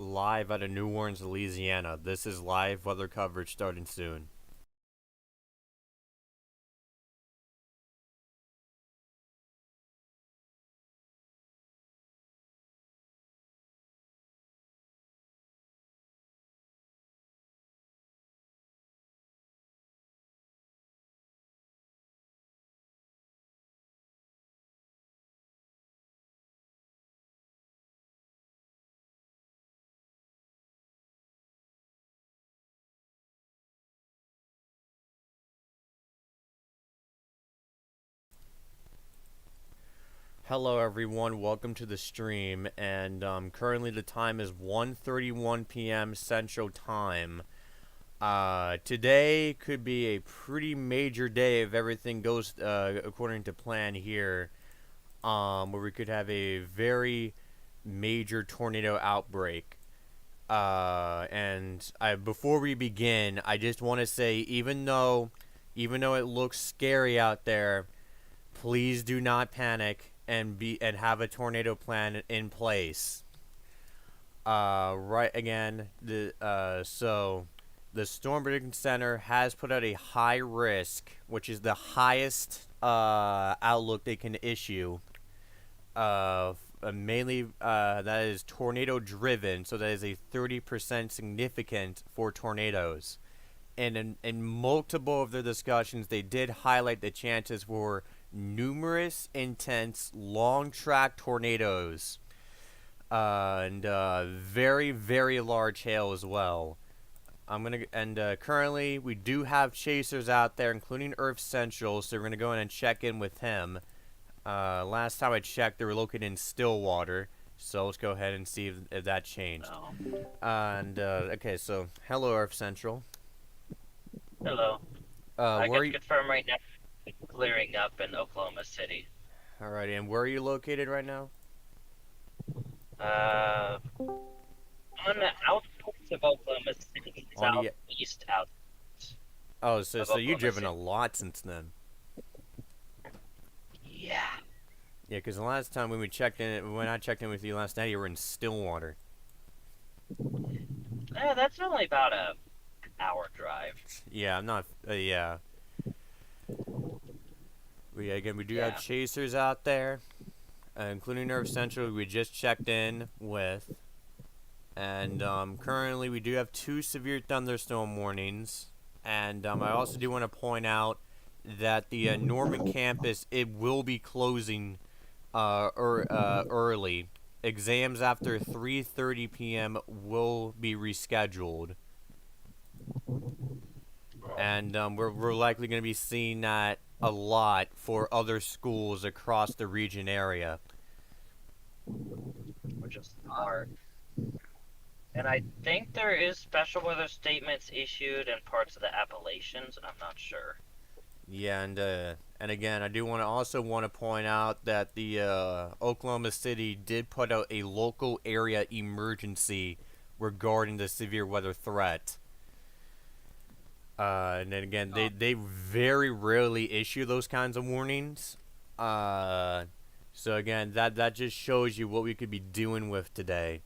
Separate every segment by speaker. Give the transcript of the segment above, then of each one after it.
Speaker 1: live out of New Orleans, Louisiana. This is live weather coverage starting soon. Hello everyone, welcome to the stream, and currently the time is 1:31 p.m. Central Time. Today could be a pretty major day if everything goes according to plan here, where we could have a very major tornado outbreak. Before we begin, I just want to say, even though it looks scary out there, please do not panic and have a tornado plan in place. Right again, so the Storm Prediction Center has put out a high risk, which is the highest outlook they can issue. Mainly that is tornado driven, so that is a 30% significant for tornadoes. And in multiple of their discussions, they did highlight the chances for numerous, intense, long-track tornadoes, and very, very large hail as well. Currently we do have chasers out there, including Earth Central, so we're gonna go in and check in with him. Last time I checked, they were located in Stillwater, so let's go ahead and see if that changed. Okay, so hello, Earth Central.
Speaker 2: Hello. I
Speaker 1: Where
Speaker 2: can confirm right now it's clearing up in Oklahoma City.
Speaker 1: Alrighty, and where are you located right now?
Speaker 2: On the outskirts of Oklahoma City, southeast out.
Speaker 1: Oh, so you've driven a lot since then.
Speaker 2: Yeah.
Speaker 1: Yeah, because the last time when I checked in with you last night, you were in Stillwater.
Speaker 2: That's only about a hour drive.
Speaker 1: Yeah, I'm not. Yeah. We do have chasers out there, including Nerve Central. We just checked in with, and currently we do have 2 severe thunderstorm warnings. And I also do want to point out that the Norman campus, it will be closing early. Exams after 3:30 p.m. will be rescheduled. And we're likely going to be seeing that a lot for other schools across the region area.
Speaker 2: Which is hard. And I think there is special weather statements issued in parts of the Appalachians, and I'm not sure.
Speaker 1: Yeah, and again, I do also want to point out that the Oklahoma City did put out a local area emergency regarding the severe weather threat. And then again, they very rarely issue those kinds of warnings. So again, that just shows you what we could be doing with today.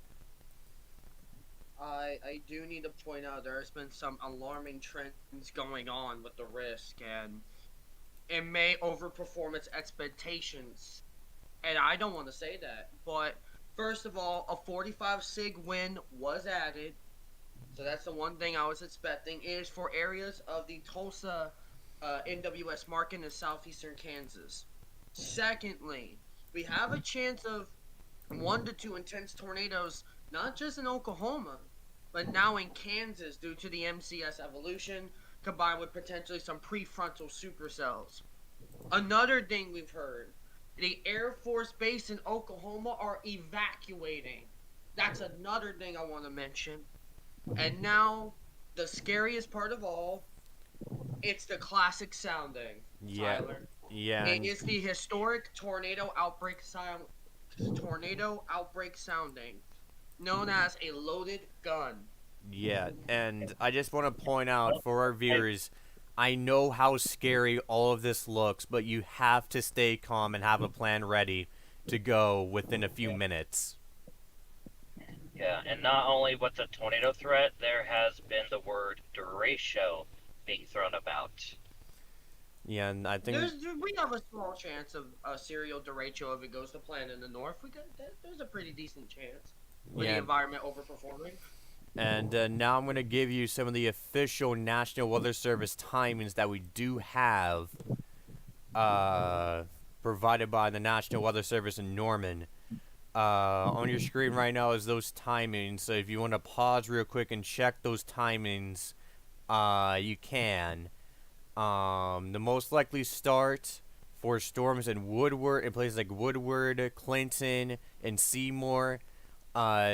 Speaker 3: I do need to point out there has been some alarming trends going on with the risk, and it may overperform its expectations. And I don't want to say that, but first of all, a 45 sig wind was added. So that's the one thing I was expecting, is for areas of the Tulsa NWS market in southeastern Kansas. Secondly, we have a chance of 1 to 2 intense tornadoes, not just in Oklahoma, but now in Kansas due to the MCS evolution, combined with potentially some prefrontal supercells. Another thing we've heard, the Air Force Base in Oklahoma are evacuating. That's another thing I want to mention. And now, the scariest part of all, it's the classic sounding, Tyler.
Speaker 1: Yeah.
Speaker 3: It is the historic tornado outbreak sounding, known as a loaded gun.
Speaker 1: Yeah, and I just want to point out for our viewers, I know how scary all of this looks, but you have to stay calm and have a plan ready to go within a few minutes.
Speaker 2: Yeah, and not only with the tornado threat, there has been the word derecho being thrown about.
Speaker 1: Yeah, and I think
Speaker 3: We have a small chance of a serial derecho if it goes to plan in the north. There's a pretty decent chance with the
Speaker 1: yeah,
Speaker 3: environment overperforming.
Speaker 1: and now I'm gonna give you some of the official National Weather Service timings that we do have, uh, provided by the National Weather Service in Norman. On your screen right now is those timings. So if you want to pause real quick and check those timings, you can. The most likely start for storms in places like Woodward, Clinton, and Seymour,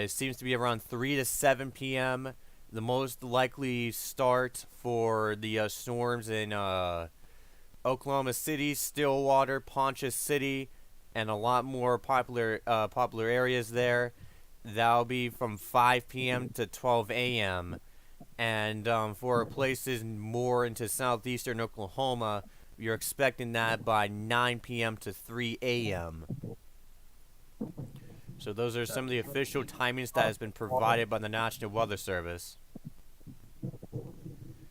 Speaker 1: seems to be around 3 to 7 p.m. The most likely start for the storms in Oklahoma City, Stillwater, Poncha City, and a lot more popular areas there. That'll be from 5 p.m. to 12 a.m. And for places more into southeastern Oklahoma, you're expecting that by 9 p.m. to 3 a.m. So those are some of the official timings that has been provided by the National Weather Service.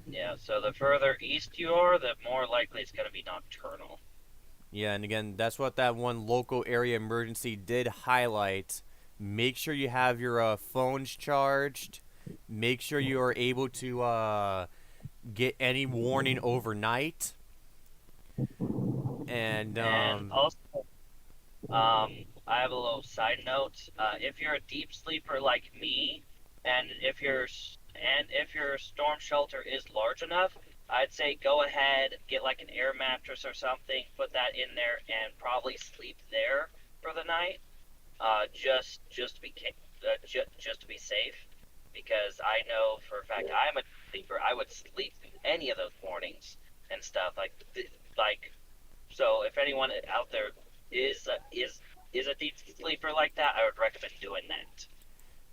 Speaker 2: Yeah, so the further east you are, the more likely it's going to be nocturnal.
Speaker 1: Yeah, and again, that's what that one local area emergency did highlight. Make sure you have your phones charged. Make sure you are able to get any warning overnight. And
Speaker 2: And also, I have a little side note. If you're a deep sleeper like me, and if your storm shelter is large enough, I'd say go ahead, get like an air mattress or something, put that in there, and probably sleep there for the night. Just to be safe, because I know for a fact I'm a sleeper. I would sleep through any of those warnings and stuff like. So if anyone out there is a deep sleeper like that, I would recommend doing that.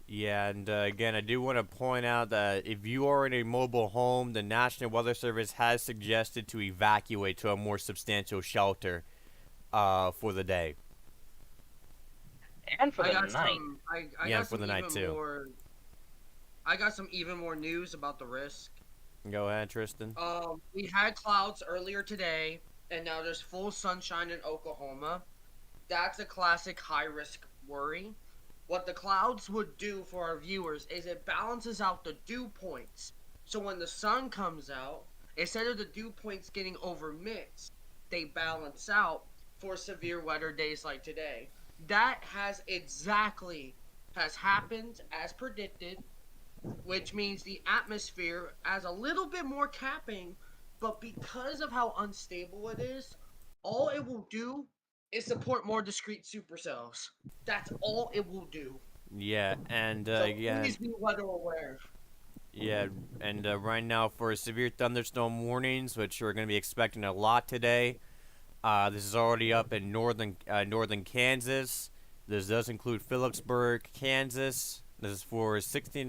Speaker 1: yeah, and again, I do want to point out that if you are in a mobile home, the National Weather Service has suggested to evacuate to a more substantial shelter for the day.
Speaker 2: And for
Speaker 3: I
Speaker 2: the
Speaker 3: got
Speaker 2: night.
Speaker 3: some. I
Speaker 1: Yeah,
Speaker 3: got
Speaker 1: for
Speaker 3: some
Speaker 1: the night
Speaker 3: even
Speaker 1: too.
Speaker 3: more. I got some even more news about the risk.
Speaker 1: Go ahead, Tristan.
Speaker 3: We had clouds earlier today, and now there's full sunshine in Oklahoma. That's a classic high risk worry. What the clouds would do for our viewers is it balances out the dew points. So when the sun comes out, instead of the dew points getting overmixed, they balance out for severe weather days like today. That has happened as predicted, which means the atmosphere has a little bit more capping, but because of how unstable it is, all it will do is support more discrete supercells. That's all it will do.
Speaker 1: Yeah, and
Speaker 3: So
Speaker 1: again,
Speaker 3: please be weather aware.
Speaker 1: yeah, and right now for severe thunderstorm warnings, which we're going to be expecting a lot today. This is already up in northern Kansas. This does include Phillipsburg, Kansas. This is for 60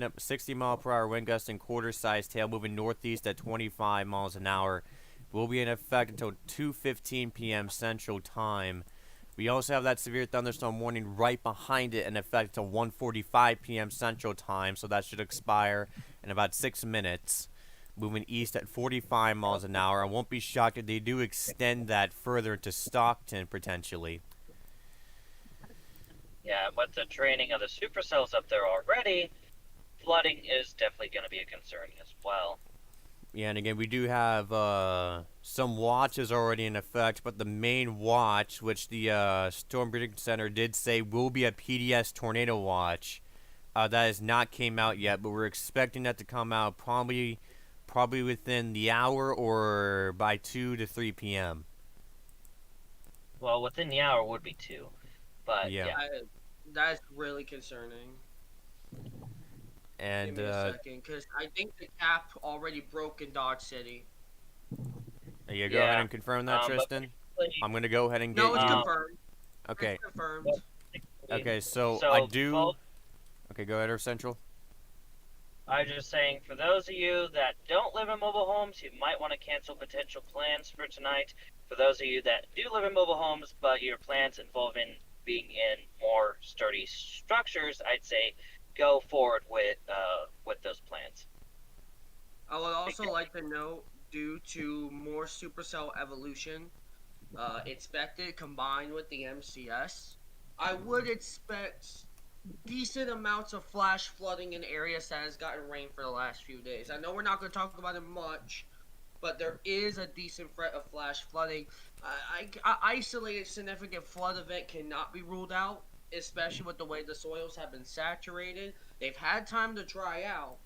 Speaker 1: mile per hour wind gust and quarter size tail moving northeast at 25 miles an hour. Will be in effect until 2:15 p.m. Central Time. We also have that severe thunderstorm warning right behind it in effect until 1:45 p.m. Central Time, so that should expire in about 6 minutes. Moving east at 45 miles an hour. I won't be shocked if they do extend that further to Stockton potentially.
Speaker 2: Yeah, with the training of the supercells up there already, flooding is definitely going to be a concern as well.
Speaker 1: Yeah, and again, we do have some watches already in effect, but the main watch, which the Storm Prediction Center did say will be a PDS tornado watch, that has not came out yet, but we're expecting that to come out probably within the hour or by 2 to 3 p.m.
Speaker 2: Well, within the hour would be two, but
Speaker 1: Yeah.
Speaker 2: yeah.
Speaker 3: That's really concerning.
Speaker 1: And
Speaker 3: Give me a second, because I think the cap already broke in Dodge City.
Speaker 1: yeah, go
Speaker 2: Yeah,
Speaker 1: ahead and confirm that,
Speaker 2: but
Speaker 1: Tristan.
Speaker 2: basically,
Speaker 1: I'm gonna go ahead and
Speaker 3: No,
Speaker 1: get
Speaker 3: it's
Speaker 1: you.
Speaker 3: confirmed.
Speaker 1: Okay.
Speaker 3: It's confirmed.
Speaker 1: Okay. So I
Speaker 2: so
Speaker 1: do. Okay, go ahead, Earth Central.
Speaker 2: I was just saying, for those of you that don't live in mobile homes, you might want to cancel potential plans for tonight. For those of you that do live in mobile homes, but your plans involve in being in more sturdy structures, I'd say go forward with those plans.
Speaker 3: I would also like to note, due to more supercell evolution expected combined with the MCS, I would expect decent amounts of flash flooding in areas that has gotten rain for the last few days. I know we're not going to talk about it much, but there is a decent threat of flash flooding. Isolated significant flood event cannot be ruled out, especially with the way the soils have been saturated. They've had time to dry out,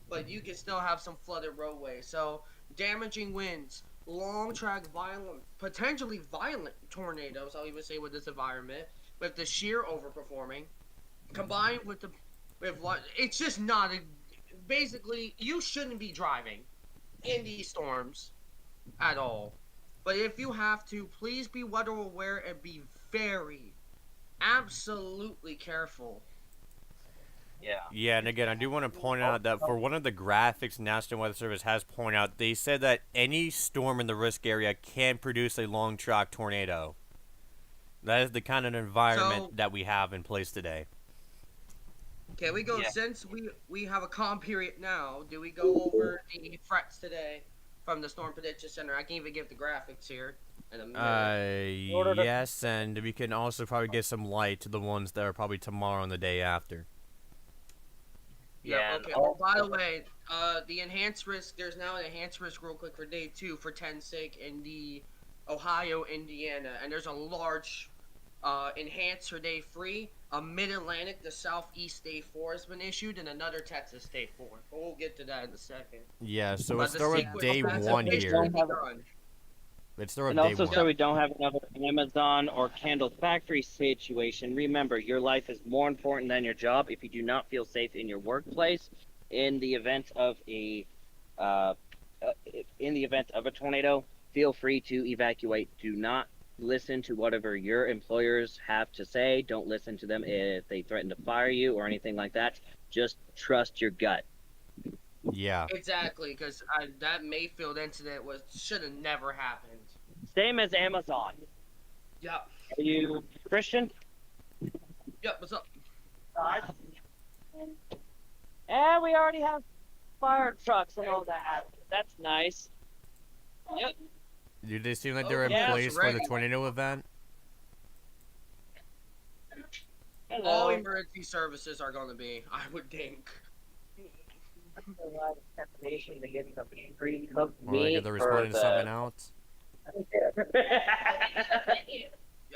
Speaker 3: but you can still have some flooded roadways. So damaging winds, long track, violent, potentially violent tornadoes. I'll even say with this environment, with the sheer overperforming, combined with the it's just not a. Basically, you shouldn't be driving in these storms at all. But if you have to, please be weather aware and be very, absolutely careful.
Speaker 2: Yeah.
Speaker 1: Yeah, and again, I do want to point out that for one of the graphics National Weather Service has pointed out, they said that any storm in the risk area can produce a long track tornado. That is the kind of environment that we have in place today.
Speaker 3: Okay, we go.
Speaker 2: Yeah.
Speaker 3: Since we have a calm period now, do we go over the threats today from the Storm Prediction Center? I can even give the graphics here in a minute.
Speaker 1: Yes, and we can also probably get some light to the ones that are probably tomorrow and the day after.
Speaker 3: Yeah. Okay. Oh, by the way, the enhanced risk. There's now an enhanced risk real quick for day 2 for 10-sig in the Ohio, Indiana, and there's a large enhanced for day 3. A Mid-Atlantic, the Southeast day 4 has been issued, and another Texas day 4. But we'll get to that in a second.
Speaker 1: Yeah. So
Speaker 3: But
Speaker 1: let's
Speaker 3: the
Speaker 1: start with
Speaker 3: sequence
Speaker 1: day
Speaker 3: of
Speaker 1: 1
Speaker 3: classification
Speaker 1: here.
Speaker 3: will be done.
Speaker 1: Let's start with
Speaker 4: And
Speaker 1: day
Speaker 4: also,
Speaker 1: 1.
Speaker 4: so we don't have another Amazon or Candle factory situation. Remember, your life is more important than your job. If you do not feel safe in your workplace, in the event of a tornado, feel free to evacuate. Do not listen to whatever your employers have to say. Don't listen to them if they threaten to fire you or anything like that. Just trust your gut.
Speaker 1: Yeah.
Speaker 3: Exactly, because that Mayfield incident should have never happened.
Speaker 4: Same as Amazon.
Speaker 3: Yep.
Speaker 4: Are you Christian?
Speaker 3: Yep. What's up?
Speaker 4: And we already have fire trucks and all that. That's nice. Yep.
Speaker 1: Do they seem like they're in
Speaker 3: yes,
Speaker 1: place for the
Speaker 3: ready.
Speaker 1: tornado event?
Speaker 4: Hello.
Speaker 3: All emergency services are going to be, I would think.
Speaker 1: Or like they're responding to something else?
Speaker 3: Yeah,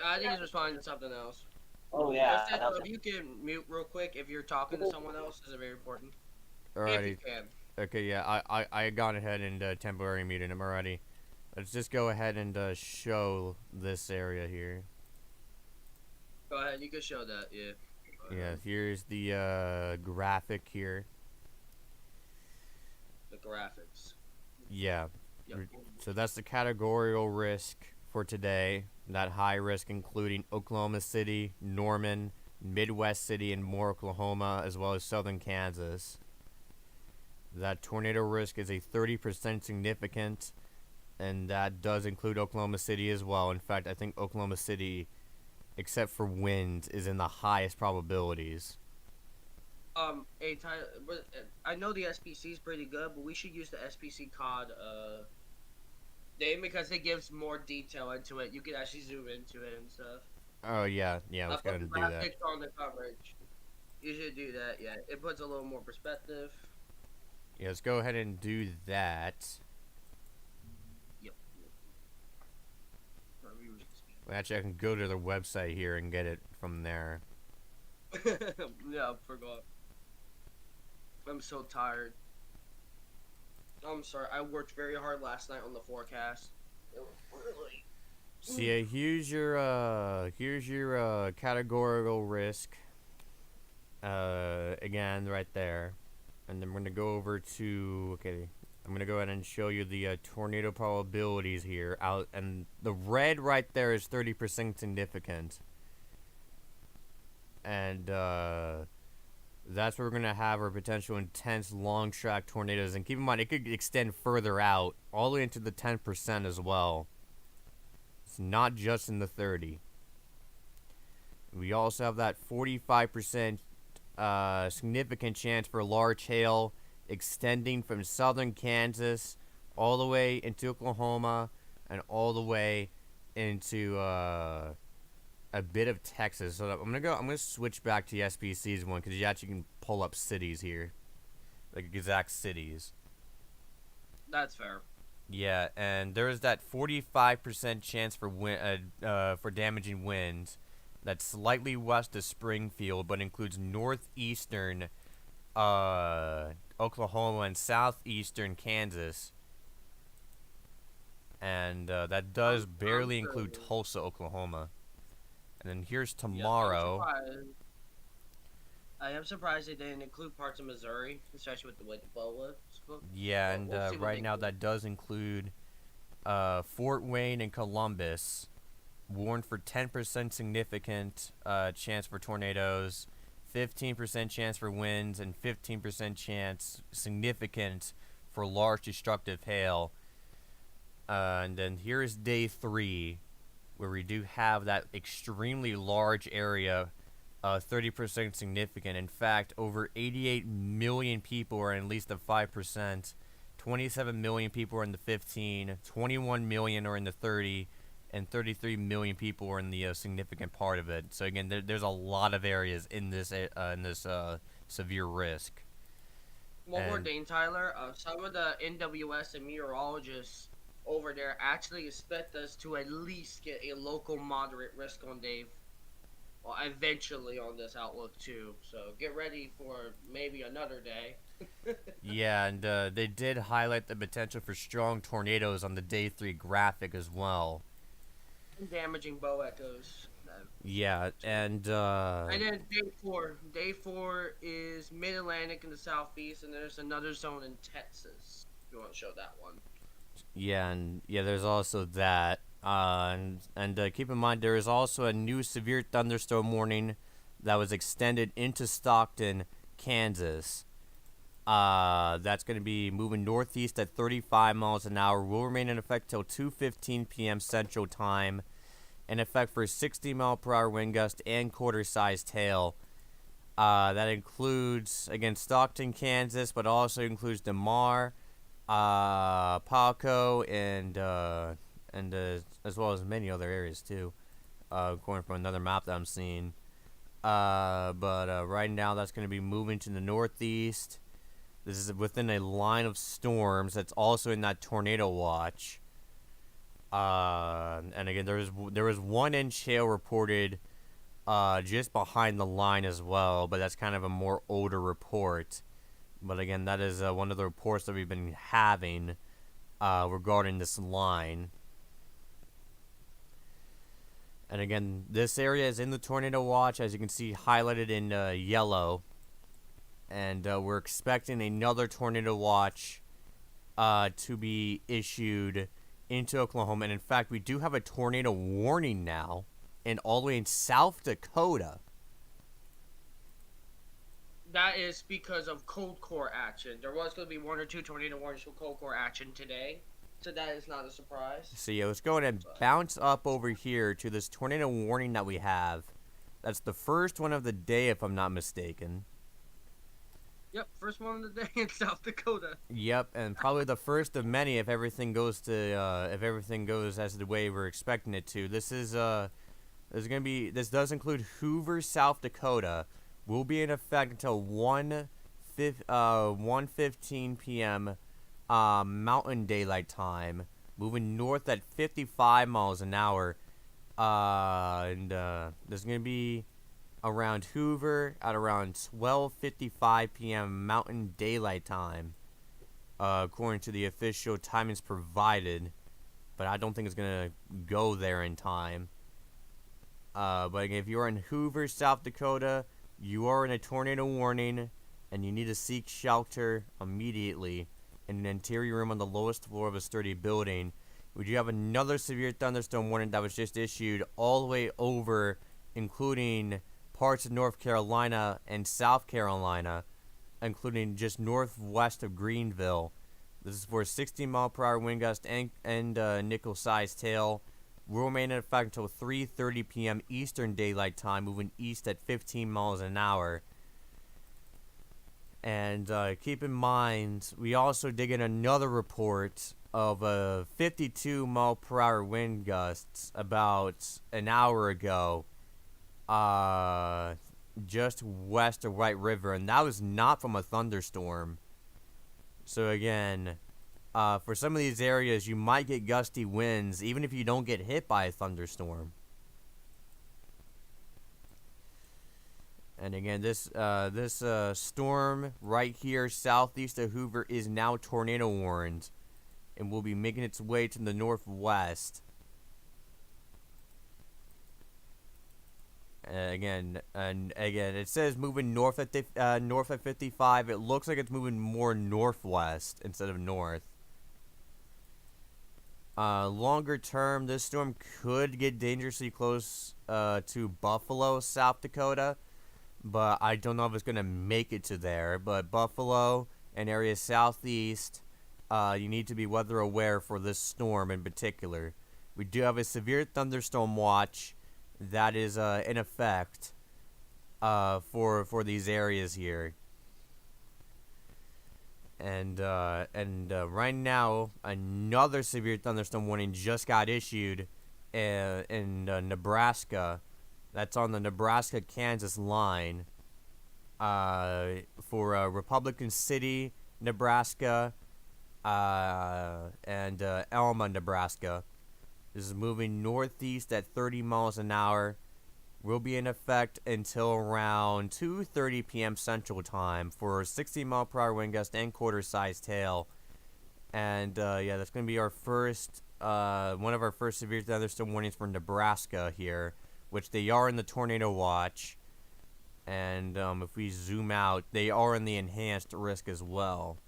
Speaker 3: I think he's responding to something else.
Speaker 4: Oh yeah.
Speaker 3: If you can mute real quick if you're talking to someone else, is it very important? If you
Speaker 1: Alrighty.
Speaker 3: can.
Speaker 1: Okay, yeah, I gone ahead and temporarily muted him already. Let's just go ahead and show this area here.
Speaker 3: Go ahead, you can show that, yeah.
Speaker 1: Yeah, here's the graphic here.
Speaker 3: The graphics.
Speaker 1: Yeah.
Speaker 3: Yep.
Speaker 1: So that's the categorical risk for today. That high risk including Oklahoma City, Norman, Midwest City, and Moore, Oklahoma, as well as southern Kansas. That tornado risk is a 30% significant, and that does include Oklahoma City as well. In fact, I think Oklahoma City, except for wind, is in the highest probabilities.
Speaker 3: Hey, Tyler, I know the SPC is pretty good, but we should use the SPC COD name because it gives more detail into it. You can actually zoom into it and stuff.
Speaker 1: Oh, yeah, let's go ahead and do that.
Speaker 3: Graphics on the coverage. You should do that, yeah. It puts a little more perspective.
Speaker 1: Yeah, let's go ahead and do that.
Speaker 3: Yep.
Speaker 1: Well, actually, I can go to their website here and get it from there.
Speaker 3: Yeah, I forgot. I'm so tired. I'm sorry. I worked very hard last night on the forecast. It was really.
Speaker 1: So yeah, here's your categorical risk. Again, right there, and then we're gonna go over to I'm gonna go ahead and show you the tornado probabilities here. And the red right there is 30% significant, and that's where we're gonna have our potential intense long track tornadoes. And keep in mind, it could extend further out, all the way into the 10% as well. It's not just in the 30. We also have that 45% significant chance for large hail extending from southern Kansas all the way into Oklahoma and all the way into a bit of Texas. So I'm gonna switch back to the SPC's one because you actually can pull up cities here, like exact cities.
Speaker 3: That's fair.
Speaker 1: Yeah, and there's that 45% chance for damaging winds. That's slightly west of Springfield, but includes northeastern Oklahoma and southeastern Kansas. And that does barely include Tulsa, Oklahoma. And then here's tomorrow.
Speaker 3: I am surprised they didn't include parts of Missouri, especially with the way the bow was.
Speaker 1: Yeah, and
Speaker 3: we'll see what
Speaker 1: right
Speaker 3: they
Speaker 1: now
Speaker 3: do.
Speaker 1: that does include Fort Wayne and Columbus, warned for 10% significant chance for tornadoes, 15% chance for winds, and 15% chance significant for large destructive hail. And then here's day 3, where we do have that extremely large area, 30% significant. In fact, over 88 million people are in at least the 5%. 27 million people are in the 15. 21 million are in the 30. And 33 million people are in the significant part of it. So again, there's a lot of areas in this severe risk.
Speaker 3: One more thing, Tyler. Some of the NWS and meteorologists over there actually expect us to at least get a local moderate risk on Dave. Well, eventually on this outlook too. So get ready for maybe another day.
Speaker 1: Yeah, and they did highlight the potential for strong tornadoes on the day 3 graphic as well.
Speaker 3: Damaging bow echoes.
Speaker 1: Yeah, and
Speaker 3: then day four is Mid Atlantic in the southeast, and there's another zone in Texas. If you want to show that one.
Speaker 1: Yeah, and there's also that. And keep in mind there is also a new severe thunderstorm warning that was extended into Stockton, Kansas. That's going to be moving northeast at 35 miles an hour. Will remain in effect till 2:15 p.m. Central Time. In effect for 60 mile per hour wind gust and quarter-sized hail. That includes, again, Stockton, Kansas, but also includes DeMar, Palco, and as well as many other areas too. Going from another map that I'm seeing. But right now that's going to be moving to the northeast. This is within a line of storms that's also in that tornado watch. And again, there was 1 inch hail reported just behind the line as well, but that's kind of a more older report. But again, that is one of the reports that we've been having regarding this line. And again, this area is in the tornado watch, as you can see highlighted in yellow. And we're expecting another tornado watch to be issued into Oklahoma. And in fact, we do have a tornado warning now, and all the way in South Dakota.
Speaker 3: That is because of cold core action. There was going to be 1 or 2 tornado warnings for cold core action today, so that is not a surprise.
Speaker 1: So yeah, let's go ahead and bounce up over here to this tornado warning that we have. That's the first one of the day, if I'm not mistaken.
Speaker 3: Yep, first one of the day in South Dakota.
Speaker 1: Yep, and probably the first of many if everything goes as the way we're expecting it to. This does include Hoover, South Dakota. Will be in effect until 1:15 p.m. Mountain Daylight Time. Moving north at 55 miles an hour. And there's gonna be around Hoover at around 12:55 p.m. Mountain Daylight Time, according to the official timings provided, but I don't think it's gonna go there in time. But again, if you are in Hoover, South Dakota, you are in a tornado warning, and you need to seek shelter immediately in an interior room on the lowest floor of a sturdy building. We do have another severe thunderstorm warning that was just issued all the way over, including parts of North Carolina and South Carolina, including just northwest of Greenville. This is for a 60 mile per hour wind gust and nickel-sized hail. Will remain in effect until 3:30 p.m. Eastern Daylight Time, moving east at 15 miles an hour. And keep in mind, we also did get another report of 52-mile-per-hour wind gusts about an hour ago, just west of White River, and that was not from a thunderstorm. So again, for some of these areas, you might get gusty winds, even if you don't get hit by a thunderstorm. And again, this storm right here southeast of Hoover is now tornado warned, and will be making its way to the northwest. And again, it says moving north at 55. It looks like it's moving more northwest instead of north. Longer term, this storm could get dangerously close to Buffalo, South Dakota, but I don't know if it's going to make it to there. But Buffalo and areas southeast, you need to be weather aware for this storm in particular. We do have a severe thunderstorm watch that is in effect for these areas here. And right now, another severe thunderstorm warning just got issued in Nebraska. That's on the Nebraska-Kansas line for Republican City, Nebraska, and Elma, Nebraska. This is moving northeast at 30 miles an hour. Will be in effect until around 2:30 p.m. Central Time for 60-mile-per-hour wind gust and quarter-sized hail. And yeah, that's going to be our first, one of our first severe thunderstorm warnings for Nebraska here, which they are in the tornado watch. And if we zoom out, they are in the enhanced risk as well.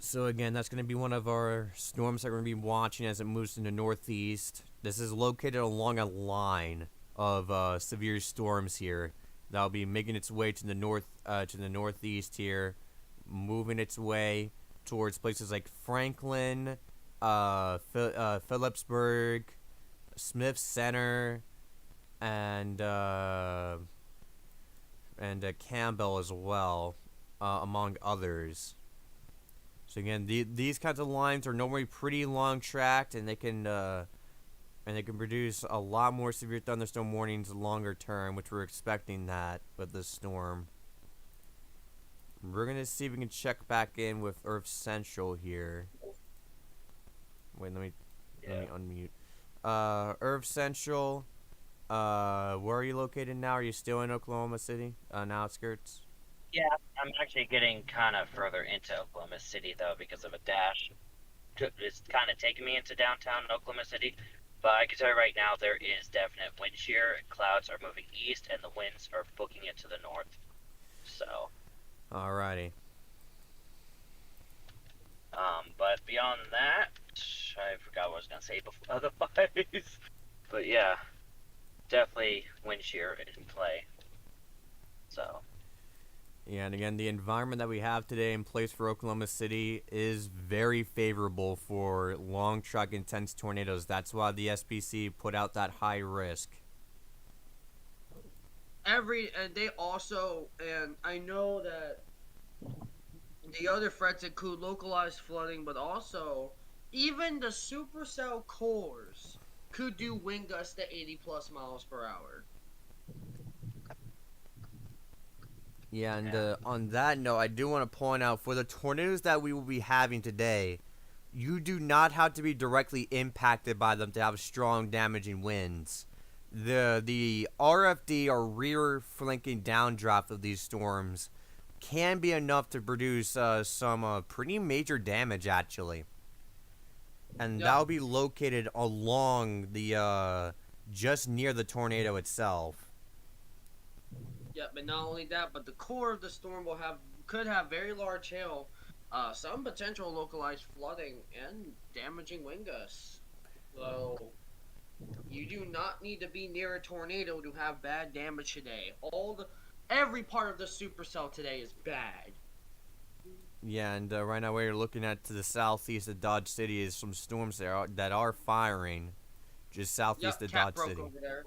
Speaker 1: So again, that's going to be one of our storms that we're going to be watching as it moves to the northeast. This is located along a line of severe storms here that'll be making its way to the northeast here, moving its way towards places like Franklin, Phillipsburg, Smith Center, and Campbell as well, among others. So again, these kinds of lines are normally pretty long tracked, and they can produce a lot more severe thunderstorm warnings longer term, which we're expecting that with this storm. We're gonna see if we can check back in with Earth Central here. Wait, let me unmute. Earth Central. Where are you located now? Are you still in Oklahoma City? Outskirts?
Speaker 2: Yeah, I'm actually getting kind of further into Oklahoma City, though, because of a dash. It's kind of taking me into downtown Oklahoma City. But I can tell you right now, there is definite wind shear. Clouds are moving east, and the winds are booking it to the north. So.
Speaker 1: Alrighty.
Speaker 2: But beyond that, I forgot what I was going to say before otherwise. But yeah, definitely wind shear in play. So.
Speaker 1: Yeah, and again, the environment that we have today in place for Oklahoma City is very favorable for long track intense tornadoes. That's why the SPC put out that high risk.
Speaker 3: They also, and I know that the other threats include localized flooding, but also even the supercell cores could do wind gusts to 80 plus miles per hour.
Speaker 1: Yeah, and on that note, I do want to point out, for the tornadoes that we will be having today, you do not have to be directly impacted by them to have strong damaging winds. The RFD, or rear flanking downdraft of these storms, can be enough to produce some pretty major damage, actually. And that'll be located along the, just near the tornado itself.
Speaker 3: Yeah, but not only that, but the core of the storm could have very large hail, some potential localized flooding, and damaging wind gusts. So you do not need to be near a tornado to have bad damage today. Every part of the supercell today is bad.
Speaker 1: Yeah, and right now we're looking at to the southeast of Dodge City is some storms that are firing, just southeast of Dodge City.
Speaker 3: Over there.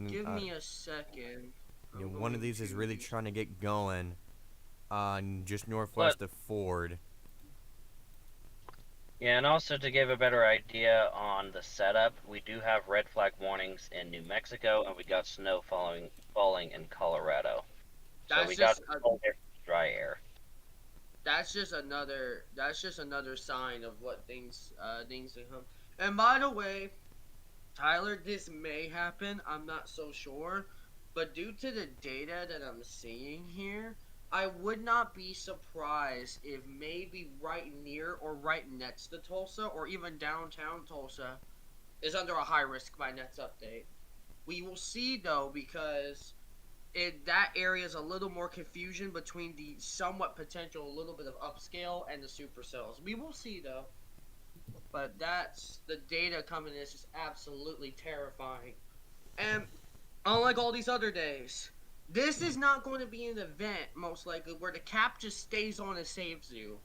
Speaker 3: Give me a second.
Speaker 1: You know,
Speaker 3: I'm
Speaker 1: one of
Speaker 3: going
Speaker 1: these is
Speaker 3: to
Speaker 1: really
Speaker 3: the-
Speaker 1: trying to get going just
Speaker 2: But
Speaker 1: northwest of Ford.
Speaker 2: yeah, and also to give a better idea on the setup, we do have red flag warnings in New Mexico, and we got snow falling in Colorado. So
Speaker 3: That's
Speaker 2: we got
Speaker 3: just
Speaker 2: dry air.
Speaker 3: that's just another sign of what things to come. And by the way, Tyler, this may happen. I'm not so sure, but due to the data that I'm seeing here, I would not be surprised if maybe right near or right next to Tulsa or even downtown Tulsa is under a high risk by next update. We will see though, because that area is a little more confusion between the somewhat potential a little bit of upscale and the supercells. We will see though. But that's the data coming in is just absolutely terrifying. And unlike all these other days, this is not going to be an event, most likely, where the cap just stays on and saves you.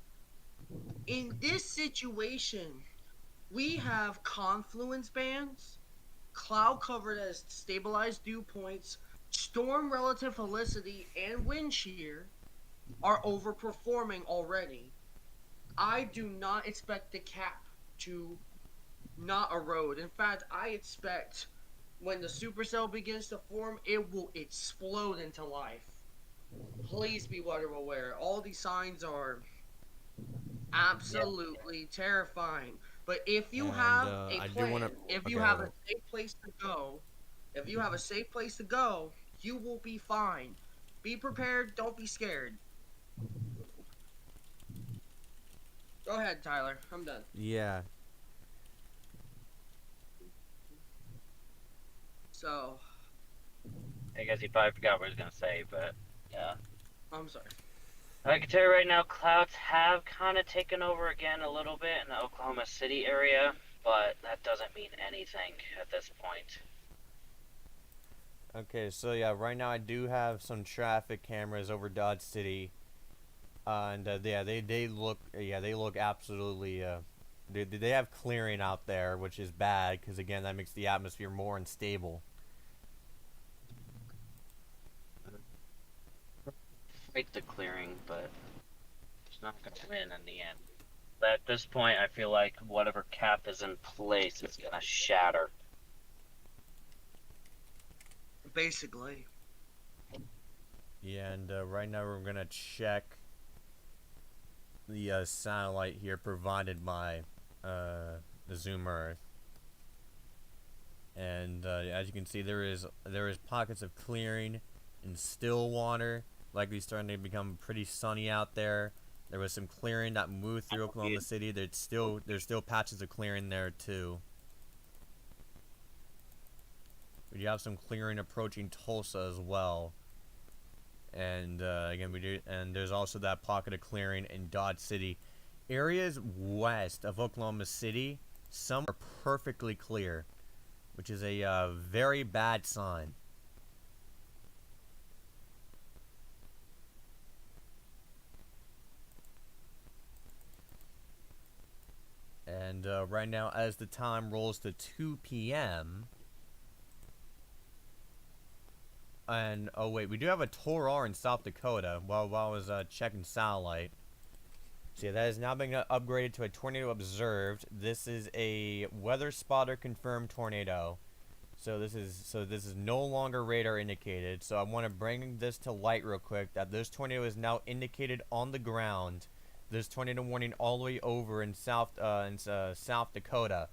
Speaker 3: In this situation, we have confluence bands, cloud cover that is stabilized dew points, storm relative helicity, and wind shear are overperforming already. I do not expect the cap to not erode. In fact, I expect when the supercell begins to form, it will explode into life. Please be weather aware. All these signs are
Speaker 2: Yeah.
Speaker 3: absolutely terrifying. But if you
Speaker 1: And
Speaker 3: have a
Speaker 1: I do want to.
Speaker 3: plan, if you
Speaker 1: Okay,
Speaker 3: have
Speaker 1: hold
Speaker 3: a
Speaker 1: up.
Speaker 3: safe place to go, if you have a safe place to go, you will be fine. Be prepared, don't be scared. Go ahead, Tyler. I'm done.
Speaker 1: Yeah.
Speaker 3: So,
Speaker 2: I guess he probably forgot what he was gonna say, but yeah.
Speaker 3: I'm sorry.
Speaker 2: I can tell you right now, clouds have kind of taken over again a little bit in the Oklahoma City area, but that doesn't mean anything at this point.
Speaker 1: Okay, so yeah, right now I do have some traffic cameras over Dodge City, and yeah, they look absolutely they have clearing out there, which is bad because again that makes the atmosphere more unstable.
Speaker 2: Fight the clearing, but it's not gonna win in the end. At this point, I feel like whatever cap is in place is gonna shatter.
Speaker 3: Basically.
Speaker 1: Yeah, and right now we're gonna check the satellite here provided by the Zoom Earth, and as you can see, there is pockets of clearing in Stillwater, likely starting to become pretty sunny out there. There was some clearing that moved through Oklahoma City. There's still patches of clearing there too. We do have some clearing approaching Tulsa as well. And again, there's also that pocket of clearing in Dodge City. Areas west of Oklahoma City, some are perfectly clear, which is a very bad sign. And right now, as the time rolls to 2 p.m., and oh wait, we do have a Torr in South Dakota. While I was checking satellite, so yeah, that has now been upgraded to a tornado observed. This is a weather spotter confirmed tornado. So this is no longer radar indicated. So I want to bring this to light real quick that this tornado is now indicated on the ground. There's tornado warning all the way over in South Dakota.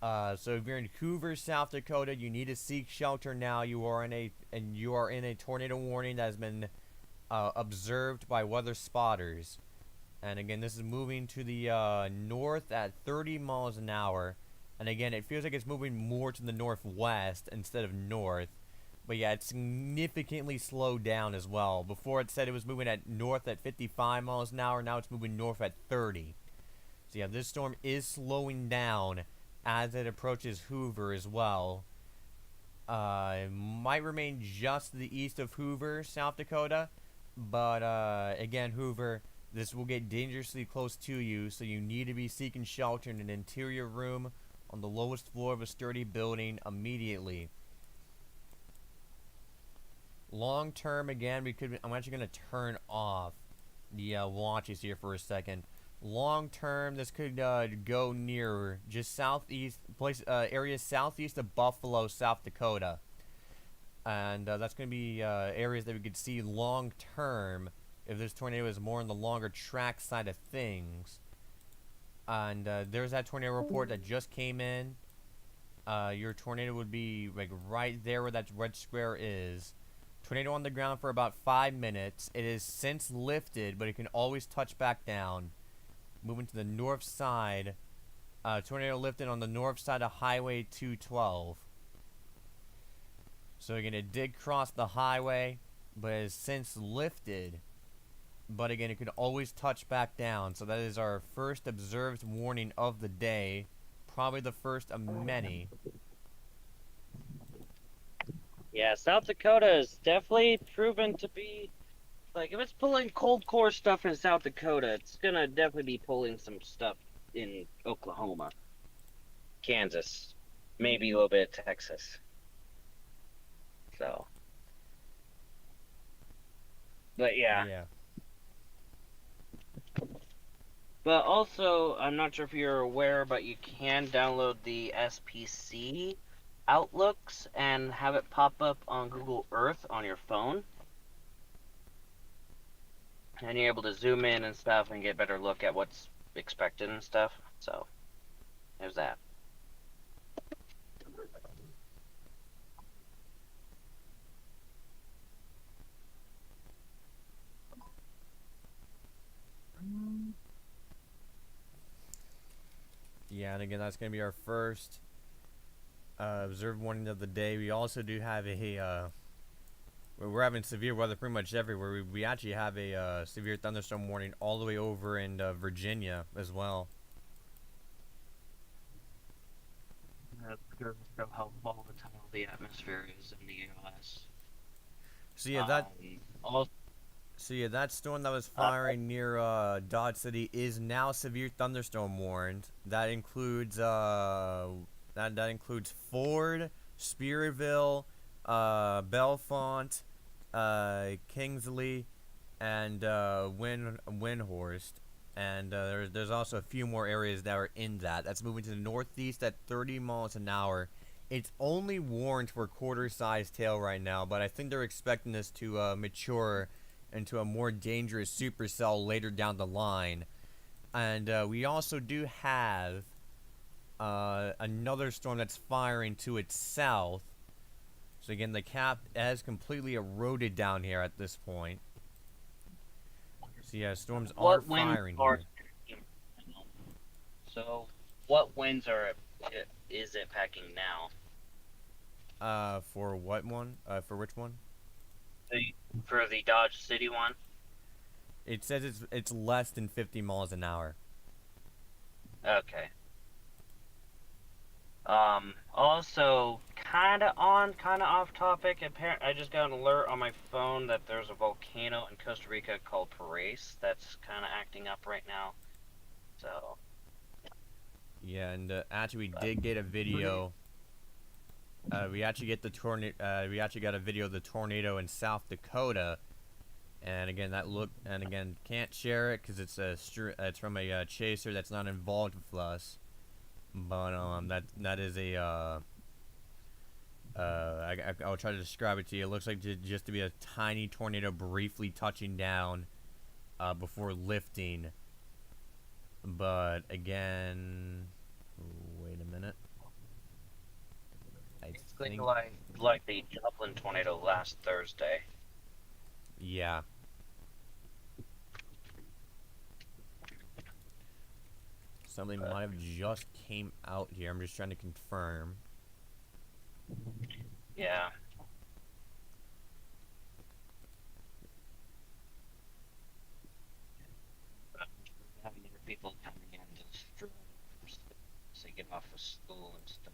Speaker 1: So if you're in Hoover, South Dakota, you need to seek shelter now. You are in a tornado warning that has been observed by weather spotters. And again, this is moving to the north at 30 miles an hour. And again, it feels like it's moving more to the northwest instead of north. But yeah, it's significantly slowed down as well. Before it said it was moving at north at 55 miles an hour. Now it's moving north at 30. So yeah, this storm is slowing down as it approaches Hoover as well. It might remain just to the east of Hoover, South Dakota. But again, Hoover, this will get dangerously close to you. So you need to be seeking shelter in an interior room on the lowest floor of a sturdy building immediately. Long term, again, I'm actually going to turn off the watches here for a second. Long term, this could go near just southeast areas southeast of Buffalo, South Dakota, and that's going to be areas that we could see long term if this tornado is more on the longer track side of things. And there's that tornado report that just came in. Your tornado would be like right there where that red square is. Tornado on the ground for about 5 minutes. It is since lifted, but it can always touch back down. Moving to the north side. Tornado lifted on the north side of Highway 212. So again, it did cross the highway, but it has since lifted. But again, it could always touch back down. So that is our first observed warning of the day. Probably the first of many.
Speaker 4: Yeah, South Dakota is definitely proven to be, like, if it's pulling cold core stuff in South Dakota, it's gonna definitely be pulling some stuff in Oklahoma, Kansas, maybe a little bit of Texas. So, but yeah. But also, I'm not sure if you're aware, but you can download the SPC outlooks and have it pop up on Google Earth on your phone. And you're able to zoom in and stuff and get a better look at what's expected and stuff. So, there's that.
Speaker 1: Yeah, and again, that's going to be our first observed warning of the day. We also do have a, we're having severe weather pretty much everywhere. We actually have a severe thunderstorm warning all the way over in Virginia as well.
Speaker 4: That's because of how volatile the atmosphere is in the U.S.
Speaker 1: So yeah, that storm that was firing near Dodge City is now severe thunderstorm warned. That includes that includes Ford, Spearville, Bellefonte, Kingsley, and Windhorst. And there's also a few more areas that are in that. That's moving to the northeast at 30 miles an hour. It's only warned for quarter-sized tail right now, but I think they're expecting this to mature into a more dangerous supercell later down the line. And we also do have another storm that's firing to its south. So again, the cap has completely eroded down here at this point. So yeah, storms are firing here.
Speaker 4: So, what winds is it packing now?
Speaker 1: For what one? For which one?
Speaker 4: For the Dodge City one?
Speaker 1: It says it's less than 50 miles an hour.
Speaker 4: Okay. Also, kinda off topic. I just got an alert on my phone that there's a volcano in Costa Rica called Parais that's kind of acting up right now. So.
Speaker 1: Yeah, and actually, we did get a video. We actually got a video of the tornado in South Dakota, and again, can't share it because it's from a chaser that's not involved with us. But that is a I'll try to describe it to you. It looks like just to be a tiny tornado briefly touching down before lifting. But again, wait a minute.
Speaker 4: It's like the Joplin tornado last Thursday.
Speaker 1: Yeah. Something might have just came out here. I'm just trying to confirm.
Speaker 4: Yeah. Having people coming in to get off of school and stuff.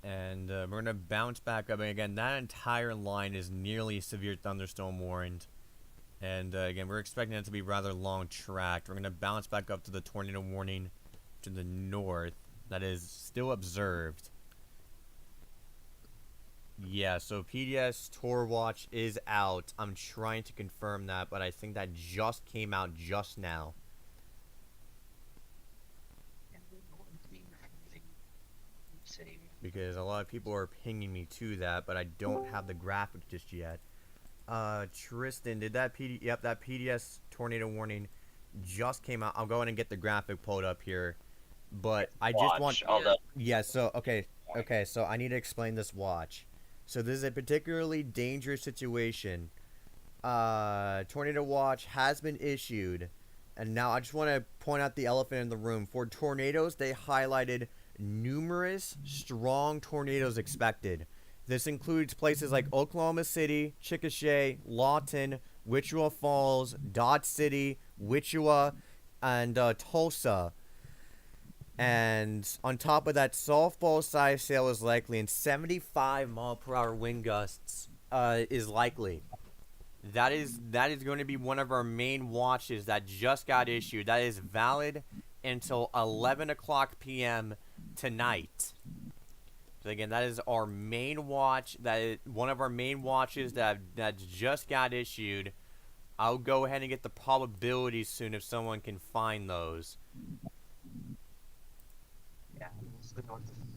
Speaker 1: And we're going to bounce back up. And again, that entire line is nearly severe thunderstorm warned. And again, we're expecting it to be rather long tracked. We're going to bounce back up to the tornado warning to the north. that is still observed. Yeah, so PDS Tour Watch is out. I'm trying to confirm that, but I think that just came out just now. Because a lot of people are pinging me to that, but I don't have the graphic just yet. Tristan, did that Yep, that PDS tornado warning just came out. I'll go ahead and get the graphic pulled up here. But I just want... Yeah, so, okay, so I need to explain this watch. So this is a particularly dangerous situation. Tornado watch has been issued. And now I just want to point out the elephant in the room. For tornadoes, they highlighted numerous strong tornadoes expected. This includes places like Oklahoma City, Chickasha, Lawton, Wichita Falls, Dodge City, Wichita, and Tulsa. And on top of that, softball-sized hail is likely, and 75-mile-per-hour wind gusts is likely. That is going to be one of our main watches that just got issued. That is valid until 11 o'clock p.m. tonight. So again, that is our main watch. That is one of our main watches that just got issued. I'll go ahead and get the probabilities soon if someone can find those.
Speaker 2: Yeah,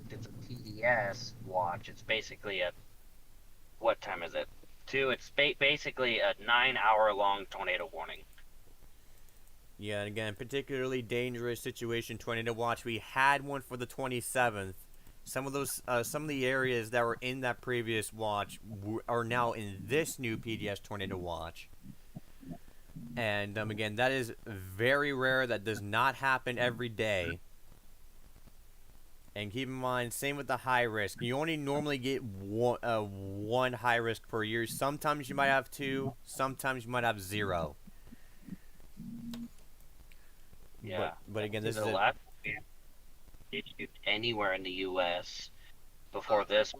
Speaker 2: it's a PDS watch. It's basically what time is it? It's basically a 9-hour-long tornado warning.
Speaker 1: Yeah, and again, particularly dangerous situation tornado watch. We had one for the 27th. Some of the areas that were in that previous watch are now in this new PDS tornado watch. And again, that is very rare. That does not happen every day. And keep in mind, same with the high risk. You only normally get one high risk per year. Sometimes you might have 2. Sometimes you might have 0.
Speaker 2: Yeah.
Speaker 1: But again, this is
Speaker 2: the last issued anywhere in the U.S. before this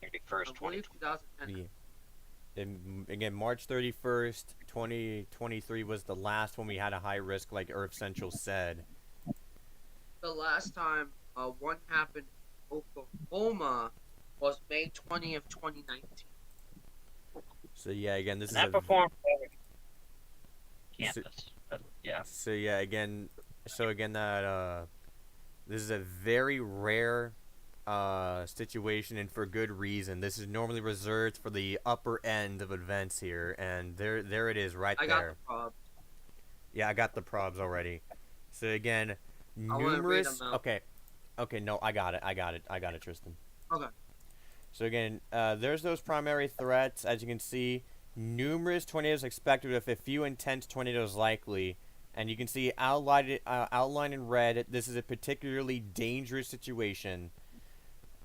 Speaker 2: 31st, 2020.
Speaker 1: And again, March 31st, 2023 was the last one we had a high risk, like Earth Central said.
Speaker 3: The last time one happened in Oklahoma was May 20th, 2019.
Speaker 1: So yeah, again, this is
Speaker 2: that performed campus. Yeah.
Speaker 1: So yeah, again, that this is a very rare situation, and for good reason. This is normally reserved for the upper end of events here, and there it is right there.
Speaker 3: I got the probs.
Speaker 1: Yeah, I got the probs already. So again,
Speaker 3: numerous.
Speaker 1: Okay, no, I got it, Tristan.
Speaker 3: Okay.
Speaker 1: So again, there's those primary threats. As you can see, numerous tornadoes expected with a few intense tornadoes likely. And you can see outlined in red, this is a particularly dangerous situation.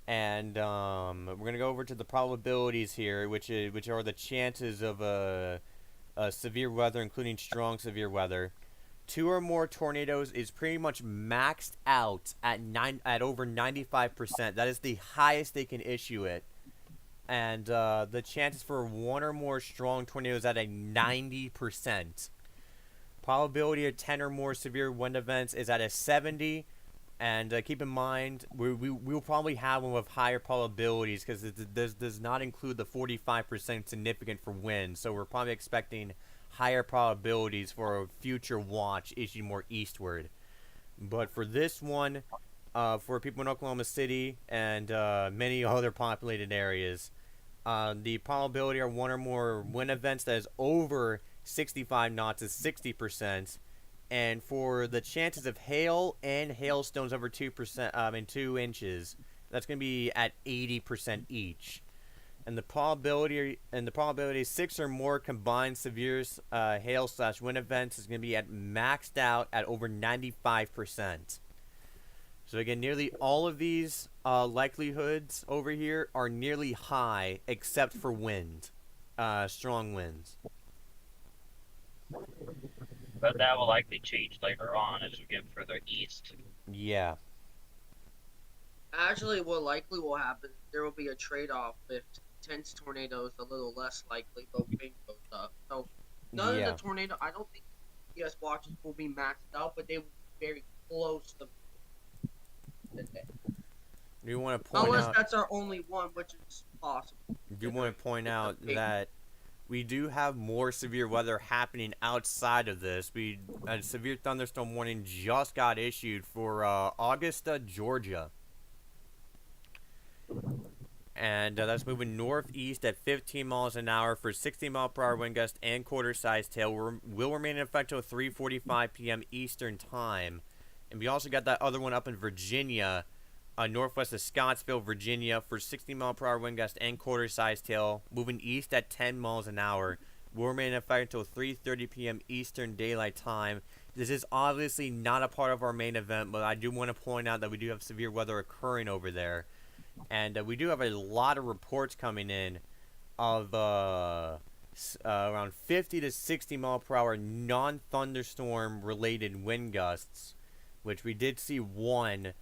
Speaker 1: And we're going to go over to the probabilities here, which are the chances of severe weather, including strong severe weather. 2 or more tornadoes is pretty much maxed out at over 95%. That is the highest they can issue it. And the chances for 1 or more strong tornadoes at a 90%. Probability of 10 or more severe wind events is at a 70. And keep in mind, we'll probably have one with higher probabilities because this does not include the 45% significant for wind. So we're probably expecting higher probabilities for a future watch issued more eastward. But for this one, for people in Oklahoma City and many other populated areas, the probability of 1 or more wind events that is over 65 knots is 60%. And for the chances of hail and hailstones over 2 inches, that's going to be at 80% each. And the probability of 6 or more combined severe hail/wind events is going to be maxed out at over 95%. So again, nearly all of these likelihoods over here are nearly high, except for wind, strong winds.
Speaker 2: But that will likely change later on as we get further east.
Speaker 1: Yeah.
Speaker 3: Actually, what likely will happen, there will be a trade-off with intense tornadoes a little less likely, but wind goes up. So none of the tornado, I don't think PS watches will be maxed out, but they will be very close to.
Speaker 1: Do you want to point
Speaker 3: Unless
Speaker 1: out?
Speaker 3: that's our only one, which is possible.
Speaker 1: Do you want to point
Speaker 3: It's a
Speaker 1: out
Speaker 3: big
Speaker 1: that we do have more severe weather happening outside of this? A severe thunderstorm warning just got issued for Augusta, Georgia. And that's moving northeast at 15 miles an hour for 60-mile-per-hour wind gust and quarter-sized hail. Will remain in effect until 3:45 p.m. Eastern Time. And we also got that other one up in Virginia, northwest of Scottsville, Virginia, for 60-mile-per-hour wind gust and quarter-sized hail, moving east at 10 miles an hour. Will remain in effect until 3:30 p.m. Eastern Daylight Time. This is obviously not a part of our main event, but I do want to point out that we do have severe weather occurring over there. And we do have a lot of reports coming in of around 50 to 60 mile per hour non-thunderstorm related wind gusts, which we did see one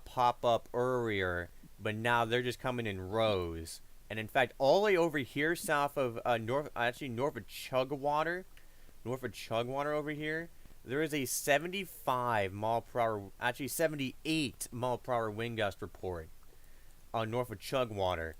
Speaker 1: pop up earlier, but now they're just coming in rows. And in fact, all the way over here south of north of Chugwater, over here, there is a 75 mile per hour, actually 78 mile per hour wind gust report north of Chugwater.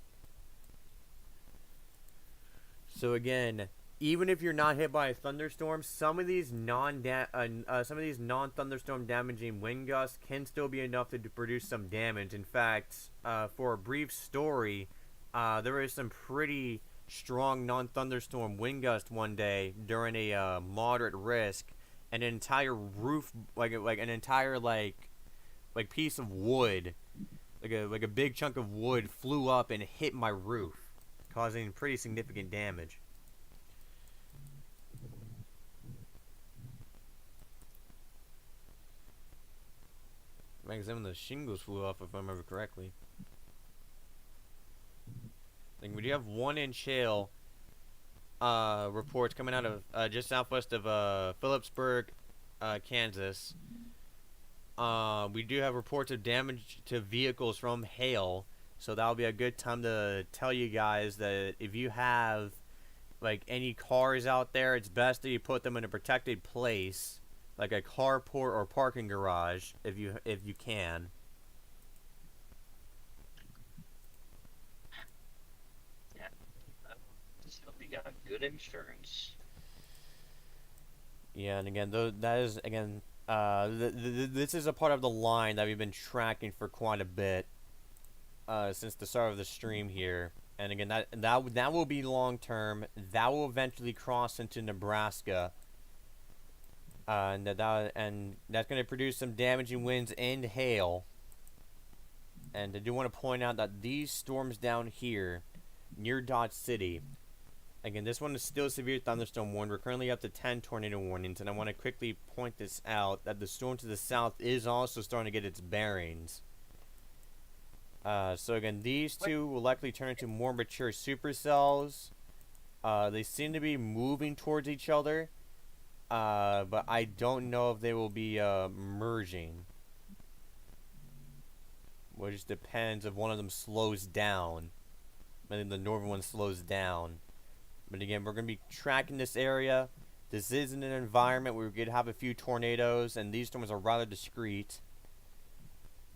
Speaker 1: So again, even if you're not hit by a thunderstorm, some of these non-thunderstorm damaging wind gusts can still be enough to produce some damage. In fact, for a brief story, there was some pretty strong non-thunderstorm wind gust one day during a moderate risk, and an entire roof, like an entire piece of wood, like a big chunk of wood flew up and hit my roof, causing pretty significant damage. Like some of the shingles flew off, if I remember correctly. Like we do have 1-inch hail reports coming out of just southwest of Phillipsburg, Kansas. We do have reports of damage to vehicles from hail, so that'll be a good time to tell you guys that if you have any cars out there, it's best that you put them in a protected place, like a carport or parking garage, if you can.
Speaker 2: Yeah, just hope you got good insurance.
Speaker 1: Yeah, and again, that is again. This is a part of the line that we've been tracking for quite a bit since the start of the stream here. And again, that will be long term. That will eventually cross into Nebraska, and that's going to produce some damaging winds and hail. And I do want to point out that these storms down here near Dodge City. Again, this one is still severe thunderstorm warning. We're currently up to 10 tornado warnings, and I want to quickly point this out, that the storm to the south is also starting to get its bearings. So again, these two will likely turn into more mature supercells. They seem to be moving towards each other, but I don't know if they will be merging. Which just depends if one of them slows down. I think the northern one slows down. But again, we're going to be tracking this area. This isn't an environment where we could have a few tornadoes, and these storms are rather discreet.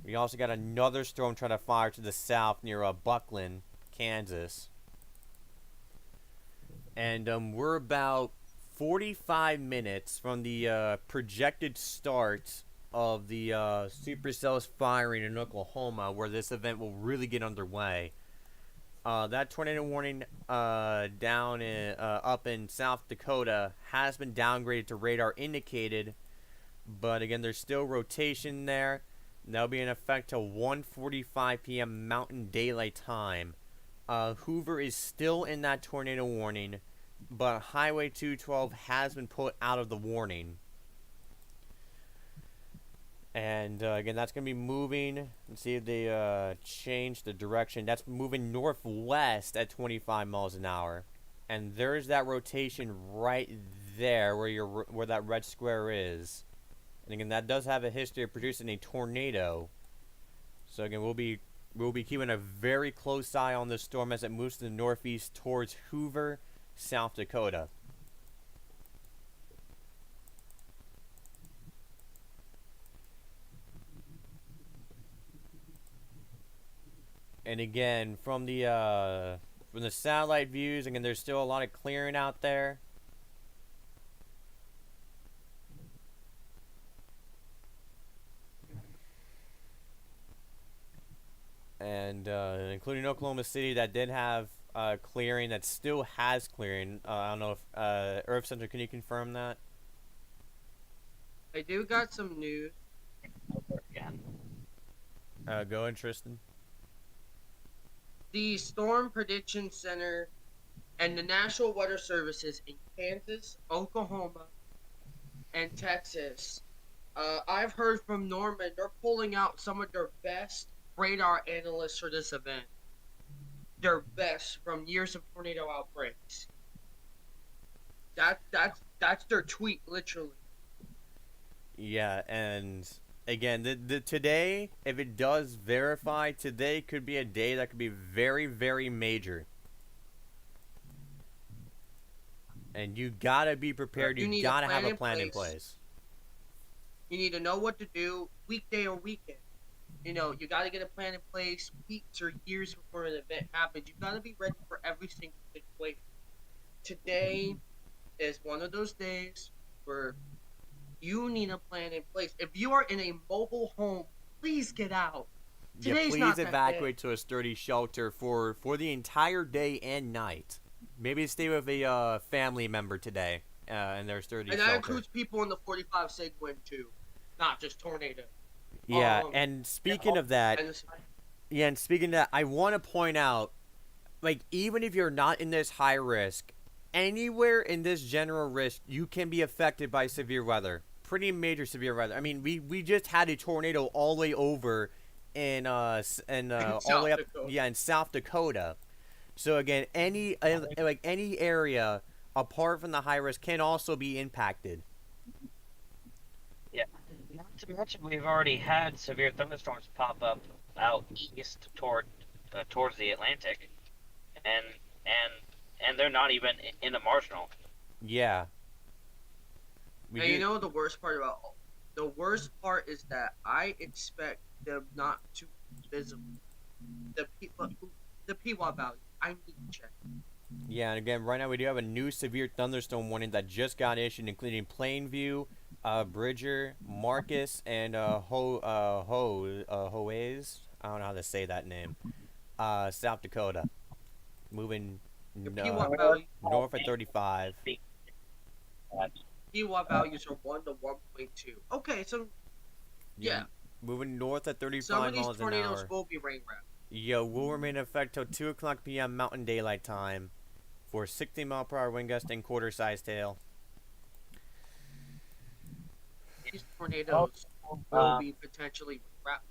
Speaker 1: We also got another storm trying to fire to the south near Buckland, Kansas. And we're about 45 minutes from the projected start of the supercells firing in Oklahoma, where this event will really get underway. That tornado warning down up in South Dakota has been downgraded to radar indicated, but again, there's still rotation there. That'll be in effect till 1:45 p.m. Mountain Daylight Time. Hoover is still in that tornado warning, but Highway 212 has been put out of the warning. And again, that's going to be moving. Let's see if they change the direction. That's moving northwest at 25 miles an hour. And there's that rotation right there where that red square is. And again, that does have a history of producing a tornado. So again, we'll be keeping a very close eye on this storm as it moves to the northeast towards Hoover, South Dakota. And again, from the satellite views, again, there's still a lot of clearing out there. And including Oklahoma City, that did have clearing, that still has clearing. I don't know if Earth Center, can you confirm that?
Speaker 3: I do got some news.
Speaker 2: Again.
Speaker 1: Go ahead, Tristan.
Speaker 3: The Storm Prediction Center and the National Weather Services in Kansas, Oklahoma, and Texas. I've heard from Norman, they're pulling out some of their best radar analysts for this event. Their best from years of tornado outbreaks. That's their tweet, literally.
Speaker 1: Yeah, and again, today, if it does verify, today could be a day that could be very, very major. And you gotta be prepared. You gotta have a plan in place.
Speaker 3: You need to know what to do weekday or weekend. You know, you got to get a plan in place weeks or years before an event happens. You got to be ready for every single situation. Today is one of those days where you need a plan in place. If you are in a mobile home, please get out. Today's
Speaker 1: please
Speaker 3: not that
Speaker 1: evacuate
Speaker 3: day.
Speaker 1: to a sturdy shelter for the entire day and night. Maybe stay with a family member today in their sturdy
Speaker 3: And
Speaker 1: shelter.
Speaker 3: that includes people in the 45 sig wind too, not just tornado.
Speaker 1: Yeah, and speaking of that, I want to point out, like, even if you're not in this high risk, anywhere in this general risk, you can be affected by severe weather. Pretty major severe weather. I mean, we just had a tornado all the way over in all the way up, in South Dakota. So again, any area apart from the high risk can also be impacted.
Speaker 2: Yeah. Not to mention, we've already had severe thunderstorms pop up out east towards the Atlantic, and they're not even in a marginal.
Speaker 1: Yeah.
Speaker 3: And you know the worst part about the worst part is that I expect them not to be visible. The PWAT value. I need to check.
Speaker 1: Yeah, and again, right now we do have a new severe thunderstorm warning that just got issued, including Plainview, Bridger, Marcus, and Hoays. I don't know how to say that name. South Dakota. Moving north at 35.
Speaker 3: PWAT values are 1 to 1.2. Okay, so yeah.
Speaker 1: Moving north at 35
Speaker 3: some of these
Speaker 1: miles an hour.
Speaker 3: tornadoes will be rain wrapped.
Speaker 1: Will remain in effect till 2 o'clock p.m. Mountain Daylight Time for 60-mile-per-hour wind gust and quarter-size tail.
Speaker 3: These tornadoes will be potentially wrapped.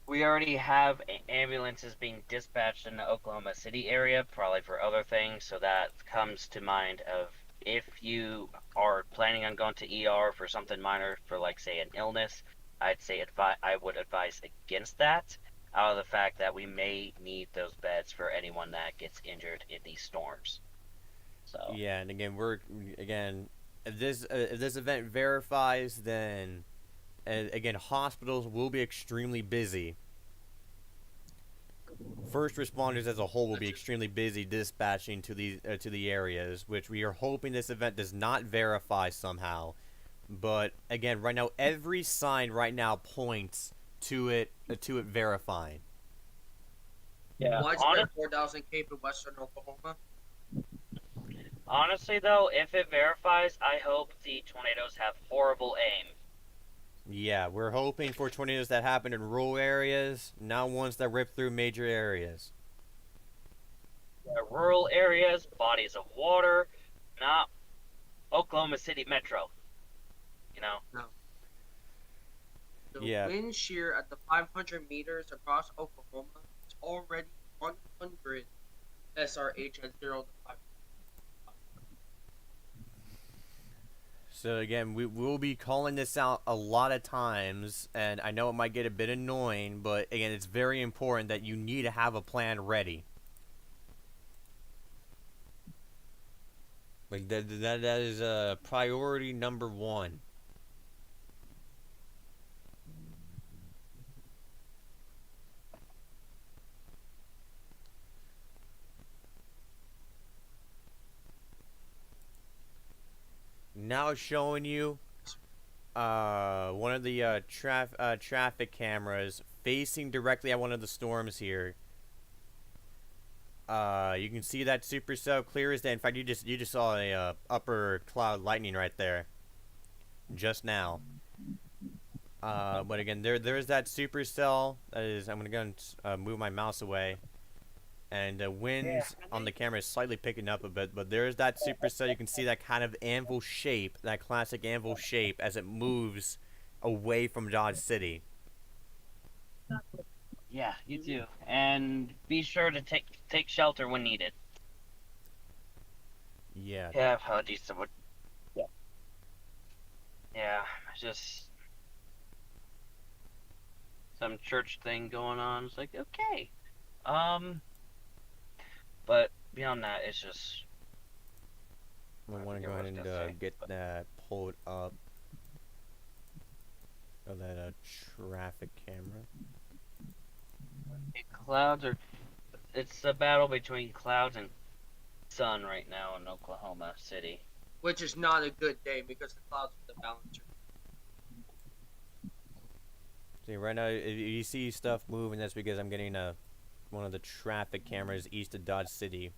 Speaker 2: We already have ambulances being dispatched in the Oklahoma City area, probably for other things, so that comes to mind of if you are planning on going to ER for something minor, for like say an illness, I'd say I would advise against that, out of the fact that we may need those beds for anyone that gets injured in these storms. So
Speaker 1: yeah, and again, if this event verifies, then again, hospitals will be extremely busy. First responders as a whole will be extremely busy dispatching to the areas, which we are hoping this event does not verify somehow. But again, right now, every sign right now points to it verifying.
Speaker 2: yeah,
Speaker 3: Widespread 4,000 Cape in western Oklahoma.
Speaker 2: Honestly, though, if it verifies, I hope the tornadoes have horrible aim.
Speaker 1: Yeah, we're hoping for tornadoes that happen in rural areas, not ones that rip through major areas.
Speaker 2: Rural areas, bodies of water, not Oklahoma City Metro. You know?
Speaker 3: No. The wind shear at the 500 meters across Oklahoma is already 100 SRH at 0 to 5.
Speaker 1: So again, we will be calling this out a lot of times, and I know it might get a bit annoying, but again, it's very important that you need to have a plan ready. Like that is priority number one. now showing you one of the traffic cameras facing directly at one of the storms here. You can see that supercell clear as day. In fact, you just saw a upper cloud lightning right there, just now. But again, there's that supercell. That is, I'm gonna go and move my mouse away, and the winds on the camera is slightly picking up a bit. But there's that supercell. You can see that kind of anvil shape, that classic anvil shape, as it moves away from Dodge City.
Speaker 2: Yeah, you too. And be sure to take shelter when needed.
Speaker 1: Yeah.
Speaker 2: Yeah, apologies. Yeah, just some church thing going on. It's like, okay. But beyond that, it's just.
Speaker 1: I want to go ahead and get that pulled up. Oh, that traffic camera.
Speaker 2: Clouds are. It's a battle between clouds and sun right now in Oklahoma City.
Speaker 3: Which is not a good day because the clouds are the balancer.
Speaker 1: See, right now, if you see stuff moving, that's because I'm getting one of the traffic cameras east of Dodge City,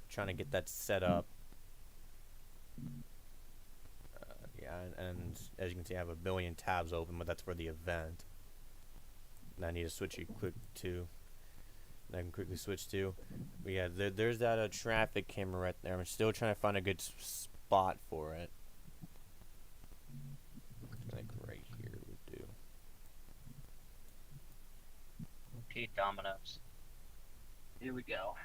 Speaker 1: trying to get that set up. Yeah, and as you can see, I have a billion tabs open, but that's for the event. And I need to switch you quick to. I can quickly switch to. But yeah, there's that traffic camera right there. I'm still trying to find a good spot for it. Like right here would do.
Speaker 2: Okay, Dominoes. Here we go.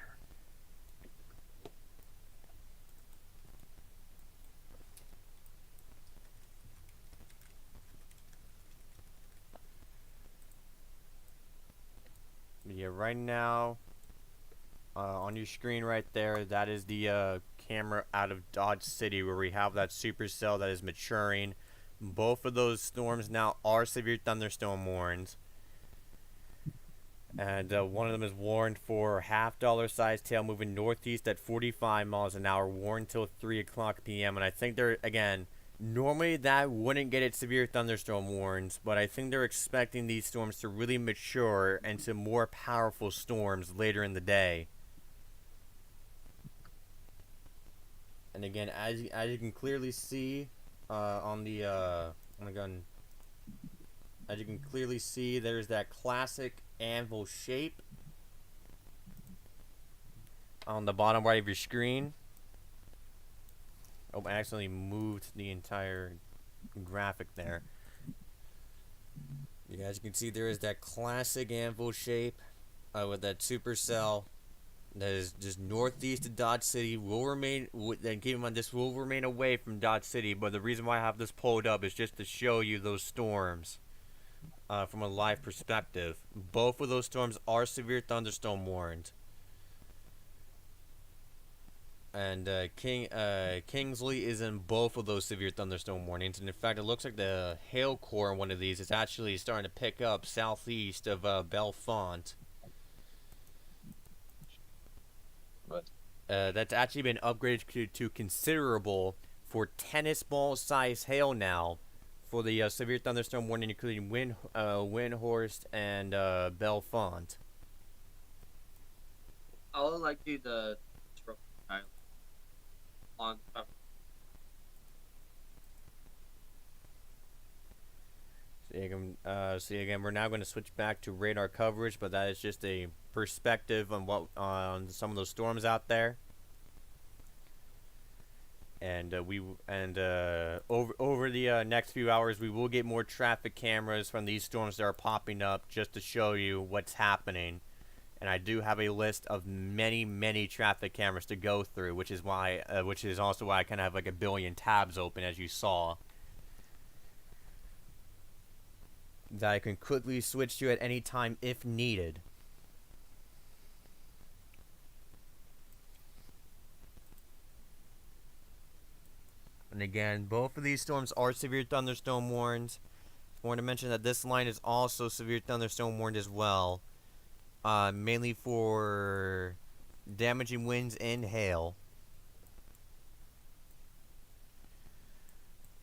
Speaker 1: Yeah, right now, on your screen right there, that is the camera out of Dodge City where we have that supercell that is maturing. Both of those storms now are severe thunderstorm warned. And one of them is warned for $half size tail moving northeast at 45 miles an hour, warned till 3 o'clock p.m. And I think they're, again, normally that wouldn't get it severe thunderstorm warns, but I think they're expecting these storms to really mature into more powerful storms later in the day. And again, as you can clearly see on the gun, as you can clearly see, there's that classic anvil shape on the bottom right of your screen. Oh, I accidentally moved the entire graphic there. You guys can see there is that classic anvil shape with that supercell that is just northeast of Dodge City. Will remain, then keep in mind this will remain away from Dodge City, but the reason why I have this pulled up is just to show you those storms from a live perspective. Both of those storms are severe thunderstorm warned. And Kingsley is in both of those severe thunderstorm warnings. And in fact, it looks like the hail core in one of these is actually starting to pick up southeast of Bellefonte. That's actually been upgraded to considerable for tennis ball size hail now for the severe thunderstorm warning, including Windhorst and Bellefonte.
Speaker 3: I would like to do the on.
Speaker 1: See again, we're now going to switch back to radar coverage, but that is just a perspective on on some of those storms out there. And over the next few hours, we will get more traffic cameras from these storms that are popping up, just to show you what's happening. And I do have a list of many traffic cameras to go through, which is also why I kind of have like a billion tabs open, as you saw, that I can quickly switch to at any time if needed. And again, both of these storms are severe thunderstorm warned. I want to mention that this line is also severe thunderstorm warned as well. Mainly for damaging winds and hail.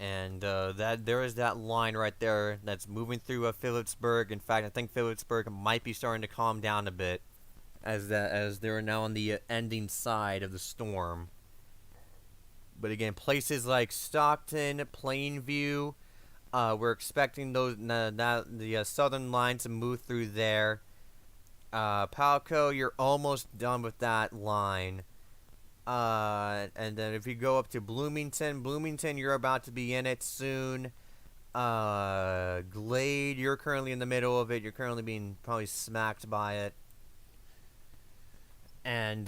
Speaker 1: And that there is that line right there that's moving through Phillipsburg. In fact, I think Phillipsburg might be starting to calm down a bit as they're now on the ending side of the storm. But again, places like Stockton, Plainview, we're expecting the southern line to move through there. Palco, you're almost done with that line. And then if you go up to Bloomington, you're about to be in it soon. Glade, you're currently in the middle of it. You're currently being probably smacked by it. And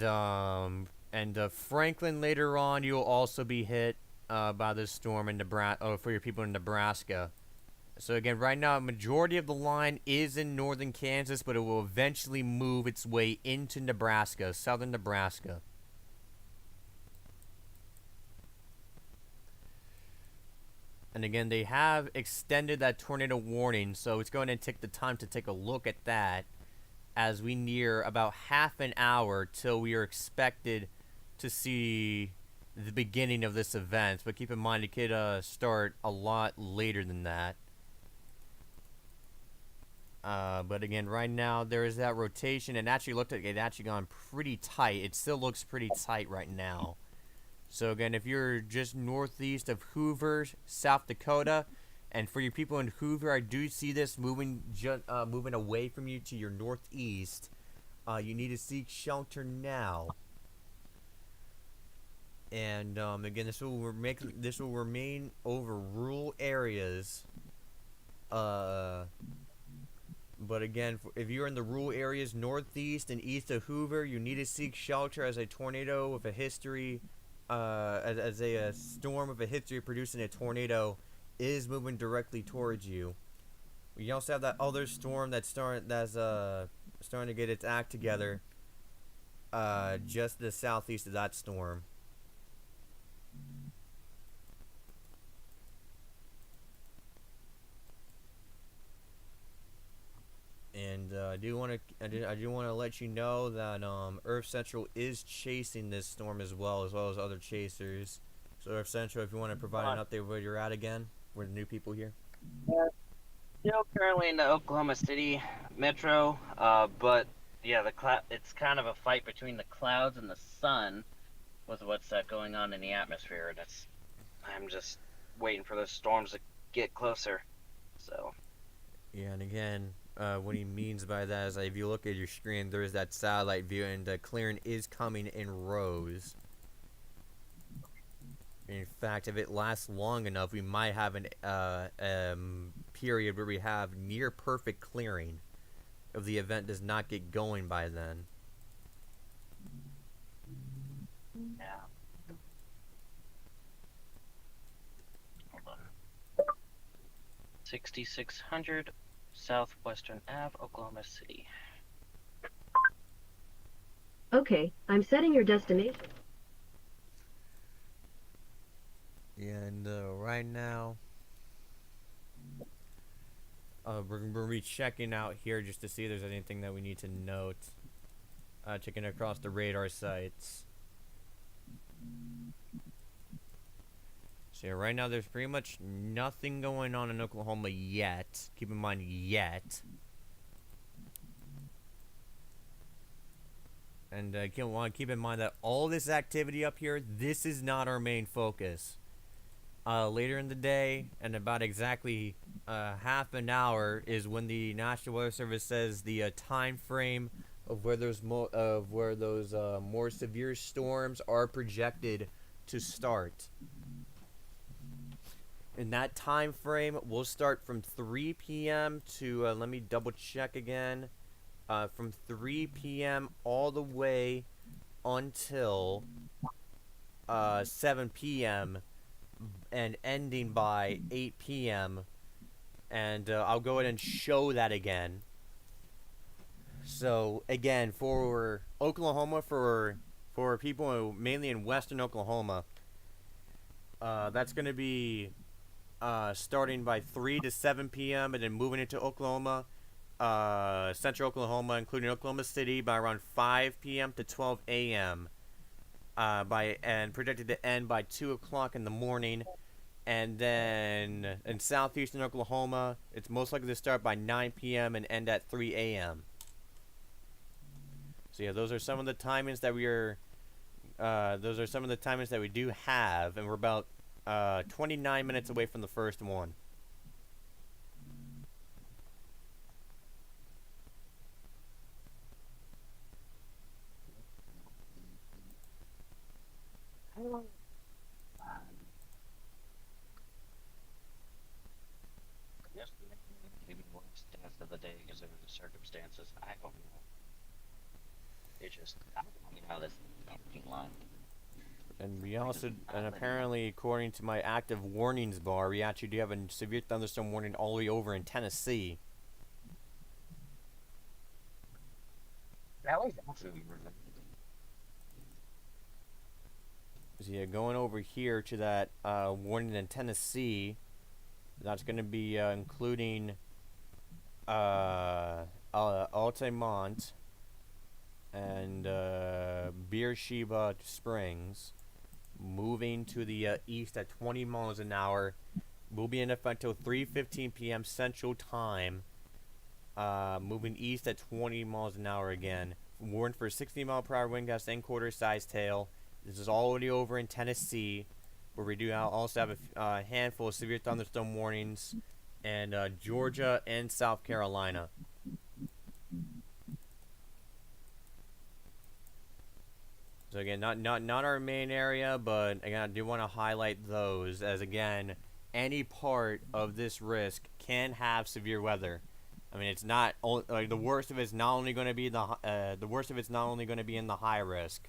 Speaker 1: Franklin later on, you'll also be hit by this storm in Nebraska. For your people in Nebraska. So again, right now, a majority of the line is in northern Kansas, but it will eventually move its way into Nebraska, southern Nebraska. And again, they have extended that tornado warning, so it's going to take the time to take a look at that as we near about half an hour till we are expected to see the beginning of this event. But keep in mind, it could start a lot later than that. But again, right now, there is that rotation, and actually looked like it actually gone pretty tight. It still looks pretty tight right now. So again, if you're just northeast of Hoover, South Dakota, and for your people in Hoover, I do see this moving away from you to your northeast. You need to seek shelter now. And again, this will remain over rural areas. But again, if you're in the rural areas northeast and east of Hoover, you need to seek shelter as a tornado with a history. As a storm with a history of producing a tornado is moving directly towards you. We also have that other storm that's starting to get its act together. Just to the southeast of that storm. And I do want to let you know that Earth Central is chasing this storm as well as other chasers. So Earth Central, if you want to provide an update where you're at again, we're the new people here.
Speaker 2: Yeah, still currently in the Oklahoma City metro, but yeah, it's kind of a fight between the clouds and the sun with what's going on in the atmosphere, and I'm just waiting for those storms to get closer. So.
Speaker 1: Yeah, and again. What he means by that is, if you look at your screen, there is that satellite view, and the clearing is coming in rows. In fact, if it lasts long enough, we might have an period where we have near perfect clearing if the event does not get going by then.
Speaker 2: Yeah. Hold on. 6600 Southwestern Ave, Oklahoma City.
Speaker 5: Okay, I'm setting your destination.
Speaker 1: And right now, we're going to be checking out here just to see if there's anything that we need to note. Checking across the radar sites. So yeah, right now there's pretty much nothing going on in Oklahoma yet. Keep in mind, yet. And you want to keep in mind that all this activity up here, this is not our main focus. Later in the day, and about exactly half an hour, is when the National Weather Service says the time frame of where those more severe storms are projected to start. In that time frame, we'll start from 3 p.m. to, let me double check again, from 3 p.m. all the way until 7 p.m. and ending by 8 p.m. And I'll go ahead and show that again. So, again, for Oklahoma, for people mainly in western Oklahoma, that's going to be starting by 3 to 7 p.m. and then moving into Oklahoma, central Oklahoma, including Oklahoma City, by around 5 p.m. to 12 a.m. And projected to end by 2 o'clock in the morning. And then in southeastern Oklahoma, it's most likely to start by 9 p.m. and end at 3 a.m. So yeah, those are some of the timings that we are. Those are some of the timings that we do have, and we're about 29 minutes away from the first one.
Speaker 4: Yesterday, maybe one stats of the day because of the circumstances. I don't know. It just, I don't know how this line.
Speaker 1: And we also, and apparently, according to my active warnings bar, we actually do have a severe thunderstorm warning all the way over in Tennessee.
Speaker 4: That was actually
Speaker 1: So yeah, going over here to that warning in Tennessee, that's going to be including Altamont and Beersheba Springs, moving to the east at 20 miles an hour. Will be in effect until 3:15 p.m. Central Time. Moving east at 20 miles an hour again. Warned for 60-mile-per-hour wind gusts and quarter-size tail. This is already over in Tennessee, where we do also have a handful of severe thunderstorm warnings, and Georgia and South Carolina. So again, not our main area, but again, I do want to highlight those as again, any part of this risk can have severe weather. I mean, it's not like the worst of it's not only going to be the worst of it's not only going to be in the high risk.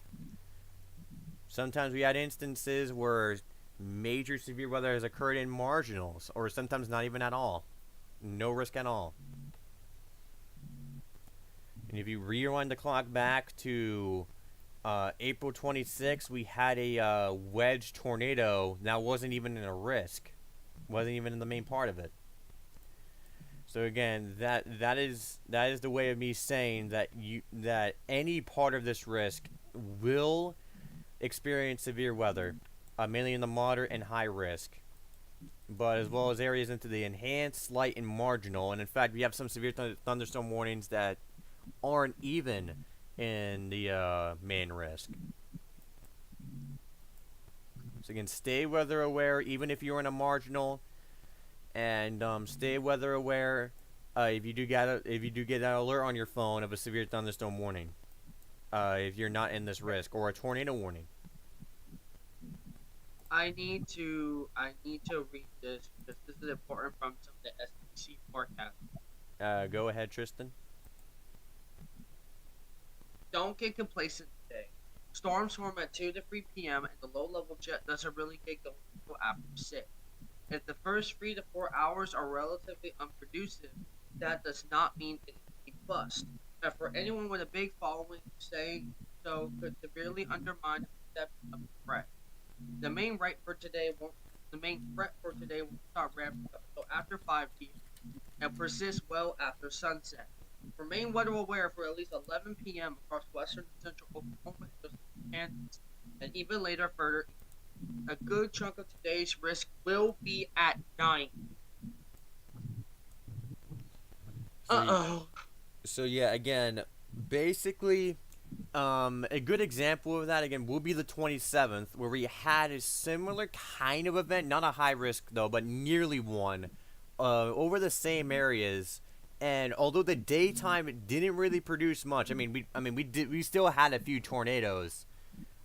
Speaker 1: Sometimes we had instances where major severe weather has occurred in marginals, or sometimes not even at all. No risk at all. And if you rewind the clock back to April 26th, we had a wedge tornado that wasn't even in a risk. Wasn't even in the main part of it. So again, that is the way of me saying that any part of this risk will experience severe weather, mainly in the moderate and high risk, but as well as areas into the enhanced, light, and marginal. And in fact, we have some severe thunderstorm warnings that aren't even in the main risk. So again, stay weather aware, even if you're in a marginal, and stay weather aware if you do get an alert on your phone of a severe thunderstorm warning. If you're not in this risk, or a tornado warning.
Speaker 3: I need to read this because this is important from some of the SEC forecasts.
Speaker 1: Go ahead, Tristan.
Speaker 3: Don't get complacent today. Storms form at 2 to 3 p.m. and the low-level jet doesn't really get going until after 6. If the first 3 to 4 hours are relatively unproductive, that does not mean it's a bust. And for anyone with a big following, saying so could severely undermine the perception of the threat. The main threat for today won't start ramping up until after 5 p.m. and persist well after sunset. Remain weather aware for at least 11 p.m. across western and central Oklahoma, Kansas, and even later further. A good chunk of today's risk will be at 9.
Speaker 1: So yeah, again, basically, a good example of that again will be the 27th, where we had a similar kind of event, not a high risk though, but nearly one, over the same areas. And although the daytime didn't really produce much, we still had a few tornadoes.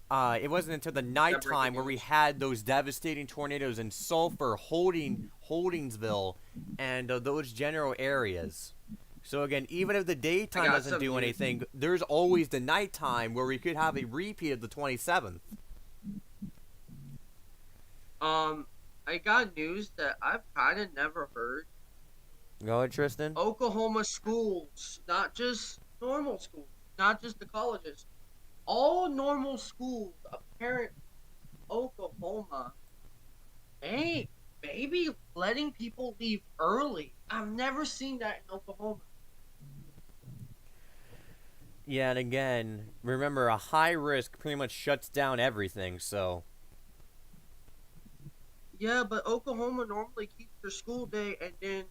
Speaker 1: It wasn't until the nighttime where we had those devastating tornadoes in Sulphur, Holdingsville, and those general areas. So again, even if the daytime doesn't do anything, there's always the nighttime where we could have a repeat of the 27th.
Speaker 3: I got news that I've kind of never heard.
Speaker 1: Go ahead, Tristan.
Speaker 3: Oklahoma schools, not just normal schools, not just the colleges, all normal schools, apparently Oklahoma, hey, maybe letting people leave early. I've never seen that in Oklahoma.
Speaker 1: Yeah, and again, remember, a high risk pretty much shuts down everything, so.
Speaker 3: Yeah, but Oklahoma normally keeps their school day, and then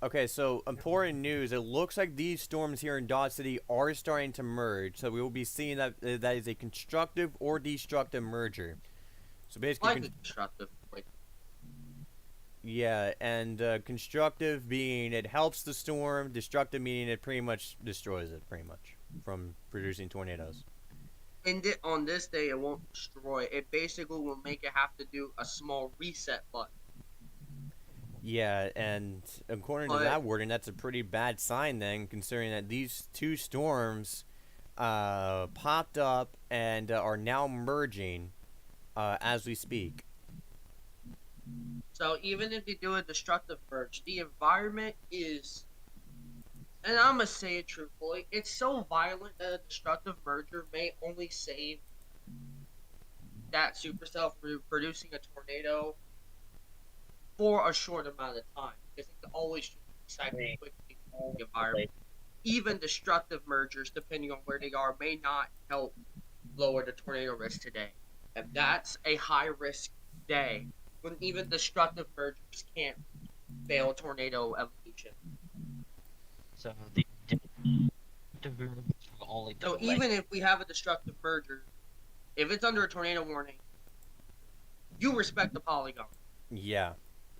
Speaker 1: Okay, so important news. It looks like these storms here in Dodge City are starting to merge. So we will be seeing that that is a constructive or destructive merger. So basically,
Speaker 3: like destructive. Like,
Speaker 1: yeah, and constructive being it helps the storm, destructive meaning it pretty much destroys it, pretty much, from producing tornadoes.
Speaker 3: on this day, it won't destroy. It basically will make it have to do a small reset button.
Speaker 1: Yeah, and according to
Speaker 3: But
Speaker 1: that wording, that's a pretty bad sign then, considering that these two storms popped up and are now merging as we speak.
Speaker 3: so even if they do a destructive merge, the environment is, and I'm gonna say it truthfully, it's so violent that a destructive merger may only save that supercell from producing a tornado for a short amount of time because it can always recycle quickly in the environment. Even destructive mergers, depending on where they are, may not help lower the tornado risk today. And that's a high risk day when even destructive mergers can't fail tornado evolution.
Speaker 4: So the will only
Speaker 3: So
Speaker 4: delay.
Speaker 3: even if we have a destructive merger, if it's under a tornado warning, you respect the polygon.
Speaker 1: Yeah,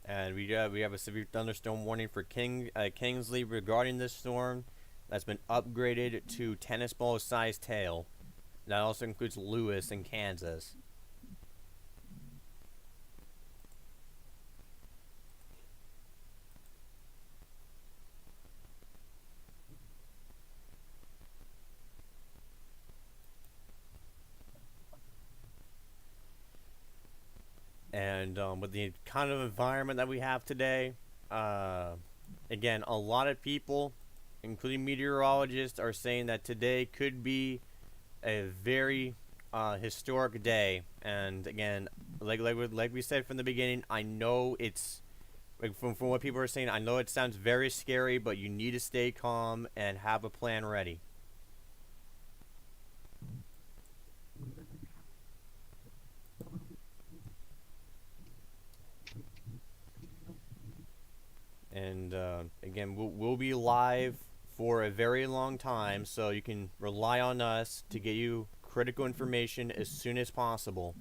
Speaker 1: and we have a severe thunderstorm warning for Kingsley regarding this storm. That's been upgraded to tennis ball size tail. That also includes Lewis in Kansas. And with the kind of environment that we have today, again, a lot of people, including meteorologists, are saying that today could be a very historic day. And again, like we said from the beginning, I know it's like from what people are saying. I know it sounds very scary, but you need to stay calm and have a plan ready. And again, we'll be live for a very long time, so you can rely on us to get you critical information as soon as possible.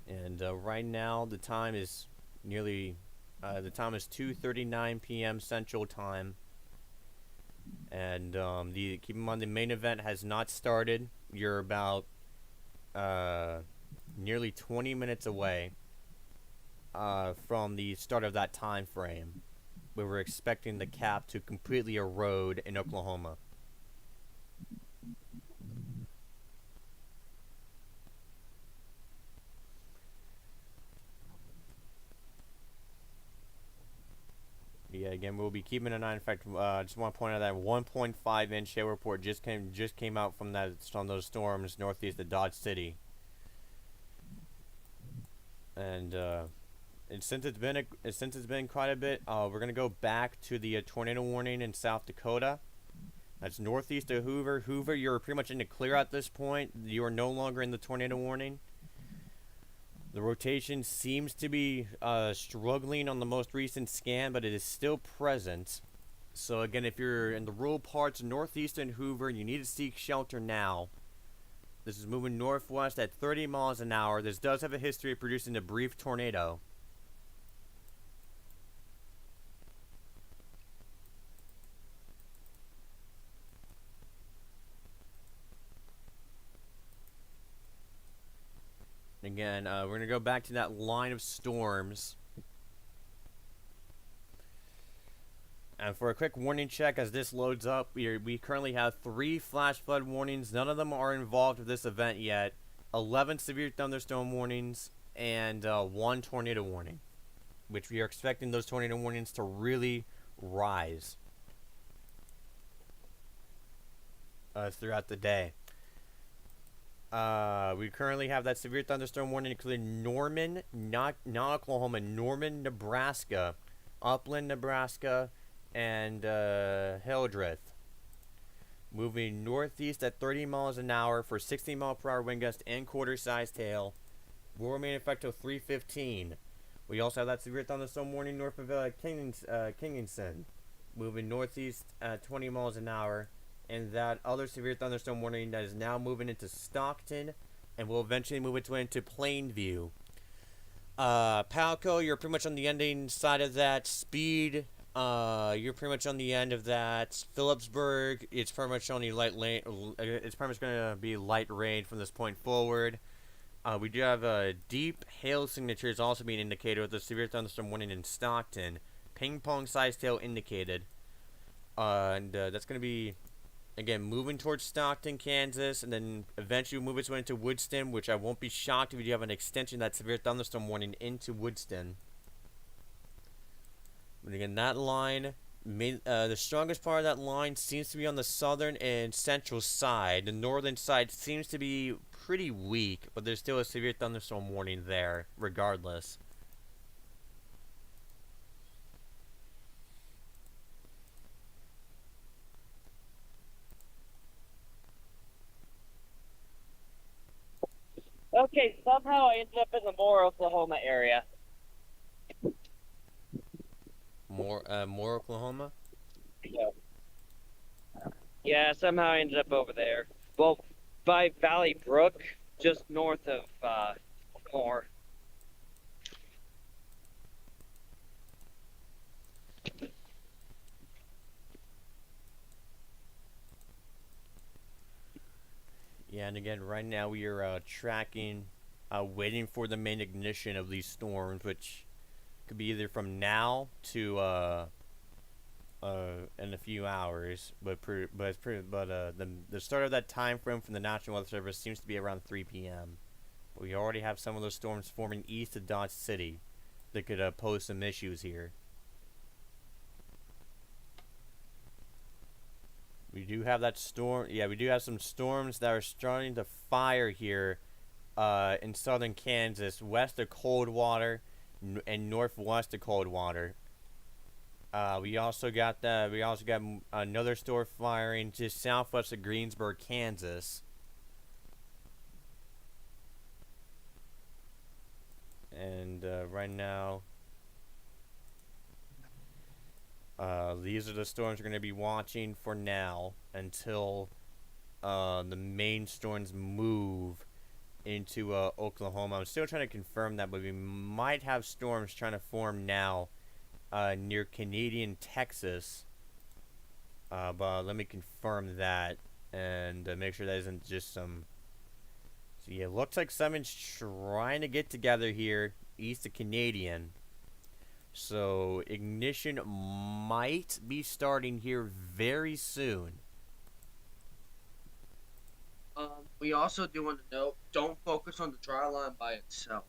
Speaker 1: And right now, the time is 2:39 p.m. Central Time. And keep in mind the main event has not started. You're about nearly 20 minutes away from the start of that time frame. We were expecting the cap to completely erode in Oklahoma. Yeah, again, we'll be keeping an eye. In fact, I just want to point out that 1.5 inch hail report just came out from those storms northeast of Dodge City. And since it's been quite a bit, we're gonna go back to the tornado warning in South Dakota. That's northeast of Hoover. Hoover, you're pretty much in the clear at this point. You are no longer in the tornado warning. The rotation seems to be struggling on the most recent scan, but it is still present. So again, if you're in the rural parts northeast in Hoover, you need to seek shelter now. This is moving northwest at 30 miles an hour. This does have a history of producing a brief tornado. Again, we're going to go back to that line of storms. And for a quick warning check as this loads up, we currently have 3 flash flood warnings. None of them are involved with this event yet. 11 severe thunderstorm warnings and 1 tornado warning, which we are expecting those tornado warnings to really rise throughout the day. We currently have that severe thunderstorm warning including not Oklahoma, Norman, Nebraska, Upland, Nebraska, and Hildreth. Moving northeast at 30 miles an hour for 60 mile per hour wind gust and quarter size tail. Will remain effective till 3:15. We also have that severe thunderstorm warning north of Kingington, moving northeast at 20 miles an hour, and that other severe thunderstorm warning that is now moving into Stockton, and will eventually move its way into Plainview. Palco, you're pretty much on the ending side of that. Speed, you're pretty much on the end of that. Phillipsburg, it's pretty much only light rain. It's pretty much going to be light rain from this point forward. We do have deep hail signatures also being indicated with the severe thunderstorm warning in Stockton. Ping pong size tail indicated. And that's going to be, again, moving towards Stockton, Kansas, and then eventually move its way into Woodston, which I won't be shocked if you do have an extension of that severe thunderstorm warning into Woodston. But again, that line, the strongest part of that line seems to be on the southern and central side. The northern side seems to be pretty weak, but there's still a severe thunderstorm warning there, regardless.
Speaker 4: Okay, somehow I ended up in the Moore, Oklahoma area.
Speaker 1: Moore, Oklahoma?
Speaker 4: Yeah, somehow I ended up over there. Well, by Valley Brook, just north of Moore.
Speaker 1: Yeah, and again, right now we are tracking, waiting for the main ignition of these storms, which could be either from now to in a few hours, but the start of that time frame from the National Weather Service seems to be around 3 p.m. We already have some of those storms forming east of Dodge City that could pose some issues here. We do have that storm. Yeah, we do have some storms that are starting to fire here in southern Kansas, west of Coldwater and northwest of Coldwater. We also got another storm firing just southwest of Greensburg, Kansas. And right now, these are the storms we're going to be watching for now until the main storms move into Oklahoma. I'm still trying to confirm that, but we might have storms trying to form now near Canadian Texas. But let me confirm that and make sure that isn't just some. So yeah, it looks like someone's trying to get together here east of Canadian. So ignition might be starting here very soon.
Speaker 3: We also do want to note, don't focus on the dry line by itself.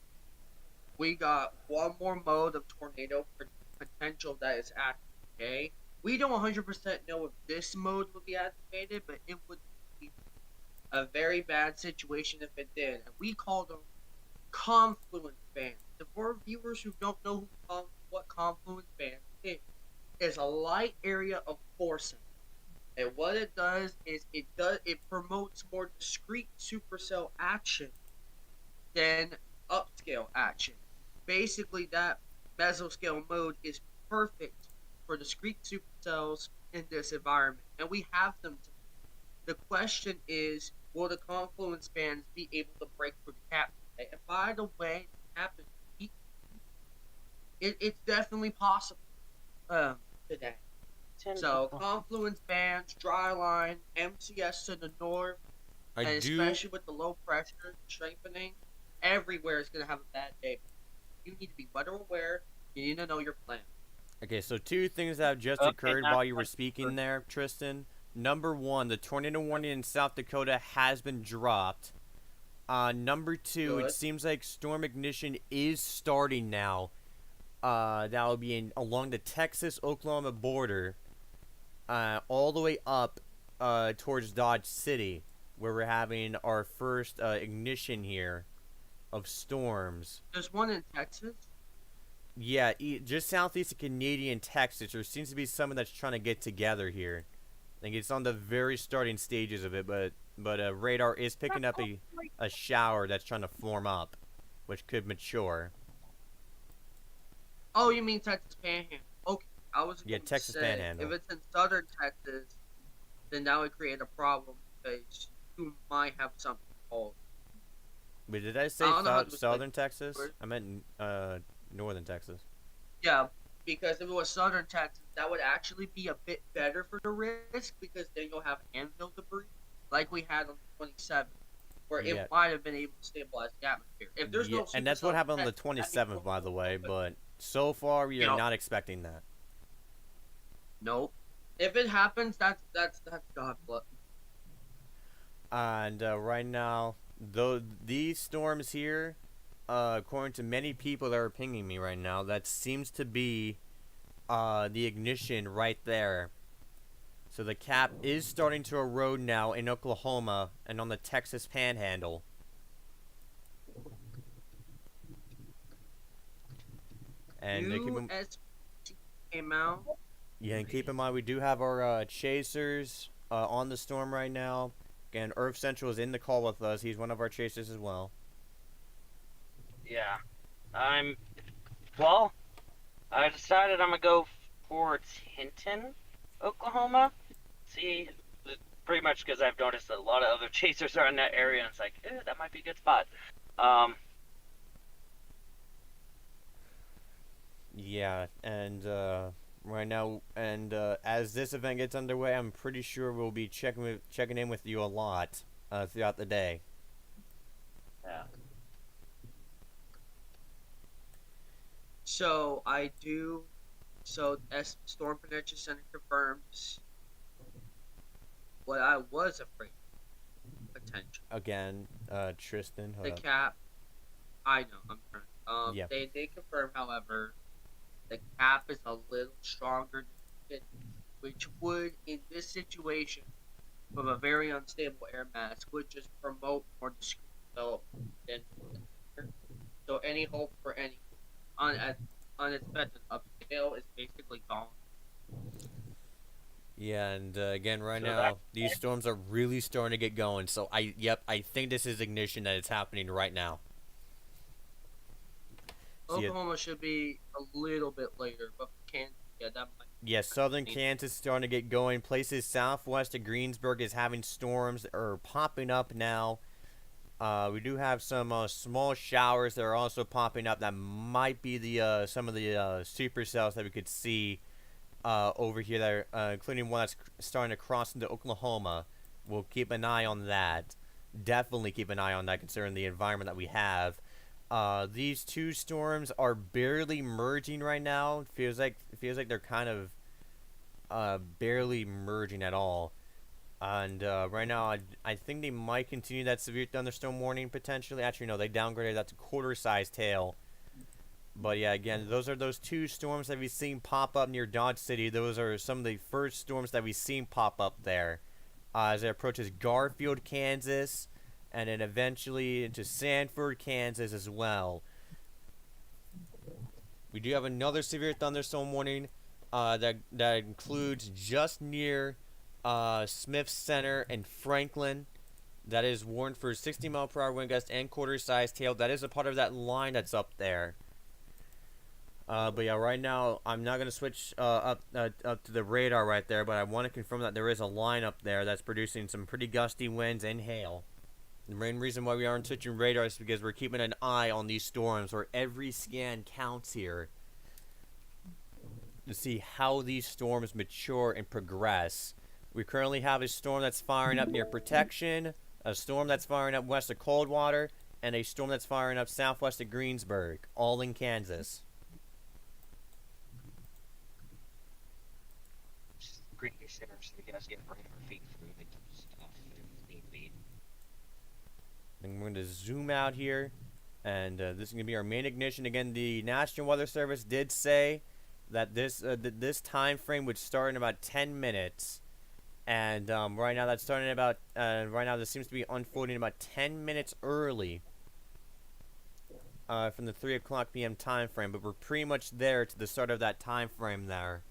Speaker 3: We got one more mode of tornado potential that is active, okay? We don't 100% know if this mode will be activated, but it would be a very bad situation if it did. And we call them confluence bands. For viewers who don't know what confluence band is a light area of forcing, and what it does is it promotes more discrete supercell action than upscale action. Basically, that mesoscale mode is perfect for discrete supercells in this environment, and we have them. The question is, will the confluence bands be able to break through the cap today? And by the way, it's definitely possible today. So confluence bands, dry line, MCS to the north, and especially with the low pressure strengthening, everywhere is going to have a bad day. You need to be weather aware. You need to know your plan.
Speaker 1: Okay, so two things that have just occurred while you were speaking there, Tristan. Number one, the tornado warning in South Dakota has been dropped. Number two, it seems like storm ignition is starting now. That will be along the Texas-Oklahoma border, all the way up towards Dodge City, where we're having our first ignition here of storms.
Speaker 3: There's one in Texas?
Speaker 1: Yeah, just southeast of Canadian Texas, there seems to be someone that's trying to get together here. I think it's on the very starting stages of it, but radar is picking up a shower that's trying to form up, which could mature.
Speaker 3: Oh, you mean Texas Panhandle? Okay, I was
Speaker 1: Yeah,
Speaker 3: going to
Speaker 1: Texas
Speaker 3: say if
Speaker 1: Panhandle.
Speaker 3: it's in southern Texas, then that would create a problem because you might have something called.
Speaker 1: But did I
Speaker 3: I
Speaker 1: say
Speaker 3: don't know how to explain
Speaker 1: southern Texas?
Speaker 3: it.
Speaker 1: I meant northern Texas.
Speaker 3: Yeah, because if it was southern Texas, that would actually be a bit better for the risk because then you'll have anvil debris like we had on the 27th, where
Speaker 1: Yeah,
Speaker 3: it might have been able to stabilize the atmosphere. If there's
Speaker 1: yeah,
Speaker 3: no
Speaker 1: and
Speaker 3: super
Speaker 1: that's what
Speaker 3: southern
Speaker 1: happened on the
Speaker 3: Texas, that means
Speaker 1: 27th, by the way.
Speaker 3: but,
Speaker 1: But so far, we
Speaker 3: you
Speaker 1: are
Speaker 3: know,
Speaker 1: not expecting that.
Speaker 3: nope. If it happens, that's God's luck.
Speaker 1: And right now, though these storms here, according to many people that are pinging me right now, that seems to be the ignition right there. So the cap is starting to erode now in Oklahoma and on the Texas Panhandle. And
Speaker 3: US came out.
Speaker 1: yeah, and keep in mind we do have our chasers on the storm right now. Again, Earth Central is in the call with us. He's one of our chasers as well.
Speaker 2: Yeah. I'm. Well, I decided I'm gonna go towards Hinton, Oklahoma. See, pretty much because I've noticed that a lot of other chasers are in that area, and it's like, that might be a good spot.
Speaker 1: Yeah, and right now, and as this event gets underway, I'm pretty sure we'll be checking in with you a lot throughout the day.
Speaker 2: Yeah.
Speaker 3: So I do. So as Storm Prediction Center confirms what I was afraid of, potential.
Speaker 1: Again, Tristan.
Speaker 3: The cap. I know. I'm trying.
Speaker 1: Yeah.
Speaker 3: They did confirm, however, the cap is a little stronger than it, which would, in this situation, with a very unstable air mass, would just promote more discrete development than. So any hope for any unexpected upscale is basically gone.
Speaker 1: Yeah, and again, right
Speaker 2: So
Speaker 1: now, these storms are really starting to get going. So I think this is ignition that is happening right now. So,
Speaker 3: Oklahoma should be a little bit later, but Kansas, yeah, that might.
Speaker 1: yeah, southern Kansas is starting to get going. Places southwest of Greensburg is having storms that are popping up now. We do have some small showers that are also popping up. That might be the some of the supercells that we could see over here, that are, including one that's starting to cross into Oklahoma. We'll keep an eye on that. Definitely keep an eye on that, considering the environment that we have. These two storms are barely merging right now. It feels like they're kind of barely merging at all. And right now, I think they might continue that severe thunderstorm warning potentially. Actually, no, they downgraded that to quarter-sized hail. But yeah, again, those are those two storms that we've seen pop up near Dodge City. Those are some of the first storms that we've seen pop up there. As it approaches Garfield, Kansas, and then eventually into Sanford, Kansas as well. We do have another severe thunderstorm warning that includes just near Smith Center and Franklin. That is warned for 60-mile-per-hour wind gust and quarter-sized hail. That is a part of that line that's up there. But yeah, right now I'm not gonna switch up to the radar right there, but I want to confirm that there is a line up there that's producing some pretty gusty winds and hail. The main reason why we aren't switching radar is because we're keeping an eye on these storms, where every scan counts here to see how these storms mature and progress. We currently have a storm that's firing up near Protection, a storm that's firing up west of Coldwater, and a storm that's firing up southwest of Greensburg, all in Kansas.
Speaker 2: Green Center, so we guys get ready for feet through the stuff if need be.
Speaker 1: And we're going to zoom out here, and this is going to be our main ignition. Again, the National Weather Service did say that this time frame would start in about 10 minutes. And right now that's starting about right now this seems to be unfolding about 10 minutes early. from the 3 o'clock p.m. time frame, but we're pretty much there to the start of that time frame there,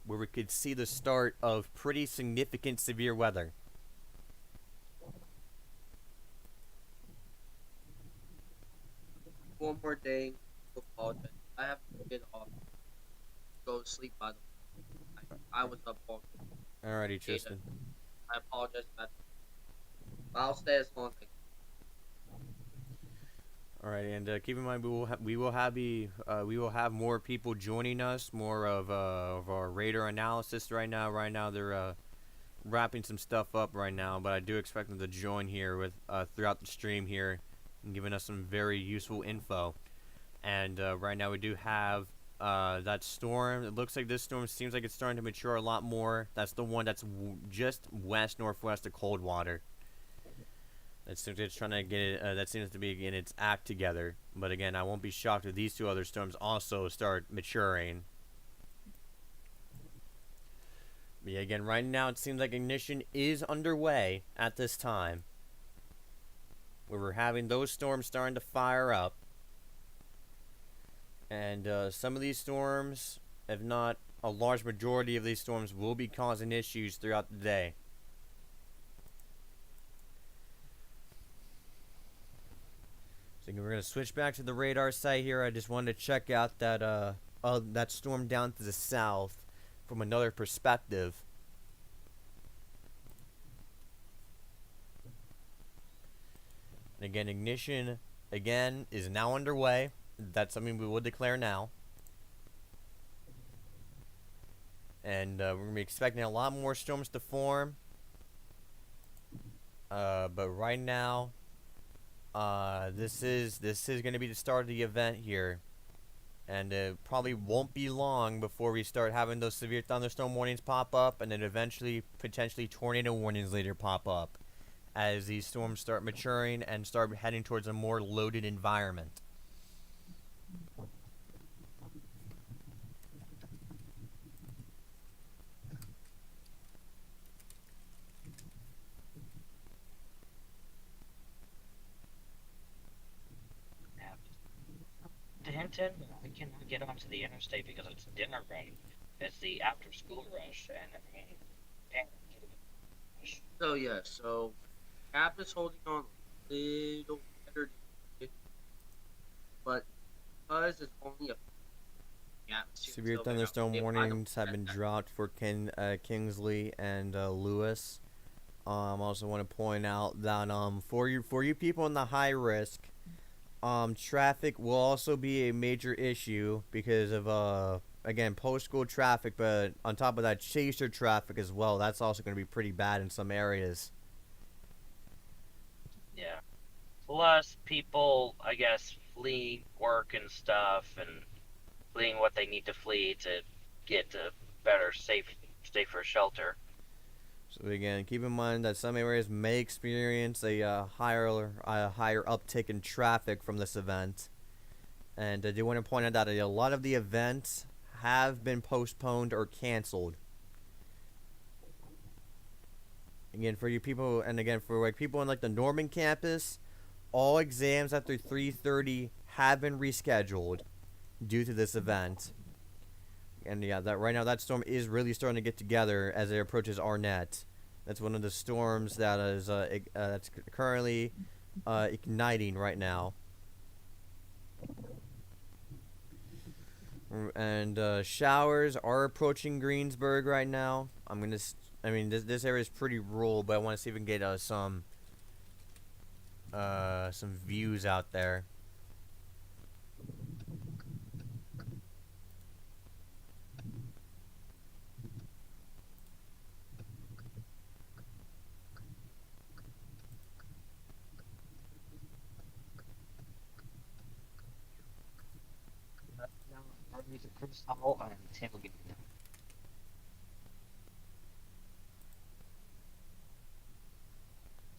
Speaker 1: where we could see the start of pretty significant severe weather.
Speaker 3: One more day. Apologize. I have to get off. Go to sleep. By the way, I was up all.
Speaker 1: Alrighty, Tristan.
Speaker 3: I apologize about that. I'll stay as long as I can.
Speaker 1: All right, and keep in mind we will have more people joining us, more of our radar analysis right now. Right now they're wrapping some stuff up right now, but I do expect them to join here with throughout the stream here, and giving us some very useful info. And right now we do have that storm. It looks like this storm seems like it's starting to mature a lot more. That's the one that's just west northwest of Coldwater. That seems it's trying to get it. That seems to be getting its act together. But again, I won't be shocked if these two other storms also start maturing. But yeah, again, right now it seems like ignition is underway at this time, where we're having those storms starting to fire up. And some of these storms, if not a large majority of these storms, will be causing issues throughout the day. So we're going to switch back to the radar site here. I just wanted to check out that storm down to the south from another perspective. And again, ignition again is now underway. That's something we will declare now. And we're going to be expecting a lot more storms to form. But right now, this is going to be the start of the event here, and it probably won't be long before we start having those severe thunderstorm warnings pop up, and then eventually potentially tornado warnings later pop up as these storms start maturing and start heading towards a more loaded environment.
Speaker 2: To Hinton, we cannot get onto the interstate because it's dinner run. It's the after school rush, and I mean, damn.
Speaker 3: So yeah, so Cap is holding on a little better, but because it's only a
Speaker 1: Severe thunderstorm warnings have been dropped for Kingsley and Lewis. I also want to point out that for you people in the high risk, traffic will also be a major issue because of again, post-school traffic, but on top of that, chaser traffic as well. That's also going to be pretty bad in some areas.
Speaker 2: Yeah. Plus, people, I guess, fleeing work and stuff, and fleeing what they need to flee to get to better, safer shelter.
Speaker 1: So again, keep in mind that some areas may experience a higher uptick in traffic from this event. And I do want to point out that a lot of the events have been postponed or canceled. Again, for you people, and again for like people in like the Norman campus, all exams after 3:30 have been rescheduled due to this event. And yeah, that right now that storm is really starting to get together as it approaches Arnett. That's one of the storms that is that's currently igniting right now. And showers are approaching Greensburg right now. I mean, this area is pretty rural, but I want to see if we can get some views out there.
Speaker 2: And tailgating.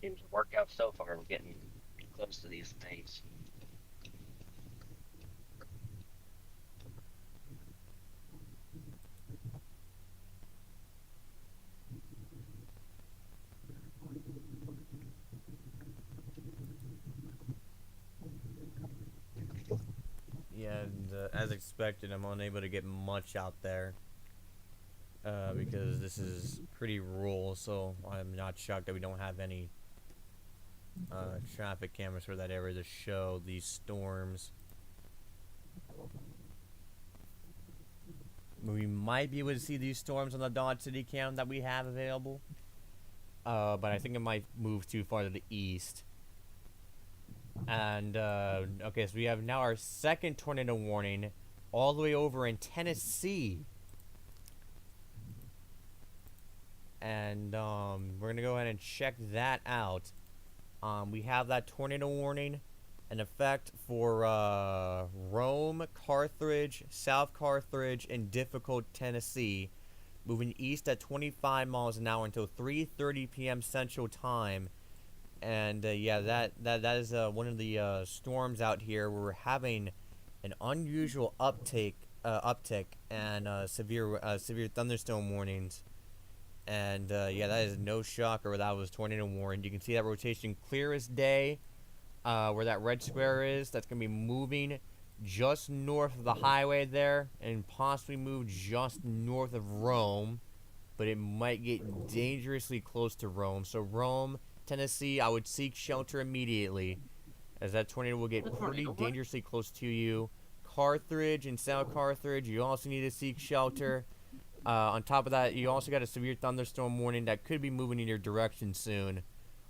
Speaker 2: Seems to work out so far. We're getting close to these things.
Speaker 1: as expected, I'm unable to get much out there. Because this is pretty rural, so I'm not shocked that we don't have any traffic cameras for that area to show these storms. We might be able to see these storms on the Dodge City cam that we have available. But I think it might move too far to the east. And, okay, so we have now our second tornado warning all the way over in Tennessee. And, we're gonna go ahead and check that out. We have that tornado warning in effect for, Rome, Carthage, South Carthage, and Difficult, Tennessee. Moving east at 25 miles an hour until 3:30 p.m. Central Time. And, yeah, that is, one of the, storms out here where we're having an unusual uptick and, severe thunderstorm warnings. And, yeah, that is no shocker. That was tornado warning. You can see that rotation clear as day, where that red square is. That's going to be moving just north of the highway there, and possibly move just north of Rome. But it might get dangerously close to Rome. So Rome, Tennessee, I would seek shelter immediately, as that tornado will get pretty dangerously close to you. Carthage and South Carthage, you also need to seek shelter. On top of that, you also got a severe thunderstorm warning that could be moving in your direction soon.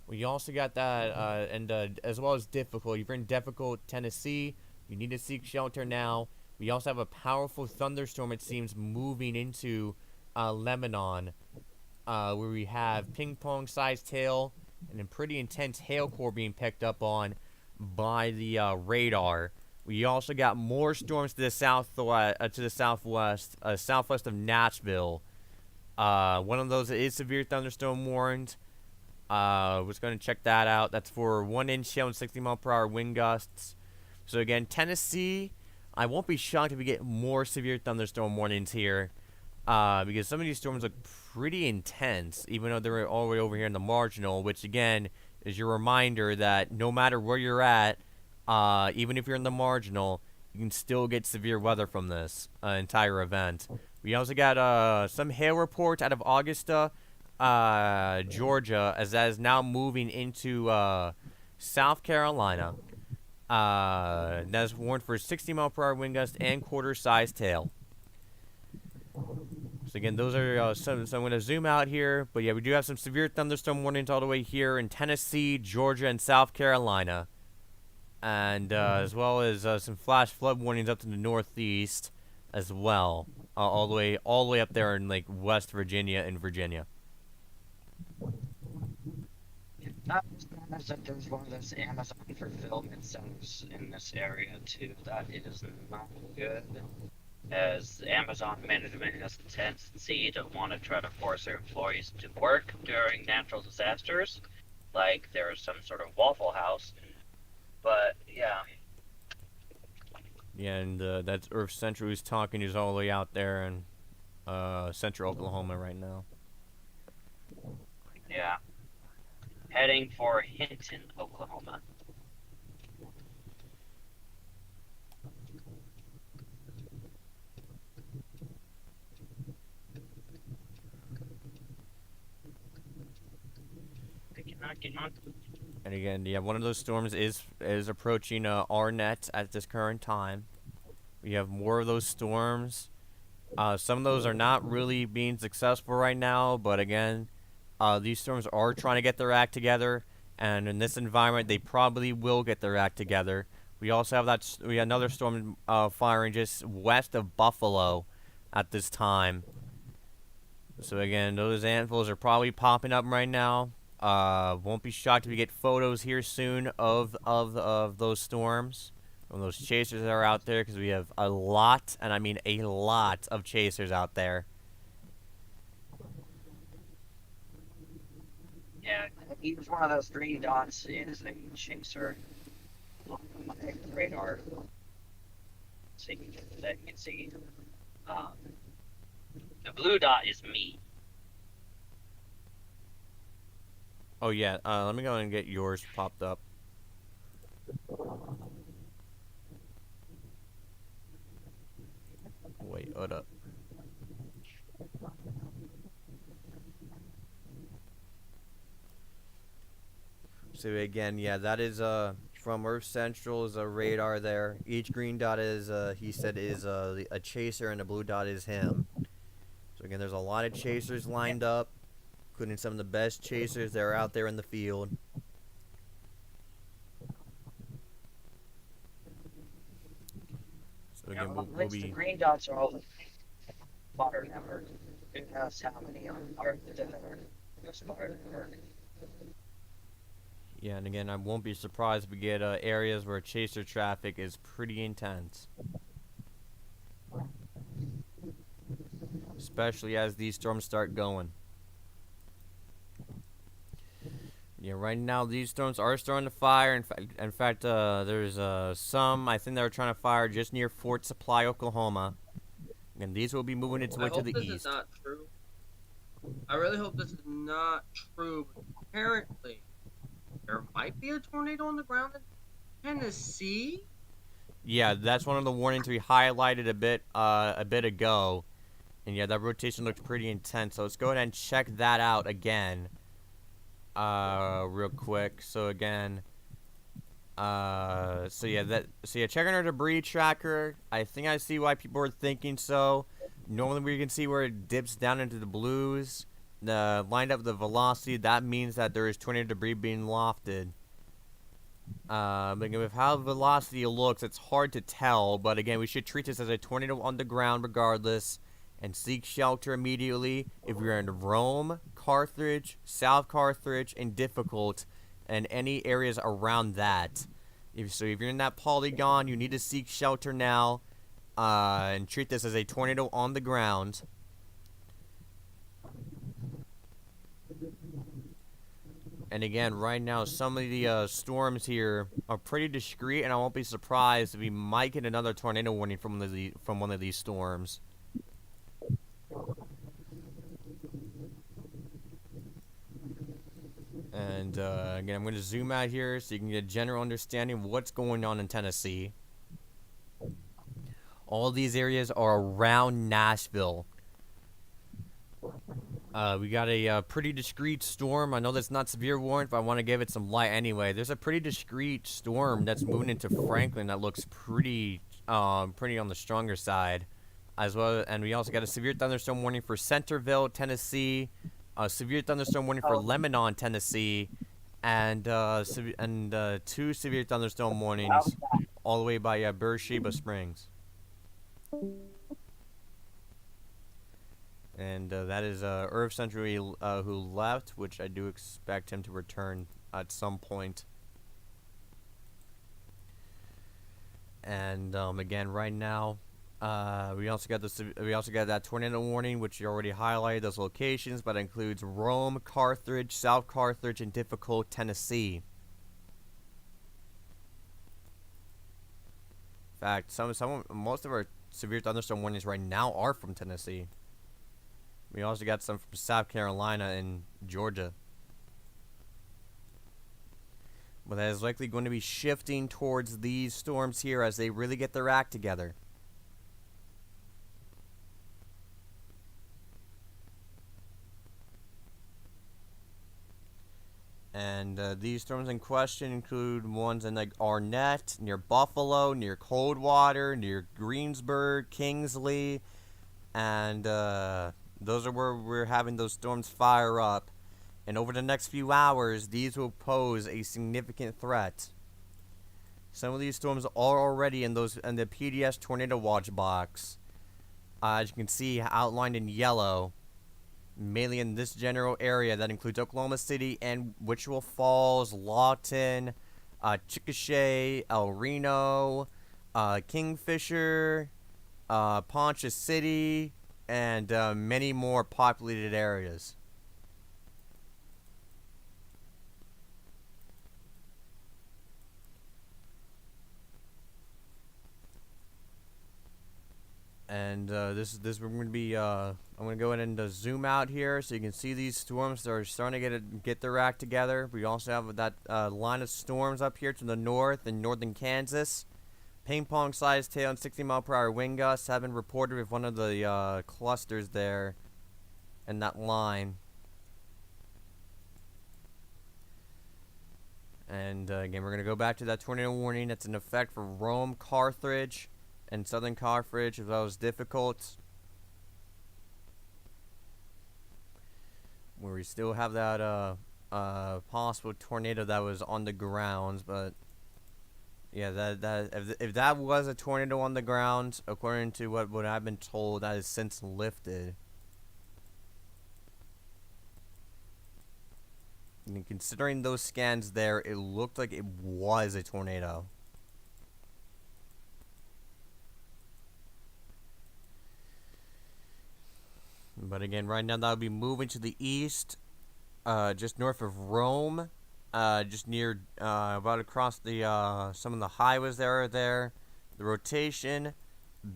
Speaker 1: We also got that, and as well as Difficult. If you're in Difficult, Tennessee, you need to seek shelter now. We also have a powerful thunderstorm, it seems, moving into Lebanon, where we have ping-pong-sized hail and a pretty intense hail core being picked up on by the radar. We also got more storms to the southwest, southwest of Nashville. One of those is severe thunderstorm warned. We're just going to check that out. That's for 1 inch hail and 60-mile-per-hour wind gusts. So again, Tennessee, I won't be shocked if we get more severe thunderstorm warnings here, because some of these storms look pretty intense, even though they're all the way over here in the marginal, which again is your reminder that no matter where you're at, even if you're in the marginal, you can still get severe weather from this entire event. We also got some hail reports out of Augusta, Georgia, as that is now moving into South Carolina. That is warned for 60-mile-per-hour wind gust and quarter-sized hail. So again, those are so I'm going to zoom out here. But yeah, we do have some severe thunderstorm warnings all the way here in Tennessee, Georgia, and South Carolina. And as well as some flash flood warnings up to the northeast as well, all the way up there in like West Virginia and Virginia.
Speaker 2: There's one of those Amazon fulfillment centers in this area too that is not good, as Amazon management has a tendency to want to try to force their employees to work during natural disasters, like there is some sort of Waffle House. But, yeah.
Speaker 1: Yeah, and that's Earth Central who's talking. He's all the way out there in central Oklahoma right now.
Speaker 2: Yeah. Heading for Hinton, Oklahoma. They cannot get on.
Speaker 1: And again, yeah, one of those storms is approaching our net at this current time. We have more of those storms. Some of those are not really being successful right now, but again, these storms are trying to get their act together, and in this environment, they probably will get their act together. We also have we have another storm firing just west of Buffalo at this time. So again, those antfills are probably popping up right now. Won't be shocked if we get photos here soon of those storms, of those chasers that are out there, because we have a lot, and I mean a lot of chasers out there.
Speaker 2: Yeah, each one of those green dots is a chaser on my radar. So you can see. The blue dot is me.
Speaker 1: Oh yeah, let me go and get yours popped up. Wait, hold up. So again, yeah, that is from Earth Central is a radar there. Each green dot is he said is a chaser, and a blue dot is him. So again, there's a lot of chasers lined up, including some of the best chasers that are out there in the field. So again, we'll
Speaker 2: The
Speaker 1: be
Speaker 2: green dots are all the spotter network. Who knows how many are the different spotter network?
Speaker 1: yeah, and again, I won't be surprised if we get areas where chaser traffic is pretty intense, especially as these storms start going. Yeah, right now these storms are starting to fire. In fact, there's some I think they're trying to fire just near Fort Supply, Oklahoma, and these will be moving its way
Speaker 3: I
Speaker 1: to
Speaker 3: hope
Speaker 1: the
Speaker 3: this is
Speaker 1: east.
Speaker 3: not true. I really hope this is not true. Apparently, there might be a tornado on the ground in Tennessee.
Speaker 1: Yeah, that's one of the warnings we highlighted a bit ago, and yeah, that rotation looked pretty intense. So let's go ahead and check that out again, real quick. So again. Checking our debris tracker. I think I see why people are thinking so. Normally we can see where it dips down into the blues. Lined up with the velocity, that means that there is tornado debris being lofted. But with how velocity looks, it's hard to tell. But again, we should treat this as a tornado on the ground regardless, and seek shelter immediately if you're in Rome, Carthage, South Carthage, and Difficult, and any areas around that. If you're in that polygon, you need to seek shelter now, and treat this as a tornado on the ground. And again, right now, some of the storms here are pretty discreet, and I won't be surprised if we might get another tornado warning from one of these storms. And again, I'm going to zoom out here so you can get a general understanding of what's going on in Tennessee. All these areas are around Nashville. We got a pretty discreet storm. I know that's not severe warrant, but I want to give it some light anyway. There's a pretty discreet storm that's moving into Franklin that looks pretty on the stronger side, as well. And we also got a severe thunderstorm warning for Centerville, Tennessee. A severe thunderstorm warning for Lebanon, Tennessee, and 2 severe thunderstorm warnings all the way by Beersheba Springs. And that is Irv Century who left, which I do expect him to return at some point. And again, right now, we also got that tornado warning, which you already highlighted those locations, but it includes Rome, Carthage, South Carthage, and Difficult, Tennessee. In fact, most of our severe thunderstorm warnings right now are from Tennessee. We also got some from South Carolina and Georgia. But that is likely going to be shifting towards these storms here as they really get their act together. And these storms in question include ones in like Arnett, near Buffalo, near Coldwater, near Greensburg, Kingsley, and those are where we're having those storms fire up. And over the next few hours, these will pose a significant threat. Some of these storms are already in the PDS Tornado Watch box. As you can see, outlined in yellow. Mainly in this general area that includes Oklahoma City and Wichita Falls, Lawton, Chickasha, El Reno, Kingfisher, Poncha City, and many more populated areas. And this we're going to be I'm going to go ahead and zoom out here so you can see these storms that are starting to get their act together. We also have that line of storms up here to the north in northern Kansas. Ping pong sized tail and 60-mile-per-hour wind gusts have been reported with one of the clusters there in that line. And again, we're going to go back to that tornado warning that's in effect for Rome, Carthage, and southern Carthage, as well as difficult. Where we still have that possible tornado that was on the grounds, but yeah, if that was a tornado on the ground, according to what I've been told, that has since lifted. And considering those scans there, it looked like it was a tornado. But again, right now that'll be moving to the east, just north of Rome, just near, about across the, some of the highways that are there. The rotation,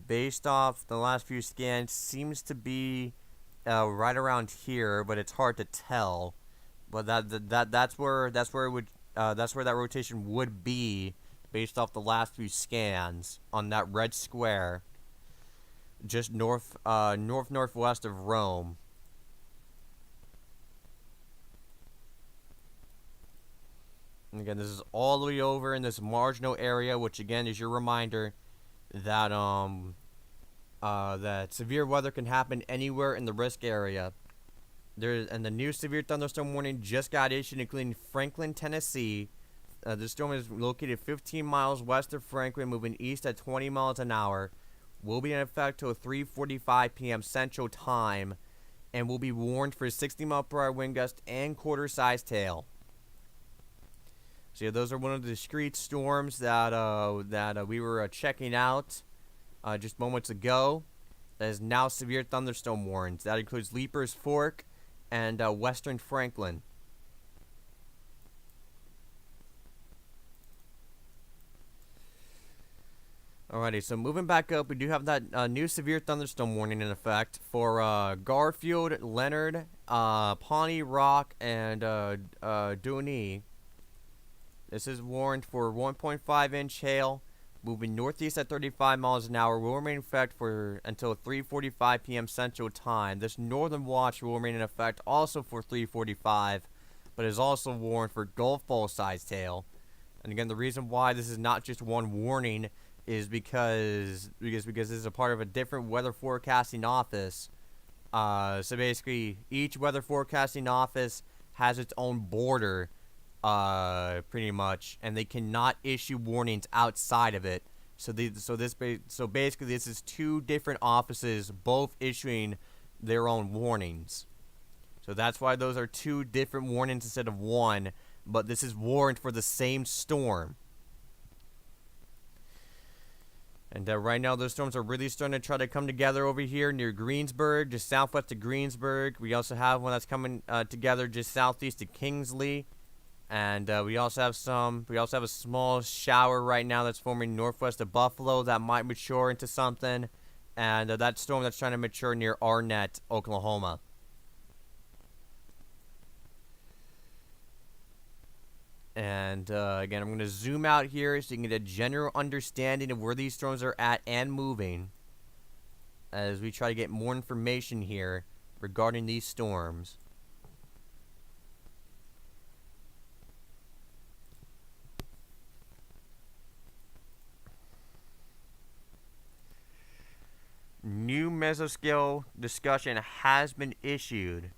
Speaker 1: based off the last few scans, seems to be right around here, but it's hard to tell. But that's where it would that's where that rotation would be based off the last few scans on that red square, just northwest of Rome. And again, this is all the way over in this marginal area, which again is your reminder that that severe weather can happen anywhere in the risk area. And the new severe thunderstorm warning just got issued, including Franklin, Tennessee. The storm is located 15 miles west of Franklin, moving east at 20 miles an hour. Will be in effect till 3:45 p.m. Central Time, and will be warned for 60-mile-per-hour wind gust and quarter-sized hail. So yeah, those are one of the discrete storms that we were checking out just moments ago. That is now severe thunderstorm warnings. That includes Leapers Fork and Western Franklin. Alrighty, so moving back up, we do have that new severe thunderstorm warning in effect for Garfield, Leonard, Pawnee Rock, and Dooney. This is warned for 1.5-inch hail, moving northeast at 35 miles an hour. Will remain in effect for until 3:45 p.m. Central Time. This northern watch will remain in effect also for 3:45, but is also warned for golf ball sized hail. And again, the reason why this is not just one warning is because this is a part of a different weather forecasting office. So basically, each weather forecasting office has its own border, pretty much, and they cannot issue warnings outside of it. So basically, this is two different offices, both issuing their own warnings. So that's why those are two different warnings instead of one. But this is warned for the same storm. And right now, those storms are really starting to try to come together over here near Greensburg, just southwest of Greensburg. We also have one that's coming together just southeast of Kingsley. And we also have a small shower right now that's forming northwest of Buffalo that might mature into something. And that storm that's trying to mature near Arnett, Oklahoma. And again, I'm going to zoom out here so you can get a general understanding of where these storms are at and moving, as we try to get more information here regarding these storms. New mesoscale discussion has been issued.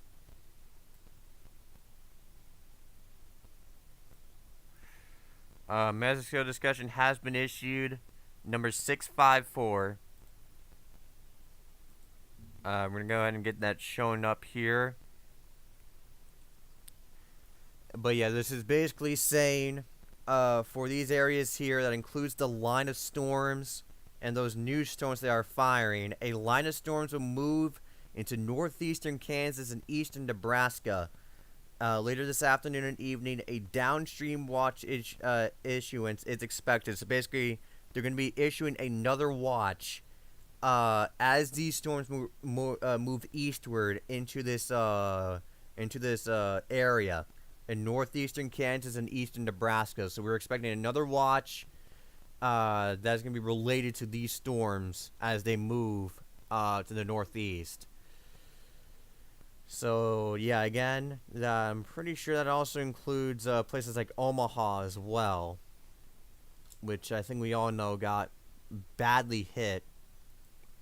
Speaker 1: Mesoscale discussion has been issued, number 654. We're going to go ahead and get that shown up here. But yeah, this is basically saying, for these areas here, that includes the line of storms and those new storms they are firing. A line of storms will move into northeastern Kansas and eastern Nebraska. Later this afternoon and evening, a downstream watch issuance is expected. So basically, they're going to be issuing another watch as these storms move eastward into this area in northeastern Kansas and eastern Nebraska. So we're expecting another watch that's going to be related to these storms as they move to the northeast. So, yeah, again, I'm pretty sure that also includes places like Omaha as well, which I think we all know got badly hit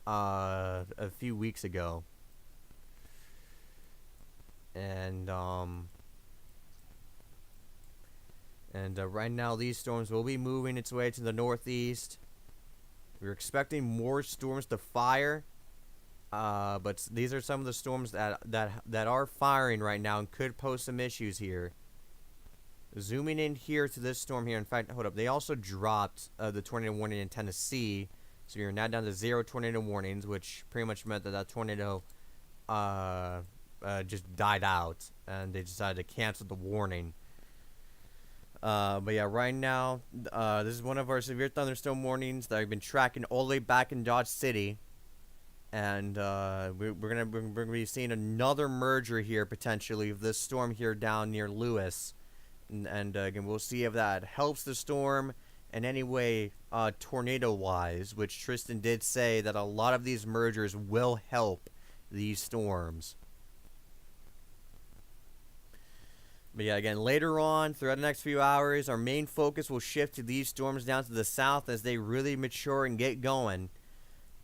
Speaker 1: a few weeks ago. And right now these storms will be moving its way to the northeast. We're expecting more storms to fire, but these are some of the storms that are firing right now and could pose some issues here. Zooming in here to this storm here. In fact, hold up. They also dropped the tornado warning in Tennessee, so you're now down to 0 tornado warnings, which pretty much meant that tornado just died out, and they decided to cancel the warning. But yeah, right now, this is one of our severe thunderstorm warnings that I've been tracking all the way back in Dodge City. And we're gonna be seeing another merger here potentially of this storm here down near Lewis, and again we'll see if that helps the storm in any way tornado wise. Which Tristan did say that a lot of these mergers will help these storms. But yeah, again, later on, throughout the next few hours, our main focus will shift to these storms down to the south as they really mature and get going.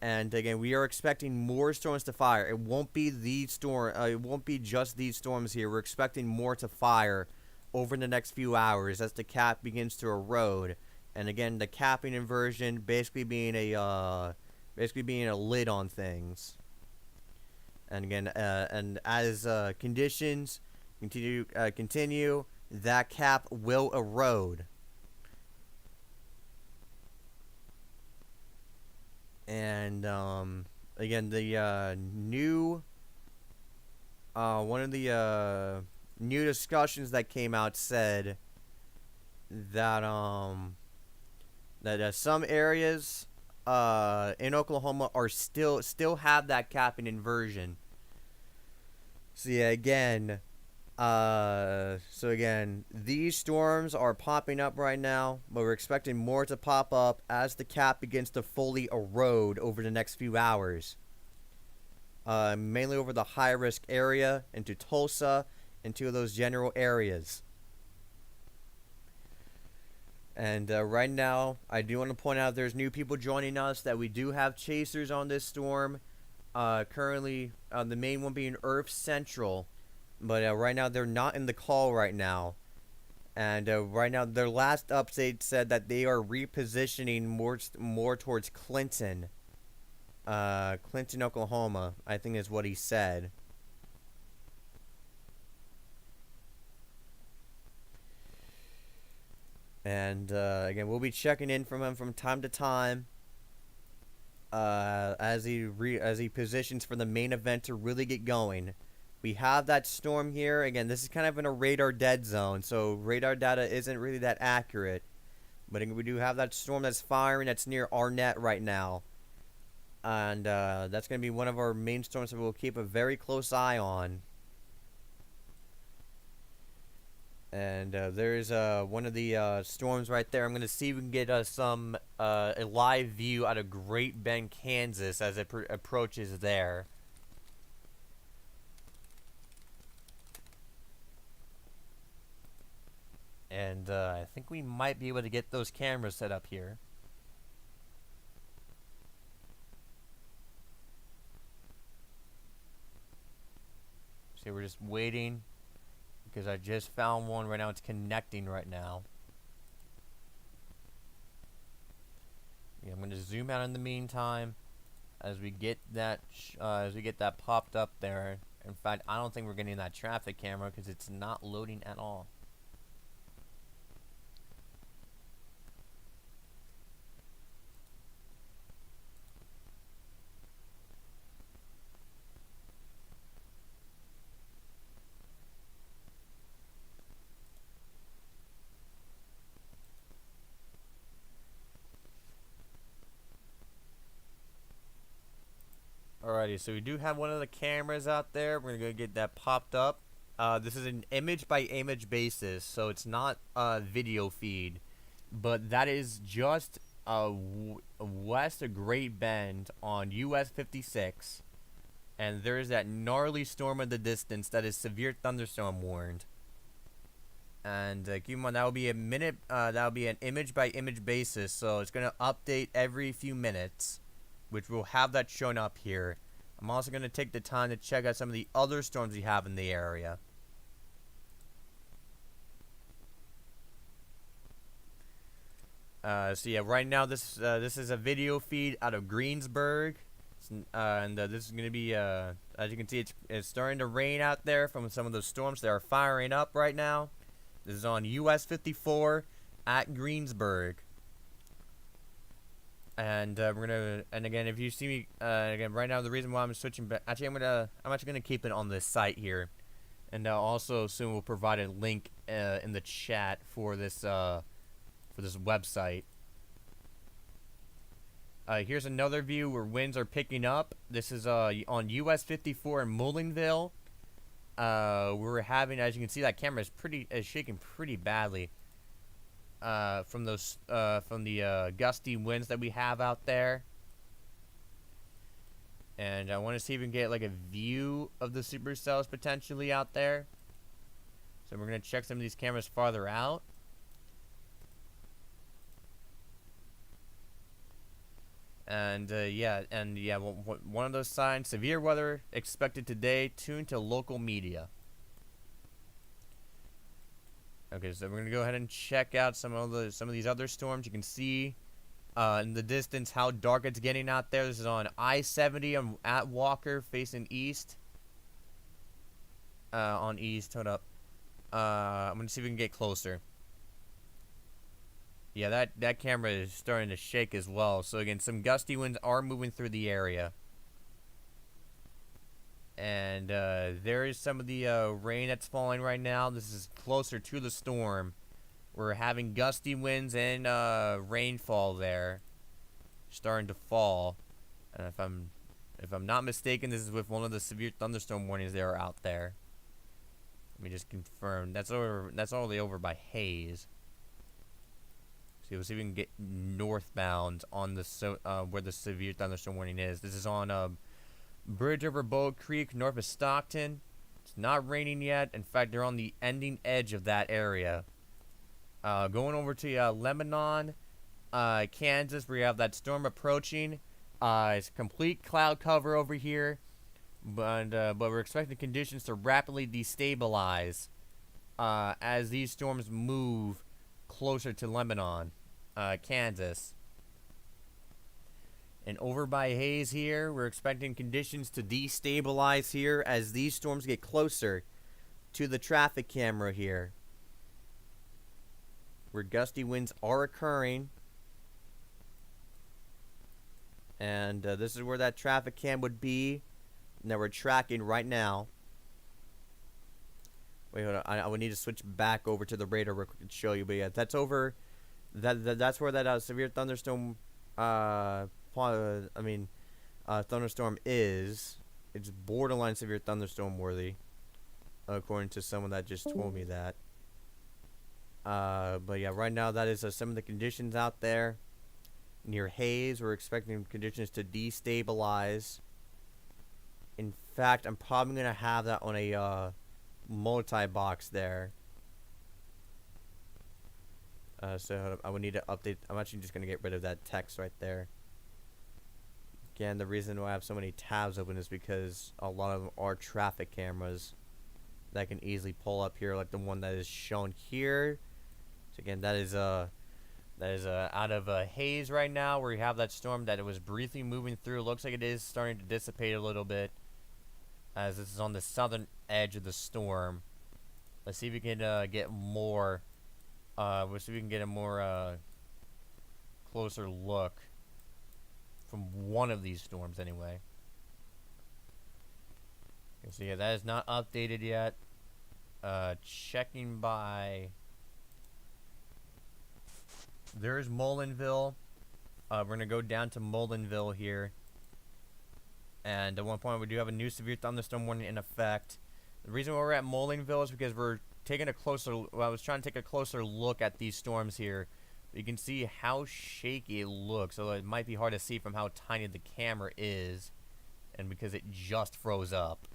Speaker 1: And again, we are expecting more storms to fire. It won't be it won't be just these storms here. We're expecting more to fire over the next few hours as the cap begins to erode. And again, the capping inversion basically being a lid on things. And again, and as conditions continue, that cap will erode. And again, the new one of the new discussions that came out said that some areas in Oklahoma are still have that capping inversion. So yeah, again, these storms are popping up right now, but we're expecting more to pop up as the cap begins to fully erode over the next few hours. Mainly over the high-risk area, into Tulsa, and two of those general areas. And right now, I do want to point out there's new people joining us, that we do have chasers on this storm. Currently, the main one being Earth Central. But right now, they're not in the call right now. And right now, their last update said that they are repositioning more towards Clinton. Clinton, Oklahoma, I think is what he said. And again, we'll be checking in from him from time to time. As he positions for the main event to really get going. We have that storm here. Again, this is kind of in a radar dead zone, so radar data isn't really that accurate. But we do have that storm that's firing that's near Arnett right now. And that's going to be one of our main storms that we'll keep a very close eye on. And there's one of the storms right there. I'm going to see if we can get a live view out of Great Bend, Kansas as it approaches there. And I think we might be able to get those cameras set up here. So we're just waiting, because I just found one right now. It's connecting right now. Yeah, I'm going to zoom out in the meantime as we get that popped up there. In fact, I don't think we're getting that traffic camera because it's not loading at all. Alrighty, so we do have one of the cameras out there. We're gonna go get that popped up. This is an image by image basis, so it's not a video feed, but that is just west of Great Bend on US 56, and there's that gnarly storm in the distance that is severe thunderstorm warned. And keep in mind that will be a minute. That will be an image by image basis, so it's gonna update every few minutes, which will have that shown up here. I'm also gonna take the time to check out some of the other storms we have in the area. So yeah, right now this is a video feed out of Greensburg, and this is gonna be as you can see, it's starting to rain out there from some of those storms that are firing up right now. This is on US 54 at Greensburg, and again, if you see me again right now, the reason why I'm switching back, actually I'm actually gonna keep it on this site here, and also soon we'll provide a link in the chat for this website. Here's another view where winds are picking up. This is on US 54 in Mullinville. We're having, as you can see, that camera is shaking pretty badly from the gusty winds that we have out there. And I want to see if we can get like a view of the supercells potentially out there. So we're gonna check some of these cameras farther out. And one of those signs: severe weather expected today. Tune to local media. Okay, so we're gonna go ahead and check out some of these other storms. You can see in the distance how dark it's getting out there. This is on I-70 at Walker, facing east. On east. Hold up. I'm gonna see if we can get closer. Yeah, that camera is starting to shake as well. So again, some gusty winds are moving through the area. And there is some of the rain that's falling right now. This is closer to the storm. We're having gusty winds and rainfall there, starting to fall. And if I'm not mistaken, this is with one of the severe thunderstorm warnings that are out there. Let me just confirm. That's all the way over by Hayes. So we'll see if we can get northbound on the where the severe thunderstorm warning is. This is on Bridge over Bow Creek, north of Stockton. It's not raining yet. In fact, they're on the ending edge of that area. Going over to Lebanon, Kansas, where you have that storm approaching. It's complete cloud cover over here, but we're expecting conditions to rapidly destabilize as these storms move closer to Lebanon, Kansas. And over by Hayes here, we're expecting conditions to destabilize here as these storms get closer to the traffic camera here, where gusty winds are occurring. And this is where that traffic cam would be that we're tracking right now. Wait, hold on. I would need to switch back over to the radar real quick to show you. But yeah, that's over. That's where that severe thunderstorm. Thunderstorm is. It's borderline severe thunderstorm worthy, according to someone that just told me that. But yeah, right now that is some of the conditions out there. Near Hayes, we're expecting conditions to destabilize. In fact, I'm probably gonna have that on a multi-box there. So I would need to update. I'm actually just gonna get rid of that text right there. Again, the reason why I have so many tabs open is because a lot of them are traffic cameras that can easily pull up here, like the one that is shown here. So again, that is out of Hayes right now, where you have that storm that it was briefly moving through. Looks like it is starting to dissipate a little bit, as this is on the southern edge of the storm. Let's see if we can get more. We'll see if we can get a more closer look from one of these storms, anyway. Okay, so yeah, that is not updated yet. Checking by. There's Mullinville. We're gonna go down to Mullinville here. And at one point, we do have a new severe thunderstorm warning in effect. The reason why we're at Mullinville is because we're taking a closer. Well, I was trying to take a closer look at these storms here, You can see how shaky it looks, so it might be hard to see from how tiny the camera is, and because it just froze up.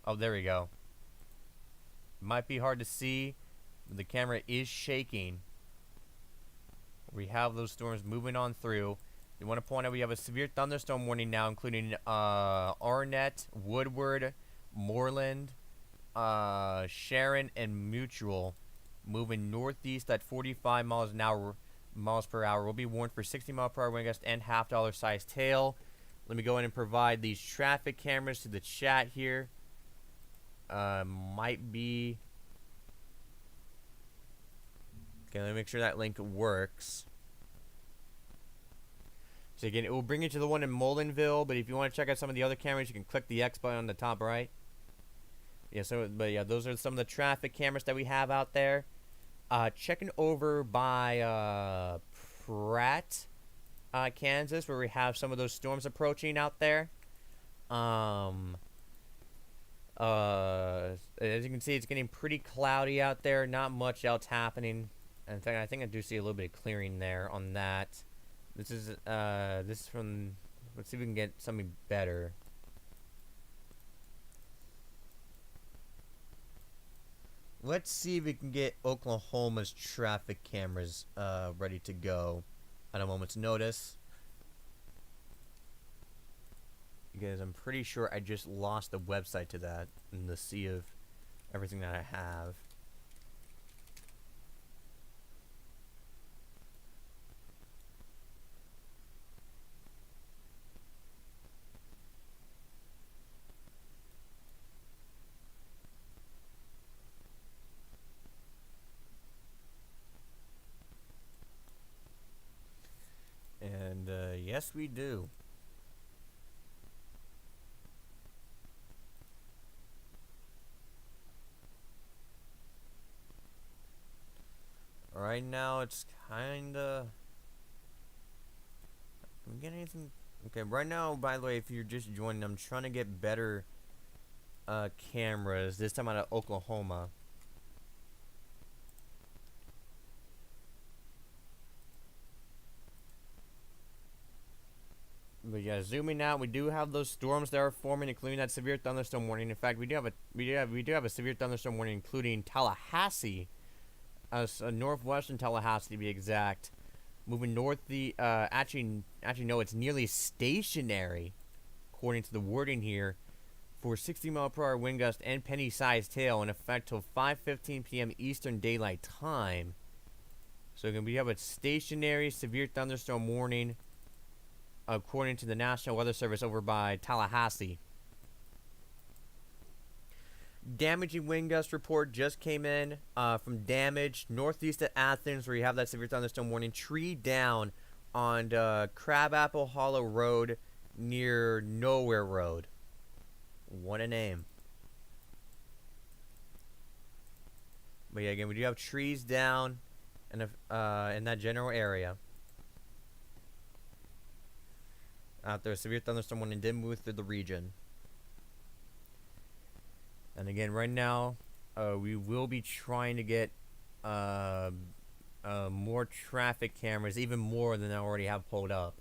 Speaker 1: Oh, there we go. Might be hard to see, but the camera is shaking. We have those storms moving on through. You want to point out we have a severe thunderstorm warning now, including Arnett, Woodward, Moreland, Sharon, and Mutual, moving northeast at 45 miles per hour. We'll be warned for 60-mile-per-hour wind gust and half-dollar size tail. Let me go ahead and provide these traffic cameras to the chat here. Might be... Okay, let me make sure that link works. So again, it will bring you to the one in Mullinville, but if you want to check out some of the other cameras, you can click the X button on the top right. Yeah, but yeah, those are some of the traffic cameras that we have out there. Checking over by Pratt, Kansas, where we have some of those storms approaching out there. As you can see, it's getting pretty cloudy out there. Not much else happening. In fact, I think I do see a little bit of clearing there on that. This is from. Let's see if we can get something better. Let's see if we can get Oklahoma's traffic cameras ready to go at a moment's notice. Because I'm pretty sure I just lost the website to that in the sea of everything that I have. And yes, we do. Right now, it's kinda. Can we get anything? Okay, right now, by the way, if you're just joining, I'm trying to get better cameras. This time out of Oklahoma. But yeah, zooming out, we do have those storms that are forming, including that severe thunderstorm warning. In fact, we do have a severe thunderstorm warning, including Tallahassee, northwestern Tallahassee to be exact, moving north. Actually no, it's nearly stationary, according to the wording here, for 60-mile-per-hour wind gust and penny-sized tail in effect till 5:15 p.m. Eastern Daylight Time. So we have a stationary severe thunderstorm warning, according to the National Weather Service over by Tallahassee. Damaging wind gust report just came in from damage northeast of Athens, where you have that severe thunderstorm warning. Tree down on Crabapple Hollow Road near Nowhere Road. What a name. But yeah, again, we do have trees down in that general area. Out there, severe thunderstorm warning did move through the region. And again, right now, we will be trying to get more traffic cameras, even more than I already have pulled up.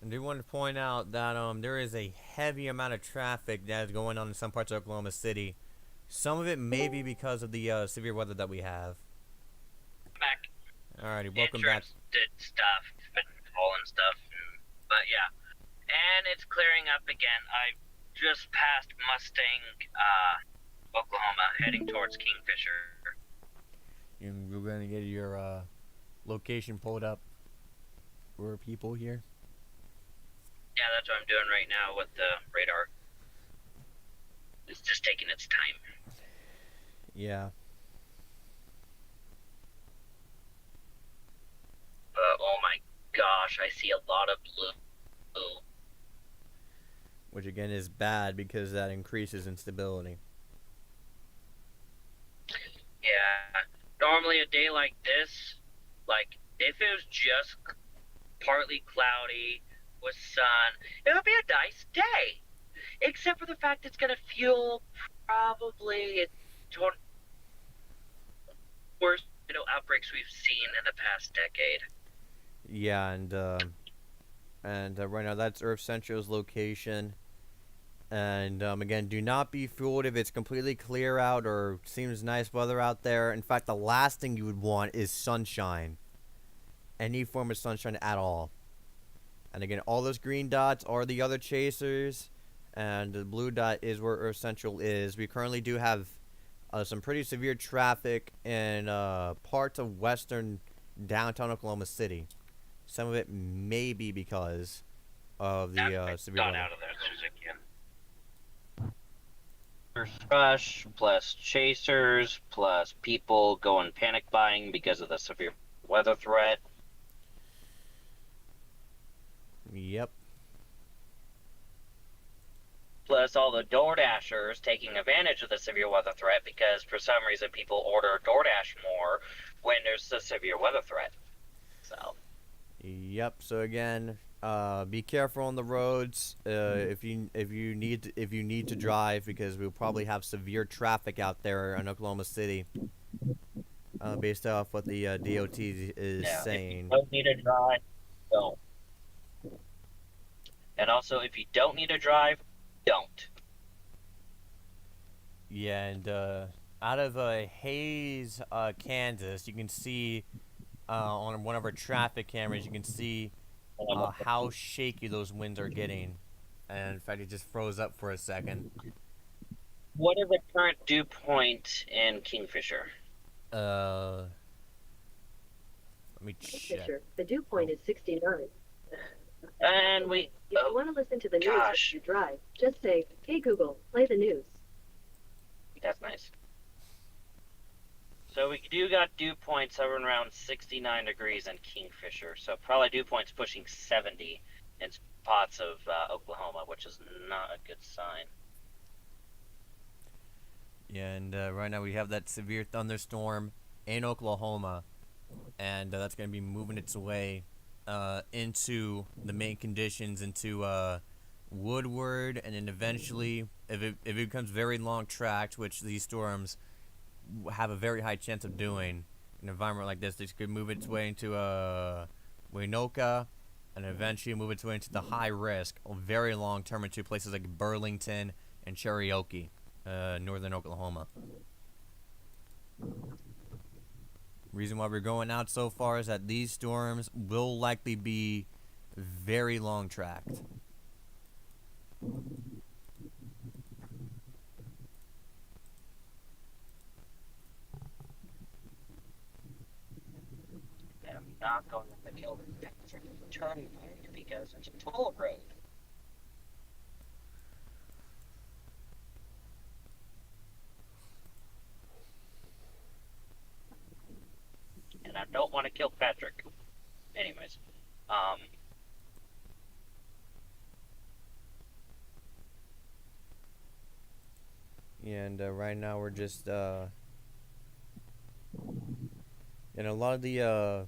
Speaker 1: I do want to point out that there is a heavy amount of traffic that is going on in some parts of Oklahoma City. Some of it may be because of the severe weather that we have.
Speaker 2: Back.
Speaker 1: Alrighty, welcome back.
Speaker 2: Did stuff, but all and stuff, but yeah, and it's clearing up again. I just passed Mustang, Oklahoma, heading towards Kingfisher.
Speaker 1: You're gonna get your location pulled up for people here.
Speaker 2: Yeah, that's what I'm doing right now with the radar. It's just taking its time.
Speaker 1: Yeah.
Speaker 2: Oh my gosh, I see a lot of blue.
Speaker 1: Which again is bad because that increases instability.
Speaker 2: Yeah. Normally, a day like this, like if it was just partly cloudy with sun, it would be a nice day. Except for the fact it's going to fuel probably one of the worst outbreaks we've seen in the past decade.
Speaker 1: Yeah, and right now that's Earth Central's location. And again, do not be fooled if it's completely clear out or seems nice weather out there. In fact, the last thing you would want is sunshine. Any form of sunshine at all. And again, all those green dots are the other chasers, and the blue dot is where Earth Central is. We currently do have some pretty severe traffic in parts of western downtown Oklahoma City. Some of it may be because of the severe
Speaker 2: Gone
Speaker 1: weather.
Speaker 2: out of there as soon as I can. Rush plus chasers plus people going panic buying because of the severe weather threat.
Speaker 1: Yep.
Speaker 2: Plus all the DoorDashers taking advantage of the severe weather threat because for some reason people order DoorDash more when there's a severe weather threat. So.
Speaker 1: Yep. So again, be careful on the roads if you need to drive, because we'll probably have severe traffic out there in Oklahoma City, based off what the DOT is saying.
Speaker 2: If you don't need to drive, don't. And also, if you don't need to drive, don't.
Speaker 1: Yeah, and out of Hayes, Kansas, you can see on one of our traffic cameras, you can see how shaky those winds are getting. And in fact, it just froze up for a second.
Speaker 2: What is the current dew point in Kingfisher?
Speaker 1: Let me check.
Speaker 5: Kingfisher, the dew point is 69.
Speaker 2: And
Speaker 5: If you want to listen to the news as you drive, just say, "Hey Google, play the news."
Speaker 2: That's nice. So we do got dew points hovering around 69 degrees in Kingfisher. So probably dew points pushing 70 in spots of Oklahoma, which is not a good sign.
Speaker 1: Yeah, and right now we have that severe thunderstorm in Oklahoma, and that's going to be moving its way into the main conditions, into Woodward, and then eventually, if it becomes very long tracked, which these storms have a very high chance of doing in an environment like this, this could move its way into Winoka, and eventually move its way into the high risk, very long term, into places like Burlington and Cherokee, northern Oklahoma. Reason why we're going out so far is that these storms will likely be very long tracked.
Speaker 2: I'm not going to kill the turnpike because it's a toll road. And I don't want to kill Patrick. Anyways,
Speaker 1: And right now we're just and a lot of the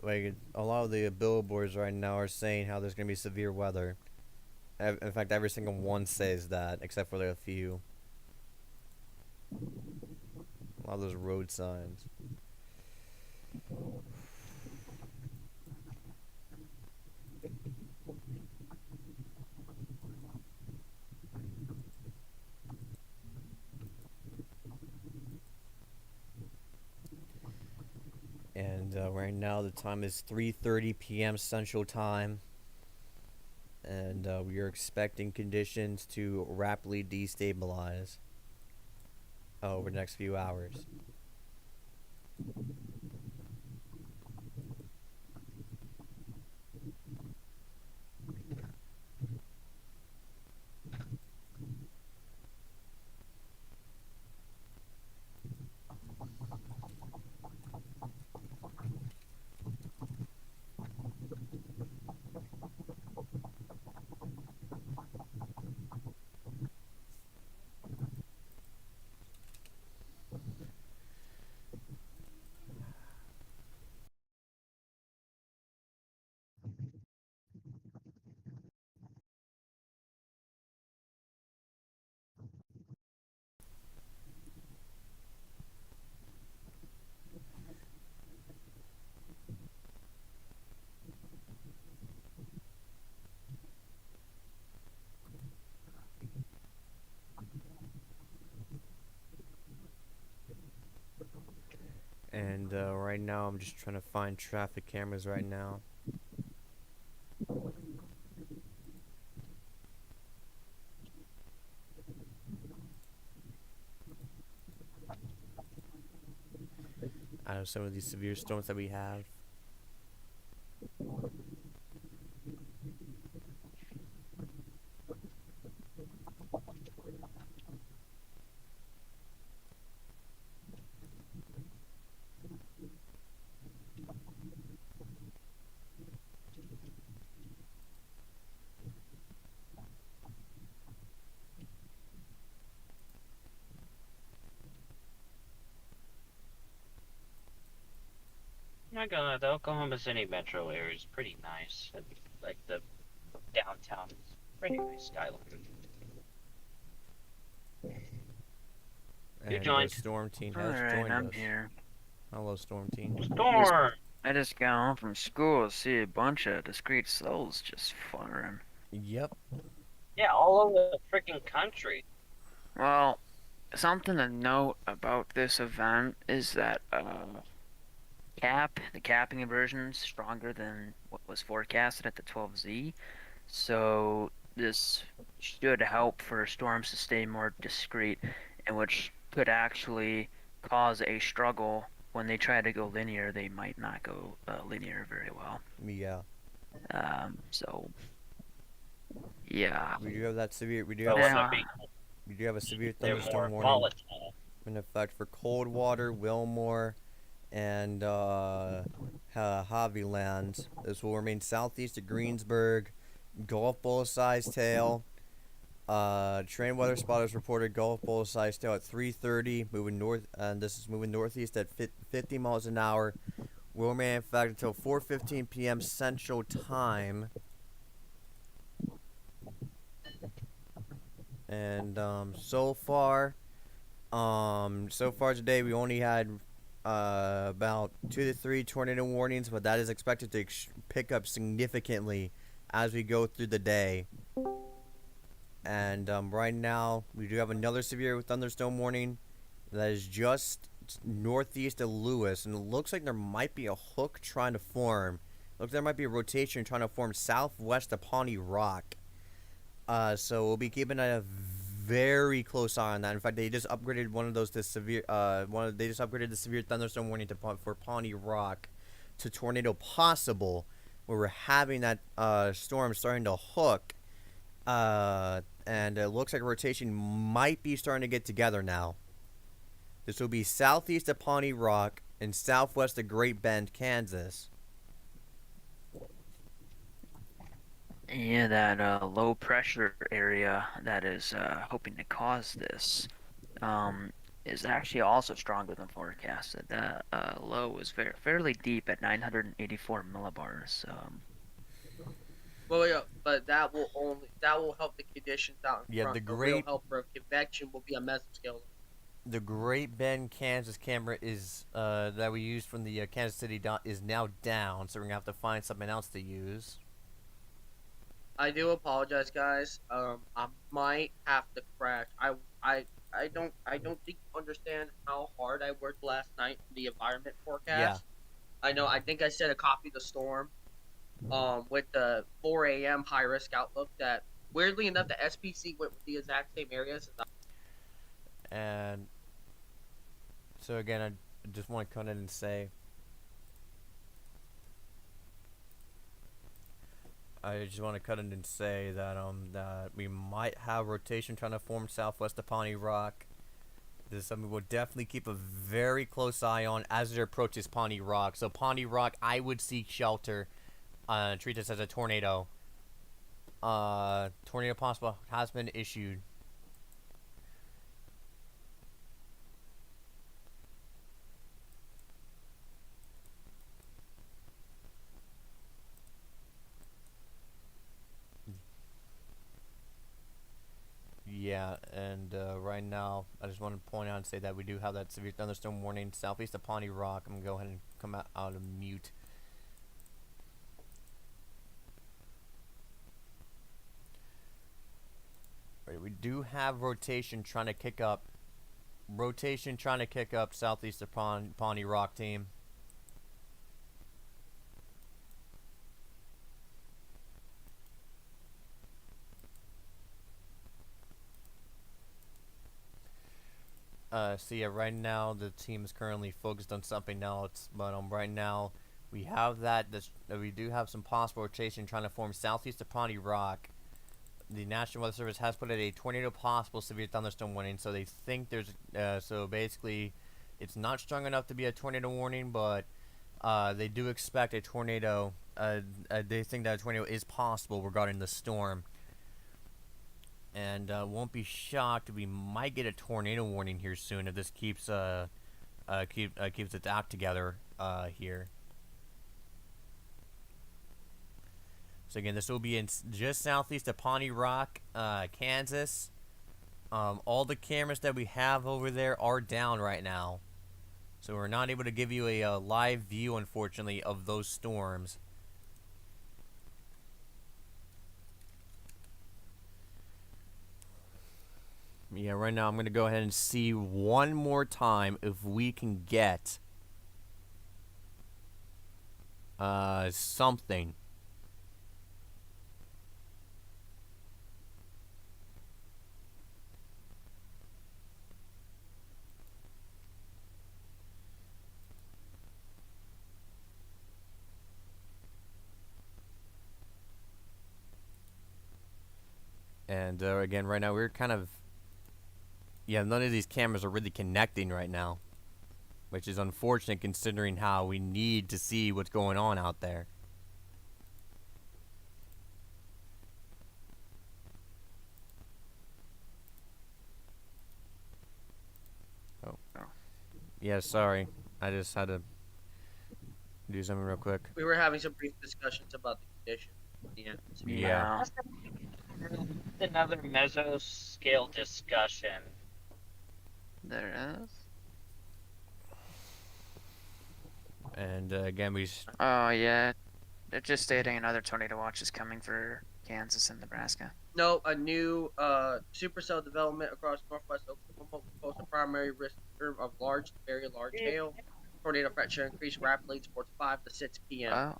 Speaker 1: like a lot of the billboards right now are saying how there's gonna be severe weather. In fact, every single one says that, except for like a few. A lot of those road signs. And right now the time is 3:30 p.m. Central Time, and we are expecting conditions to rapidly destabilize over the next few hours. And right now, I'm just trying to find traffic cameras right now. Out of some of these severe storms that we have.
Speaker 2: I'm not gonna. The Oklahoma City metro area is pretty nice. And, like the downtown is pretty nice skyline. You
Speaker 1: And
Speaker 2: joined.
Speaker 1: Storm Team has
Speaker 6: Alright,
Speaker 1: joined
Speaker 6: I'm
Speaker 1: us.
Speaker 6: here.
Speaker 1: Hello, Storm Team.
Speaker 2: Storm.
Speaker 6: I just got home from school to see a bunch of discreet souls just firing.
Speaker 1: Yep.
Speaker 2: Yeah, all over the freaking country.
Speaker 6: Well, something to note about this event is that the capping inversion is stronger than what was forecasted at the 12Z. So this should help for storms to stay more discreet, and which could actually cause a struggle when they try to go linear. They might not go linear very well.
Speaker 1: Yeah.
Speaker 6: So yeah.
Speaker 1: We do have that severe. We do
Speaker 2: So
Speaker 1: have.
Speaker 2: what
Speaker 6: Yeah.
Speaker 2: would be?
Speaker 1: We do have a severe
Speaker 2: They're more
Speaker 1: thunderstorm warning
Speaker 2: volatile.
Speaker 1: in effect for Coldwater, Wilmore, and Haviland. This will remain southeast of Greensburg. Gulf Bowl size tail. Train weather spotters reported Gulf Bowl size tail at 3:30, moving north, and this is moving northeast at 50 miles an hour. Will remain in effect until 4:15 p.m. Central Time. And so far today we only had about 2 to 3 tornado warnings, but that is expected to pick up significantly as we go through the day. And right now we do have another severe thunderstorm warning that is just northeast of Lewis, and it looks like there might be a hook trying to form. Looks like there might be a rotation trying to form southwest of Pawnee Rock. So we'll be keeping a very close eye on that. In fact, they just upgraded one of those to severe. They just upgraded the severe thunderstorm warning for Pawnee Rock to tornado possible, where we're having that storm starting to hook, and it looks like a rotation might be starting to get together now. This will be southeast of Pawnee Rock and southwest of Great Bend, Kansas.
Speaker 6: Yeah, that low pressure area that is hoping to cause this is actually also stronger than forecasted. That low was fairly deep at 984 millibars.
Speaker 3: Well, yeah, but that will help the conditions out in
Speaker 1: Yeah,
Speaker 3: front.
Speaker 1: the
Speaker 3: real
Speaker 1: great-
Speaker 3: helper of convection will be a mesoscale.
Speaker 1: The Great Bend, Kansas camera is that we used from the Kansas City is now down, so we're gonna have to find something else to use.
Speaker 3: I do apologize, guys. I might have to crash. I don't think you understand how hard I worked last night for the environment forecast. I know. I think I said a copy of the storm, with the 4 a.m. high risk outlook. That weirdly enough, the SPC went with the exact same areas as
Speaker 1: And so again, I just want to come in and say, that we might have rotation trying to form southwest of Pawnee Rock. This is something we'll definitely keep a very close eye on as it approaches Pawnee Rock. So Pawnee Rock, I would seek shelter. Treat this as a tornado. Tornado possible has been issued. Yeah, and right now, I just want to point out and say that we do have that severe thunderstorm warning southeast of Pawnee Rock. I'm going to go ahead and come out of mute. Right, we do have rotation trying to kick up. Rotation trying to kick up southeast of Pawnee Rock team. So yeah, right now the team is currently focused on something else, but right now we have we do have some possible rotation trying to form southeast of Pawnee Rock. The National Weather Service has put out a tornado possible severe thunderstorm warning, so they think there's so basically it's not strong enough to be a tornado warning, but they do expect a tornado. They think that a tornado is possible regarding the storm. And won't be shocked. We might get a tornado warning here soon if this keeps keeps its act together here. So again, this will be in just southeast of Pawnee Rock, Kansas. All the cameras that we have over there are down right now, so we're not able to give you a live view, unfortunately, of those storms. Yeah, right now I'm going to go ahead and see one more time if we can get something. And again, right now we're kind of, yeah, none of these cameras are really connecting right now, which is unfortunate considering how we need to see what's going on out there. Oh. Yeah, sorry. I just had to do something real quick.
Speaker 3: We were having some brief discussions about the condition. Yeah.
Speaker 1: Yeah.
Speaker 2: Another mesoscale discussion.
Speaker 6: There is.
Speaker 1: And again,
Speaker 6: Oh yeah, they're just stating another tornado watch is coming for Kansas and Nebraska.
Speaker 3: No, a new supercell development across northwest Oklahoma will pose a primary risk of large to very large hail. Tornado threat should increase rapidly towards 5 to 6 p.m.
Speaker 6: Oh,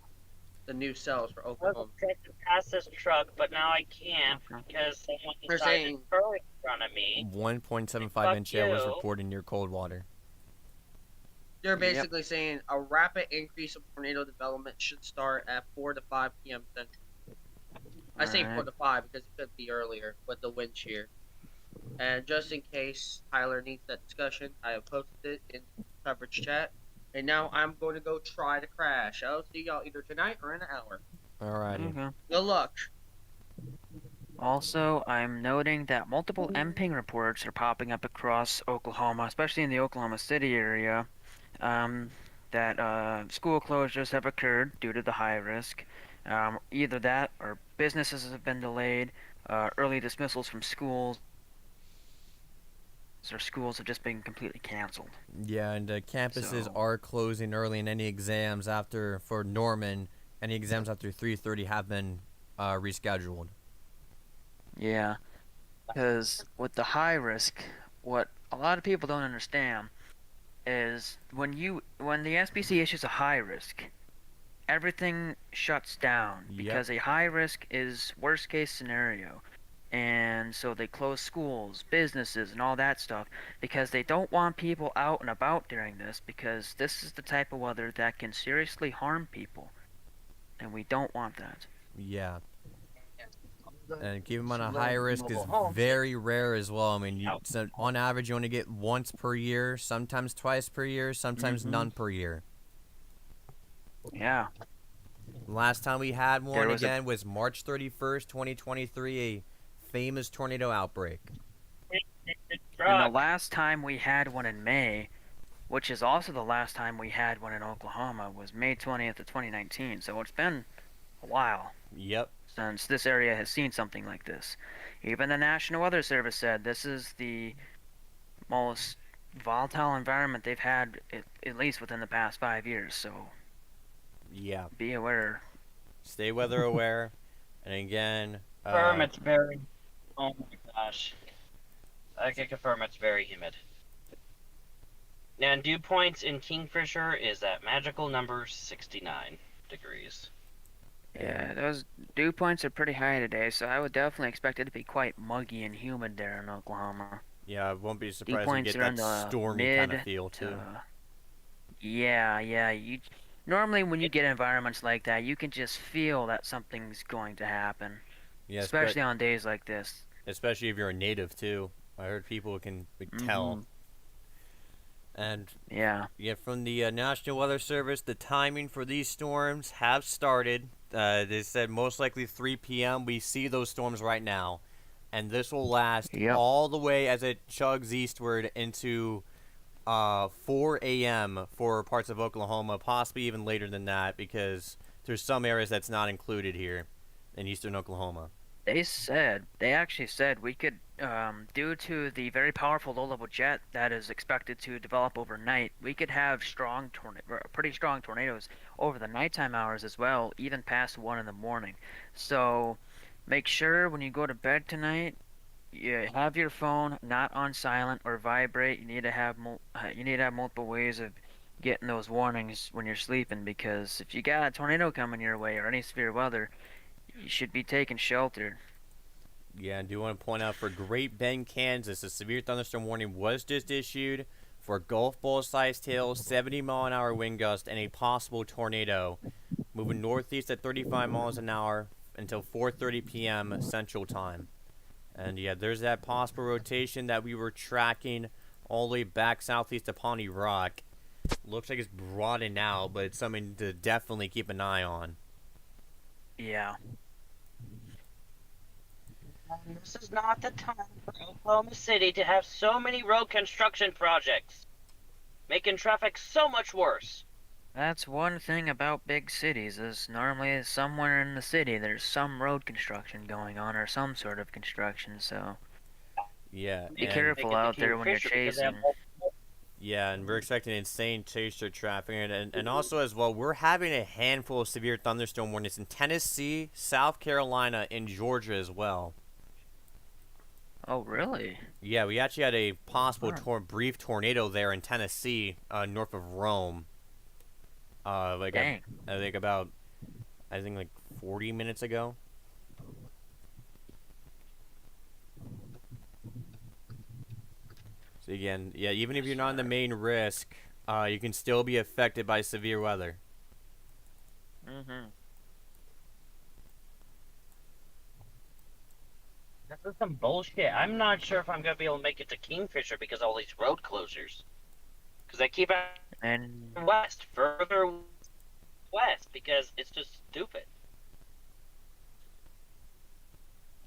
Speaker 3: The new cells for
Speaker 2: I
Speaker 3: Oklahoma.
Speaker 2: was trying to pass this truck, but now I can't because someone
Speaker 3: They're
Speaker 2: decided
Speaker 3: saying-
Speaker 2: to throw it in front of me.
Speaker 1: 1.75 inch hail was
Speaker 2: you.
Speaker 1: reported near Coldwater.
Speaker 3: They're basically saying a rapid increase of tornado development should start at 4 to 5 p.m. Central. I say 4 to 5 because it could be earlier with the wind shear. And just in case Tyler needs that discussion, I have posted it in coverage chat. And now I'm going to go try to crash. I'll see y'all either tonight or in an hour.
Speaker 1: Alrighty.
Speaker 6: okay.
Speaker 3: Good luck.
Speaker 6: Also, I'm noting that multiple MPing reports are popping up across Oklahoma, especially in the Oklahoma City area, that school closures have occurred due to the high risk. Either that or businesses have been delayed, early dismissals from schools, or schools have just been completely canceled.
Speaker 1: Yeah, and campuses
Speaker 6: So-
Speaker 1: are closing early, and any exams for Norman, any exams after 3:30 have been rescheduled.
Speaker 6: Yeah, because with the high risk, what a lot of people don't understand is when the SBC issues a high risk, everything shuts down
Speaker 1: Yep.
Speaker 6: because a high risk is worst case scenario. And so they close schools, businesses, and all that stuff because they don't want people out and about during this, because this is the type of weather that can seriously harm people. And we don't want that.
Speaker 1: Yeah. And keep in mind, a high risk is very rare as well. I mean, so on average, you only get once per year, sometimes twice per year, sometimes none per year.
Speaker 6: Yeah.
Speaker 1: Last time we had one
Speaker 6: was
Speaker 1: was March 31st, 2023, a famous tornado outbreak.
Speaker 6: And
Speaker 2: Truck.
Speaker 6: the last time we had one in May, which is also the last time we had one in Oklahoma, was May 20th of 2019. So it's been a while
Speaker 1: Yep.
Speaker 6: since this area has seen something like this. Even the National Weather Service said this is the most volatile environment they've had, at least within the past 5 years. So
Speaker 1: Yeah.
Speaker 6: be aware.
Speaker 1: Stay weather aware. And again,
Speaker 2: Confirm it's very. Oh my gosh. I can confirm it's very humid. Now, dew points in Kingfisher is at magical number 69 degrees.
Speaker 6: Yeah, those dew points are pretty high today, so I would definitely expect it to be quite muggy and humid there in Oklahoma.
Speaker 1: Yeah, I won't be
Speaker 6: Dew
Speaker 1: surprised if we
Speaker 6: points
Speaker 1: get
Speaker 6: are in
Speaker 1: that
Speaker 6: the
Speaker 1: stormy kind of
Speaker 6: mid
Speaker 1: feel
Speaker 6: to
Speaker 1: too.
Speaker 6: yeah. You normally when you get environments like that, you can just feel that something's going to happen,
Speaker 1: Yes, but
Speaker 6: especially on days like this.
Speaker 1: especially if you're a native too. I heard people can like, tell.
Speaker 6: Mhm.
Speaker 1: And
Speaker 6: Yeah.
Speaker 1: yeah, from the National Weather Service, the timing for these storms have started. They said most likely 3 p.m. We see those storms right now, and this will last
Speaker 6: Yep.
Speaker 1: all the way as it chugs eastward into 4 a.m. for parts of Oklahoma, possibly even later than that, because there's some areas that's not included here in eastern Oklahoma.
Speaker 6: They actually said we could, due to the very powerful low-level jet that is expected to develop overnight, we could have pretty strong tornadoes over the nighttime hours as well, even past 1 in the morning. So make sure when you go to bed tonight, you have your phone not on silent or vibrate. You need to have multiple ways of getting those warnings when you're sleeping, because if you got a tornado coming your way or any severe weather, you should be taking shelter.
Speaker 1: Yeah, and do want to point out for Great Bend, Kansas, a severe thunderstorm warning was just issued for golf ball sized hail, 70-mile-an-hour wind gust, and a possible tornado moving northeast at 35 miles an hour until 4:30 p.m. Central Time. And yeah, there's that possible rotation that we were tracking all the way back southeast of Pawnee Rock. Looks like it's broadened out, but it's something to definitely keep an eye on.
Speaker 6: Yeah.
Speaker 2: This is not the time for Oklahoma City to have so many road construction projects, making traffic so much worse.
Speaker 6: That's one thing about big cities is normally somewhere in the city there's some road construction going on or some sort of construction, so
Speaker 1: Yeah,
Speaker 6: be
Speaker 1: and
Speaker 6: careful out there when you're chasing.
Speaker 1: yeah, and we're expecting insane chaser traffic, and also as well, we're having a handful of severe thunderstorm warnings in Tennessee, South Carolina, and Georgia as well.
Speaker 6: Oh, really?
Speaker 1: Yeah, we actually had a possible
Speaker 6: Huh.
Speaker 1: brief tornado there in Tennessee, north of Rome. Like
Speaker 6: Dang.
Speaker 1: I think about, I think like 40 minutes ago. So again, yeah, even if you're not in the main risk, you can still be affected by severe weather.
Speaker 6: Mhm.
Speaker 2: This is some bullshit. I'm not sure if I'm gonna be able to make it to Kingfisher because of all these road closures. Because they keep
Speaker 6: And
Speaker 2: it west, further west, because it's just stupid.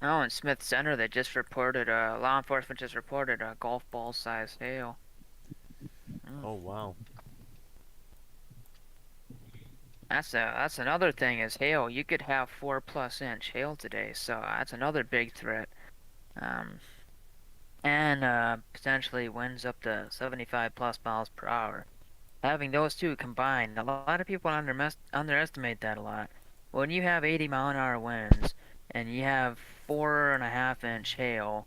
Speaker 6: oh, in Smith Center they just reported law enforcement just reported a golf ball sized hail.
Speaker 1: Oh wow.
Speaker 6: That's another thing is hail. You could have 4+ inch hail today, so that's another big threat. Um, and potentially winds up to 75 plus miles per hour. Having those two combined, a lot of people underestimate that a lot. When you have 80-mile-an-hour winds and you have 4.5-inch hail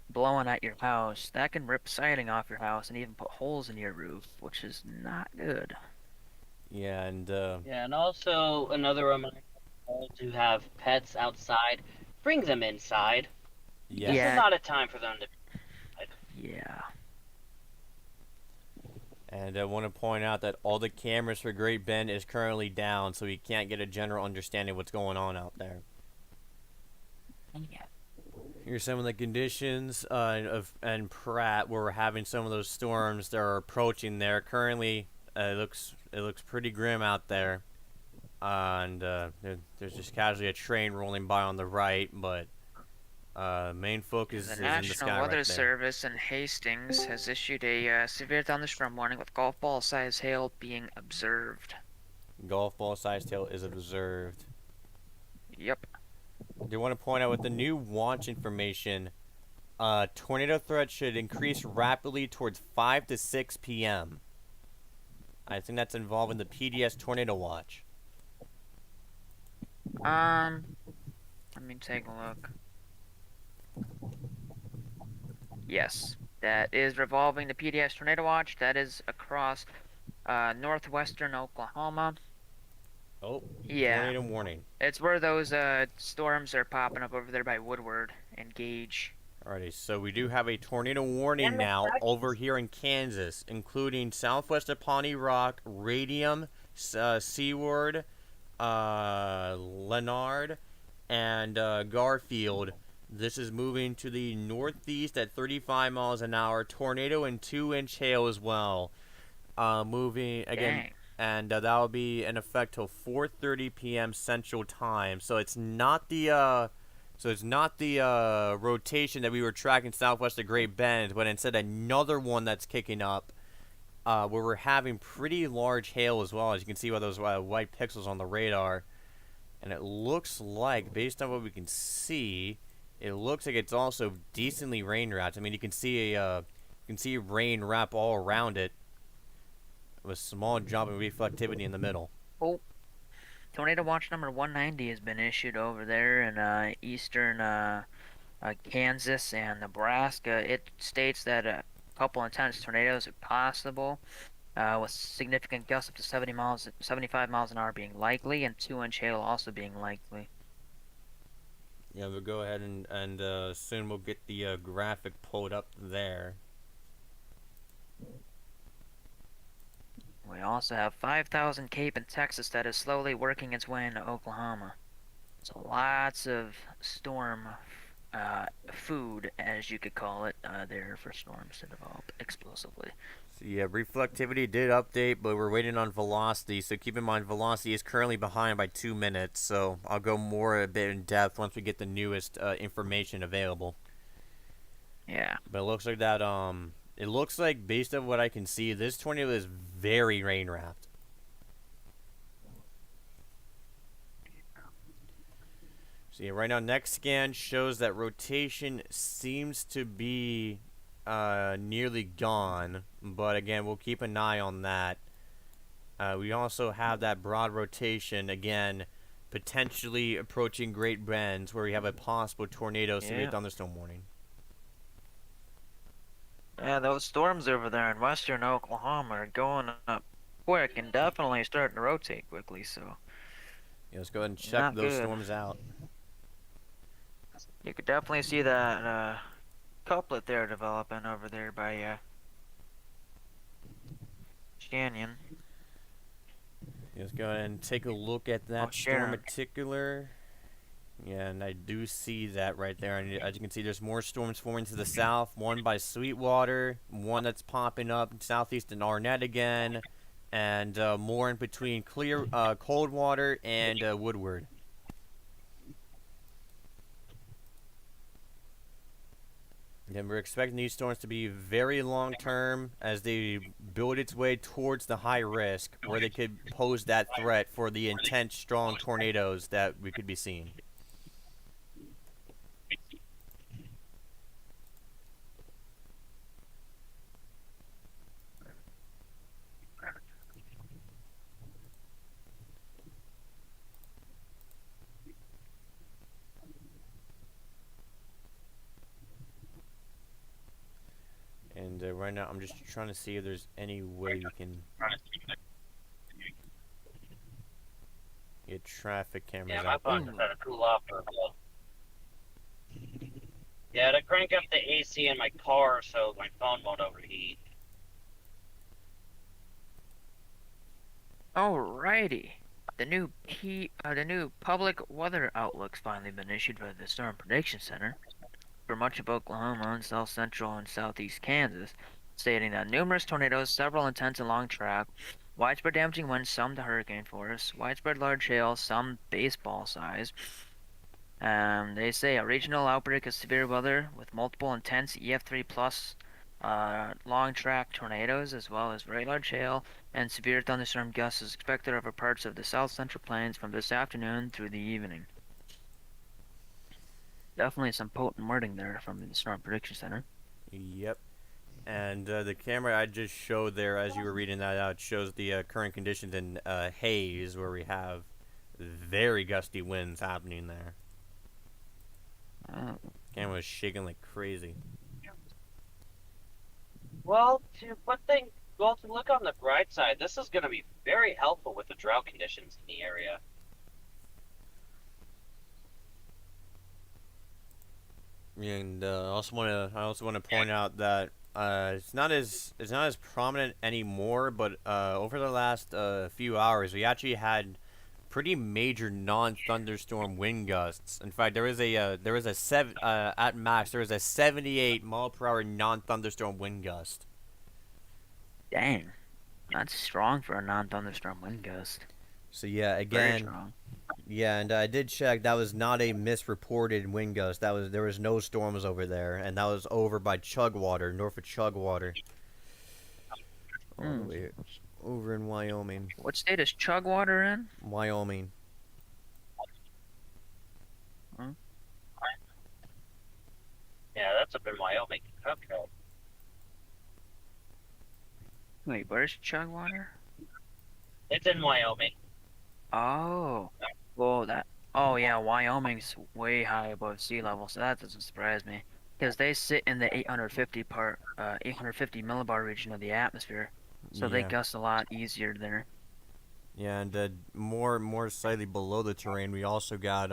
Speaker 6: blowing at your house, that can rip siding off your house and even put holes in your roof, which is not good.
Speaker 1: Yeah, and
Speaker 2: Yeah, and also another reminder to have pets outside. Bring them inside.
Speaker 1: yes.
Speaker 2: This is
Speaker 6: Yeah,
Speaker 2: not a time for them to.
Speaker 6: yeah.
Speaker 1: And I want to point out that all the cameras for Great Bend is currently down, so we can't get a general understanding of what's going on out there.
Speaker 6: Yeah.
Speaker 1: Here's some of the conditions of and Pratt, where we're having some of those storms that are approaching there. Currently, it looks pretty grim out there, and there's just casually a train rolling by on the right, but main focus
Speaker 6: The
Speaker 1: is in the
Speaker 6: National
Speaker 1: sky
Speaker 6: Weather
Speaker 1: right there.
Speaker 6: Service in Hastings has issued a severe thunderstorm warning with golf ball sized hail being observed.
Speaker 1: Golf ball sized hail is observed.
Speaker 6: Yep.
Speaker 1: They want to point out with the new watch information, tornado threat should increase rapidly towards 5 to 6 p.m. I think that's involving the PDS tornado watch.
Speaker 6: Let me take a look. Yes, that is revolving the PDS tornado watch. That is across northwestern Oklahoma.
Speaker 1: Oh,
Speaker 6: Yeah,
Speaker 1: tornado warning.
Speaker 6: it's where those storms are popping up over there by Woodward and Gage.
Speaker 1: Alrighty, so we do have a tornado warning now over here in Kansas, including southwest of Pawnee Rock, Radium, Seward, Leonard, and Garfield. This is moving to the northeast at 35 miles an hour. Tornado and 2-inch hail as well. Moving again,
Speaker 6: Dang.
Speaker 1: and that will be in effect till 4:30 p.m. Central Time. So it's not the rotation that we were tracking southwest of Great Bend, but instead another one that's kicking up, where we're having pretty large hail as well, as you can see by those white pixels on the radar. And it looks like, based on what we can see, it looks like it's also decently rain wrapped. I mean, you can see rain wrap all around it, with a small jump in reflectivity in the middle.
Speaker 6: Oh, tornado watch number 190 has been issued over there in eastern Kansas and Nebraska. It states that a couple intense tornadoes are possible, with significant gusts up to 75 miles an hour being likely, and 2-inch hail also being likely.
Speaker 1: Yeah, we'll go ahead and soon we'll get the graphic pulled up there.
Speaker 6: We also have 5,000 Cape in Texas that is slowly working its way into Oklahoma. So lots of storm food, as you could call it, there for storms to develop explosively.
Speaker 1: So yeah, reflectivity did update, but we're waiting on velocity. So keep in mind, velocity is currently behind by 2 minutes. So I'll go more a bit in depth once we get the newest information available.
Speaker 6: Yeah.
Speaker 1: But it looks like that it looks like, based on what I can see, this tornado is very rain wrapped. So yeah, right now next scan shows that rotation seems to be nearly gone, but again, we'll keep an eye on that. We also have that broad rotation again, potentially approaching Great Bend, where we have a possible tornado severe thunderstorm warning.
Speaker 6: Yeah, those storms over there in western Oklahoma are going up quick and definitely starting to rotate quickly, so
Speaker 1: Yeah, let's go ahead and check
Speaker 6: not
Speaker 1: those
Speaker 6: good.
Speaker 1: storms out.
Speaker 6: You could definitely see that couplet there developing over there by Canyon.
Speaker 1: Yeah, let's go ahead and take a look at that storm
Speaker 6: Sharon.
Speaker 1: in particular. Yeah, and I do see that right there. And as you can see, there's more storms forming to the south. One by Sweetwater, one that's popping up southeast in Arnett again, and more in between Coldwater and Woodward. And we're expecting these storms to be very long term as they build its way towards the high risk, where they could pose that threat for the intense, strong tornadoes that we could be seeing. And right now, I'm just trying to see if there's any way we can get traffic cameras
Speaker 2: Yeah, my
Speaker 1: out.
Speaker 2: phone just had to cool off for a bit. Yeah, to crank up the AC in my car so my phone won't overheat.
Speaker 6: Alrighty. The new public weather outlook's finally been issued by the Storm Prediction Center for much of Oklahoma and south central and southeast Kansas, stating that numerous tornadoes, several intense and long track, widespread damaging winds, some to hurricane force, widespread large hail, some baseball size. They say a regional outbreak of severe weather with multiple intense EF3 plus long track tornadoes, as well as very large hail and severe thunderstorm gusts is expected over parts of the south central plains from this afternoon through the evening. Definitely some potent wording there from the Storm Prediction Center.
Speaker 1: Yep. And the camera I just showed there, as you were reading that out, shows the current conditions in Hayes, where we have very gusty winds happening there. Camera was shaking like crazy.
Speaker 2: Well, to look on the bright side, this is going to be very helpful with the drought conditions in the area.
Speaker 1: And I also want to point out that it's not as prominent anymore, but over the last few hours, we actually had pretty major non-thunderstorm wind gusts. In fact, there was a at max there was a 78 mile per hour non-thunderstorm wind gust.
Speaker 6: Dang, that's strong for a non-thunderstorm wind gust.
Speaker 1: So yeah,
Speaker 6: Very
Speaker 1: again,
Speaker 6: strong.
Speaker 1: yeah, and I did check. That was not a misreported wind gust. There was no storms over there, and that was over by Chugwater, north of Chugwater, all the
Speaker 6: Hmm.
Speaker 1: way over in Wyoming.
Speaker 6: What state is Chugwater in?
Speaker 1: Wyoming.
Speaker 2: Yeah, that's up in Wyoming. Okay.
Speaker 6: Wait, where's Chugwater?
Speaker 2: It's in Wyoming.
Speaker 6: Oh, well that. Oh yeah, Wyoming's way high above sea level, so that doesn't surprise me. Because they sit in the 850 millibar region of the atmosphere, so they
Speaker 1: Yeah.
Speaker 6: gust a lot easier there.
Speaker 1: Yeah, and more slightly below the terrain, we also got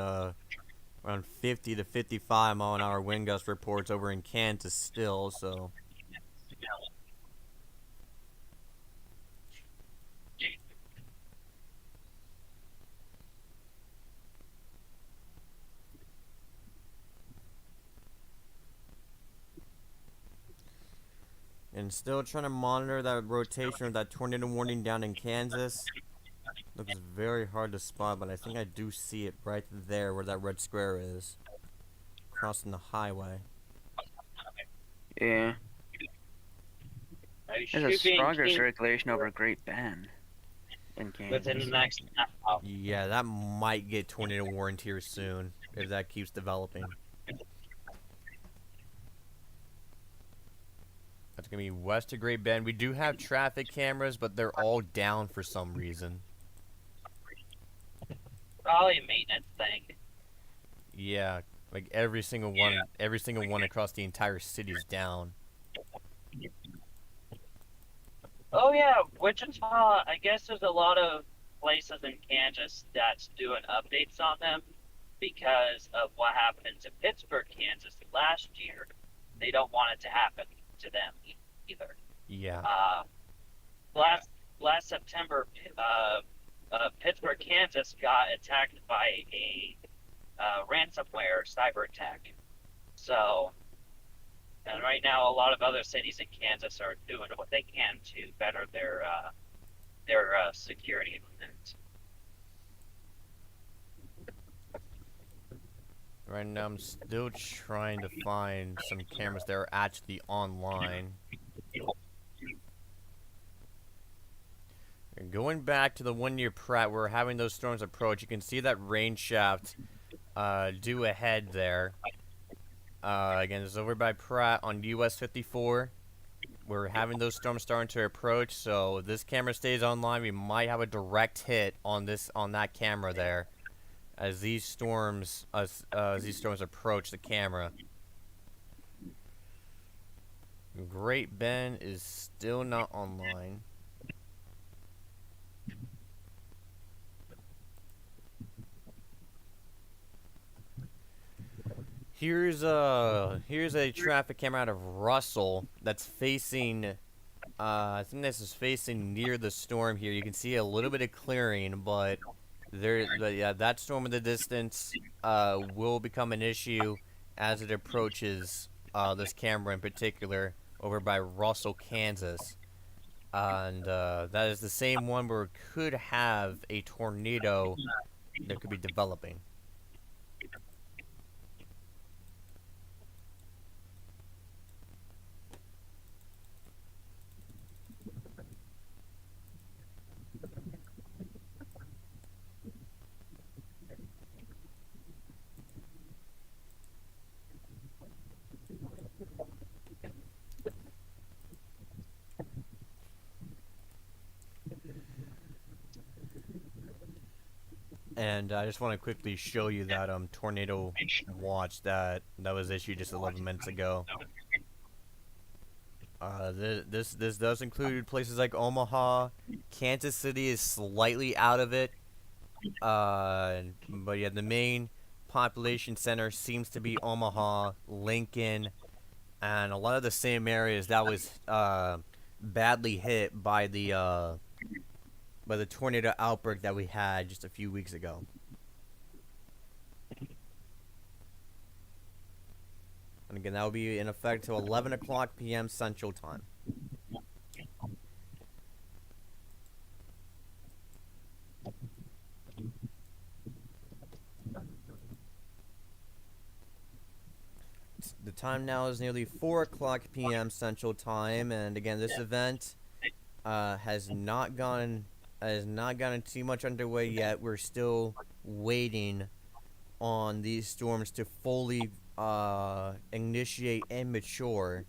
Speaker 1: around 50 to 55 mile an hour wind gust reports over in Kansas still. So and still trying to monitor that rotation of that tornado warning down in Kansas. Looks very hard to spot, but I think I do see it right there where that red square is, crossing the highway.
Speaker 6: Yeah,
Speaker 2: I
Speaker 6: there's a
Speaker 2: should be in
Speaker 6: stronger
Speaker 2: Kansas
Speaker 6: circulation over Great Bend in
Speaker 2: within the
Speaker 6: Kansas.
Speaker 2: next hour.
Speaker 1: Yeah, that might get tornado warned here soon if that keeps developing. That's gonna be west of Great Bend. We do have traffic cameras, but they're all down for some reason.
Speaker 2: Probably a maintenance thing.
Speaker 1: Yeah, like every single one across the entire city's down.
Speaker 2: Oh yeah, Wichita. I guess there's a lot of places in Kansas that's doing updates on them because of what happened to Pittsburgh, Kansas last year. They don't want it to happen to them either.
Speaker 1: Yeah.
Speaker 2: Last September, Pittsburgh, Kansas got attacked by a ransomware cyber attack. So, and right now, a lot of other cities in Kansas are doing what they can to better their security.
Speaker 1: Right now, I'm still trying to find some cameras that are actually online. And going back to the one near Pratt, where we're having those storms approach, you can see that rain shaft due ahead there. Again, it's over by Pratt on US 54. We're having those storms starting to approach, so if this camera stays online, we might have a direct hit on that camera there, as these storms approach the camera. Great Bend is still not online. Here's a traffic camera out of Russell that's facing. I think this is facing near the storm here. You can see a little bit of clearing, but yeah, that storm in the distance will become an issue as it approaches this camera in particular over by Russell, Kansas. And that is the same one where it could have a tornado that could be developing. And I just want to quickly show you that tornado watch that was issued just 11 minutes ago. This does include places like Omaha. Kansas City is slightly out of it. But yeah, the main population center seems to be Omaha, Lincoln, and a lot of the same areas that was badly hit by the tornado outbreak that we had just a few weeks ago. And again, that will be in effect till 11 o'clock p.m. Central Time. The time now is nearly 4 o'clock p.m. Central Time, and again, this event has not gotten too much underway yet. We're still waiting on these storms to fully initiate and mature.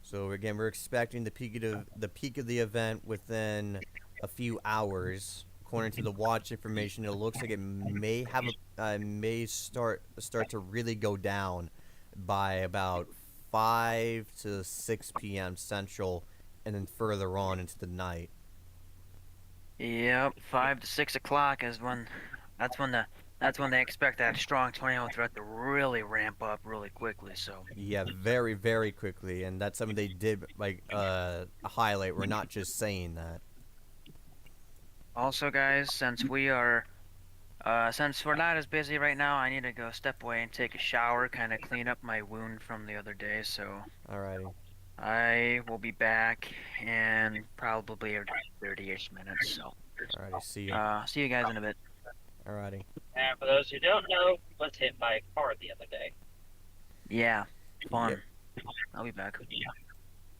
Speaker 1: So again, we're expecting the peak of the event within a few hours. According to the watch information, it looks like it may start to really go down by about 5 to 6 p.m. Central, and then further on into the night.
Speaker 6: Yep, 5 to 6 o'clock is when that's when they expect that strong tornado threat to really ramp up really quickly. So
Speaker 1: Yeah, very, very quickly, and that's something they did highlight. We're not just saying that.
Speaker 6: also, guys, since we're not as busy right now, I need to go step away and take a shower, kind of clean up my wound from the other day. So
Speaker 1: Alrighty.
Speaker 6: I will be back in probably 30-ish minutes. So
Speaker 1: Alrighty, see you.
Speaker 6: see you guys in a bit.
Speaker 1: Alrighty.
Speaker 2: And for those who don't know, was hit by a car the other day.
Speaker 6: Yeah, fun.
Speaker 1: Yep.
Speaker 6: I'll be back.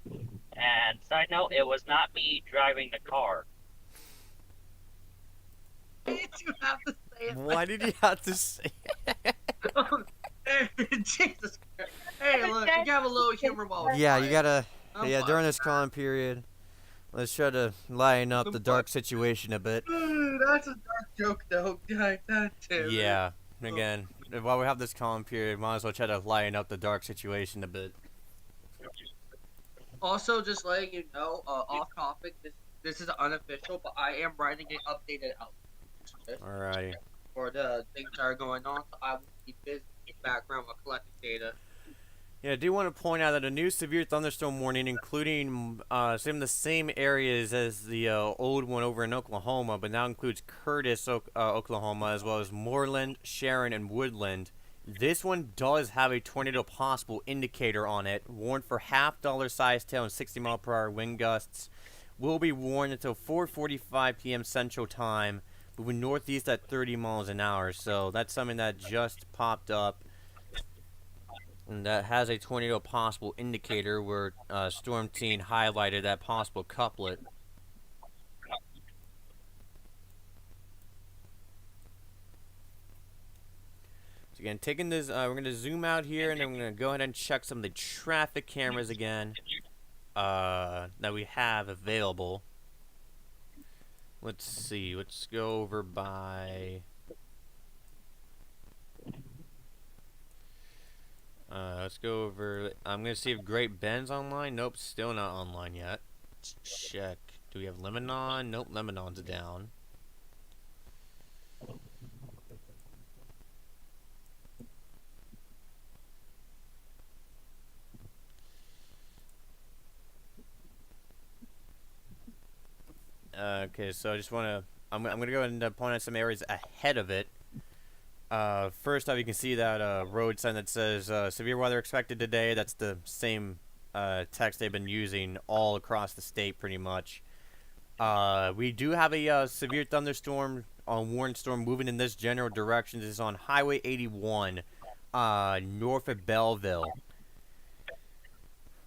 Speaker 2: And side note, it was not me driving the car.
Speaker 3: Why did you have to say it?
Speaker 1: Why did you have to say it?
Speaker 3: Jesus Christ. Hey, look, you have a little humor while
Speaker 1: Yeah, you gotta.
Speaker 3: I'm
Speaker 1: Yeah,
Speaker 3: fine.
Speaker 1: during this calm period, let's try to lighten up the dark situation a bit.
Speaker 3: That's a dark joke, though. God damn it.
Speaker 1: Yeah. Again, while we have this calm period, might as well try to lighten up the dark situation a bit.
Speaker 3: Also, just letting you know, off topic, this is unofficial, but I am writing an updated outlook
Speaker 1: Alrighty.
Speaker 3: for the things that are going on. So I will be busy in the background with collecting data.
Speaker 1: Yeah, I do want to point out that a new severe thunderstorm warning, including some of the same areas as the old one over in Oklahoma, but now includes Curtis, Oklahoma, as well as Moreland, Sharon, and Woodland. This one does have a tornado possible indicator on it, warned for half-dollar size tail and 60-mile-per-hour wind gusts. Will be warned until 4:45 p.m. Central Time, moving northeast at 30 miles an hour. So that's something that just popped up. And that has a tornado possible indicator where Storm Team highlighted that possible couplet. So again, taking this, we're going to zoom out here, and then we're going to go ahead and check some of the traffic cameras again that we have available. Let's see, let's go over by... let's go over. I'm gonna see if Great Bend's online. Nope, still not online yet. Let's check. Do we have Lebanon? Nope, Lebanon's down. Okay, so I just wanna. I'm gonna go ahead and point out some areas ahead of it. First off, you can see that road sign that says severe weather expected today. That's the same text they've been using all across the state pretty much. We do have a severe thunderstorm on warning storm moving in this general direction. This is on Highway 81 north of Belleville.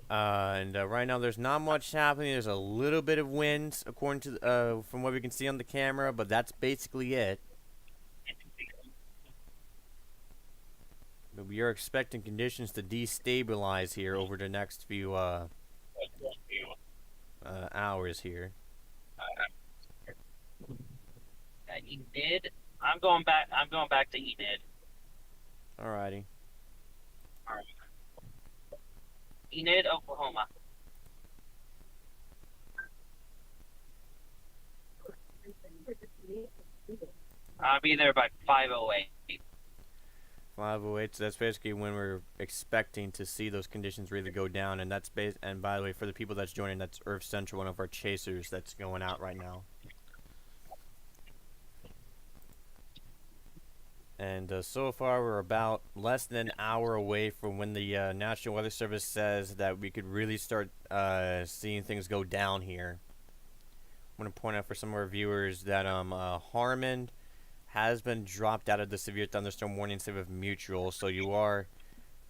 Speaker 1: And right now there's not much happening. There's a little bit of wind according to from what we can see on the camera, but that's basically it. But we are expecting conditions to destabilize here over the next few hours here.
Speaker 2: Enid, I'm going back. I'm going back to Enid.
Speaker 1: Alrighty.
Speaker 2: Enid, Oklahoma. I'll be there by 5:08.
Speaker 1: 508. So that's basically when we're expecting to see those conditions really go down, and that's and by the way, for the people that's joining, that's Earth Central, one of our chasers that's going out right now. And so far, we're about less than an hour away from when the National Weather Service says that we could really start seeing things go down here. I want to point out for some of our viewers that Harmon has been dropped out of the severe thunderstorm warning instead of mutual, so you are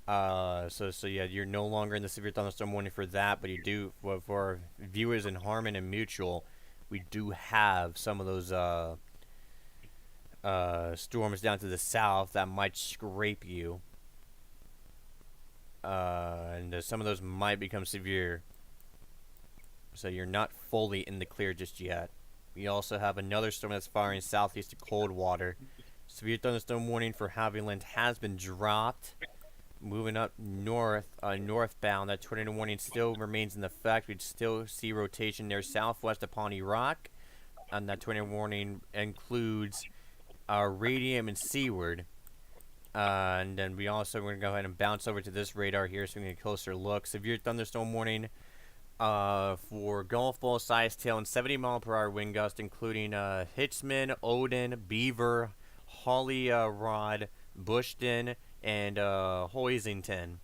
Speaker 1: so yeah, you're no longer in the severe thunderstorm warning for that, but you do for our viewers in Harmon and mutual, we do have some of those storms down to the south that might scrape you, and some of those might become severe, so you're not fully in the clear just yet. We also have another storm that's firing southeast to Coldwater. Severe thunderstorm warning for Haviland has been dropped. Moving up north, northbound, that tornado warning still remains in effect. We'd still see rotation there southwest of Pawnee Rock, and that tornado warning includes Radium and Seaward. And then we also are going to go ahead and bounce over to this radar here so we can get a closer look. Severe thunderstorm warning for golf ball size tail and 70-mile-per-hour wind gust, including Hitzman, Odin, Beaver, Hollyrod, Bushton, and Hoisington.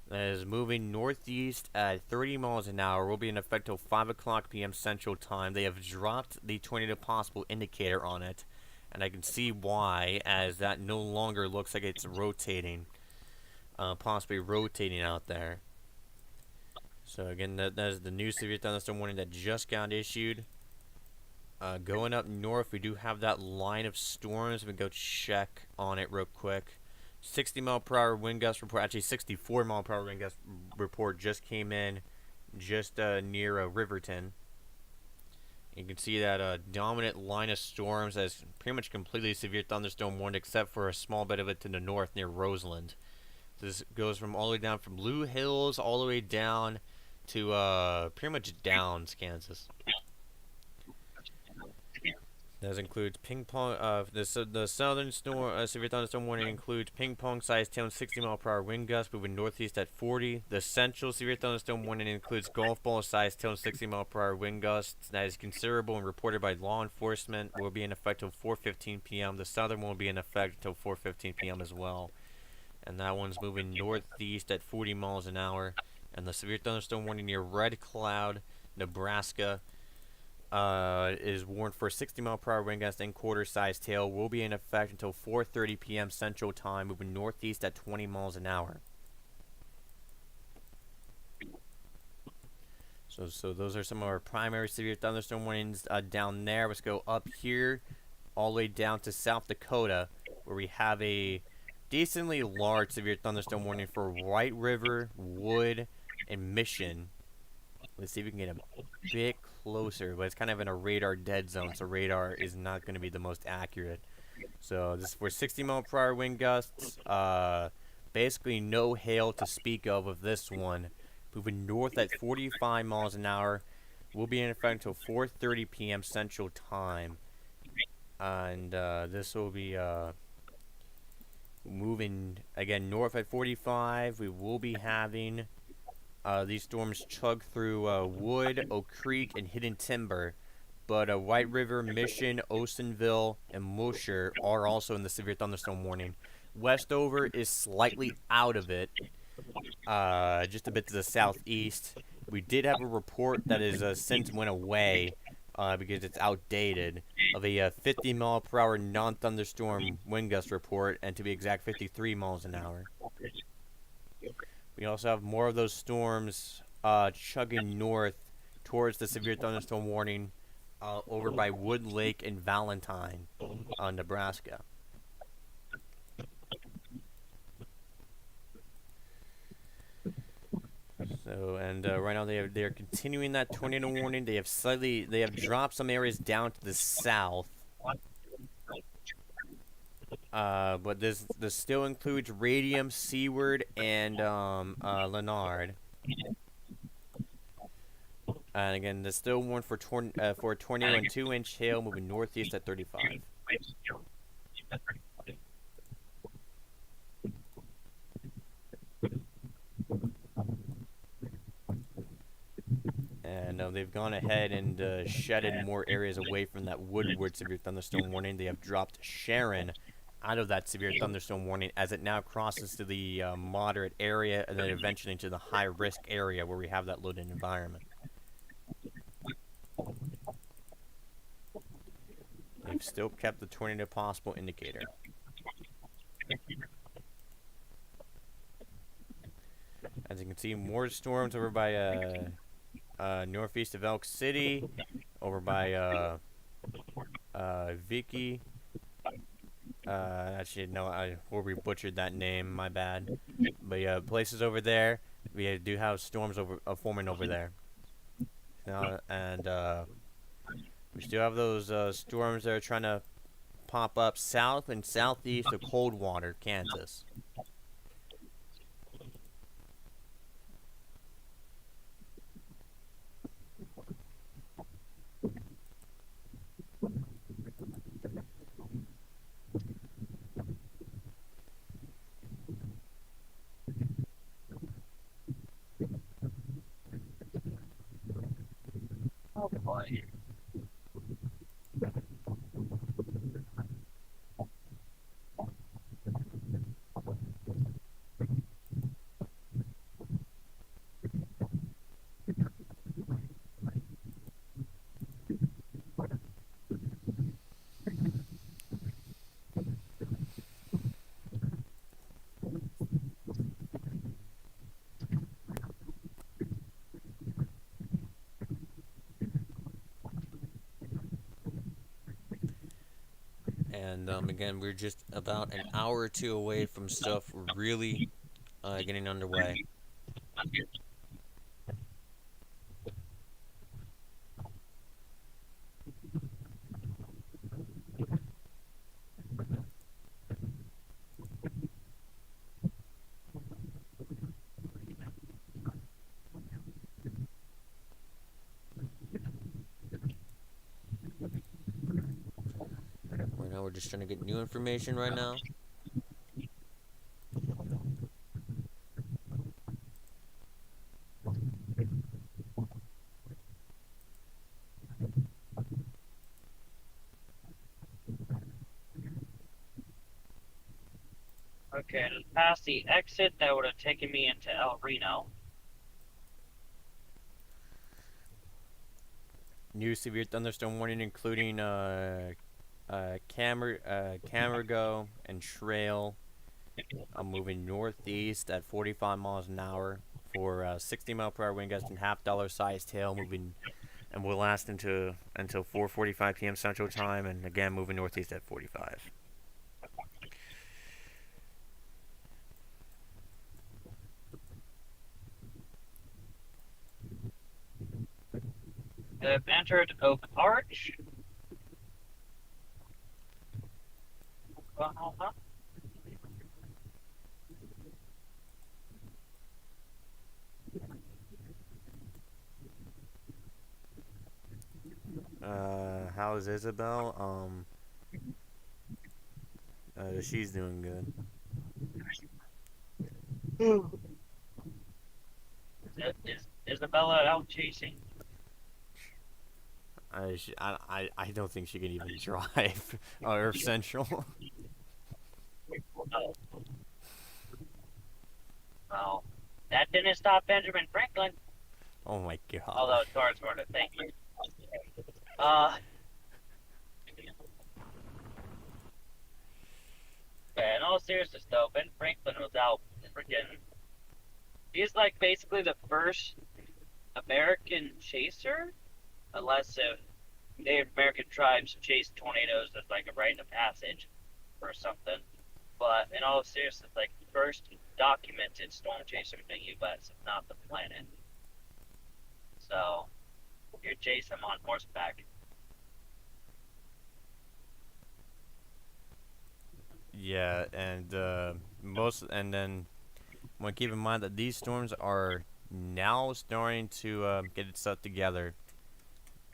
Speaker 1: That is moving northeast at 30 miles an hour. Will be in effect till 5 o'clock p.m. Central Time. They have dropped the tornado possible indicator on it, and I can see why, as that no longer looks like it's rotating, possibly rotating out there. So again, that is the new severe thunderstorm warning that just got issued. Going up north, we do have that line of storms. We can go check on it real quick. 60-mile-per-hour wind gust report, actually 64-mile-per-hour wind gust report just came in, just near Riverton. You can see that dominant line of storms that's pretty much completely severe thunderstorm warned, except for a small bit of it to the north near Roseland. This goes from all the way down from Blue Hills all the way down to pretty much Downs, Kansas. That includes ping pong. The southern storm, severe thunderstorm warning includes ping pong sized tail and 60-mile-per-hour wind gusts moving northeast at 40. The central severe thunderstorm warning includes golf ball sized tail and 60-mile-per-hour wind gusts that is considerable and reported by law enforcement. Will be in effect until 4:15 p.m. The southern one will be in effect until 4:15 p.m. as well. And that one's moving northeast at 40 miles an hour. And the severe thunderstorm warning near Red Cloud, Nebraska, is warned for 60-mile-per-hour wind gust and quarter-sized tail. Will be in effect until 4:30 p.m. Central Time, moving northeast at 20 miles an hour. So those are some of our primary severe thunderstorm warnings down there. Let's go up here, all the way down to South Dakota, where we have a decently large severe thunderstorm warning for White River, Wood, and Mission. Let's see if we can get a bit closer, but it's kind of in a radar dead zone, so radar is not going to be the most accurate. So this is for 60-mile-per-hour wind gusts. Basically no hail to speak of this one. Moving north at 45 miles an hour. Will be in effect until 4:30 p.m. Central Time. And this will be moving again north at 45. We will be having these storms chug through Wood, Oak Creek, and Hidden Timber, but White River, Mission, Osenville, and Mosher are also in the severe thunderstorm warning. Westover is slightly out of it, just a bit to the southeast. We did have a report that is since went away because it's outdated, of a 50-mile-per-hour non-thunderstorm wind gust report, and to be exact, 53 miles an hour. We also have more of those storms chugging north towards the severe thunderstorm warning over by Wood Lake and Valentine, Nebraska. So, and right now they are continuing that tornado warning. They have dropped some areas down to the south. But this still includes Radium, Seaward, and Leonard. And again, there's still warned for a tornado and 2-inch hail moving northeast at 35. they've gone ahead and shedded more areas away from that Woodward severe thunderstorm warning. They have dropped Sharon out of that severe thunderstorm warning as it now crosses to the moderate area and then eventually into the high risk area where we have that loaded environment. They've still kept the tornado possible indicator. As you can see, more storms over by northeast of Elk City, over by Vicky. Actually, no, I already butchered that name. My bad. But yeah, places over there, we do have storms over forming over there. And we still have those storms that are trying to pop up south and southeast of Coldwater, Kansas.
Speaker 2: Oh boy.
Speaker 1: And again, we're just about an hour or two away from stuff really getting underway. Right now, we're just trying to get new information right now.
Speaker 2: Okay, I just passed the exit that would have taken me into El Reno.
Speaker 1: New severe thunderstorm warning, including Camargo and Trail. I'm moving northeast at 45 miles an hour for 60 mile per hour wind gusts and $half size tail moving, and will last until 4:45 p.m. Central Time, and again moving northeast at 45.
Speaker 2: I've entered Oak Arch. Uh-huh.
Speaker 1: How's Isabel? She's doing good.
Speaker 2: Is Isabella out chasing?
Speaker 1: I don't think she can even drive Earth Central.
Speaker 2: Oh. Well, that didn't stop Benjamin Franklin.
Speaker 1: Oh my god.
Speaker 2: Although cars weren't a thing. Yeah, in all seriousness though, Ben Franklin was out freaking. He's like basically the first American chaser, unless Native American tribes chased tornadoes as like a rite of passage or something. But in all seriousness, like first documented storm chaser in the U.S., if not the planet. So you chase him on horseback.
Speaker 1: Yeah, and then want to keep in mind that these storms are now starting to get itself together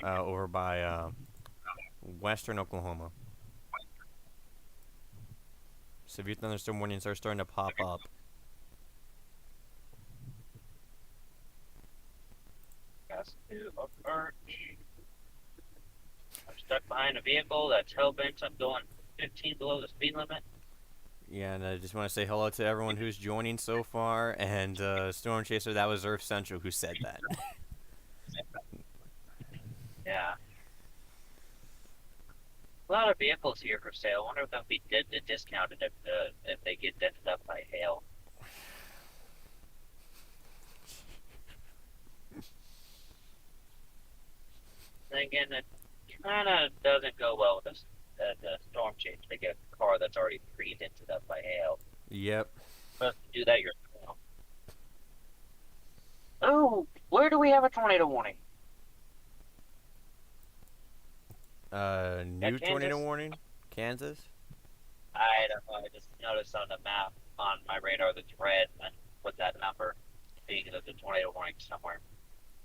Speaker 1: over by western Oklahoma. Severe thunderstorm warnings are starting to pop up.
Speaker 2: Okay. Class 2 approach. I'm stuck behind a vehicle that's hell-bent on going 15 below the speed limit.
Speaker 1: Yeah, and I just want to say hello to everyone who's joining so far, and Storm Chaser, that was Earth Central who said that.
Speaker 2: Yeah. A lot of vehicles here for sale. I wonder if they'll be discounted if they get dented up by hail. Then again, it kind of doesn't go well with the storm change. They get a car that's already pre-dented up by hail.
Speaker 1: Yep.
Speaker 2: But do that yourself. Oh, where do we have a tornado warning?
Speaker 1: New tornado
Speaker 2: Kansas?
Speaker 1: warning? Kansas?
Speaker 2: I don't know. I just noticed on the map on my radar that's red and with that number being the tornado warning somewhere.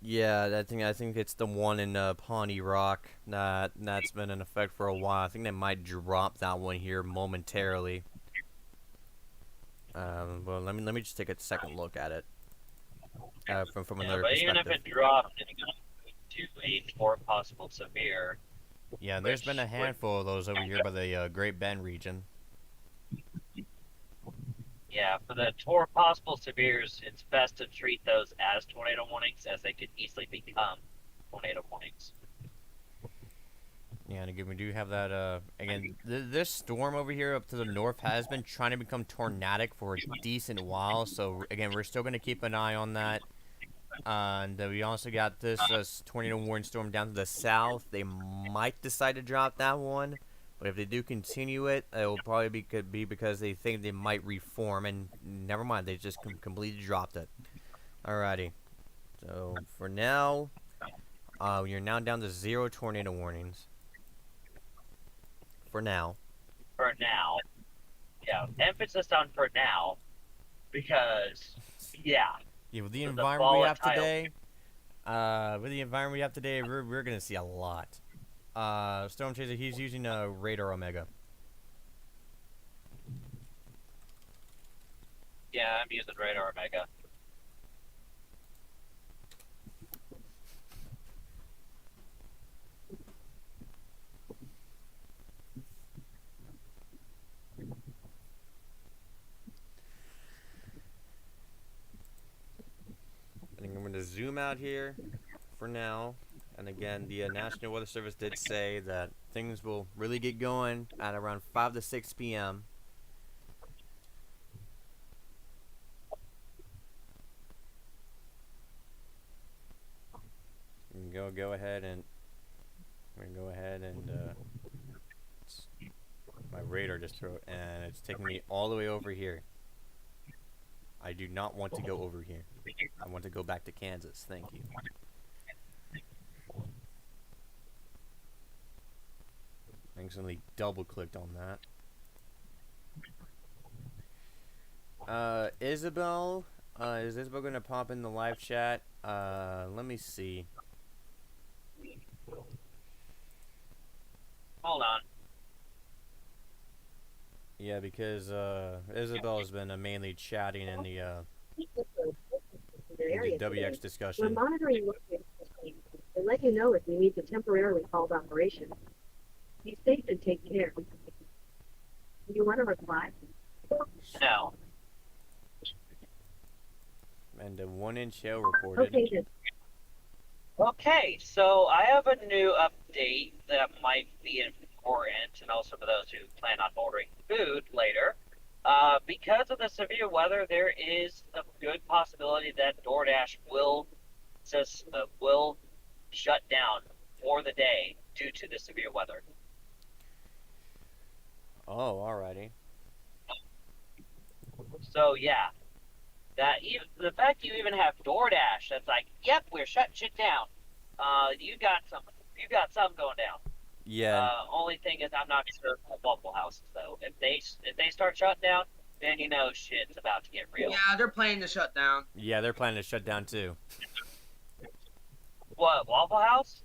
Speaker 1: Yeah, I think it's the one in Pawnee Rock that's been in effect for a while. I think they might drop that one here momentarily. Well, let me just take a second look at it from another
Speaker 2: but
Speaker 1: perspective.
Speaker 2: even if it drops, it's going to a more possible severe.
Speaker 1: Yeah, there's been a handful of those over here by the Great Bend region.
Speaker 2: Yeah, for the possible severes, it's best to treat those as tornado warnings, as they could easily become tornado warnings.
Speaker 1: Yeah, and again, we do have that, again, this storm over here up to the north has been trying to become tornadic for a decent while, so, again, we're still going to keep an eye on that. And we also got this tornado warning storm down to the south. They might decide to drop that one, but if they do continue it, it will probably could be because they think they might reform, and never mind, they just completely dropped it. Alrighty, so for now, you're now down to 0 tornado warnings. For now.
Speaker 2: For now. Yeah, emphasis on for now, because, yeah.
Speaker 1: Yeah, with the environment we have today, we're gonna see a lot. Storm Chaser, he's using a Radar Omega.
Speaker 2: Yeah, I'm using Radar Omega.
Speaker 1: I think I'm going to zoom out here for now. And again, the National Weather Service did say that things will really get going at around 5 to 6 p.m. You can go ahead and my radar just threw it, and it's taking me all the way over here. I do not want to go over here. I want to go back to Kansas. Thank you. I accidentally double-clicked on that. Isabel, is Isabel going to pop in the live chat? Let me see.
Speaker 2: Hold on.
Speaker 1: Yeah, because Isabel has been mainly chatting in the WX discussion.
Speaker 5: We're monitoring locations and let you know if you need to temporarily halt operation. Be safe and take care. Do you want to reply?
Speaker 2: No.
Speaker 1: And a 1-inch hail reported.
Speaker 5: Okay, then.
Speaker 2: Okay, so I have a new update that might be important, and also for those who plan on ordering food later. Because of the severe weather, there is a good possibility that DoorDash will shut down for the day due to the severe weather.
Speaker 1: Oh, alrighty.
Speaker 2: So yeah, the fact you even have DoorDash that's like, yep, we're shutting shit down. You got something going down.
Speaker 1: Yeah.
Speaker 2: Only thing is, I'm not sure about Waffle Houses though. If they start shutting down, then you know shit's about to get real.
Speaker 3: Yeah, they're planning to shut down.
Speaker 1: Yeah, they're planning to shut down too.
Speaker 2: What, Waffle House?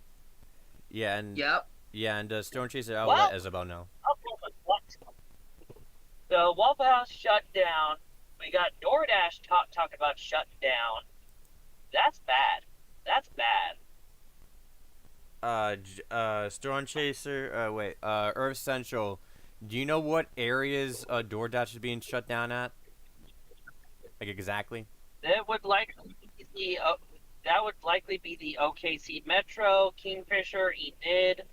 Speaker 1: Yeah, and
Speaker 3: Yep.
Speaker 1: yeah, and Storm Chaser, I'll let Isabel know.
Speaker 2: What? So Waffle House shut down. We got DoorDash talking about shutting down. That's bad. That's bad.
Speaker 1: Storm Chaser. Wait. Earth Central. Do you know what areas DoorDash is being shut down at? Like exactly?
Speaker 2: That would likely be that would likely be the OKC Metro, Kingfisher, Enid,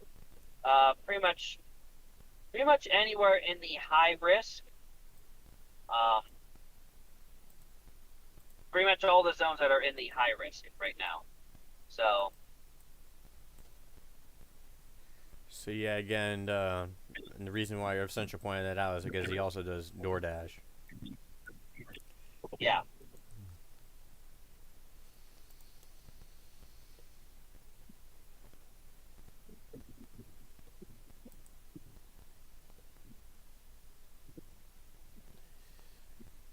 Speaker 2: pretty much anywhere in the high risk. Um, pretty much all the zones that are in the high risk right now. So
Speaker 1: So yeah, again, and the reason why Earth Central pointed that out is because he also does DoorDash.
Speaker 2: yeah,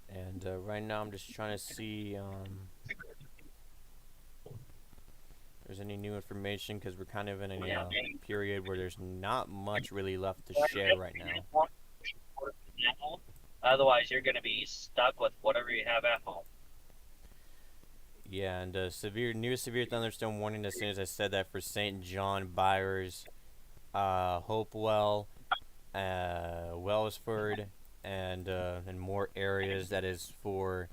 Speaker 1: And right now, I'm just trying to see if there's any new information because we're kind of in a period where there's not much really left to share right now.
Speaker 2: otherwise you're going to be stuck with whatever you have at home.
Speaker 1: Yeah, and new severe thunderstorm warning as soon as I said that for St. John, Byers, Hopewell, Wellsford, and more areas. That is for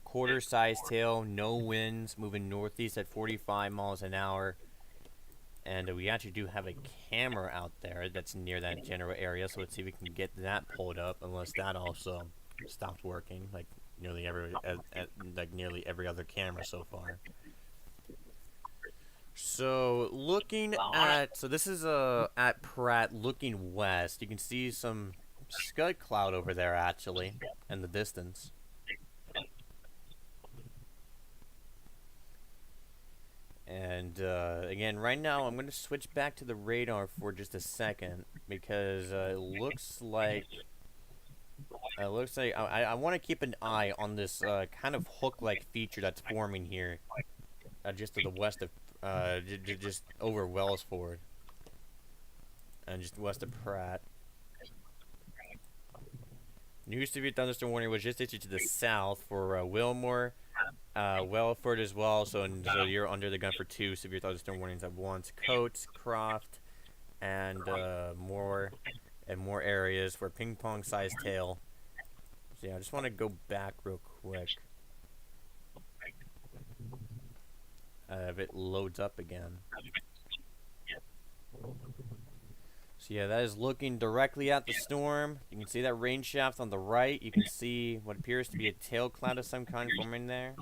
Speaker 1: quarter-sized tail, no winds, moving northeast at 45 miles an hour. And we actually do have a camera out there that's near that general area, so let's see if we can get that pulled up. Unless that also stopped working, like nearly every other camera so far. So looking at this is at Pratt, looking west. You can see some scud cloud over there actually in the distance. And again, right now I'm going to switch back to the radar for just a second because it looks like I want to keep an eye on this kind of hook-like feature that's forming here, just to the west of just over Wellsford and just west of Pratt. New severe thunderstorm warning was just issued to the south for Wilmore, Wellford as well. So you're under the gun for 2 severe thunderstorm warnings at once. Coates, Croft, and more areas for ping pong sized tail. So yeah, I just want to go back real quick. If it loads up again. So yeah, that is looking directly at the storm. You can see that rain shaft on the right. You can see what appears to be a tail cloud of some kind forming there.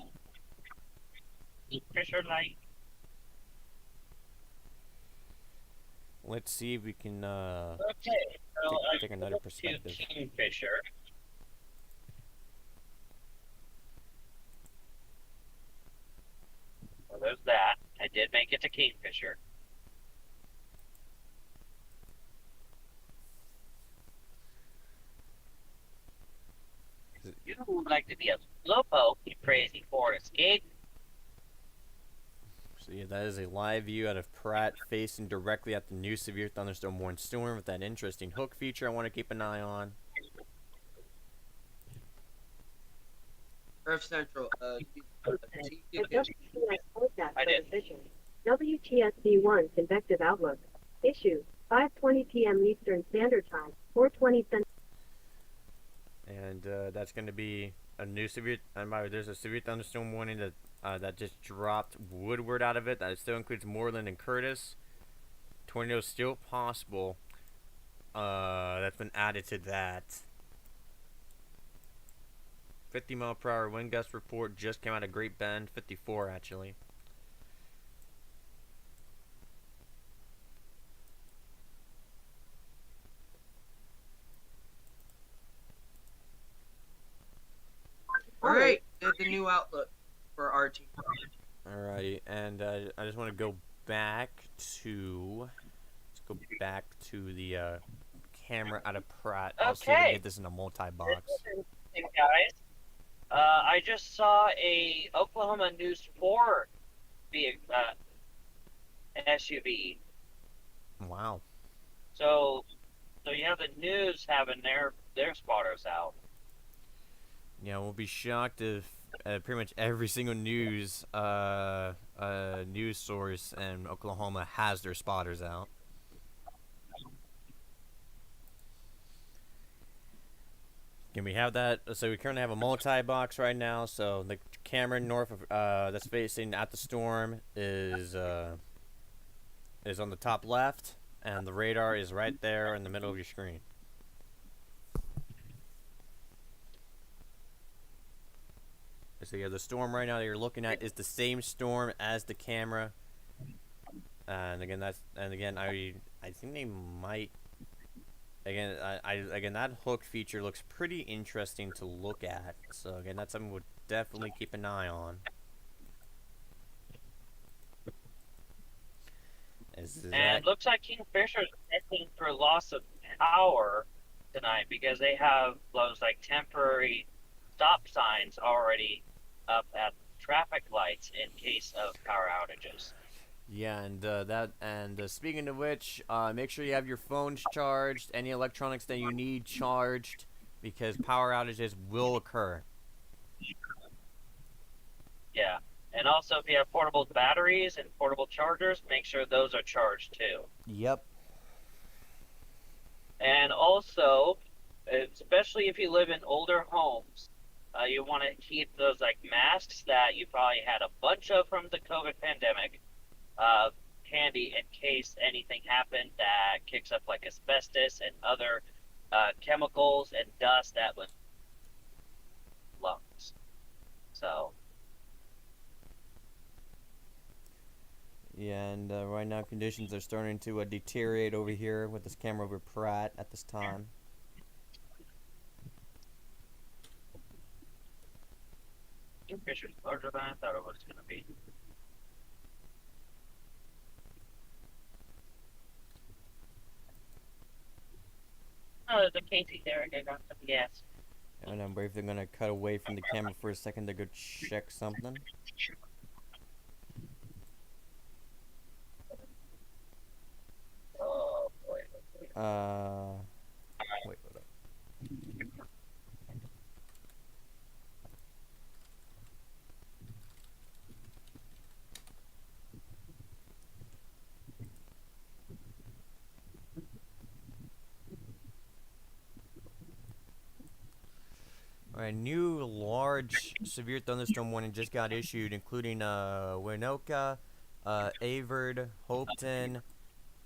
Speaker 2: Fisher light.
Speaker 1: Let's see if we can
Speaker 2: Okay, so
Speaker 1: take another perspective.
Speaker 2: Kingfisher. Well, there's that. I did make it to Kingfisher. You would like to be a slowpoke, you crazy forest gig.
Speaker 1: So yeah, that is a live view out of Pratt facing directly at the new severe thunderstorm warning storm with that interesting hook feature I want to keep an eye on.
Speaker 3: Earth Central,
Speaker 5: The WTS forecast
Speaker 2: I
Speaker 5: for
Speaker 2: did.
Speaker 5: the vision. WTS-B1 convective outlook. Issue 5:20 p.m. Eastern Standard Time, 4:20 Central.
Speaker 1: And that's going to be a new severe. And by the way, there's a severe thunderstorm warning that just dropped woodward out of it. That still includes Moreland and Curtis. Tornadoes still possible. That's been added to that. 50-mile-per-hour wind gust report just came out of Great Bend. 54 actually.
Speaker 3: All right, the new outlook for RT.
Speaker 1: Alrighty, and I just want to go back to the camera out of Pratt. I'll see if I can
Speaker 2: Okay.
Speaker 1: get this in a multi-box.
Speaker 2: Hey guys, I just saw a Oklahoma News 4 SUV.
Speaker 1: Wow.
Speaker 2: So you have the news having their spotters out.
Speaker 1: Yeah, we'll be shocked if pretty much every single news source in Oklahoma has their spotters out. Can we have that? So we currently have a multi-box right now. So the camera north of that's facing at the storm is on the top left, and the radar is right there in the middle of your screen. So yeah, the storm right now that you're looking at is the same storm as the camera. And again, I think they might. Again, that hook feature looks pretty interesting to look at. So again, that's something we'll definitely keep an eye on.
Speaker 2: And looks like Kingfisher's testing for loss of power tonight because they have those like temporary stop signs already up at traffic lights in case of power outages.
Speaker 1: Yeah, and speaking of which, make sure you have your phones charged, any electronics that you need charged, because power outages will occur.
Speaker 2: Yeah. And also, if you have portable batteries and portable chargers, make sure those are charged too.
Speaker 1: Yep.
Speaker 2: And also, especially if you live in older homes, you want to keep those like masks that you probably had a bunch of from the COVID pandemic handy in case anything happened that kicks up like asbestos and other chemicals and dust that would lungs. So.
Speaker 1: Yeah, and right now conditions are starting to deteriorate over here with this camera over Pratt at this time.
Speaker 2: Kingfisher's larger than I thought it was going to be. Oh, there's a Casey there. I got some gas.
Speaker 1: And I'm brave they're gonna cut away from the camera for a second to go check something.
Speaker 2: Oh boy.
Speaker 1: Wait, hold up. Alright, new large severe thunderstorm warning just got issued, including Winoka, Avard, Hopeton,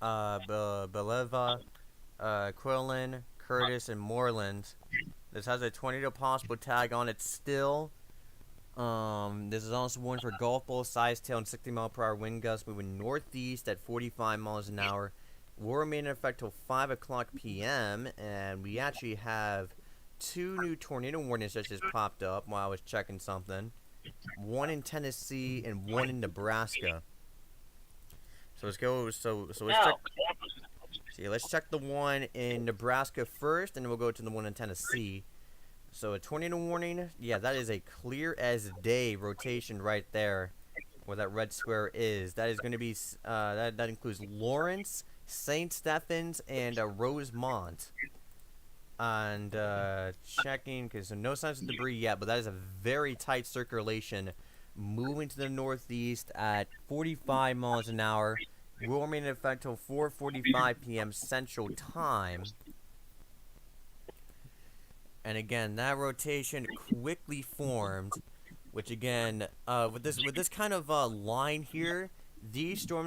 Speaker 1: Beleva, Quillen, Curtis, and Moreland. This has a tornado possible tag on it still. This is also warning for golf ball, size tail, and 60-mile-per-hour wind gusts moving northeast at 45 miles an hour. Will remain in effect till 5 o'clock p.m. And we actually have 2 new tornado warnings that just popped up while I was checking something. One in Tennessee and one in Nebraska. So let's go. So let's check. See, let's check the one in Nebraska first, and then we'll go to the one in Tennessee. So a tornado warning, yeah, that is a clear as day rotation right there, where that red square is. That is going to be that includes Lawrence, St. Stephen's, and Rosemont. And checking, because no signs of debris yet, but that is a very tight circulation moving to the northeast at 45 miles an hour. Will remain in effect until 4:45 p.m. Central Time. And again, that rotation quickly formed, which again, with this kind of line here, these kind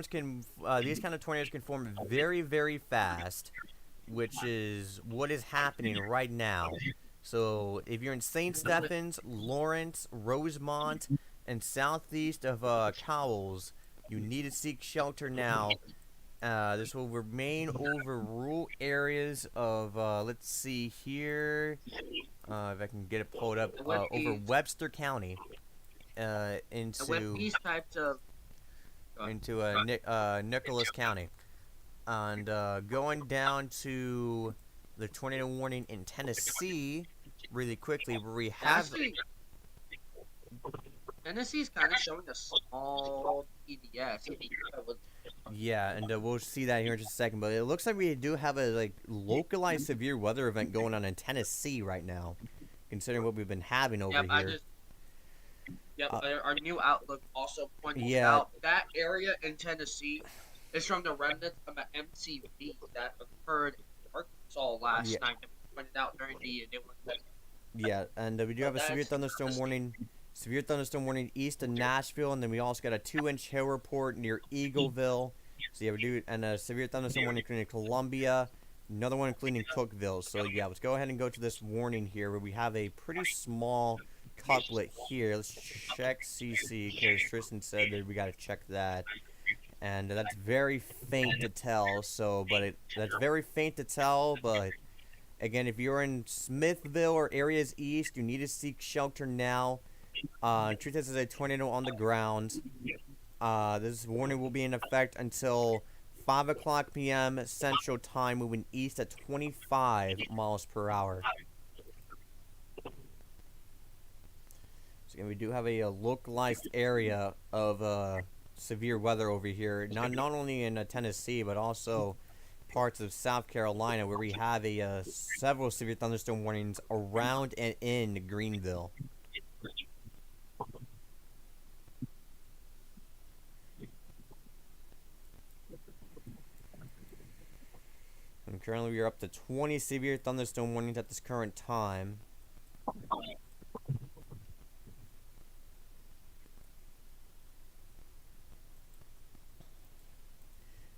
Speaker 1: of tornadoes can form very, very fast, which is what is happening right now. So if you're in St. Stephen's, Lawrence, Rosemont, and southeast of Cowles, you need to seek shelter now. This will remain over rural areas of, let's see here, if I can get it pulled up, over Webster County, into
Speaker 3: these types of
Speaker 1: Nicholas County, and going down to the tornado warning in Tennessee really quickly, where we have.
Speaker 3: Tennessee's kind of showing a small TDS.
Speaker 1: Yeah, and we'll see that here in just a second. But it looks like we do have a localized severe weather event going on in Tennessee right now, considering what we've been having over here.
Speaker 3: Our new outlook also points out that area in Tennessee is from the remnants of an MCV that occurred in Arkansas last night. That was pointed out during the
Speaker 1: Yeah, and we do have a severe thunderstorm warning. Severe thunderstorm warning east of Nashville, and then we also got a 2-inch hail report near Eagleville. So yeah, we do, and a severe thunderstorm warning including Columbia. Another one including Cookville. So yeah, let's go ahead and go to this warning here where we have a pretty small couplet here. Let's check CC because Tristan said that we got to check that. And that's very faint to tell. So, that's very faint to tell. But again, if you're in Smithville or areas east, you need to seek shelter now. Treat this as a tornado on the ground. This warning will be in effect until 5 o'clock p.m. Central Time, moving east at 25 miles per hour. So again, we do have a localized area of severe weather over here, not only in Tennessee, but also parts of South Carolina, where we have several severe thunderstorm warnings around and in Greenville. And currently we are up to 20 severe thunderstorm warnings at this current time.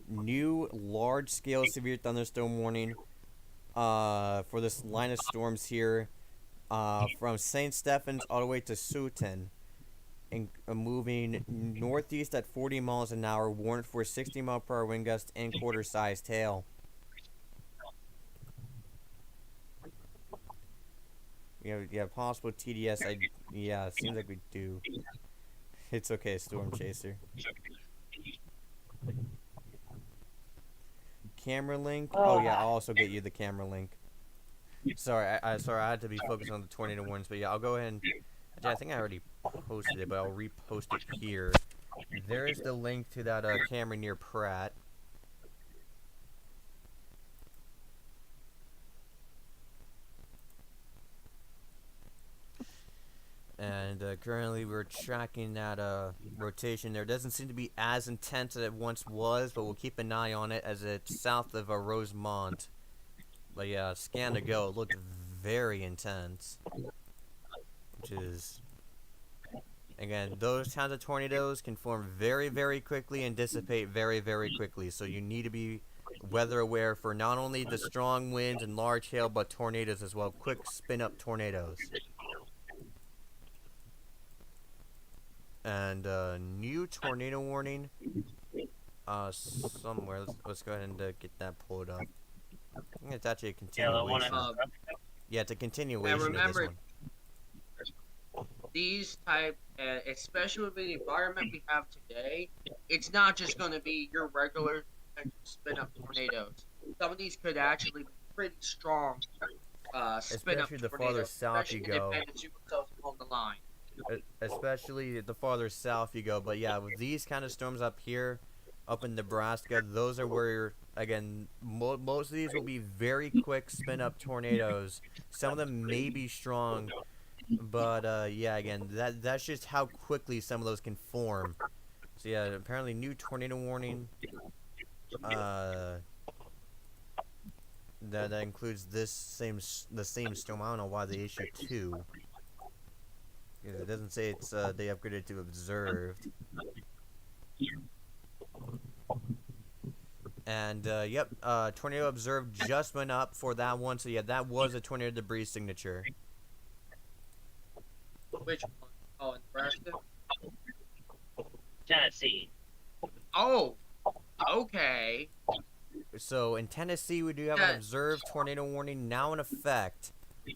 Speaker 1: New large-scale severe thunderstorm warning for this line of storms here from St. Stephens all the way to Sutton. And moving northeast at 40 miles an hour, warned for 60-mile-per-hour wind gust and quarter-sized hail. Yeah, possible TDS. Yeah, it seems like we do. It's okay, Storm Chaser. Camera link. Oh yeah, I'll also get you the camera link. Sorry, I had to be focused on the tornado warnings, but yeah, I'll go ahead and. I think I already posted it, but I'll repost it here. There is the link to that camera near Pratt. And currently we're tracking that rotation there. It doesn't seem to be as intense as it once was, but we'll keep an eye on it as it's south of Rosemont. But yeah, scan to go. It looked very intense. Which is... Again, those kinds of tornadoes can form very, very quickly and dissipate very, very quickly. So you need to be weather aware for not only the strong winds and large hail, but tornadoes as well. Quick spin-up tornadoes. And new tornado warning somewhere. Let's go ahead and get that pulled up. I think it's actually a continuation. Yeah, it's a continuation
Speaker 3: and remember,
Speaker 1: of this one.
Speaker 3: These type, especially with the environment we have today, it's not just going to be your regular spin-up tornadoes. Some of these could actually be pretty strong spin-up
Speaker 1: especially the
Speaker 3: tornadoes,
Speaker 1: farther south you go.
Speaker 3: On the line.
Speaker 1: Especially the farther south you go. But yeah, with these kind of storms up here, up in Nebraska, those are where, again, most of these will be very quick spin-up tornadoes. Some of them may be strong, but yeah, again, that's just how quickly some of those can form. So yeah, apparently new tornado warning. That includes the same storm. I don't know why they issued two. It doesn't say it's they upgraded to observed. And yep, tornado observed just went up for that one. So yeah, that was a tornado debris signature.
Speaker 3: Which one? Oh, in Nebraska?
Speaker 2: Tennessee.
Speaker 3: Oh, okay.
Speaker 1: So in Tennessee, we do have an observed tornado warning now in effect.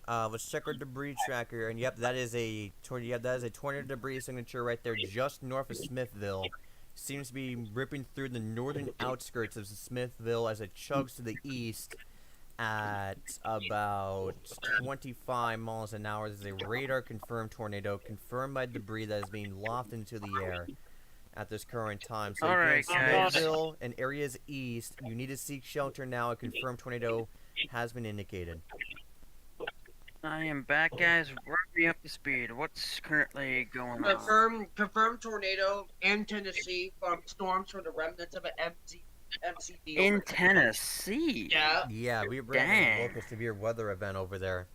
Speaker 1: Let's check our debris tracker, and yep, that is a tornado debris signature right there, just north of Smithville. Seems to be ripping through the northern outskirts of Smithville as it chugs to the east at about 25 miles an hour. This is a radar-confirmed tornado, confirmed by debris that is being lofted into the air at this current time. So
Speaker 6: Alright, guys.
Speaker 1: Smithville and areas east, you need to seek shelter now. A confirmed tornado has been indicated.
Speaker 6: I am back, guys. Bring me up to speed. What's currently going on?
Speaker 3: Confirmed tornado in Tennessee from storms from the remnants of an MCD.
Speaker 6: In Tennessee?
Speaker 3: Yeah.
Speaker 1: Yeah, we were having a local severe weather event over there.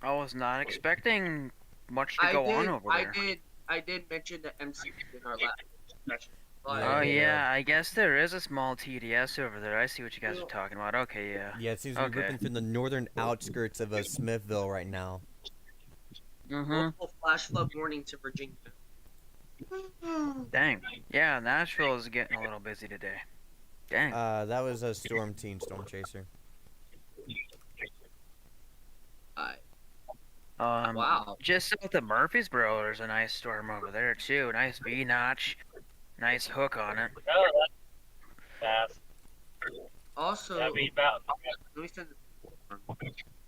Speaker 6: I was not expecting much to go on over there.
Speaker 3: I did mention the MCP in our last session. But
Speaker 6: Oh
Speaker 1: Yeah,
Speaker 6: yeah, I guess there is a small TDS over there. I see what you guys are talking about. Okay, yeah.
Speaker 1: Yeah, it seems to be
Speaker 6: Okay.
Speaker 1: ripping through the northern outskirts of Smithville right now.
Speaker 3: multiple flash flood warnings in Virginia.
Speaker 6: Dang. Yeah, Nashville is getting a little busy today. Dang.
Speaker 1: That was a Storm Chaser.
Speaker 3: Wow.
Speaker 6: Just south of Murfreesboro, there's a nice storm over there too. Nice V notch, nice hook on it.
Speaker 2: Oh, that's fast.
Speaker 3: Also,
Speaker 2: That'd be about.
Speaker 3: let me send.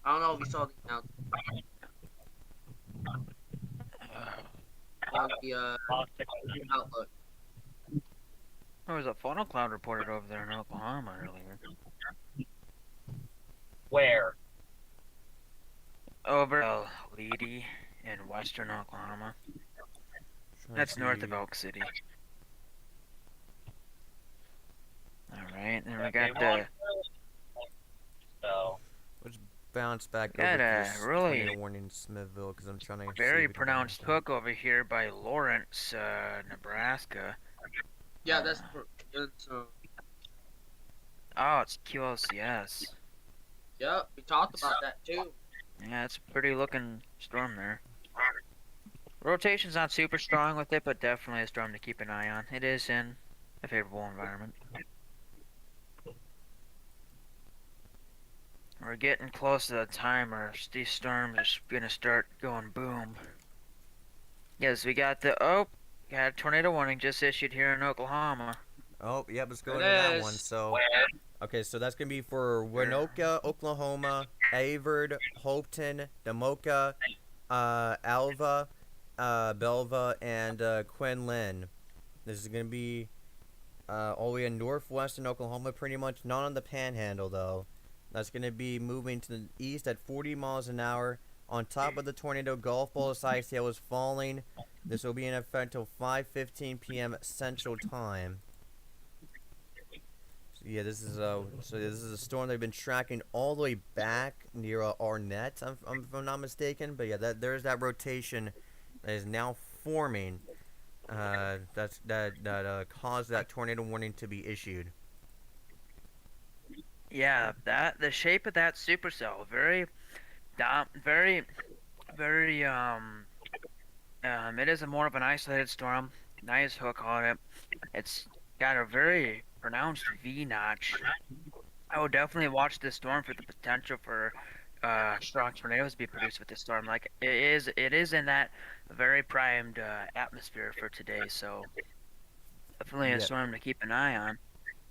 Speaker 3: I don't know if you saw the announcement on the Outlook.
Speaker 6: There was a funnel cloud reported over there in Oklahoma earlier.
Speaker 2: Where?
Speaker 6: Over Leedy in western Oklahoma. That's north of Elk City. Alright, and we got the
Speaker 2: So.
Speaker 1: Bounce back
Speaker 6: Got
Speaker 1: over
Speaker 6: a
Speaker 1: to this
Speaker 6: really
Speaker 1: tornado warning in Smithville because I'm trying to see
Speaker 6: very
Speaker 1: if we can
Speaker 6: pronounced
Speaker 1: find
Speaker 6: hook over here by Lawrence, Nebraska.
Speaker 3: Yeah, that's
Speaker 6: Oh, it's QLCS.
Speaker 3: Yep, we talked about that too.
Speaker 6: Yeah, it's a pretty looking storm there. Rotation's not super strong with it, but definitely a storm to keep an eye on. It is in a favorable environment. We're getting close to the time where these storms are gonna start going boom. Yes, we got got a tornado warning just issued here in Oklahoma.
Speaker 1: Oh, yep, let's go
Speaker 3: It
Speaker 1: into that
Speaker 3: is.
Speaker 1: one. So,
Speaker 2: Where?
Speaker 1: okay, so that's gonna be for Winoka, Oklahoma, Avard, Hopeton, Damoka, Alva, Belva, and Quinlan. This is gonna be all the way in northwestern Oklahoma, pretty much. Not on the Panhandle though. That's gonna be moving to the east at 40 miles an hour. On top of the tornado, golf ball size hail is falling. This will be in effect until 5:15 p.m. Central Time. So yeah, this is a storm they've been tracking all the way back near Arnett, if I'm not mistaken. But yeah, there's that rotation that is now forming. That caused that tornado warning to be issued.
Speaker 6: Yeah, the shape of that supercell, very, very, very, it is more of an isolated storm. Nice hook on it. It's got a very pronounced V notch. I would definitely watch this storm for the potential for strong tornadoes to be produced with this storm. Like it is in that very primed atmosphere for today. So definitely a
Speaker 1: Yeah.
Speaker 6: storm to keep an eye on.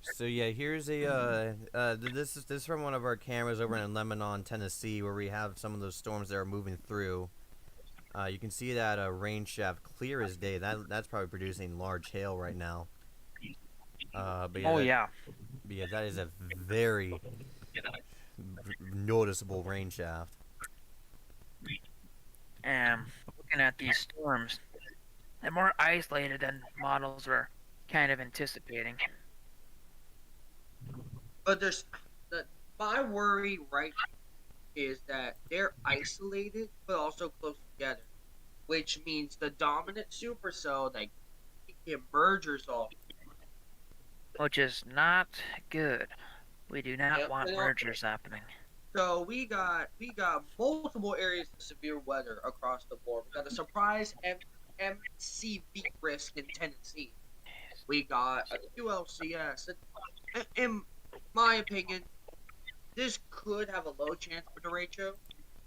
Speaker 1: So yeah, here's this is from one of our cameras over in Lebanon, Tennessee, where we have some of those storms that are moving through. You can see that rain shaft clear as day. That's probably producing large hail right now. But yeah,
Speaker 6: Oh yeah.
Speaker 1: yeah, that is a very noticeable rain shaft.
Speaker 6: And looking at these storms, they're more isolated than models were kind of anticipating.
Speaker 3: But my worry right is that they're isolated but also close together, which means the dominant supercell that can mergers off.
Speaker 6: Which is not good. We do not
Speaker 3: Yep,
Speaker 6: want
Speaker 3: and
Speaker 6: mergers happening.
Speaker 3: So we got multiple areas of severe weather across the board. We got a surprise MCV risk in Tennessee. We got a QLCS. In my opinion, this could have a low chance for derecho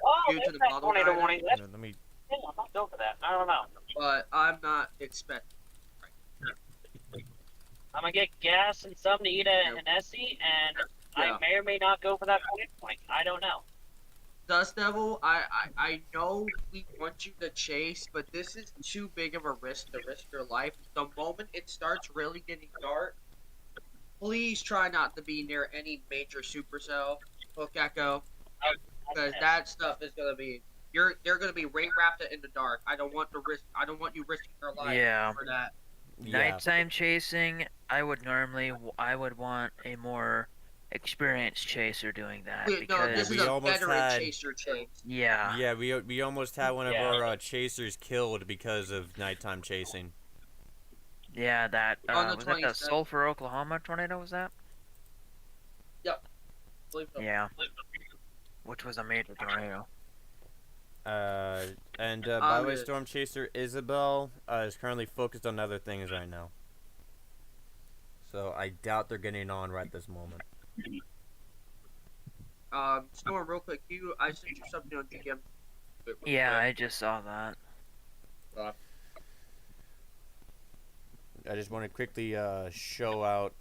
Speaker 2: Oh,
Speaker 3: due to
Speaker 2: there's
Speaker 3: the
Speaker 2: that
Speaker 3: model
Speaker 2: tornado
Speaker 3: guidance,
Speaker 2: warning.
Speaker 1: Let me.
Speaker 2: I'm not going for that. I don't know.
Speaker 3: but I'm not expecting.
Speaker 2: I'm gonna get gas and something to eat at an Essie, and
Speaker 3: Yeah.
Speaker 2: I may or may not go for that tornado warning. I don't know.
Speaker 3: Dust Devil, I know we want you to chase, but this is too big of a risk to risk your life. The moment it starts really getting dark, please try not to be near any major supercell, hook echo, because that stuff is gonna be they're gonna be rain wrapped in the dark. I don't want you risking your life
Speaker 6: Yeah.
Speaker 3: for that.
Speaker 1: Yeah.
Speaker 6: Nighttime chasing, I would want a more experienced chaser doing that
Speaker 3: No,
Speaker 6: because
Speaker 3: this
Speaker 1: we
Speaker 3: is a
Speaker 1: almost
Speaker 3: veteran
Speaker 1: had-
Speaker 3: chaser chase.
Speaker 6: yeah,
Speaker 1: Yeah, we almost had one of
Speaker 2: Yeah.
Speaker 1: our chasers killed because of nighttime chasing.
Speaker 6: yeah, that
Speaker 3: On the
Speaker 6: was that the
Speaker 3: 27th.
Speaker 6: Sulphur, Oklahoma tornado? Was that?
Speaker 3: Yep. Believe so.
Speaker 6: Yeah, which was a major tornado.
Speaker 1: And by the way,
Speaker 3: good.
Speaker 1: Storm Chaser Isabel is currently focused on other things right now. So I doubt they're getting on right this moment.
Speaker 3: Storm, real quick, I sent you something on GM.
Speaker 6: Yeah, I just saw that.
Speaker 1: I just want to quickly show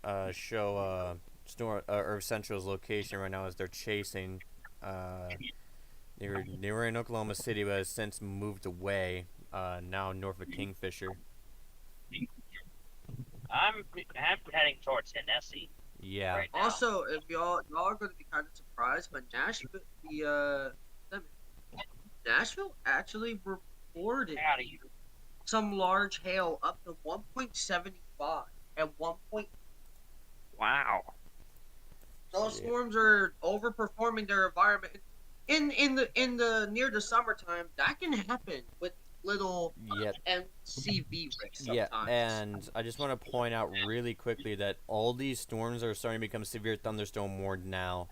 Speaker 1: Storm Earth Central's location right now as they're chasing. They were in Oklahoma City, but has since moved away. Now north of Kingfisher.
Speaker 2: I'm heading towards Hennessy.
Speaker 1: Yeah.
Speaker 2: Right now.
Speaker 3: Also, if y'all are going to be kind of surprised, but Nashville actually reported
Speaker 2: Out of here.
Speaker 3: some large hail up to 1.75 and 1.
Speaker 6: Wow.
Speaker 3: Those
Speaker 1: Yeah.
Speaker 3: storms are overperforming their environment. In the near the summertime, that can happen with little
Speaker 1: Yeah.
Speaker 3: MCV risks
Speaker 1: Yeah,
Speaker 3: sometimes.
Speaker 1: and I just want to point out really quickly that all these storms are starting to become severe thunderstorm warned now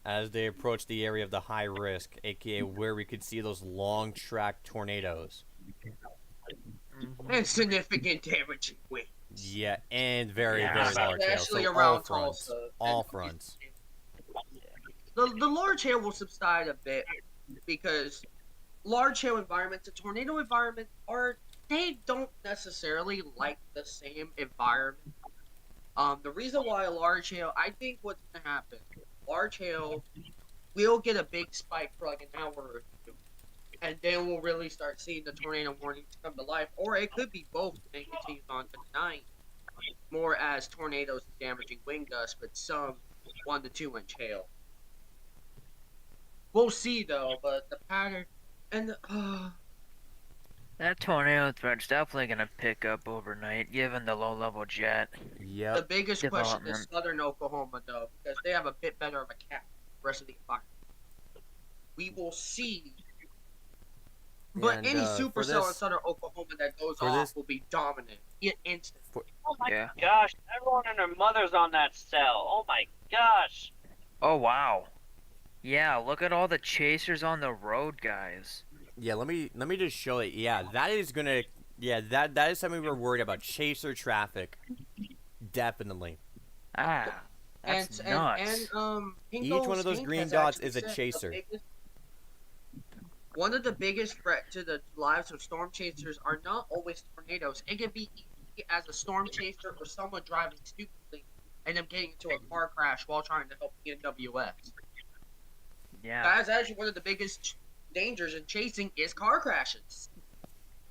Speaker 1: as they approach the area of the high risk, aka where we could see those long track tornadoes.
Speaker 3: And significant damaging winds.
Speaker 1: Yeah, and very,
Speaker 2: Yeah.
Speaker 1: very large hail.
Speaker 3: Especially
Speaker 1: So all
Speaker 3: around
Speaker 1: fronts.
Speaker 3: Tulsa.
Speaker 1: All fronts.
Speaker 3: The large hail will subside a bit because large hail environments and tornado environments they don't necessarily like the same environment. The reason why large hail, I think what's gonna happen, large hail will get a big spike for like an hour or two, and then we'll really start seeing the tornado warnings come to life. Or it could be both and continue on tonight, more as tornadoes and damaging wind gusts, but some 1 to 2 inch hail. We'll see though, but the pattern and
Speaker 6: That tornado threat's definitely gonna pick up overnight, given the low-level jet.
Speaker 3: the
Speaker 1: Yep.
Speaker 3: biggest question is
Speaker 6: Development.
Speaker 3: southern Oklahoma though, because they have a bit better of a cap than the rest of the environment. We will see. But
Speaker 1: And,
Speaker 3: any
Speaker 1: for
Speaker 3: supercell in
Speaker 1: this-
Speaker 3: southern Oklahoma that goes
Speaker 1: for
Speaker 3: off
Speaker 1: this-
Speaker 3: will be dominant. Instant.
Speaker 2: Oh my
Speaker 6: Yeah.
Speaker 2: gosh! Everyone and their mother's on that cell. Oh my gosh!
Speaker 6: Oh wow. Yeah, look at all the chasers on the road, guys.
Speaker 1: Yeah, let me just show it. Yeah, that is gonna. Yeah, that is something we're worried about. Chaser traffic, definitely.
Speaker 6: Ah, that's
Speaker 3: and,
Speaker 6: nuts.
Speaker 1: Each one of those
Speaker 3: Inc.
Speaker 1: green
Speaker 3: has
Speaker 1: dots
Speaker 3: actually
Speaker 1: is a
Speaker 3: said the
Speaker 1: chaser.
Speaker 3: One of the biggest threat to the lives of storm chasers are not always tornadoes. It can be easy as a storm chaser or someone driving stupidly and them getting into a car crash while trying to help the NWS.
Speaker 6: Yeah.
Speaker 3: That's actually one of the biggest dangers in chasing is car crashes.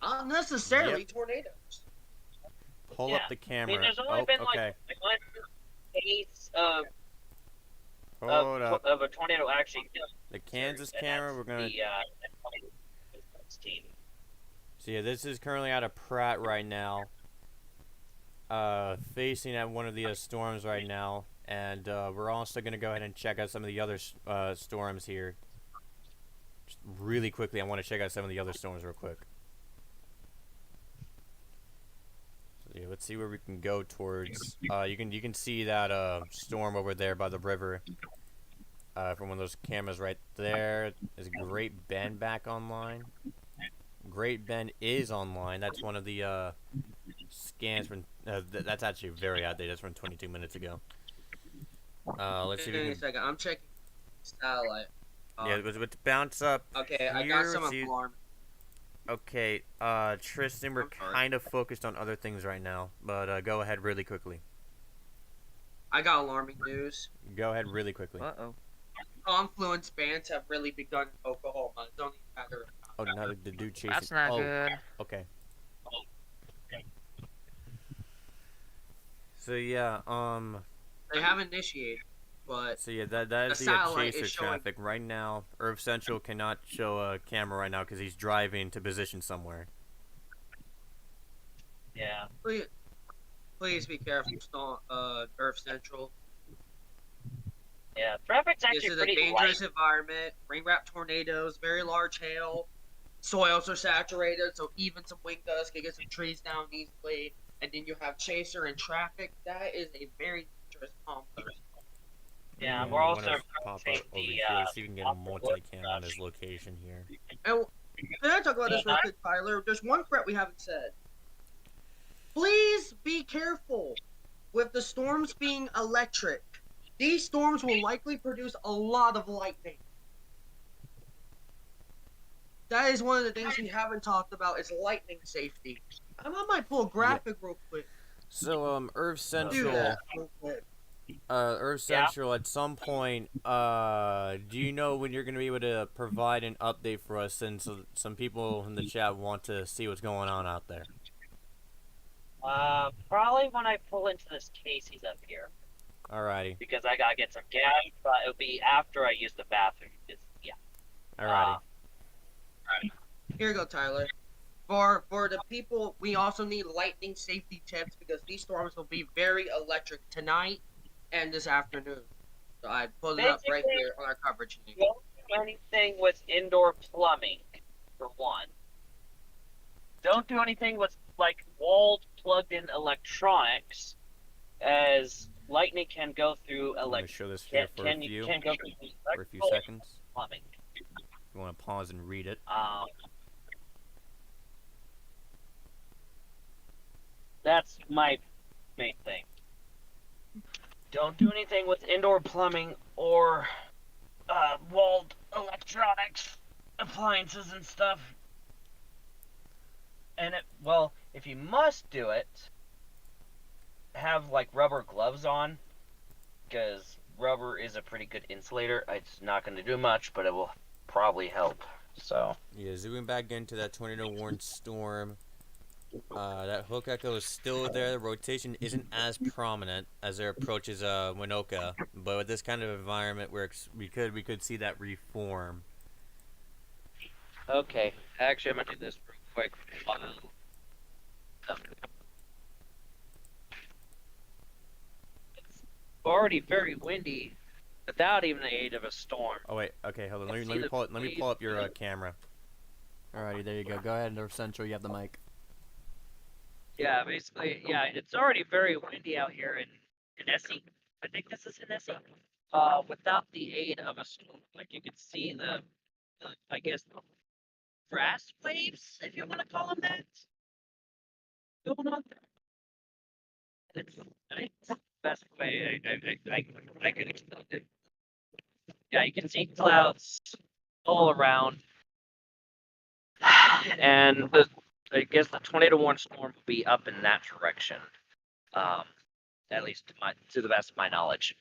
Speaker 3: Not necessarily tornadoes.
Speaker 1: Pull
Speaker 2: Yeah.
Speaker 1: up the camera.
Speaker 2: there's only
Speaker 1: Oh,
Speaker 2: been
Speaker 1: okay.
Speaker 2: like one case of
Speaker 1: Hold up.
Speaker 2: of a tornado actually.
Speaker 1: The Kansas
Speaker 2: and
Speaker 1: camera.
Speaker 2: that's
Speaker 1: We're gonna.
Speaker 2: The, team.
Speaker 1: So yeah, this is currently out of Pratt right now. Facing at one of the storms right now, and we're also gonna go ahead and check out some of the other storms here. Just really quickly, I want to check out some of the other storms real quick. So yeah, let's see where we can go towards. You can see that storm over there by the river. From one of those cameras right there. Is Great Bend back online? Great Bend is online. That's one of the scans from. That's actually very outdated. That's from 22 minutes ago. Let's see if
Speaker 3: Give me
Speaker 1: we
Speaker 3: a
Speaker 1: can.
Speaker 3: second. I'm checking satellite.
Speaker 1: Yeah, let's bounce up.
Speaker 3: Okay, I got
Speaker 1: here,
Speaker 3: some
Speaker 1: see-
Speaker 3: alarm.
Speaker 1: Okay, Tristan, we're
Speaker 3: I'm sorry.
Speaker 1: kind of focused on other things right now, but go ahead really quickly.
Speaker 3: I got alarming news.
Speaker 1: Go ahead really quickly.
Speaker 6: Uh-oh.
Speaker 3: Confluence bands have really begun in Oklahoma. It's only a matter of time.
Speaker 1: Oh, now the dude chasing.
Speaker 6: That's not
Speaker 1: oh,
Speaker 6: good.
Speaker 1: okay. So yeah,
Speaker 3: They haven't initiated, but
Speaker 1: So yeah, that is
Speaker 3: The
Speaker 1: the
Speaker 3: satellite is
Speaker 1: chaser
Speaker 3: showing-
Speaker 1: traffic right now. Earth Central cannot show a camera right now because he's driving to position somewhere.
Speaker 2: Yeah.
Speaker 3: please be careful, Earth Central.
Speaker 2: Yeah, traffic's
Speaker 3: This
Speaker 2: actually
Speaker 3: is a
Speaker 2: pretty
Speaker 3: dangerous
Speaker 2: light.
Speaker 3: environment. Rain wrap tornadoes, very large hail. Soils are saturated, so even some wind gusts can get some trees down easily. And then you have chaser and traffic. That is a very dangerous combo.
Speaker 2: Yeah,
Speaker 1: Yeah,
Speaker 2: we're
Speaker 1: we want
Speaker 2: also
Speaker 1: to pop
Speaker 2: take
Speaker 1: up over
Speaker 2: the
Speaker 1: here, see if we can get a
Speaker 2: wood
Speaker 1: multicam on
Speaker 2: brush.
Speaker 1: his location here.
Speaker 3: And can I talk about this real
Speaker 2: Yeah.
Speaker 3: quick, Tyler? There's one threat we haven't said. Please be careful with the storms being electric. These storms will likely produce a lot of lightning. That is one of the things we haven't talked about is lightning safety. I might pull a graphic real quick.
Speaker 1: So, Earth
Speaker 3: Do
Speaker 1: Central,
Speaker 3: that real quick.
Speaker 1: Earth
Speaker 2: Yeah.
Speaker 1: Central, at some point, do you know when you're going to be able to provide an update for us, since some people in the chat want to see what's going on out there?
Speaker 2: Probably when I pull into this Casey's up here,
Speaker 1: Alrighty.
Speaker 2: because I gotta get some gas, but it'll be after I use the bathroom. Yeah.
Speaker 1: Alrighty.
Speaker 3: Here you go, Tyler. For the people, we also need lightning safety tips because these storms will be very electric tonight and this afternoon. So I pulled it up right
Speaker 2: Basically,
Speaker 3: here on our coverage link.
Speaker 2: don't do anything with indoor plumbing, for one. Don't do anything with like walled, plugged-in electronics, as lightning can go through
Speaker 1: I'm going to show this here for a few seconds.
Speaker 2: plumbing.
Speaker 1: If you want to pause and read it.
Speaker 2: That's my main thing. Don't do anything with indoor plumbing or walled electronics, appliances and stuff. And if you must do it, have like rubber gloves on, because rubber is a pretty good insulator. It's not going to do much, but it will probably help. So
Speaker 1: Yeah, zooming back into that tornado warned storm. That hook echo is still there. The rotation isn't as prominent as it approaches Winoka, but with this kind of environment, where we could see that reform.
Speaker 2: okay, actually I'm gonna do this real quick. It's already very windy without even the aid of a storm.
Speaker 1: Oh wait, okay, hold on. Let me pull up your camera. Alrighty, there you go. Go ahead, North Central. You have the mic.
Speaker 2: Yeah, basically, yeah, it's already very windy out here in Essie. I think this is in Essie. Without the aid of a storm, like you can see I guess, grass waves, if you want to call them that, going on there. It's the best way I could explain it. Yeah, you can see clouds all around, and I guess the tornado warning storm will be up in that direction. At least to the best of my knowledge.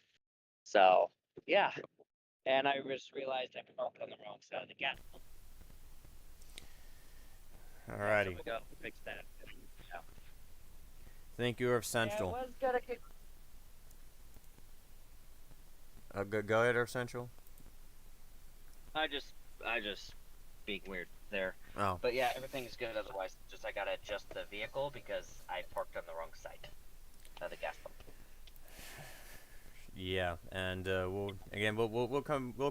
Speaker 2: So yeah, and I just realized I parked on the wrong side of the gas pump.
Speaker 1: Alrighty.
Speaker 2: So we go fix that. Yeah.
Speaker 1: Thank you, Earth Central.
Speaker 2: Yeah, it was gonna get...
Speaker 1: Go ahead, Earth Central.
Speaker 2: I just being weird there.
Speaker 1: Oh.
Speaker 2: But yeah, everything is good otherwise. Just I gotta adjust the vehicle because I parked on the wrong side of the gas pump.
Speaker 1: Yeah, and we'll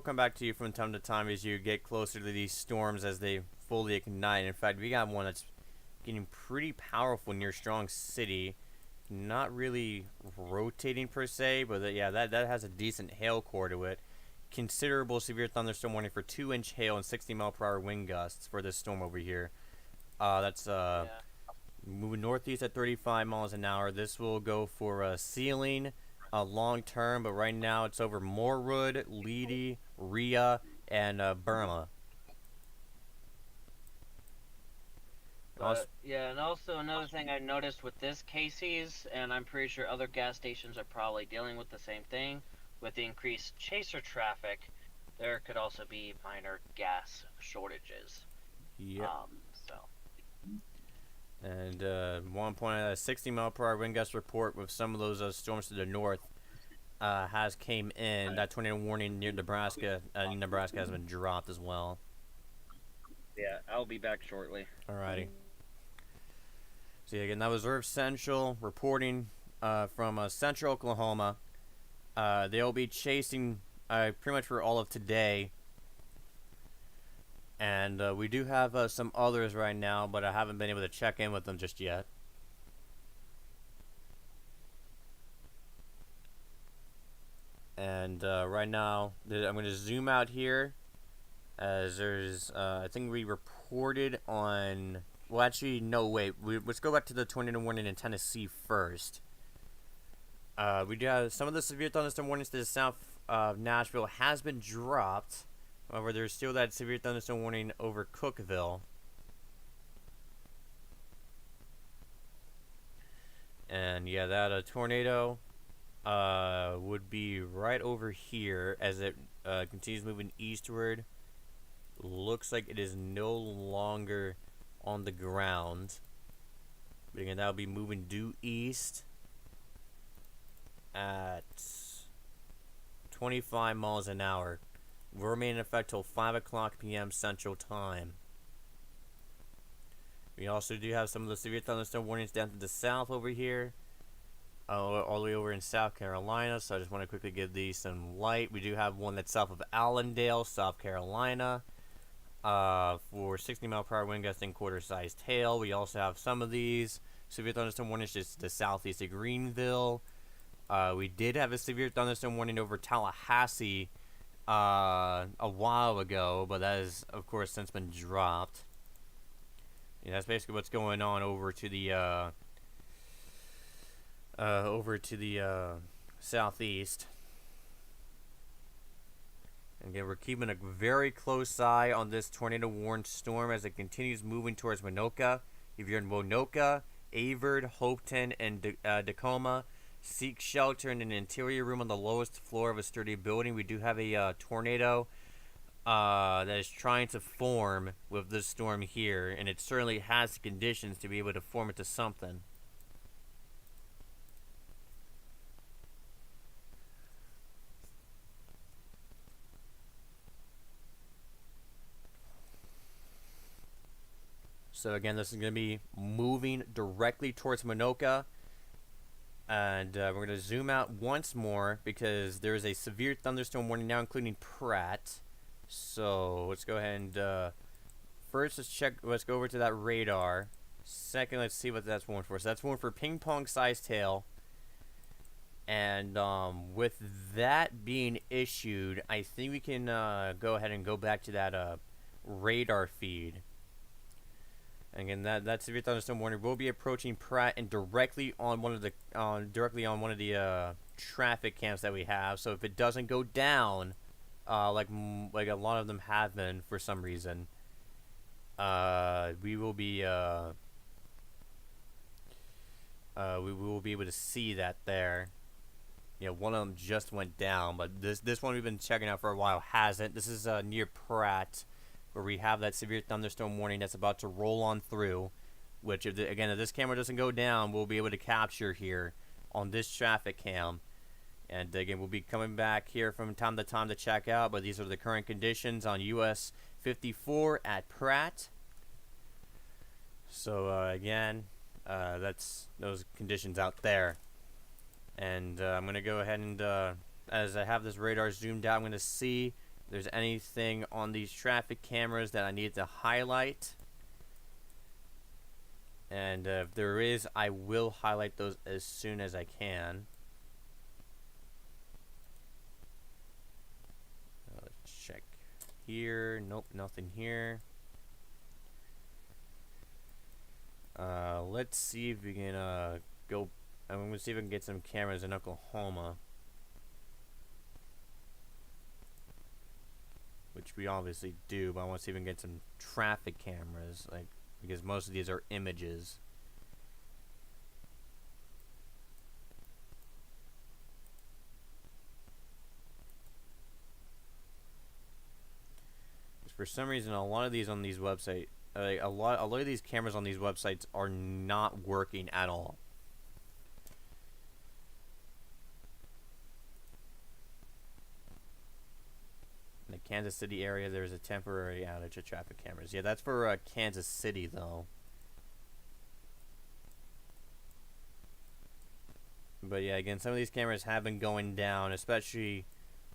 Speaker 1: come back to you from time to time as you get closer to these storms as they fully ignite. In fact, we got one that's getting pretty powerful near Strong City. Not really rotating per se, but that has a decent hail core to it. Considerable severe thunderstorm warning for 2-inch hail and 60-mile-per-hour wind gusts for this storm over here. That's moving northeast at 35 miles an hour. This will go for ceiling long term, but right now it's over Morwood, Leedy, Rhea, and Burma.
Speaker 2: And also another thing I noticed with this Casey's, and I'm pretty sure other gas stations are probably dealing with the same thing, with the increased chaser traffic, there could also be minor gas shortages.
Speaker 1: Yep.
Speaker 2: So.
Speaker 1: And one point, a 60-mile-per-hour wind gust report with some of those storms to the north has came in. That tornado warning near Nebraska, has been dropped as well.
Speaker 2: Yeah, I'll be back shortly.
Speaker 1: Alrighty. So again, that was Earth Central reporting from Central Oklahoma. They'll be chasing pretty much for all of today. And we do have some others right now, but I haven't been able to check in with them just yet. And right now, I'm going to zoom out here, as there's, I think we reported on, well actually, no, wait, let's go back to the tornado warning in Tennessee first. We do have some of the severe thunderstorm warnings to the south of Nashville has been dropped. However, there's still that severe thunderstorm warning over Cookeville. And yeah, that tornado would be right over here as it continues moving eastward. Looks like it is no longer on the ground. But again, that'll be moving due east at 25 miles an hour. Will remain in effect till 5 o'clock p.m. Central Time. We also do have some of the severe thunderstorm warnings down to the south over here. All the way over in South Carolina, so I just want to quickly give these some light. We do have one that's south of Allendale, South Carolina, for 60-mile-per-hour wind gusting quarter-sized hail. We also have some of these severe thunderstorm warnings just to the southeast of Greenville. We did have a severe thunderstorm warning over Tallahassee a while ago, but that has, of course, since been dropped. Yeah, that's basically what's going on over to the southeast. And again, we're keeping a very close eye on this tornado-warned storm as it continues moving towards Winoka. If you're in Winoka, Avard, Hopeton, and Tacoma, seek shelter in an interior room on the lowest floor of a sturdy building. We do have a tornado that is trying to form with this storm here, and it certainly has the conditions to be able to form into something. So again, this is going to be moving directly towards Winoka. And we're going to zoom out once more because there is a severe thunderstorm warning now, including Pratt. So let's go ahead and first let's go over to that radar. Second, let's see what that's warned for. So that's warned for ping pong sized hail. And with that being issued, I think we can go ahead and go back to that radar feed. Again, that severe thunderstorm warning will be approaching Pratt and directly on one of the traffic cams that we have. So if it doesn't go down, like a lot of them have been for some reason, we will be able to see that there. You know, one of them just went down, but this one we've been checking out for a while hasn't. This is near Pratt, where we have that severe thunderstorm warning that's about to roll on through, which, if this camera doesn't go down, we'll be able to capture here on this traffic cam. And again, we'll be coming back here from time to time to check out, but these are the current conditions on US 54 at Pratt. So again, that's those conditions out there. And I'm going to go ahead and, as I have this radar zoomed out, I'm going to see if there's anything on these traffic cameras that I need to highlight. And if there is, I will highlight those as soon as I can. Let's check here. Nope, nothing here. Let's see if we can go. I'm going to see if I can get some cameras in Oklahoma, which we obviously do, but I want to see if we can get some traffic cameras, like, because most of these are images. For some reason, a lot of these on these websites, a lot of these cameras on these websites are not working at all. In the Kansas City area, there's a temporary outage of traffic cameras. Yeah, that's for Kansas City, though. But yeah, again, some of these cameras have been going down, especially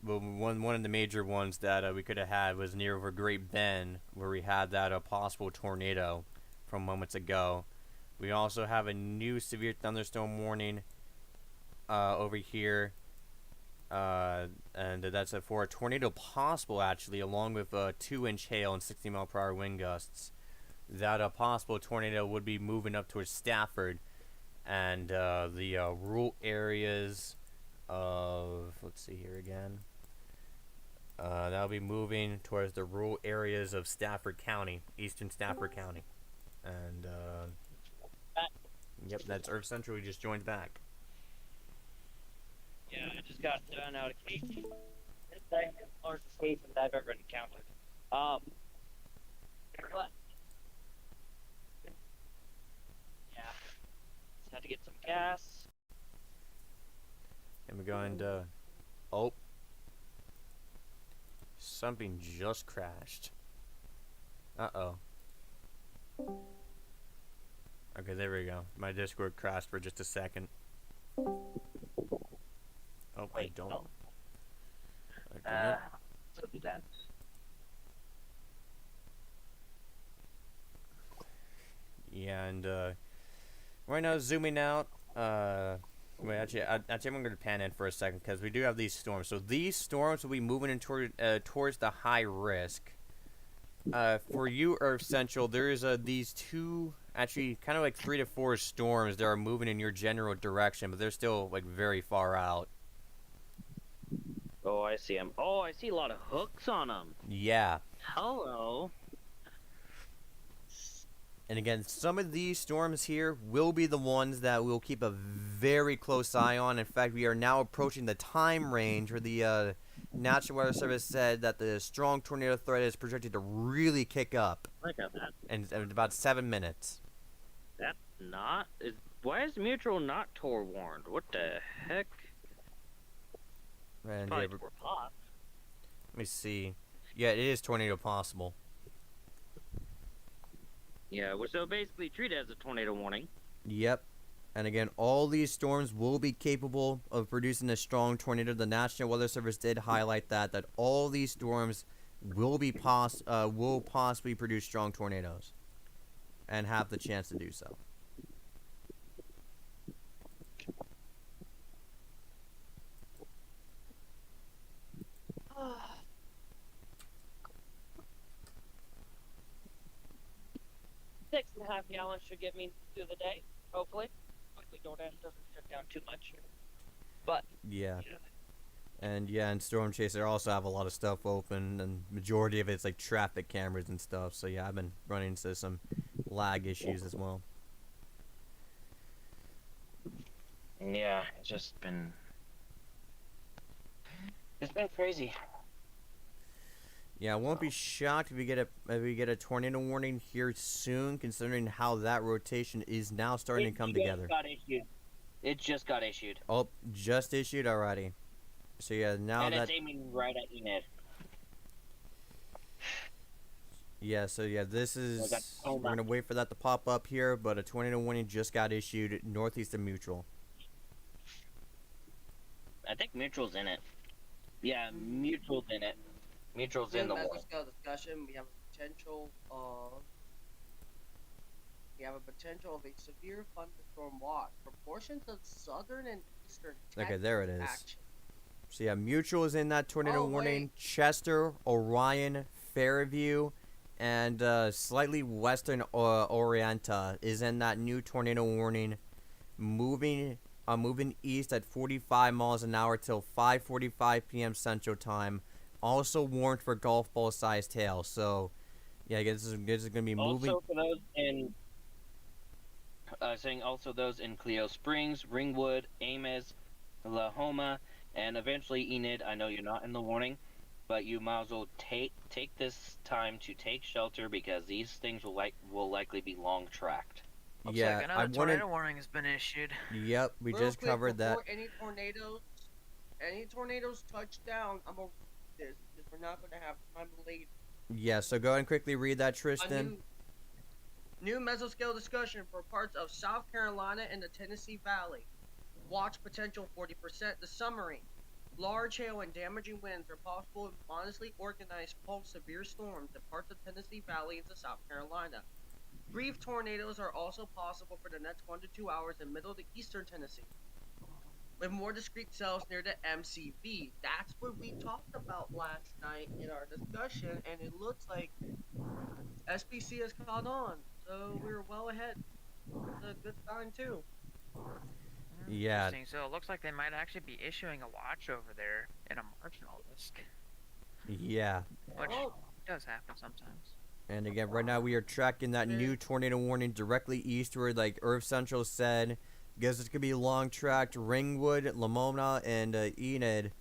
Speaker 1: well, one of the major ones that we could have had was near over Great Bend, where we had that possible tornado from moments ago. We also have a new severe thunderstorm warning over here, and that's for a tornado possible, actually, along with 2-inch hail and 60-mile-per-hour wind gusts. That a possible tornado would be moving up towards Stafford, and the rural areas of, let's see here again, that'll be moving towards the rural areas of Stafford County, eastern Stafford County. And yep, that's Earth Central. We just joined back.
Speaker 4: Yeah, I just got done out of Casey. It's the largest case that I've ever encountered. But yeah, just had to get some gas.
Speaker 1: And we're going to, oh, something just crashed. Uh-oh. Okay, there we go. My Discord crashed for just a second. Oh,
Speaker 4: Wait,
Speaker 1: I don't.
Speaker 4: no. So do that.
Speaker 1: Yeah, and right now zooming out. Wait, actually, I'm going to pan in for a second because we do have these storms. So these storms will be moving in towards the high risk. For you, Earth Central, there's these two, actually, kind of like 3 to 4 storms that are moving in your general direction, but they're still like very far out.
Speaker 4: Oh, I see them. Oh, I see a lot of hooks on them.
Speaker 1: Yeah.
Speaker 4: Hello.
Speaker 1: And again, some of these storms here will be the ones that we'll keep a very close eye on. In fact, we are now approaching the time range where the National Weather Service said that the strong tornado threat is projected to really kick up
Speaker 4: Look at that.
Speaker 1: in about 7 minutes.
Speaker 4: That's not. Why is Mutual not Tor warned? What the heck?
Speaker 1: And
Speaker 4: Probably
Speaker 1: yeah,
Speaker 4: Tor Pop.
Speaker 1: let me see. Yeah, it is tornado possible.
Speaker 4: Yeah, well, so basically treat it as a tornado warning.
Speaker 1: Yep. And again, all these storms will be capable of producing a strong tornado. The National Weather Service did highlight that all these storms will be will possibly produce strong tornadoes, and have the chance to do so.
Speaker 4: Six and a half gallons should get me through the day, hopefully. Hopefully DoorDash doesn't shut down too much. But
Speaker 1: Yeah. And Storm Chaser also have a lot of stuff open, and majority of it's like traffic cameras and stuff. So yeah, I've been running into some lag issues as well.
Speaker 4: yeah, it's been crazy.
Speaker 1: Yeah, I won't be shocked if we get a tornado warning here soon, considering how that rotation is now starting to come together.
Speaker 4: It just got issued.
Speaker 1: Oh, just issued already. So yeah, now
Speaker 4: And
Speaker 1: that
Speaker 4: it's aiming right at Enid.
Speaker 1: yeah, so yeah, this is
Speaker 4: Oh,
Speaker 1: we're gonna wait for that to pop up here, but a tornado warning just got issued northeast of Mutual.
Speaker 4: I think Mutual's in it. Yeah, Mutual's in it. Mutual's in the warning.
Speaker 3: Mesoscale discussion. We have a potential of a severe thunderstorm watch for portions of southern and eastern Texas.
Speaker 1: Okay, there it is.
Speaker 3: Action.
Speaker 1: So yeah, Mutual is in that tornado
Speaker 3: Oh,
Speaker 1: warning.
Speaker 3: wait.
Speaker 1: Chester, Orion, Fairview, and slightly western Orienta is in that new tornado warning, moving east at 45 miles an hour till 5:45 p.m. Central Time. Also warned for golf ball sized hail. So yeah, I guess this is gonna be moving.
Speaker 4: Also for those in saying also those in Cleo Springs, Ringwood, Ames, La Homa, and eventually Enid. I know you're not in the warning, but you might as well take this time to take shelter because these things will likely be long tracked.
Speaker 6: Looks
Speaker 1: Yeah,
Speaker 6: like
Speaker 1: I
Speaker 6: another
Speaker 1: wanted.
Speaker 6: tornado warning has been issued.
Speaker 1: Yep, we
Speaker 3: Real
Speaker 1: just
Speaker 3: quick,
Speaker 1: covered that.
Speaker 3: before any tornadoes touch down, I'm gonna read this because we're not gonna have time later.
Speaker 1: Yeah, so go ahead and quickly read that,
Speaker 3: A
Speaker 1: Tristan.
Speaker 3: new mesoscale discussion for parts of South Carolina and the Tennessee Valley. Watch potential 40%. The summary. Large hail and damaging winds are possible in modestly organized cold severe storms in parts of Tennessee Valley into South Carolina. Brief tornadoes are also possible for the next 1 to 2 hours in middle to eastern Tennessee, with more discrete cells near the MCV. That's what we talked about last night in our discussion, and it looks like SPC has caught on, so we're well ahead. It's a good sign too.
Speaker 1: Yeah.
Speaker 6: Interesting. So it looks like they might actually be issuing a watch over there in a marginal risk,
Speaker 1: Yeah.
Speaker 6: which
Speaker 3: Oh,
Speaker 6: does happen sometimes.
Speaker 1: And again, right now we are tracking that new tornado warning directly eastward, like Earth Central said. Guess it's gonna be long tracked Ringwood, Lamona, and Enid,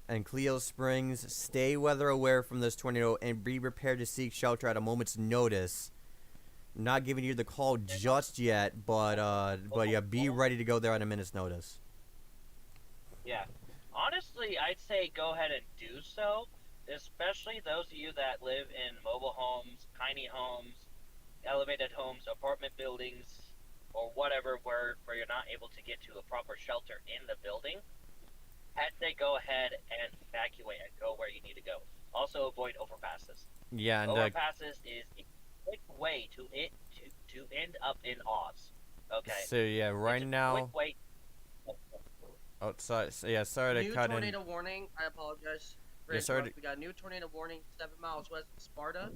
Speaker 1: and Cleo Springs. Stay weather aware from this tornado and be prepared to seek shelter at a moment's notice. Not giving you the call just yet, but yeah, be ready to go there at a minute's notice.
Speaker 2: Yeah. Honestly, I'd say go ahead and do so, especially those of you that live in mobile homes, tiny homes, elevated homes, apartment buildings, or whatever where you're not able to get to a proper shelter in the building. I'd say go ahead and evacuate and go where you need to go. Also avoid overpasses.
Speaker 1: Yeah, and
Speaker 2: Overpasses is a quick way to end up in Oz. Okay.
Speaker 1: so yeah, right
Speaker 2: It's a
Speaker 1: now.
Speaker 2: quick way.
Speaker 1: Oh, sorry. Yeah, sorry to
Speaker 3: new
Speaker 1: cut in.
Speaker 3: tornado warning. I apologize. For
Speaker 1: Yeah, sorry
Speaker 3: interrupt. We got a new tornado warning 7 miles west of Sparta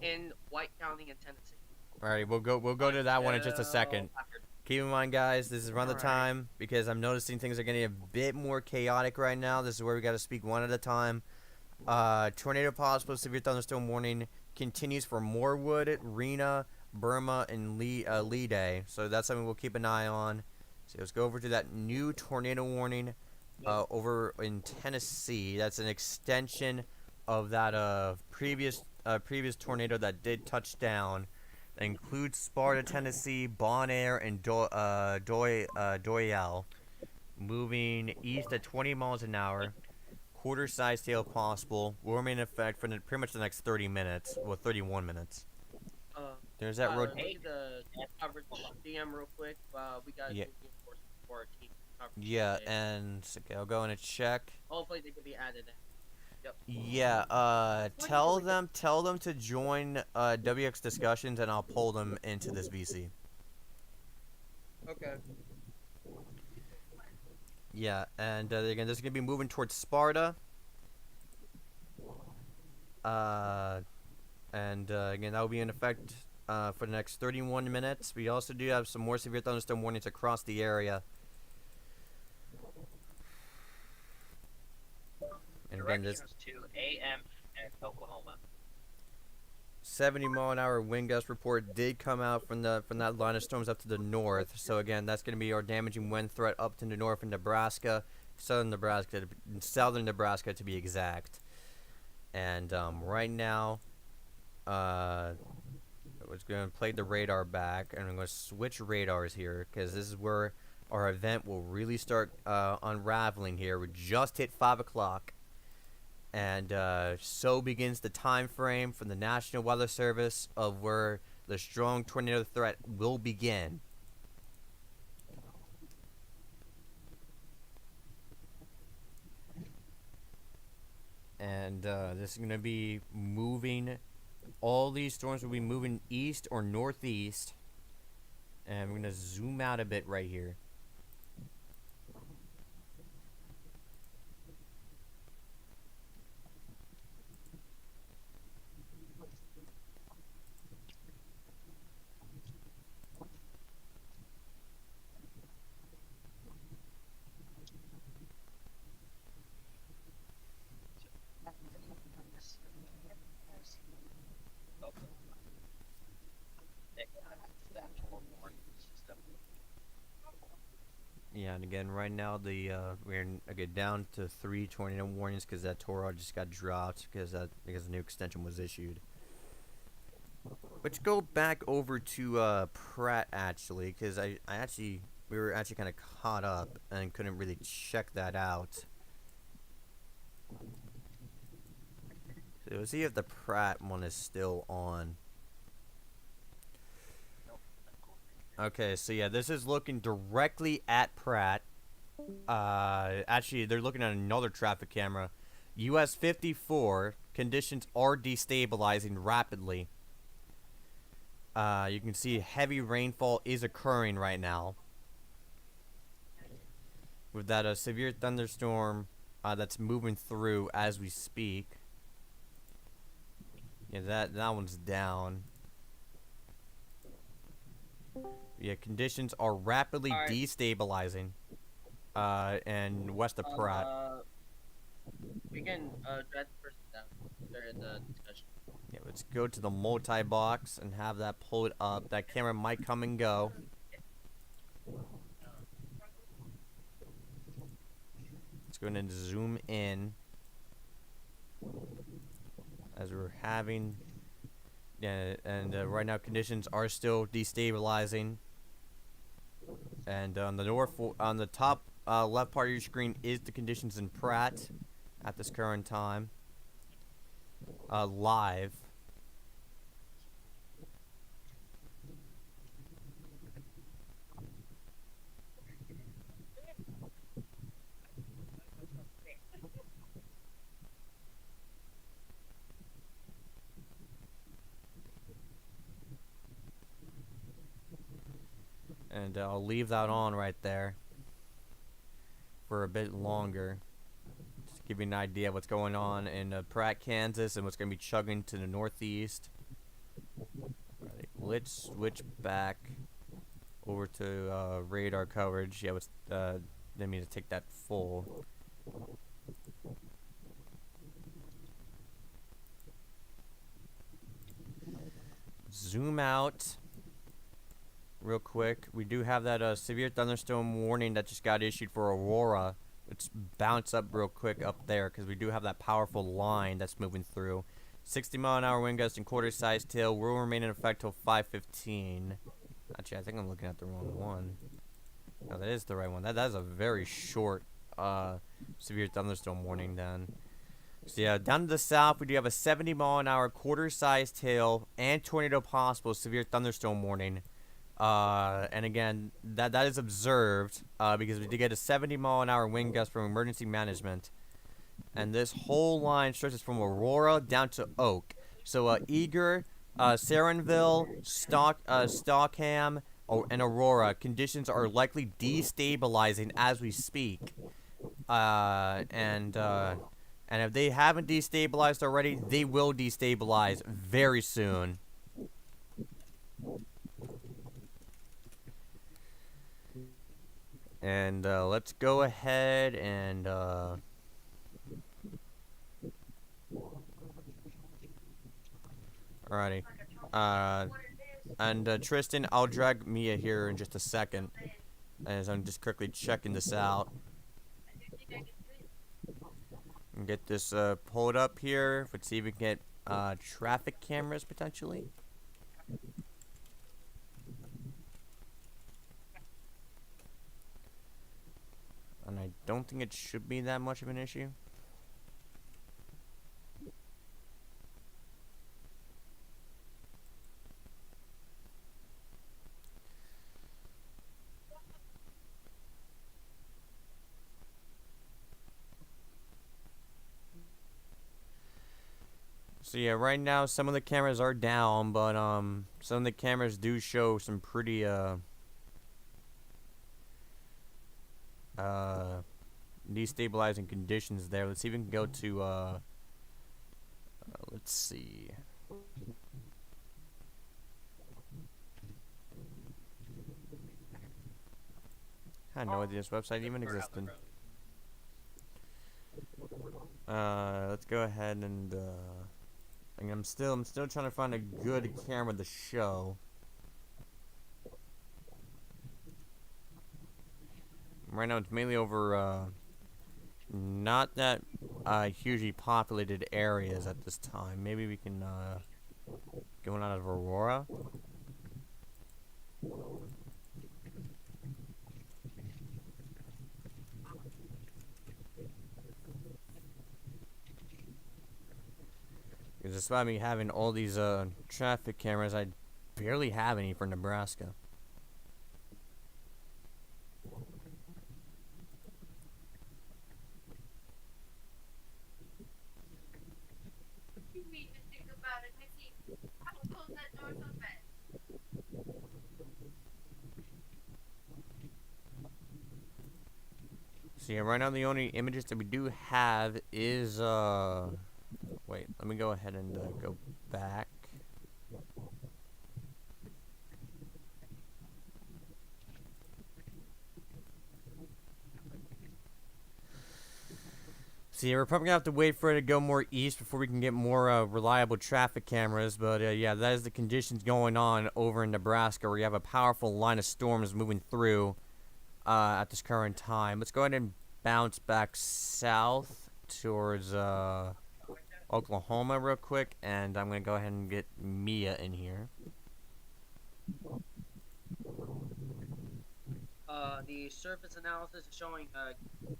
Speaker 3: in White County in Tennessee.
Speaker 1: All right, we'll go to that one in just a second.
Speaker 3: After-
Speaker 1: Keep in mind, guys, this is around the
Speaker 6: Alright.
Speaker 1: time because I'm noticing things are getting a bit more chaotic right now. This is where we got to speak one at a time. Tornado possible severe thunderstorm warning continues for Morewood, Rena, Burma, and Lee Day. So that's something we'll keep an eye on. So let's go over to that new tornado warning over in Tennessee. That's an extension of that previous tornado that did touch down. That includes Sparta, Tennessee, Bon Air, and Doyle, moving east at 20 miles an hour. Quarter-sized hail possible. Will remain in effect for pretty much the next 30 minutes. Well, 31 minutes. There's that road.
Speaker 3: Look at the coverage DM real quick. We got
Speaker 1: Yeah.
Speaker 3: reinforcements for our team coverage.
Speaker 1: Yeah,
Speaker 3: today.
Speaker 1: and okay, I'll go in and check.
Speaker 3: Hopefully they can be added in.
Speaker 1: Yeah, tell them to join WX discussions, and I'll pull them into this VC.
Speaker 3: Okay.
Speaker 1: Yeah, and again, this is gonna be moving towards Sparta. And again, that will be in effect for the next 31 minutes. We also do have some more severe thunderstorm warnings across the area. And again, this
Speaker 2: Directions to AM and Oklahoma.
Speaker 1: 70-mile-an-hour wind gust report did come out from that line of storms up to the north. So again, that's going to be our damaging wind threat up to the north in Nebraska, southern Nebraska to be exact. And right now, I was going to play the radar back, and I'm going to switch radars here because this is where our event will really start unraveling here. We just hit 5 o'clock. And so begins the time frame from the National Weather Service of where the strong tornado threat will begin. And this is going to be moving. All these storms will be moving east or northeast. And we're going to zoom out a bit right here. Yeah, and again, right now we're again down to 3 tornado warnings because that Torah just got dropped because the new extension was issued. But to go back over to Pratt actually, because we were actually kind of caught up and couldn't really check that out. So let's see if the Pratt one is still on. Okay, so yeah, this is looking directly at Pratt. Actually, they're looking at another traffic camera. US 54, conditions are destabilizing rapidly. You can see heavy rainfall is occurring right now. With that severe thunderstorm that's moving through as we speak. Yeah, that one's down. Yeah, conditions are rapidly
Speaker 3: Alright.
Speaker 1: destabilizing. And west of Pratt.
Speaker 3: We can address the person down during the discussion.
Speaker 1: Yeah, let's go to the multi-box and have that pull it up. That camera might come and go. Let's go ahead and zoom in. As we're having... Yeah, and right now conditions are still destabilizing. And on the top left part of your screen is the conditions in Pratt at this current time. Live. And I'll leave that on right there for a bit longer. Just to give you an idea of what's going on in Pratt, Kansas, and what's going to be chugging to the northeast. Alright, let's switch back over to radar coverage. Yeah, didn't mean to take that full. Zoom out real quick. We do have that severe thunderstorm warning that just got issued for Aurora. Let's bounce up real quick up there because we do have that powerful line that's moving through. 60-mile-an-hour wind gust and quarter-sized tail will remain in effect till 5:15. Actually, I think I'm looking at the wrong one. No, that is the right one. That is a very short severe thunderstorm warning then. So yeah, down to the south, we do have a 70-mile-an-hour quarter-sized tail and tornado possible severe thunderstorm warning. And again, that is observed because we did get a 70-mile-an-hour wind gust from emergency management. And this whole line stretches from Aurora down to Oak. So Eager, Sarenville, Stockham, and Aurora, conditions are likely destabilizing as we speak. And if they haven't destabilized already, they will destabilize very soon. And let's go ahead and alrighty. And Tristan, I'll drag Mia here in just a second, as I'm just quickly checking this out. And get this pulled up here. Let's see if we can get traffic cameras potentially. And I don't think it should be that much of an issue. So yeah, right now some of the cameras are down, but some of the cameras do show some pretty destabilizing conditions there. Let's see if we can go to let's see. I had no idea this website even existed. Let's go ahead and I'm still trying to find a good camera to show. Right now it's mainly over not that hugely populated areas at this time. Maybe we can going out of Aurora. Because despite me having all these traffic cameras, I barely have any for Nebraska. So yeah, right now the only images that we do have is wait, let me go ahead and go back. See, we're probably gonna have to wait for it to go more east before we can get more reliable traffic cameras. But yeah, that is the conditions going on over in Nebraska, where you have a powerful line of storms moving through at this current time. Let's go ahead and bounce back south towards Oklahoma real quick, and I'm gonna go ahead and get Mia in here.
Speaker 3: The surface analysis is showing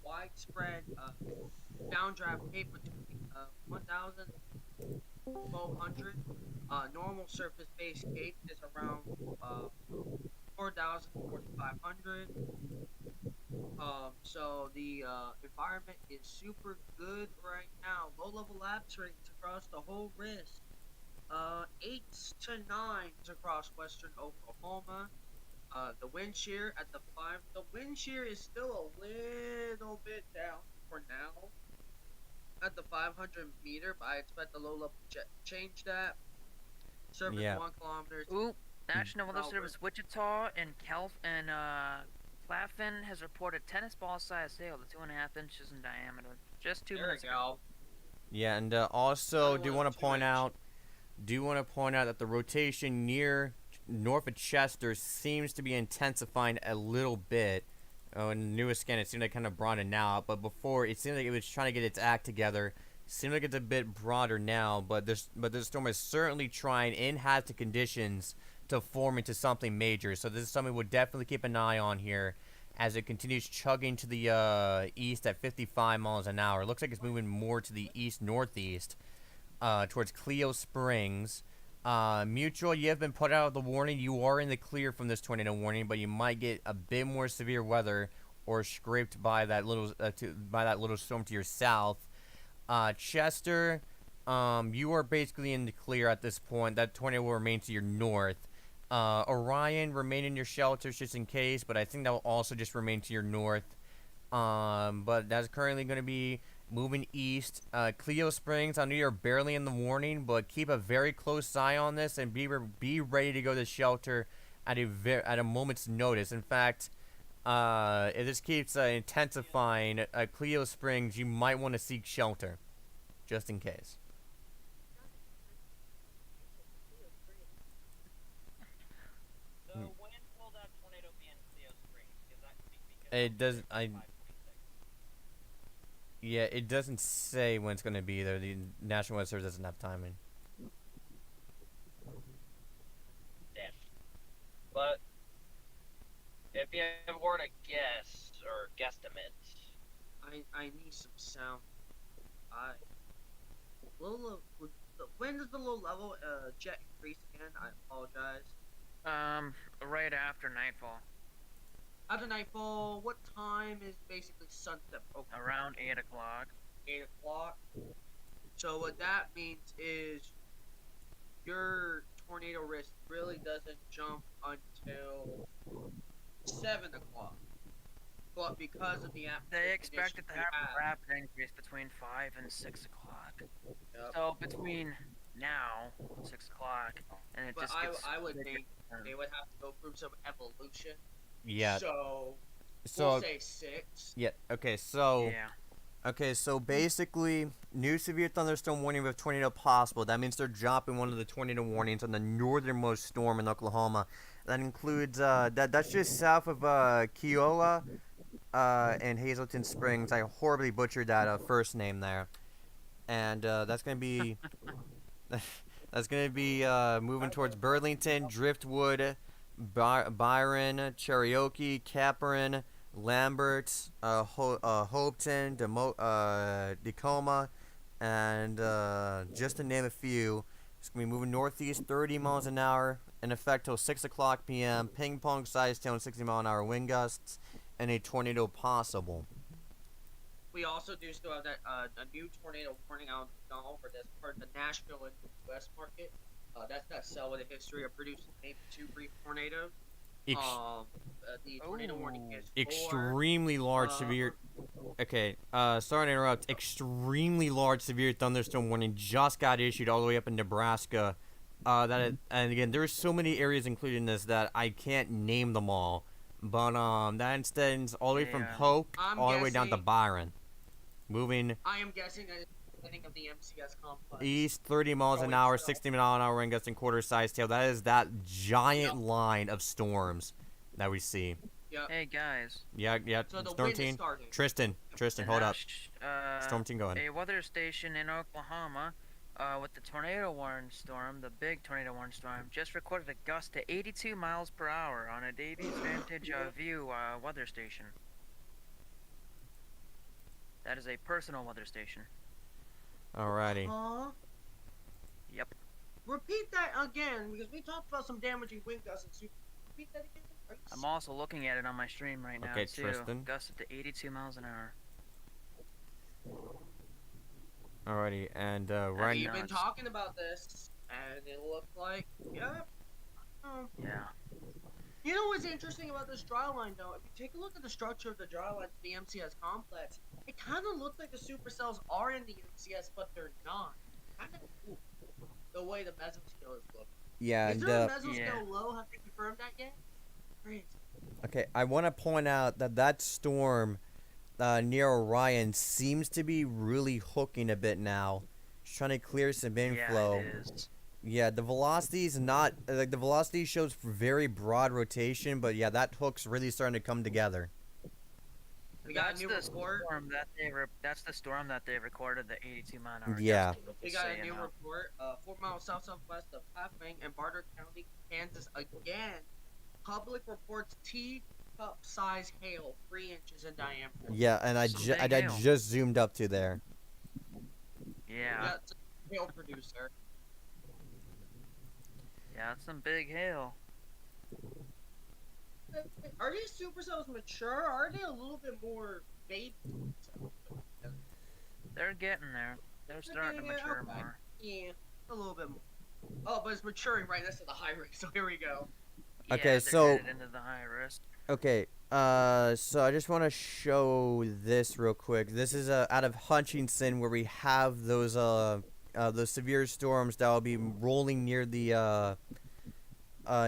Speaker 3: widespread downdraft height between 1,000 and 1,200. Normal surface base cape is around 4,000 to 4,500. So the environment is super good right now. Low level lapse rates across the whole wrist. 8s to 9s across western Oklahoma. The wind shear at the 5. The wind shear is still a little bit down for now at the 500 meter, but I expect the low level change that. Surface
Speaker 1: Yeah.
Speaker 3: 1 kilometer.
Speaker 6: Ooh, National Weather
Speaker 3: Robert.
Speaker 6: Service Wichita and Claflin has reported tennis ball size hail to 2.5 inches in diameter. Just 2
Speaker 3: There we
Speaker 6: minutes ago.
Speaker 3: go.
Speaker 1: Yeah, and also
Speaker 3: Another
Speaker 1: do
Speaker 3: one
Speaker 1: want
Speaker 3: of
Speaker 1: to
Speaker 3: two
Speaker 1: point
Speaker 3: inch.
Speaker 1: out that the rotation north of Chester seems to be intensifying a little bit. Oh, in the newest scan, it seemed like kind of broadened out, but before it seemed like it was trying to get its act together. Seems like it's a bit broader now, but this storm is certainly trying and has the conditions to form into something major. So this is something we'll definitely keep an eye on here as it continues chugging to the east at 55 miles an hour. It looks like it's moving more to the east-northeast towards Clio Springs. Mutual, you have been put out of the warning. You are in the clear from this tornado warning, but you might get a bit more severe weather or scraped by that little storm to your south. Chester, you are basically in the clear at this point. That tornado will remain to your north. Orion, remain in your shelters just in case, but I think that will also just remain to your north. But that's currently going to be moving east. Clio Springs, I know you're barely in the warning, but keep a very close eye on this and be ready to go to shelter at a moment's notice. In fact, if this keeps intensifying at Clio Springs, you might want to seek shelter, just in case.
Speaker 2: So when will that tornado be in Cleo Springs?
Speaker 1: It does. Yeah, it doesn't say when it's going to be there. The National Weather Service doesn't have timing.
Speaker 2: Damn. But if you were to guess or guesstimate,
Speaker 3: I need some sound. When does the low level jet increase again? I apologize.
Speaker 6: Right after nightfall,
Speaker 3: After nightfall, what time is basically sunset? Okay.
Speaker 6: around 8 o'clock.
Speaker 3: 8 o'clock. So what that means is your tornado risk really doesn't jump until 7 o'clock. But because of the
Speaker 6: They expect it to have
Speaker 3: have,
Speaker 6: a rapid increase between 5 and 6 o'clock.
Speaker 3: Yep.
Speaker 6: So between now, 6 o'clock, and it
Speaker 3: But
Speaker 6: just gets
Speaker 3: I would
Speaker 6: bigger
Speaker 3: think
Speaker 6: and-
Speaker 3: they would have to go through some evolution.
Speaker 1: Yeah.
Speaker 3: So
Speaker 1: So
Speaker 3: we'll say 6.
Speaker 1: yeah. Okay. So.
Speaker 6: Yeah.
Speaker 1: Okay, so basically, new severe thunderstorm warning with tornado possible. That means they're dropping one of the tornado warnings on the northernmost storm in Oklahoma. That includes that's just south of Keola and Hazelton Springs. I horribly butchered that first name there, and that's gonna be moving towards Burlington, Driftwood, Byron, Cherokee, Caperin, Lambert, Hopeton, Tacoma, and just to name a few. It's going to be moving northeast 30 miles an hour, in effect till 6 o'clock p.m., ping pong size 60 mile an hour wind gusts, and a tornado possible.
Speaker 3: We also do still have that a new tornado warning out over that's part of the Nashville and U.S. market. That's that cell with a history of producing maybe 2 brief tornadoes. The tornado warning is for
Speaker 1: Extremely large severe okay, sorry to interrupt. Extremely large severe thunderstorm warning just got issued all the way up in Nebraska. And again, there's so many areas included in this that I can't name them all. But that extends all the way from
Speaker 6: Yeah.
Speaker 1: Polk
Speaker 3: I'm
Speaker 1: all the way down to
Speaker 3: guessing-
Speaker 1: Byron. Moving
Speaker 3: I am guessing that it's the beginning of the MCS complex.
Speaker 1: east 30 miles an
Speaker 3: Going
Speaker 1: hour,
Speaker 3: south.
Speaker 1: 60-mile-an-hour wind gusts and quarter-sized tail. That is that giant
Speaker 3: Yep.
Speaker 1: line of storms that we see.
Speaker 3: Yep.
Speaker 6: Hey guys.
Speaker 1: Yeah,
Speaker 3: So the
Speaker 1: Storm
Speaker 3: wind is
Speaker 1: team.
Speaker 3: starting.
Speaker 1: Tristan, hold up. Storm team, go ahead.
Speaker 6: A weather station in Oklahoma, with the tornado warning storm, the big tornado warning storm, just recorded a gust to 82 miles per hour on a Davies Vantage View weather station. That is a personal weather station.
Speaker 1: Alrighty.
Speaker 3: Huh?
Speaker 6: Yep.
Speaker 3: Repeat that again, because we talked about some damaging wind gusts and super. Repeat that again. Are you
Speaker 6: I'm also looking at it on my stream right now
Speaker 1: Okay,
Speaker 6: too.
Speaker 1: Tristan.
Speaker 6: Gusted to 82 miles an hour.
Speaker 1: Alrighty, and
Speaker 3: We've
Speaker 1: right
Speaker 3: been
Speaker 6: nuts.
Speaker 3: talking about this, and it looked like, yeah.
Speaker 6: Yeah.
Speaker 3: You know what's interesting about this dry line, though? If you take a look at the structure of the dry line to the MCS complex, it kind of looks like the supercells are in the MCS, but they're not. Kind of cool. The way the mesoscale is looking.
Speaker 1: yeah,
Speaker 3: Is
Speaker 1: and
Speaker 3: there a mesoscale
Speaker 6: yeah.
Speaker 3: low? Have they confirmed that yet? Crazy.
Speaker 1: okay, I want to point out that that storm near Orion seems to be really hooking a bit now. Just trying to clear some inflow.
Speaker 6: Yeah, it is.
Speaker 1: Yeah, the velocity is not like the velocity shows very broad rotation, but yeah, that hook's really starting to come together.
Speaker 3: We got
Speaker 6: That's
Speaker 3: a new
Speaker 6: the
Speaker 3: report.
Speaker 6: storm that that's the storm that they recorded the 82 mile an hour.
Speaker 1: Yeah.
Speaker 6: gust
Speaker 3: We
Speaker 6: to
Speaker 3: got
Speaker 6: say,
Speaker 3: a
Speaker 6: you
Speaker 3: new
Speaker 6: know.
Speaker 3: report. 4 miles south-southwest of Plaquemine and Barter County, Kansas. Again, public reports teacup size hail, 3 inches in diameter.
Speaker 1: Yeah, and I
Speaker 6: Some big hail.
Speaker 1: just zoomed up to there.
Speaker 6: Yeah,
Speaker 3: That's a hail producer.
Speaker 6: yeah, it's some big hail.
Speaker 3: Are these supercells mature? Or are they a little bit more baby cells?
Speaker 6: They're getting there. They're starting to
Speaker 3: Yeah,
Speaker 6: mature
Speaker 3: okay.
Speaker 6: more.
Speaker 3: Yeah, a little bit more. Oh, but it's maturing right next to the high risk, so here we go.
Speaker 6: Yeah,
Speaker 1: Okay,
Speaker 6: they're
Speaker 1: so-
Speaker 6: headed into the high risk.
Speaker 1: Okay, so I just want to show this real quick. This is out of Hutchinson, where we have those severe storms that will be rolling near the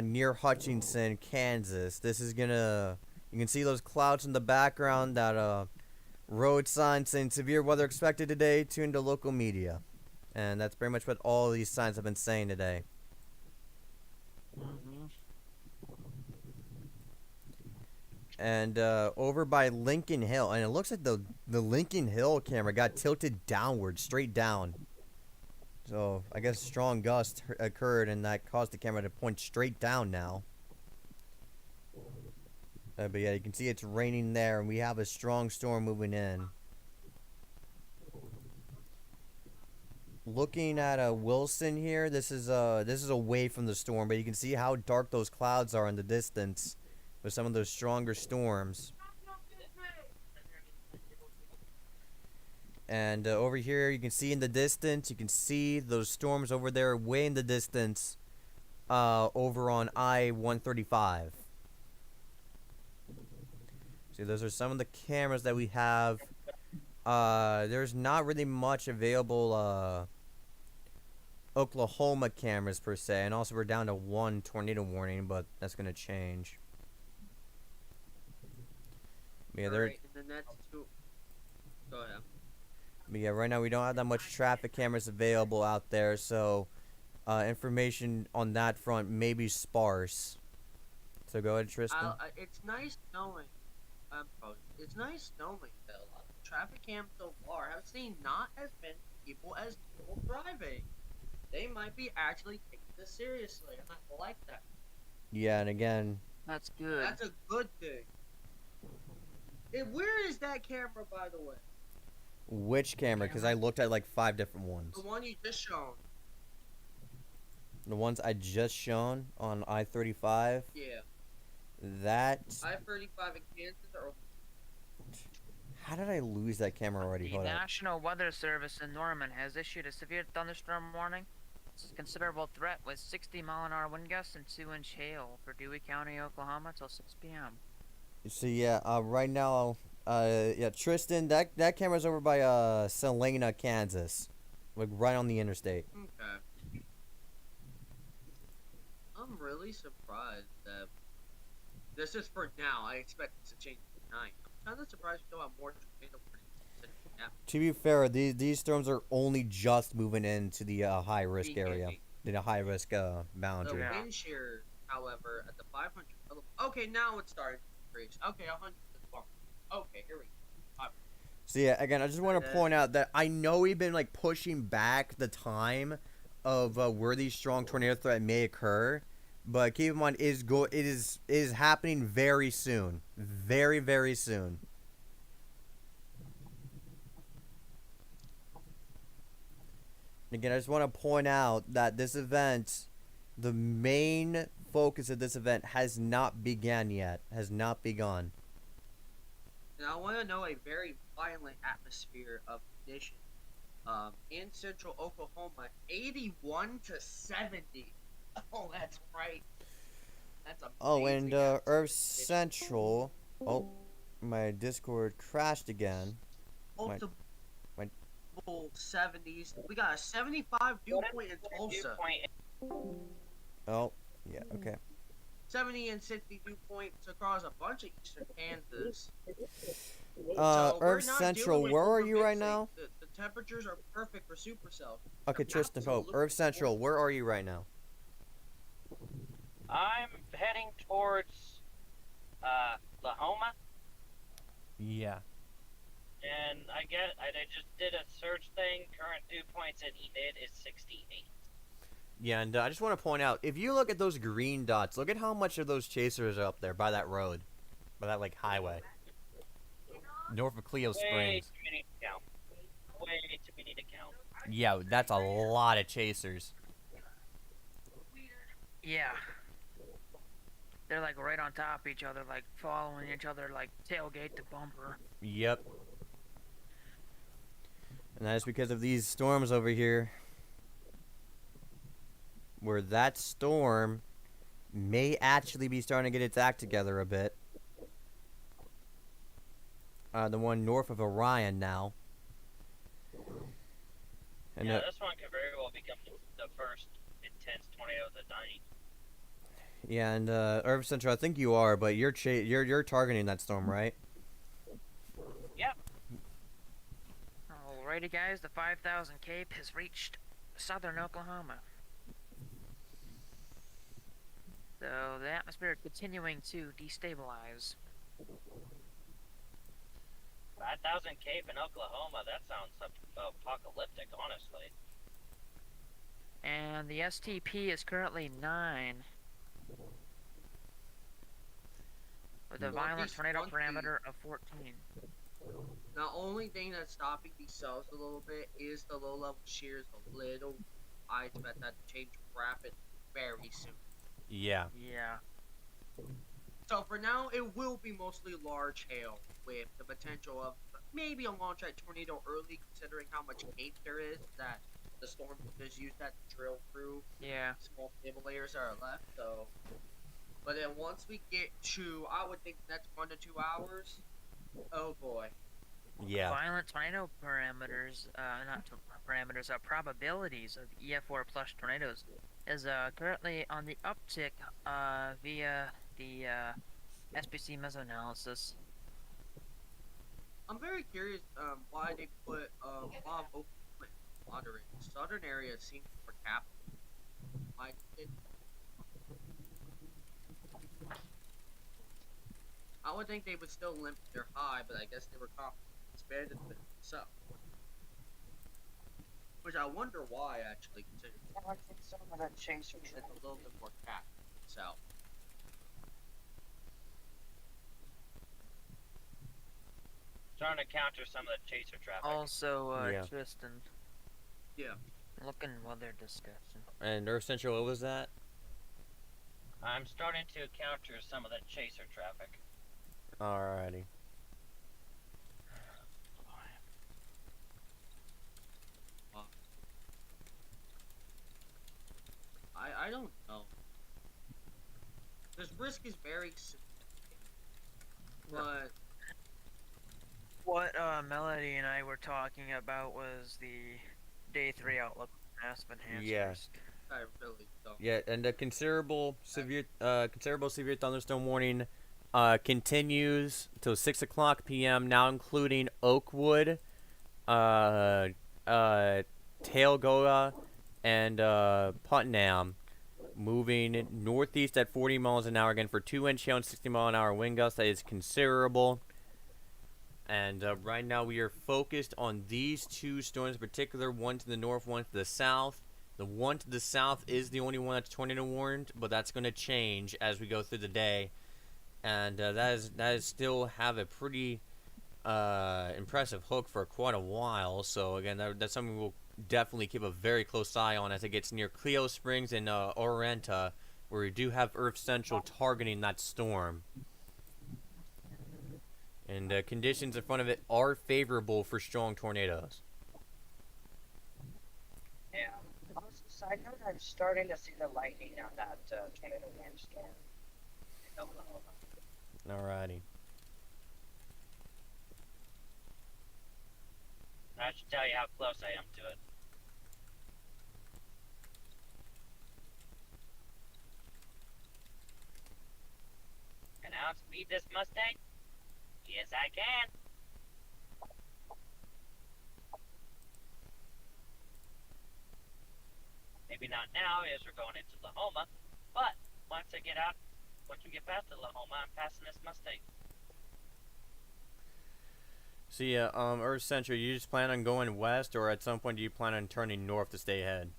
Speaker 1: near Hutchinson, Kansas. This is gonna, you can see those clouds in the background. That road sign saying severe weather expected today. Tune to local media, and that's pretty much what all these signs have been saying today.
Speaker 6: Mm-hmm.
Speaker 1: And over by Lincoln Hill, and it looks like the Lincoln Hill camera got tilted downward, straight down. So I guess strong gust occurred, and that caused the camera to point straight down now. But yeah, you can see it's raining there, and we have a strong storm moving in. Looking at Wilson here, this is away from the storm, but you can see how dark those clouds are in the distance with some of those stronger storms. And over here, you can see in the distance, you can see those storms over there way in the distance over on I-135. See, those are some of the cameras that we have. There's not really much available Oklahoma cameras per se, and also we're down to 1 tornado warning, but that's going to change. Yeah, there.
Speaker 3: Alright, and then that's two. Go ahead.
Speaker 1: But yeah, right now we don't have that much traffic cameras available out there, so information on that front may be sparse. So go ahead, Tristan.
Speaker 3: It's nice knowing. It's nice knowing that a lot of traffic cams so far have seen not as many people as people driving. They might be actually taking this seriously, and I like that.
Speaker 1: Yeah, and again,
Speaker 6: That's good.
Speaker 3: That's a good thing. Where is that camera, by the way?
Speaker 1: which camera? Because I looked at like 5 different ones.
Speaker 3: The one you just shown.
Speaker 1: The ones I just shown on I-35.
Speaker 3: Yeah.
Speaker 1: That.
Speaker 3: I-35 in Kansas or
Speaker 1: How did I lose that camera already?
Speaker 6: The
Speaker 1: Hold on.
Speaker 6: National Weather Service in Norman has issued a severe thunderstorm warning. It's a considerable threat with 60 mile an hour wind gusts and 2-inch hail for Dewey County, Oklahoma till 6 p.m.
Speaker 1: So yeah, right now Yeah, Tristan, that camera's over by Salina, Kansas, like right on the interstate.
Speaker 3: Okay. I'm really surprised that this is for now. I expect this to change tonight. I'm kind of surprised we don't have more tornado warnings. Yeah,
Speaker 1: To be fair, these storms are only just moving into the high risk area,
Speaker 3: beginning.
Speaker 1: the high risk
Speaker 3: The
Speaker 1: boundary.
Speaker 6: Yeah.
Speaker 3: wind shear, however, at the 500. Okay, now it's starting to increase. Okay, 100 is fine. Okay, here we go.
Speaker 1: So yeah, again, I just want to point out that I know we've been like pushing back the time of where these strong tornado threat may occur, but keep in mind it is happening very soon, very soon. Again, I just want to point out that this event, the main focus of this event has not begun yet, has not begun.
Speaker 3: And I want to know a very violent atmosphere of conditions. In central Oklahoma, 81 to 70. Oh, that's right. That's amazing.
Speaker 1: Oh, and
Speaker 3: atmosphere
Speaker 1: Earth
Speaker 3: conditions.
Speaker 1: Central. Oh, my Discord crashed again.
Speaker 3: Multiple
Speaker 1: my-
Speaker 3: 70s. We got a 75 dew point in Tulsa.
Speaker 1: Oh, yeah, okay.
Speaker 3: 70 and 60 dew points across a bunch of eastern Kansas. we're
Speaker 1: Earth
Speaker 3: not
Speaker 1: Central,
Speaker 3: dealing with
Speaker 1: where are you right
Speaker 3: overmixing.
Speaker 1: now?
Speaker 3: The temperatures are perfect for supercells.
Speaker 1: Okay, Tristan, oh,
Speaker 3: Absolutely.
Speaker 1: Earth Central, where are you right now?
Speaker 2: I'm heading towards Lahoma,
Speaker 1: Yeah.
Speaker 2: and I just did a search thing. Current dew points at Enid is 68.
Speaker 1: Yeah, and I just want to point out, if you look at those green dots, look at how much of those chasers are up there by that road, by that like highway, north of Cleo
Speaker 2: Way
Speaker 1: Springs.
Speaker 2: too many to count. Way too many to count.
Speaker 1: Yeah, that's a lot of chasers.
Speaker 6: Yeah. They're like right on top of each other, like following each other, like tailgate to bumper.
Speaker 1: Yep. And that is because of these storms over here, where that storm may actually be starting to get its act together a bit. The one north of Orion now. And
Speaker 2: Yeah, this one could very well become the first intense tornado of the night.
Speaker 1: yeah, and Earth Central, I think you are, but you're targeting that storm, right?
Speaker 2: Yep.
Speaker 6: Alrighty, guys, the 5,000 Cape has reached southern Oklahoma. So the atmosphere is continuing to destabilize.
Speaker 2: 5,000 Cape in Oklahoma, that sounds apocalyptic, honestly.
Speaker 6: And the STP is currently 9. With a violent
Speaker 3: Northeast
Speaker 6: tornado
Speaker 3: 1
Speaker 6: parameter of 14.
Speaker 3: The only thing that's stopping these cells a little bit is the low level shears a little. I expect that to change rapid very soon.
Speaker 1: Yeah.
Speaker 6: Yeah.
Speaker 3: So for now, it will be mostly large hail with the potential of maybe a launch at tornado early, considering how much cape there is that the storm just used that to drill through
Speaker 6: Yeah.
Speaker 3: small stable layers that are left. So, but then once we get to, I would think the next 1 to 2 hours. Oh boy.
Speaker 1: Yeah.
Speaker 6: Violent tornado parameters, parameters, probabilities of EF4 plus tornadoes is currently on the uptick via the SPC mesanalysis.
Speaker 3: I'm very curious why they put a lot of Oklahoma in moderate. Southern areas seem more capital. Why did I would think they would still limit their high, but I guess they were confident expanded a bit. So, which I wonder why actually, considering
Speaker 7: I think some of that chaser
Speaker 3: it's
Speaker 7: trip.
Speaker 3: a little bit more cap. So,
Speaker 2: Trying to counter some of the chaser traffic.
Speaker 6: Also,
Speaker 1: Yeah.
Speaker 6: Tristan.
Speaker 3: yeah.
Speaker 6: Looking weather discussion.
Speaker 1: And Earth Central, what was that?
Speaker 2: I'm starting to counter some of the chaser traffic.
Speaker 1: Alrighty.
Speaker 3: I don't know. This risk is very significant, but
Speaker 6: what Melody and I were talking about was the day 3 outlook aspen
Speaker 1: Yeah.
Speaker 6: enhancers.
Speaker 3: I really don't.
Speaker 1: Yeah, and a considerable severe thunderstorm warning continues till 6 o'clock p.m. Now, including Oakwood, uh, uh, Talgoa, and Putnam, moving northeast at 40 miles an hour again for 2-inch hail and 60-mile-an-hour wind gusts. That is considerable. And right now we are focused on these two storms in particular, one to the north, one to the south. The one to the south is the only one that's tornado warned, but that's going to change as we go through the day. And that is still have a pretty impressive hook for quite a while. So again, that's something we'll definitely keep a very close eye on as it gets near Clio Springs and Orienta, where we do have Earth Central targeting that storm. And conditions in front of it are favorable for strong tornadoes.
Speaker 7: Yeah. Also, side note, I'm starting to see the lightning on that tornado warning storm in Oklahoma.
Speaker 1: Alrighty.
Speaker 2: I should tell you how close I am to it. Can I outspeed this Mustang? Yes, I can. Maybe not now, as we're going into Lahoma, but once we get past the Lahoma, I'm passing this Mustang.
Speaker 1: So yeah, Earth Central, you just plan on going west, or at some point do you plan on turning north to stay ahead?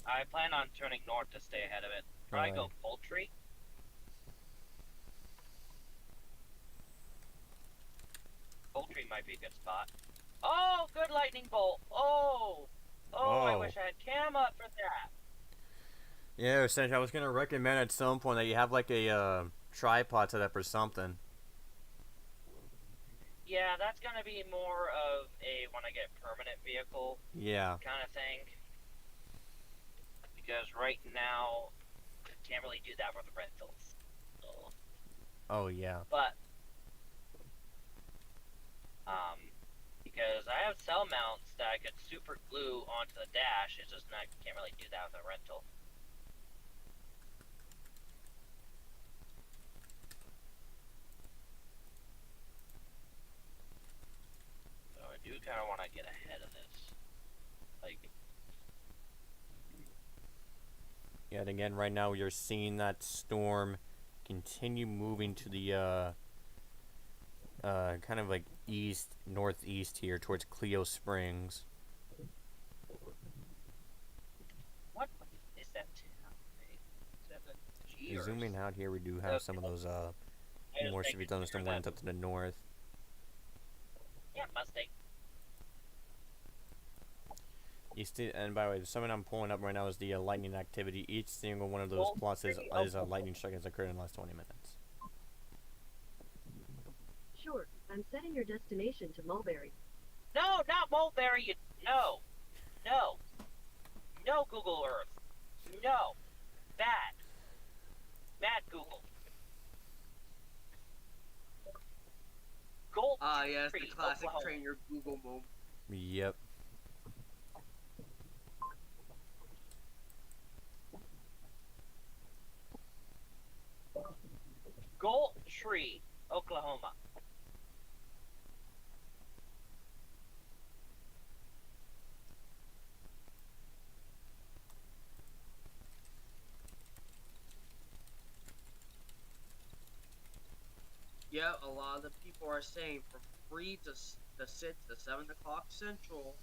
Speaker 2: I plan on turning north to stay ahead of it. Probably go poultry. Poultry might be a good spot. Oh, good lightning bolt. Oh, I wish I had cam up for that.
Speaker 1: Yeah, Earth Central, I was gonna recommend at some point that you have like a tripod set up or something.
Speaker 2: Yeah, that's gonna be more of a when I get permanent vehicle
Speaker 1: Yeah.
Speaker 2: kind of thing. Because right now, I can't really do that with rentals. So,
Speaker 1: Oh yeah.
Speaker 2: but because I have cell mounts that I could super glue onto the dash, it's just not can't really do that with a rental. So I do kind of want to get ahead of this. Like,
Speaker 1: Yeah, and again, right now you're seeing that storm continue moving to the kind of like northeast here towards Clio Springs.
Speaker 2: what is that town? Is that a G or
Speaker 1: Zooming out here, we do have some of those
Speaker 2: I just
Speaker 1: more
Speaker 2: think
Speaker 1: severe
Speaker 2: it's
Speaker 1: thunderstorm
Speaker 2: near
Speaker 1: winds
Speaker 2: that-
Speaker 1: up to the north.
Speaker 2: Yeah, Mustang.
Speaker 1: And by the way, the summon I'm pulling up right now is the lightning activity. Each single one of those
Speaker 2: Well,
Speaker 1: plots is
Speaker 2: pretty
Speaker 1: a lightning strike has occurred in the last 20 minutes.
Speaker 5: Sure, I'm setting your destination to Mulberry.
Speaker 2: No, not Mulberry. No, Google Earth. No, bad Google. Gold.
Speaker 3: Ah, yes, the
Speaker 2: Tree,
Speaker 3: classic
Speaker 2: Oklahoma.
Speaker 3: train your Google move.
Speaker 1: Yep.
Speaker 2: Gold Tree, Oklahoma.
Speaker 3: Yeah, a lot of the people are saying from 3 to 6 to 7 o'clock Central,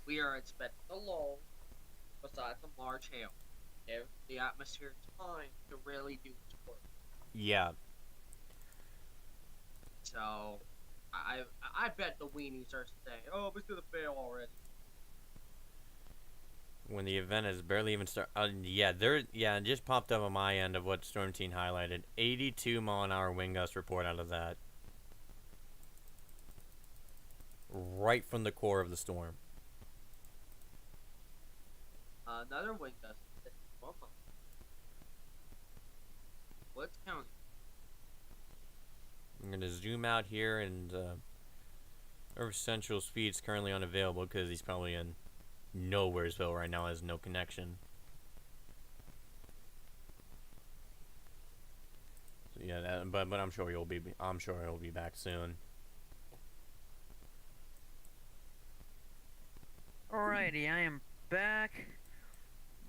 Speaker 3: we are expecting a lull besides the large hail. Give the atmosphere time to really do its work.
Speaker 1: Yeah.
Speaker 3: So, I bet the weenies are saying, oh, it's gonna fail already.
Speaker 1: When the event has barely even started. It just popped up on my end of what Storm Team highlighted. 82-mile-an-hour wind gust report out of that. Right from the core of the storm.
Speaker 3: Another wind gust. Woods County.
Speaker 1: I'm gonna zoom out here, and Earth Central's feed's currently unavailable because he's probably in Nowheresville right now, has no connection. So yeah, but I'm sure he'll be back soon.
Speaker 6: Alrighty, I am back.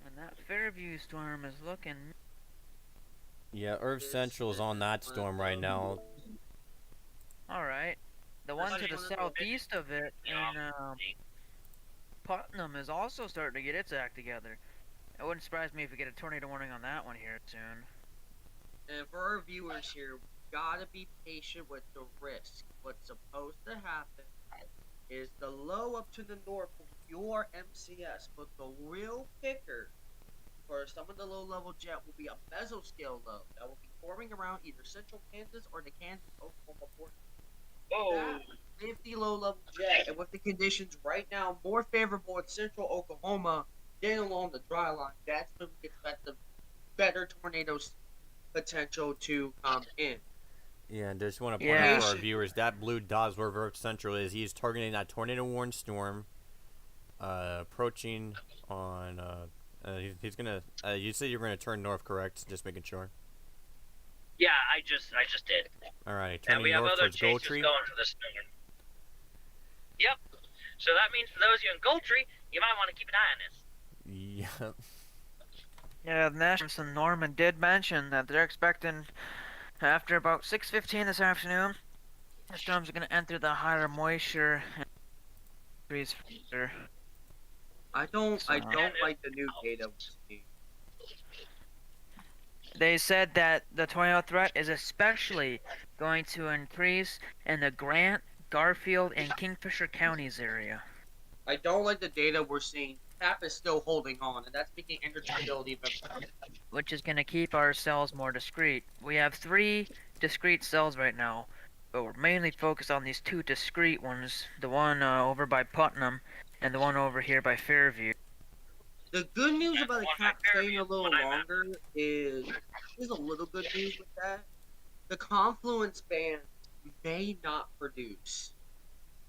Speaker 6: And that Fairview storm is looking.
Speaker 1: Yeah, Earth Central's on that storm right now.
Speaker 6: Alright. The one to the southeast of it in Putnam is also starting to get its act together. It wouldn't surprise me if we get a tornado warning on that one here soon.
Speaker 3: And for our viewers here, we gotta be patient with the risk. What's supposed to happen is the low up to the north will be your MCS, but the real kicker for some of the low-level jet will be a mesoscale low that will be forming around either central Kansas or the Kansas-Oklahoma border.
Speaker 2: Oh,
Speaker 3: With the low-level jet and with the conditions right now more favorable in central Oklahoma than along the dry line, that's when we expect the better tornadoes potential to come in.
Speaker 1: Yeah, and just want to point out for our viewers, that blue dot is where Earth Central is. He's targeting that tornado warning storm, approaching on. He's gonna. You said you're gonna turn north, correct? Just making sure.
Speaker 2: yeah, I just did.
Speaker 1: All right,
Speaker 2: And
Speaker 1: turning
Speaker 2: we have
Speaker 1: north
Speaker 2: other
Speaker 1: towards
Speaker 2: chases
Speaker 1: Goldtree.
Speaker 2: going for the storm. Yep. So that means for those of you in Goldtree, you might want to keep an eye on this.
Speaker 1: Yeah.
Speaker 6: Yeah, the Nationals and Norman did mention that they're expecting after about 6:15 this afternoon, the storms are going to enter the higher moisture and freeze further.
Speaker 3: I don't like the new data we're seeing.
Speaker 6: They said that the tornado threat is especially going to increase in the Grant, Garfield, and Kingfisher counties area.
Speaker 3: I don't like the data we're seeing. TAP is still holding on, and that's making interchangeability even better.
Speaker 6: Which is going to keep our cells more discrete. We have 3 discrete cells right now, but we're mainly focused on these 2 discrete ones, the one over by Putnam and the one over here by Fairview.
Speaker 3: The good news about the cap staying a little longer is a little good news with that. The confluence bands may not produce.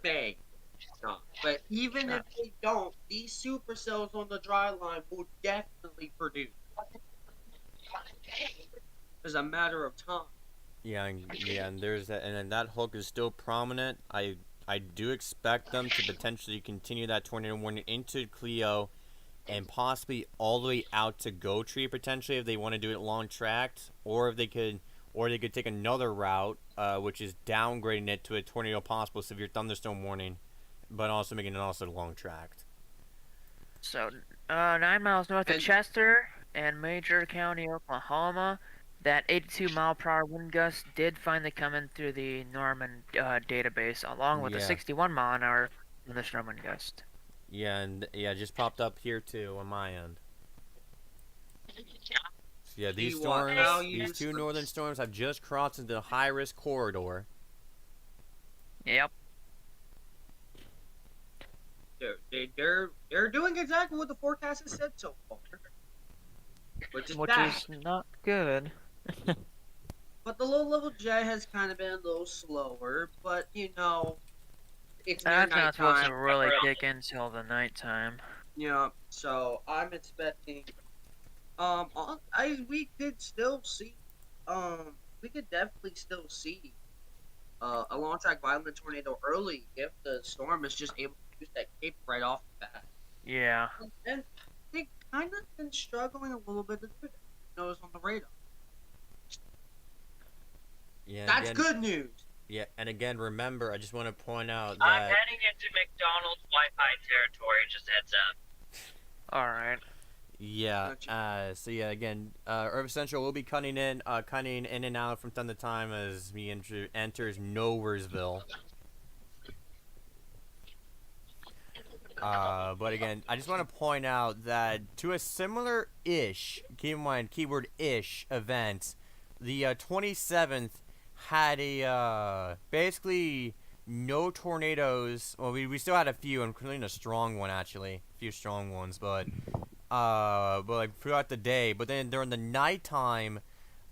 Speaker 3: May not. But even if they don't, these supercells on the dry line will definitely produce. It's a matter of time.
Speaker 1: Yeah, and there's that, and then that hook is still prominent. I do expect them to potentially continue that tornado warning into Clio, and possibly all the way out to Goldtree potentially if they want to do it long tracked, or if they could take another route, which is downgrading it to a tornado possible severe thunderstorm warning, but also making it also long tracked.
Speaker 6: So, 9 miles north of Chester and Major County, Oklahoma, that 82 mile per hour wind gust did finally come in through the Norman database, along with the 61 mile an hour thunderstorm wind gust.
Speaker 1: Yeah, and it just popped up here too on my end. So yeah, these storms, these 2 northern storms have just crossed into the high risk corridor.
Speaker 6: Yep.
Speaker 3: They're doing exactly what the forecast has said so far. Which is
Speaker 6: not good.
Speaker 3: But the low-level jet has kind of been a little slower, but it's
Speaker 6: That's not supposed to really kick in until the nighttime.
Speaker 3: Yeah, so I'm expecting, we could still see, we could definitely still see, a long track violent tornado early if the storm is just able to use that cape right off the bat.
Speaker 6: Yeah.
Speaker 3: And they kind of been struggling a little bit to do that. Notice on the radar.
Speaker 1: Yeah,
Speaker 3: that's good news.
Speaker 1: Yeah, and again, remember, I just want to point out that
Speaker 2: I'm heading into McDonald's Wi-Fi territory. Just heads up.
Speaker 6: All right.
Speaker 1: Yeah. So yeah, again, Earth Central will be cutting in and out from time to time as he enters Nowheresville. But again, I just want to point out that to a similar-ish, keep in mind, keyword ish event, the 27th had a basically no tornadoes. Well, we still had a few, including a strong one actually, a few strong ones, but like throughout the day. But then during the nighttime,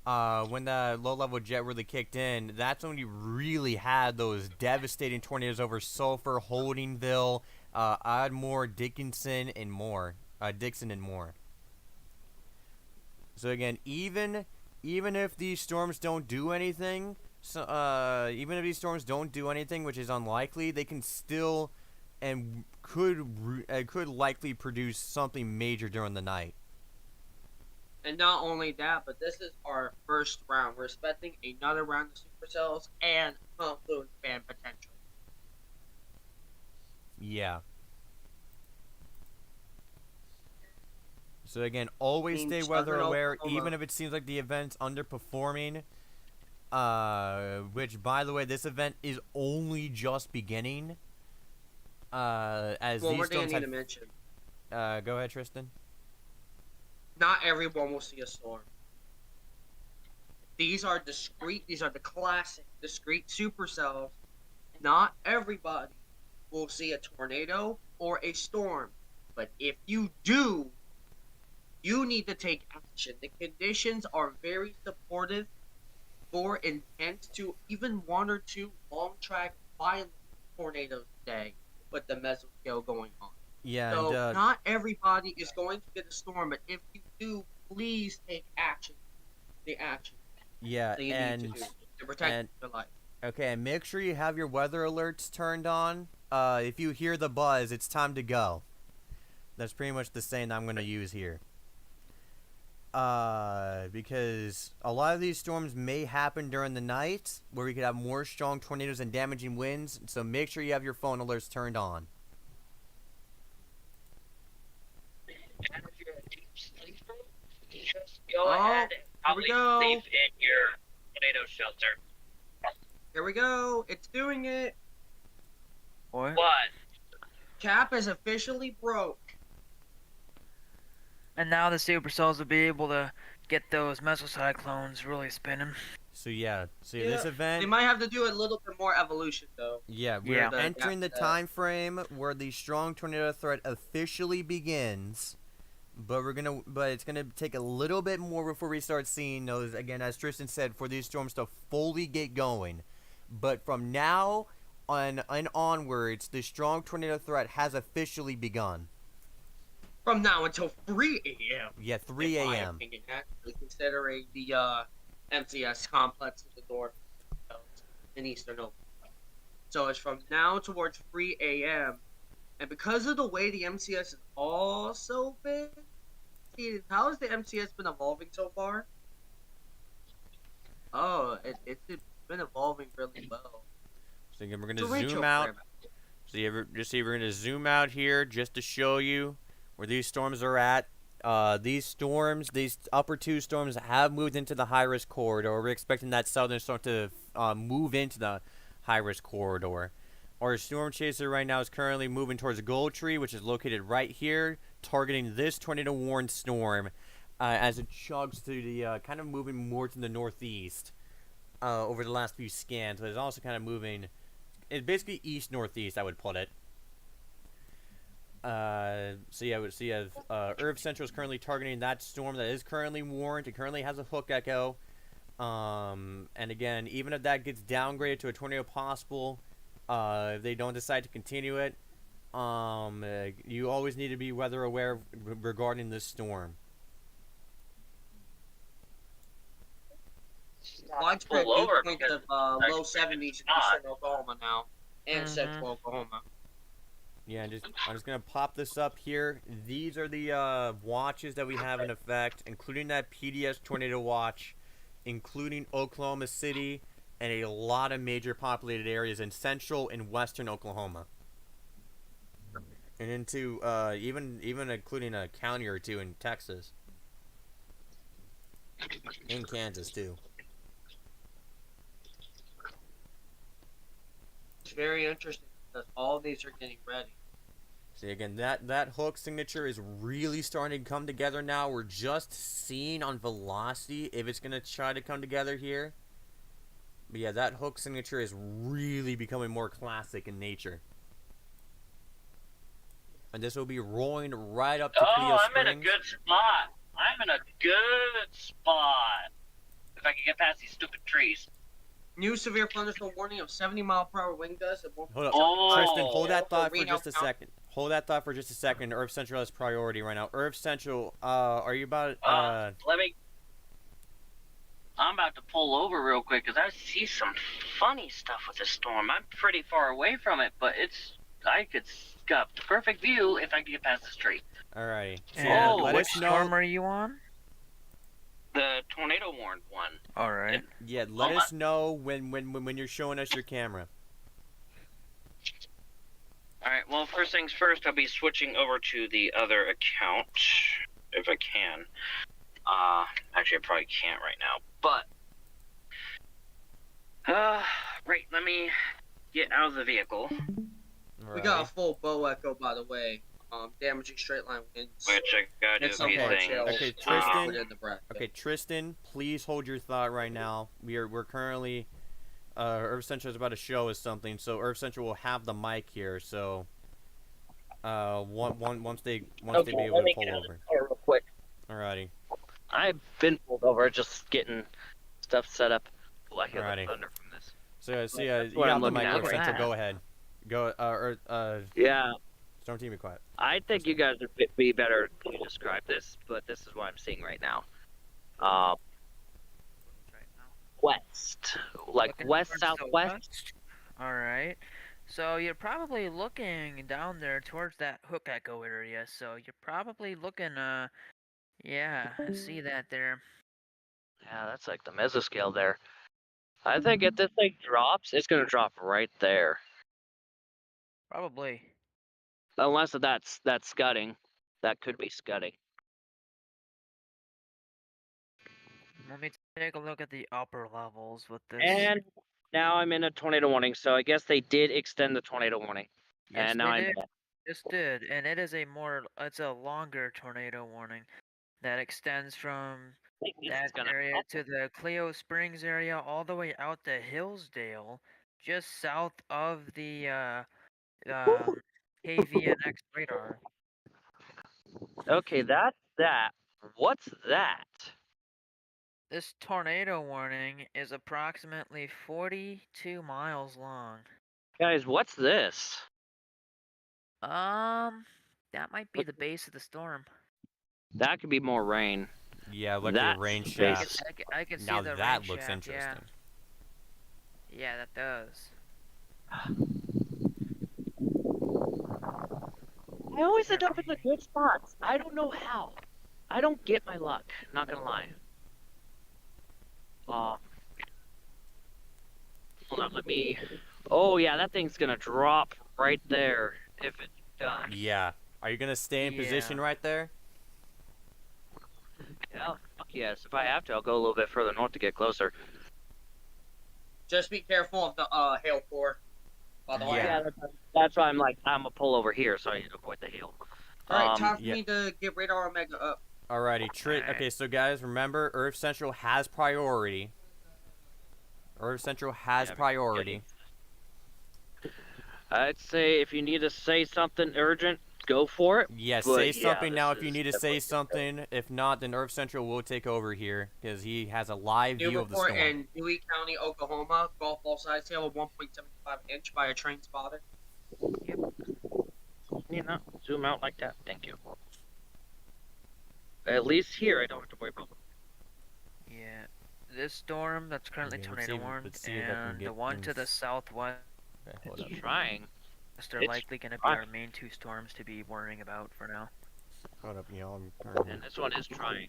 Speaker 1: when the low-level jet really kicked in, that's when we really had those devastating tornadoes over Sulphur, Holdingville, Ardmore, Dickinson, and more. Dixon and more. So again, even if these storms don't do anything, even if these storms don't do anything, which is unlikely, they can still and could likely produce something major during the night.
Speaker 3: And not only that, but this is our first round. We're expecting another round of supercells and confluence band potential.
Speaker 1: Yeah. So again, always stay weather aware, even if it seems like the event's underperforming. Which, by the way, this event is only just beginning. As
Speaker 3: One
Speaker 1: these
Speaker 3: more thing I
Speaker 1: storms
Speaker 3: need
Speaker 1: have.
Speaker 3: to mention.
Speaker 1: Go ahead, Tristan.
Speaker 3: Not everyone will see a storm. These are discrete. These are the classic discrete supercells. Not everybody will see a tornado or a storm. But if you do, you need to take action. The conditions are very supportive for intense to even 1 or 2 long track violent tornadoes today with the mesoscale going on.
Speaker 1: Yeah,
Speaker 3: So
Speaker 1: and
Speaker 3: not everybody is going to get a storm, but if you do, please take action. The action
Speaker 1: yeah,
Speaker 3: that you need to do to protect your life.
Speaker 1: Okay, and make sure you have your weather alerts turned on. If you hear the buzz, it's time to go. That's pretty much the saying I'm going to use here. Because a lot of these storms may happen during the night, where we could have more strong tornadoes and damaging winds, so make sure you have your phone alerts turned on.
Speaker 2: And if you're a deep sleeper, just go ahead and probably sleep in your tornado shelter.
Speaker 3: Here we go. It's doing it.
Speaker 6: What?
Speaker 3: Cap is officially broke.
Speaker 6: And now the supercells will be able to get those mesocyclones really spinning.
Speaker 1: So this event.
Speaker 3: They might have to do a little bit more evolution though.
Speaker 1: Yeah, we're entering the time frame where the strong tornado threat officially begins. But it's gonna take a little bit more before we start seeing those again, as Tristan said, for these storms to fully get going. But from now on and onwards, the strong tornado threat has officially begun.
Speaker 3: From now until 3 a.m.
Speaker 1: Yeah, 3 a.m.
Speaker 3: In my opinion, actually, considering the MCS complex to the north in eastern Oklahoma. So it's from now towards 3 a.m. And because of the way the MCS is also been, how has the MCS been evolving so far? Oh, it's been evolving really well.
Speaker 1: So again, we're gonna zoom out. We're gonna zoom out here just to show you where these storms are at. These upper 2 storms have moved into the high-risk corridor. We're expecting that southern storm to move into the high-risk corridor. Our storm chaser right now is currently moving towards Goldtree, which is located right here, targeting this tornado-warned storm as it chugs to the kind of moving more to the northeast over the last few scans. But it's also kind of moving. It's basically east-northeast, I would put it. Irv Central is currently targeting that storm that is currently warned. It currently has a hook echo. And again, even if that gets downgraded to a tornado possible, if they don't decide to continue it, you always need to be weather aware regarding this storm.
Speaker 3: Widespread viewpoints of low 70s in eastern Oklahoma now, and central Oklahoma.
Speaker 1: Yeah, I'm just gonna pop this up here. These are the watches that we have in effect, including that PDS tornado watch, including Oklahoma City and a lot of major populated areas in central and western Oklahoma, and into even including a county or 2 in Texas, in Kansas too.
Speaker 3: It's very interesting because all of these are getting ready.
Speaker 1: See, again, that hook signature is really starting to come together now. We're just seeing on velocity if it's going to try to come together here. But yeah, that hook signature is really becoming more classic in nature. And this will be rolling right up to Cleo Springs.
Speaker 2: I'm in a good spot. I'm in a good spot. if I could get past these stupid trees.
Speaker 3: New severe thunderstorm warning of 70-mile-per-hour wind gusts and
Speaker 1: Hold up.
Speaker 2: Oh.
Speaker 1: Tristan, hold that thought for
Speaker 3: Reno
Speaker 1: just a
Speaker 3: County.
Speaker 1: second. Hold that thought for just a second. Earth Central has priority right now. Earth Central, are you about,
Speaker 2: I'm about to pull over real quick because I see some funny stuff with this storm. I'm pretty far away from it, but I could got the perfect view if I could get past this tree.
Speaker 1: alrighty. So,
Speaker 6: And
Speaker 1: let
Speaker 6: which
Speaker 1: us know.
Speaker 6: storm are you on?
Speaker 2: The tornado warned one.
Speaker 6: All right.
Speaker 1: Yeah, let us know when you're showing us your camera.
Speaker 2: Alright, well, first things first, I'll be switching over to the other account, if I can. Actually, I probably can't right now, but... right, let me get out of the vehicle.
Speaker 3: We got a full bow echo, by the way. Damaging straight line winds.
Speaker 2: Which I gotta do
Speaker 3: And
Speaker 2: a
Speaker 3: some
Speaker 2: few
Speaker 3: hard
Speaker 2: things.
Speaker 3: shells.
Speaker 1: Okay, Tristan.
Speaker 3: Within the bracket.
Speaker 1: Okay, Tristan, please hold your thought right now. We're currently Earth Central is about to show us something, so Earth Central will have the mic here. So once they be able to pull over.
Speaker 4: Real quick.
Speaker 1: Alrighty.
Speaker 4: I've been pulled over, just getting stuff set up. Oh, I hear
Speaker 1: Alrighty.
Speaker 4: the thunder from this.
Speaker 1: So
Speaker 4: That's
Speaker 1: you
Speaker 4: what
Speaker 1: got
Speaker 4: I'm
Speaker 1: the
Speaker 4: looking
Speaker 1: mic,
Speaker 4: at
Speaker 1: Earth
Speaker 4: right
Speaker 1: Central.
Speaker 6: now.
Speaker 1: Go ahead. Go.
Speaker 4: Yeah,
Speaker 1: Storm Team, be quiet.
Speaker 4: I think you guys would be better to describe this, but this is what I'm seeing right now. West, like
Speaker 6: Looking
Speaker 4: west
Speaker 6: towards the
Speaker 4: southwest.
Speaker 6: west? All right. So you're probably looking down there towards that hook echo area. So you're probably looking, yeah, I see that there.
Speaker 4: Yeah, that's like the mesoscale there. I think if this thing drops, it's gonna drop right there.
Speaker 6: Probably.
Speaker 4: Unless that's scudding. That could be scudding.
Speaker 6: Let me take a look at the upper levels with this.
Speaker 4: And now I'm in a tornado warning, so I guess they did extend the tornado warning.
Speaker 6: Yes,
Speaker 4: And now
Speaker 6: they
Speaker 4: I'm
Speaker 6: did. This did, and it's a longer tornado warning that extends from that area to the Cleo Springs area all the way out to Hillsdale, just south of the KVNX radar.
Speaker 4: Okay, that's that. What's that?
Speaker 6: This tornado warning is approximately 42 miles long.
Speaker 4: Guys, what's this?
Speaker 6: That might be the base of the storm.
Speaker 4: That could be more rain.
Speaker 1: Yeah, look at
Speaker 4: That's
Speaker 1: the rain
Speaker 4: the
Speaker 1: shaft.
Speaker 6: I can see
Speaker 1: Now
Speaker 6: the
Speaker 1: that
Speaker 6: rain
Speaker 1: looks
Speaker 6: shaft,
Speaker 1: interesting.
Speaker 6: Yeah, that does.
Speaker 4: I always end up in the good spots. I don't know how. I don't get my luck. Not gonna lie. Hold on, let me. Oh yeah, that thing's gonna drop right there if it does.
Speaker 1: Yeah. Are you gonna stay in position
Speaker 6: Yeah.
Speaker 1: right there?
Speaker 4: Yeah, fuck yes. If I have to, I'll go a little bit further north to get closer.
Speaker 3: Just be careful of the hail core. By the way.
Speaker 1: Yeah.
Speaker 4: That's why I'm gonna pull over here so I avoid the hail.
Speaker 3: Alright, time for
Speaker 1: yeah.
Speaker 3: me to get radar Omega up.
Speaker 1: Alrighty,
Speaker 6: Alright.
Speaker 1: Okay, so guys, remember, Earth Central has priority. Earth Central has priority.
Speaker 4: I'd say if you need to say something urgent, go for it.
Speaker 1: Yeah,
Speaker 4: But,
Speaker 1: say
Speaker 4: yeah,
Speaker 1: something now
Speaker 4: this
Speaker 1: if you
Speaker 4: is
Speaker 1: need to say something. If not, then Earth Central will take over here because he has a live
Speaker 3: New
Speaker 1: view of the
Speaker 3: report
Speaker 1: storm.
Speaker 3: in Dewey County, Oklahoma. Gulf Ball size hail of 1.75 inch by a train spotted.
Speaker 4: You know, zoom out like that. Thank you. At least here, I don't have to worry about.
Speaker 6: Yeah. This storm that's currently
Speaker 1: Okay,
Speaker 6: tornado warned,
Speaker 1: let's see if I can
Speaker 6: and
Speaker 1: get
Speaker 6: the one to the
Speaker 1: things-
Speaker 6: southwest
Speaker 1: Okay, hold up.
Speaker 4: Trying.
Speaker 6: are
Speaker 4: It's
Speaker 6: likely going to be
Speaker 4: fine.
Speaker 6: our main two storms to be worrying about for now.
Speaker 1: Hold up, y'all. I'm currently...
Speaker 4: And this one is trying.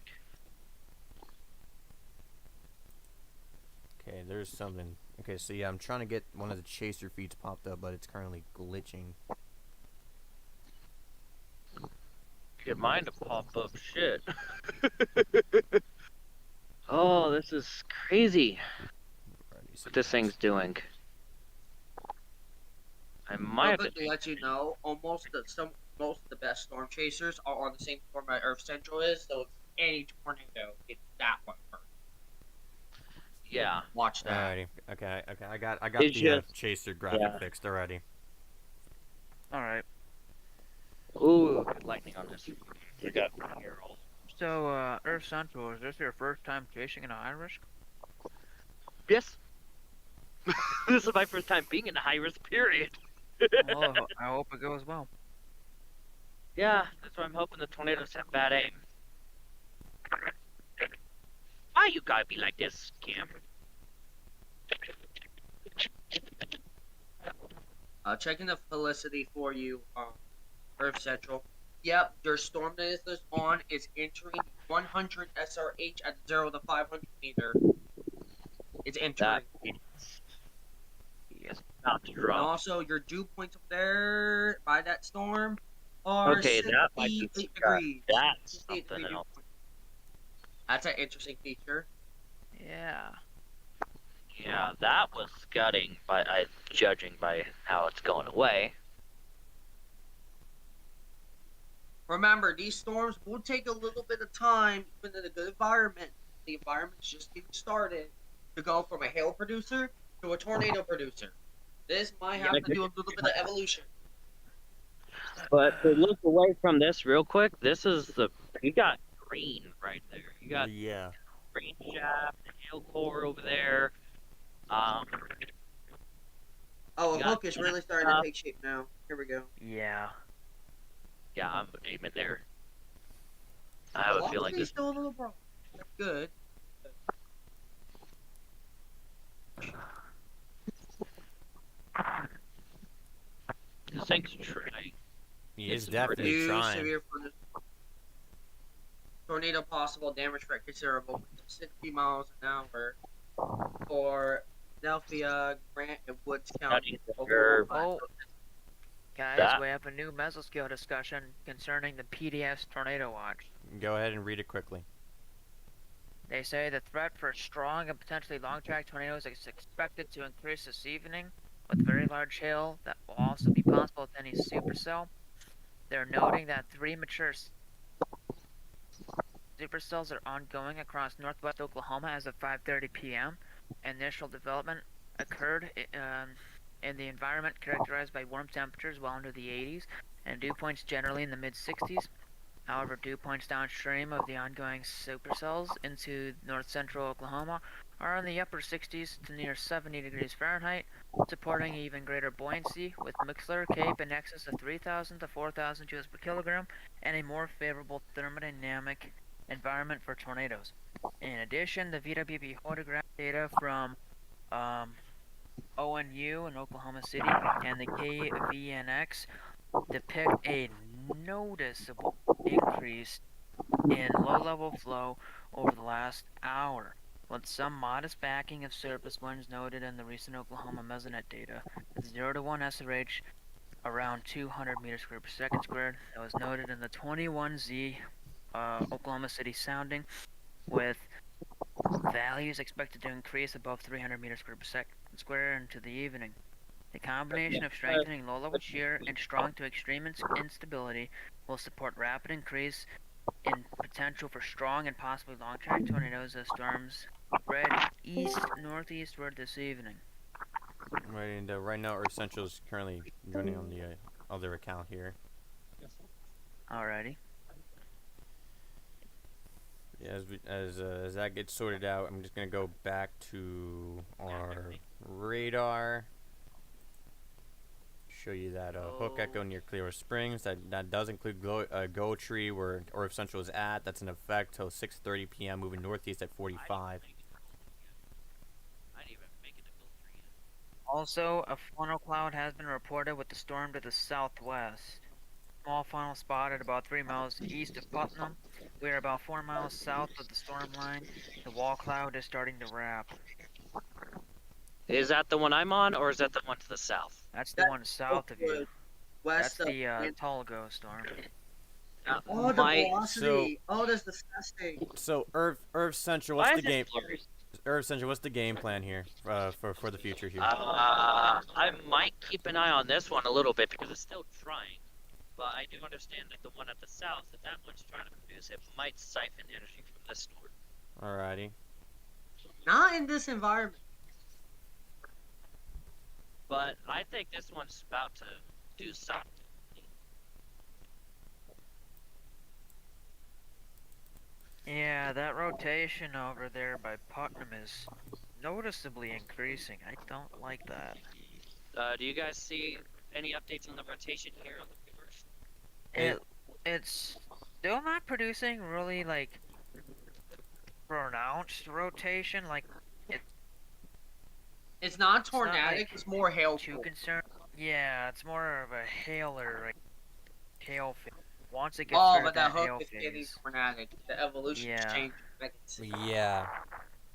Speaker 1: Okay, there's something. Okay, so yeah, I'm trying to get one of the chaser feeds popped up, but it's currently glitching.
Speaker 4: Get mine to pop up. Shit. Oh, this is crazy.
Speaker 1: Alrighty, so
Speaker 4: What this thing's doing. I might have to.
Speaker 3: To let you know, most of the best storm chasers are on the same floor my Earth Central is, so if any tornado, it's that one first.
Speaker 4: Yeah.
Speaker 3: Watch that.
Speaker 1: Alrighty. Okay. I got
Speaker 4: It's
Speaker 1: the
Speaker 4: just-
Speaker 1: chaser graphic
Speaker 4: yeah.
Speaker 1: fixed already.
Speaker 6: Alright.
Speaker 4: Ooh, good lightning on this. We got here all.
Speaker 6: So, Earth Central, is this your first time chasing an high risk?
Speaker 4: Yes. This is my first time being in a high risk period.
Speaker 6: Well, I hope it goes well.
Speaker 4: Yeah, that's why I'm hoping the tornadoes have bad aim. Why you gotta be like this, Cam?
Speaker 3: Checking the felicity for you, Earth Central. Yep, your storm that is on is entering 100 SRH at 0 to 500 meter. It's entering.
Speaker 4: It's about to
Speaker 3: And
Speaker 4: drop.
Speaker 3: also, your dew points up there by that storm are
Speaker 4: Okay, that might be
Speaker 3: 68 degrees.
Speaker 4: That's
Speaker 3: 68
Speaker 4: something
Speaker 3: degree dew
Speaker 4: else.
Speaker 3: point. That's an interesting feature.
Speaker 6: Yeah.
Speaker 4: Yeah, that was gutting, judging by how it's going away.
Speaker 3: Remember, these storms will take a little bit of time, even in a good environment. The environment's just getting started to go from a hail producer to a tornado producer. This might have to do a little bit of evolution.
Speaker 4: But to look away from this real quick, you got green right there. You got
Speaker 1: Yeah.
Speaker 4: green shaft, and hail core over there.
Speaker 3: Oh, a
Speaker 4: You
Speaker 3: hook
Speaker 4: got
Speaker 3: is really starting to take shape now. Here we go.
Speaker 6: Yeah.
Speaker 4: Yeah, I'm aiming there. I have a feeling
Speaker 3: Velocity's
Speaker 4: this.
Speaker 3: still a little broad. That's good.
Speaker 4: This thing's trying.
Speaker 1: He is
Speaker 4: It's
Speaker 1: definitely
Speaker 3: New
Speaker 1: trying.
Speaker 3: severe tornado possible, damage threat considerable, winds of 60 miles an hour for Philadelphia, Grant, and Woods County.
Speaker 4: Curve.
Speaker 6: Oh, guys,
Speaker 4: That-
Speaker 6: we have a new mesoscale discussion concerning the PDS tornado watch.
Speaker 1: Go ahead and read it quickly.
Speaker 6: They say the threat for strong and potentially long-track tornadoes is expected to increase this evening, with very large hail that will also be possible with any supercell. They're noting that 3 mature supercells are ongoing across northwest Oklahoma as of 5:30 p.m. Initial development occurred in the environment characterized by warm temperatures well into the 80s and dew points generally in the mid-60s. However, dew points downstream of the ongoing supercells into north-central Oklahoma are in the upper 60s to near 70 degrees Fahrenheit, supporting even greater buoyancy with Mixler Cape in excess of 3,000 to 4,000 joules per kilogram and a more favorable thermodynamic environment for tornadoes. In addition, the VWB photograph data from ONU in Oklahoma City and the KVNX depict a noticeable increase in low-level flow over the last hour, with some modest backing of surface winds noted in the recent Oklahoma Mesonet data, with 0 to 1 SRH around 200 meters squared per second squared. That was noted in the 21Z Oklahoma City sounding, with values expected to increase above 300 meters squared per second squared into the evening. The combination of strengthening low-level shear and strong to extreme instability will support rapid increase in potential for strong and possibly long-track tornadoes as storms spread east-northeastward this evening.
Speaker 1: Right, and right now, Earth Central is currently joining on the other account here.
Speaker 6: Alrighty.
Speaker 1: Yeah, as that gets sorted out, I'm just gonna go back to our radar. Show you that hook echo near Clear Springs. That does include Go Tree, where Earth Central is at. That's in effect till 6:30 p.m. Moving northeast at 45.
Speaker 6: Also, a funnel cloud has been reported with the storm to the southwest. Small funnel spotted about 3 miles east of Putnam. We are about 4 miles south of the storm line. The wall cloud is starting to wrap.
Speaker 4: Is that the one I'm on, or is that the one to the south?
Speaker 6: That's the one south of you.
Speaker 3: West
Speaker 6: That's
Speaker 3: of
Speaker 6: the Tulgo storm.
Speaker 3: Oh, the velocity. Oh, that's disgusting.
Speaker 1: So Earth Central,
Speaker 4: Why
Speaker 1: what's the
Speaker 4: is it
Speaker 1: game?
Speaker 4: blurry?
Speaker 1: Earth Central, what's the game plan here for the future here?
Speaker 4: I might keep an eye on this one a little bit because it's still trying. But I do understand that the one at the south, if that one's trying to produce, it might siphon energy from this storm.
Speaker 1: Alrighty.
Speaker 3: Not in this environment.
Speaker 4: But I think this one's about to do something.
Speaker 6: Yeah, that rotation over there by Putnam is noticeably increasing. I don't like that.
Speaker 2: Do you guys see any updates on the rotation here on the viewers?
Speaker 6: It it's still not producing really like pronounced rotation. Like
Speaker 3: It's not
Speaker 6: it's not
Speaker 3: tornadic.
Speaker 6: like
Speaker 3: It's more hail.
Speaker 6: too concerned. Yeah, it's more of a hailer, like hail phase. Once it gets
Speaker 3: Oh,
Speaker 6: rid
Speaker 3: but
Speaker 6: of
Speaker 3: that
Speaker 6: that
Speaker 3: hook
Speaker 6: hail
Speaker 3: is getting
Speaker 6: phase,
Speaker 3: tornadic. The evolution is
Speaker 6: yeah.
Speaker 3: changing. I can see.
Speaker 1: Yeah.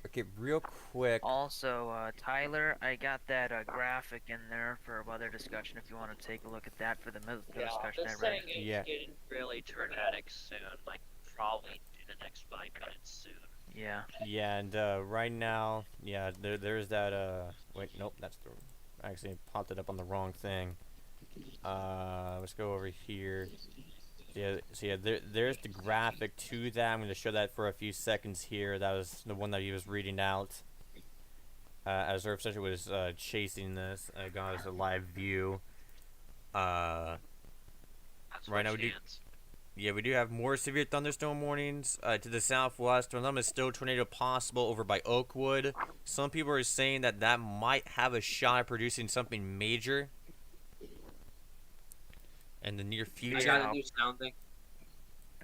Speaker 1: Okay, real quick.
Speaker 6: Also, Tyler, I got that graphic in there for weather discussion if you want to take a look at that for the military
Speaker 2: Yeah,
Speaker 6: discussion
Speaker 2: they're
Speaker 6: I read.
Speaker 2: saying it's
Speaker 1: Yeah.
Speaker 2: getting really tornadic soon, like probably in the next 5 minutes soon.
Speaker 6: Yeah.
Speaker 1: Yeah, and right now, yeah, there's that. Wait, nope, that's the. I actually popped it up on the wrong thing. Let's go over here. So yeah, there's the graphic to that. I'm going to show that for a few seconds here. That was the one that he was reading out. As Earth Center was chasing this, got us a live view.
Speaker 2: That's
Speaker 1: Right now we do have more severe thunderstorm warnings to the southwest. One of them is still tornado possible over by Oakwood. Some people are saying that that might have a shot at producing something major in the near
Speaker 3: I
Speaker 1: future.
Speaker 3: got a new sounding.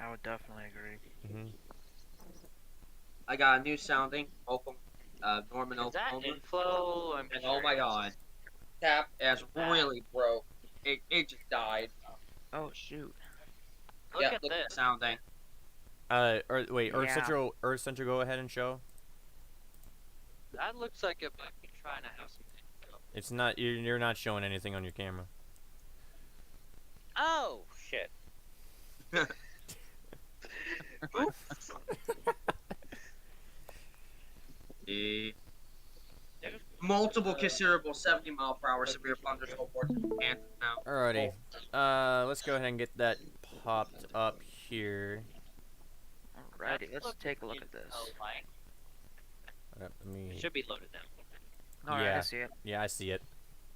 Speaker 6: I would definitely agree.
Speaker 1: Mm-hmm.
Speaker 3: I got a new sounding. Oklahoma, Norman,
Speaker 2: Is that
Speaker 3: Oklahoma.
Speaker 2: inflow? I'm
Speaker 3: And oh my
Speaker 2: curious.
Speaker 3: god, tap as really broke. It just died.
Speaker 6: Oh shoot.
Speaker 2: Look
Speaker 3: Yeah,
Speaker 2: at
Speaker 3: look at
Speaker 2: this.
Speaker 3: the sounding.
Speaker 1: Earth
Speaker 6: Yeah.
Speaker 1: Central, Earth Central, go ahead and show.
Speaker 2: That looks like it might be trying to have some inflow.
Speaker 1: It's not. You're not showing anything on your camera.
Speaker 2: Oh shit. Oops.
Speaker 3: Multiple considerable 70-mile-per-hour severe thunderstorm warnings in Kansas now.
Speaker 1: Alrighty. Let's go ahead and get that popped up here.
Speaker 6: Alrighty, let's take a look at this.
Speaker 1: Let me.
Speaker 2: It should be loaded now.
Speaker 6: Alright,
Speaker 1: Yeah.
Speaker 6: I see it.
Speaker 1: Yeah, I see it.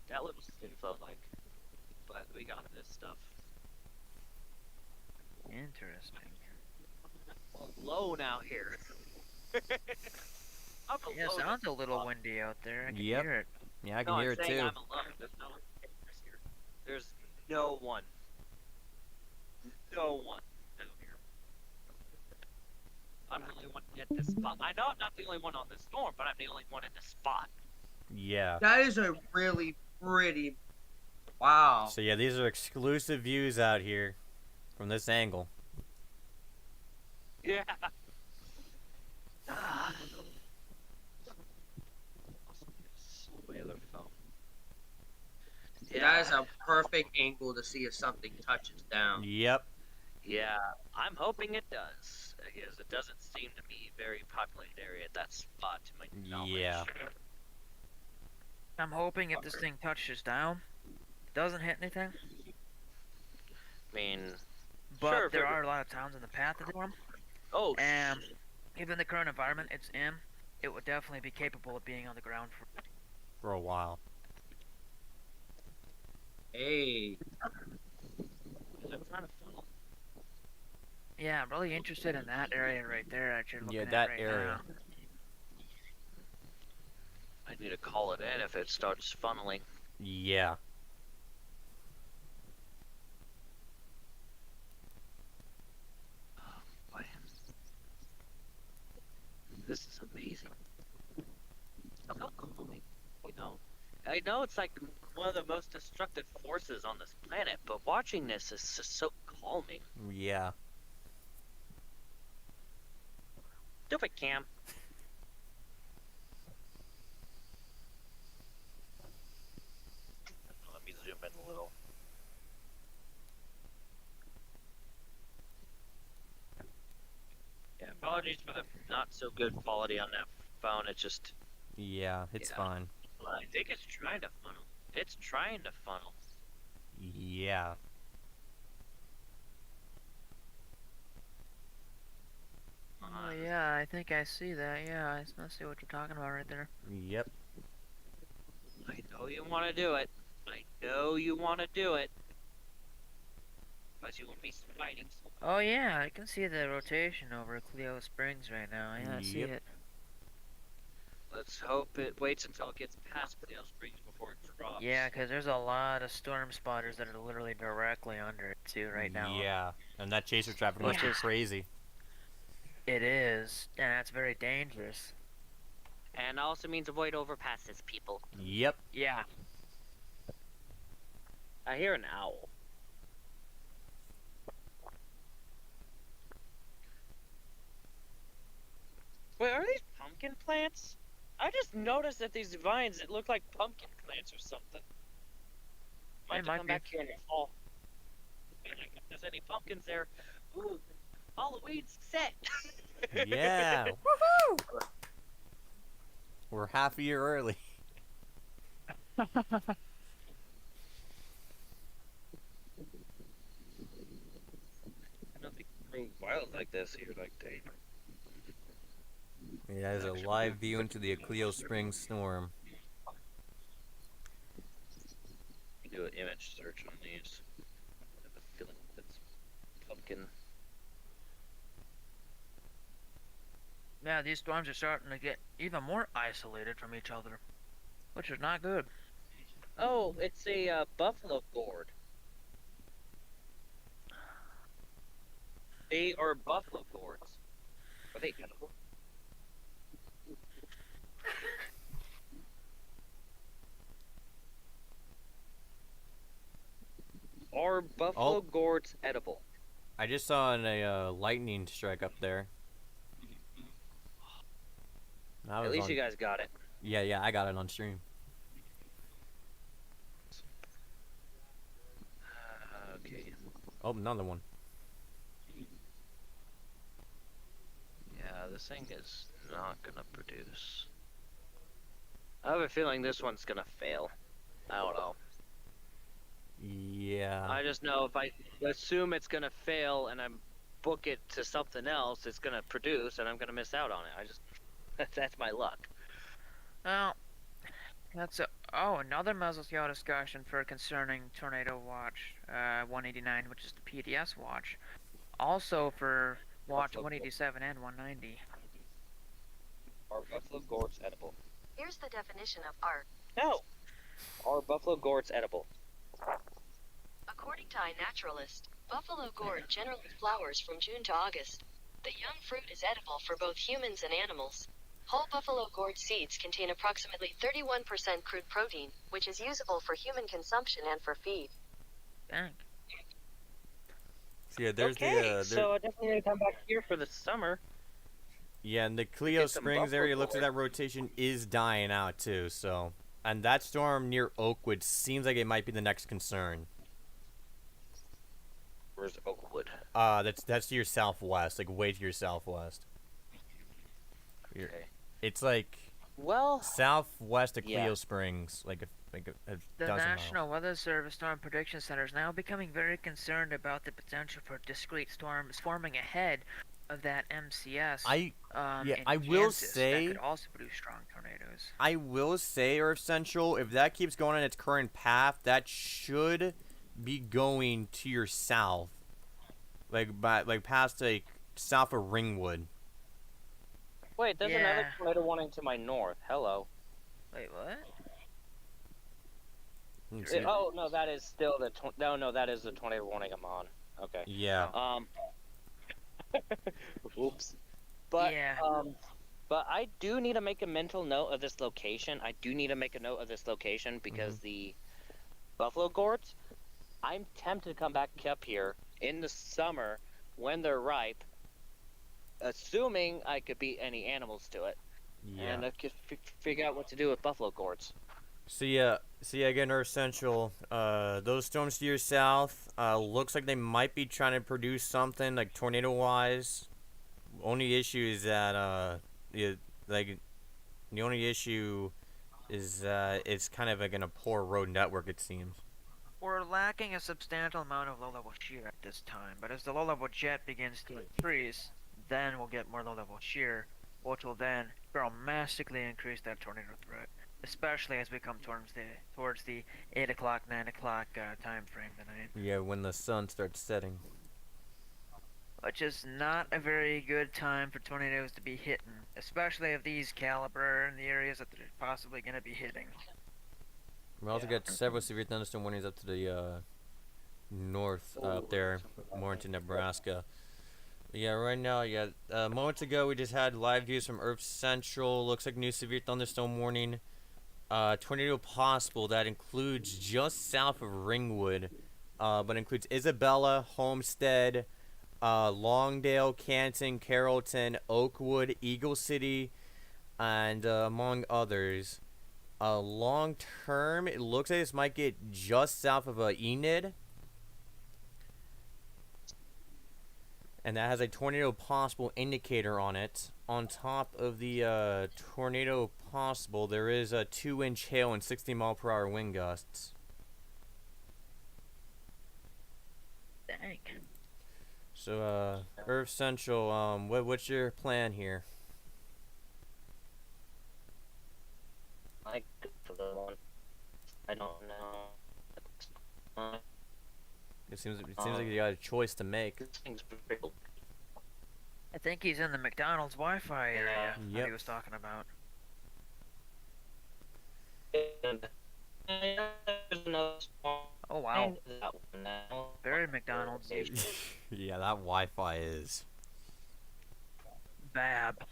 Speaker 2: That looks info like. But we got this stuff.
Speaker 6: Interesting.
Speaker 2: Well, low now here. I'm
Speaker 6: Yeah,
Speaker 2: alone.
Speaker 6: sounds a little windy out there. I can
Speaker 1: Yep.
Speaker 6: hear it.
Speaker 1: Yeah, I
Speaker 2: No,
Speaker 1: can hear
Speaker 2: I'm
Speaker 1: it
Speaker 2: saying
Speaker 1: too.
Speaker 2: I'm alone. There's no one here. There's no one. No one out here. I'm the only one at this spot. I know I'm not the only one on this storm, but I'm the only one in this spot.
Speaker 1: Yeah.
Speaker 3: That is a really pretty. Wow.
Speaker 1: So yeah, these are exclusive views out here from this angle.
Speaker 2: Yeah.
Speaker 3: That is a perfect angle to see if something touches down.
Speaker 1: Yep.
Speaker 2: Yeah, I'm hoping it does, because it doesn't seem to be a very populated area at that spot to my knowledge.
Speaker 1: Yeah.
Speaker 6: I'm hoping if this thing touches down, doesn't hit anything.
Speaker 2: I mean,
Speaker 6: But
Speaker 2: sure, if
Speaker 6: there
Speaker 2: it-
Speaker 6: are a lot of towns in the path of the storm,
Speaker 2: oh,
Speaker 6: and given the current environment it's in, it would definitely be capable of being on the ground
Speaker 1: For a while.
Speaker 3: Hey.
Speaker 2: I'm trying to funnel.
Speaker 6: Yeah, I'm really interested in that area right there. Actually, looking
Speaker 1: Yeah,
Speaker 6: at
Speaker 1: that
Speaker 6: right
Speaker 1: area.
Speaker 6: now.
Speaker 2: I need to call it in if it starts funneling.
Speaker 1: Yeah.
Speaker 2: Boy. This is amazing. How calming, you know. I know it's like one of the most destructive forces on this planet, but watching this is just so calming.
Speaker 1: Yeah.
Speaker 2: Stupid Cam. Let me zoom in a little. Yeah, apologies for the not so good quality on that phone. It's just,
Speaker 1: Yeah, it's
Speaker 2: Yeah.
Speaker 1: fine.
Speaker 2: I think it's trying to funnel. It's trying to funnel.
Speaker 1: Yeah.
Speaker 6: Oh yeah, I think I see that. Yeah, I see what you're talking about right there.
Speaker 1: Yep.
Speaker 2: I know you want to do it. I know you want to do it. But you won't be fighting.
Speaker 6: Oh yeah, I can see the rotation over Cleo Springs right now. Yeah, I see
Speaker 1: Yep.
Speaker 6: it.
Speaker 4: Let's hope it waits until it gets past Cleo Springs before it drops.
Speaker 6: Yeah, because there's a lot of storm spotters that are literally directly under it too right now.
Speaker 1: Yeah, and that chaser traffic must be
Speaker 6: Yeah.
Speaker 1: crazy.
Speaker 6: It is, and that's very dangerous.
Speaker 4: And also means avoid overpasses, people.
Speaker 1: Yep.
Speaker 6: Yeah.
Speaker 4: I hear an owl. Wait, are these pumpkin plants? I just noticed that these vines, it look like pumpkin plants or something. Might have to
Speaker 6: might
Speaker 4: come
Speaker 6: be.
Speaker 4: back here in the fall. If there's any pumpkins there. Ooh, Halloween's set.
Speaker 1: Yeah. Woohoo! We're half a year early.
Speaker 4: I don't think it's wild like this here, like they.
Speaker 1: Yeah, there's a live view into the Cleo Springs storm.
Speaker 4: Do an image search on these. I have a feeling that's pumpkin.
Speaker 6: Yeah, these storms are starting to get even more isolated from each other, which is not good.
Speaker 4: Oh, it's a buffalo gourd. They are buffalo gourds. Are they edible? Are buffalo gourds edible?
Speaker 1: I just saw a lightning strike up there. That
Speaker 4: At
Speaker 1: was
Speaker 4: least
Speaker 1: on-
Speaker 4: you guys got it.
Speaker 1: Yeah, I got it on stream.
Speaker 4: Okay.
Speaker 1: Oh, another one.
Speaker 4: Yeah, this thing is not gonna produce. I have a feeling this one's gonna fail. I don't know.
Speaker 1: Yeah.
Speaker 4: I just know if I assume it's gonna fail and I book it to something else, it's gonna produce and I'm gonna miss out on it. I just that's my luck.
Speaker 6: Well, that's another mesosphere discussion for concerning Tornado Watch 189, which is the PDS watch. Also for Watch 187 and 190.
Speaker 4: Are buffalo gourds edible?
Speaker 5: Here's the definition of art.
Speaker 4: No. Are buffalo gourds edible?
Speaker 5: According to iNaturalist, buffalo gourd generally flowers from June to August. The young fruit is edible for both humans and animals. Whole buffalo gourd seeds contain approximately 31% crude protein, which is usable for human consumption and for feed.
Speaker 6: Dang.
Speaker 1: So yeah, there's
Speaker 4: okay, so I definitely gonna come back here for the summer.
Speaker 1: Yeah, and the Cleo
Speaker 4: Get some
Speaker 1: Springs
Speaker 4: buffalo
Speaker 1: area looks like
Speaker 4: gourd.
Speaker 1: that rotation is dying out too. So, and that storm near Oakwood seems like it might be the next concern.
Speaker 4: Where's Oakwood?
Speaker 1: That's to your southwest, like way to your southwest.
Speaker 4: Okay.
Speaker 1: It's like
Speaker 4: Well,
Speaker 1: southwest of Cleo
Speaker 4: Yeah.
Speaker 1: Springs, like a
Speaker 6: The
Speaker 1: dozen
Speaker 6: National
Speaker 1: miles.
Speaker 6: Weather Service Storm Prediction Center is now becoming very concerned about the potential for discrete storms forming ahead of that MCS.
Speaker 1: Yeah,
Speaker 6: in
Speaker 1: I will
Speaker 6: Kansas
Speaker 1: say-
Speaker 6: that could also produce strong tornadoes.
Speaker 1: I will say, Earth Central, if that keeps going on its current path, that should be going to your south, like past like south of Ringwood.
Speaker 4: wait, there's
Speaker 6: Yeah.
Speaker 4: another tornado warning to my north. Hello.
Speaker 6: Wait, what?
Speaker 1: Let's see.
Speaker 4: Oh no, that is still the no, that is the tornado warning I'm on. Okay.
Speaker 1: Yeah.
Speaker 4: Oops. But
Speaker 6: Yeah.
Speaker 4: but I do need to make a mental note of this location. I do need to make a note of this location because the buffalo gourds, I'm tempted to come back up here in the summer when they're ripe, assuming I could beat any animals to it, and I could figure out what to do with buffalo gourds.
Speaker 1: So yeah, again, Earth Central, those storms to your south, looks like they might be trying to produce something like tornado-wise. Only issue is that, the only issue is it's kind of like in a poor road network, it seems.
Speaker 6: We're lacking a substantial amount of low-level shear at this time, but as the low-level jet begins to increase, then we'll get more low-level shear, which will then dramatically increase that tornado threat, especially as we come towards the 8 o'clock, 9 o'clock time frame tonight.
Speaker 1: Yeah, when the sun starts setting.
Speaker 6: which is not a very good time for tornadoes to be hitting, especially of these caliber in the areas that they're possibly going to be hitting.
Speaker 1: We also got several severe thunderstorm warnings up to the north up there, more into Nebraska. Yeah, right now, moments ago we just had live views from Earth Central. Looks like new severe thunderstorm warning. Tornado possible. That includes just south of Ringwood, but includes Isabella, Homestead, Longdale, Canton, Carrollton, Oakwood, Eagle City, and among others. Long term, it looks like this might get just south of Enid. And that has a tornado possible indicator on it. On top of the tornado possible, there is a 2-inch hail and 60-mile-per-hour wind gusts.
Speaker 6: Dang.
Speaker 1: So, Earth Central, what's your plan here?
Speaker 4: I for the one. I don't know.
Speaker 1: It seems like you got a choice to make.
Speaker 4: This thing's pretty cool.
Speaker 6: I think he's in the McDonald's Wi-Fi area that
Speaker 1: Yep.
Speaker 6: he was talking about.
Speaker 4: And there's another small
Speaker 6: Oh wow,
Speaker 4: that one now.
Speaker 6: very McDonald's
Speaker 1: Yeah, that Wi-Fi is.
Speaker 6: bab.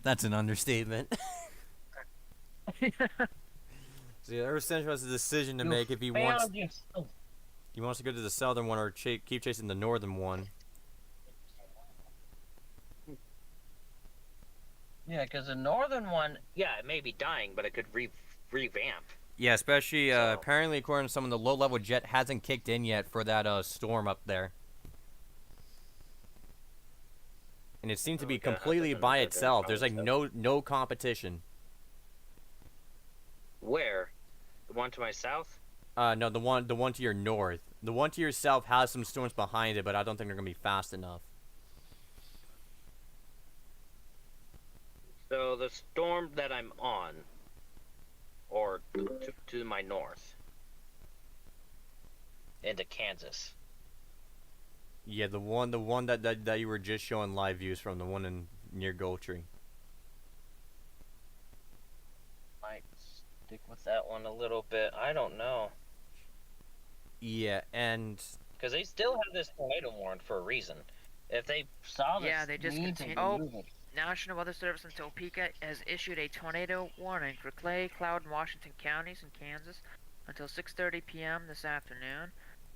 Speaker 1: That's an understatement. So yeah, Earth Central has a decision to make if he wants to go to the southern one or keep chasing the northern one.
Speaker 4: Yeah, because the northern one, yeah, it may be dying, but it could revamp.
Speaker 1: Yeah, especially
Speaker 4: So-
Speaker 1: apparently according to some of the low-level jet hasn't kicked in yet for that storm up there. And it seemed to
Speaker 2: Oh,
Speaker 1: be
Speaker 2: yeah, that
Speaker 1: completely
Speaker 2: doesn't-
Speaker 1: by
Speaker 2: that doesn't
Speaker 1: itself. There's like
Speaker 2: promise
Speaker 1: no competition.
Speaker 2: Where? The one to my south?
Speaker 1: No, the one to your north. The one to your south has some storms behind it, but I don't think they're gonna be fast enough.
Speaker 2: So the storm that I'm on, or to my north, into Kansas.
Speaker 1: Yeah, the one that you were just showing live views from, the one in near Gultree.
Speaker 2: Might stick with that one a little bit. I don't know,
Speaker 1: Yeah, and
Speaker 2: because they still have this tornado warrant for a reason. If they saw this,
Speaker 6: Yeah, they just
Speaker 2: need to
Speaker 6: continue.
Speaker 2: remove
Speaker 6: Oh,
Speaker 2: it.
Speaker 6: National Weather Service in Topeka has issued a tornado warning for Clay, Cloud, and Washington counties in Kansas until 6:30 p.m. this afternoon.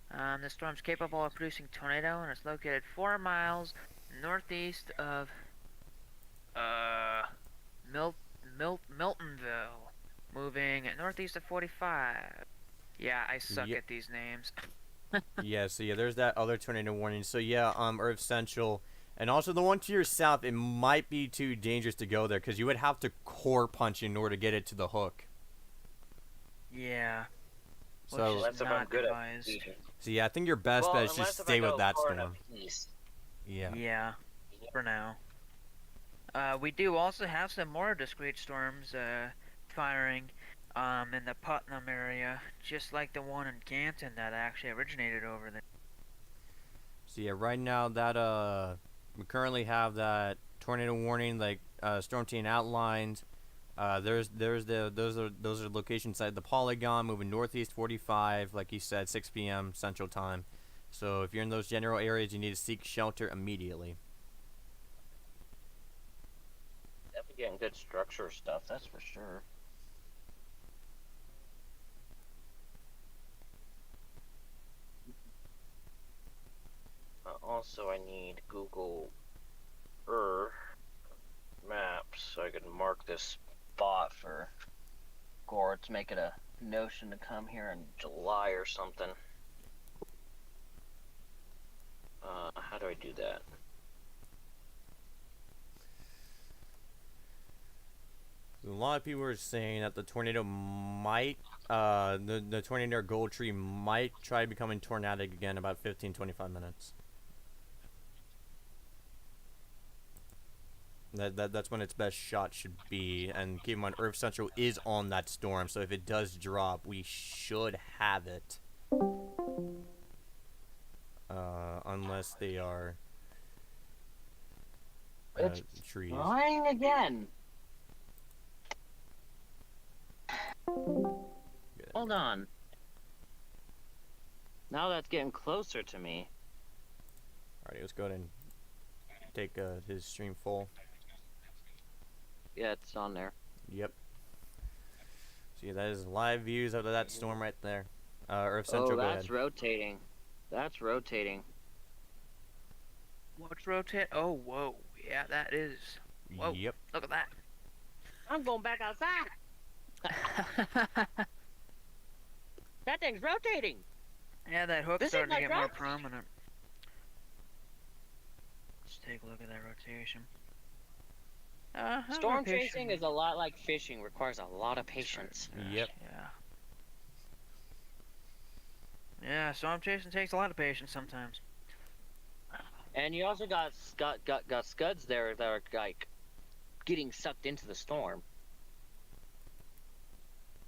Speaker 6: The storm's capable of producing tornado and is located 4 miles northeast of Miltonville, moving northeast of 45. Yeah, I suck
Speaker 1: Ye-
Speaker 6: at these names.
Speaker 1: yeah, so yeah, there's that other tornado warning. So yeah, Earth Central, and also the one to your south. It might be too dangerous to go there because you would have to core punch in order to get it to the hook.
Speaker 6: Yeah.
Speaker 1: So,
Speaker 6: Which
Speaker 2: That's
Speaker 6: is
Speaker 2: if I'm
Speaker 6: not
Speaker 2: good
Speaker 6: advised.
Speaker 2: at speeding.
Speaker 1: so yeah, I think your best
Speaker 2: Well,
Speaker 1: bet is
Speaker 2: unless
Speaker 1: just
Speaker 2: if I
Speaker 1: stay
Speaker 2: go
Speaker 1: with that
Speaker 2: far enough
Speaker 1: storm.
Speaker 2: east.
Speaker 1: Yeah.
Speaker 6: Yeah, for now. We do also have some more discrete storms firing in the Putnam area, just like the one in Canton that actually originated over there.
Speaker 1: So yeah, right now that we currently have that tornado warning, like Storm Team outlined. Those are locations at the Polygon, moving northeast 45, like you said, 6 p.m. Central Time. So if you're in those general areas, you need to seek shelter immediately.
Speaker 2: Definitely getting good structure stuff, that's for sure. Also, I need Google Earth Maps so I can mark this spot for Gord to make it a notion to come here in July or something. How do I do that?
Speaker 1: A lot of people are saying that the tornado might, the tornado near Gold Tree might try becoming tornadic again in about 15-25 minutes. That's when its best shot should be, and keep in mind Earth Central is on that storm, so if it does drop, we should have it. unless they are
Speaker 4: It's
Speaker 1: trees.
Speaker 4: flying again. Hold on. Now that's getting closer to me.
Speaker 1: Alrighty, let's go ahead and take his stream full.
Speaker 4: Yeah, it's on there.
Speaker 1: Yep. See, that is live views out of that storm right there. Earth Central,
Speaker 4: Oh,
Speaker 1: go
Speaker 4: that's
Speaker 1: ahead.
Speaker 4: rotating. That's rotating.
Speaker 6: What's rotate? Oh, whoa. Yeah, that is. Whoa.
Speaker 1: Yep.
Speaker 6: Look at that.
Speaker 4: I'm going back outside. That thing's rotating.
Speaker 6: Yeah, that hook's
Speaker 4: This is
Speaker 6: starting to
Speaker 4: my
Speaker 6: get more
Speaker 4: drop.
Speaker 6: prominent. Let's take a look at that rotation.
Speaker 4: Storm chasing is a lot like fishing. Requires a lot of patience.
Speaker 1: Yep.
Speaker 6: Yeah. Yeah, storm chasing takes a lot of patience sometimes.
Speaker 4: And you also got scuds there that are like getting sucked into the storm.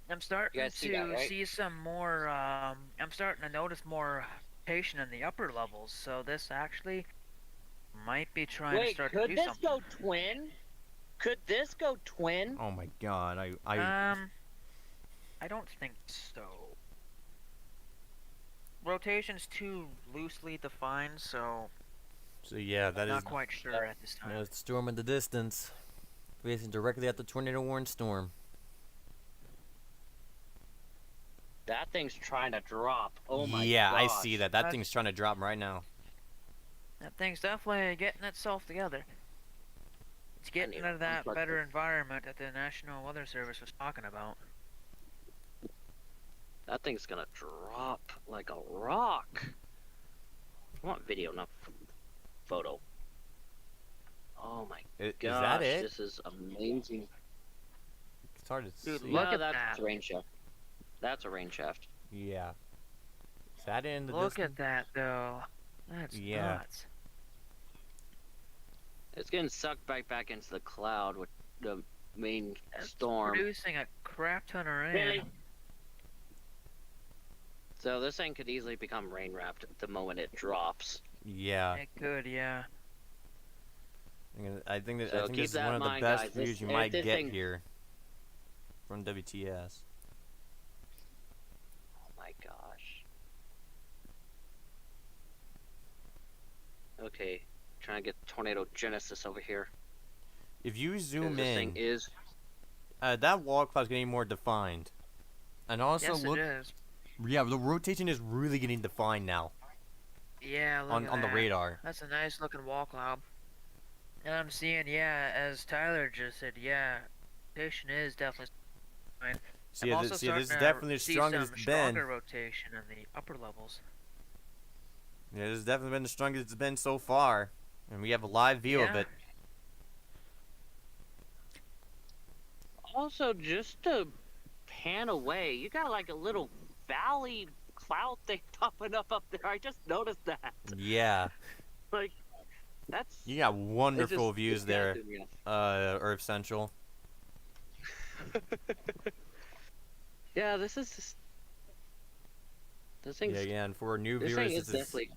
Speaker 6: I'm starting
Speaker 4: guys see that,
Speaker 6: to
Speaker 4: right?
Speaker 6: see some more. I'm starting to notice more rotation in the upper levels. So this actually might be trying to
Speaker 4: Wait,
Speaker 6: start to
Speaker 4: could
Speaker 6: do
Speaker 4: this
Speaker 6: something.
Speaker 4: go twin? Could this go twin?
Speaker 1: Oh my god, I
Speaker 6: I don't think so. Rotation's too loosely defined, so
Speaker 1: so yeah, that
Speaker 6: not
Speaker 1: is
Speaker 6: quite sure at this time.
Speaker 1: there's the storm in the distance, facing directly at the tornado warned storm.
Speaker 4: That thing's trying to drop. Oh my
Speaker 1: yeah,
Speaker 4: gosh.
Speaker 1: I see that. That
Speaker 6: That's-
Speaker 1: thing's trying to drop right now.
Speaker 6: That thing's definitely getting itself together. It's getting
Speaker 4: need
Speaker 6: into that
Speaker 4: unplug
Speaker 6: better
Speaker 4: this.
Speaker 6: environment that the National Weather Service was talking about.
Speaker 4: That thing's gonna drop like a rock. I want video, not photo. Oh my
Speaker 1: Is
Speaker 4: gosh,
Speaker 1: that it?
Speaker 4: this is amazing.
Speaker 1: It's hard to
Speaker 6: Dude,
Speaker 1: see.
Speaker 6: look
Speaker 4: Yeah,
Speaker 6: at
Speaker 4: that's
Speaker 6: that.
Speaker 4: a rain shaft. That's a rain shaft.
Speaker 1: Yeah. Is that in the
Speaker 6: Look
Speaker 1: distance?
Speaker 6: at that, though. That's
Speaker 1: Yeah.
Speaker 6: nuts.
Speaker 4: It's getting sucked back into the cloud with the main
Speaker 6: It's
Speaker 4: storm.
Speaker 6: producing a crap ton of rain.
Speaker 4: Really? So this thing could easily become rain wrapped the moment it drops.
Speaker 1: Yeah.
Speaker 6: It could, yeah.
Speaker 1: I think that
Speaker 4: So
Speaker 1: I think
Speaker 4: keep
Speaker 1: this is
Speaker 4: that
Speaker 1: one
Speaker 4: in
Speaker 1: of the
Speaker 4: mind,
Speaker 1: best
Speaker 4: guys. This-
Speaker 1: views you
Speaker 4: if
Speaker 1: might
Speaker 4: this
Speaker 1: get
Speaker 4: thing-
Speaker 1: here from WTS.
Speaker 4: Oh my gosh. Okay, trying to get tornado genesis over here.
Speaker 1: If you
Speaker 4: 'Cause
Speaker 1: zoom
Speaker 4: this thing
Speaker 1: in,
Speaker 4: is
Speaker 1: that wall cloud's getting more defined. And also
Speaker 6: Yes,
Speaker 1: look,
Speaker 6: it is.
Speaker 1: yeah, the rotation is really getting defined now
Speaker 6: Yeah, look
Speaker 1: on
Speaker 6: at
Speaker 1: on the
Speaker 6: that.
Speaker 1: radar.
Speaker 6: That's a nice looking wall cloud. And I'm seeing, yeah, as Tyler just said, yeah, rotation is definitely.
Speaker 1: See,
Speaker 6: I'm
Speaker 1: this,
Speaker 6: also
Speaker 1: see, this is
Speaker 6: starting to
Speaker 1: definitely as
Speaker 6: see
Speaker 1: strong as
Speaker 6: some
Speaker 1: it's been.
Speaker 6: stronger rotation in the upper levels.
Speaker 1: Yeah, this has definitely been the strongest it's been so far, and we have a live view of
Speaker 6: Yeah.
Speaker 1: it.
Speaker 4: also just to pan away. You got like a little valley cloud thing popping up there. I just noticed that.
Speaker 1: Yeah,
Speaker 4: Like, that's
Speaker 1: you got wonderful
Speaker 4: it's
Speaker 1: views there,
Speaker 4: gassing me.
Speaker 1: Earth Central.
Speaker 4: Yeah, this is just, this thing's
Speaker 1: Yeah, again, for new
Speaker 4: this
Speaker 1: viewers,
Speaker 4: thing is
Speaker 1: this
Speaker 4: definitely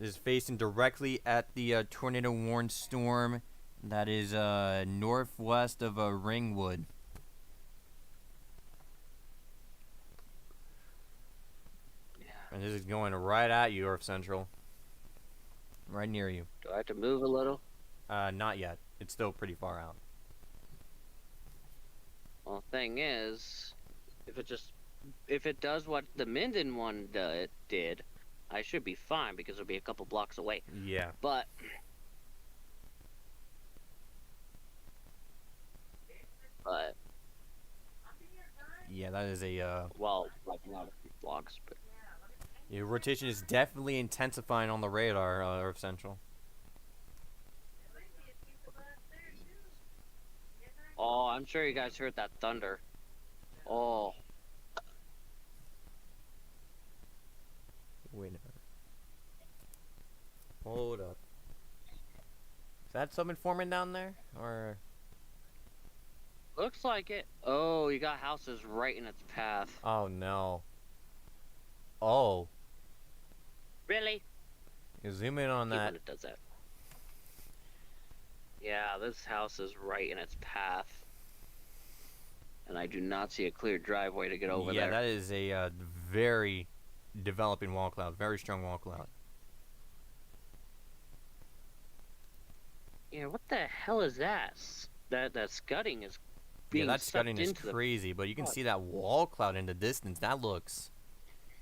Speaker 1: is facing directly at the tornado warned storm that is northwest of Ringwood.
Speaker 4: yeah.
Speaker 1: And this is going right at you, Earth Central. Right near you.
Speaker 4: Do I have to move a little?
Speaker 1: Not yet. It's still pretty far out.
Speaker 4: Well, thing is, if it does what the Minden one did, I should be fine because it'll be a couple blocks away.
Speaker 1: Yeah.
Speaker 4: But
Speaker 1: Yeah, that is a
Speaker 4: well, like not a few blocks, but
Speaker 1: yeah, rotation is definitely intensifying on the radar, Earth Central.
Speaker 4: oh, I'm sure you guys heard that thunder. Oh,
Speaker 1: Wait a minute. Hold up. Is that something forming down there? Or
Speaker 4: looks like it. Oh, you got houses right in its path.
Speaker 1: oh no. Oh.
Speaker 4: Really?
Speaker 1: You zoom in on
Speaker 4: Hate when
Speaker 1: that.
Speaker 4: it does that. Yeah, this house is right in its path. And I do not see a clear driveway to get over
Speaker 1: Yeah,
Speaker 4: there.
Speaker 1: that is a very developing wall cloud. Very strong wall cloud.
Speaker 4: Yeah, what the hell is that? That scudding is
Speaker 1: Yeah,
Speaker 4: being
Speaker 1: that
Speaker 4: sucked
Speaker 1: scudding is
Speaker 4: into
Speaker 1: crazy, but you can
Speaker 4: Fuck.
Speaker 1: see that wall cloud in the distance. That looks...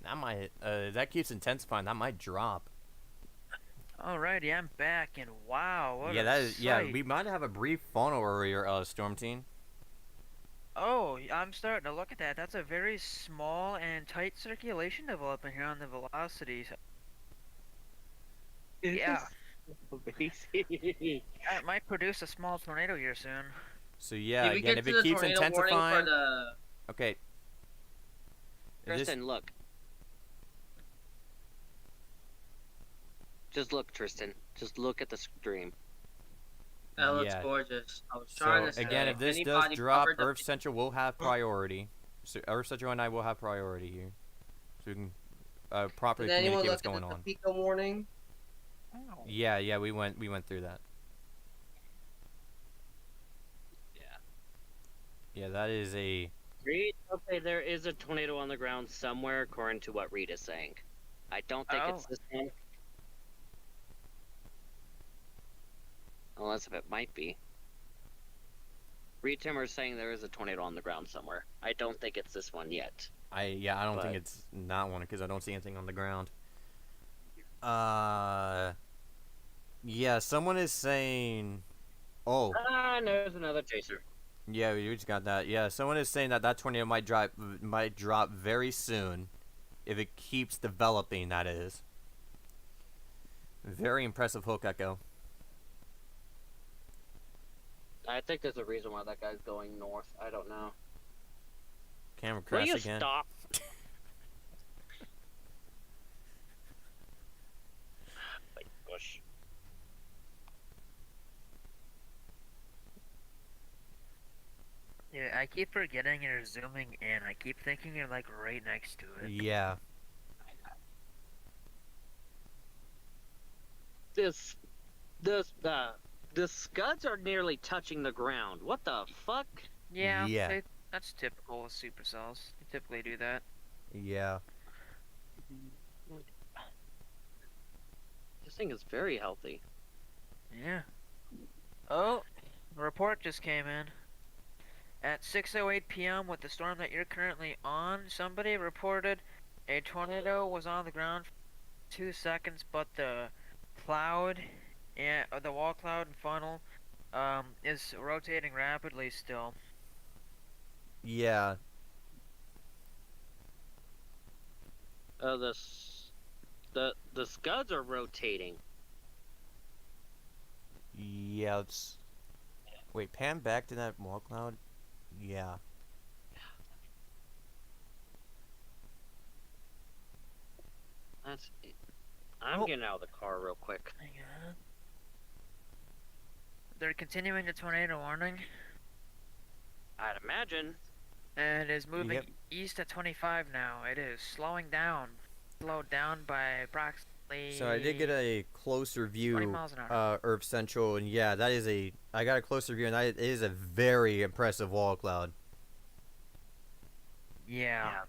Speaker 1: That might... that keeps intensifying. That might drop.
Speaker 6: Alrighty, I'm back, and wow, what
Speaker 1: Yeah,
Speaker 6: a
Speaker 1: that is... Yeah,
Speaker 6: sight.
Speaker 1: we might have a brief funnel earlier, Storm Team.
Speaker 6: Oh, I'm starting to look at that. That's a very small and tight circulation developing here on the velocity. Yeah,
Speaker 4: Amazing.
Speaker 6: that might produce a small tornado here soon.
Speaker 1: So yeah,
Speaker 3: Did we
Speaker 1: again,
Speaker 3: get
Speaker 1: if
Speaker 3: to
Speaker 1: it
Speaker 3: the
Speaker 1: keeps
Speaker 3: tornado warning for
Speaker 1: intensifying...
Speaker 3: the?
Speaker 1: Okay. Is this...
Speaker 4: Tristan, look. Just look, Tristan. Just look at the stream.
Speaker 3: That looks
Speaker 1: Yeah.
Speaker 3: gorgeous. I was trying to
Speaker 1: So
Speaker 3: say.
Speaker 1: again, if this does
Speaker 3: anybody
Speaker 1: drop,
Speaker 3: covered the-
Speaker 1: Earth Central will have priority. So Earth Central and I will have priority here, so we can properly
Speaker 3: Did anyone
Speaker 1: communicate
Speaker 3: look
Speaker 1: what's
Speaker 3: at
Speaker 1: going
Speaker 3: the
Speaker 1: on.
Speaker 3: Pico warning?
Speaker 1: Yeah, we went through that.
Speaker 4: Yeah.
Speaker 1: Yeah, that is a...
Speaker 4: Reed, okay, there is a tornado on the ground somewhere, according to what Reed is saying. I don't think it's this one. Unless if it might be. Reed Timmer is saying there is a tornado on the ground somewhere. I don't think it's this one yet.
Speaker 1: I don't
Speaker 4: But-
Speaker 1: think it's not one because I don't see anything on the ground. Yeah, someone is saying... Oh,
Speaker 4: Ah, and there's another chaser.
Speaker 1: yeah, we just got that. Yeah, someone is saying that tornado might drop very soon, if it keeps developing. That is very impressive hook echo.
Speaker 4: I think there's a reason why that guy's going north. I don't know.
Speaker 1: Camera
Speaker 4: Will
Speaker 1: crash
Speaker 4: you
Speaker 1: again.
Speaker 4: stop? Wait, gosh.
Speaker 6: Yeah, I keep forgetting you're zooming in. I keep thinking you're like right next to it.
Speaker 1: Yeah.
Speaker 4: The scuds are nearly touching the ground. What the fuck?
Speaker 6: Yeah,
Speaker 1: Yeah.
Speaker 6: that's typical with supercells. They typically do that.
Speaker 1: Yeah.
Speaker 4: This thing is very healthy.
Speaker 6: Yeah. Oh, a report just came in. At 6:08 p.m. with the storm that you're currently on, somebody reported a tornado was on the ground for 2 seconds, but the cloud, the wall cloud and funnel, is rotating rapidly still.
Speaker 1: Yeah.
Speaker 4: The scuds are rotating.
Speaker 1: Yeah, let's... Wait, pan back to that wall cloud? Yeah.
Speaker 4: I'm
Speaker 6: Oh.
Speaker 4: getting out of the car real quick.
Speaker 6: Hang on. They're continuing the tornado warning.
Speaker 4: I'd imagine.
Speaker 6: And it is moving
Speaker 1: Yep.
Speaker 6: east at 25 now. It is slowing down. Slowed down by approximately...
Speaker 1: So I did get a closer
Speaker 6: 20
Speaker 1: view,
Speaker 6: miles an hour.
Speaker 1: Earth Central, and yeah, that is a... I got a closer view, and that is a very impressive wall cloud.
Speaker 6: Yeah.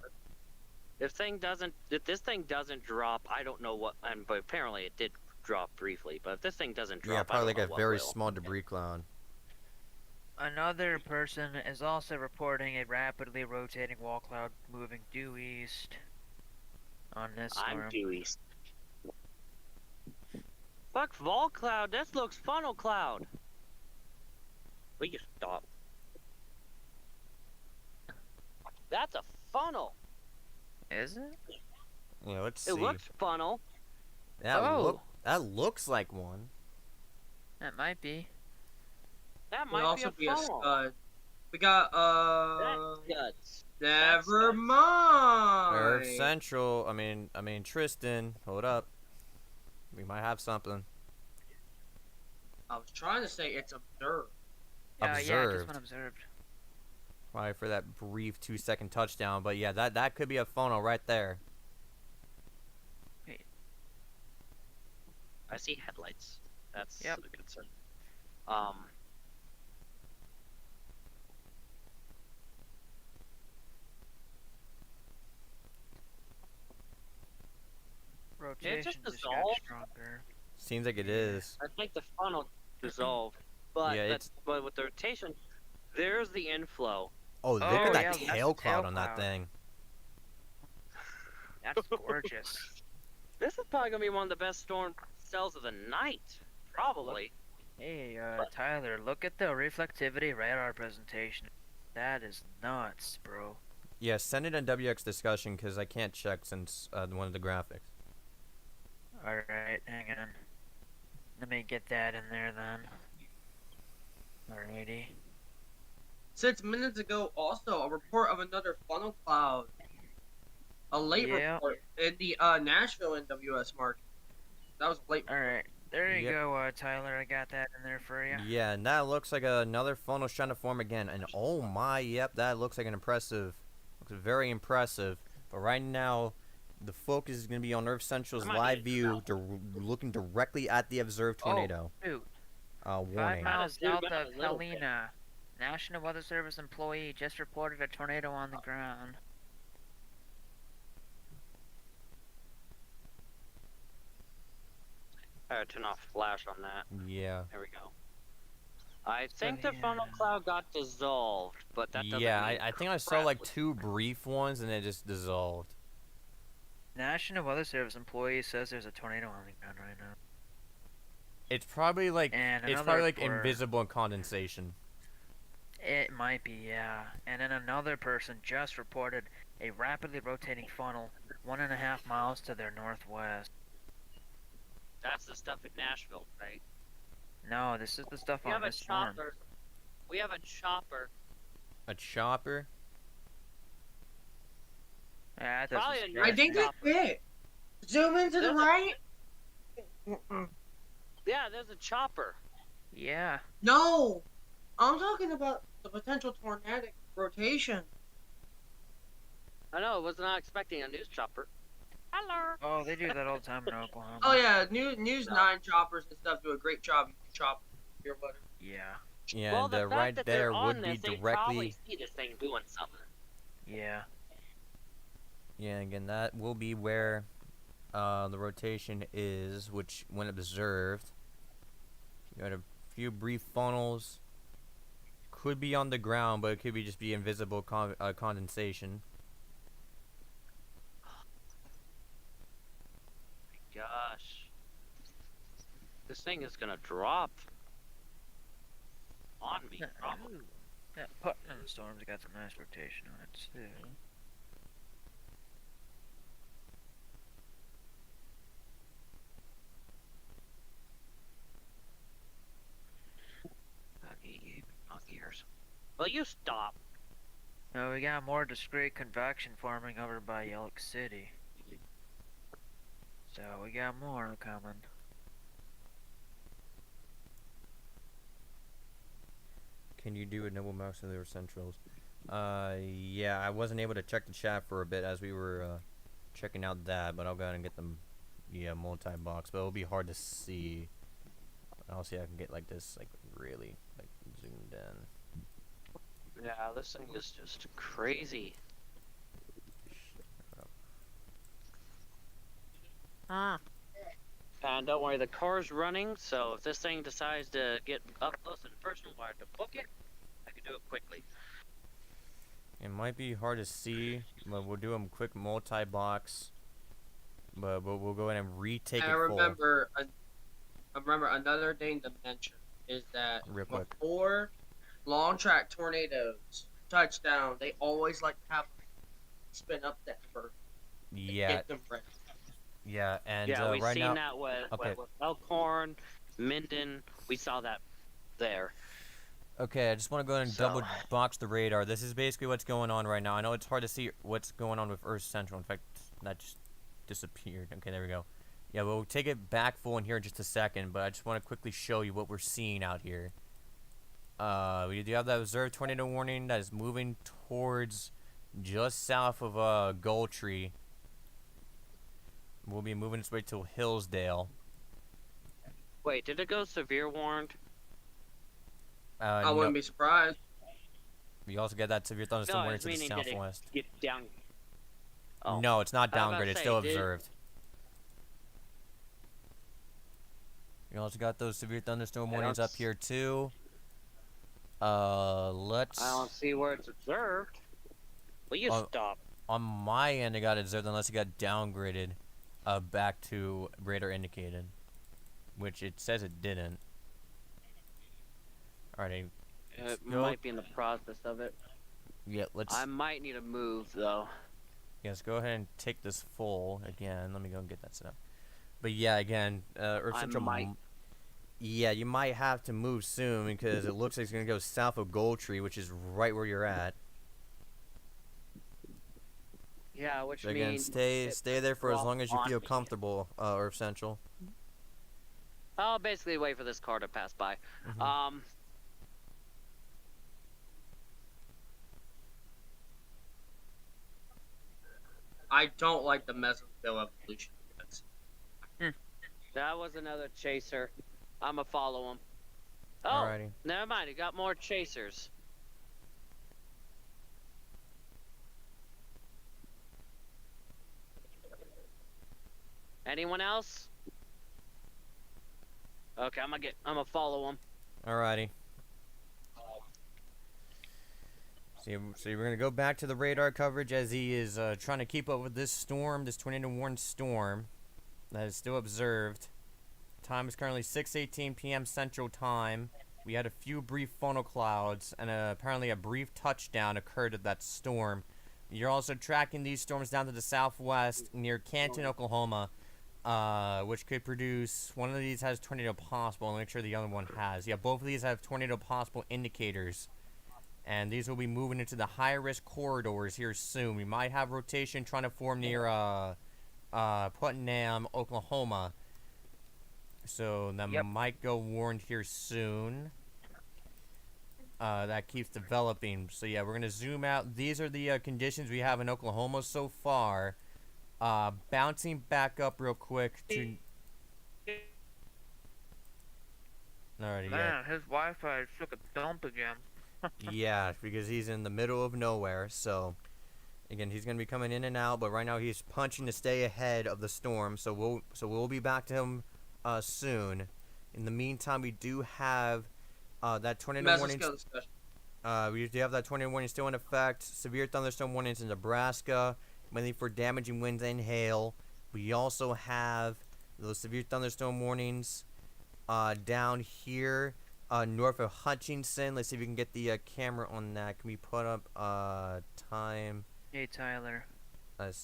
Speaker 4: If this thing doesn't drop, I don't know what. But apparently it did drop briefly. But if this thing doesn't drop,
Speaker 1: Yeah, probably
Speaker 4: I
Speaker 1: like
Speaker 4: don't
Speaker 1: a
Speaker 4: know what
Speaker 1: very
Speaker 4: will.
Speaker 1: small debris cloud.
Speaker 6: Another person is also reporting a rapidly rotating wall cloud moving due east on this storm.
Speaker 4: I'm due east. Fuck vol cloud. This looks funnel cloud. Will you stop? That's a funnel.
Speaker 6: Is it?
Speaker 1: Yeah, let's
Speaker 4: It
Speaker 1: see.
Speaker 4: looks funnel.
Speaker 6: Oh.
Speaker 1: That looks like one.
Speaker 6: That might be.
Speaker 4: That
Speaker 3: Could
Speaker 4: might
Speaker 3: also
Speaker 4: be a funnel.
Speaker 3: scud. We got
Speaker 4: That's guts.
Speaker 3: Never
Speaker 4: That's-
Speaker 3: mind.
Speaker 1: Earth Central. I mean Tristan. Hold up. We might have something.
Speaker 3: I was trying to say it's observed.
Speaker 6: Yeah, just
Speaker 1: Observed.
Speaker 6: one observed.
Speaker 1: Probably for that brief 2-second touchdown, but yeah, that could be a funnel right there.
Speaker 8: see headlights. That's
Speaker 6: Yep.
Speaker 8: a concern.
Speaker 6: Rotation just got
Speaker 8: dissolved?
Speaker 6: stronger.
Speaker 1: Seems like it
Speaker 6: Yeah.
Speaker 1: is.
Speaker 8: I think the funnel dissolved, but
Speaker 1: Yeah, it's.
Speaker 8: but with the rotation, there's the inflow.
Speaker 1: Oh, look
Speaker 6: Oh,
Speaker 1: at that
Speaker 6: yeah, that's the
Speaker 1: tail
Speaker 6: tail
Speaker 1: cloud on that
Speaker 6: cloud.
Speaker 1: thing.
Speaker 6: That's gorgeous.
Speaker 8: This is probably gonna be one of the best storm cells of the night, probably.
Speaker 6: Hey, Tyler, look at the reflectivity radar presentation. That is nuts, bro.
Speaker 1: Yeah, send it in WX discussion because I can't check since one of the graphics.
Speaker 6: Alright, hang on. Let me get that in there then. Alrighty.
Speaker 3: 6 minutes ago, also a report of another funnel cloud. A late
Speaker 6: Yeah.
Speaker 3: report in the Nashville NWS market. That was a late.
Speaker 6: Alright, there you
Speaker 1: Yep.
Speaker 6: go, Tyler. I got that in there for you.
Speaker 1: Yeah, and that looks like another funnel's trying to form again. And oh my, yep, that looks like an impressive. Looks very impressive. But right now, the focus is going to be on Earth Central's
Speaker 8: I might
Speaker 1: live
Speaker 8: need
Speaker 1: view, looking directly at the observed tornado.
Speaker 6: Dude, 5
Speaker 1: Warning.
Speaker 6: miles
Speaker 8: Zoom
Speaker 6: south
Speaker 8: out
Speaker 6: of
Speaker 8: a little bit.
Speaker 6: Helena. National Weather Service employee just reported a tornado on the ground.
Speaker 8: I gotta turn off flash on that.
Speaker 1: Yeah.
Speaker 8: There we go. I think the funnel cloud got dissolved, but that doesn't
Speaker 1: Yeah,
Speaker 8: mean
Speaker 1: I think I saw
Speaker 8: crap
Speaker 1: like
Speaker 8: was-
Speaker 1: 2 brief ones and it just dissolved.
Speaker 6: National Weather Service employee says there's a tornado on the ground right now.
Speaker 1: It's probably like
Speaker 6: And
Speaker 1: it's
Speaker 6: another
Speaker 1: probably like
Speaker 6: report-
Speaker 1: invisible condensation.
Speaker 6: It might be, yeah. And then another person just reported a rapidly rotating funnel 1.5 miles to their northwest.
Speaker 8: That's the stuff in Nashville, right?
Speaker 6: No, this is the stuff
Speaker 8: We
Speaker 6: on
Speaker 8: have a
Speaker 6: this storm.
Speaker 8: chopper. We have a chopper.
Speaker 1: A chopper?
Speaker 6: Yeah, that
Speaker 8: Probably
Speaker 6: doesn't
Speaker 8: a
Speaker 6: scare
Speaker 3: I
Speaker 6: me.
Speaker 3: think they fit. Zoom into the
Speaker 8: There's a-
Speaker 3: right. Mm-mm.
Speaker 8: Yeah, there's a chopper.
Speaker 6: Yeah.
Speaker 3: No, I'm talking about the potential tornadic rotation.
Speaker 8: I know, I was not expecting a news chopper. Hello.
Speaker 6: Oh, they do that all the time in Oklahoma.
Speaker 3: Oh yeah, News
Speaker 8: No.
Speaker 3: 9 choppers and stuff do a great job. Chop your butter.
Speaker 6: Yeah.
Speaker 1: Yeah,
Speaker 8: well,
Speaker 1: and
Speaker 8: the fact
Speaker 1: right
Speaker 8: that
Speaker 1: there
Speaker 8: they're on
Speaker 1: would be
Speaker 8: this, they probably
Speaker 1: directly.
Speaker 8: see this thing doing something.
Speaker 6: Yeah.
Speaker 1: Yeah, again, that will be where the rotation is, which when observed, you got a few brief funnels. Could be on the ground, but it could be just be invisible condensation.
Speaker 8: Gosh. This thing is gonna drop on me, probably.
Speaker 6: Ooh, that Putnam storm's got some nice rotation on it too.
Speaker 8: Not ears. Will you stop?
Speaker 6: No, we got more discrete convection forming over by Elk City. So we got more coming.
Speaker 1: Can you do a Noble Mouse of the Centrals? Yeah, I wasn't able to check the chat for a bit as we were checking out that, but I'll go ahead and get them. Yeah, multi-box, but it'll be hard to see. I'll see if I can get like this, like really, like zoomed in.
Speaker 8: Yeah, this thing is just crazy. And don't worry, the car's running, so if this thing decides to get up close and personal wire to book it, I can do it quickly.
Speaker 1: It might be hard to see, but we'll do a quick multi-box. But we'll go ahead and retake
Speaker 3: I
Speaker 1: it full.
Speaker 3: remember another thing to mention is that
Speaker 1: Real quick.
Speaker 3: before long track tornadoes touch down, they always like to have spin up that first.
Speaker 1: Yeah,
Speaker 3: Get them ready.
Speaker 1: yeah, and
Speaker 8: Yeah, we've
Speaker 1: right
Speaker 8: seen
Speaker 1: now,
Speaker 8: that with,
Speaker 1: okay.
Speaker 8: with Elkhorn, Minden. We saw that there.
Speaker 1: okay, I just want to go ahead and
Speaker 8: So-
Speaker 1: double box the radar. This is basically what's going on right now. I know it's hard to see what's going on with Earth Central. In fact, that just disappeared. Okay, there we go. Yeah, we'll take it back full in here in just a second, but I just want to quickly show you what we're seeing out here. We do have that observed tornado warning that is moving towards just south of Goldtree. We'll be moving its way to Hillsdale.
Speaker 8: Wait, did it go severe warned?
Speaker 3: I
Speaker 1: No,
Speaker 3: wouldn't be surprised.
Speaker 1: we also get that severe thunderstorm
Speaker 8: No, I
Speaker 1: warning
Speaker 8: was
Speaker 1: to the
Speaker 8: meaning did it
Speaker 1: southwest.
Speaker 8: get down? Oh.
Speaker 1: No, it's not
Speaker 8: I was about to
Speaker 1: downgraded. It's
Speaker 8: say,
Speaker 1: still
Speaker 8: did-
Speaker 1: observed. We also got those severe thunderstorm
Speaker 8: I
Speaker 1: warnings
Speaker 8: don't
Speaker 1: up here too. Let's.
Speaker 8: I don't see where it's observed. Will you
Speaker 1: Oh.
Speaker 8: stop?
Speaker 1: On my end, it got observed unless it got downgraded, back to radar indicated, which it says it didn't. Alrighty.
Speaker 8: It
Speaker 1: go.
Speaker 8: might be in the process of it.
Speaker 1: Yeah, let's.
Speaker 8: I might need to move though.
Speaker 1: Yes, go ahead and take this full again. Let me go and get that set up. But yeah, again, Earth
Speaker 8: I
Speaker 1: Central.
Speaker 8: might.
Speaker 1: Yeah, you might have to move soon because it looks like it's gonna go south of Gold Tree, which is right where you're at.
Speaker 8: Yeah, which
Speaker 1: So again,
Speaker 8: means
Speaker 1: stay there for as
Speaker 8: well,
Speaker 1: long as you
Speaker 8: on
Speaker 1: feel
Speaker 8: me.
Speaker 1: comfortable, Earth Central.
Speaker 8: I'll basically wait for this car to pass by.
Speaker 1: Mhm.
Speaker 3: I don't like the mesoscale evolution.
Speaker 8: That was another chaser. I'ma follow him. Oh,
Speaker 1: Alrighty.
Speaker 8: never mind. He got more chasers. Anyone else? Okay, I'm gonna follow him.
Speaker 1: Alrighty. So we're gonna go back to the radar coverage as he is trying to keep up with this storm, this tornado warned storm that is still observed. Time is currently 6:18 p.m. Central Time. We had a few brief funnel clouds, and apparently a brief touchdown occurred of that storm. You're also tracking these storms down to the southwest near Canton, Oklahoma, which could produce. One of these has tornado possible. I'll make sure the other one has. Yeah, both of these have tornado possible indicators. And these will be moving into the high-risk corridors here soon. We might have rotation trying to form near Putnam, Oklahoma. So that might go warned here soon. That keeps developing. So yeah, we're gonna zoom out. These are the conditions we have in Oklahoma so far. Bouncing back up real quick to. Alrighty, yeah.
Speaker 6: Man, his Wi-Fi took a dump again.
Speaker 1: Yeah, because he's in the middle of nowhere. So again, he's gonna be coming in and out. But right now he's punching to stay ahead of the storm. So we'll be back to him soon. In the meantime, we do have that tornado warning. We do have that tornado warning still in effect. Severe thunderstorm warnings in Nebraska, mainly for damaging winds and hail. We also have those severe thunderstorm warnings down here north of Hutchinson. Let's see if we can get the camera on that. Can we put up time?
Speaker 6: Hey Tyler,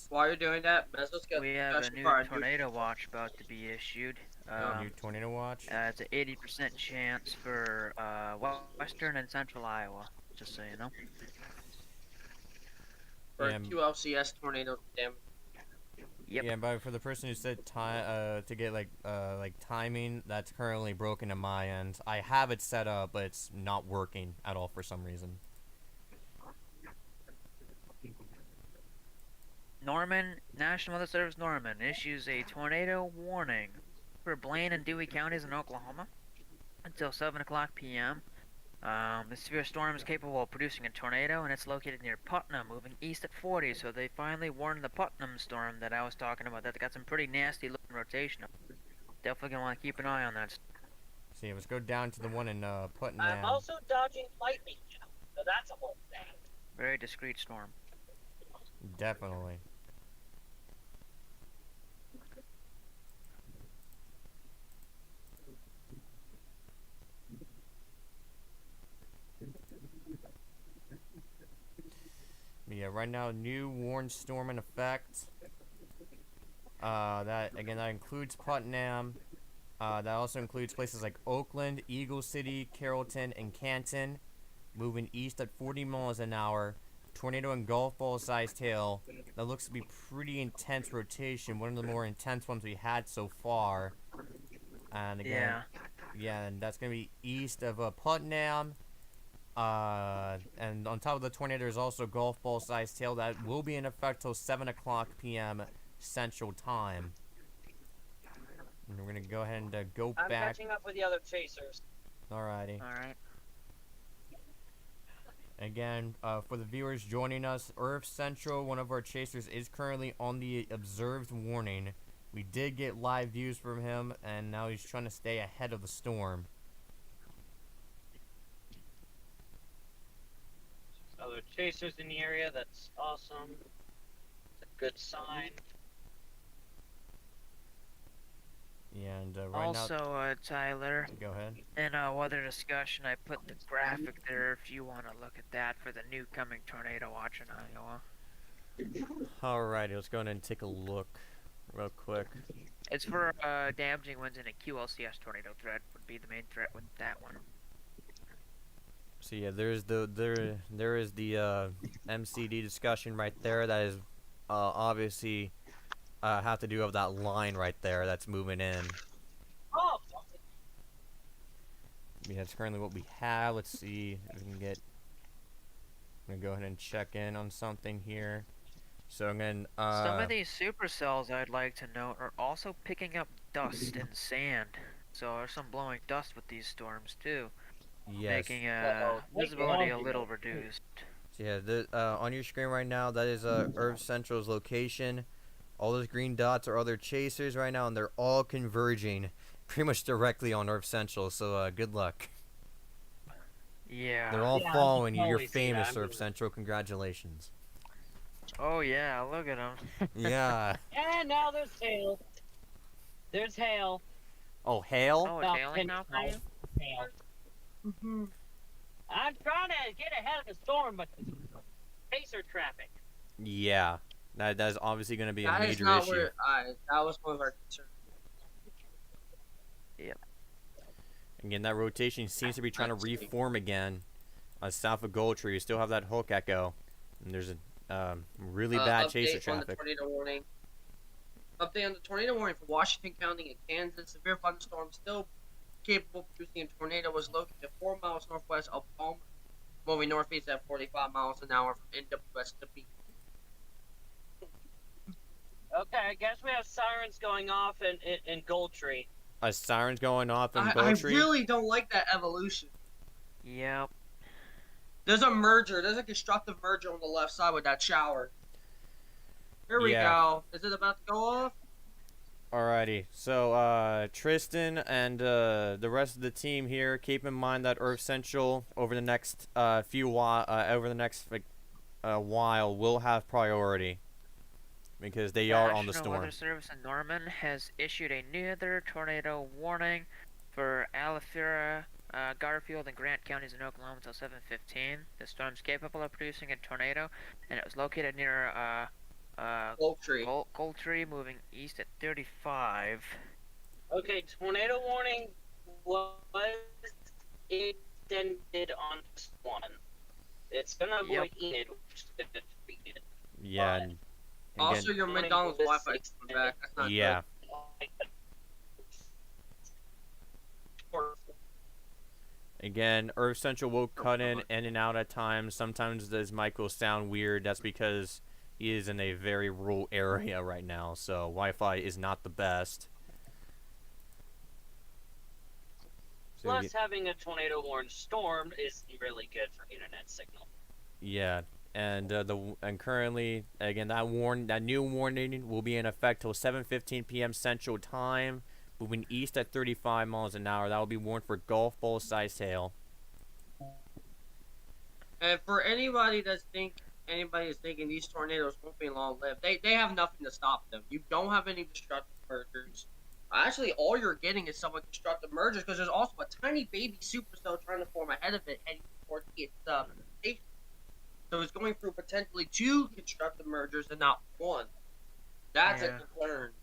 Speaker 3: While you're doing that, mesoscale
Speaker 6: we have a
Speaker 3: discussion
Speaker 6: new
Speaker 3: for our
Speaker 6: tornado watch about to be issued.
Speaker 1: New tornado watch.
Speaker 6: It's an 80% chance for western and central Iowa, just so you know.
Speaker 3: for
Speaker 1: Yeah.
Speaker 3: QLCS tornado damage.
Speaker 6: Yep.
Speaker 1: Yeah, but for the person who said time to get like timing, that's currently broken on my end. I have it set up, but it's not working at all for some reason.
Speaker 6: National Weather Service Norman issues a tornado warning for Blaine and Dewey counties in Oklahoma until 7 o'clock p.m. The severe storm is capable of producing a tornado, and it's located near Putnam, moving east at 40. So they finally warned the Putnam storm that I was talking about. That got some pretty nasty looking rotation. Definitely gonna want to keep an eye on that.
Speaker 1: So yeah, let's go down to the one in Putnam.
Speaker 7: I'm also dodging lightning now, so that's a whole thing.
Speaker 6: Very discreet storm.
Speaker 1: Definitely. Yeah, right now, new warned storm in effect. That includes Putnam. That also includes places like Oakland, Eagle City, Carrollton, and Canton. Moving east at 40 miles an hour. Tornado and golf ball sized hail. That looks to be pretty intense rotation. One of the more intense ones we had so far. And again, yeah, and that's gonna be east of Putnam. And on top of the tornado, there's also golf ball sized hail that will be in effect till 7 o'clock p.m. Central Time. And we're gonna go ahead and go
Speaker 7: I'm
Speaker 1: back.
Speaker 7: catching up with the other chasers.
Speaker 1: Alrighty.
Speaker 6: All right.
Speaker 1: Again, for the viewers joining us, Earth Central, one of our chasers, is currently on the observed warning. We did get live views from him, and now he's trying to stay ahead of the storm.
Speaker 8: Other chasers in the area. That's awesome. It's a good sign.
Speaker 1: Yeah, and right
Speaker 6: Also, Tyler,
Speaker 1: now, go ahead.
Speaker 6: in weather discussion, I put the graphic there if you want to look at that for the new coming tornado watch in Iowa.
Speaker 1: Alrighty, let's go ahead and take a look real quick.
Speaker 6: It's for damaging winds and a QLCS tornado threat would be the main threat with that one.
Speaker 1: So yeah, there is the MCD discussion right there. That is obviously have to do with that line right there that's moving in.
Speaker 7: Oh,
Speaker 1: Yeah, that's currently what we have. Let's see if we can get. I'm gonna go ahead and check in on something here. So I'm gonna.
Speaker 6: Some of these supercells I'd like to note are also picking up dust and sand. So there's some blowing dust with these storms too,
Speaker 1: Yes.
Speaker 6: making
Speaker 7: Uh-oh.
Speaker 6: visibility a little reduced.
Speaker 1: So yeah, on your screen right now, that is Earth Central's location. All those green dots are other chasers right now, and they're all converging pretty much directly on Earth Central. So good luck.
Speaker 6: Yeah.
Speaker 1: They're all
Speaker 8: Yeah, I
Speaker 1: following you.
Speaker 8: can
Speaker 1: You're
Speaker 8: always see that.
Speaker 1: famous,
Speaker 8: I
Speaker 1: Earth
Speaker 8: mean-
Speaker 1: Central. Congratulations.
Speaker 6: Oh yeah, look at them.
Speaker 1: Yeah.
Speaker 8: And now there's hail. There's hail.
Speaker 1: Oh, hail?
Speaker 6: Oh,
Speaker 8: Well,
Speaker 6: it's hailing now for you?
Speaker 8: Hail. I'm trying to get ahead of the storm, but chaser traffic.
Speaker 1: Yeah. That is obviously going to be a
Speaker 3: That is
Speaker 1: major
Speaker 3: not
Speaker 1: issue.
Speaker 3: where that was one of our concerns.
Speaker 1: Again, that rotation seems to be trying to reform again. South of Gold Tree, you still have that hook echo. And there's a really bad chaser
Speaker 3: Update on the
Speaker 1: traffic.
Speaker 3: tornado warning. Update on the tornado warning for Washington County and Kansas. Severe thunderstorm still capable of producing a tornado was located 4 miles northwest of Palmer, moving northeast at 45 miles an hour from NWS to B.
Speaker 8: Okay, I guess we have sirens going off in Gold Tree.
Speaker 1: A siren's going off in
Speaker 3: I
Speaker 1: Gold Tree.
Speaker 3: really don't like that evolution.
Speaker 6: Yep.
Speaker 3: There's a merger. There's a constructive merger on the left side with that shower. Here we
Speaker 1: Yeah.
Speaker 3: go. Is it about to go off?
Speaker 1: Alrighty, so Tristan and the rest of the team here, keep in mind that Earth Central over the next while will have priority because they are on the
Speaker 6: National
Speaker 1: storm.
Speaker 6: Weather Service in Norman has issued another tornado warning for Alafira, Garfield, and Grant counties in Oklahoma until 7:15. The storm's capable of producing a tornado, and it was located near
Speaker 3: Gold Tree.
Speaker 6: Gold Tree, moving east at 35.
Speaker 8: Okay, tornado warning was extended on this one. It's gonna avoid Enid, which is gonna defeat it.
Speaker 1: Yeah. And
Speaker 3: Also,
Speaker 1: again,
Speaker 3: your
Speaker 8: Warning
Speaker 3: McDonald's
Speaker 8: was
Speaker 3: Wi-Fi is coming back. That's not
Speaker 1: yeah. Again, Earth Central will cut in and out at times. Sometimes his mic will sound weird. That's because he is in a very rural area right now, so Wi-Fi is not the best. So
Speaker 8: Plus, having a tornado warned storm is really good for internet signal.
Speaker 1: yeah, and currently again that new warning will be in effect till 7:15 p.m. Central Time, moving east at 35 miles an hour. That will be warned for golf ball sized hail.
Speaker 3: And for anybody is thinking these tornadoes won't be long lived, they have nothing to stop them. You don't have any destructive mergers. Actually, all you're getting is somewhat constructive mergers because there's also a tiny baby supercell trying to form ahead of it heading towards its station. So it's going through potentially 2 constructive mergers and not 1. That's a
Speaker 6: Yeah.
Speaker 3: concern.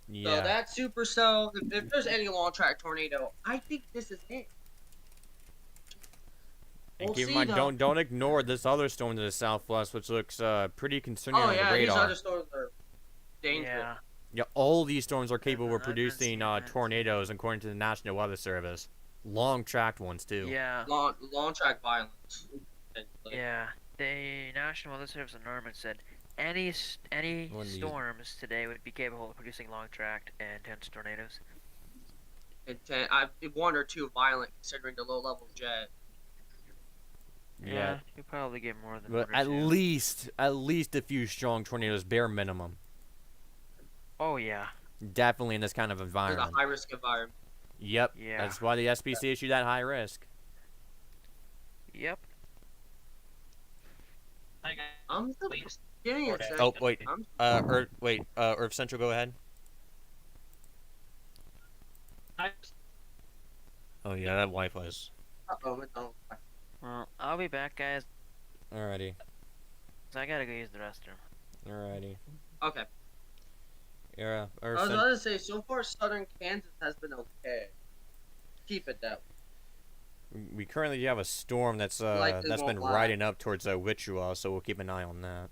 Speaker 1: Yeah.
Speaker 3: So that supercell, if there's any long track tornado, I think this is it.
Speaker 1: And
Speaker 3: We'll
Speaker 1: keep in
Speaker 3: see,
Speaker 1: mind,
Speaker 3: though.
Speaker 1: don't ignore this other storm to the southwest, which looks pretty concerning
Speaker 3: Oh
Speaker 1: on
Speaker 3: yeah,
Speaker 1: the
Speaker 3: these
Speaker 1: radar.
Speaker 3: other storms are dangerous.
Speaker 6: Yeah.
Speaker 1: Yeah, all these storms are capable of
Speaker 6: I've been
Speaker 1: producing
Speaker 6: seeing that.
Speaker 1: tornadoes, according to the National Weather Service. Long tracked ones too.
Speaker 6: Yeah.
Speaker 3: Long track violence. potentially.
Speaker 6: Yeah. The National Weather Service in Norman said any
Speaker 1: One of these-
Speaker 6: storms today would be capable of producing long track and intense tornadoes.
Speaker 3: One or two violent, considering the low level jet.
Speaker 1: Yeah.
Speaker 6: You probably get more than
Speaker 1: But
Speaker 6: one or
Speaker 1: at
Speaker 6: two.
Speaker 1: least a few strong tornadoes, bare minimum.
Speaker 6: Oh yeah.
Speaker 1: Definitely in this kind of
Speaker 3: It's a
Speaker 1: environment.
Speaker 3: high risk environment.
Speaker 1: Yep.
Speaker 6: Yeah.
Speaker 1: That's why the SPC issued that high risk.
Speaker 6: Yep.
Speaker 3: I'm getting it.
Speaker 1: Oh wait.
Speaker 3: I'm
Speaker 1: Earth Central, go ahead. Oh yeah, that Wi-Fi's.
Speaker 3: no.
Speaker 6: Well, I'll be back, guys.
Speaker 1: Alrighty.
Speaker 6: 'Cause I gotta go use the restroom.
Speaker 1: Alrighty.
Speaker 3: Okay.
Speaker 1: Yeah.
Speaker 3: I was about to say, so far, southern Kansas has been okay. Keep it that way.
Speaker 1: We currently have a storm that's
Speaker 3: Likely
Speaker 1: that's
Speaker 3: won't
Speaker 1: been
Speaker 3: last.
Speaker 1: riding up towards Wichita, so we'll keep an eye on that.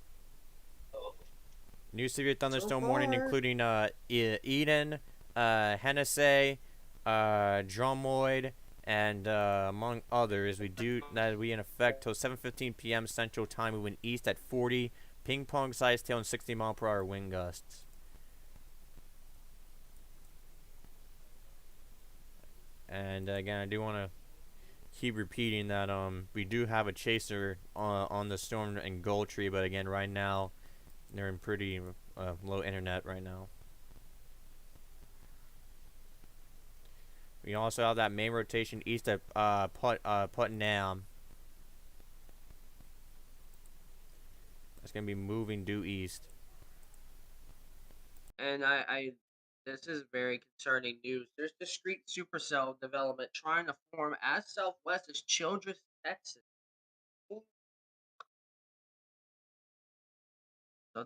Speaker 1: New severe thunderstorm warning,
Speaker 3: far-
Speaker 1: including Eden, Hennessy, Drumoyd, and among others. That we in effect till 7:15 p.m. Central Time, moving east at 40 ping pong sized tail and 60-mile-per-hour wind gusts. And again, I do want to keep repeating that we do have a chaser on the storm in Goldtree, but again, right now they're in pretty low internet right now. We also have that main rotation east of Putnam. That's gonna be moving due east.
Speaker 3: And this is very concerning news. There's discrete supercell development trying to form as southwest as Childress, Texas. So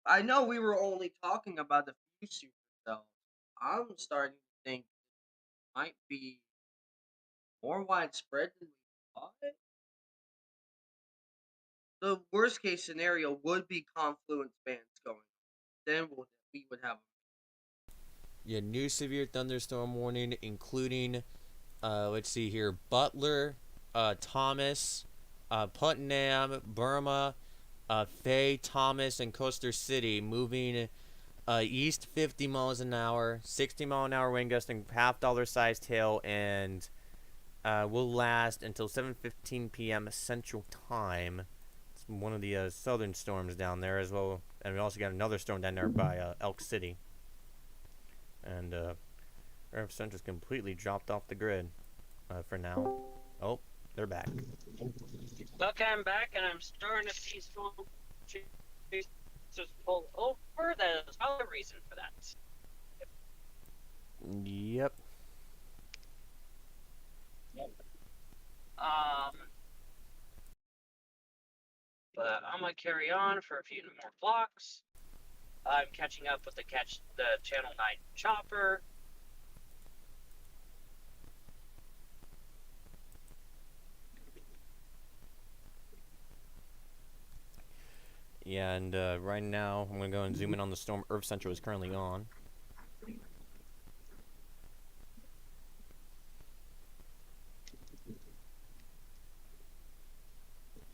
Speaker 3: I know we were only talking about the few supercells. I'm starting to think it might be more widespread than we thought. The worst case scenario would be confluence bands going. Then we would have.
Speaker 1: Yeah, new severe thunderstorm warning, including let's see here, Butler, Thomas, Putnam, Burma, Fay, Thomas, and Coaster City, moving east 50 miles an hour, 60-mile-an-hour wind gust, and half-dollar sized hail, and will last until 7:15 p.m. Central Time. It's one of the southern storms down there as well, and we also got another storm down there by Elk City. And Earth Central's completely dropped off the grid for now. Oh, they're back.
Speaker 8: Okay, I'm back, and I'm starting to see storm chasers pull over. There's probably a reason for that.
Speaker 1: Yep.
Speaker 8: But I'm gonna carry on for a few more blocks. I'm catching up with the Channel 9 chopper.
Speaker 1: Yeah, and right now I'm gonna go and zoom in on the storm Earth Central is currently on.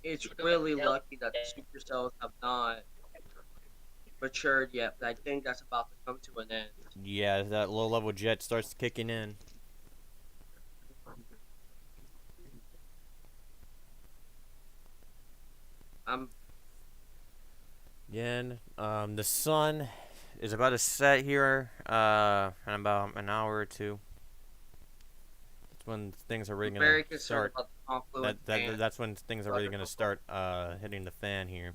Speaker 3: It's really lucky that the supercells have not matured yet, but I think that's about to come to an end.
Speaker 1: Yeah, that low-level jet starts kicking in. Again, the sun is about to set here in about an hour or two. That's when things are really
Speaker 3: I'm very
Speaker 1: gonna
Speaker 3: concerned
Speaker 1: start.
Speaker 3: about the confluence band.
Speaker 1: That's when things are really gonna start hitting the fan here.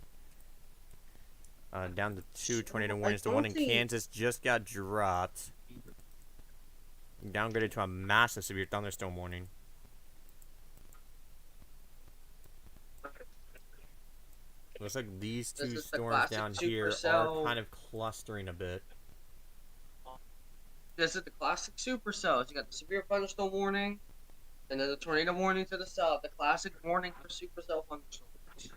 Speaker 1: Down to 2 tornado warnings. The one in Kansas just got dropped. Downgraded to a massive severe thunderstorm warning. Looks like these two storms down here are kind of clustering a bit.
Speaker 3: This is the classic supercells. You got the severe thunderstorm warning, and then the tornado warning to the south. The classic warning for supercell thunderstorms.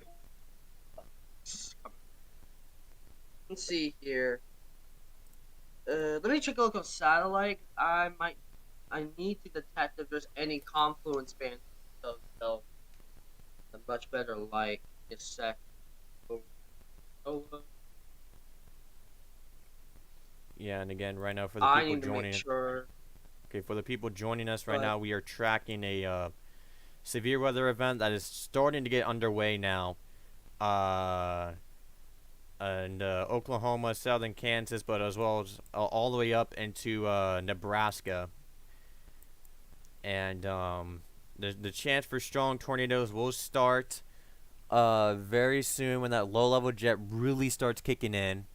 Speaker 3: Let's see here. Let me take a look on satellite. I need to detect if there's any confluence bands. So a much better light. Just a sec. Oh,
Speaker 1: Yeah, and again, right now for the
Speaker 3: I
Speaker 1: people
Speaker 3: need to make
Speaker 1: joining,
Speaker 3: sure.
Speaker 1: okay, for the people joining us right
Speaker 3: But
Speaker 1: now, we are tracking a severe weather event that is starting to get underway now. Uh, and Oklahoma, southern Kansas, but as well as all the way up into Nebraska. And the chance for strong tornadoes will start very soon when that low-level jet really starts kicking in.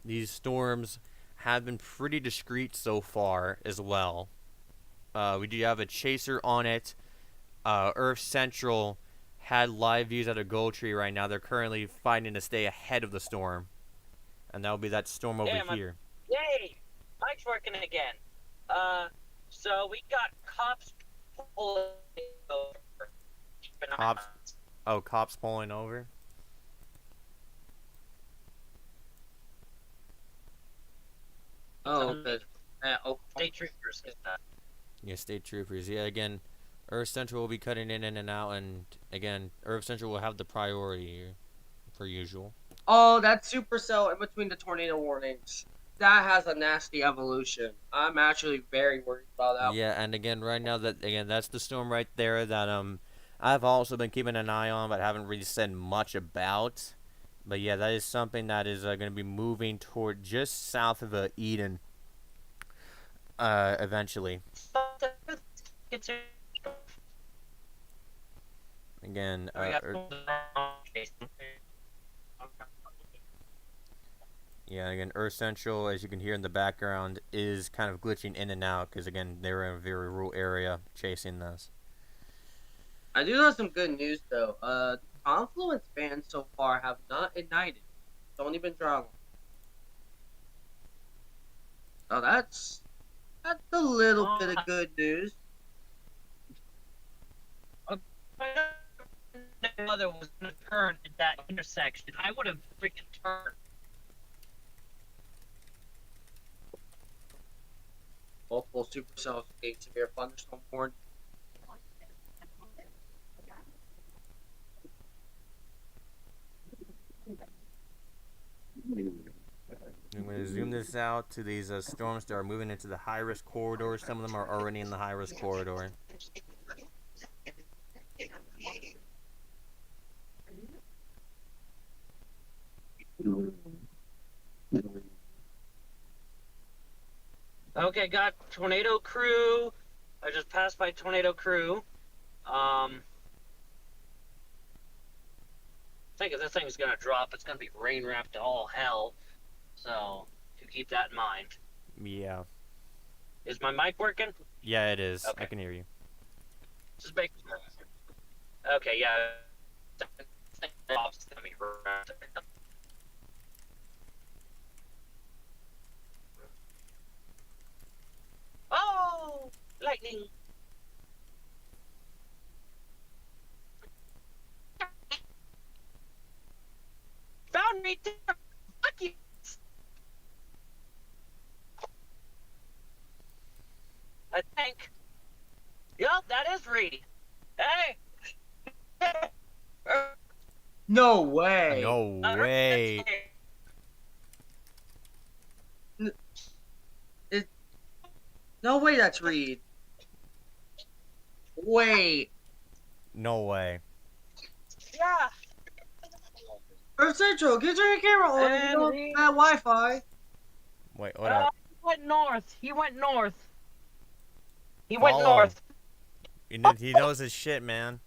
Speaker 1: These storms have been pretty discreet so far as well. We do have a chaser on it. Earth Central had live views at a gold tree right now. They're currently fighting to stay ahead of the storm. And that'll be that storm over here.
Speaker 8: Yay! Mike's working again. So we got cops pulling over. Keep an eye
Speaker 1: Cops?
Speaker 8: on us.
Speaker 1: Oh, cops pulling over?
Speaker 3: oh, good. Oh,
Speaker 8: State troopers.
Speaker 1: Yeah, state troopers. Yeah, again, Earth Central will be cutting in and out, and again, Earth Central will have the priority here, per usual.
Speaker 3: oh, that supercell in between the tornado warnings. That has a nasty evolution. I'm actually very worried about that.
Speaker 1: Yeah, and again, right now that's the storm right there that I've also been keeping an eye on, but haven't really said much about. But yeah, that is something that is going to be moving toward just south of Eden. Eventually. Again, yeah, again, Earth Central, as you can hear in the background, is kind of glitching in and out because again, they were in a very rural area chasing this.
Speaker 3: I do have some good news though. Confluence fans so far have not ignited. It's only been drama. Oh, that's a little bit of good news.
Speaker 8: My mother was going to turn at that intersection. I would have freaking turned.
Speaker 3: Multiple supercells gave severe thunderstorm warning.
Speaker 1: I'm going to zoom this out to these storms that are moving into the high-risk corridor. Some of them are already in the high-risk corridor.
Speaker 8: Okay, got tornado crew. I just passed by tornado crew. I think if this thing's gonna drop, it's gonna be rain wrapped to all hell. So, to keep that in mind.
Speaker 1: Yeah.
Speaker 8: Is my mic working?
Speaker 1: Yeah, it is.
Speaker 8: Okay.
Speaker 1: I can hear you.
Speaker 8: Just make sure. Okay, yeah. It's gonna be wrapped. Oh, lightning! Found me! Fuck you! I think. Yep, that is Reed. Hey!
Speaker 3: No way.
Speaker 1: No way.
Speaker 3: No way. That's Reed. Wait.
Speaker 1: No way.
Speaker 8: Yeah!
Speaker 3: Earth Central, get your camera on.
Speaker 8: And
Speaker 3: You don't
Speaker 8: Reed.
Speaker 3: have Wi-Fi.
Speaker 1: Wait, what up?
Speaker 8: He went north. He went north. He went
Speaker 1: Follow.
Speaker 8: north.
Speaker 1: He knows his shit, man.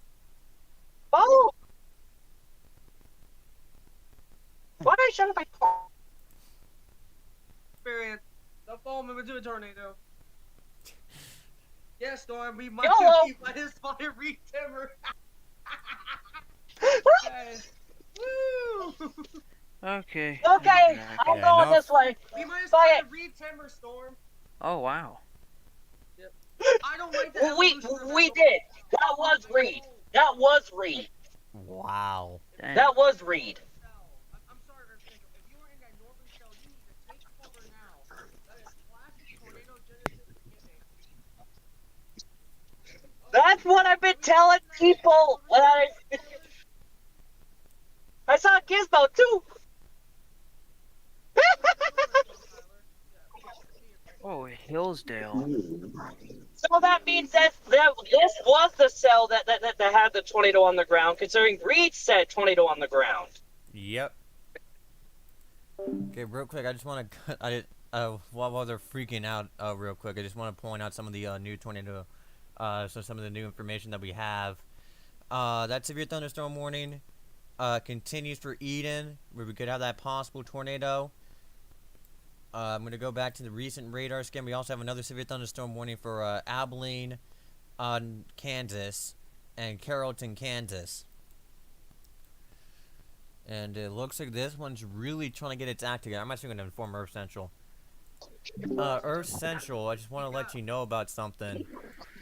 Speaker 8: Follow! Why did I shut up my car?
Speaker 3: Experience. Don't follow me into a tornado. Yeah, Storm, we might
Speaker 8: YOLO.
Speaker 3: be by his fire Reed Timmer. Yes. Woo!
Speaker 6: Okay.
Speaker 8: Okay, I'm
Speaker 1: Yeah,
Speaker 8: going
Speaker 1: no.
Speaker 8: this way.
Speaker 3: We might as
Speaker 8: Buy
Speaker 3: well
Speaker 8: it.
Speaker 3: Reed Timmer, Storm.
Speaker 6: Oh wow.
Speaker 3: I don't like that.
Speaker 8: We did. That was Reed. That was Reed.
Speaker 1: Wow.
Speaker 6: Dang.
Speaker 8: That was Reed.
Speaker 3: I'm sorry, Earth Central. If you are in that northern cell, you need to take cover now. That is classic tornado genesis beginning.
Speaker 8: That's what I've been telling people. When I saw Gizmo too.
Speaker 6: Hillsdale.
Speaker 8: So that means that this was the cell that had the tornado on the ground, considering Reed said tornado on the ground.
Speaker 1: Yep. Okay, real quick, I just want to, while they're freaking out, real quick, I just want to point out some of the new tornado, so some of the new information that we have. That severe thunderstorm warning continues for Eden, where we could have that possible tornado. I'm going to go back to the recent radar scan. We also have another severe thunderstorm warning for Abilene, Kansas, and Carrollton, Kansas. And it looks like this one's really trying to get its act together. I'm actually going to inform Earth Central. Earth Central, I just want to let you know about something,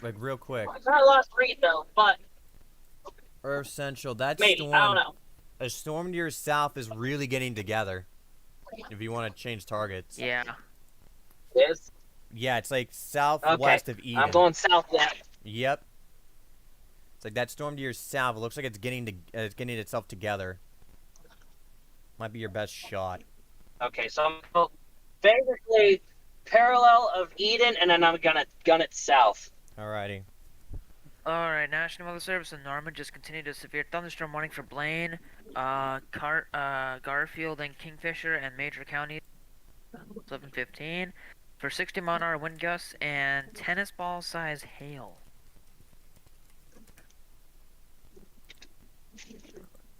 Speaker 1: like real quick.
Speaker 8: I lost Reed though, but
Speaker 1: Earth Central, that
Speaker 8: maybe
Speaker 1: storm,
Speaker 8: I don't know.
Speaker 1: a storm to your south is really getting together. If you want to change targets.
Speaker 6: Yeah.
Speaker 8: Yes.
Speaker 1: Yeah, it's like southwest of Eden.
Speaker 8: I'm going south now.
Speaker 1: Yep. It's like that storm to your south. It looks like it's getting itself together. Might be your best shot.
Speaker 8: Okay, so I'm basically parallel of Eden, and then I'm gonna gun it south.
Speaker 1: Alrighty.
Speaker 6: Alright, National Weather Service in Norman just continued a severe thunderstorm warning for Blaine, Garfield, and Kingfisher and major counties. 11:15 for 60-mile-an-hour wind gusts and tennis ball size hail.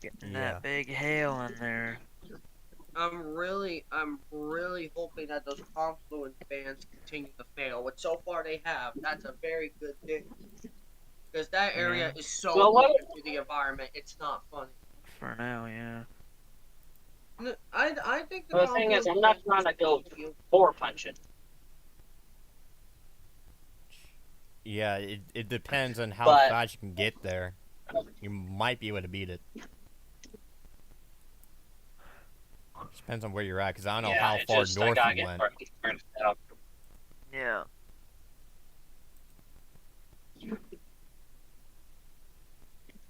Speaker 6: Getting that big hail in there.
Speaker 3: I'm really hoping that those confluence bands continue to fail, which so far they have. That's a very good thing. Because that area is so important to the environment, it's not funny.
Speaker 6: For now, yeah.
Speaker 3: I think
Speaker 8: the thing is, I'm not trying to go four punching.
Speaker 1: Yeah, it depends on how fast you can get there. You might be able to beat it. Depends on where you're at, because I don't know how far north you went.
Speaker 6: Yeah.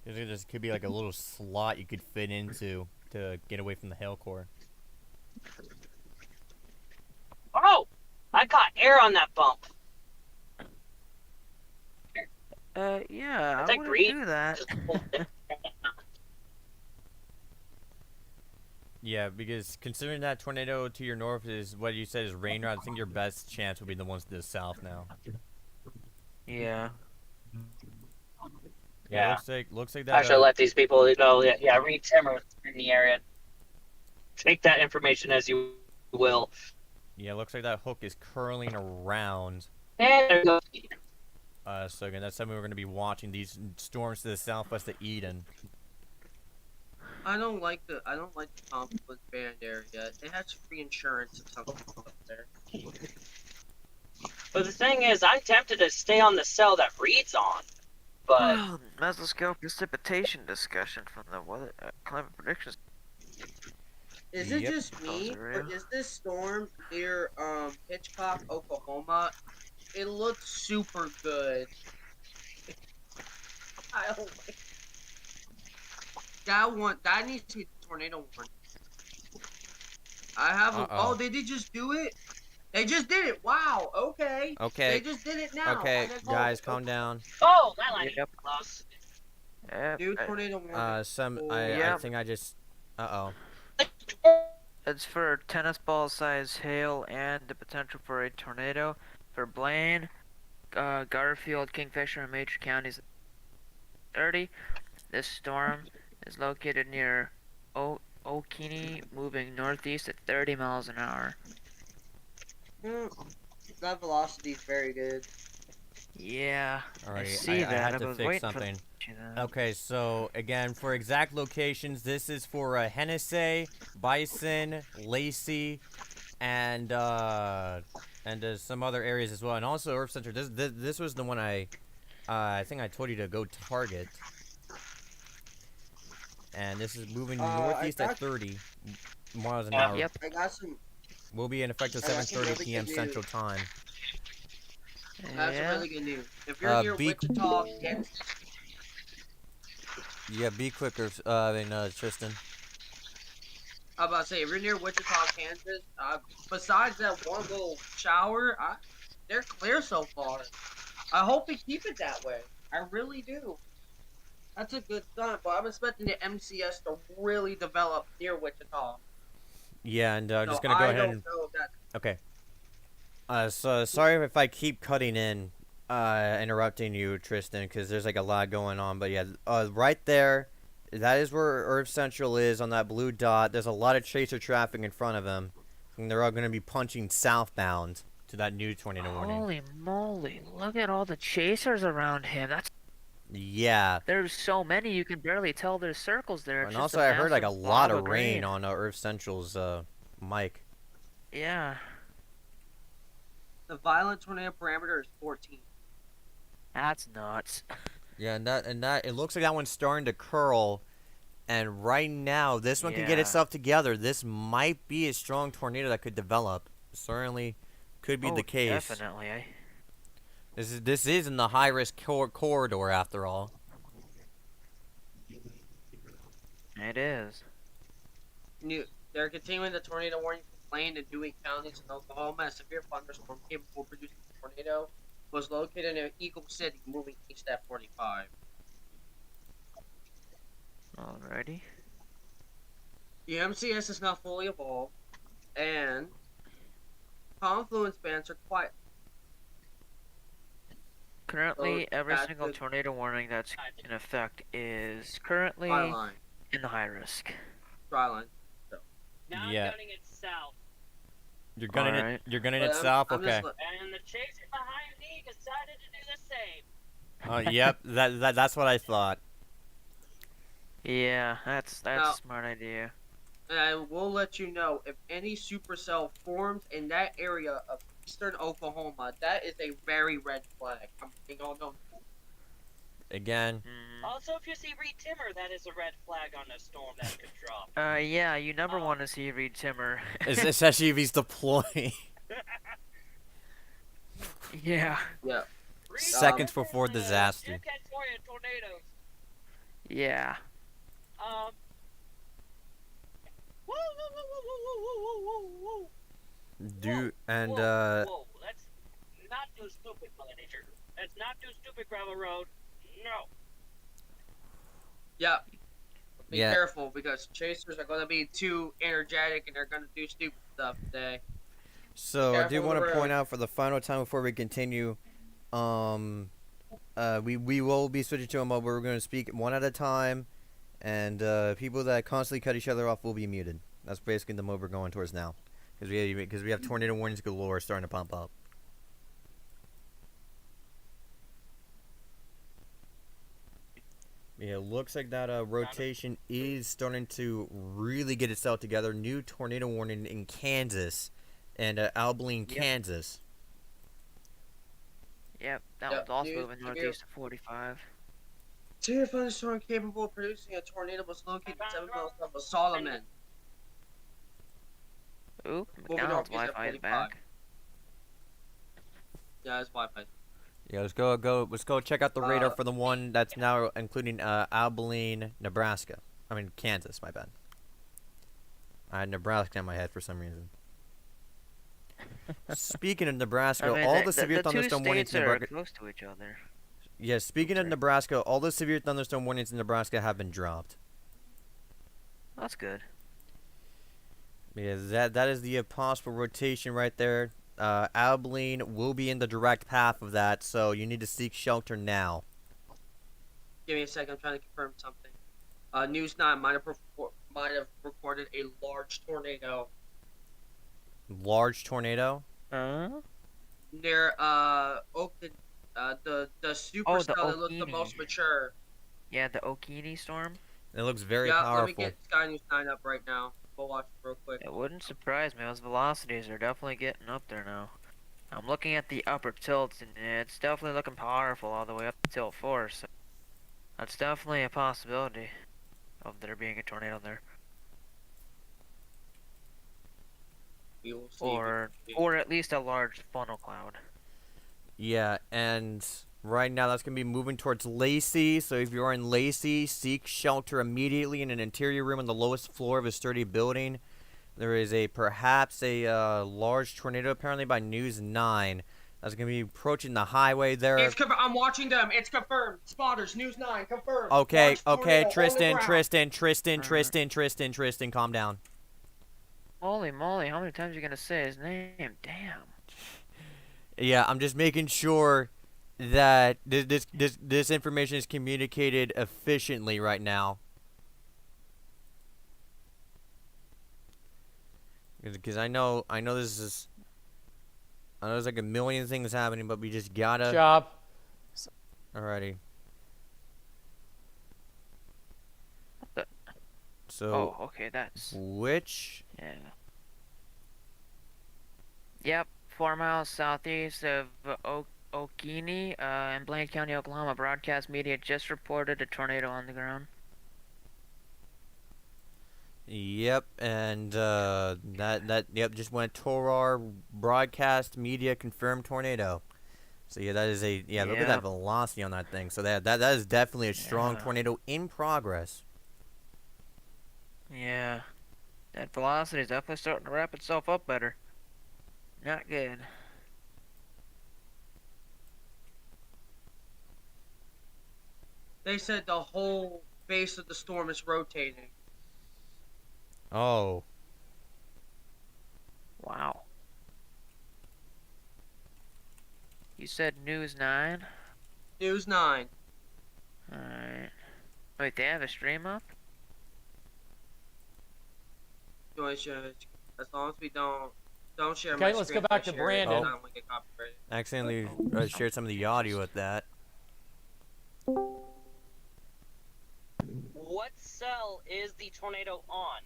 Speaker 1: This could be like a little slot you could fit into to get away from the hail core.
Speaker 8: Oh! I caught air on that bump.
Speaker 6: Yeah, I wouldn't do that.
Speaker 1: Yeah, because considering that tornado to your north is what you said is rain, I think your best chance would be the ones to the south now.
Speaker 6: Yeah.
Speaker 1: Yeah. Looks like that.
Speaker 8: I should let these people know. Yeah, Reed Timmer in the area. Take that information as you will.
Speaker 1: Yeah, looks like that hook is curling around.
Speaker 8: And there goes.
Speaker 1: So again, that's something we're going to be watching. These storms to the southwest of Eden.
Speaker 3: I don't like the confluence band area. It has free insurance and something up there.
Speaker 8: But the thing is, I'm tempted to stay on the cell that Reed's on. But
Speaker 6: mesoscale precipitation discussion from the weather climate predictions.
Speaker 3: Is it just me, or is this storm near Hitchcock, Oklahoma? It looks super good. I don't like that one. That needs to be the tornado warning. I have. Oh, they did just do it. They just did it. Wow. Okay.
Speaker 1: Okay.
Speaker 3: They just did it now.
Speaker 1: Okay, guys, calm down.
Speaker 8: Oh, that line is close.
Speaker 3: New tornado warning.
Speaker 1: I think I just.
Speaker 6: It's for tennis ball size hail and the potential for a tornado for Blaine, Garfield, Kingfisher, and major counties. 30. This storm is located near Okeene, moving northeast at 30 miles an hour.
Speaker 3: That velocity is very good.
Speaker 6: Yeah,
Speaker 1: Alright,
Speaker 6: I see that.
Speaker 1: I had to
Speaker 6: was
Speaker 1: fix
Speaker 6: waiting
Speaker 1: something.
Speaker 6: For
Speaker 1: Okay, so again, for exact locations, this is for Hennessy, Bison, Lacey, and some other areas as well, and also Earth Center. This was the one I think I told you to go target. And this is moving northeast at 30 miles an hour.
Speaker 6: Yep.
Speaker 3: I got some.
Speaker 1: Will be in effect at 7:30 p.m. Central Time.
Speaker 3: That's really good news. If you're near Wichita, Kansas.
Speaker 1: Yeah, be quicker, Tristan.
Speaker 3: I'm about to say, if you're near Wichita, Kansas, besides that one little shower, they're clear so far. I hope we keep it that way. I really do. That's a good sign, but I'm expecting the MCS to really develop near Wichita.
Speaker 1: Yeah, and just
Speaker 3: So
Speaker 1: gonna go
Speaker 3: I
Speaker 1: ahead
Speaker 3: don't
Speaker 1: and
Speaker 3: know if that.
Speaker 1: okay. So sorry if I keep cutting in, interrupting you, Tristan, because there's like a lot going on. But yeah, right there, that is where Earth Central is on that blue dot. There's a lot of chaser traffic in front of them, and they're all gonna be punching southbound to that new tornado warning.
Speaker 6: Holy moly! Look at all the chasers around him.
Speaker 1: Yeah,
Speaker 6: There's so many you can barely tell there's circles there. It's
Speaker 1: and
Speaker 6: just
Speaker 1: also
Speaker 6: a
Speaker 1: I heard like a
Speaker 6: massive
Speaker 1: lot
Speaker 6: blob
Speaker 1: of rain
Speaker 6: green.
Speaker 1: on Earth Central's mic.
Speaker 6: Yeah,
Speaker 3: The violent tornado parameter is 14.
Speaker 6: that's nuts.
Speaker 1: Yeah, and that it looks like that one's starting to curl. And right now, this one can get
Speaker 6: Yeah.
Speaker 1: itself together. This might be a strong tornado that could develop. Certainly could be
Speaker 6: Oh,
Speaker 1: the case.
Speaker 6: definitely.
Speaker 1: This is in the high risk corridor after all.
Speaker 6: It is.
Speaker 3: They're continuing the tornado warning for Blaine and Dewey counties in Oklahoma. A severe thunderstorm capable of producing a tornado was located in Eagle City, moving east at 45.
Speaker 6: Alrighty.
Speaker 3: The MCS is not fully evolved, and confluence bands are quiet.
Speaker 6: Currently,
Speaker 3: So
Speaker 6: every
Speaker 3: that's
Speaker 6: single
Speaker 3: the
Speaker 6: tornado warning that's in effect is currently
Speaker 3: dry line.
Speaker 6: in the high risk.
Speaker 3: Dry line.
Speaker 8: Now
Speaker 1: Yeah.
Speaker 8: I'm gunning it south,
Speaker 1: You're gunning it.
Speaker 6: Alright.
Speaker 1: You're gunning
Speaker 3: But
Speaker 1: it south.
Speaker 3: I'm
Speaker 1: Okay.
Speaker 8: and the chaser behind me decided to do the same.
Speaker 1: Yep. That's what I thought.
Speaker 6: Yeah, that's
Speaker 3: Now-
Speaker 6: a smart idea.
Speaker 3: And I will let you know if any supercell forms in that area of eastern Oklahoma, that is a very red flag. I'm letting y'all know.
Speaker 1: Again.
Speaker 8: Also, if you see Reed Timmer, that is a red flag on a storm that could drop.
Speaker 6: Yeah, you never want to see Reed Timmer.
Speaker 1: Especially if he's deploying.
Speaker 6: Yeah.
Speaker 3: Yeah.
Speaker 8: Reed
Speaker 1: Seconds
Speaker 8: Timmer
Speaker 1: before
Speaker 8: is a
Speaker 1: disaster.
Speaker 8: dickhead for your tornadoes.
Speaker 6: Yeah.
Speaker 8: Um. Woo, woo, woo, woo, woo, woo, woo, woo, woo.
Speaker 1: Do and
Speaker 8: Whoa, let's not do stupid, Mother Nature. Let's not do stupid gravel road. No.
Speaker 3: Yeah. Be
Speaker 1: Yeah.
Speaker 3: careful because chasers are going to be too energetic and they're going to do stupid stuff today.
Speaker 1: So I do
Speaker 3: Careful
Speaker 1: want
Speaker 3: on
Speaker 1: to
Speaker 3: the
Speaker 1: point
Speaker 3: road.
Speaker 1: out for the final time before we continue, we will be switching to a mode where we're going to speak one at a time, and people that constantly cut each other off will be muted. That's basically the mode we're going towards now, because we have tornado warnings galore starting to pump up. Yeah, it looks like that rotation is starting to really get itself together. New tornado warning in Kansas and Abilene,
Speaker 6: Yep.
Speaker 1: Kansas.
Speaker 6: Yep, that
Speaker 3: Yep,
Speaker 6: one's also
Speaker 3: dude,
Speaker 6: moving
Speaker 3: severe-
Speaker 6: northeast of 45.
Speaker 3: Severe thunderstorm capable of producing a tornado was located 7 miles south of Solomon.
Speaker 6: Ooh,
Speaker 3: Moving
Speaker 6: McDonald's
Speaker 3: northeast at
Speaker 6: Wi-Fi is
Speaker 3: 45.
Speaker 6: back.
Speaker 3: Yeah, it's Wi-Fi.
Speaker 1: Yeah, let's go check out the radar
Speaker 3: Uh,
Speaker 1: for the one that's now including Abilene, Nebraska. I mean Kansas, my bad. I had Nebraska in my head for some reason. Speaking of Nebraska,
Speaker 6: I mean,
Speaker 1: all the severe
Speaker 6: the two
Speaker 1: thunderstorm warnings
Speaker 6: states
Speaker 1: in
Speaker 6: are
Speaker 1: Nebraska.
Speaker 6: close to each other.
Speaker 1: Yeah, speaking of
Speaker 6: Okay.
Speaker 1: Nebraska, all the severe thunderstorm warnings in Nebraska have been dropped.
Speaker 6: That's good.
Speaker 1: Yeah, that is the possible rotation right there. Abilene will be in the direct path of that, so you need to seek shelter now.
Speaker 3: Give me a second. I'm trying to confirm something. News 9 might have recorded a large tornado
Speaker 1: Large tornado.
Speaker 3: near Oakton. The supercell that looks the
Speaker 6: Okinee.
Speaker 3: most mature.
Speaker 6: Yeah, the Okinee storm.
Speaker 1: It looks very
Speaker 3: Yeah,
Speaker 1: powerful.
Speaker 3: let me get Sky News 9 up right now. We'll watch it real quick.
Speaker 6: It wouldn't surprise me. Those velocities are definitely getting up there now. I'm looking at the upper tilts, and it's definitely looking powerful all the way up to tilt 4. So that's definitely a possibility of there being a tornado there,
Speaker 3: We will see.
Speaker 6: or at least a large funnel cloud.
Speaker 1: Yeah, and right now that's going to be moving towards Lacey. So if you're in Lacey, seek shelter immediately in an interior room on the lowest floor of a sturdy building. There is perhaps a large tornado apparently by News 9 That's gonna be approaching the highway there.
Speaker 3: I'm watching them. It's confirmed. Spotters, News 9, confirmed.
Speaker 1: Okay,
Speaker 3: Large
Speaker 1: okay,
Speaker 3: tornado on the
Speaker 1: Tristan,
Speaker 3: ground.
Speaker 1: Tristan, calm down.
Speaker 6: Holy moly, how many times are you gonna say his name? Damn.
Speaker 1: Yeah, I'm just making sure that this information is communicated efficiently right now. Because I know this is. I know there's like a million things happening, but we just gotta.
Speaker 9: Job.
Speaker 1: Alrighty. So.
Speaker 6: Oh, okay, that's.
Speaker 1: Which?
Speaker 6: Yeah. Yep, 4 miles southeast of Okeene, in Blaine County, Oklahoma. Broadcast media just reported a tornado on the ground.
Speaker 1: Yep, and yep just went Torar broadcast media confirmed tornado. So yeah, that is a look at that velocity on that thing. So that is definitely a strong tornado in progress.
Speaker 6: Yeah, that velocity is definitely starting to wrap itself up better. Not good.
Speaker 3: They said the whole base of the storm is rotating.
Speaker 1: Oh.
Speaker 6: Wow. You said News 9?
Speaker 3: News 9.
Speaker 6: Alright. Wait, they have a stream up?
Speaker 3: As long as we don't share
Speaker 9: Okay,
Speaker 3: my
Speaker 9: let's
Speaker 3: screen,
Speaker 9: go back
Speaker 3: if I
Speaker 9: to
Speaker 3: share it,
Speaker 9: Brandon.
Speaker 3: then I'm gonna get copyrighted.
Speaker 1: Accidentally shared some of the audio with that.
Speaker 8: What cell is the tornado on?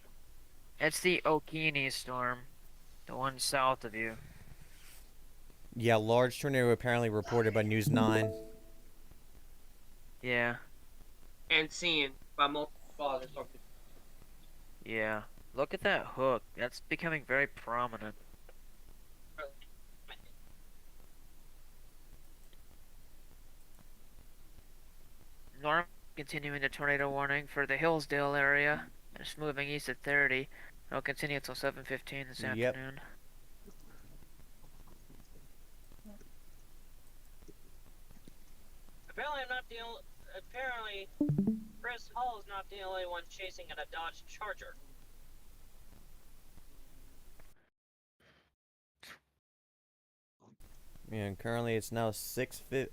Speaker 6: It's the Okeene storm. The one south of you.
Speaker 1: Yeah, large tornado apparently reported by News 9.
Speaker 6: Yeah.
Speaker 3: And seen by multiple spotters.
Speaker 6: Yeah. Look at that hook. That's becoming very prominent. Norm continuing the tornado warning for the Hillsdale area. It's moving east at 30. It'll continue until 7:15 this afternoon.
Speaker 8: Apparently, Chris Hall is not the only one chasing in a Dodge Charger.
Speaker 1: Yeah, and currently it's now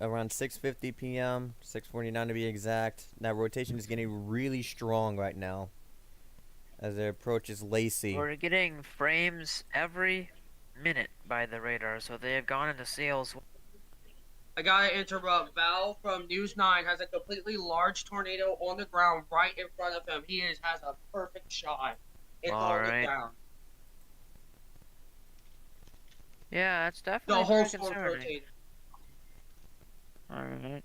Speaker 1: around 6:50 p.m., 6:49 to be exact. That rotation is getting really strong right now as it approaches Lacey.
Speaker 6: We're getting frames every minute by the radar, so they have gone into sales.
Speaker 3: I gotta interrupt. Val from News 9 has a completely large tornado on the ground right in front of him. He has a perfect shot. It all
Speaker 6: right.
Speaker 3: down.
Speaker 6: Yeah, that's definitely
Speaker 3: The whole
Speaker 6: very
Speaker 3: storm
Speaker 6: concerning.
Speaker 3: rotated.
Speaker 6: Alright.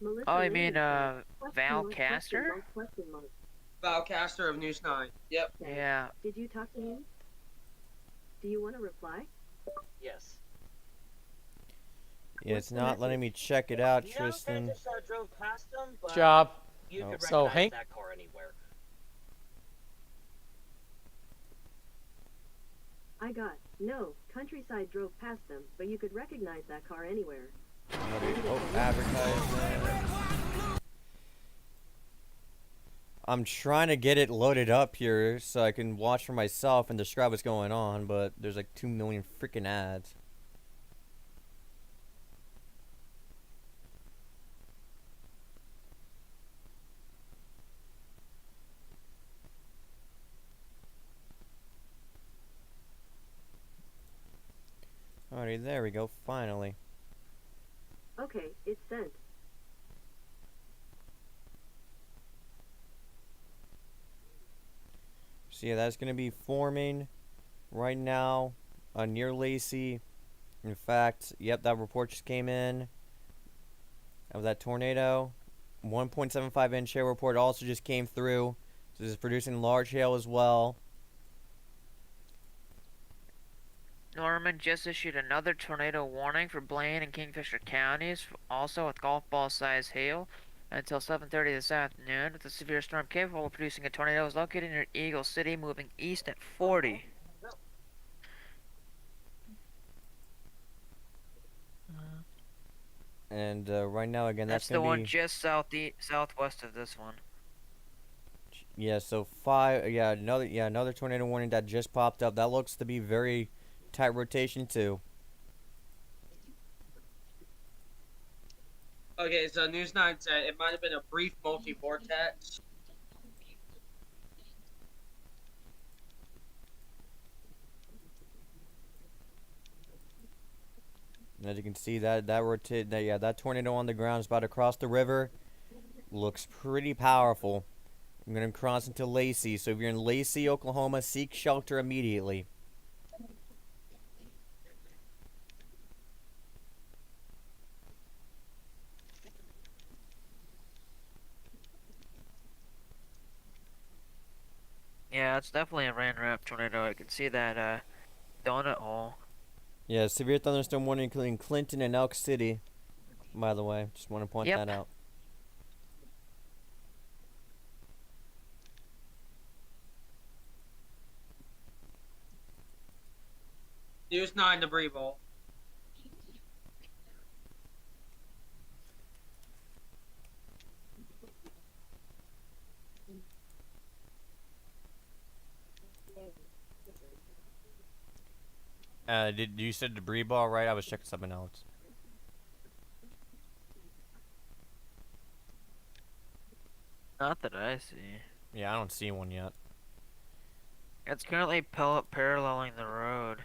Speaker 5: Melissa
Speaker 6: Oh, you
Speaker 5: Lane
Speaker 6: mean,
Speaker 5: said,
Speaker 6: Val
Speaker 5: question
Speaker 6: Caster?
Speaker 5: mark, question mark.
Speaker 3: Val Caster of News 9. Yep.
Speaker 5: Said,
Speaker 6: Yeah.
Speaker 5: Did you talk to him? Do you want to reply?
Speaker 8: Yes.
Speaker 1: Yeah, it's not letting me check it out, Tristan.
Speaker 8: Yeah, I just drove past them, but
Speaker 9: Job.
Speaker 8: you could
Speaker 9: So,
Speaker 8: recognize
Speaker 9: Hank?
Speaker 8: that car anywhere.
Speaker 5: I got, no, Countryside drove past them, but you could recognize that car anywhere.
Speaker 1: Oh, advertisement. I'm trying to get it loaded up here so I can watch for myself and describe what's going on, but there's like 2 million freaking ads. Alrighty, there we go, finally.
Speaker 5: Okay, it's sent.
Speaker 1: So yeah, that's going to be forming right now near Lacey. In fact, yep, that report just came in of that tornado. 1.75 inch hail report also just came through. So this is producing large hail as well.
Speaker 6: Norman just issued another tornado warning for Blaine and Kingfisher counties, also with golf ball size hail, until 7:30 this afternoon. The severe storm capable of producing a tornado is located near Eagle City, moving east at 40.
Speaker 1: And right now, again,
Speaker 6: That's
Speaker 1: that's
Speaker 6: the
Speaker 1: gonna
Speaker 6: one
Speaker 1: be
Speaker 6: just southwest of this one.
Speaker 1: yeah. So five, another tornado warning that just popped up. That looks to be very tight rotation too.
Speaker 3: Okay, so News 9 said it might have been a brief multi-vortex.
Speaker 1: And as you can see, that tornado on the ground is about to cross the river. Looks pretty powerful. I'm gonna cross into Lacey. So if you're in Lacey, Oklahoma, seek shelter immediately.
Speaker 6: Yeah, it's definitely a rain wrap tornado. I can see that donut hole.
Speaker 1: Yeah, severe thunderstorm warning including Clinton and Elk City. By the way, just want to point
Speaker 6: Yep.
Speaker 1: that out.
Speaker 3: News 9 debris bowl.
Speaker 1: Did you said debris ball, right? I was checking something else.
Speaker 6: Not that I see.
Speaker 1: Yeah, I don't see one yet.
Speaker 6: It's currently paralleling the road.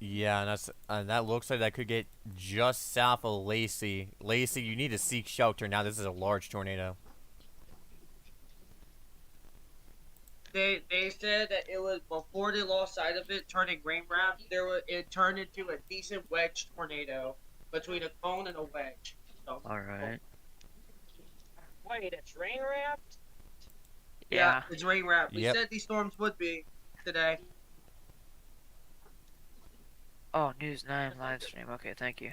Speaker 1: Yeah, and that looks like that could get just south of Lacey. Lacey, you need to seek shelter now. This is a large tornado.
Speaker 3: They said that it was before they lost sight of it, turning rain wrap. It turned into a decent wedge tornado between a cone and a wedge. So,
Speaker 6: All right.
Speaker 8: Wait, it's rain wrapped?
Speaker 3: yeah, it's rain wrap. We
Speaker 1: Yep.
Speaker 3: said these storms would be today.
Speaker 6: Oh, News 9 live stream. Okay, thank you.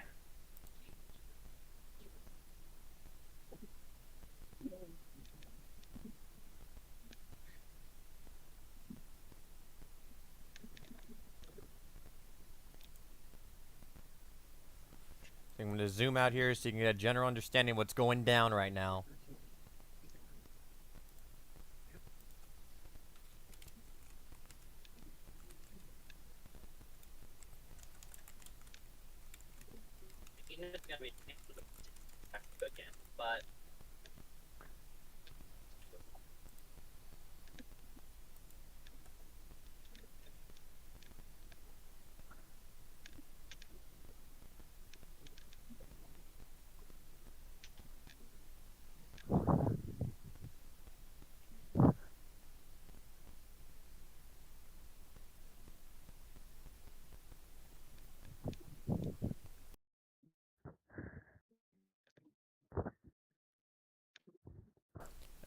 Speaker 1: I'm going to zoom out here so you can get a general understanding of what's going down right now.
Speaker 8: You know it's gonna be again, but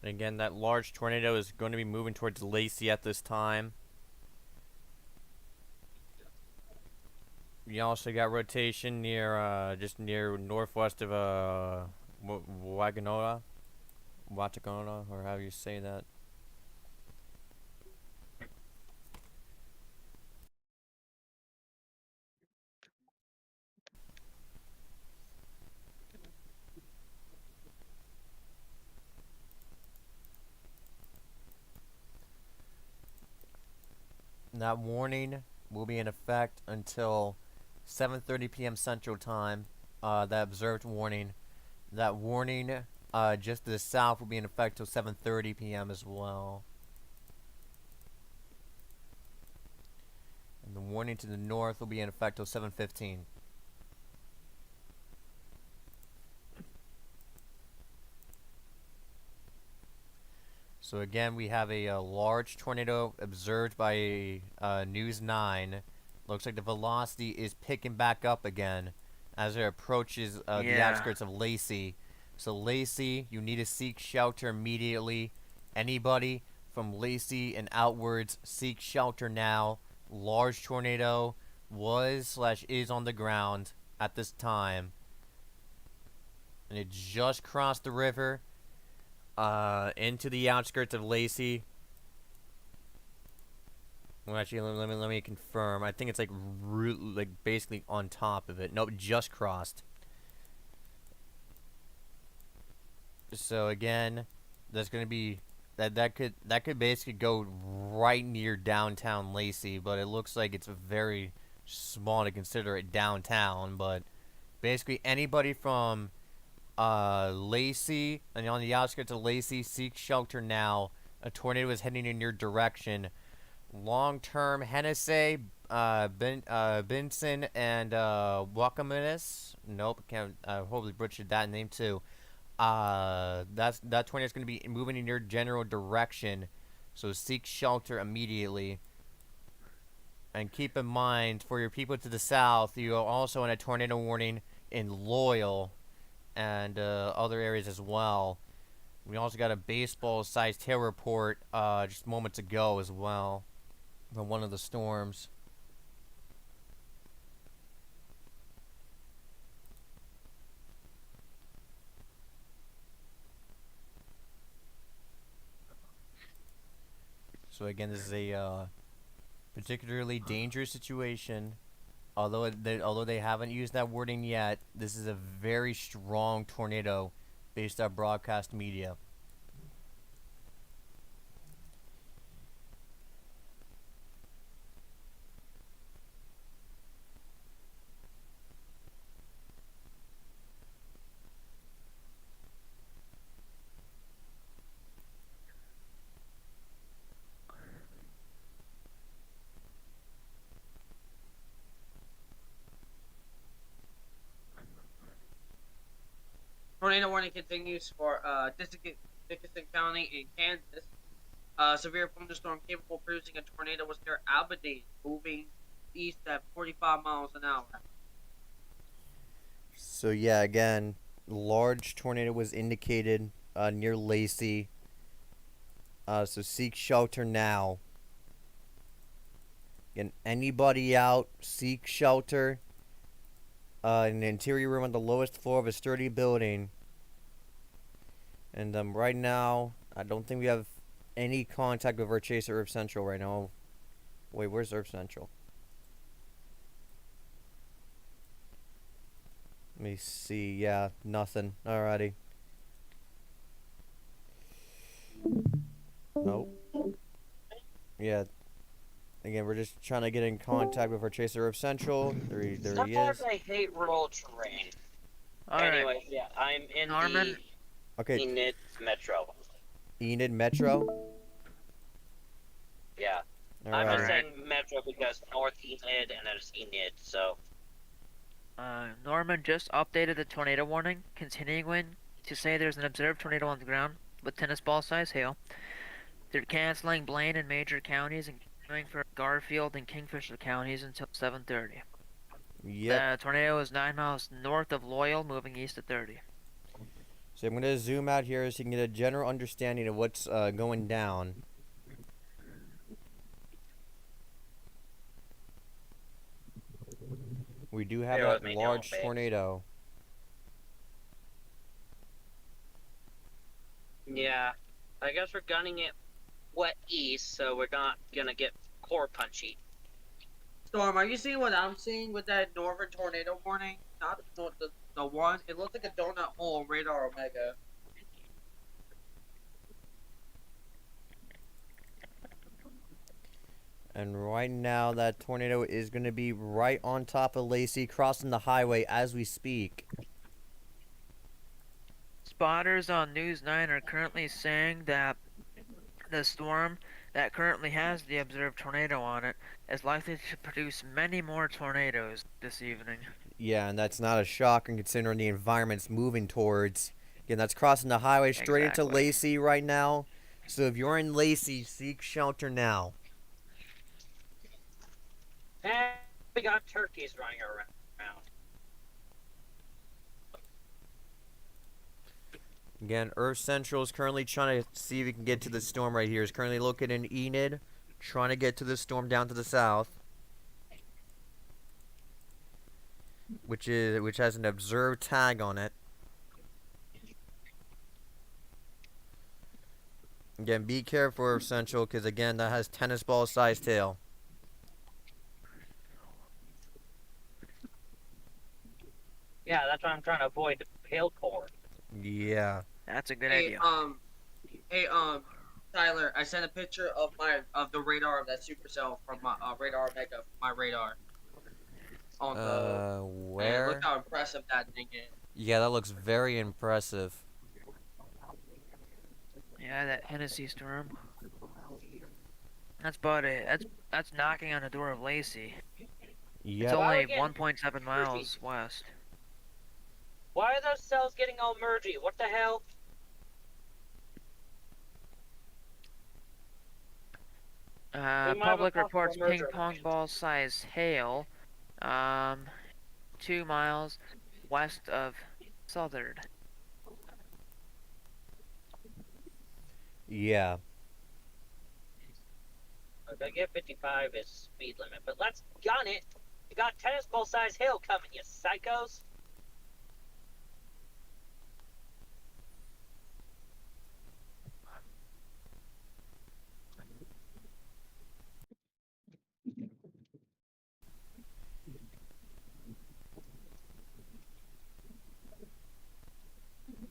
Speaker 1: And again, that large tornado is going to be moving towards Lacey at this time. We also got rotation near, just near northwest of Wagonora, or however you say that. That warning will be in effect until 7:30 p.m. Central Time. That observed warning. That warning just to the south will be in effect till 7:30 p.m. as well. And the warning to the north will be in effect till 7:15. So again, we have a large tornado observed by News 9. Looks like the velocity is picking back up again as it approaches the
Speaker 6: Yeah.
Speaker 1: outskirts of Lacey. So Lacey, you need to seek shelter immediately. Anybody from Lacey and outwards, seek shelter now. Large tornado was/is on the ground at this time. And it just crossed the river into the outskirts of Lacey. Well, actually, let me confirm. I think it's like basically on top of it. Nope, just crossed. So again, that's gonna be that could basically go right near downtown Lacey, but it looks like it's very small to consider it downtown. But basically, anybody from Lacey and on the outskirts of Lacey, seek shelter now. A tornado is heading in your direction. Long-term Hennessy, Benson, and Wakaminus. Nope, can't. Hopefully butchered that name too. That tornado is going to be moving in your general direction, so seek shelter immediately. And keep in mind, for your people to the south, you are also in a tornado warning in Loyal and other areas as well. We also got a baseball-sized hail report just moments ago as well from one of the storms. So again, this is a particularly dangerous situation. Although they haven't used that wording yet, this is a very strong tornado based on broadcast media.
Speaker 3: Tornado warning continues for Dickinson County in Kansas. Severe thunderstorm capable of producing a tornado was near Aberdeen, moving east at 45 miles an hour.
Speaker 1: So yeah, again, large tornado was indicated near Lacey. So seek shelter now. Again, anybody out, seek shelter. In an interior room on the lowest floor of a sturdy building. And right now, I don't think we have any contact with our chaser Earth Central right now. Wait, where's Earth Central? Let me see. Yeah, nothing. Alrighty. Nope. Yeah. Again, we're just trying to get in contact with our chaser Earth Central. There he
Speaker 8: Sometimes
Speaker 1: is.
Speaker 8: I hate rural terrain.
Speaker 6: Alright,
Speaker 8: Anyway, yeah, I'm in
Speaker 6: Norman.
Speaker 1: Okay,
Speaker 8: the Enid Metro.
Speaker 1: Enid Metro.
Speaker 8: Yeah. I'm
Speaker 1: Alright.
Speaker 8: just saying Metro because North Enid and there's Enid, so.
Speaker 6: Norman just updated the tornado warning, continuing to say there's an observed tornado on the ground with tennis ball size hail. They're canceling Blaine and major counties and continuing for Garfield and Kingfisher counties until 7:30.
Speaker 1: Yep.
Speaker 6: The tornado is 9 miles north of Loyal, moving east at 30.
Speaker 1: So I'm going to zoom out here so you can get a general understanding of what's going down. We do have
Speaker 8: Bear
Speaker 1: that
Speaker 8: with me,
Speaker 1: large
Speaker 8: no, babe.
Speaker 1: tornado.
Speaker 8: Yeah. I guess we're gunning it wet east, so we're not gonna get core punchy.
Speaker 3: Storm, are you seeing what I'm seeing with that northern tornado warning? Not the one. It looks like a donut hole on radar Omega.
Speaker 1: And right now, that tornado is going to be right on top of Lacey, crossing the highway as we speak.
Speaker 6: Spotters on News 9 are currently saying that the storm that currently has the observed tornado on it is likely to produce many more tornadoes this evening.
Speaker 1: Yeah, and that's not a shocker considering the environment's moving towards. Again, that's crossing the highway straight into
Speaker 6: Exactly.
Speaker 1: Lacey right now. So if you're in Lacey, seek shelter now.
Speaker 8: And we got turkeys running around.
Speaker 1: Again, Earth Central is currently trying to see if we can get to the storm right here. It's currently located in Enid, trying to get to the storm down to the south, which has an observed tag on it. Again, be careful, Earth Central, because again, that has tennis ball sized tail.
Speaker 8: Yeah, that's why I'm trying to avoid the hail core.
Speaker 1: Yeah.
Speaker 6: That's a good
Speaker 3: Hey,
Speaker 6: idea.
Speaker 3: hey, Tyler, I sent a picture of the radar of that supercell from my radar mega from my radar on the and look
Speaker 1: Where?
Speaker 3: how impressive that thing is.
Speaker 1: Yeah, that looks very impressive.
Speaker 6: Yeah, that Hennessy storm. That's about it. That's knocking on the door of Lacey. It's
Speaker 1: Yep.
Speaker 8: Why are we
Speaker 6: only
Speaker 8: getting
Speaker 6: 1.7
Speaker 8: mergy?
Speaker 6: miles west.
Speaker 8: Why are those cells getting all mergy? What the hell? We might have a
Speaker 6: Public
Speaker 8: possible
Speaker 6: reports ping
Speaker 8: merger.
Speaker 6: pong ball size hail. Um, 2 miles west of Southern.
Speaker 1: Yeah.
Speaker 8: Okay, I get 55 is speed limit, but let's gun it. You got tennis ball size hail coming, you psychos.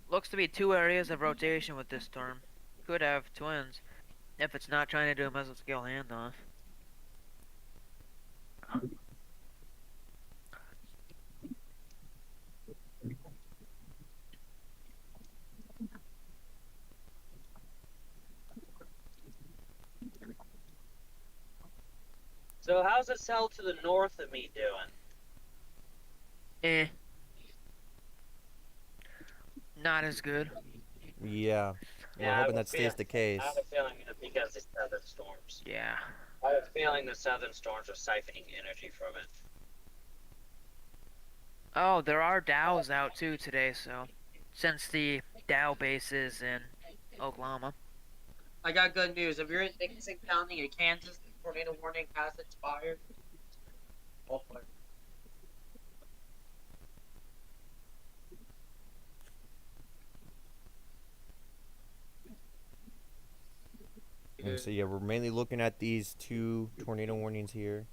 Speaker 6: Looks to be 2 areas of rotation with this storm. Could have twins if it's not trying to do a mesoscale handoff.
Speaker 8: So how's the cell to the north of me doing?
Speaker 6: Eh, not as good.
Speaker 1: Yeah. We're
Speaker 8: Yeah,
Speaker 1: hoping that stays the
Speaker 8: I have
Speaker 1: case.
Speaker 8: a feeling it's because it's southern storms.
Speaker 6: Yeah.
Speaker 8: I have a feeling the southern storms are siphoning energy from it.
Speaker 6: Oh, there are Dows out too today, so since the Dow base is in Oklahoma.
Speaker 3: I got good news. If you're in Dickinson County in Kansas, the tornado warning has expired. Hopefully.
Speaker 1: And so yeah, we're mainly looking at these 2 tornado warnings here.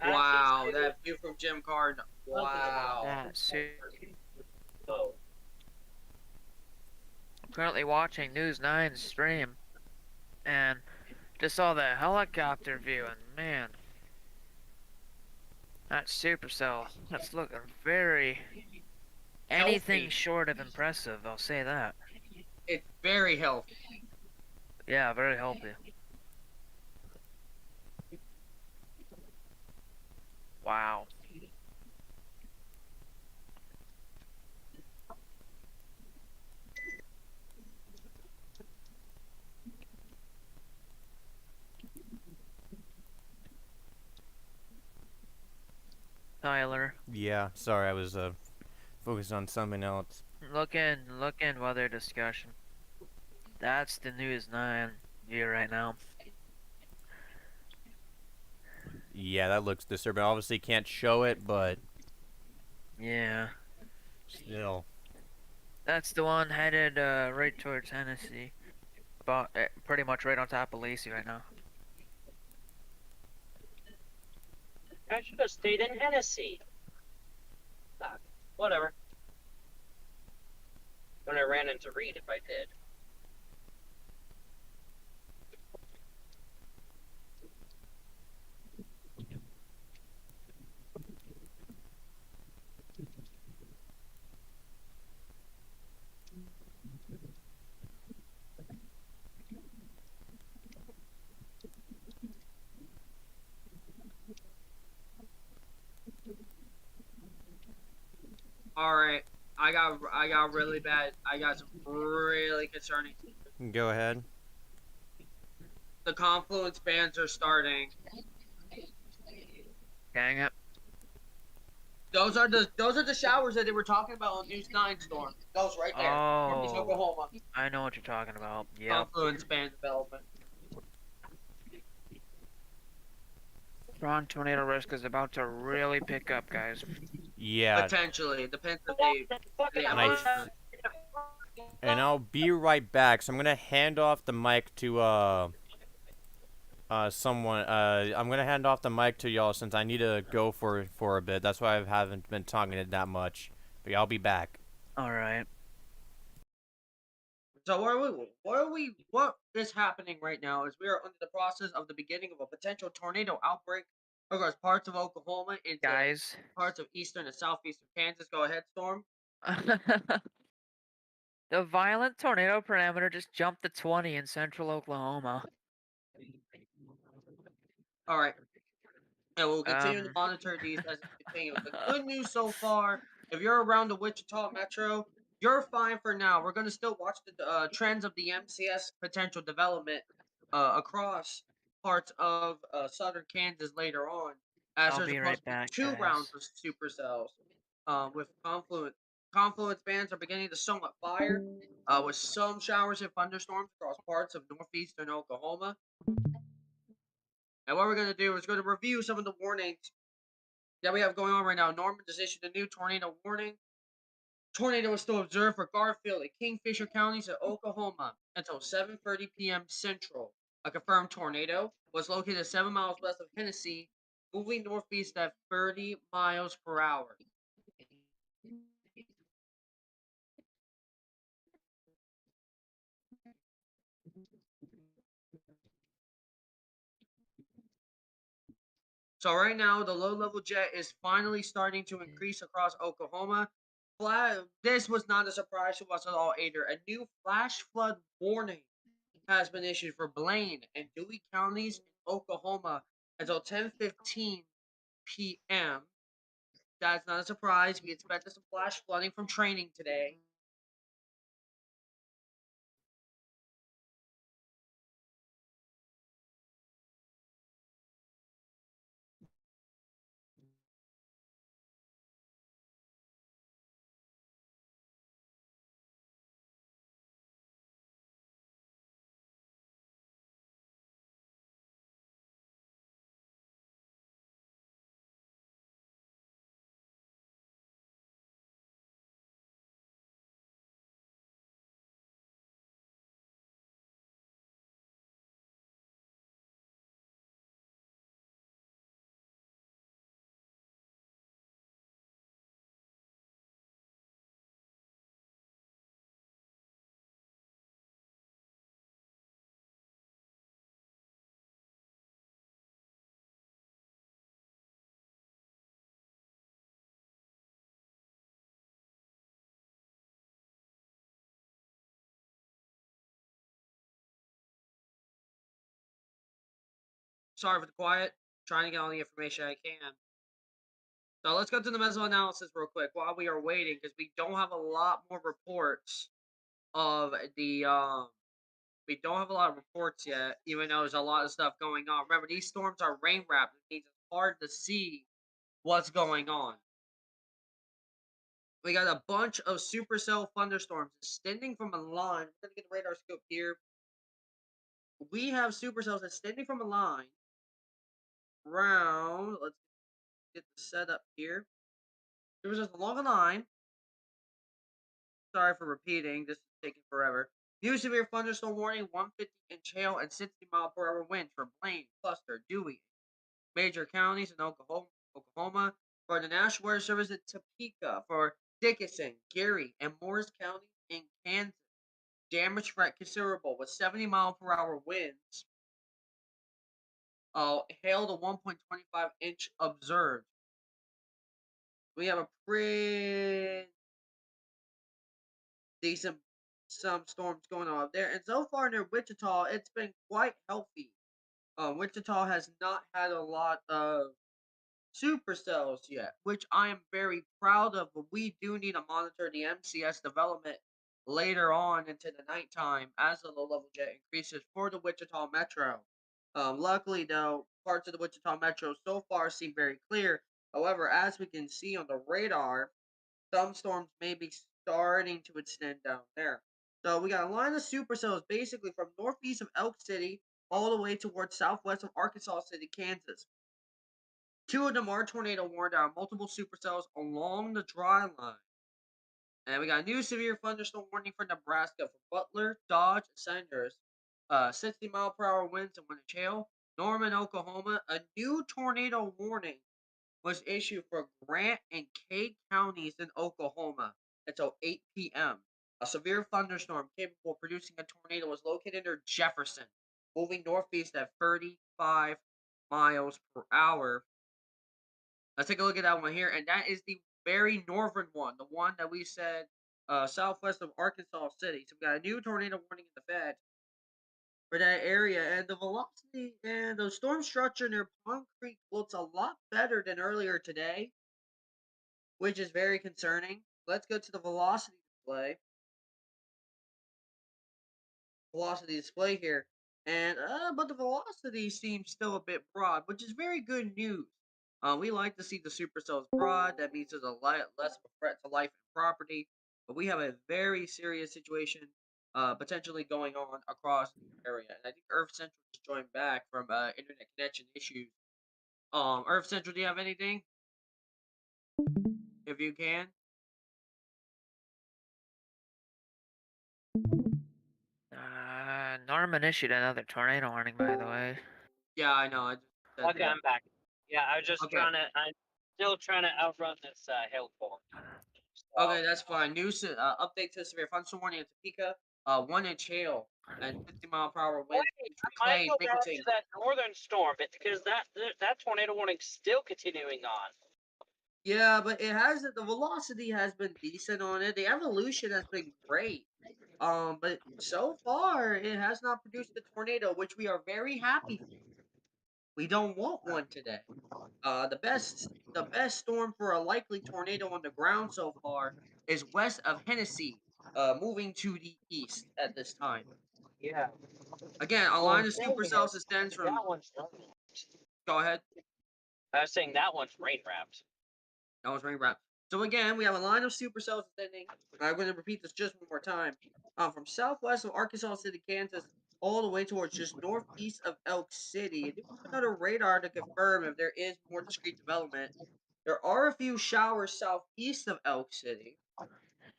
Speaker 3: Wow, that view from Jim Card. Wow.
Speaker 6: That's
Speaker 8: Oh.
Speaker 6: I'm currently watching News 9's stream and just saw the helicopter view, and man, that supercell, that's looking very anything
Speaker 3: Healthy.
Speaker 6: short of impressive, I'll say that.
Speaker 3: It's very healthy.
Speaker 6: Yeah, very healthy. Wow. Tyler,
Speaker 1: Yeah. Sorry, I was focused on something else.
Speaker 6: look in weather discussion. That's the News 9 view right now.
Speaker 1: Yeah, that looks disturbing. Obviously can't show it, but
Speaker 6: Yeah.
Speaker 1: still.
Speaker 6: That's the one headed right towards Tennessee. About pretty much right on top of Lacey right now.
Speaker 8: I should have stayed in Hennessy. Ah, whatever. When I ran into Reed, if I did.
Speaker 3: All right, I got really bad. I got some really concerning.
Speaker 1: Go ahead.
Speaker 3: The confluence bands are starting.
Speaker 6: Dang it.
Speaker 3: Those are the showers that they were talking about on News 9 storm. Those right there, Northeast
Speaker 6: Oh,
Speaker 3: Oklahoma.
Speaker 6: I know what you're talking about. Yep.
Speaker 3: Confluence band development.
Speaker 6: Strong tornado risk is about to really pick up, guys.
Speaker 1: Yeah.
Speaker 3: Potentially, depends if
Speaker 8: What
Speaker 3: they.
Speaker 8: the fucking
Speaker 3: they
Speaker 1: And I
Speaker 3: emerge.
Speaker 1: And I'll be right back. So I'm gonna hand off the mic to someone. I'm gonna hand off the mic to y'all since I need to go for a bit. That's why I haven't been talking it that much. But yeah, I'll be back.
Speaker 6: All right.
Speaker 3: So what is happening right now is we are under the process of the beginning of a potential tornado outbreak across parts of Oklahoma into
Speaker 6: Guys.
Speaker 3: parts of eastern and southeastern Kansas. Go ahead, Storm.
Speaker 6: The violent tornado parameter just jumped to 20 in central Oklahoma.
Speaker 3: All right. And we'll continue to
Speaker 6: Um,
Speaker 3: monitor these as it continues. The good news so far, if you're around the Wichita metro, you're fine for now. We're going to still watch the trends of the MCS potential development across parts of southern Kansas later on, as
Speaker 6: I'll
Speaker 3: there's
Speaker 6: be right
Speaker 3: supposed to be
Speaker 6: back,
Speaker 3: 2 rounds
Speaker 6: guys.
Speaker 3: of supercells with confluence bands are beginning to somewhat fire with some showers and thunderstorms across parts of northeastern Oklahoma. And what we're going to do is going to review some of the warnings that we have going on right now. Norman just issued a new tornado warning. Tornado is still observed for Garfield and Kingfisher counties of Oklahoma until 7:30 p.m. Central. A confirmed tornado was located 7 miles west of Hennessy, moving northeast at 30 miles per hour. So right now, the low-level jet is finally starting to increase across Oklahoma. This was not a surprise to us at all, either. A new flash flood warning has been issued for Blaine and Dewey counties in Oklahoma until 10:15 p.m. That's not a surprise. We expected some flash flooding from training today. Sorry for the quiet. Trying to get all the information I can. So let's go to the meso analysis real quick while we are waiting because we don't have a lot more reports of the we don't have a lot of reports yet, even though there's a lot of stuff going on. Remember, these storms are rain wrapped, which means it's hard to see what's going on. We got a bunch of supercell thunderstorms extending from a line. We're gonna get the radar scope here. We have supercells extending from a line round. Let's get the setup here. There was just along a line. Sorry for repeating. This is taking forever. New severe thunderstorm warning: 150-inch hail and 60-mile-per-hour winds for Blaine, Cluster, Dewey, major counties in Oklahoma. For the National Weather Service in Topeka. For Dickinson, Gary, and Morris counties in Kansas. Damage threat considerable with 70-mile-per-hour winds. Hail to 1.25-inch observed. We have a pretty decent some storms going on up there. And so far near Wichita, it's been quite healthy. Wichita has not had a lot of supercells yet, which I am very proud of. But we do need to monitor the MCS development later on into the nighttime as the low-level jet increases for the Wichita Metro. Luckily, though, parts of the Wichita Metro so far seem very clear. However, as we can see on the radar, some storms may be starting to extend down there. So we got a line of supercells basically from northeast of Elk City all the way towards southwest of Arkansas City, Kansas. 2 of them are tornado warned. There are multiple supercells along the dry line. And we got a new severe thunderstorm warning for Nebraska for Butler, Dodge, and Sanders. 60-mile-per-hour winds and wind and hail. Norman, Oklahoma. A new tornado warning was issued for Grant and Kade counties in Oklahoma until 8 p.m. A severe thunderstorm capable of producing a tornado was located near Jefferson, moving northeast at 35 miles per hour. Let's take a look at that one here, and that is the very northern one, the one that we said southwest of Arkansas City. So we got a new tornado warning in effect for that area, and the velocity and the storm structure near Pond Creek looks a lot better than earlier today, which is very concerning. Let's go to the velocity display. Velocity display here, and but the velocity seems still a bit broad, which is very good news. We like to see the supercells broad. That means there's a less of a threat to life and property. But we have a very serious situation potentially going on across the area. And I think Earth Central just joined back from internet connection issues. Earth Central, do you have anything? If you can.
Speaker 6: Norman issued another tornado warning, by the way.
Speaker 3: Yeah, I know. I just said
Speaker 8: Okay,
Speaker 3: that.
Speaker 8: I'm back. Yeah, I was just
Speaker 3: Okay.
Speaker 8: I'm still trying to outrun this hailstorm. So,
Speaker 3: Okay, that's fine. News update to severe thunderstorm warning in Topeka. 1-inch hail and 50-mile-per-hour
Speaker 8: wait,
Speaker 3: winds.
Speaker 8: I might
Speaker 3: Clay,
Speaker 8: go back
Speaker 3: Nicholson.
Speaker 8: to that northern storm because that tornado warning's still continuing on.
Speaker 3: Yeah, but the velocity has been decent on it. The evolution has been great. But so far it has not produced a tornado, which we are very happy for. We don't want one today. The best storm for a likely tornado on the ground so far is west of Hennessy, moving to the east at this time.
Speaker 8: Yeah.
Speaker 3: Again, a
Speaker 8: Well,
Speaker 3: line
Speaker 8: I'm
Speaker 3: of
Speaker 8: saying
Speaker 3: supercells
Speaker 8: is,
Speaker 3: extends from.
Speaker 8: that one's.
Speaker 3: Go ahead.
Speaker 8: I was saying that one's rain wrapped.
Speaker 3: That was rain wrap. So again, we have a line of supercells extending. I'm going to repeat this just one more time. From southwest of Arkansas City, Kansas, all the way towards just northeast of Elk City. And another radar to confirm if there is more discrete development. There are a few showers southeast of Elk City.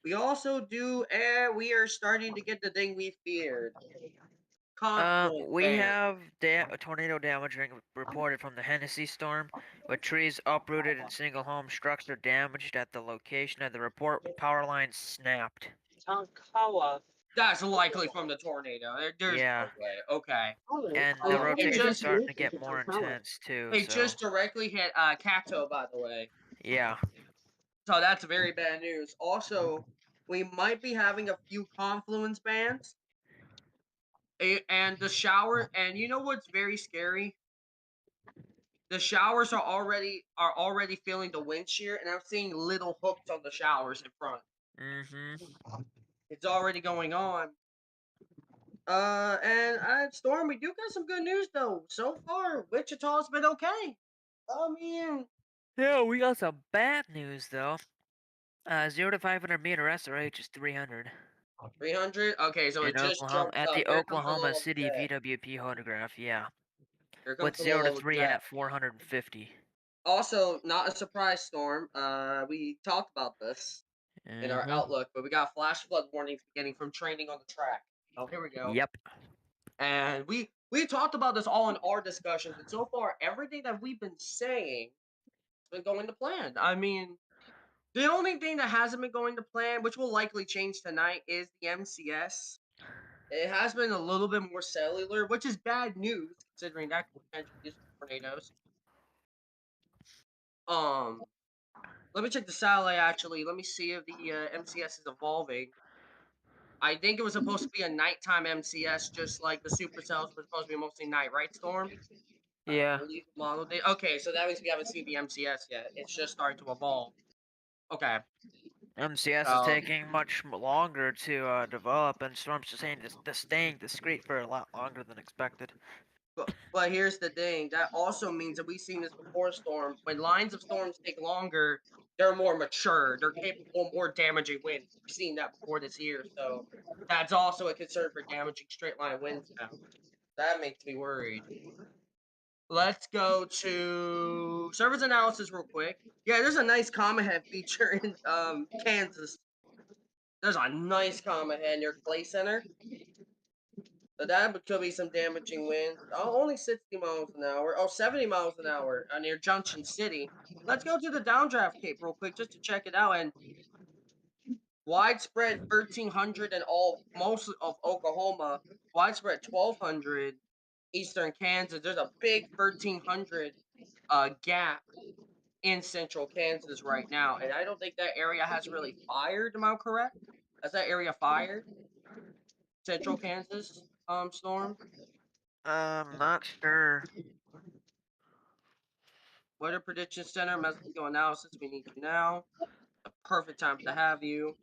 Speaker 3: We also do, and we are starting to get the thing we feared. Confluence
Speaker 6: We
Speaker 3: band.
Speaker 6: have tornado damage reported from the Hennessy storm, with trees uprooted and single home structure damaged at the location of the report. Power lines snapped.
Speaker 8: Tonkawa.
Speaker 3: That's likely from the tornado. There's
Speaker 6: Yeah.
Speaker 3: no way. Okay.
Speaker 6: And the rotation's starting to get more intense too.
Speaker 3: It
Speaker 6: So
Speaker 3: just directly hit Cato, by the way.
Speaker 6: yeah.
Speaker 3: So that's very bad news. Also, we might be having a few confluence bands. And the shower, and you know what's very scary? The showers are already feeling the wind shear, and I'm seeing little hooks on the showers in front. It's already going on. And Storm, we do got some good news though. So far, Wichita's been okay. I mean,
Speaker 6: Yeah, we got some bad news though. 0 to 500-meter SRH is 300.
Speaker 3: 300. Okay, so
Speaker 6: In
Speaker 3: it just
Speaker 6: Oklahoma,
Speaker 3: jumped
Speaker 6: at
Speaker 3: up.
Speaker 6: the
Speaker 3: Here comes the
Speaker 6: Oklahoma
Speaker 3: little
Speaker 6: City
Speaker 3: jet.
Speaker 6: VWP photograph, yeah.
Speaker 3: Here comes
Speaker 6: With
Speaker 3: the
Speaker 6: 0 to
Speaker 3: little
Speaker 6: 3
Speaker 3: jet.
Speaker 6: at 450.
Speaker 3: Also, not a surprise, Storm. We talked about this in our outlook, but we got flash flood warnings beginning from training on the track. Oh, here we go.
Speaker 6: Yep.
Speaker 3: And we talked about this all in our discussions, and so far everything that we've been saying has been going to plan. I mean, the only thing that hasn't been going to plan, which will likely change tonight, is the MCS. It has been a little bit more cellular, which is bad news considering that could potentially use tornadoes. Let me check the satellite actually. Let me see if the MCS is evolving. I think it was supposed to be a nighttime MCS, just like the supercells were supposed to be mostly night, right, Storm?
Speaker 6: Yeah.
Speaker 3: I believe the model date. Okay, so that means we haven't seen the MCS yet. It's just starting to evolve. Okay.
Speaker 6: MCS is taking much longer to develop, and storms are staying discreet for a lot longer than expected.
Speaker 3: But here's the thing. That also means that we've seen this before, Storm. When lines of storms take longer, they're more mature. They're capable of more damaging winds. We've seen that before this year. So that's also a concern for damaging straight line winds now. That makes me worried. Let's go to service analysis real quick. Yeah, there's a nice comment head feature in Kansas. There's a nice calm ahead near Clay Center. So that could be some damaging winds. Oh, only 60 miles an hour. Oh, 70 miles an hour near Junction City. Let's go to the downdraft cape real quick just to check it out. And widespread 1,300 in all most of Oklahoma. Widespread 1,200 eastern Kansas. There's a big 1,300 gap in central Kansas right now. And I don't think that area has really fired. Am I correct? Has that area fired? Central Kansas storm.
Speaker 6: Not sure.
Speaker 3: Weather Prediction Center, Mexico analysis. We need you now. The perfect time to have you.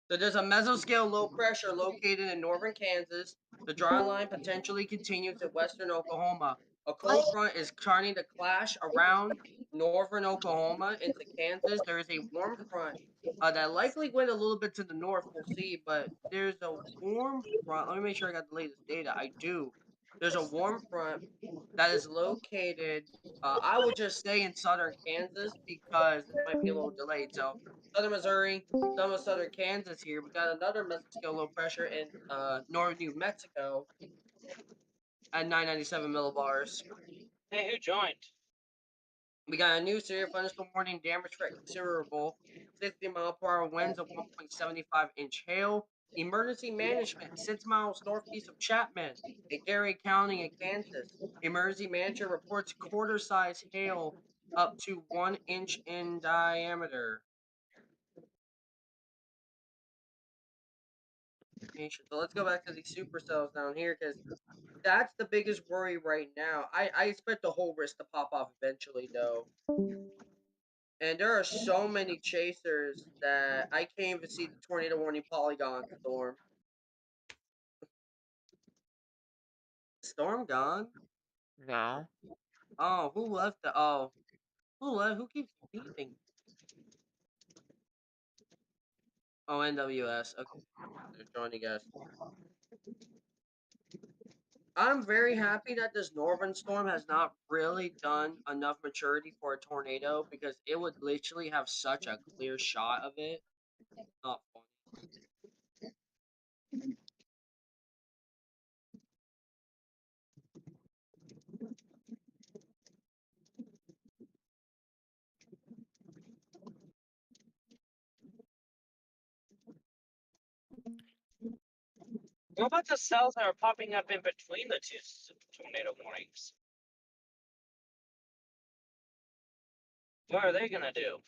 Speaker 3: So there's a mesoscale low pressure located in northern Kansas. The dry line potentially continues in western Oklahoma. A cold front is starting to clash around northern Oklahoma into Kansas. There is a warm front that likely went a little bit to the north. We'll see, but there's a warm front. Let me make sure I got the latest data. I do. There's a warm front that is located. I would just say in southern Kansas because this might be a little delayed. So southern Missouri, some of southern Kansas here. We got another mesoscale low pressure in northern New Mexico at 997 millibars.
Speaker 8: Hey, who joined?
Speaker 3: We got a new severe thunderstorm warning, damage threat considerable, 60-mile-per-hour winds of 1.75-inch hail. Emergency management, 6 miles northeast of Chapman, in Gary County in Kansas. Emergency manager reports quarter-size hail up to 1 inch in diameter. So let's go back to these supercells down here because that's the biggest worry right now. I expect the whole risk to pop off eventually, though. And there are so many chasers that I can't even see the tornado warning polygon storm. Storm gone?
Speaker 6: No.
Speaker 3: Oh, who left the? Oh, who left? Who keeps leaving? Oh, NWS. Okay, they're joining us. I'm very happy that this northern storm has not really done enough maturity for a tornado because it would literally have such a clear shot of it. Not funny.
Speaker 8: What about the cells that are popping up in between the two tornado warnings? What are they gonna do?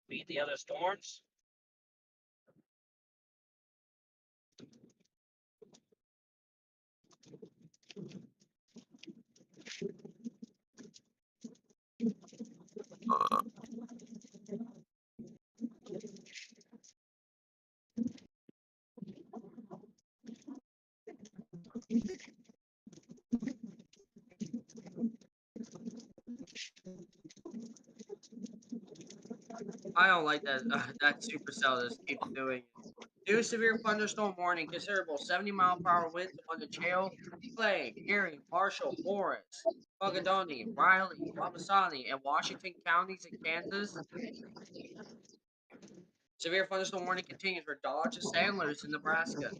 Speaker 8: Beat the other storms?
Speaker 3: I don't like that that supercell just keeps doing it. New severe thunderstorm warning, considerable 70-mile-per-hour winds on the trail. Clay, Gary, Marshall, Morris, Mogadoni, Riley, Wamasani, and Washington counties in Kansas. Severe thunderstorm warning continues for Dodge and Sanders in Nebraska.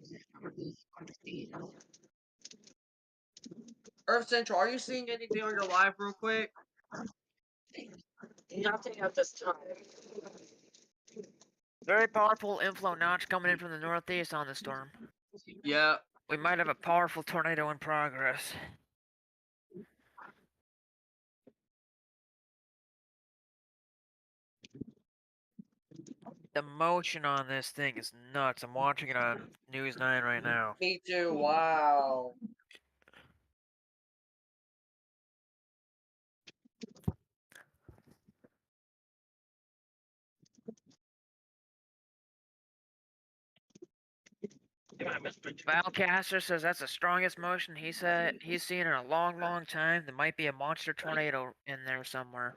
Speaker 3: Earth Central, are you seeing anything on your live real quick?
Speaker 8: Nothing at this time.
Speaker 6: Very powerful inflow notch coming in from the northeast on the storm.
Speaker 3: Yeah.
Speaker 6: We might have a powerful tornado in progress. The motion on this thing is nuts. I'm watching it on News 9 right now.
Speaker 3: Me too. Wow.
Speaker 6: Valcaster says that's the strongest motion he said he's seen in a long, long time. There might be a monster tornado in there somewhere.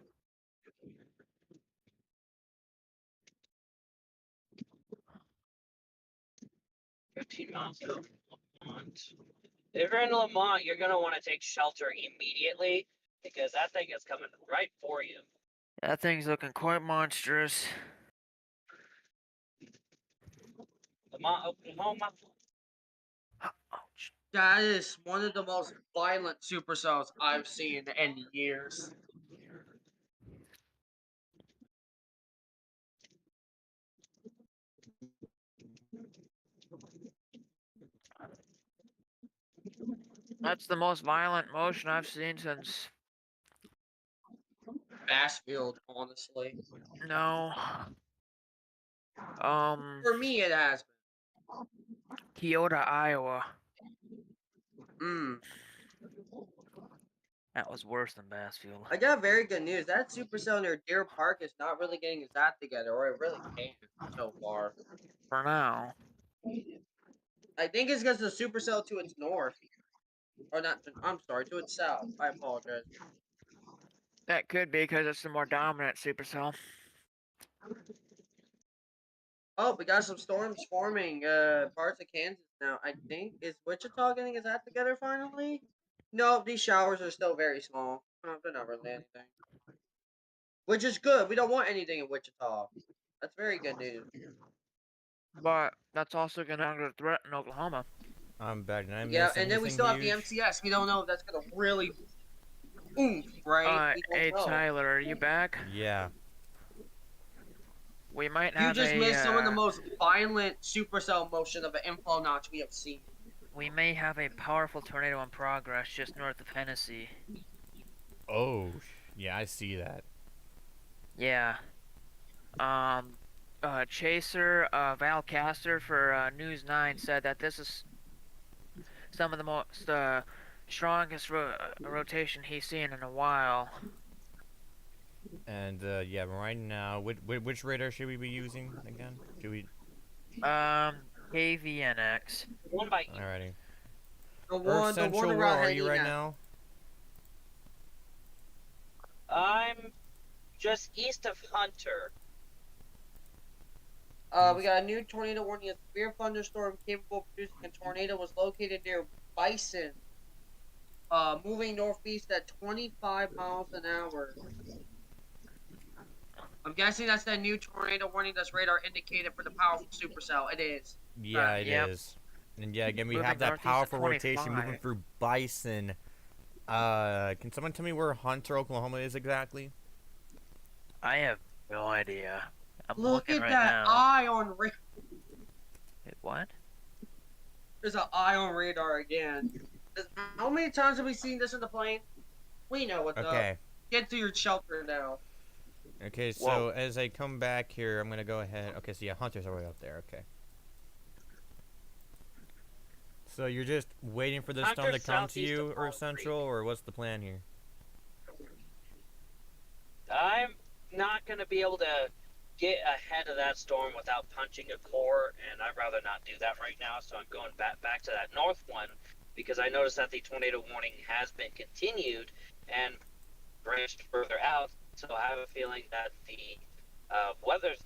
Speaker 8: $15 to Lamont. If you're in Lamont, you're gonna want to take shelter immediately because that thing is coming right for you.
Speaker 6: That thing's looking quite monstrous.
Speaker 8: Oklahoma.
Speaker 6: Ouch.
Speaker 3: That is one of the most violent supercells I've seen in years.
Speaker 6: That's the most violent motion I've seen since
Speaker 3: Bassfield, honestly.
Speaker 6: no.
Speaker 3: For me, it has
Speaker 6: Kyoto, Iowa.
Speaker 3: been.
Speaker 6: That was worse than Bassfield.
Speaker 3: I got very good news. That supercell near Deer Park is not really getting its act together, or it really can't so far.
Speaker 6: For now.
Speaker 3: I think it's because the supercell to its north. Or not, I'm sorry, to its south. I apologize.
Speaker 6: That could be because it's the more dominant supercell.
Speaker 3: Oh, we got some storms forming parts of Kansas now. I think, is Wichita getting its act together finally? No, these showers are still very small. No, they're not really anything. Which is good. We don't want anything in Wichita. That's very good news.
Speaker 6: But that's also going to threaten Oklahoma.
Speaker 1: I'm back. Did I
Speaker 3: Yeah,
Speaker 1: miss
Speaker 3: and then we
Speaker 1: anything
Speaker 3: still have the
Speaker 1: huge?
Speaker 3: MCS. We don't know if that's gonna really oomph, right? We don't
Speaker 6: Hey
Speaker 3: know.
Speaker 6: Tyler, are you back?
Speaker 1: Yeah.
Speaker 6: We might
Speaker 3: You
Speaker 6: have
Speaker 3: just
Speaker 6: a,
Speaker 3: missed some of the most violent supercell motion of an inflow notch we have seen.
Speaker 6: we may have a powerful tornado in progress just north of Hennessy.
Speaker 1: Oh, yeah, I see that.
Speaker 6: Yeah. Chaser, Val Caster for News 9 said that this is some of the most strongest rotation he's seen in a while.
Speaker 1: And yeah, right now, which radar should we be using again? Should we?
Speaker 6: KVNX.
Speaker 8: One by
Speaker 1: Alrighty.
Speaker 3: The
Speaker 1: Earth
Speaker 3: one
Speaker 1: Central, where
Speaker 3: around
Speaker 1: are you right
Speaker 3: Helena.
Speaker 1: now?
Speaker 8: I'm just east of Hunter.
Speaker 3: We got a new tornado warning. A severe thunderstorm capable of producing a tornado was located near Bison. Moving northeast at 25 miles an hour. I'm guessing that's that new tornado warning that's radar indicated for the powerful supercell. It is.
Speaker 1: Yeah, it
Speaker 6: Yep.
Speaker 1: is. And yeah, again, we
Speaker 6: Moving
Speaker 1: have that
Speaker 6: northeast at
Speaker 1: powerful rotation
Speaker 6: 25.
Speaker 1: moving through Bison. Can someone tell me where Hunter, Oklahoma is exactly?
Speaker 6: I have no idea. I'm
Speaker 3: Look
Speaker 6: looking
Speaker 3: at
Speaker 6: right
Speaker 3: that
Speaker 6: now.
Speaker 3: eye on radar.
Speaker 6: Wait, what?
Speaker 3: There's an eye on radar again. How many times have we seen this in the plane? We know what's up.
Speaker 1: Okay.
Speaker 3: Get to your shelter now.
Speaker 1: Okay, so
Speaker 6: Whoa.
Speaker 1: as I come back here, I'm gonna go ahead. Okay, so yeah, Hunter's all the way up there. Okay. So you're just waiting for the storm to
Speaker 8: Hunter's
Speaker 1: come to
Speaker 8: southeast
Speaker 1: you,
Speaker 8: of
Speaker 1: Earth
Speaker 8: Falls
Speaker 1: Central, or what's the plan here?
Speaker 8: I'm not going to be able to get ahead of that storm without punching a core, and I'd rather not do that right now. So I'm going back to that north one because I noticed that the tornado warning has been continued and branched further out. So I have a feeling that the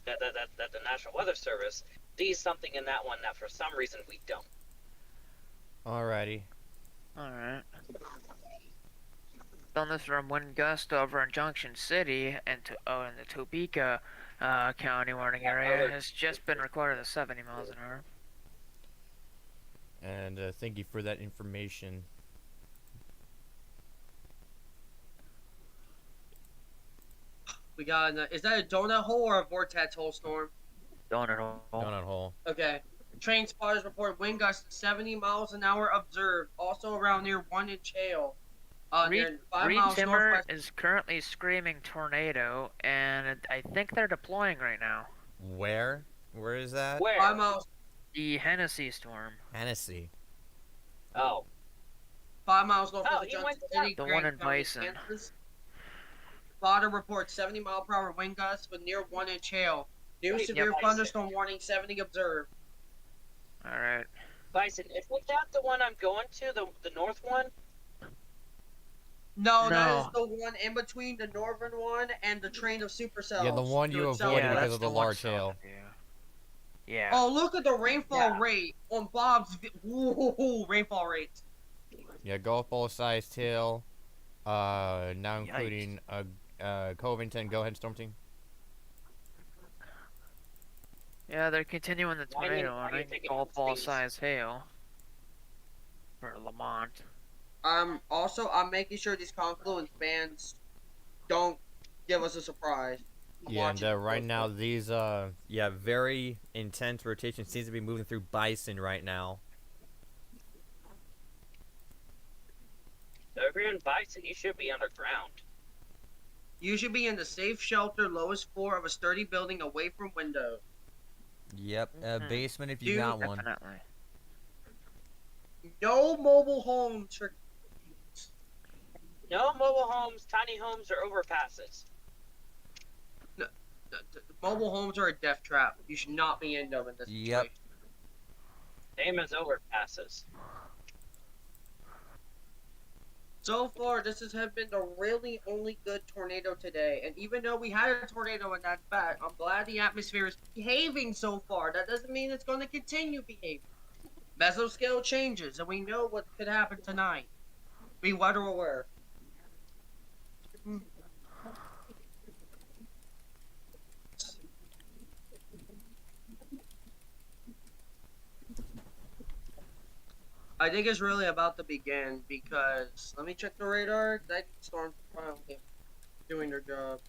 Speaker 8: that the National Weather Service sees something in that one that for some reason we don't.
Speaker 1: Alrighty.
Speaker 6: Alright. Done this from wind gust over in Junction City and in the Topeka County warning area has just been recorded at 70 miles an hour.
Speaker 1: And thank you for that information.
Speaker 3: We got is that a donut hole or a vortex hole storm?
Speaker 6: Donut hole.
Speaker 1: Donut hole.
Speaker 3: Okay. Train spotters report wind gusts 70 miles an hour observed, also around near 1 inch hail. Near 5
Speaker 6: Reed
Speaker 3: miles
Speaker 6: Timber
Speaker 3: northwest.
Speaker 6: is currently screaming tornado, and I think they're deploying right now.
Speaker 1: Where? Where is that?
Speaker 8: Where?
Speaker 3: 5 miles.
Speaker 6: The Hennessy storm.
Speaker 1: Hennessy.
Speaker 8: Oh,
Speaker 3: 5 miles northwest
Speaker 8: Oh,
Speaker 3: of
Speaker 8: you went
Speaker 3: Johnson
Speaker 8: to
Speaker 3: City.
Speaker 6: The
Speaker 3: Grant
Speaker 6: one in
Speaker 3: County,
Speaker 6: Bison.
Speaker 3: Kansas. Spotter reports 70 mile per hour wind gusts with near 1 inch hail. New
Speaker 8: Yep.
Speaker 3: severe
Speaker 8: Bison.
Speaker 3: thunderstorm warning 70 observed.
Speaker 6: Alright.
Speaker 8: Bison. Is that the one I'm going to? The north one?
Speaker 3: No, that
Speaker 6: No.
Speaker 3: is the one in between the northern one and the train of supercells.
Speaker 1: Yeah, the one
Speaker 3: to
Speaker 1: you
Speaker 3: its south.
Speaker 1: avoided
Speaker 6: Yeah,
Speaker 1: because
Speaker 6: that's
Speaker 1: of the
Speaker 6: the one
Speaker 1: large hail.
Speaker 6: south, Yeah.
Speaker 3: Oh, look at the rainfall
Speaker 8: Yeah.
Speaker 3: rate on Bob's. Whoa, rainfall rates.
Speaker 1: Yeah, golf ball sized hail. Now
Speaker 6: Yikes.
Speaker 1: including Covington. Go ahead, Storm Team.
Speaker 6: Yeah, they're continuing the tornado
Speaker 8: why do you
Speaker 6: warning.
Speaker 8: think it
Speaker 6: Golf ball
Speaker 8: ceased?
Speaker 6: size hail for Lamont.
Speaker 3: Also, I'm making sure these confluence bands don't give us a surprise. I'm
Speaker 1: Yeah, and
Speaker 3: watching them
Speaker 1: right now
Speaker 3: closely.
Speaker 1: these yeah, very intense rotation seems to be moving through Bison right now.
Speaker 8: So if you're in Bison, you should be underground.
Speaker 3: You should be in the safe shelter, lowest floor of a sturdy building, away from windows.
Speaker 1: Yep, basement if you
Speaker 3: Dude,
Speaker 1: got one.
Speaker 6: Definitely.
Speaker 3: No mobile homes for
Speaker 8: No mobile homes, tiny homes, or overpasses.
Speaker 3: the mobile homes are a death trap. You should not be in them in this
Speaker 1: Yep.
Speaker 3: situation.
Speaker 8: Same as overpasses.
Speaker 3: So far, this has been the really only good tornado today. And even though we had a tornado and that's bad, I'm glad the atmosphere is behaving so far. That doesn't mean it's going to continue behaving. Mesoscale changes, and we know what could happen tonight. Be weather aware. I think it's really about to begin because let me check the radar. That storm's finally doing their job.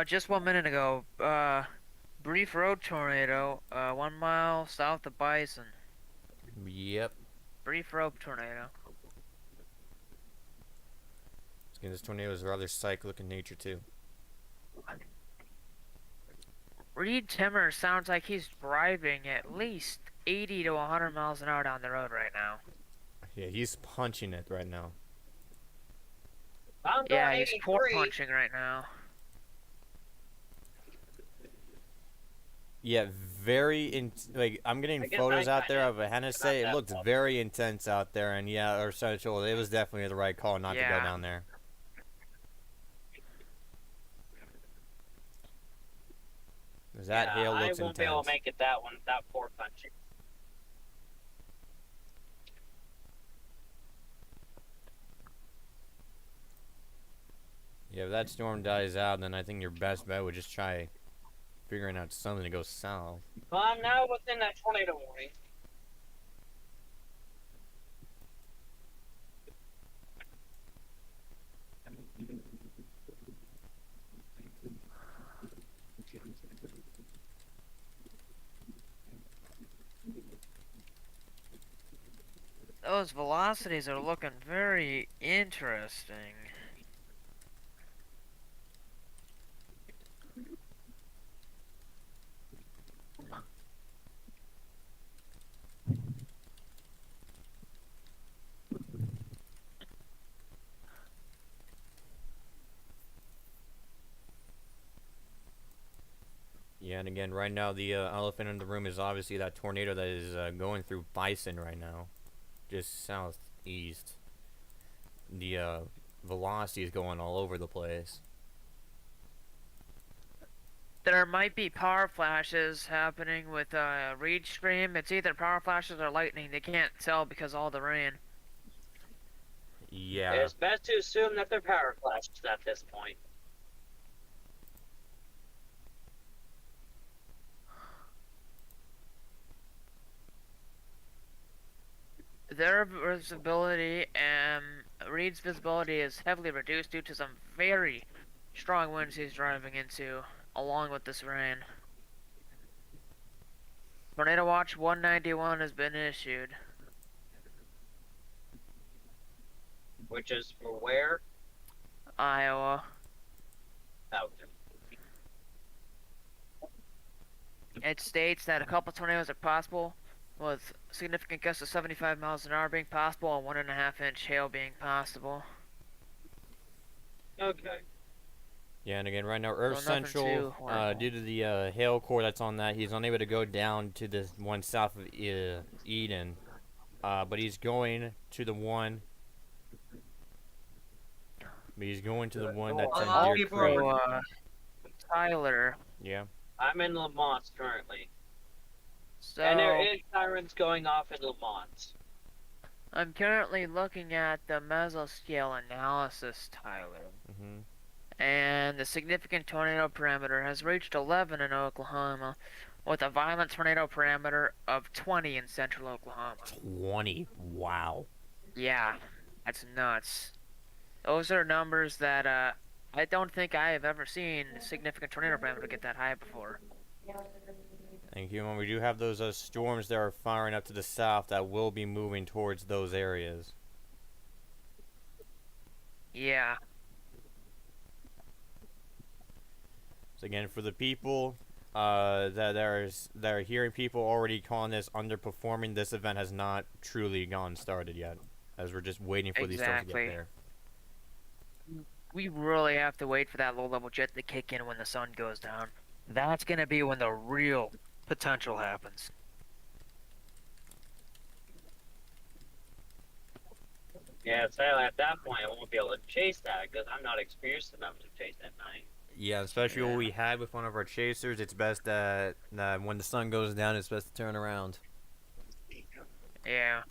Speaker 6: Just 1 minute ago, brief road tornado, 1 mile south of Bison.
Speaker 1: Yep.
Speaker 6: Brief road tornado.
Speaker 1: This tornado is rather cyclic in nature too.
Speaker 6: Reed Timmer sounds like he's driving at least 80 to 100 miles an hour down the road right now.
Speaker 1: Yeah, he's punching it right now.
Speaker 8: I'm
Speaker 6: Yeah,
Speaker 8: going
Speaker 6: he's port
Speaker 8: 83.
Speaker 6: punching right now.
Speaker 1: Yeah, like I'm getting
Speaker 8: I guess
Speaker 1: photos
Speaker 8: I
Speaker 1: out there
Speaker 8: kinda-
Speaker 1: of it. Hannah
Speaker 8: not
Speaker 1: say it
Speaker 8: that
Speaker 1: looks
Speaker 8: well.
Speaker 1: very intense out there, and yeah, or Central, it was definitely the right call not to go
Speaker 6: Yeah.
Speaker 1: down there. 'Cause that hail looks
Speaker 8: I won't be able
Speaker 1: intense.
Speaker 8: to make it that one without port punching.
Speaker 1: Yeah, if that storm dies out, then I think your best bet would just try figuring out something to go south.
Speaker 8: Well, I'm now within that tornado warning.
Speaker 6: Those velocities are looking very interesting.
Speaker 1: Yeah, and again, right now the elephant in the room is obviously that tornado that is going through Bison right now, just southeast. The velocity is going all over the place.
Speaker 6: There might be power flashes happening with Reed Stream. It's either power flashes or lightning. They can't tell because of all the rain.
Speaker 1: Yeah.
Speaker 8: It's best to assume that they're power flashes at this point.
Speaker 6: Their visibility and Reed's visibility is heavily reduced due to some very strong winds he's driving into, along with this rain. Tornado Watch 191 has been issued.
Speaker 8: Which is for where?
Speaker 6: Iowa.
Speaker 8: Out.
Speaker 6: It states that a couple tornadoes are possible, with significant gusts of 75 miles an hour being possible and 1.5-inch hail being possible.
Speaker 8: Okay.
Speaker 1: Yeah, and again, right now, Earth
Speaker 6: So nothing
Speaker 1: Central,
Speaker 6: too horrible.
Speaker 1: due to the hail core that's on that, he's unable to go down to the one south of Eden, but he's going to the one. But he's going to the one that's in
Speaker 3: All
Speaker 1: Deer
Speaker 3: people
Speaker 1: Creek.
Speaker 3: are-
Speaker 6: Tyler.
Speaker 1: Yeah.
Speaker 8: I'm in Lamont currently. And there
Speaker 6: So
Speaker 8: is sirens going off in Lamont.
Speaker 6: I'm currently looking at the mesoscale analysis, Tyler.
Speaker 1: Hmm.
Speaker 6: And the significant tornado parameter has reached 11 in Oklahoma, with a violent tornado parameter of 20 in central Oklahoma.
Speaker 1: 20. Wow.
Speaker 6: Yeah, that's nuts. Those are numbers that I don't think I have ever seen a significant tornado parameter get that high before.
Speaker 1: Thank you. And we do have those storms that are firing up to the south that will be moving towards those areas.
Speaker 6: Yeah.
Speaker 1: So again, for the people that are hearing people already calling this underperforming, this event has not truly gone started yet, as we're just waiting for these storms to get
Speaker 6: Exactly.
Speaker 1: there.
Speaker 6: We really have to wait for that low-level jet to kick in when the sun goes down. That's gonna be when the real potential happens.
Speaker 8: Yeah, sadly at that point I won't be able to chase that because I'm not experienced enough to chase at night.
Speaker 1: Yeah, especially
Speaker 6: Yeah.
Speaker 1: what we had with one of our chasers. It's best that when the sun goes down, it's best to turn around.
Speaker 6: Yeah.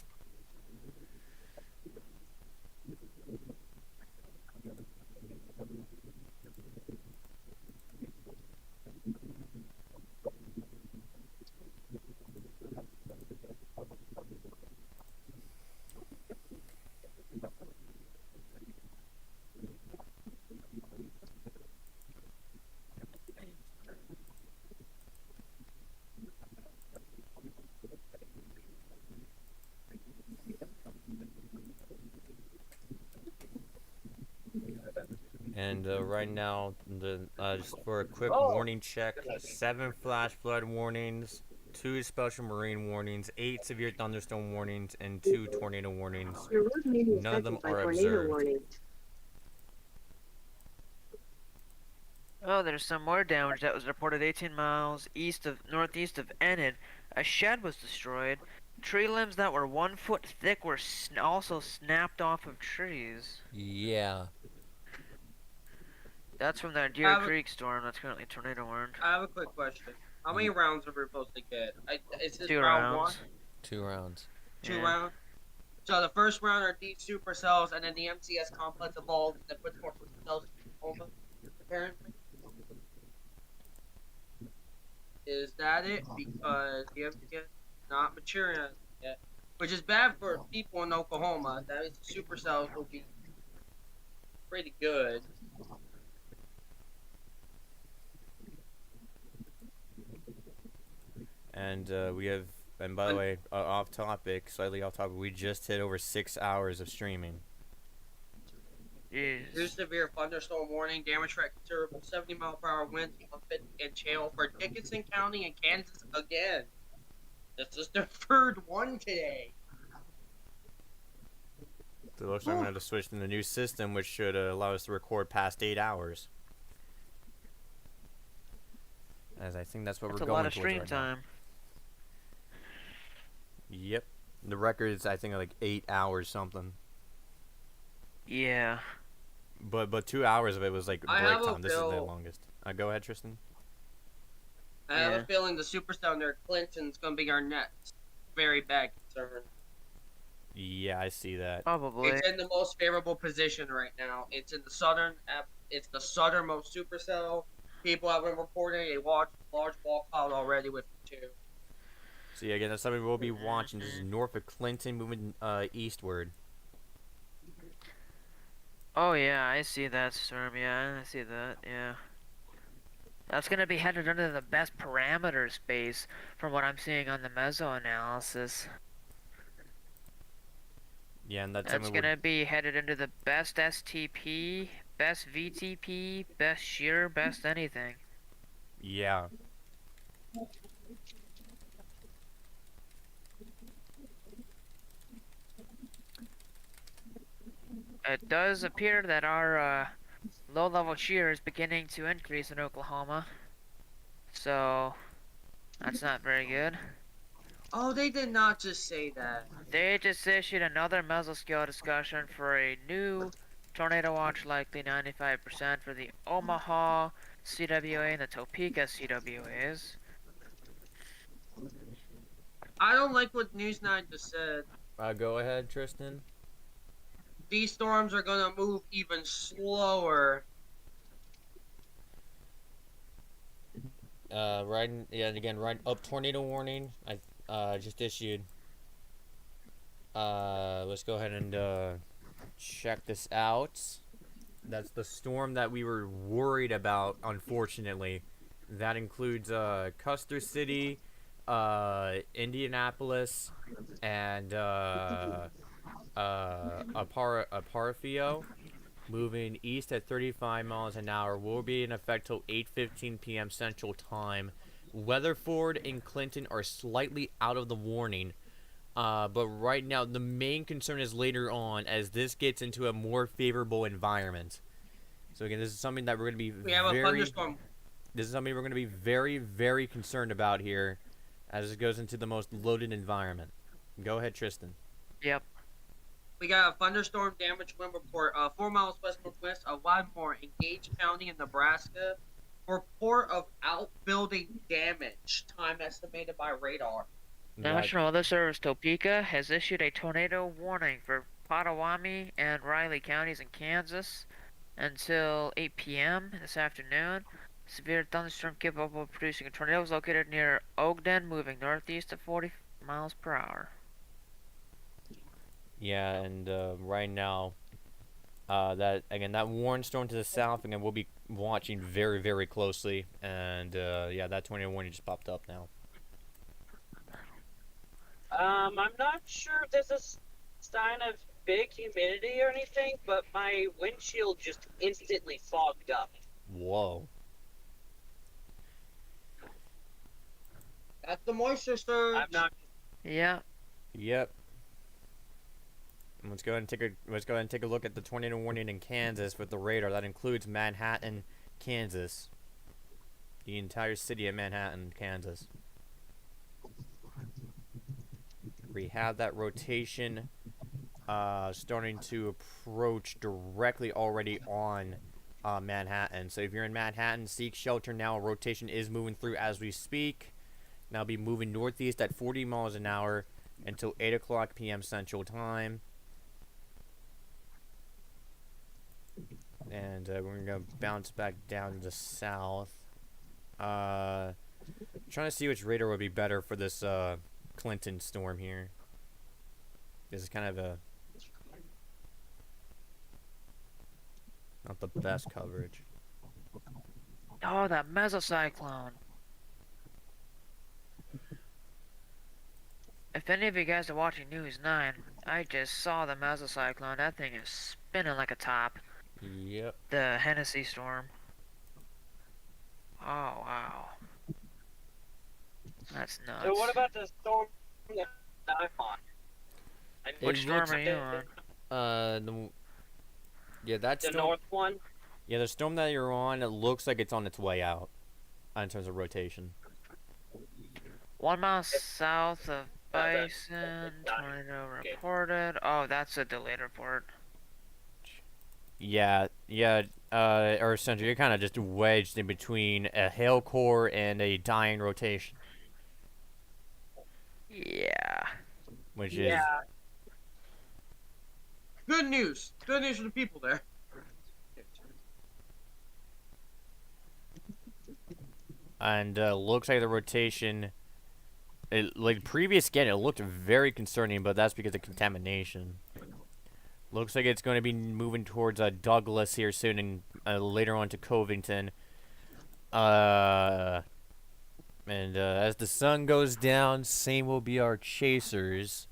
Speaker 1: And right now, just for a quick warning check, 7 flash flood warnings, 2 special marine warnings, 8 severe thunderstorm warnings, and 2 tornado warnings.
Speaker 5: Your road may be
Speaker 1: None of them
Speaker 5: affected by
Speaker 1: are
Speaker 5: tornado
Speaker 1: observed.
Speaker 5: warnings.
Speaker 6: Oh, there's some more damage that was reported 18 miles northeast of Enid. A shed was destroyed. Tree limbs that were 1 foot thick were also snapped off of trees.
Speaker 1: Yeah.
Speaker 6: That's from that Deer Creek storm that's currently tornado warned.
Speaker 3: I have a quick question. How many rounds are we supposed to get? Is this
Speaker 6: 2
Speaker 3: round
Speaker 6: rounds.
Speaker 3: 1?
Speaker 1: 2 rounds.
Speaker 3: 2
Speaker 6: Yeah.
Speaker 3: rounds? So the first round are these supercells, and then the MCS complex evolved that puts more supercells in Oklahoma, apparently. Is that it? Because the MCS is not maturing yet. Which is bad for people in Oklahoma. That means the supercells will be pretty good.
Speaker 1: And we have, and by the way, slightly off topic, we just hit over 6 hours of streaming.
Speaker 3: New
Speaker 6: Jeez.
Speaker 3: severe thunderstorm warning, damage threat considerable, 70-mile-per-hour winds, 150 inch hail for Dickinson County and Kansas again. This is the third one today.
Speaker 1: So it looks like I'm going to switch to the new system, which should allow us to record past 8 hours. As I think that's what
Speaker 6: That's
Speaker 1: we're
Speaker 6: a
Speaker 1: going
Speaker 6: lot of
Speaker 1: towards
Speaker 6: stream
Speaker 1: right now.
Speaker 6: time.
Speaker 1: Yep. The record is, I think, like 8 hours something.
Speaker 6: Yeah.
Speaker 1: But 2 hours of it was like
Speaker 3: I
Speaker 1: break
Speaker 3: have a
Speaker 1: time. This is the
Speaker 3: bill.
Speaker 1: longest. Go ahead, Tristan.
Speaker 3: I have
Speaker 6: Yeah.
Speaker 3: a feeling the superstar near Clinton's going to be our next very bad concern.
Speaker 1: Yeah, I see that.
Speaker 6: Probably.
Speaker 3: It's in the most favorable position right now. It's in the southern. It's the southernmost supercell. People have been reporting a large wall cloud already with 2.
Speaker 1: So yeah, again, that's something we'll be watching. This is north of Clinton, moving eastward.
Speaker 6: Oh yeah, I see that storm. Yeah, I see that. Yeah. That's gonna be headed under the best parameter space from what I'm seeing on the meso analysis.
Speaker 1: Yeah, and that's
Speaker 6: That's
Speaker 1: something
Speaker 6: gonna be headed into the best STP, best VTP, best shear, best anything.
Speaker 1: yeah.
Speaker 6: It does appear that our low-level shear is beginning to increase in Oklahoma. So, that's not very good.
Speaker 3: Oh, they did not just say that.
Speaker 6: They just issued another mesoscale discussion for a new tornado watch, likely 95% for the Omaha CWA and the Topeka CWAs.
Speaker 3: I don't like what News 9 just said.
Speaker 1: Go ahead, Tristan.
Speaker 3: These storms are gonna move even slower.
Speaker 1: Right, yeah, and again, right up tornado warning. I just issued. Let's go ahead and check this out. That's the storm that we were worried about, unfortunately. That includes Custer City, Indianapolis, and Aparfio. Moving east at 35 miles an hour, will be in effect till 8:15 p.m. Central Time. Weatherford and Clinton are slightly out of the warning, but right now the main concern is later on as this gets into a more favorable environment. So again, this is something that we're going to be
Speaker 3: We have a
Speaker 1: very.
Speaker 3: thunderstorm.
Speaker 1: This is something we're going to be very, very concerned about here, as it goes into the most loaded environment. Go ahead, Tristan.
Speaker 6: Yep.
Speaker 3: We got a thunderstorm damage wind report. 4 miles west northwest of Wadmore in Gage County in Nebraska. Report of outbuilding damage. Time estimated by radar.
Speaker 6: National Weather Service Topeka has issued a tornado warning for Potawatomi and Riley counties in Kansas until 8 p.m. this afternoon. Severe thunderstorm capable of producing a tornado is located near Ogden, moving northeast at 40 miles per hour.
Speaker 1: Yeah, and right now, that again, that warning storm to the south, again, we'll be watching very, very closely. And yeah, that tornado warning just popped up now.
Speaker 8: I'm not sure if this is a sign of big humidity or anything, but my windshield just instantly fogged up.
Speaker 1: Whoa.
Speaker 3: That's the moisture surge.
Speaker 8: I'm not.
Speaker 6: Yeah.
Speaker 1: Yep. Let's go ahead and take a look at the tornado warning in Kansas with the radar. That includes Manhattan, Kansas. The entire city of Manhattan, Kansas. We have that rotation starting to approach directly already on Manhattan. So if you're in Manhattan, seek shelter now. A rotation is moving through as we speak. Now be moving northeast at 40 miles an hour until 8 o'clock p.m. Central Time. And we're going to bounce back down to the south. Trying to see which radar would be better for this Clinton storm here. This is kind of a not the best coverage.
Speaker 6: Oh, that mesocyclone. If any of you guys are watching News 9, I just saw the mesocyclone. That thing is spinning like a top.
Speaker 1: Yep.
Speaker 6: The Hennessy storm. Oh, wow. That's nuts.
Speaker 8: So what about the storm that I'm on?
Speaker 6: Which storm are you on?
Speaker 1: Yeah, that's
Speaker 8: the north one.
Speaker 1: Yeah, the storm that you're on, it looks like it's on its way out, in terms of rotation.
Speaker 6: 1 mile south of Bison, tornado reported. Oh, that's a delayed report.
Speaker 1: Yeah, or essentially, you're kind of just wedged in between a hail core and a dying rotation.
Speaker 6: Yeah.
Speaker 1: Which is...
Speaker 3: Good news. Good news for the people there.
Speaker 1: And looks like the rotation... like previous scan, it looked very concerning, but that's because of contamination. Looks like it's going to be moving towards Douglas here soon, and later on to Covington. And as the sun goes down, same will be our chasers.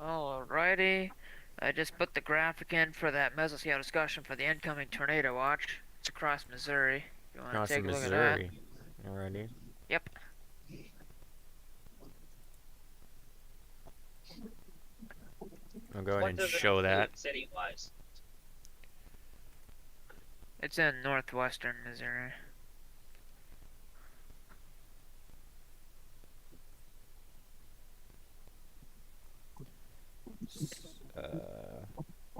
Speaker 6: Alrighty. I just put the graphic in for that mesoscale discussion for the incoming tornado watch. It's across Missouri. You want to
Speaker 1: Across
Speaker 6: take a look
Speaker 1: Missouri.
Speaker 6: at that?
Speaker 1: Alrighty.
Speaker 6: Yep.
Speaker 1: I'll go ahead and show that.
Speaker 8: City-wise.
Speaker 6: It's in northwestern Missouri.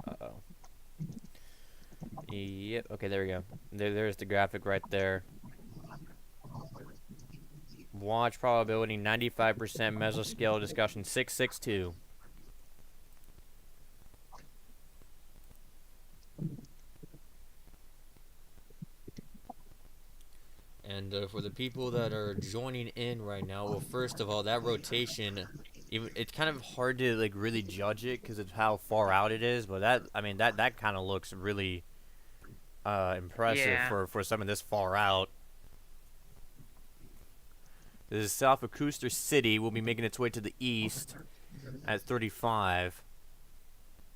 Speaker 1: Uh-oh. Yep, okay, there we go. There's the graphic right there. Watch probability 95% mesoscale discussion 662. And for the people that are joining in right now, well, first of all, that rotation, even it's kind of hard to like really judge it because of how far out it is. But that kind of looks really impressive
Speaker 6: Yeah.
Speaker 1: for some of this far out. This is south of Cooster City. Will be making its way to the east at 35.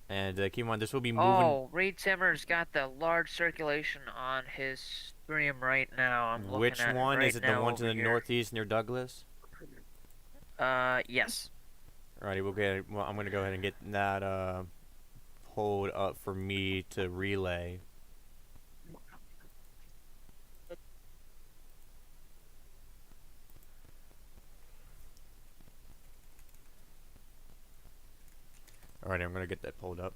Speaker 1: And keep in mind, this will be moving.
Speaker 6: Oh, Reed Timmer's got the large circulation on his stream right now. I'm looking
Speaker 1: Which
Speaker 6: at
Speaker 1: one?
Speaker 6: it right
Speaker 1: Is it the
Speaker 6: now
Speaker 1: one to
Speaker 6: over
Speaker 1: the
Speaker 6: here.
Speaker 1: northeast near Douglas?
Speaker 6: Yes.
Speaker 1: Alrighty, well, I'm gonna go ahead and get that pulled up for me to relay. Alrighty, I'm gonna get that pulled up.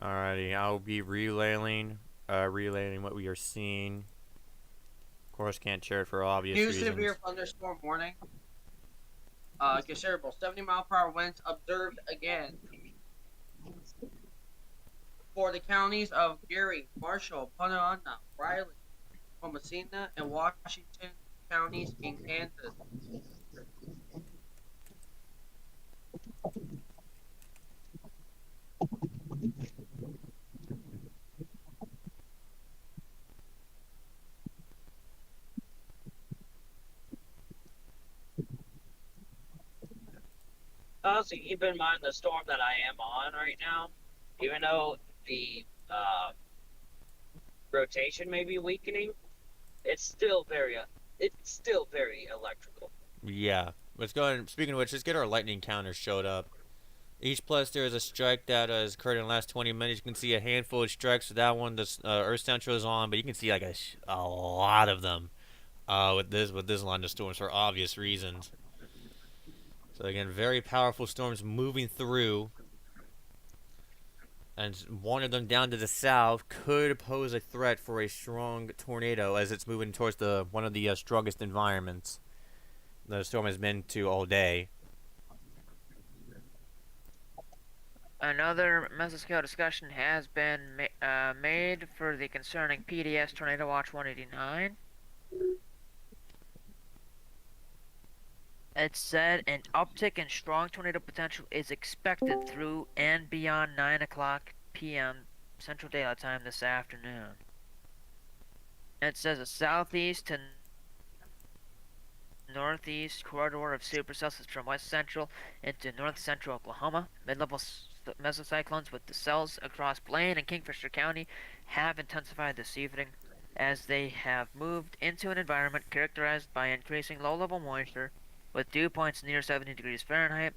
Speaker 1: Alrighty, I'll be relaying what we are seeing. Of course, can't share it for obvious
Speaker 3: New
Speaker 1: reasons.
Speaker 3: severe thunderstorm warning. Considerable 70-mile-per-hour winds observed again for the counties of Geary, Marshall, Punahou, Riley, Homicina, and Washington counties in Kansas.
Speaker 8: Also, keep in mind the storm that I am on right now, even though the rotation may be weakening, it's still very electrical.
Speaker 1: Yeah. Let's go ahead and, speaking of which, let's get our lightning counters showed up. Each plus there is a strike that has occurred in the last 20 minutes. You can see a handful of strikes with that one. This Earth Central is on, but you can see like a lot of them with this line of storms for obvious reasons. So again, very powerful storms moving through, and one of them down to the south could pose a threat for a strong tornado as it's moving towards one of the strongest environments the storm has been to all day.
Speaker 6: Another mesoscale discussion has been made for the concerning PDS Tornado Watch 189. It said an uptick in strong tornado potential is expected through and beyond 9 o'clock p.m. Central Daylight Time this afternoon. It says a southeast to northeast corridor of supercells from west central into north central Oklahoma. Mid-level mesocyclones with the cells across Blaine and Kingfisher County have intensified this evening as they have moved into an environment characterized by increasing low-level moisture with dew points near 70 degrees Fahrenheit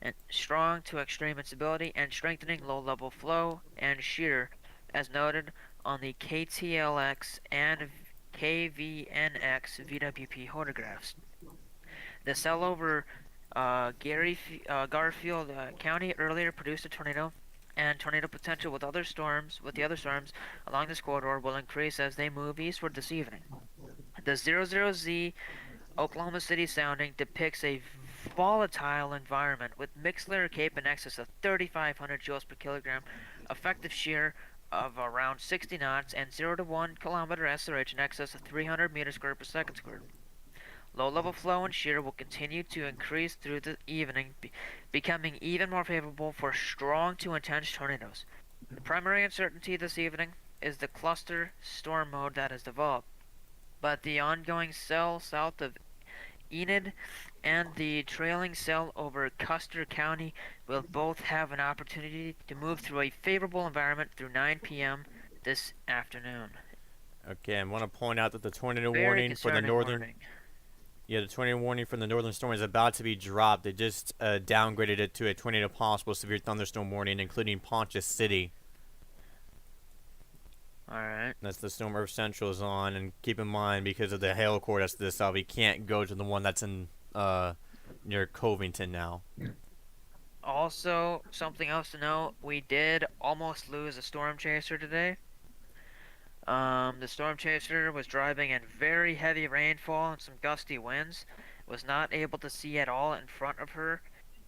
Speaker 6: and strong to extreme instability and strengthening low-level flow and shear as noted on the KTLX and KVNX VWP photographs. The cell over Garfield County earlier produced a tornado, and tornado potential with the other storms along this corridor will increase as they move eastward this evening. The 00Z Oklahoma City sounding depicts a volatile environment with mixed layer cape in excess of 3,500 joules per kilogram, effective shear of around 60 knots, and 0 to 1 kilometer SRH in excess of 300 meters squared per second squared. Low-level flow and shear will continue to increase through the evening, becoming even more favorable for strong to intense tornadoes. The primary uncertainty this evening is the cluster storm mode that has developed, but the ongoing cell south of Enid and the trailing cell over Custer County will both have an opportunity to move through a favorable environment through 9 p.m. this afternoon.
Speaker 1: Okay, I want to point out that the tornado
Speaker 6: Very
Speaker 1: warning for the northern
Speaker 6: warning.
Speaker 1: the tornado warning from the northern storm is about to be dropped. They just downgraded it to a tornado possible severe thunderstorm warning, including Poncha City.
Speaker 6: Alright.
Speaker 1: That's the storm Earth Central is on, and keep in mind because of the hail core that's to the south, we can't go to the one that's in near Covington now.
Speaker 6: Also, something else to note, we did almost lose a storm chaser today. The storm chaser was driving in very heavy rainfall and some gusty winds, was not able to see at all in front of her,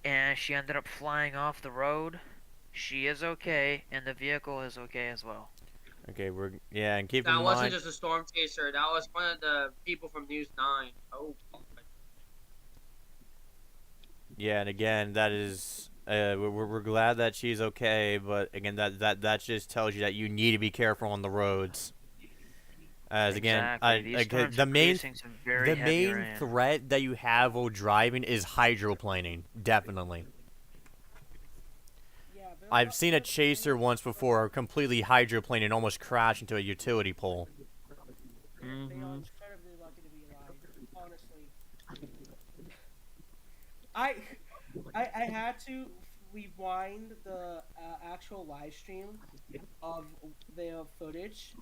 Speaker 6: and she ended up flying off the road. She is okay, and the vehicle is okay as well.
Speaker 1: Okay, and keep in
Speaker 3: That wasn't
Speaker 1: mind.
Speaker 3: just a storm chaser. That was one of the people from News 9. Oh.
Speaker 1: Yeah, and again, that is we're glad that she's okay, but again, that just tells you that you need to be careful on the roads. As again,
Speaker 6: Exactly. These storms
Speaker 1: the
Speaker 6: are
Speaker 1: main
Speaker 6: producing some very heavy rain.
Speaker 1: threat that you have while driving is hydroplaning. Definitely. I've seen a chaser once before completely hydroplane and almost crash into a utility pole.
Speaker 9: They are incredibly lucky to be alive, honestly. I had to rewind the actual live stream of the footage,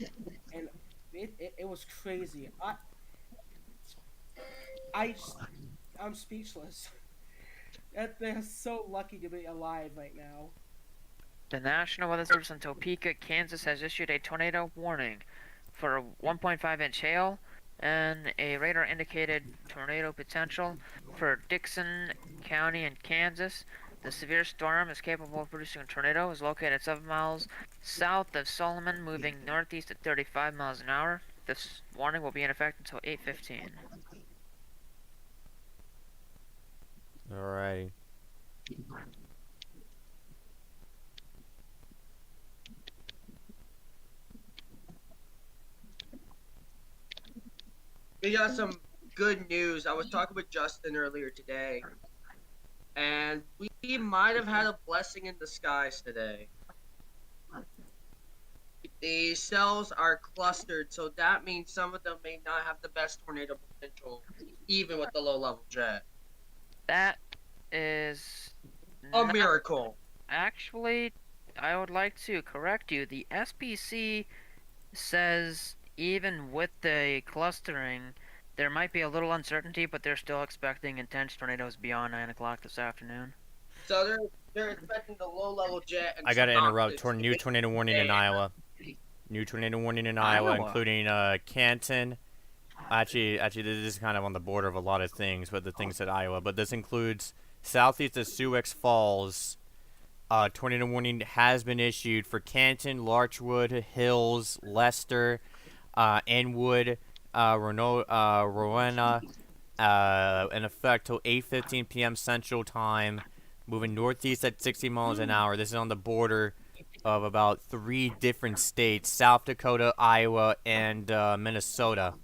Speaker 9: and it was crazy. I'm speechless. They're so lucky to be alive right now.
Speaker 6: The National Weather Service in Topeka, Kansas has issued a tornado warning for 1.5-inch hail and a radar indicated tornado potential for Dixon County in Kansas. The severe storm is capable of producing a tornado, is located 7 miles south of Solomon, moving northeast at 35 miles an hour. This warning will be in effect until 8:15.
Speaker 1: Alrighty.
Speaker 3: We got some good news. I was talking with Justin earlier today, and we might have had a blessing in disguise today. The cells are clustered, so that means some of them may not have the best tornado potential, even with the low-level jet.
Speaker 6: That is
Speaker 3: A
Speaker 6: not-
Speaker 3: miracle.
Speaker 6: Actually, I would like to correct you. The SPC says even with the clustering, there might be a little uncertainty, but they're still expecting intense tornadoes beyond 9 o'clock this afternoon.
Speaker 3: So they're expecting the low-level jet. And
Speaker 1: I gotta
Speaker 3: some
Speaker 1: interrupt.
Speaker 3: optics to
Speaker 1: New
Speaker 3: make
Speaker 1: tornado warning in Iowa. New tornado warning in Iowa, including Canton. Actually, this is kind of on the border of a lot of things, but the things said Iowa. But this includes southeast of Sioux Falls. Tornado warning has been issued for Canton, Larchwood, Hills, Leicester, Enwood, Rowena, in effect till 8:15 p.m. Central Time, moving northeast at 60 miles an hour. This is on the border of about 3 different states: South Dakota, Iowa, and Minnesota.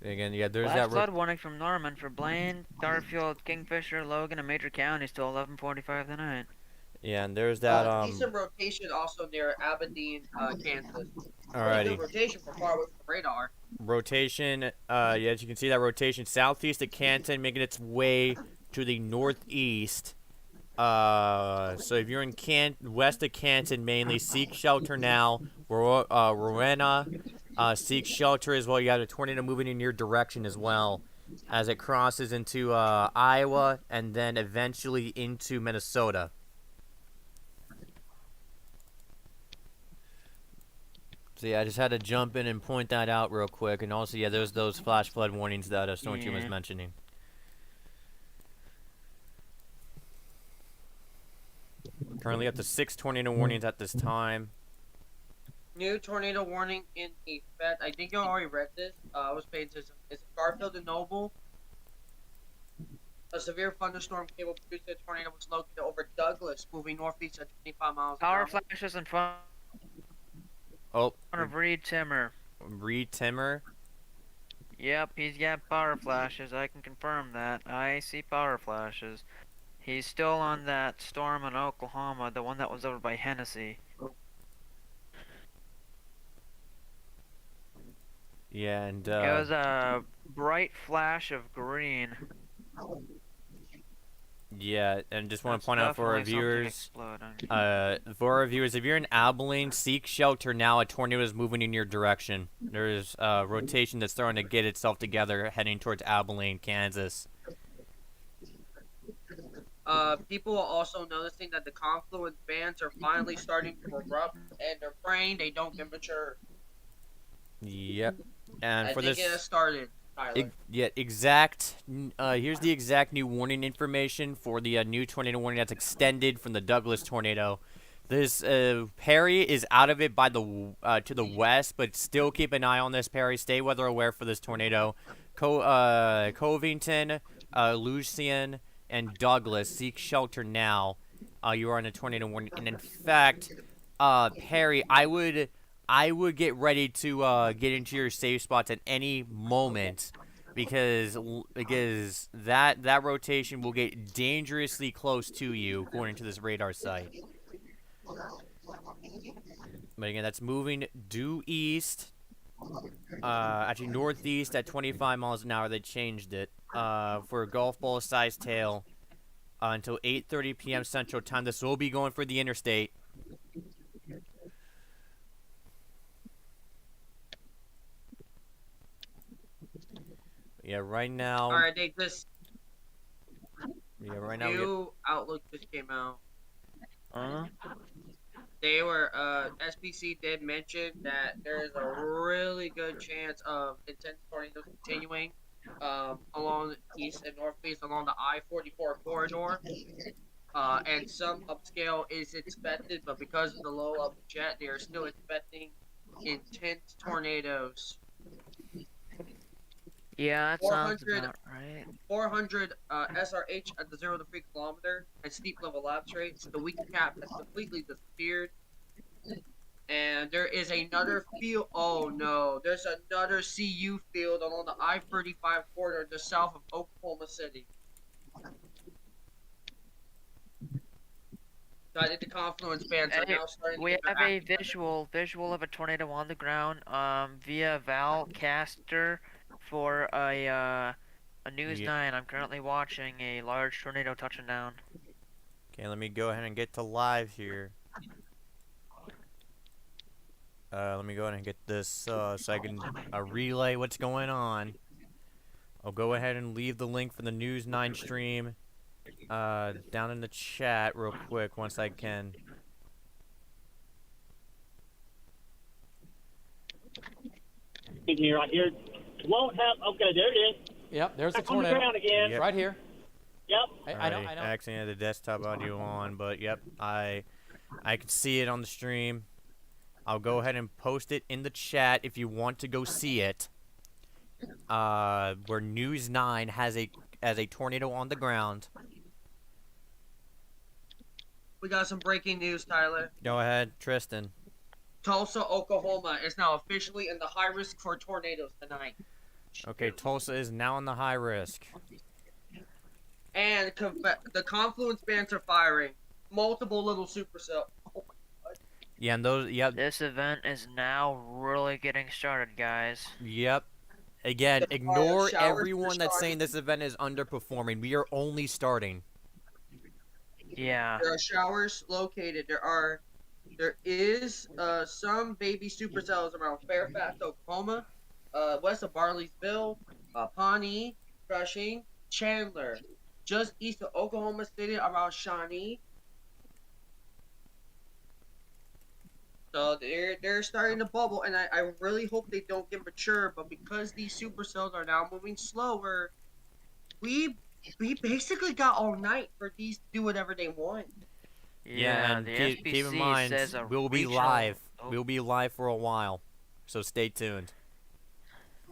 Speaker 1: Again, yeah, there's
Speaker 6: Flash
Speaker 1: that.
Speaker 6: flood warning from Norman for Blaine, Garfield, Kingfisher, Logan, and major counties till 11:45 tonight.
Speaker 1: Yeah, and there's that.
Speaker 3: Decent rotation also near Aberdeen, Kansas.
Speaker 1: Alrighty.
Speaker 3: Good rotation from far away from the radar.
Speaker 1: Rotation. Yeah, as you can see that rotation southeast of Canton, making its way to the northeast. So if you're in west of Canton, mainly seek shelter now. Rowena, seek shelter as well. You have a tornado moving in your direction as well, as it crosses into Iowa and then eventually into Minnesota. So yeah, I just had to jump in and point that out real quick, and also yeah, there's those flash flood warnings that Storm Team was mentioning. Currently up to 6 tornado warnings at this time.
Speaker 3: New tornado warning in effect. I think you already read this. I was paying attention. It's Garfield and Noble. A severe thunderstorm cable produced a tornado was located over Douglas, moving northeast at 25 miles an hour.
Speaker 6: Power flashes in front
Speaker 1: of
Speaker 6: Reed Timmer.
Speaker 1: Reed Timmer?
Speaker 6: Yep, he's got power flashes. I can confirm that. I see power flashes. He's still on that storm in Oklahoma, the one that was over by Hennessy.
Speaker 1: Yeah, and
Speaker 6: it was a bright flash of green.
Speaker 1: Yeah, and just want
Speaker 6: That's
Speaker 1: to point out for our
Speaker 6: definitely something
Speaker 1: viewers,
Speaker 6: exploding.
Speaker 1: if you're in Abilene, seek shelter now. A tornado is moving in your direction. There's a rotation that's starting to get itself together, heading towards Abilene, Kansas.
Speaker 3: People are also noticing that the confluence bands are finally starting to erupt, and they're praying they don't get mature.
Speaker 1: Yep. And
Speaker 3: I
Speaker 1: for
Speaker 3: think it has
Speaker 1: this,
Speaker 3: started, Tyler.
Speaker 1: here's the exact new warning information for the new tornado warning that's extended from the Douglas tornado. This Perry is out of it by the to the west, but still keep an eye on this, Perry. Stay weather aware for this tornado. Covington, Lucian, and Douglas seek shelter now. You are on a tornado warning, and in fact, Perry, I would get ready to get into your safe spots at any moment because that rotation will get dangerously close to you according to this radar site. But again, that's moving due east. Actually northeast at 25 miles an hour. They changed it for a golf ball sized tail until 8:30 p.m. Central Time. This will be going for the interstate. Yeah, right now.
Speaker 3: All right, they just
Speaker 1: Yeah, right now.
Speaker 3: new outlook just came out.
Speaker 4: Uh-huh.
Speaker 3: They were SPC did mention that there is a really good chance of intense tornadoes continuing along east and northeast along the I-44 corridor. And some upscale is expected, but because of the low level jet, they are still expecting intense tornadoes.
Speaker 6: Yeah, that sounds
Speaker 3: 400
Speaker 6: about right.
Speaker 3: 400 SRH at the 0 to 3 kilometer and steep level lapse rates. The weak cap has completely disappeared. And there is another field. Oh no, there's another CU field along the I-35 corridor just south of Oklahoma City. So I think the confluence bands are now starting to
Speaker 6: We
Speaker 3: get
Speaker 6: have
Speaker 3: their
Speaker 6: a
Speaker 3: act together.
Speaker 6: visual of a tornado on the ground via Valcaster for a News
Speaker 1: Yeah.
Speaker 6: 9. I'm currently watching a large tornado touching down.
Speaker 1: Okay, let me go ahead and get to live here. Let me go ahead and get this so I can relay what's going on. I'll go ahead and leave the link for the News 9 stream down in the chat real quick once I can.
Speaker 10: Excuse me right here. Won't have. Okay, there it is.
Speaker 11: Yep, there's the
Speaker 10: Back on the
Speaker 11: tornado.
Speaker 10: ground again.
Speaker 11: It's right here.
Speaker 10: Yep.
Speaker 11: I know.
Speaker 1: I actually had the desktop audio on, but yep, I can see it on the stream. I'll go ahead and post it in the chat if you want to go see it. Where News 9 has a tornado on the ground.
Speaker 3: We got some breaking news, Tyler.
Speaker 1: Go ahead, Tristan.
Speaker 3: Tulsa, Oklahoma is now officially in the high risk for tornadoes tonight.
Speaker 1: Okay, Tulsa is now in the high risk.
Speaker 3: And the confluence bands are firing. Multiple little supercell. Oh my god.
Speaker 1: Yeah, and those. Yep.
Speaker 6: This event is now really getting started, guys.
Speaker 1: Yep. Again,
Speaker 3: The
Speaker 1: ignore
Speaker 3: showers are
Speaker 1: everyone that's saying
Speaker 3: starting.
Speaker 1: this event is underperforming. We are only starting.
Speaker 6: Yeah.
Speaker 3: There are showers located. There is some baby supercells around Fairfax, Oklahoma, west of Barleysville, Pawnee, Cushing, Chandler, just east of Oklahoma City around Shawnee. So they're starting to bubble, and I really hope they don't get mature. But because these supercells are now moving slower, we basically got all night for these to do whatever they want.
Speaker 1: Yeah, and
Speaker 6: the
Speaker 1: keep in
Speaker 6: SBC
Speaker 1: mind,
Speaker 6: says a
Speaker 1: we'll be
Speaker 6: regional-
Speaker 1: live.
Speaker 6: Oh.
Speaker 1: We'll be live for a while, so stay tuned.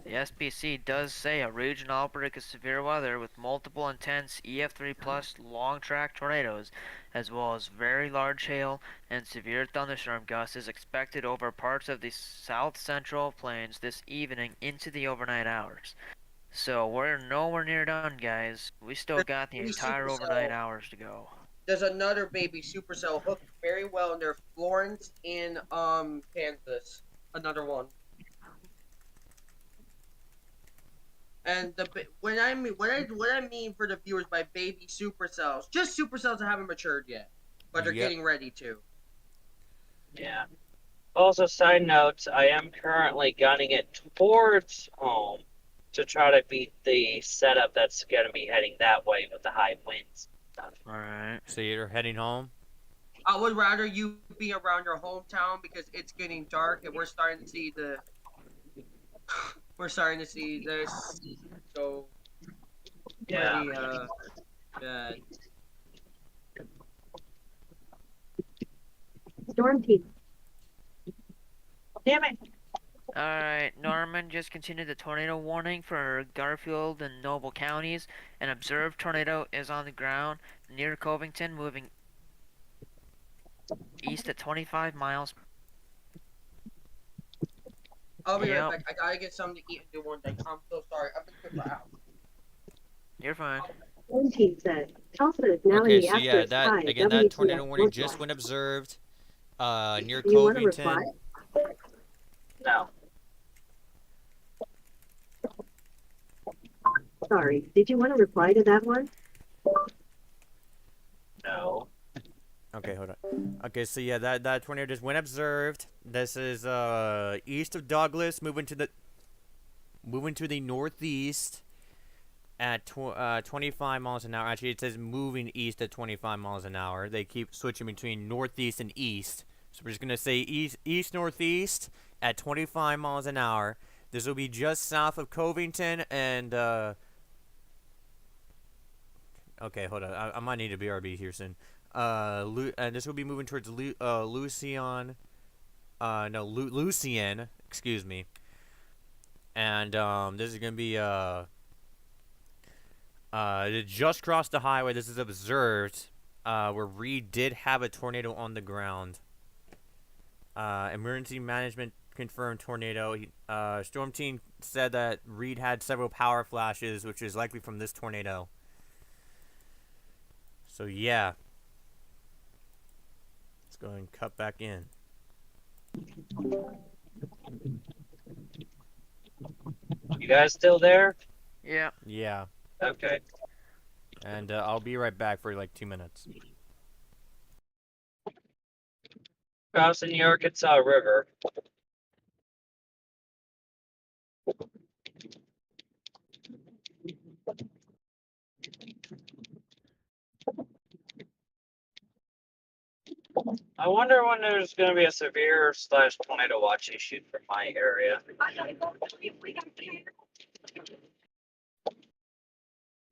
Speaker 6: The SPC does say a regional outbreak of severe weather with multiple intense EF3 plus long track tornadoes, as well as very large hail and severe thunderstorm gusts is expected over parts of the south central plains this evening into the overnight hours. So we're nowhere near done, guys. We still got the
Speaker 3: Baby
Speaker 6: entire
Speaker 3: supercell.
Speaker 6: overnight hours to go.
Speaker 3: There's another baby supercell hooked very well near Florence in Kansas. Another one. And what I mean for the viewers by baby supercells, just supercells that haven't matured yet, but they're
Speaker 1: Yep.
Speaker 3: getting ready to.
Speaker 8: Yeah. Also, side note, I am currently gunning it towards home to try to beat the setup that's going to be heading that way with the high winds.
Speaker 6: Alright.
Speaker 1: So you're heading home?
Speaker 3: I would rather you be around your hometown because it's getting dark and we're starting to see this go
Speaker 8: Yeah.
Speaker 3: pretty bad.
Speaker 5: Storm team.
Speaker 7: Damn it.
Speaker 6: Alright, Norman just continued the tornado warning for Garfield and Noble counties. An observed tornado is on the ground near Covington, moving east at 25 miles.
Speaker 3: I'll be
Speaker 6: Yep.
Speaker 3: right back. I gotta get something to eat and do one thing. I'm so sorry. I've been quick for hours.
Speaker 6: You're fine.
Speaker 5: Storm team said Tulsa is now
Speaker 1: Okay,
Speaker 5: in the
Speaker 1: so yeah,
Speaker 5: asterisk
Speaker 1: that
Speaker 5: high
Speaker 1: again, that tornado
Speaker 5: WTS
Speaker 1: warning
Speaker 5: Live
Speaker 1: just
Speaker 5: Coverage.
Speaker 1: went observed near
Speaker 5: Do you want to reply?
Speaker 1: Covington.
Speaker 8: No.
Speaker 5: Sorry, did you want to reply to that one?
Speaker 8: No.
Speaker 1: Okay, hold on. Okay, so yeah, that tornado just went observed. This is east of Douglas, moving to the northeast at 25 miles an hour. Actually, it says moving east at 25 miles an hour. They keep switching between northeast and east. So we're just gonna say east northeast at 25 miles an hour. This will be just south of Covington and okay, hold on. I might need a BRB here soon. And this will be moving towards Lucian. Lucian. Excuse me. And this is gonna be it just crossed the highway. This is observed where Reed did have a tornado on the ground. Emergency management confirmed tornado. Storm team said that Reed had several power flashes, which is likely from this tornado. So yeah, let's go and cut back in.
Speaker 8: You guys still there?
Speaker 6: Yeah.
Speaker 1: Yeah,
Speaker 8: Okay.
Speaker 1: and I'll be right back for like 2 minutes.
Speaker 8: Crossing the Arkansas River. I wonder when there's going to be a severe / tornado watch issued for my area.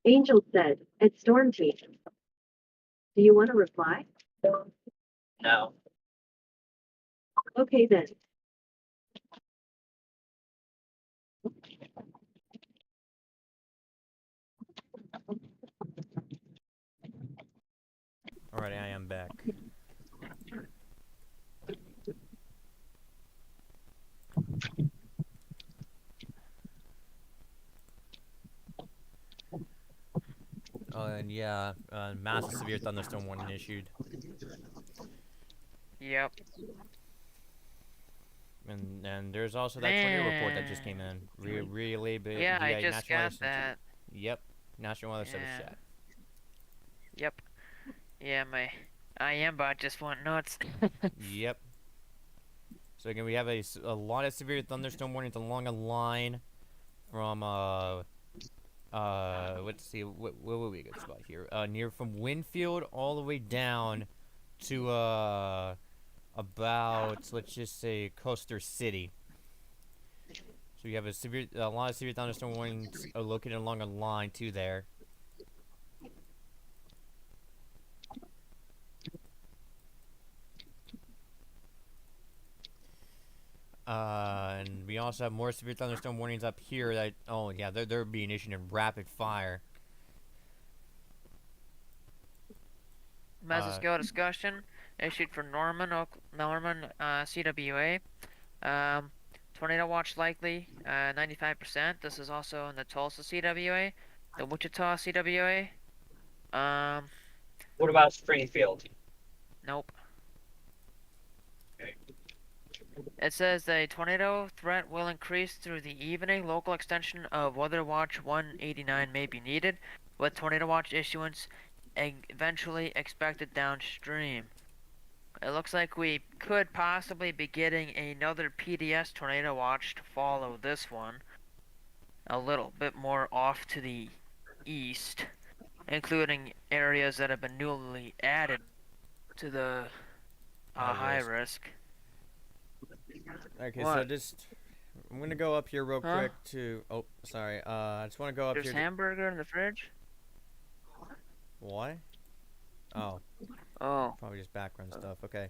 Speaker 5: Angel said, it's Storm team. Do you want to reply?
Speaker 8: No.
Speaker 5: Okay then.
Speaker 1: Alright, I am back. And yeah, massive severe thunderstorm warning issued.
Speaker 6: Yep.
Speaker 1: And there's also that tornado report that just came in. Really big.
Speaker 6: Yeah, I
Speaker 1: via
Speaker 6: just
Speaker 1: National
Speaker 6: got
Speaker 1: Weather Center.
Speaker 6: that.
Speaker 1: Yep, National Weather Service
Speaker 6: Yeah.
Speaker 1: chat.
Speaker 6: Yep. Yeah, my IM-bot just went nuts.
Speaker 1: Yep. So again, we have a lot of severe thunderstorm warnings along a line from let's see, what would be a good spot here? Near from Winfield all the way down to about, let's just say, Coaster City. So you have a lot of severe thunderstorm warnings located along a line too there. And we also have more severe thunderstorm warnings up here that, oh yeah, they're being issued in rapid fire.
Speaker 6: Mesosphere discussion issued for Norman, CWA. Tornado watch likely, 95%. This is also in the Tulsa CWA, the Wichita CWA.
Speaker 8: What about Springfield?
Speaker 6: Nope. It says the tornado threat will increase through the evening. Local extension of Weather Watch 189 may be needed, with tornado watch issuance eventually expected downstream. It looks like we could possibly be getting another PDS tornado watch to follow this one, a little bit more off to the east, including areas that have been newly added to the high risk.
Speaker 1: Okay,
Speaker 6: What?
Speaker 1: so just I'm gonna go up here real
Speaker 6: Huh?
Speaker 1: quick to. Oh, sorry. I just want to go up
Speaker 6: There's
Speaker 1: here.
Speaker 6: hamburger in the fridge?
Speaker 1: What? Oh,
Speaker 6: Oh.
Speaker 1: probably just background stuff. Okay.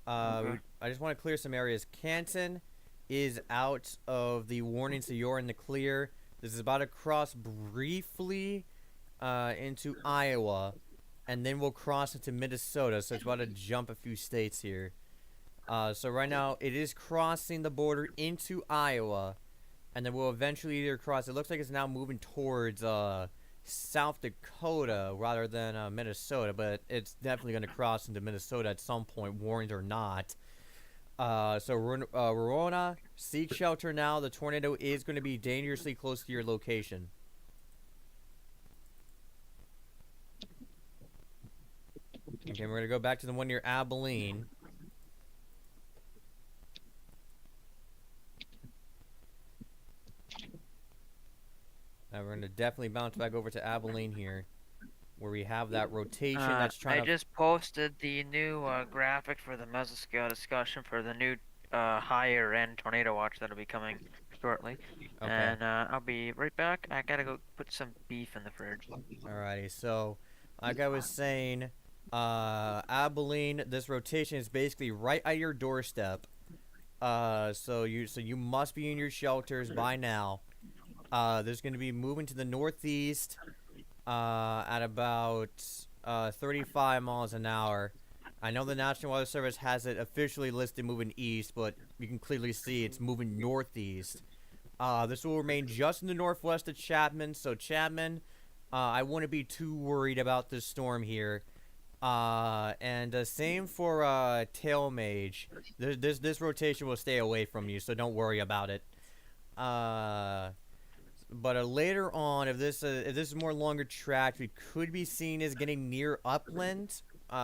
Speaker 6: Okay.
Speaker 1: I just want to clear some areas. Canton is out of the warning, so you're in the clear. This is about to cross briefly into Iowa, and then we'll cross into Minnesota. So it's about to jump a few states here. So right now it is crossing the border into Iowa, and then we'll eventually either cross. It looks like it's now moving towards South Dakota rather than Minnesota, but it's definitely going to cross into Minnesota at some point, warned or not. So Rorona, seek shelter now. The tornado is going to be dangerously close to your location. Okay, we're going to go back to the one near Abilene. We're going to definitely bounce back over to Abilene here, where we have that rotation that's trying
Speaker 6: I just posted the new graphic for the mesoscale discussion for the new higher end tornado watch that'll be coming shortly.
Speaker 1: Okay.
Speaker 6: And I'll be right back. I gotta go put some beef in the fridge.
Speaker 1: Alrighty, so like I was saying, Abilene, this rotation is basically right at your doorstep. So you must be in your shelters by now. There's going to be moving to the northeast at about 35 miles an hour. I know the National Weather Service has it officially listed moving east, but you can clearly see it's moving northeast. This will remain just in the northwest of Chapman, so Chapman, I wouldn't be too worried about this storm here. And same for Tailmage. This rotation will stay away from you, so don't worry about it. But later on, if this is more longer tracked, we could be seen as getting near upland.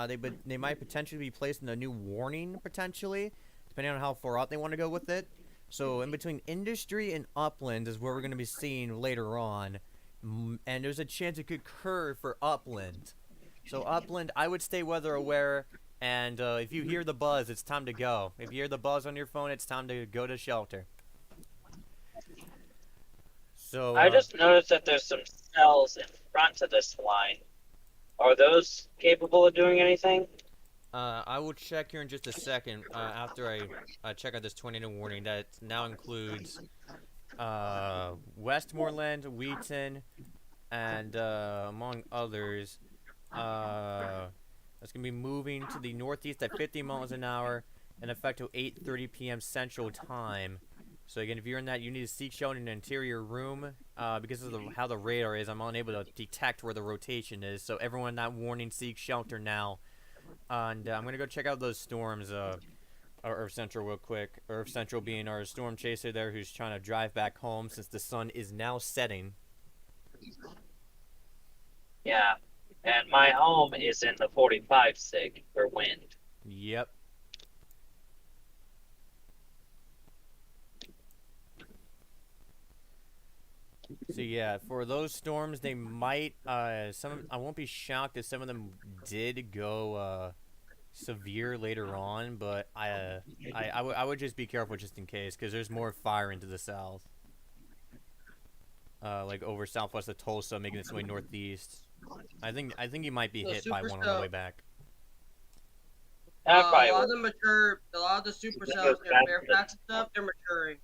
Speaker 1: They might potentially be placed in a new warning, potentially, depending on how far out they want to go with it. So in between industry and upland is where we're going to be seeing later on, and there's a chance it could curve for upland. So upland, I would stay weather aware, and if you hear the buzz, it's time to go. If you hear the buzz on your phone, it's time to go to shelter. So
Speaker 8: I just noticed that there's some cells in front of this line. Are those capable of doing anything?
Speaker 1: I will check here in just a second after I check out this tornado warning that now includes Westmoreland, Wheaton, and among others. That's going to be moving to the northeast at 50 miles an hour and effective 8:30 p.m. Central Time. So again, if you're in that, you need to seek shelter in an interior room. Because of how the radar is, I'm unable to detect where the rotation is. So everyone in that warning, seek shelter now. And I'm going to go check out those storms, Earth Central real quick. Earth Central being our storm chaser there who's trying to drive back home since the sun is now setting.
Speaker 8: Yeah, and my home is in the 45 sig for wind.
Speaker 1: Yep. So yeah, for those storms, they might I won't be shocked if some of them did go severe later on, but I would just be careful just in case, because there's more fire into the south, like over southwest of Tulsa, making its way northeast. I think you might be hit by one on the way back.
Speaker 3: A lot of the supercells in Fairfax and stuff, they're maturing.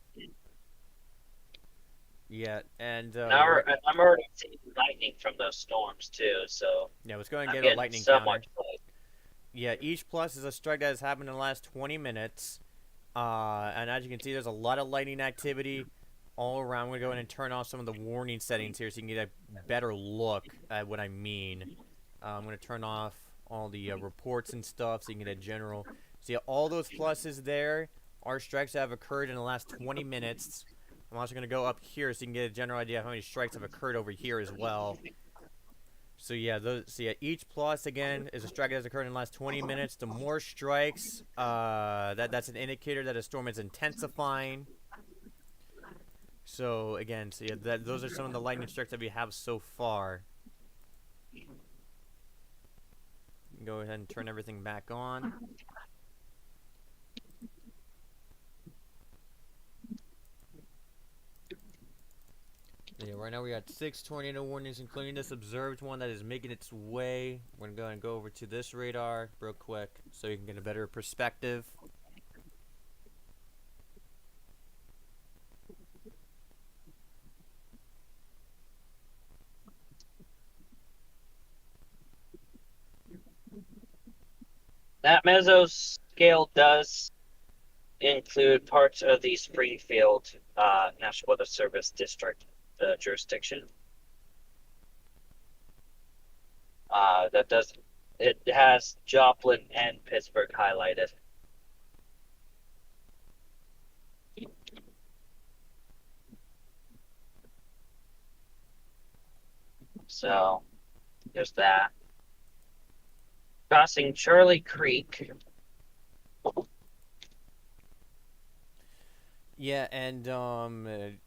Speaker 1: Yeah, and
Speaker 8: I'm already seeing lightning from those storms too. So
Speaker 1: yeah, let's go ahead and get a lightning
Speaker 8: so
Speaker 1: counter.
Speaker 8: much close.
Speaker 1: Yeah, each plus is a strike that has happened in the last 20 minutes. And as you can see, there's a lot of lightning activity all around. I'm going to go ahead and turn off some of the warning settings here so you can get a better look at what I mean. I'm going to turn off all the reports and stuff so you can get a general. See, all those pluses there are strikes that have occurred in the last 20 minutes. I'm also going to go up here so you can get a general idea of how many strikes have occurred over here as well. So yeah, each plus again is a strike that has occurred in the last 20 minutes. The more strikes, that's an indicator that a storm is intensifying. So again, those are some of the lightning strikes that we have so far. Go ahead and turn everything back on. Yeah, right now we got 6 tornado warnings, including this observed one that is making its way. We're going to go and go over to this radar real quick so you can get a better perspective.
Speaker 8: That mesoscale does include parts of the Springfield National Weather Service district jurisdiction. It has Joplin and Pittsburgh highlighted. So there's that. Crossing Charlie Creek.
Speaker 1: Yeah, and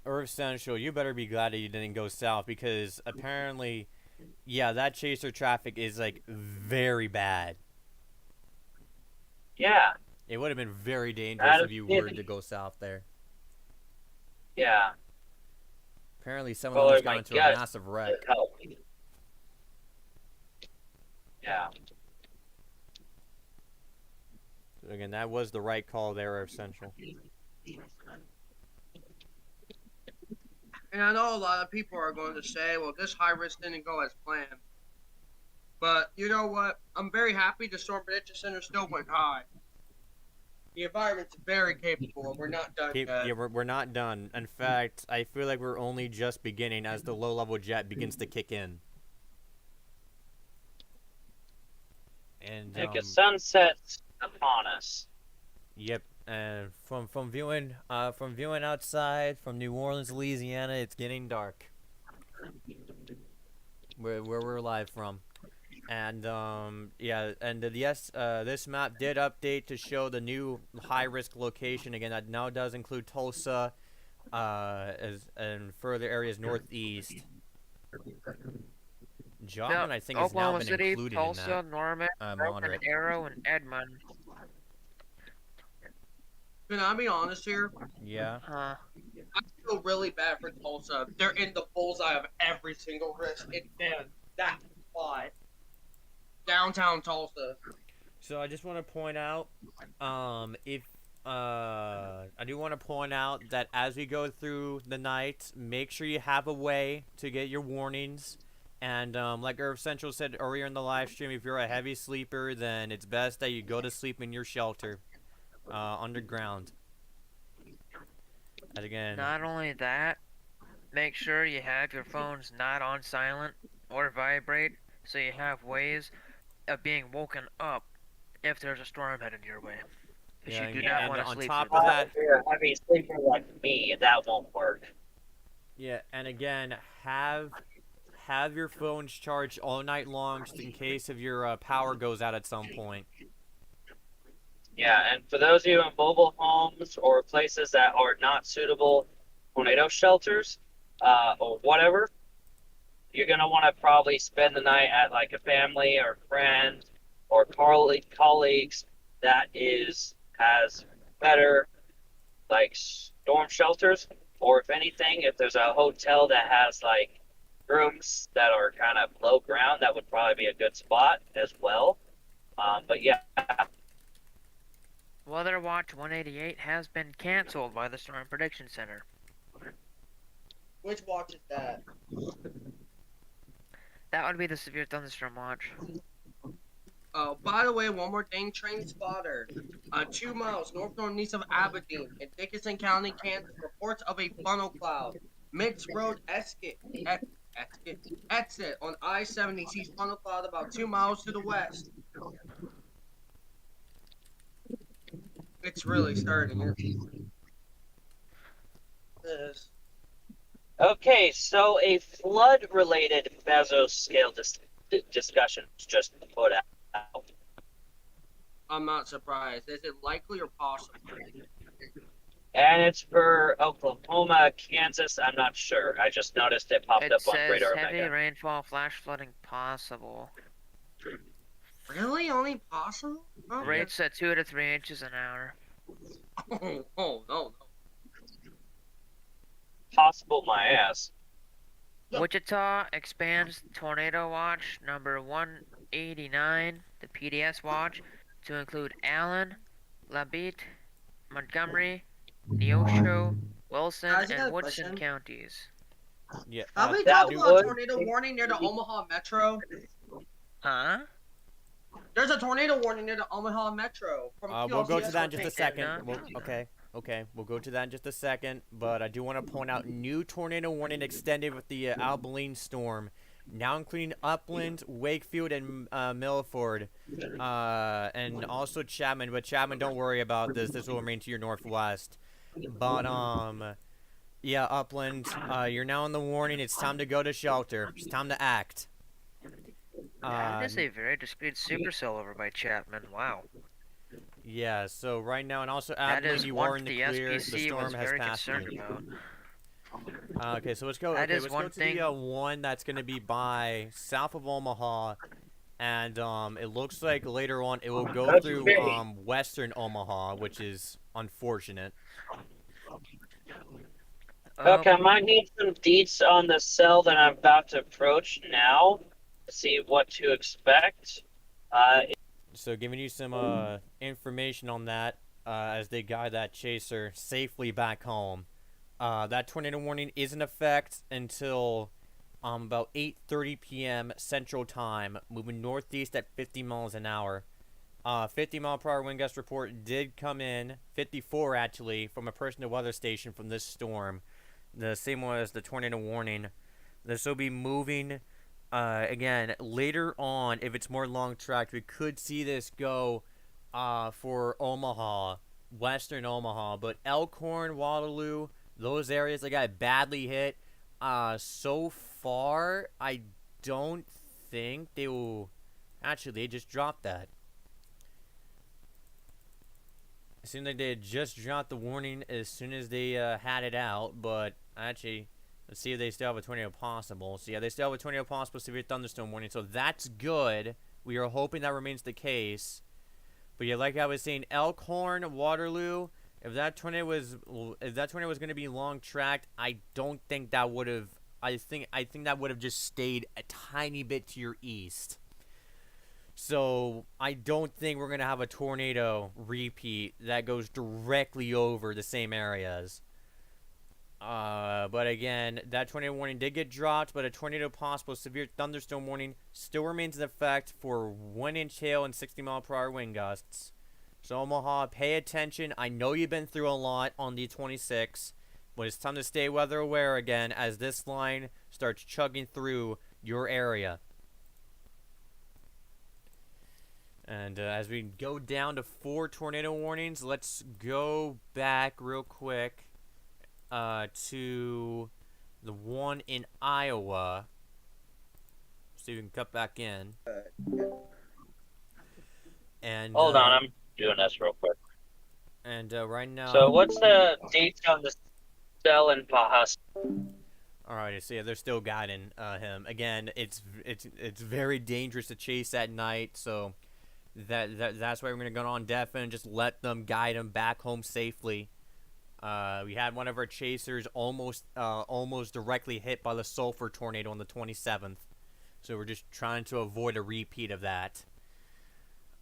Speaker 1: Irv Central, you better be glad that you didn't go south because apparently, yeah, that chaser traffic is like very bad.
Speaker 8: Yeah.
Speaker 1: It would have been very dangerous if you were to go south there.
Speaker 8: Yeah.
Speaker 1: Apparently, someone almost got into a massive wreck.
Speaker 8: Yeah.
Speaker 1: So again, that was the right call there, Irv Central.
Speaker 3: And I know a lot of people are going to say, well, this high risk didn't go as planned. But you know what? I'm very happy the Storm Prediction Center still went high. The environment's very capable, and we're not done yet.
Speaker 1: Yeah, we're not done. In fact, I feel like we're only just beginning as the low-level jet begins to kick in. And
Speaker 8: like a sunset upon us.
Speaker 1: Yep. And from viewing outside from New Orleans, Louisiana, it's getting dark. Where we're live from. And yeah, and this map did update to show the new high-risk location. Again, that now does include Tulsa, and further areas northeast. Joplin, I think, has now been
Speaker 6: City,
Speaker 1: included
Speaker 6: Tulsa,
Speaker 1: in that.
Speaker 6: Norman, Broken Arrow, and Edmond.
Speaker 3: Can I be honest here?
Speaker 1: Yeah.
Speaker 3: I feel really bad for Tulsa. They're in the bullseye of every single risk. It's them. That spot. Downtown Tulsa.
Speaker 1: So I just want to point out, I do want to point out that as we go through the night, make sure you have a way to get your warnings. And like Irv Central said earlier in the live stream, if you're a heavy sleeper, then it's best that you go to sleep in your shelter, underground. And again,
Speaker 6: not only that, make sure you have your phones not on silent or vibrate, so you have ways of being woken up if there's a storm headed your way.
Speaker 1: Yeah,
Speaker 6: you do not want to sleep.
Speaker 1: On top of that,
Speaker 8: I mean, sleeper like me, that won't work.
Speaker 1: Yeah, and again, have your phones charged all night long, just in case if your power goes out at some point.
Speaker 8: Yeah, and for those of you in mobile homes or places that are not suitable tornado shelters, or whatever, you're gonna want to probably spend the night at like a family or friend or colleagues that has better like storm shelters, or if anything, if there's a hotel that has like rooms that are kind of low ground, that would probably be a good spot as well. But yeah.
Speaker 6: Weather Watch 188 has been canceled by the Storm Prediction Center.
Speaker 3: Which watch is that?
Speaker 6: That would be the Severe Thunderstorm Watch.
Speaker 3: Oh, by the way, one more thing, train spotter. 2 miles north-northeast of Aberdeen in Dickinson County, Kansas, reports of a funnel cloud. Mix Road exit on I-70 sees funnel cloud about 2 miles to the west. It's really starting. It is.
Speaker 8: Okay, so a flood-related mesoscale discussion was just put out.
Speaker 3: I'm not surprised. Is it likely or possible?
Speaker 8: And it's for Oklahoma, Kansas. I'm not sure. I just noticed it popped
Speaker 6: It
Speaker 8: up on
Speaker 6: says
Speaker 8: Radar
Speaker 6: heavy
Speaker 8: Omega.
Speaker 6: rainfall, flash flooding possible.
Speaker 3: Really? Only possible? Oh,
Speaker 6: Rates at 2 to 3 inches an hour.
Speaker 3: oh no.
Speaker 8: Possible my ass.
Speaker 6: Wichita expands tornado watch number 189, the PDS watch, to include Allen, Labette, Montgomery, Neosho, Wilson,
Speaker 3: Guys, I got
Speaker 6: and
Speaker 3: a
Speaker 6: Woodson
Speaker 3: question.
Speaker 6: counties.
Speaker 1: Yeah.
Speaker 3: Have we
Speaker 8: that
Speaker 3: talked about a
Speaker 8: would-
Speaker 3: tornado warning near the Omaha Metro?
Speaker 6: Huh?
Speaker 3: There's a tornado warning near the Omaha Metro. From
Speaker 1: We'll go to
Speaker 3: QLTS
Speaker 1: that in just a
Speaker 3: update.
Speaker 1: second.
Speaker 6: not know that.
Speaker 1: Okay, we'll go to that in just a second. But I do want to point out new tornado warning extended with the Abilene storm, now including Upland, Wakefield, and Milford, and also Chapman. But Chapman, don't worry about this. This will remain to your northwest. But yeah, Upland, you're now in the warning. It's time to go to shelter. It's time to act.
Speaker 6: That is a very discreet supercell over by Chapman. Wow.
Speaker 1: Yeah, so right now, and also
Speaker 6: That
Speaker 1: Abilene,
Speaker 6: is
Speaker 1: you
Speaker 6: one
Speaker 1: are in the
Speaker 6: the
Speaker 1: clear. The
Speaker 6: SPC
Speaker 1: storm
Speaker 6: was
Speaker 1: has
Speaker 6: very
Speaker 1: passed
Speaker 6: concerned
Speaker 1: you.
Speaker 6: about.
Speaker 1: Okay, so let's go.
Speaker 6: That
Speaker 1: Okay,
Speaker 6: is
Speaker 1: let's
Speaker 6: one
Speaker 1: go to
Speaker 6: thing-
Speaker 1: the one that's gonna be by south of Omaha, and it looks like later on it will go
Speaker 8: That's
Speaker 1: through
Speaker 8: very-
Speaker 1: western Omaha, which is unfortunate.
Speaker 8: Okay, I might need some deets on the cell that I'm about to approach now to see what to expect.
Speaker 1: So giving you some information on that as they guide that chaser safely back home. That tornado warning is in effect until about 8:30 p.m. Central Time, moving northeast at 50 miles an hour. 50-mile-per-hour wind gust report did come in, 54 actually, from a personal weather station from this storm. The same one as the tornado warning. This will be moving again later on. If it's more long tracked, we could see this go for Omaha, western Omaha. But Elkhorn, Waterloo, those areas that got badly hit. So far, I don't think they will. Actually, they just dropped that. It seemed like they had just dropped the warning as soon as they had it out, but actually, let's see if they still have a tornado possible. So yeah, they still have a tornado possible severe thunderstorm warning, so that's good. We are hoping that remains the case. But yeah, like I was saying, Elkhorn, Waterloo, if that tornado was going to be long tracked, I don't think that would have. I think that would have just stayed a tiny bit to your east. So I don't think we're gonna have a tornado repeat that goes directly over the same areas. But again, that tornado warning did get dropped, but a tornado possible severe thunderstorm warning still remains in effect for 1-inch hail and 60-mile-per-hour wind gusts. So Omaha, pay attention. I know you've been through a lot on the 26, but it's time to stay weather aware again as this line starts chugging through your area. And as we go down to 4 tornado warnings, let's go back real quick to the one in Iowa. See if we can cut back in. And
Speaker 8: Hold on, I'm doing this real quick.
Speaker 1: And right now.
Speaker 8: So what's the dates on the cell in Bahas?
Speaker 1: Alrighty, so yeah, they're still guiding him. Again, it's very dangerous to chase at night, so that's why we're gonna go on deafen and just let them guide him back home safely. We had one of our chasers almost directly hit by the sulfur tornado on the 27th, so we're just trying to avoid a repeat of that.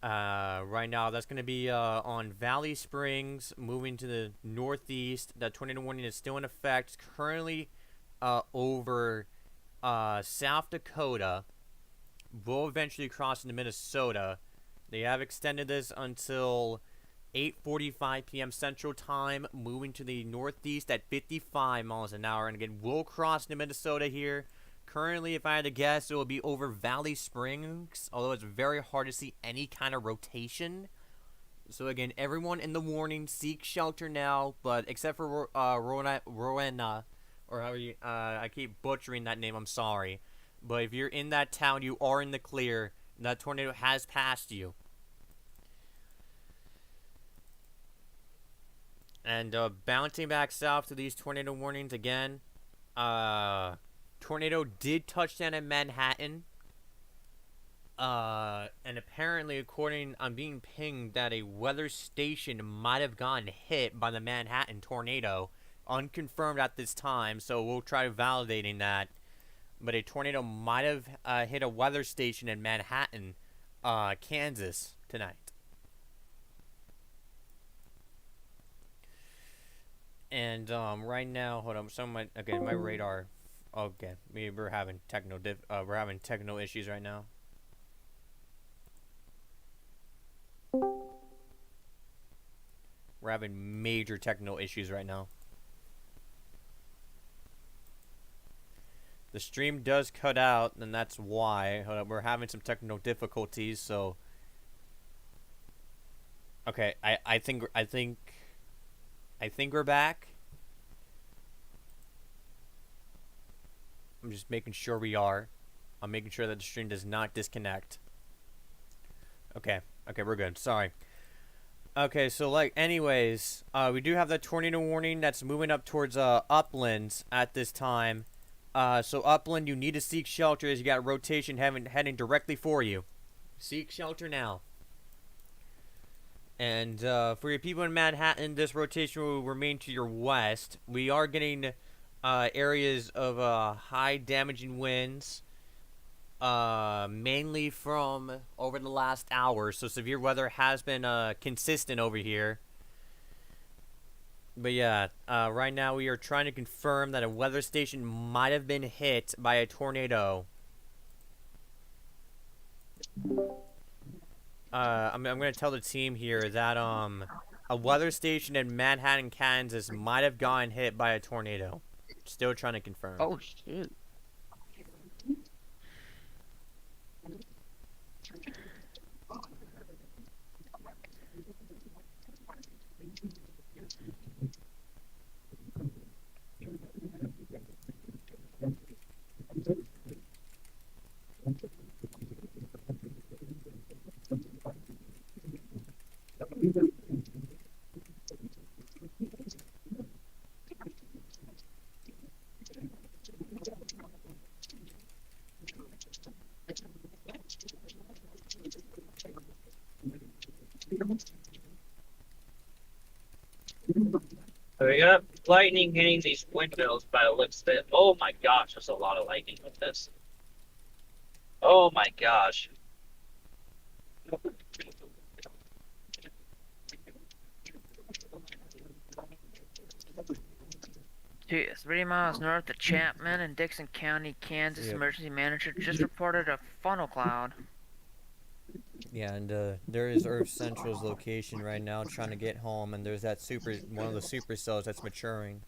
Speaker 1: Right now, that's going to be on Valley Springs, moving to the northeast. That tornado warning is still in effect. Currently over South Dakota. Will eventually cross into Minnesota. They have extended this until 8:45 p.m. Central Time, moving to the northeast at 55 miles an hour. And again, we'll cross into Minnesota here. Currently, if I had to guess, it will be over Valley Springs, although it's very hard to see any kind of rotation. So again, everyone in the warning, seek shelter now, but except for Rowena, or how you, I keep butchering that name, I'm sorry. But if you're in that town, you are in the clear. That tornado has passed you. And bouncing back south to these tornado warnings again. Tornado did touch down in Manhattan. And apparently, according, I'm being pinged that a weather station might have gotten hit by the Manhattan tornado. Unconfirmed at this time, so we'll try validating that. But a tornado might have hit a weather station in Manhattan, Kansas tonight. And right now, hold on. My radar. Okay, maybe we're having techno issues right now. We're having major technical issues right now. The stream does cut out, and that's why. Hold up, we're having some technical difficulties, so. Okay, I think we're back. I'm just making sure we are. I'm making sure that the stream does not disconnect. Okay, we're good. Sorry. Okay, so anyways, we do have that tornado warning that's moving up towards Uplands at this time. So Upland, you need to seek shelter as you got rotation heading directly for you. Seek shelter now. And for your people in Manhattan, this rotation will remain to your west. We are getting areas of high damaging winds, mainly from over the last hour. So severe weather has been consistent over here. But yeah, right now we are trying to confirm that a weather station might have been hit by a tornado. I'm going to tell the team here that a weather station in Manhattan, Kansas might have gotten hit by a tornado. Still trying to confirm.
Speaker 6: Oh, shoot.
Speaker 8: So we got lightning hitting these windmills by the looks of it. Oh my gosh, there's a lot of lightning with this. Oh my gosh.
Speaker 6: Gee, 3 miles north of Chapman in Dixon County, Kansas,
Speaker 1: Yep.
Speaker 6: emergency manager just reported a funnel cloud.
Speaker 1: Yeah, and there is Earth Central's location right now trying to get home, and there's that one of the supercells that's maturing.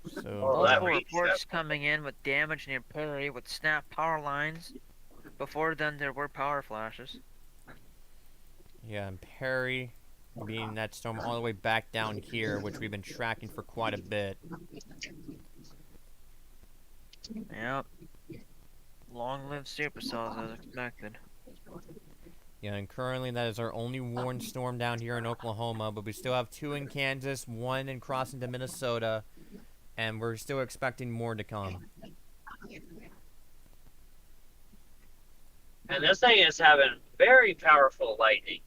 Speaker 1: So
Speaker 8: Oh, that
Speaker 6: Multiple
Speaker 8: reads
Speaker 6: reports coming in with damage near Perry with snapped power lines. Before then, there were power flashes.
Speaker 1: yeah, and Perry being that storm all the way back down here, which we've been tracking for quite a bit.
Speaker 6: Yep. Long-lived supercells as expected.
Speaker 1: Yeah, and currently that is our only warned storm down here in Oklahoma, but we still have 2 in Kansas, 1 in crossing to Minnesota, and we're still expecting more to come.
Speaker 8: And this thing is having very powerful lightning.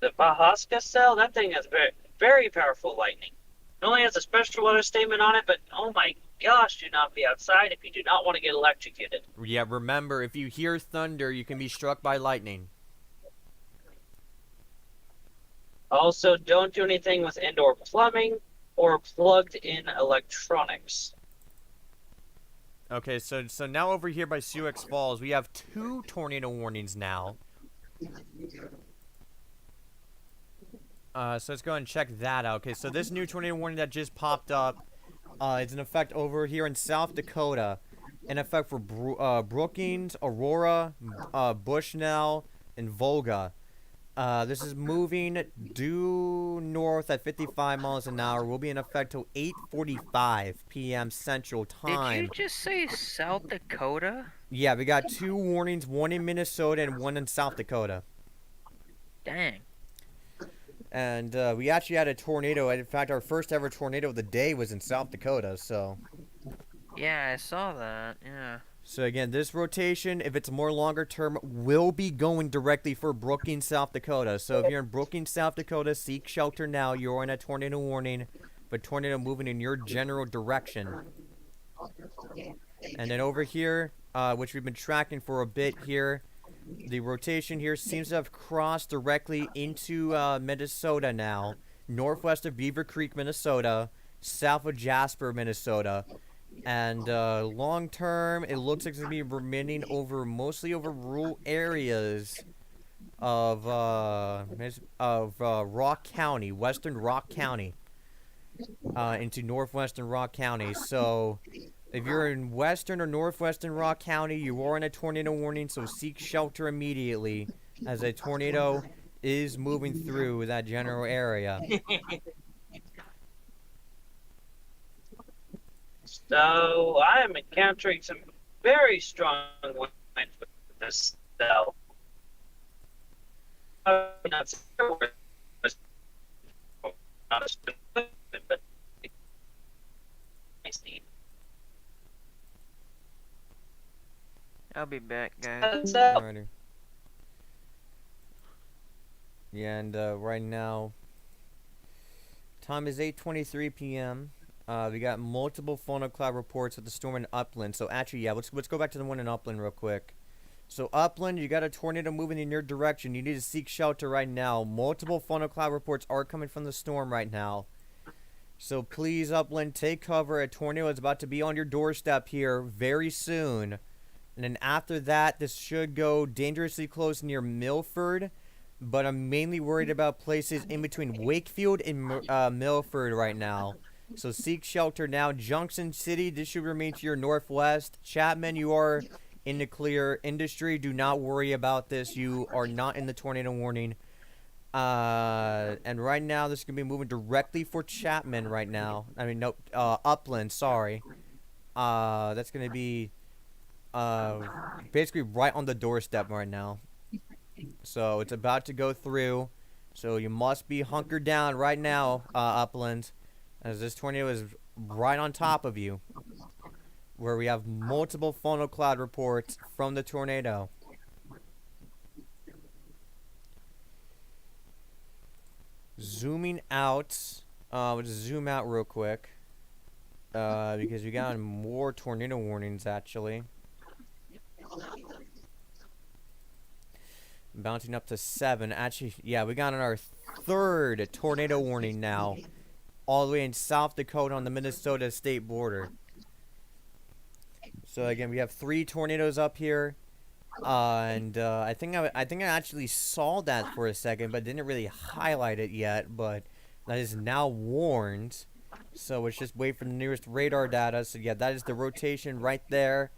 Speaker 8: The Bahaska cell, that thing has very, very powerful lightning. It only has a special weather statement on it, but oh my gosh, do not be outside if you do not want to get electrocuted.
Speaker 1: Yeah, remember, if you hear thunder, you can be struck by lightning.
Speaker 8: Also, don't do anything with indoor plumbing or plugged-in electronics.
Speaker 1: Okay, so now over here by Sioux Falls, we have 2 tornado warnings now. So let's go and check that out. Okay, so this new tornado warning that just popped up is in effect over here in South Dakota. in effect for Brookings, Aurora, Bushnell, and Volga. This is moving due north at 55 miles an hour. Will be in effect till 8:45 p.m. Central
Speaker 6: Did you
Speaker 1: Time.
Speaker 6: just say South Dakota?
Speaker 1: Yeah, we got 2 warnings, one in Minnesota and one in South Dakota.
Speaker 6: Dang.
Speaker 1: And we actually had a tornado. In fact, our first ever tornado of the day was in South Dakota.
Speaker 6: Yeah, I saw that. Yeah.
Speaker 1: So again, this rotation, if it's more longer term, will be going directly for Brookings, South Dakota. So if you're in Brookings, South Dakota, seek shelter now. You're on a tornado warning, but tornado moving in your general direction. And then over here, which we've been tracking for a bit here, the rotation here seems to have crossed directly into Minnesota now, northwest of Beaver Creek, Minnesota, south of Jasper, Minnesota. And long term, it looks like it's going to be remaining mostly over rural areas of Rock County, western Rock County, into northwestern Rock County. So if you're in western or northwestern Rock County, you are in a tornado warning, so seek shelter immediately as a tornado is moving through that general area.
Speaker 8: So I am encountering some very strong winds with this cell. Not sure where this- but I see.
Speaker 6: I'll be back, guys.
Speaker 1: Alrighty. Yeah, and right now, time is 8:23 p.m. We got multiple thundercloud reports of the storm in Upland. So actually, yeah, let's go back to the one in Upland real quick. So Upland, you got a tornado moving in your direction. You need to seek shelter right now. Multiple thundercloud reports are coming from the storm right now. So please, Upland, take cover. A tornado is about to be on your doorstep here very soon. And then after that, this should go dangerously close near Milford. But I'm mainly worried about places in between Wakefield and Milford right now. So seek shelter now. Junction City, this should remain to your northwest. Chapman, you are in the clear. Industry, do not worry about this. You are not in the tornado warning. And right now, this is going to be moving directly for Chapman right now. I mean, no, Upland, sorry. That's going to be basically right on the doorstep right now. So it's about to go through. So you must be hunkered down right now, Upland, as this tornado is right on top of you, where we have multiple funnel cloud reports from the tornado. Zooming out, we'll just zoom out real quick, because we got more tornado warnings actually. Bouncing up to 7. Actually, yeah, we got on our 3rd tornado warning now, all the way in South Dakota on the Minnesota state border. So again, we have 3 tornadoes up here, and I think I actually saw that for a second, but didn't really highlight it yet. But that is now warned, so it's just wait for the nearest radar data. So yeah, that is the rotation right there,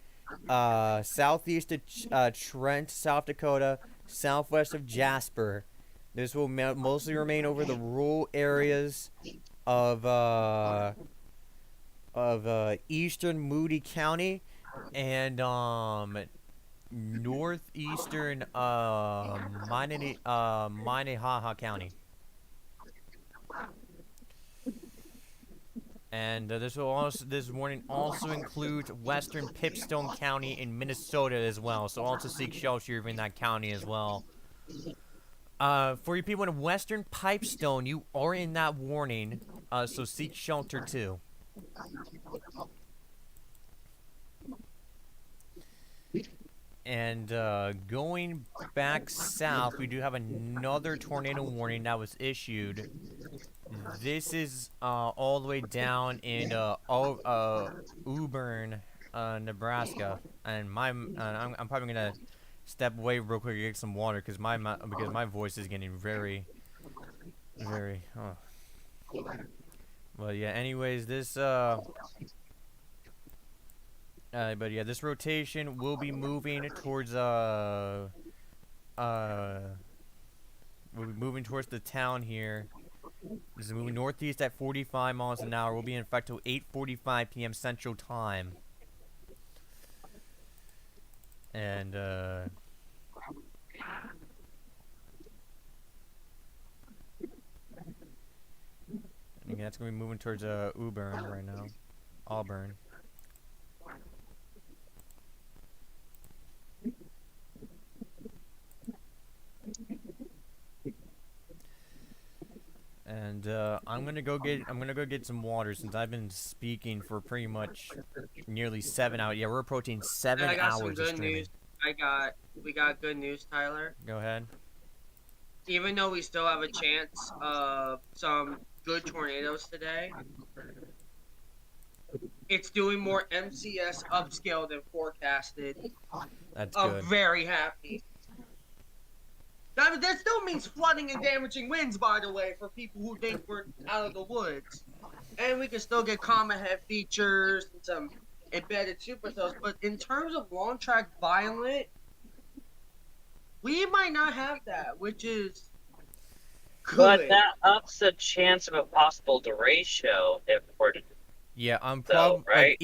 Speaker 1: southeast of Trent, South Dakota, southwest of Jasper. This will mostly remain over the rural areas of eastern Moody County and northeastern Minnehaha County. And this warning also includes western Pipstone County in Minnesota as well. So also seek shelter in that county as well. For you people in western Pipestone, you are in that warning. So seek shelter too. And going back south, we do have another tornado warning that was issued. This is all the way down in Auburn, Nebraska, and I'm probably gonna step away real quick and get some water because my voice is getting very. Well, yeah. Anyways, this But yeah, this rotation will be moving towards uh we'll be moving towards the town here. This is moving northeast at 45 miles an hour. We'll be in effect till 8:45 p.m. Central Time. And again, that's gonna be moving towards Auburn right now. Auburn. And I'm gonna go get some water since I've been speaking for pretty much nearly 7 hours. Yeah, we're approaching seven
Speaker 3: I got some
Speaker 1: hours of
Speaker 3: good
Speaker 1: streaming.
Speaker 3: news. We got good news, Tyler.
Speaker 1: Go ahead.
Speaker 3: Even though we still have a chance of some good tornadoes today, it's doing more MCS upscale than forecasted.
Speaker 1: That's
Speaker 3: I'm
Speaker 1: good.
Speaker 3: very happy. That still means flooding and damaging winds, by the way, for people who think we're out of the woods. And we can still get comet head features and some embedded supercells. But in terms of long track violent, we might not have that, which is good.
Speaker 8: But that ups the chance of a possible derecho if we're
Speaker 1: Yeah, I'm
Speaker 8: so,
Speaker 1: probably
Speaker 8: right?
Speaker 1: like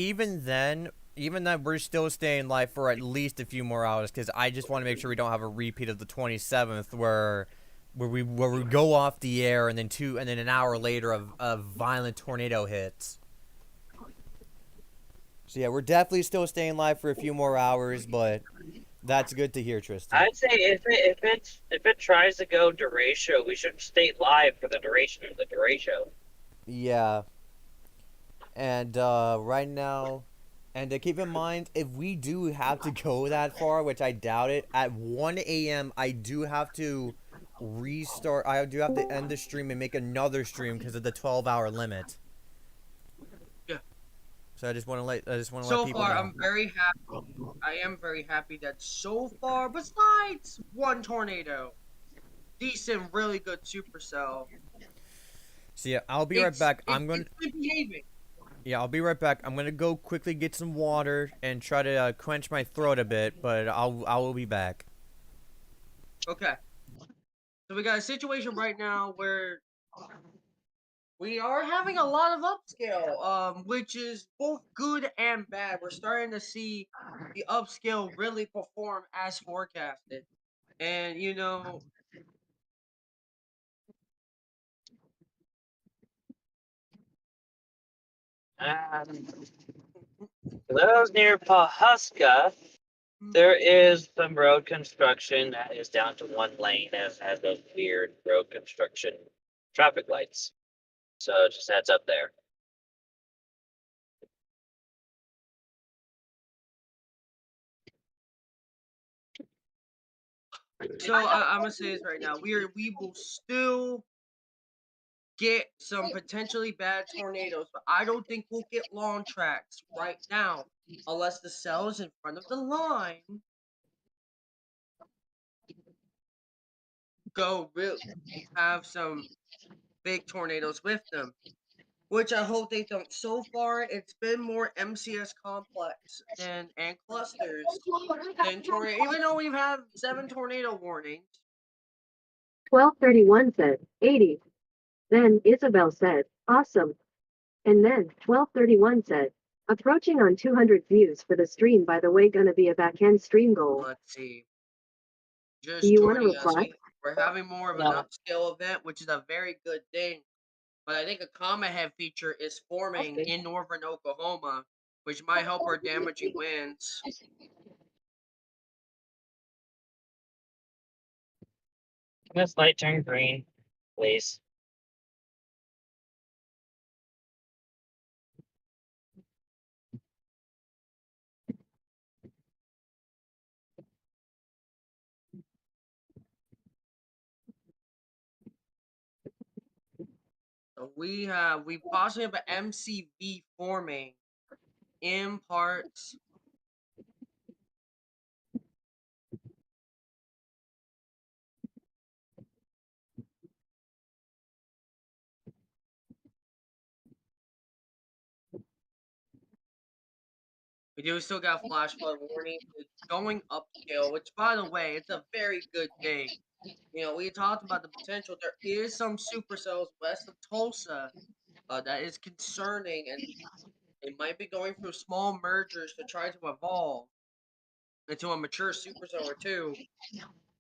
Speaker 1: even that we're still staying live for at least a few more hours because I just want to make sure we don't have a repeat of the 27th where we go off the air and then an hour later a violent tornado hits. So yeah, we're definitely still staying live for a few more hours, but that's good to hear, Tristan.
Speaker 8: I'd say if it tries to go derecho, we should stay live for the duration of the derecho.
Speaker 1: Yeah. And right now, and keep in mind, if we do have to go that far, which I doubt it, at 1 a.m. I do have to restart. I do have to end the stream and make another stream because of the 12-hour limit.
Speaker 3: Yeah.
Speaker 1: So I just want to let people
Speaker 3: So
Speaker 1: know.
Speaker 3: far, I'm very happy. I am very happy that so far, besides one tornado, decent, really good supercell.
Speaker 1: So yeah, I'll be right back. I'm going to
Speaker 3: It's been behaving.
Speaker 1: Yeah, I'll be right back. I'm gonna go quickly get some water and try to quench my throat a bit, but I will be back.
Speaker 3: Okay. So we got a situation right now where we are having a lot of upscale, which is both good and bad. We're starting to see the upscale really perform as forecasted. And
Speaker 8: For those near Pahuska, there is some road construction that is down to one lane as has those weird road construction traffic lights. So just heads up there.
Speaker 3: so I'm gonna say this right now. We will still get some potentially bad tornadoes, but I don't think we'll get long tracks right now unless the cells in front of the line go real have some big tornadoes with them. Which I hope they don't. So far, it's been more MCS complex and clusters than tornado. Even though we've had 7 tornado warnings.
Speaker 5: 1231 said, 80. Then Isabel said, awesome. And then 1231 said, approaching on 200 views for the stream. By the way, gonna be a back-end stream goal.
Speaker 3: Let's see.
Speaker 5: Do
Speaker 3: Just
Speaker 5: you want to
Speaker 3: joining us.
Speaker 5: reply?
Speaker 3: We're having more of an upscale event, which is a very good thing. But I think a comet head feature is forming in northern Oklahoma, which might help our damaging winds.
Speaker 8: Can this light turn green, please?
Speaker 3: So we possibly have an MCV forming in parts. We We do still got flash flood warning. It's going upscale, which, by the way, it's a very good thing. We talked about the potential. There is some supercells west of Tulsa that is concerning, and they might be going through small mergers to try to evolve into a mature supercell or two.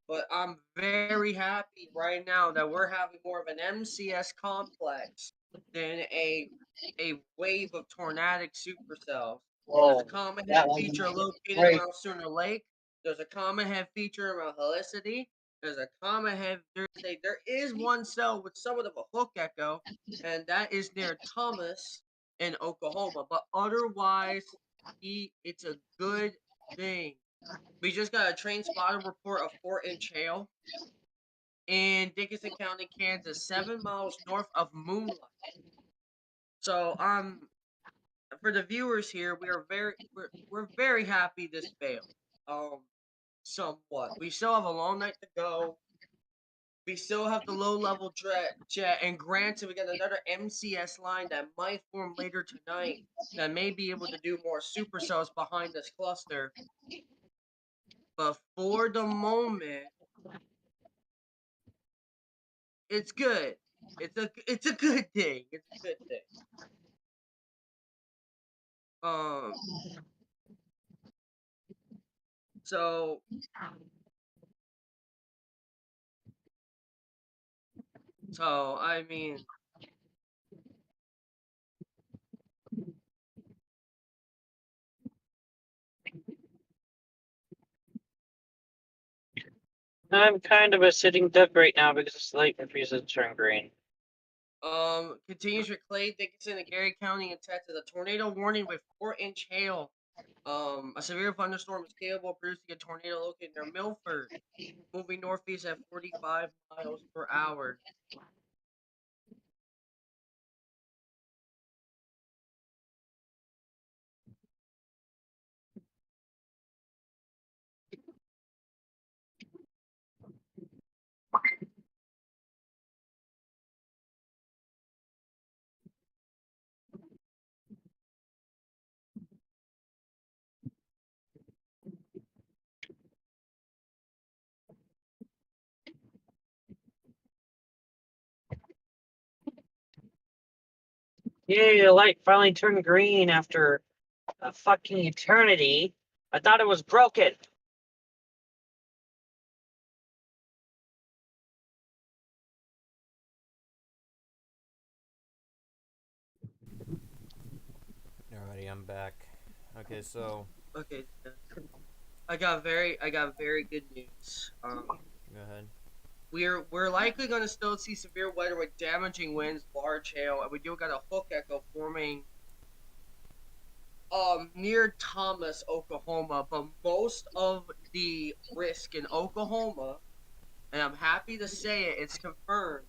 Speaker 3: But I'm very happy right now that we're having more of an MCS complex than a wave of tornadic supercells. There's a
Speaker 10: Whoa,
Speaker 3: common head
Speaker 10: that was
Speaker 3: feature located
Speaker 10: great.
Speaker 3: around Sooner Lake. There's a common head feature around Helicity. There's a common head. There is one cell with somewhat of a hook echo, and that is near Thomas in Oklahoma. But otherwise, it's a good thing. We just got a train spotter report of 4-inch hail in Dickinson County, Kansas, 7 miles north of Moonlight. So for the viewers here, we're very happy this failed. Somewhat. We still have a long night to go. We still have the low level jet, and granted, we got another MCS line that might form later tonight that may be able to do more supercells behind this cluster. But for the moment, it's good. It's a good thing. It's a good thing. Um. So I mean,
Speaker 8: I'm kind of a sitting duck right now because the light refuses to turn green.
Speaker 3: continues with Clay, Dickinson, and Gary County in Texas. A tornado warning with 4-inch hail. A severe thunderstorm is capable of producing a tornado located near Milford, moving northeast at 45 miles per hour.
Speaker 8: Yay, the light finally turned green after a fucking eternity. I thought it was broken.
Speaker 1: Alrighty, I'm back. Okay, so
Speaker 3: Okay, I got very good news.
Speaker 1: go ahead.
Speaker 3: We're likely going to still see severe weather with damaging winds, large hail, and we do got a hook echo forming near Thomas, Oklahoma. But most of the risk in Oklahoma, and I'm happy to say it's confirmed.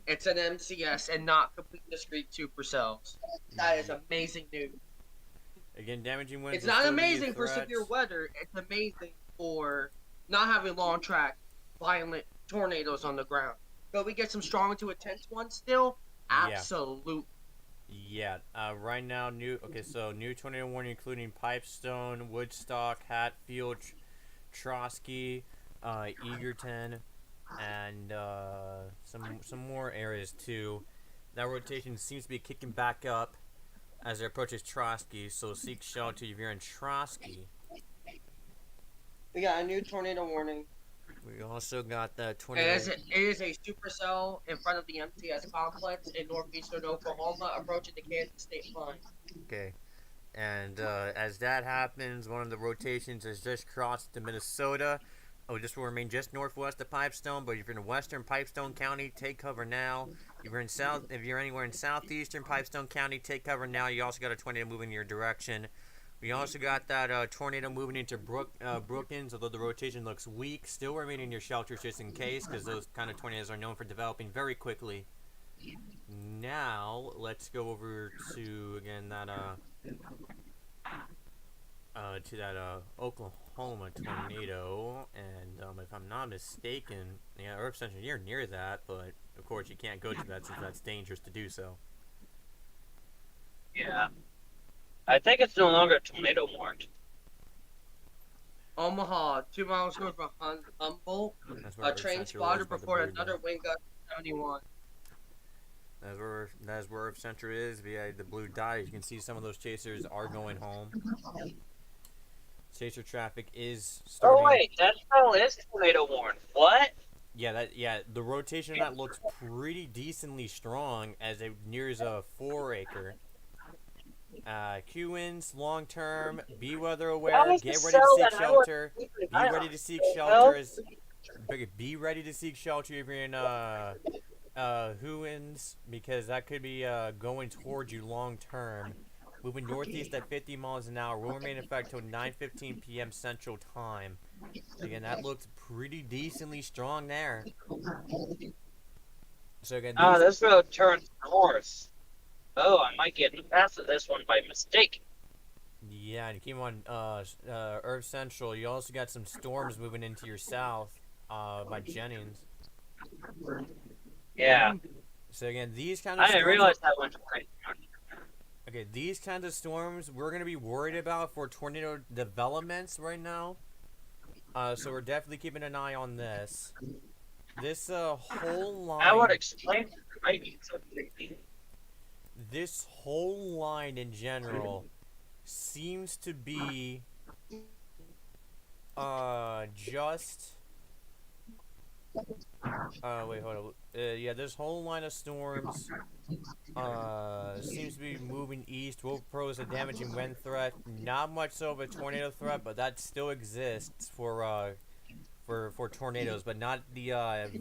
Speaker 3: It's an MCS and not complete discrete supercells. That is amazing news.
Speaker 1: Again, damaging winds.
Speaker 3: It's
Speaker 1: will
Speaker 3: not
Speaker 1: still be a
Speaker 3: amazing for
Speaker 1: threat.
Speaker 3: severe weather. It's amazing for not having long track, violent tornadoes on the ground. But we get some strong to intense ones still. Absolutely.
Speaker 1: Yeah. Right now, new tornado warning including Pipestone, Woodstock, Hatfield, Trotsky, Egerton, and some more areas too. That rotation seems to be kicking back up as it approaches Trotsky, so seek shelter if you're in Trotsky.
Speaker 3: We got a new tornado warning.
Speaker 1: We also got the tornado.
Speaker 3: It is a supercell in front of the MTS complex in northeastern Oklahoma, approaching the Kansas state line.
Speaker 1: Okay. And as that happens, one of the rotations has just crossed to Minnesota. Oh, this will remain just northwest of Pipestone, but if you're in western Pipestone County, take cover now. If you're anywhere in southeastern Pipestone County, take cover now. You also got a tornado moving in your direction. We also got that tornado moving into Brookings, although the rotation looks weak. Still remain in your shelters just in case, because those kind of tornadoes are known for developing very quickly. Now, let's go over to, again, that Oklahoma tornado, and if I'm not mistaken, yeah, Earth Center, you're near that, but of course you can't go to that since that's dangerous to do so.
Speaker 8: Yeah. I think it's no longer tornado warned.
Speaker 3: Omaha, 2 miles north of Humboldt.
Speaker 1: That's
Speaker 3: A
Speaker 1: where Earth
Speaker 3: train
Speaker 1: Center was
Speaker 3: spotted
Speaker 1: by the
Speaker 3: before
Speaker 1: blue
Speaker 3: another
Speaker 1: dot.
Speaker 3: wind gust 71.
Speaker 1: That's where Earth Center is via the blue dot. You can see some of those chasers are going home. Chaser traffic is starting.
Speaker 8: Oh wait, that still is tornado warned. What?
Speaker 1: Yeah, the rotation of that looks pretty decently strong as it nears a 4 acre. Q winds long term. Be weather aware. Get ready to seek shelter. Be ready to seek shelter. Be ready to seek shelter if you're in Huins, because that could be going towards you long term. Moving northeast at 50 miles an hour. Will remain in effect until 9:15 p.m. Central Time. Again, that looks pretty decently strong there. So again,
Speaker 8: this road turns north. Oh, I might get past this one by mistake.
Speaker 1: yeah, and keep on Earth Central. You also got some storms moving into your south by Jennings.
Speaker 8: Yeah.
Speaker 1: So again, these kind of
Speaker 8: I didn't realize that one.
Speaker 1: Okay, these kinds of storms we're gonna be worried about for tornado developments right now. So we're definitely keeping an eye on this. This whole line.
Speaker 8: I would explain.
Speaker 1: This whole line in general seems to be just wait, hold on. Yeah, this whole line of storms seems to be moving east. Will pose a damaging wind threat. Not much so of a tornado threat, but that still exists for tornadoes, but not the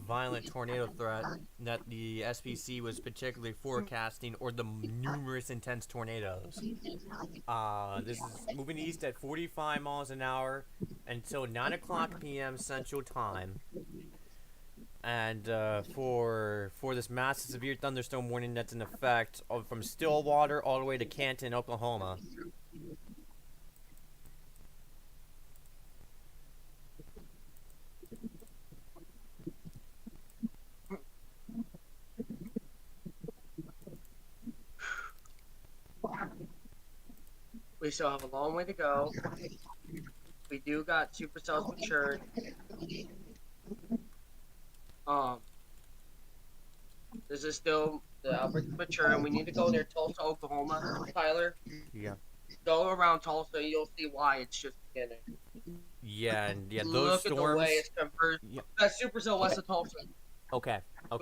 Speaker 1: violent tornado threat that the SPC was particularly forecasting, or the numerous intense tornadoes. This is moving east at 45 miles an hour until 9 o'clock p.m. Central Time. And for this massive severe thunderstorm warning that's in effect from Stillwater all the way to Canton, Oklahoma.
Speaker 3: We still have a long way to go. We do got supercells matured. This is still the outbreak mature, and we need to go near Tulsa, Oklahoma. Tyler.
Speaker 1: Yeah.
Speaker 3: Go around Tulsa, you'll see why it's just beginning.
Speaker 1: Yeah, and yeah, those
Speaker 3: Look
Speaker 1: storms.
Speaker 3: at the way it's converted.
Speaker 1: Yeah.
Speaker 3: That supercell west of Tulsa.
Speaker 1: Okay.
Speaker 3: Go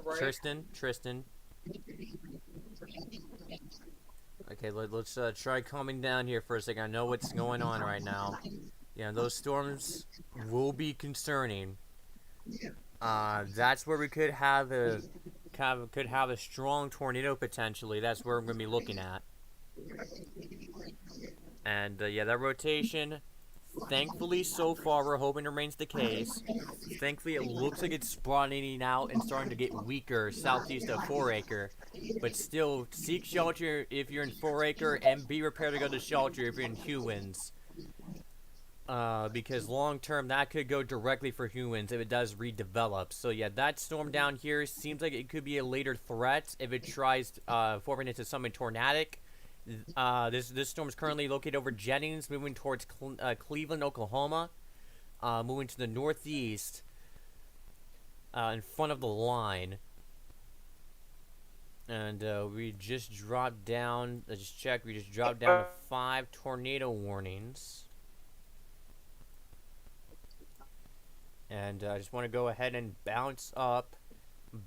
Speaker 3: right.
Speaker 1: Tristan. Okay, let's try calming down here for a second. I know what's going on right now. Yeah, those storms will be concerning. That's where we could have a strong tornado potentially. That's where we're gonna be looking at. And yeah, that rotation. Thankfully, so far, we're hoping remains the case. Thankfully, it looks like it's broadening out and starting to get weaker southeast of 4 acre. But still, seek shelter if you're in 4 acre, and be prepared to go to shelter if you're in Hewins. Because long term, that could go directly for Hewins if it does redevelop. So yeah, that storm down here seems like it could be a later threat if it tries forming into something tornadic. This storm is currently located over Jennings, moving towards Cleveland, Oklahoma, moving to the northeast, in front of the line. And we just dropped down. Let's just check. We just dropped down to 5 tornado warnings. And I just want to go ahead and bounce up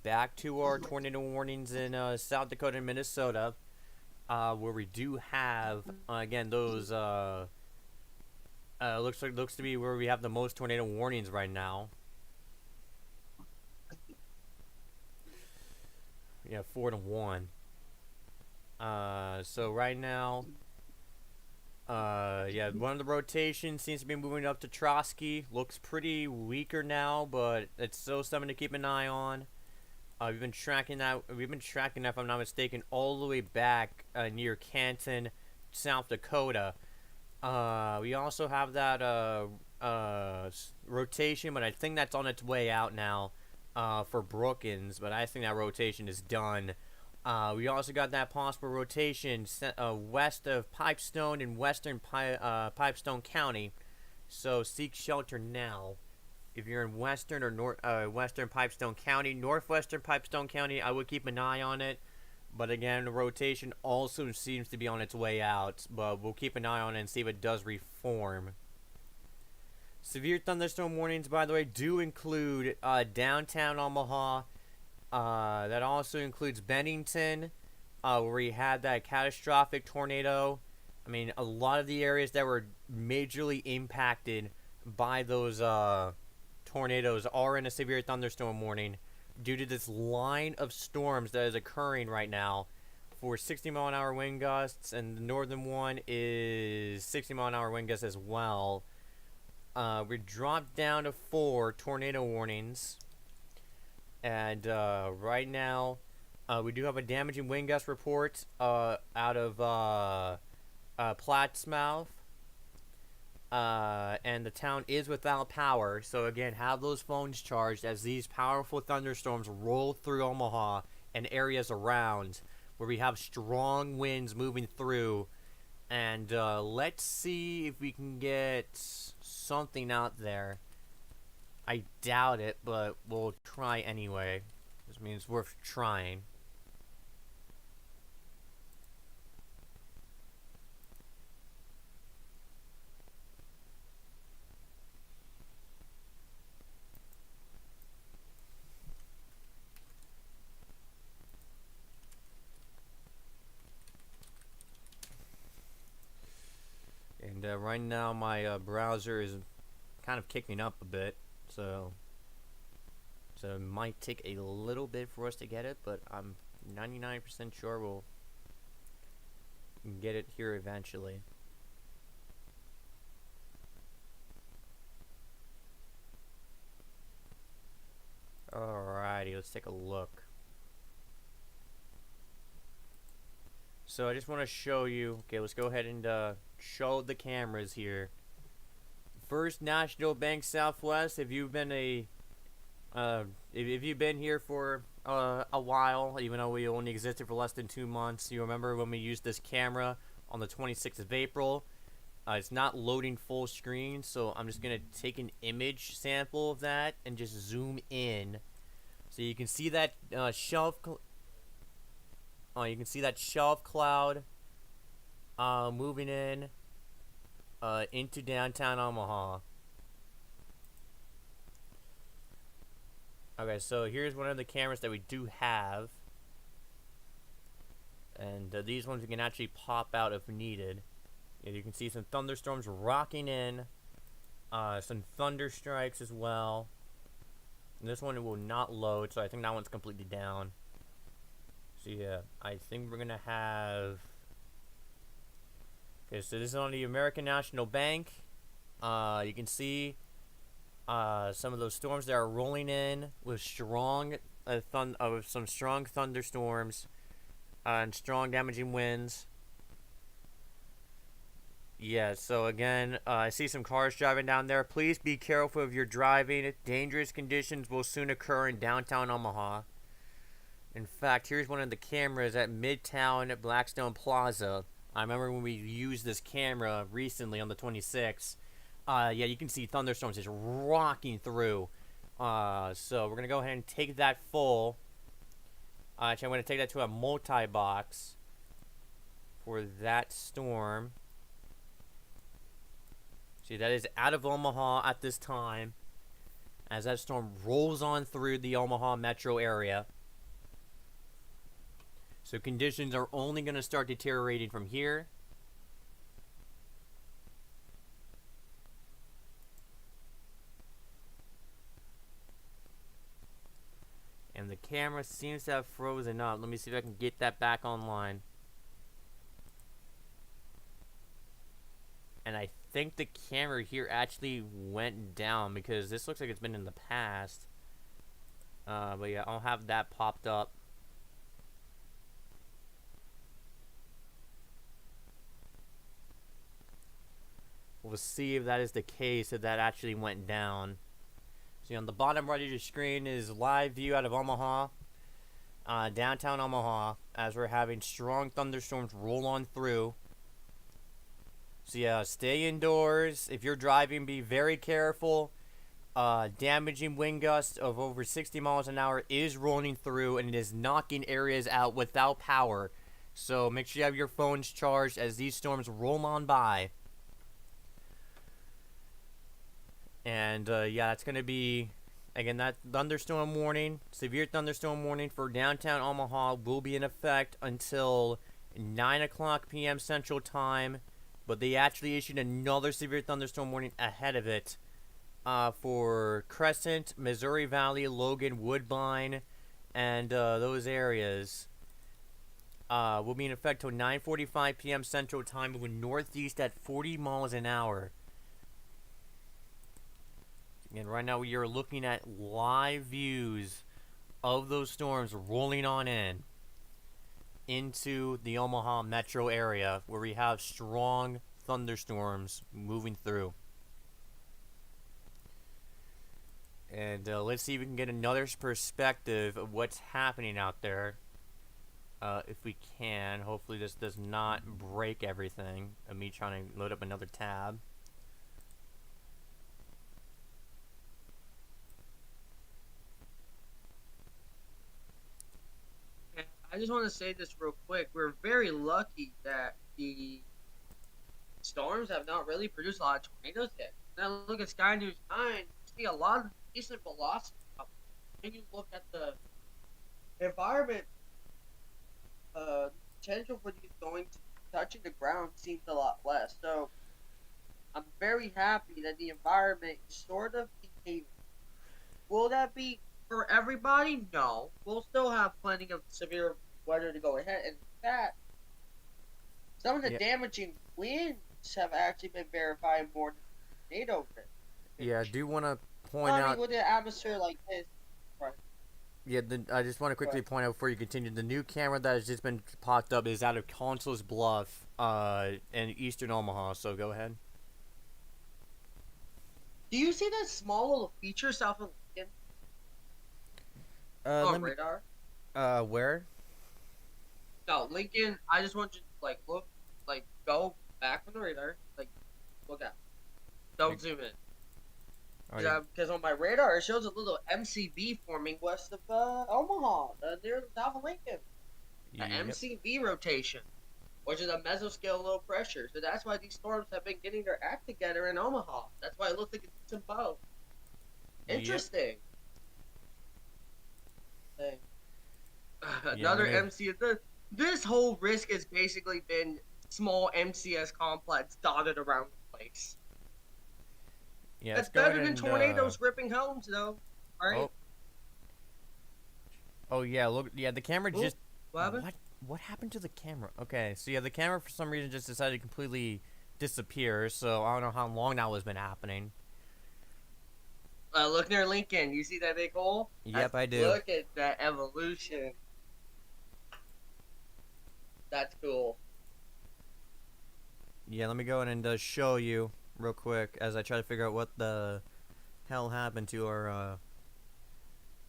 Speaker 1: back to our tornado warnings in South Dakota and Minnesota. Where we do have again those looks to be where we have the most tornado warnings right now. Yeah, 4-1. So right now, yeah, one of the rotations seems to be moving up to Trotsky. Looks pretty weaker now, but it's still something to keep an eye on. We've been tracking that, if I'm not mistaken, all the way back near Canton, South Dakota. We also have that rotation, but I think that's on its way out now for Brookings. But I think that rotation is done We also got that possible rotation west of Pipestone and western Pipestone County. So seek shelter now. If you're in western or western Pipestone County, northwestern Pipestone County, I would keep an eye on it. But again, the rotation also seems to be on its way out. But we'll keep an eye on it and see if it does reform. Severe thunderstorm warnings, by the way, do include downtown Omaha. That also includes Bennington, where we had that catastrophic tornado. I mean, a lot of the areas that were majorly impacted by those tornadoes are in a severe thunderstorm warning due to this line of storms that is occurring right now for 60-mile-an-hour wind gusts, and the northern one is 60-mile-an-hour wind gusts as well. We dropped down to 4 tornado warnings, and right now we do have a damaging wind gust report out of Plattsmouth. And the town is without power, so again, have those phones charged as these powerful thunderstorms roll through Omaha and areas around where we have strong winds moving through. And let's see if we can get something out there. I doubt it, but we'll try anyway. This means worth trying. And right now my browser is kind of kicking up a bit, so it might take a little bit for us to get it, but I'm 99% sure we'll get it here eventually. Alrighty, let's take a look. So I just want to show you, okay, let's go ahead and show the cameras here. First National Bank Southwest, if you've been if you've been here for a while, even though we only existed for less than 2 months, you remember when we used this camera on the 26th of April. It's not loading full screen, so I'm just going to take an image sample of that and just zoom in. So you can see that you can see that shelf cloud moving in into downtown Omaha. Okay, so here's one of the cameras that we do have. And these ones we can actually pop out if needed. Yeah, you can see some thunderstorms rocking in. Some thunder strikes as well. And this one will not load, so I think that one's completely down. So yeah, I think we're gonna have. Okay, so this is on the American National Bank. You can see some of those storms that are rolling in with strong with some strong thunderstorms and strong damaging winds. Yeah, so again, I see some cars driving down there. Please be careful if you're driving. Dangerous conditions will soon occur in downtown Omaha. In fact, here's one of the cameras at Midtown Blackstone Plaza. I remember when we used this camera recently on the 26th. Yeah, you can see thunderstorms just rocking through. So we're going to go ahead and take that full. Actually, I'm going to take that to a multi-box for that storm. See, that is out of Omaha at this time as that storm rolls on through the Omaha metro area. So conditions are only going to start deteriorating from here. And the camera seems to have frozen up. Let me see if I can get that back online. And I think the camera here actually went down because this looks like it's been in the past. But yeah, I'll have that popped up. We'll see if that is the case, if that actually went down. See, on the bottom right of your screen is live view out of Omaha. downtown Omaha, as we're having strong thunderstorms roll on through. So yeah, stay indoors. If you're driving, be very careful. Damaging wind gusts of over 60 miles an hour is rolling through, and it is knocking areas out without power. So make sure you have your phones charged as these storms roll on by. And yeah, that's going to be, again, that thunderstorm warning, severe thunderstorm warning for downtown Omaha will be in effect until 9 o'clock p.m. Central Time. But they actually issued another severe thunderstorm warning ahead of it for Crescent, Missouri Valley, Logan, Woodbine, and those areas. Will be in effect till 9:45 p.m. Central Time, moving northeast at 40 miles an hour. And right now we are looking at live views of those storms rolling on in into the Omaha metro area, where we have strong thunderstorms moving through. And let's see if we can get another perspective of what's happening out there. If we can. Hopefully this does not break everything of me trying to load up another tab.
Speaker 3: I just want to say this real quick. We're very lucky that the storms have not really produced a lot of tornadoes yet. Now look at Sky News 9, you see a lot of decent velocity. When you look at the environment, potential for these going to touching the ground seems a lot less. So I'm very happy that the environment is sort of behaving. Will that be for everybody? No. We'll still have plenty of severe weather to go ahead. And in fact, some of the damaging winds have actually been verified more than tornado risk.
Speaker 1: Yeah, I do want to point
Speaker 3: I
Speaker 1: out.
Speaker 3: mean, with an atmosphere like this, right?
Speaker 1: Yeah, I just want to quickly point out before you continue. The new camera that has just been popped up is out of Consols Bluff, in eastern Omaha. So go ahead.
Speaker 3: Do you see that small little feature south of Lincoln on radar?
Speaker 1: Where?
Speaker 3: No, Lincoln. I just want you to look, go back on the radar, look at. Don't zoom in. Because on my radar it shows a little MCV forming west of Omaha, near south of Lincoln. An MCV rotation, which is a mesoscale low pressure. So that's why these storms have been getting their act together in Omaha. That's why it looks like it's in both. Interesting. Another MC. This whole risk has basically been small MCS complex dotted around the place.
Speaker 1: Yeah,
Speaker 3: that's better than tornadoes ripping homes, though. Right?
Speaker 1: Oh yeah, look. Yeah, the camera just.
Speaker 3: What happened?
Speaker 1: What happened to the camera? Okay, so yeah, the camera for some reason just decided to completely disappear. So I don't know how long that has been happening.
Speaker 3: Look near Lincoln. You see that big hole?
Speaker 1: Yep, I do.
Speaker 3: Look at that evolution. That's cool.
Speaker 1: Yeah, let me go in and show you real quick as I try to figure out what the hell happened to our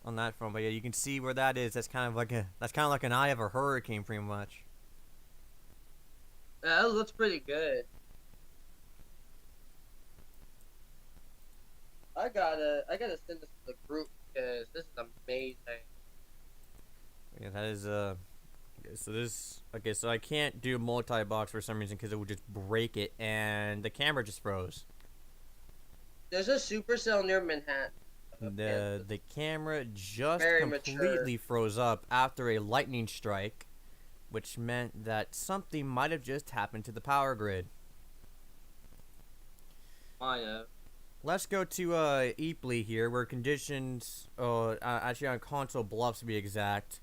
Speaker 1: on that front. But yeah, you can see where that is. That's kind of like an eye of a hurricane, pretty much.
Speaker 3: That looks pretty good. I gotta send this to the group because this is amazing.
Speaker 1: Yeah, that is so I can't do multi-box for some reason because it would just break it, and the camera just froze.
Speaker 3: There's a supercell near Manhattan.
Speaker 1: The camera just completely froze up after a lightning strike, which meant that something might have just happened to the power grid.
Speaker 3: Might have.
Speaker 1: Let's go to Epley here, where conditions, actually on Console Bluffs to be exact,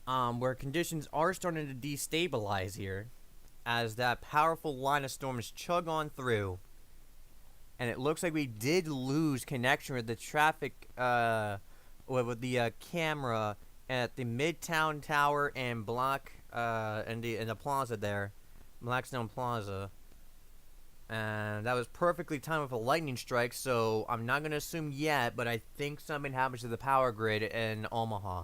Speaker 1: where conditions are starting to destabilize here, as that powerful line of storms chug on through, and it looks like we did lose connection with the traffic, with the camera at the Midtown Tower and in the plaza there, Blackstone Plaza. And that was perfectly timed with a lightning strike, so I'm not going to assume yet, but I think something happens to the power grid in Omaha.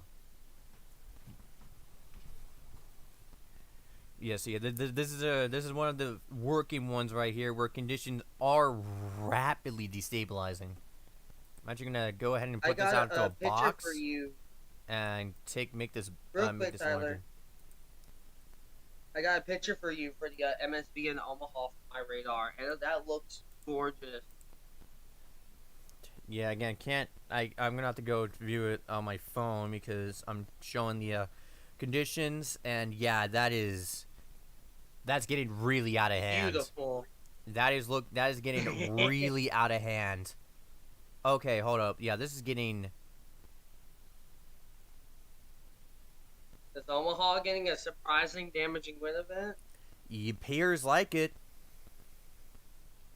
Speaker 1: Yes, yeah. This is one of the working ones right here where conditions are rapidly destabilizing. I'm actually gonna go ahead and
Speaker 3: I
Speaker 1: put this
Speaker 3: got
Speaker 1: out into a
Speaker 3: picture for
Speaker 1: box
Speaker 3: you,
Speaker 1: and make this
Speaker 3: real
Speaker 1: make
Speaker 3: quick,
Speaker 1: this
Speaker 3: Tyler.
Speaker 1: larger.
Speaker 3: I got a picture for you for the MSB in Omaha from my radar, and that looks gorgeous.
Speaker 1: Yeah, again, I'm gonna have to go view it on my phone because I'm showing the conditions, and yeah, that's getting really out of hand.
Speaker 3: Beautiful.
Speaker 1: That is getting really out of hand. Okay, hold up. Yeah, this is getting.
Speaker 3: Is Omaha getting a surprising damaging wind event?
Speaker 1: It appears like it.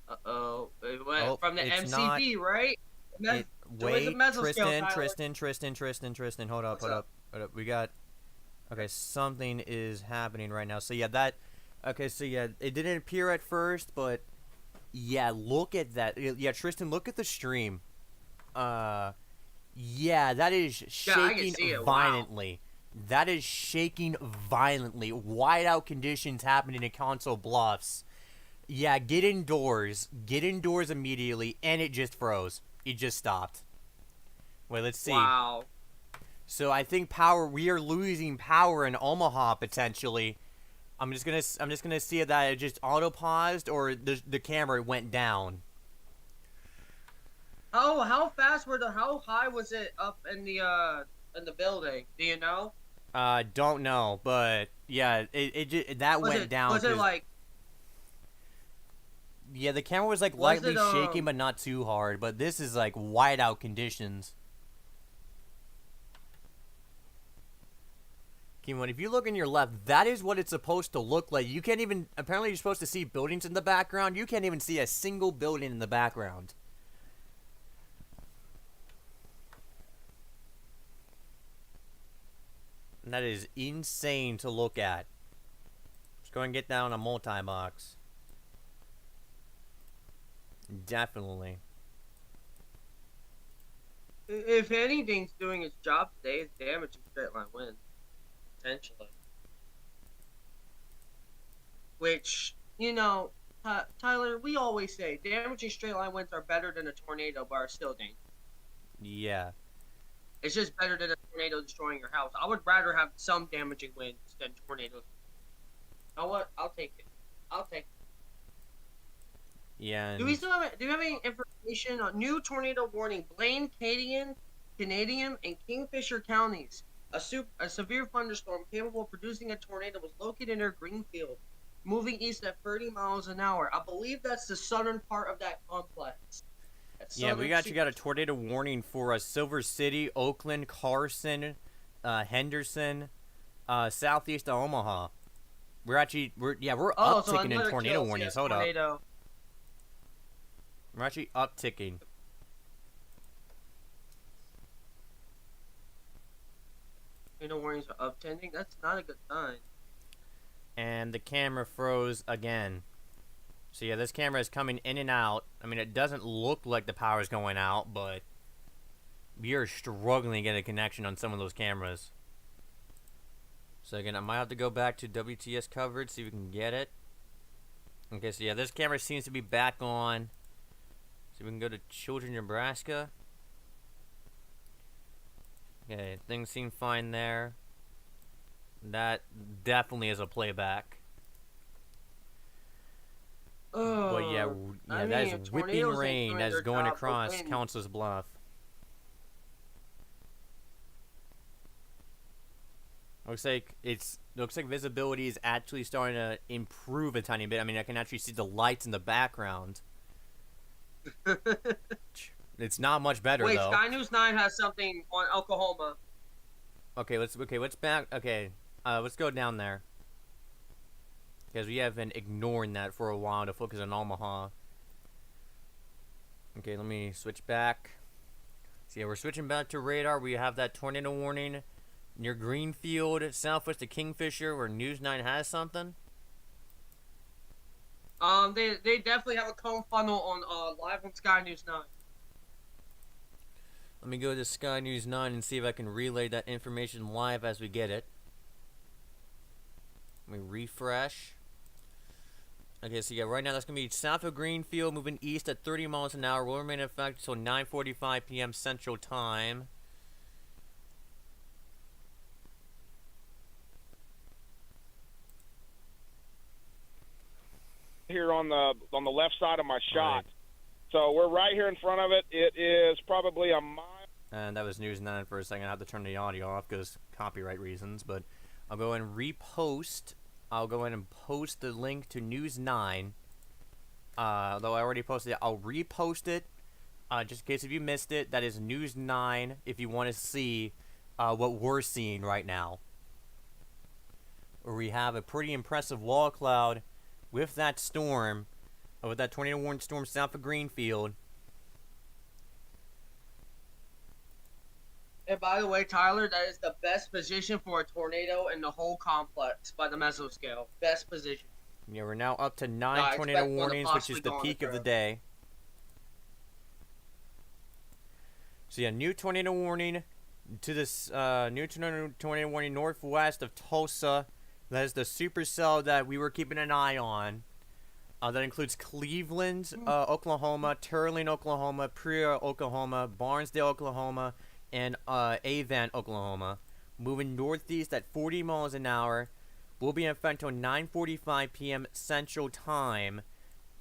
Speaker 3: Uh-oh. It went
Speaker 1: Oh,
Speaker 3: from the
Speaker 1: it's
Speaker 3: MCB,
Speaker 1: not.
Speaker 3: right? Join the
Speaker 1: Wait,
Speaker 3: mesoscale, Tyler.
Speaker 1: Tristan. Hold up,
Speaker 3: What's up?
Speaker 1: hold up. We got. Okay, something is happening right now. So yeah, that. Okay, so yeah, it didn't appear at first, but yeah, look at that. Yeah, Tristan, look at the stream. Yeah, that is
Speaker 3: Yeah, I can
Speaker 1: shaking
Speaker 3: see it. Wow.
Speaker 1: violently. That is shaking violently. Whiteout conditions happening in Council Bluffs. Yeah, get indoors. Get indoors immediately, and it just froze. It just stopped. Wait, let's see.
Speaker 3: Wow.
Speaker 1: So I think we are losing power in Omaha potentially. I'm just gonna see if that it just auto paused or the camera went down.
Speaker 3: Oh, how high was it up in the building? Do you know?
Speaker 1: Don't know, but yeah, that went down.
Speaker 3: Was it like?
Speaker 1: Yeah, the camera was like lightly shaking, but not too hard. But this is like whiteout conditions. Kimon, if you look in your left, that is what it's supposed to look like. You can't even. Apparently, you're supposed to see buildings in the background. You can't even see a single building in the background. And that is insane to look at. Let's go and get down a multi-box. Definitely.
Speaker 3: If anything's doing its job today, it's damaging straight line wind. Potentially. Which, you know, Tyler, we always say damaging straight line winds are better than a tornado, but are still dangerous.
Speaker 1: Yeah.
Speaker 3: It's just better than a tornado destroying your house. I would rather have some damaging winds than tornadoes. You know what? I'll take it.
Speaker 1: Yeah.
Speaker 3: Do we have any information on new tornado warning? Blaine, Canadian, and Kingfisher counties. A severe thunderstorm capable of producing a tornado was located near Greenfield, moving east at 30 miles an hour. I believe that's the southern part of that complex.
Speaker 1: Yeah, we actually got a tornado warning for Silver City, Oakland, Carson, Henderson, southeast of Omaha. We're upticking in tornado warnings. Hold up. We're actually upticking.
Speaker 3: Tornado warnings are uptending. That's not a good sign.
Speaker 1: And the camera froze again. So yeah, this camera is coming in and out. I mean, it doesn't look like the power is going out, but we are struggling to get a connection on some of those cameras. So again, I might have to go back to WTS coverage, see if we can get it. Okay, so yeah, this camera seems to be back on. So we can go to Children, Nebraska. Okay, things seem fine there. That definitely is a playback. But yeah, that is whipping rain that is going across Council's Bluff. Looks like visibility is actually starting to improve a tiny bit. I mean, I can actually see the lights in the background. It's not much better though.
Speaker 3: Wait, Sky News 9 has something on Oklahoma.
Speaker 1: Okay, let's go down there. Because we have been ignoring that for a while to focus on Omaha. Okay, let me switch back. So yeah, we're switching back to radar. We have that tornado warning near Greenfield, southwest of Kingfisher, where News 9 has something.
Speaker 3: They definitely have a cone funnel on live on Sky News 9.
Speaker 1: Let me go to Sky News 9 and see if I can relay that information live as we get it. Let me refresh. Okay, so yeah, right now that's going to be south of Greenfield, moving east at 30 miles an hour. Will remain in effect until 9:45 p.m. Central Time.
Speaker 11: Here on the left side of my shot.
Speaker 1: Right.
Speaker 11: So we're right here in front of it. It is probably a mile.
Speaker 1: And that was News 9 for a second. I have to turn the audio off because copyright reasons, but I'll go and repost. I'll go ahead and post the link to News 9. Though I already posted it, I'll repost it. Just in case if you missed it, that is News 9 if you want to see what we're seeing right now. Where we have a pretty impressive wall cloud with that storm, with that tornado warning storm south of Greenfield.
Speaker 3: And by the way, Tyler, that is the best position for a tornado in the whole complex by the mesoscale. Best position.
Speaker 1: Yeah, we're now up to 9
Speaker 3: I
Speaker 1: tornado
Speaker 3: expect one to
Speaker 1: warnings, which is
Speaker 3: possibly
Speaker 1: the
Speaker 3: go on
Speaker 1: peak
Speaker 3: the
Speaker 1: of the
Speaker 3: trail.
Speaker 1: day. So yeah, new tornado warning to this new tornado warning northwest of Tulsa. That is the supercell that we were keeping an eye on. That includes Cleveland, Oklahoma, Turling, Oklahoma, Pryor, Oklahoma, Barnesdale, Oklahoma, and Avant, Oklahoma. Moving northeast at 40 miles an hour. Will be in effect until 9:45 p.m. Central Time.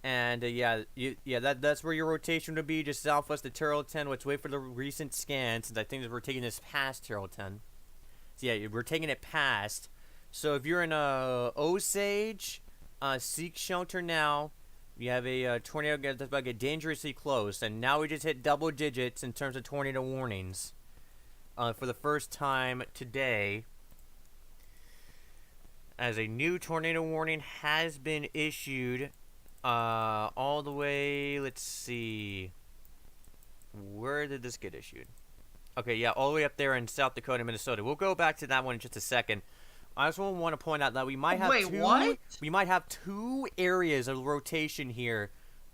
Speaker 1: And that's where your rotation would be, just southwest of Turleton. Let's wait for the recent scan, since I think that we're taking this past Turleton. So yeah, we're taking it past. So if you're in Osage, seek shelter now. We have a tornado that's about to get dangerously close, and now we just hit double digits in terms of tornado warnings for the first time today. As a new tornado warning has been issued all the way, let's see, where did this get issued? Okay, yeah, all the way up there in South Dakota, Minnesota. We'll go back to that one in just a second. I just want to point out that we might have we might have two areas of rotation here.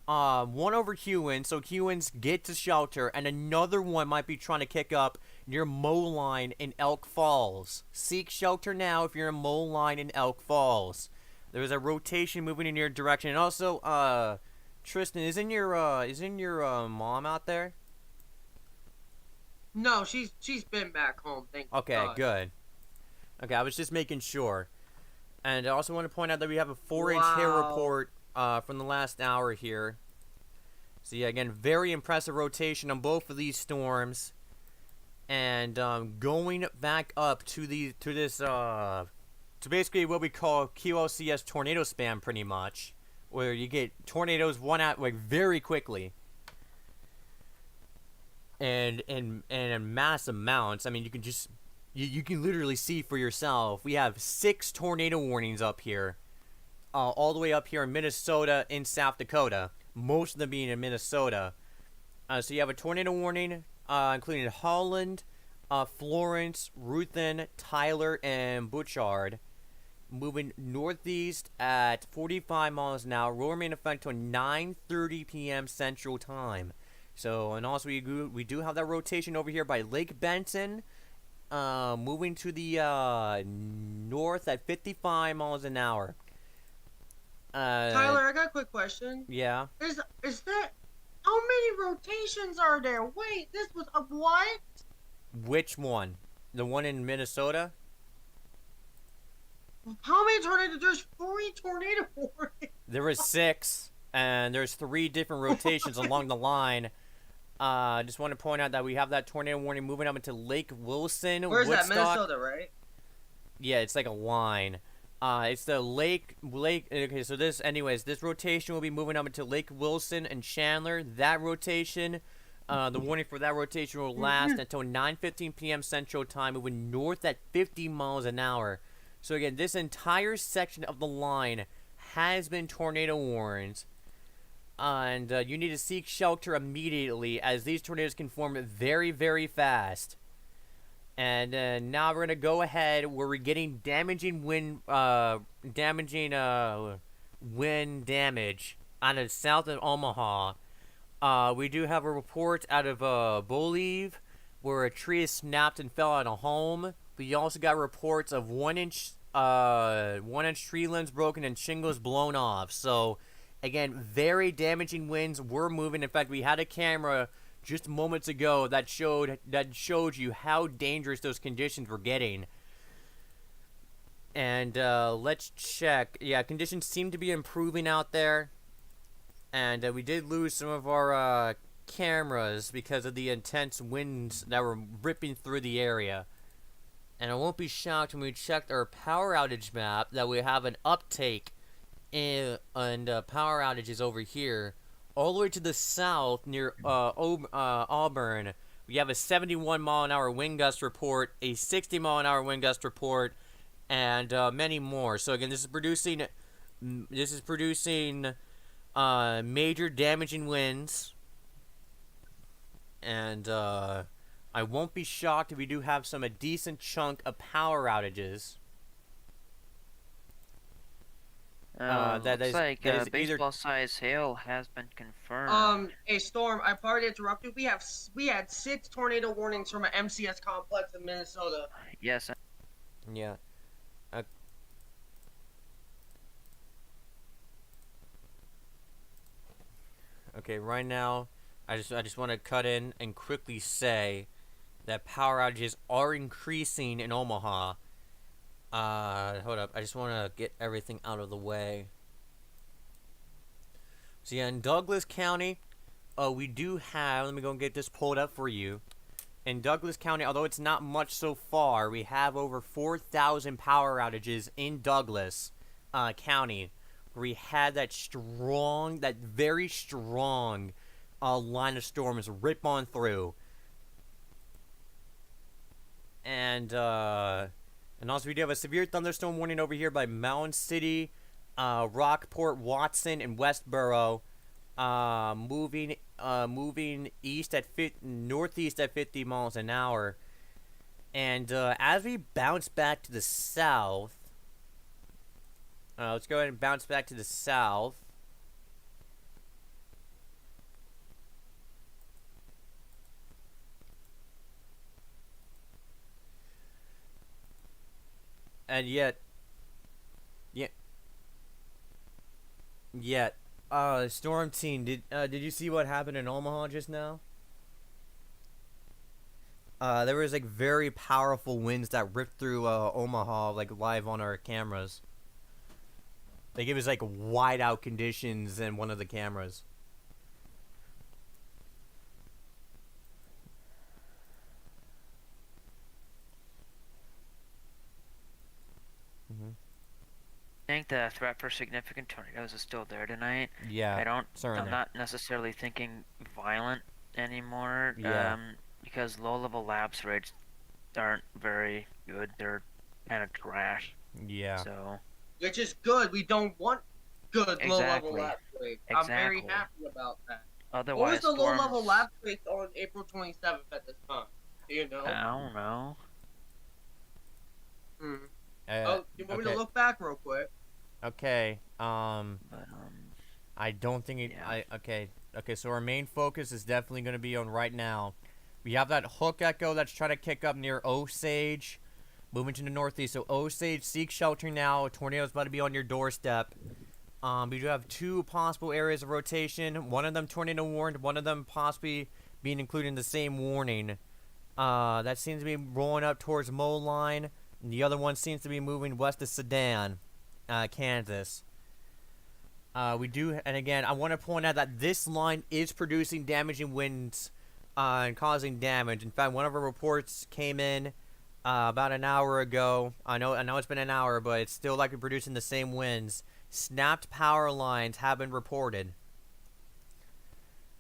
Speaker 1: One over Hewins, so Hewins get to shelter, and another one might be trying to kick up near Moline in Elk Falls. Seek shelter now if you're in Moline in Elk Falls. There's a rotation moving in your direction, and also, Tristan, isn't your mom out there?
Speaker 3: No, she's been back home. Thank God.
Speaker 1: Okay, good. Okay, I was just making sure. And I also want to point out that we have a 4-inch hail report from the last hour here. So yeah, again, very impressive rotation on both of these storms. And going back up to this to basically what we call QLCS tornado spam, pretty much, where you get tornadoes very quickly. And in mass amounts. I mean, you can just you can literally see for yourself. We have 6 tornado warnings up here, all the way up here in Minnesota and South Dakota. Most of them being in Minnesota. So you have a tornado warning, including Holland, Florence, Ruthin, Tyler, and Butchard. Moving northeast at 45 miles an hour. Will remain in effect until 9:30 p.m. Central Time. So, and also we do have that rotation over here by Lake Benton. Moving to the north at 55 miles an hour.
Speaker 3: Tyler, I got a quick question.
Speaker 1: Yeah.
Speaker 3: Is that how many rotations are there? Wait, this was a what?
Speaker 1: Which one? The one in Minnesota?
Speaker 3: How many tornadoes? There's 3 tornado warnings.
Speaker 1: There was 6, and there's 3 different rotations along the line. Just want to point out that we have that tornado warning moving up into Lake Wilson.
Speaker 3: Where's
Speaker 1: Woodstock.
Speaker 3: that? Minnesota, right?
Speaker 1: Yeah, it's like a line. It's the Lake. Okay, so this rotation will be moving up into Lake Wilson and Chandler. That rotation, the warning for that rotation will last until 9:15 p.m. Central Time, moving north at 50 miles an hour. So again, this entire section of the line has been tornado warned. And you need to seek shelter immediately, as these tornadoes can form very, very fast. And now we're gonna go ahead where we're getting damaging wind damage out of south of Omaha. We do have a report out of Boliv where a tree is snapped and fell on a home. We also got reports of 1-inch 1-inch tree limbs broken and shingles blown off. So, again, very damaging winds were moving. In fact, we had a camera just moments ago that showed you how dangerous those conditions were getting. And let's check. Yeah, conditions seem to be improving out there. And we did lose some of our cameras because of the intense winds that were ripping through the area. And I won't be shocked when we checked our power outage map that we have an uptake and power outages over here. All the way to the south near Auburn, we have a 71-mile-an-hour wind gust report, a 60-mile-an-hour wind gust report, and many more. So again, this is producing major damaging winds, and I won't be shocked if we do have a decent chunk of power outages.
Speaker 6: Looks like baseball-sized hail has been confirmed.
Speaker 3: Hey Storm, I probably interrupted. We had 6 tornado warnings from an MCS complex in Minnesota.
Speaker 6: Yes.
Speaker 1: Yeah. Okay, right now, I just want to cut in and quickly say that power outages are increasing in Omaha. Hold up. I just want to get everything out of the way. So yeah, in Douglas County, we do have, let me go and get this pulled up for you. In Douglas County, although it's not much so far, we have over 4,000 power outages in Douglas County. We had that very strong line of storms rip on through. And also we do have a severe thunderstorm warning over here by Mountain City, Rockport, Watson, and Westboro, moving northeast at 50 miles an hour. And as we bounce back to the south, let's go ahead and bounce back to the south. And Storm Team, did you see what happened in Omaha just now? There was very powerful winds that ripped through Omaha live on our cameras. They gave us whiteout conditions in one of the cameras.
Speaker 6: I think the threat for significant tornadoes is still there tonight.
Speaker 1: Yeah,
Speaker 6: I'm not necessarily thinking violent anymore.
Speaker 1: Yeah.
Speaker 6: Because low-level lapse rates aren't very good. They're kind of trash.
Speaker 1: Yeah.
Speaker 6: So.
Speaker 3: Which is good. We don't want good low-level lapse rates.
Speaker 6: Exactly.
Speaker 3: I'm very happy about that.
Speaker 6: Otherwise,
Speaker 3: what was the low-level lapse rate on April 27th at this time? Do you know?
Speaker 6: I don't know.
Speaker 3: You want me to look back real quick?
Speaker 1: Okay. I don't think it.
Speaker 6: Yeah.
Speaker 1: Okay. So our main focus is definitely going to be on right now. We have that hook echo that's trying to kick up near Osage, moving to the northeast. So Osage, seek shelter now. A tornado's about to be on your doorstep. We do have 2 possible areas of rotation. One of them tornado warned. One of them possibly being included in the same warning. That seems to be rolling up towards Moline. And the other one seems to be moving west of Sedan, Kansas. We do, and again, I want to point out that this line is producing damaging winds and causing damage. In fact, one of our reports came in about an hour ago. I know it's been an hour, but it's still likely producing the same winds. Snapped power lines have been reported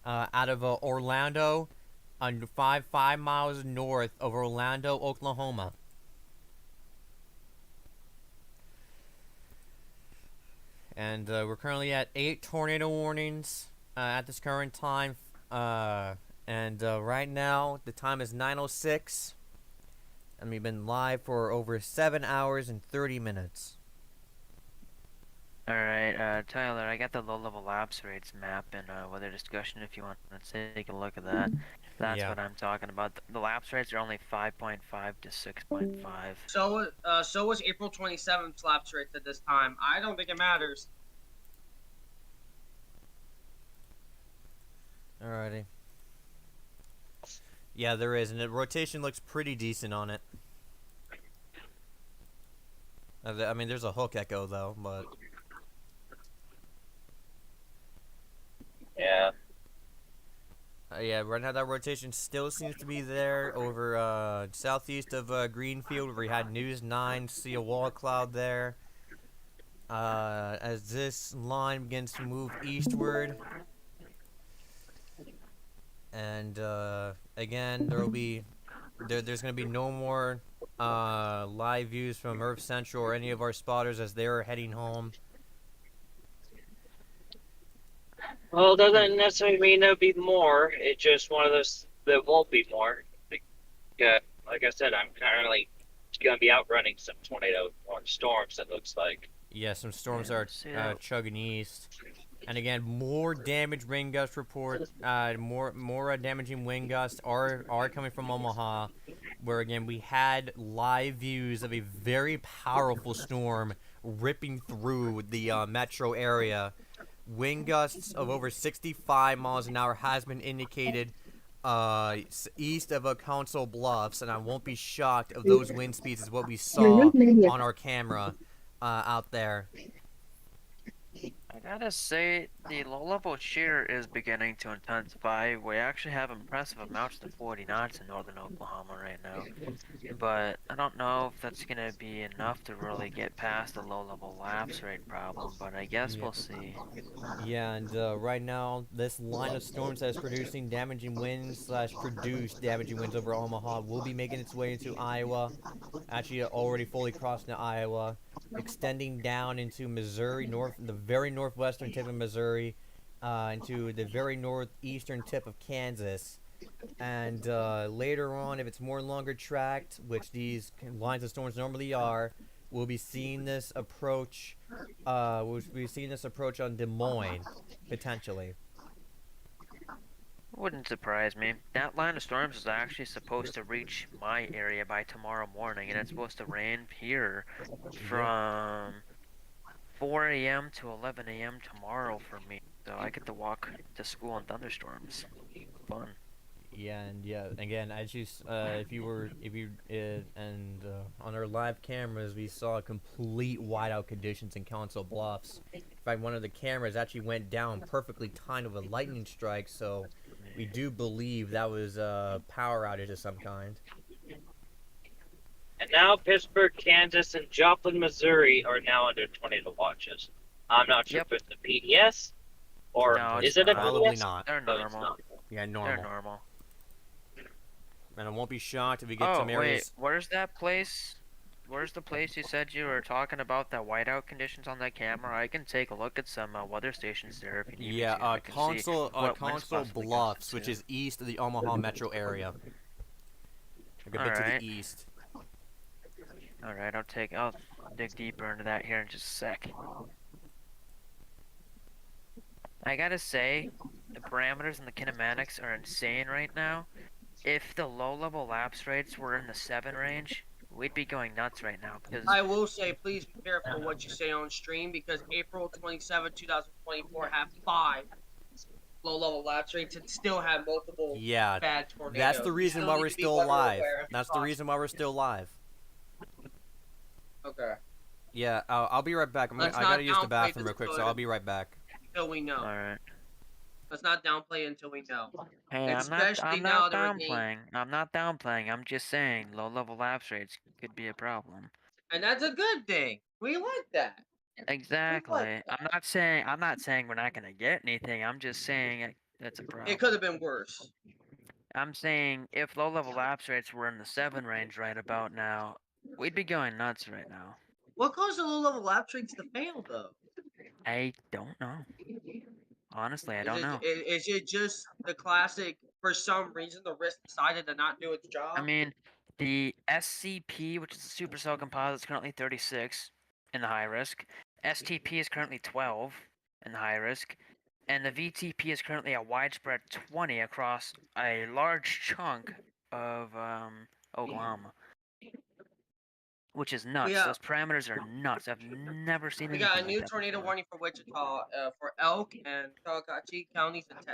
Speaker 1: out of Orlando, on 5 miles north of Orlando, Oklahoma. And we're currently at 8 tornado warnings at this current time. And right now, the time is 9:06. And we've been live for over 7 hours and 30 minutes.
Speaker 6: Alright, Tyler, I got the low-level lapse rates map in weather discussion if you want to take a look at that. That's
Speaker 1: Yeah.
Speaker 6: what I'm talking about. The lapse rates are only 5.5 to 6.5.
Speaker 3: So was April 27th lapse rate at this time. I don't think it matters.
Speaker 1: Alrighty. Yeah, there is, and the rotation looks pretty decent on it. I mean, there's a hook echo though, but
Speaker 2: Yeah.
Speaker 1: yeah, right now that rotation still seems to be there over southeast of Greenfield, where we had News 9, see a wall cloud there. As this line begins to move eastward, and again, there's going to be no more live views from Earth Central or any of our spotters as they're heading home.
Speaker 8: Well, it doesn't necessarily mean there'll be more. It's just one of those that won't be more. Like I said, I'm currently going to be outrunning some tornado or storms, it looks like.
Speaker 1: Yeah, some storms are chugging east. And again, more damage wind gust report. More damaging wind gusts are coming from Omaha, where again we had live views of a very powerful storm ripping through the metro area. Wind gusts of over 65 miles an hour has been indicated east of Council Bluffs, and I won't be shocked if those wind speeds is what we saw on our camera out there.
Speaker 6: I gotta say, the low-level shear is beginning to intensify. We actually have impressive amounts to 40 knots in northern Oklahoma right now. But I don't know if that's gonna be enough to really get past the low-level lapse rate problem, but I guess we'll see.
Speaker 1: Yeah, and right now, this line of storms that is producing damaging winds / produced damaging winds over Omaha will be making its way into Iowa. Actually, already fully crossed into Iowa, extending down into Missouri, the very northwestern tip of Missouri, into the very northeastern tip of Kansas. And later on, if it's more longer tracked, which these lines of storms normally are, we'll be seeing this approach. We'll be seeing this approach on Des Moines, potentially.
Speaker 6: Wouldn't surprise me. That line of storms is actually supposed to reach my area by tomorrow morning, and it's supposed to rain here from 4 a.m. to 11 a.m. tomorrow for me. So I get to walk to school in thunderstorms. Fun.
Speaker 1: Yeah, and yeah, again, as you, on our live cameras, we saw complete whiteout conditions in Council Bluffs. In fact, one of the cameras actually went down perfectly timed with a lightning strike, so we do believe that was a power outage of some kind.
Speaker 8: And now Pittsburgh, Kansas, and Joplin, Missouri are now under tornado watches. I'm not sure if it's a PDS or is it a PDS?
Speaker 1: Probably not.
Speaker 6: They're normal.
Speaker 1: Yeah, normal.
Speaker 6: They're normal.
Speaker 1: And I won't be shocked if we get some areas.
Speaker 6: Wait, where's that place? Where's the place you said you were talking about that whiteout conditions on that camera? I can take a look at some weather stations there if you need me to.
Speaker 1: Council Bluffs, which is east of the Omaha metro area. Like a bit to the east.
Speaker 6: Alright, I'll dig deeper into that here in just a sec. I gotta say, the parameters and the kinematics are insane right now. If the low-level lapse rates were in the 7 range, we'd be going nuts right now. Because
Speaker 3: I will say, please be careful what you say on stream, because April 27, 2024 had 5 low-level lapse rates and still had multiple bad tornadoes.
Speaker 1: That's the reason why we're still alive. That's the reason why we're still alive.
Speaker 3: Okay.
Speaker 1: Yeah, I'll be right back. I gotta use the bathroom real quick, so I'll be right back.
Speaker 3: Until we know.
Speaker 6: Alright.
Speaker 3: Let's not downplay until we know.
Speaker 6: Hey, I'm not downplaying. I'm not downplaying. I'm just saying low-level lapse rates could be a problem.
Speaker 3: And that's a good thing. We like that.
Speaker 6: Exactly. I'm not saying we're not gonna get anything. I'm just saying that's a problem.
Speaker 3: It could have been worse.
Speaker 6: I'm saying if low-level lapse rates were in the 7 range right about now, we'd be going nuts right now.
Speaker 3: What caused the low-level lapse rates to fail, though?
Speaker 6: I don't know. Honestly, I don't know.
Speaker 3: Is it just the classic, for some reason, the wrist decided to not do its job?
Speaker 6: I mean, the SCP, which is the supercell composite, is currently 36 in the high risk, STP is currently 12 in the high risk, and the VTP is currently a widespread 20 across a large chunk of Oklahoma, which is
Speaker 3: We
Speaker 6: nuts.
Speaker 3: got
Speaker 6: Those parameters are nuts. I've never seen
Speaker 3: we got
Speaker 6: anything
Speaker 3: a
Speaker 6: like
Speaker 3: new
Speaker 6: that
Speaker 3: tornado
Speaker 6: before.
Speaker 3: warning for Wichita, for Elk and Talladega counties and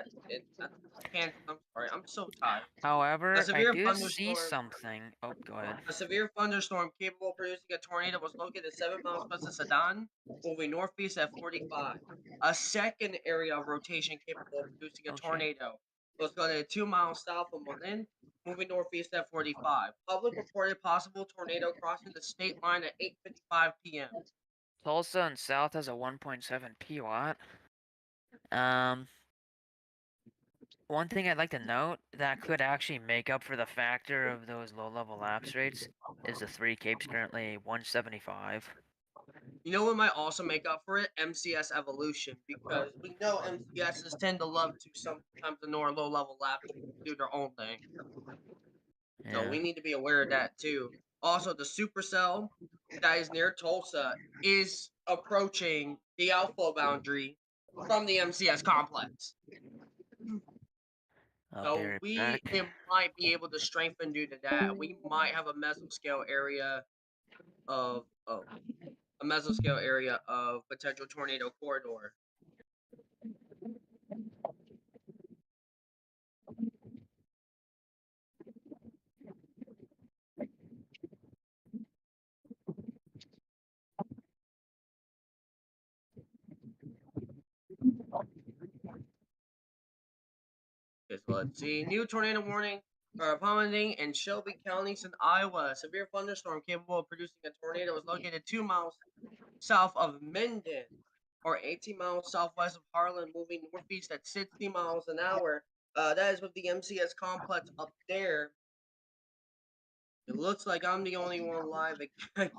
Speaker 3: Kansas. I'm sorry, I'm so tired. A
Speaker 6: However, I
Speaker 3: severe
Speaker 6: do see
Speaker 3: thunderstorm.
Speaker 6: something. Oh, go ahead.
Speaker 3: A severe thunderstorm capable of producing a tornado was located 7 miles west of Sedan, moving northeast at 45. A second area of rotation capable of producing a
Speaker 6: Oh shit.
Speaker 3: tornado was located 2 miles south of Malin, moving northeast at 45. Public reported possible tornado crossing the state line at 8:55 p.m.
Speaker 6: Tulsa and South has a 1.7 P-watt. Um, One thing I'd like to note that could actually make up for the factor of those low-level lapse rates is the 3 Capes currently 175.
Speaker 3: You know what might also make up for it? MCS evolution, because we know MCSs tend to love to sometimes ignore low level labs and do their own thing. So
Speaker 6: Yeah.
Speaker 3: we need to be aware of that too. Also, the supercell that is near Tulsa is approaching the outflow boundary from the MCS complex.
Speaker 6: I'll be
Speaker 3: So
Speaker 6: right back.
Speaker 3: it might be able to strengthen due to that. We might have a mesoscale area of potential tornado corridor. Okay, so let's see. New tornado warning plummeting in Shelby counties in Iowa. Severe thunderstorm capable of producing a tornado is located 2 miles south of Menden, or 18 miles southwest of Harlan, moving northeast at 60 miles an hour. That is with the MCS complex up there. It looks like I'm the only one live again.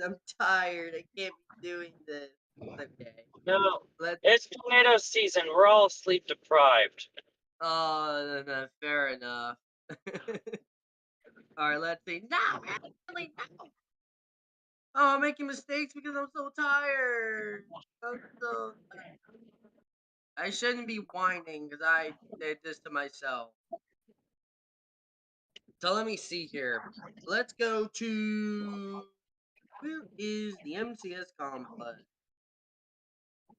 Speaker 3: I'm tired. I can't be doing this. Okay.
Speaker 8: No,
Speaker 3: Let's.
Speaker 8: it's tornado season. We're all sleep deprived.
Speaker 3: Oh, no, fair enough. All right, let's see. No, really, no. Oh, I'm making mistakes because I'm so tired. I'm so I shouldn't be whining because I did this to myself. So let me see here. Let's go to where is the MCS complex?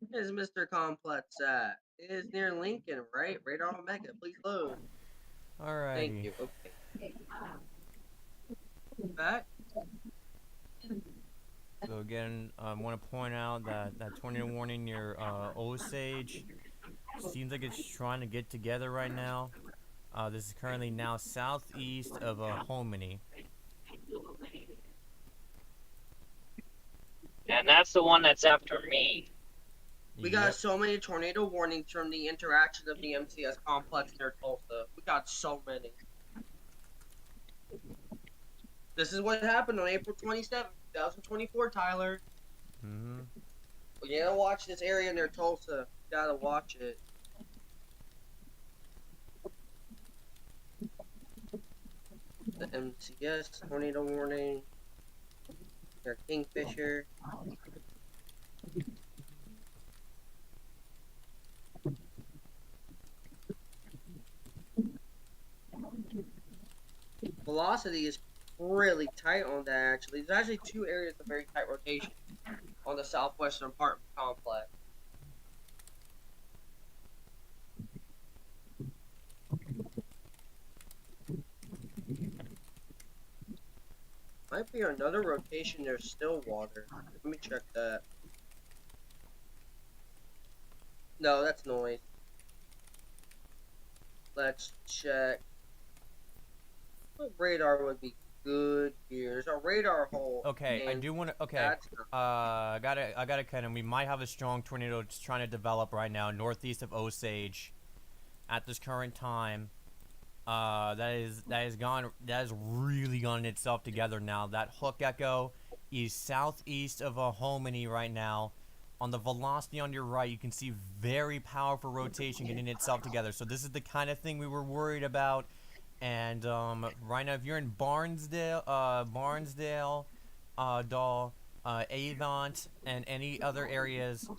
Speaker 3: Where's Mr. Complex at? It is near Lincoln, right? Radar Omega, please load. Thank
Speaker 1: Alrighty.
Speaker 3: you. Okay. Back.
Speaker 1: So again, I want to point out that tornado warning near Osage seems like it's trying to get together right now. This is currently now southeast of Hominy.
Speaker 8: And that's the one that's after me.
Speaker 3: We got so many tornado warnings from the interaction of the MCS complex near Tulsa. We got so many. This is what happened on April 27th, 2024, Tyler.
Speaker 1: Mm-hmm.
Speaker 3: You gotta watch this area near Tulsa. You gotta watch it. The MCS tornado warning. Their Kingfisher. Velocity is really tight on that, actually. There's actually 2 areas of very tight rotation on the southwestern part of the complex. Might be another rotation near Stillwater. Let me check that. No, that's noise. Let's check. What radar would be good here? There's a radar hole.
Speaker 1: Okay, I do want to. Okay, I gotta kind of. We might have a strong tornado just trying to develop right now northeast of Osage, at this current time. That has really gotten itself together now. That hook echo is southeast of Hominy right now. On the velocity on your right, you can see very powerful rotation getting itself together. So this is the kind of thing we were worried about. And right now, if you're in Barnesdale, Doll, Avant, and any other areas,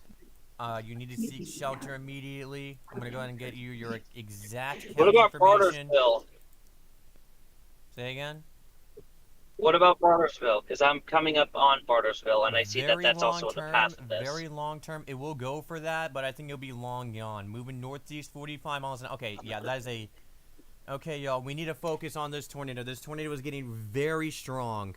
Speaker 1: you need to seek shelter immediately. I'm gonna go ahead and get you your exact
Speaker 8: What
Speaker 1: county
Speaker 8: about
Speaker 1: information.
Speaker 8: Bartersville?
Speaker 1: Say again.
Speaker 8: What about Bartersville? Because I'm coming up on Bartersville, and I see that
Speaker 1: Very
Speaker 8: that's
Speaker 1: long
Speaker 8: also in the
Speaker 1: term,
Speaker 8: path of this.
Speaker 1: very long term. It will go for that, but I think it'll be long gone. Moving northeast 45 miles an hour. Okay, yeah, that is a. Okay, y'all, we need to focus on this tornado. This tornado is getting very strong.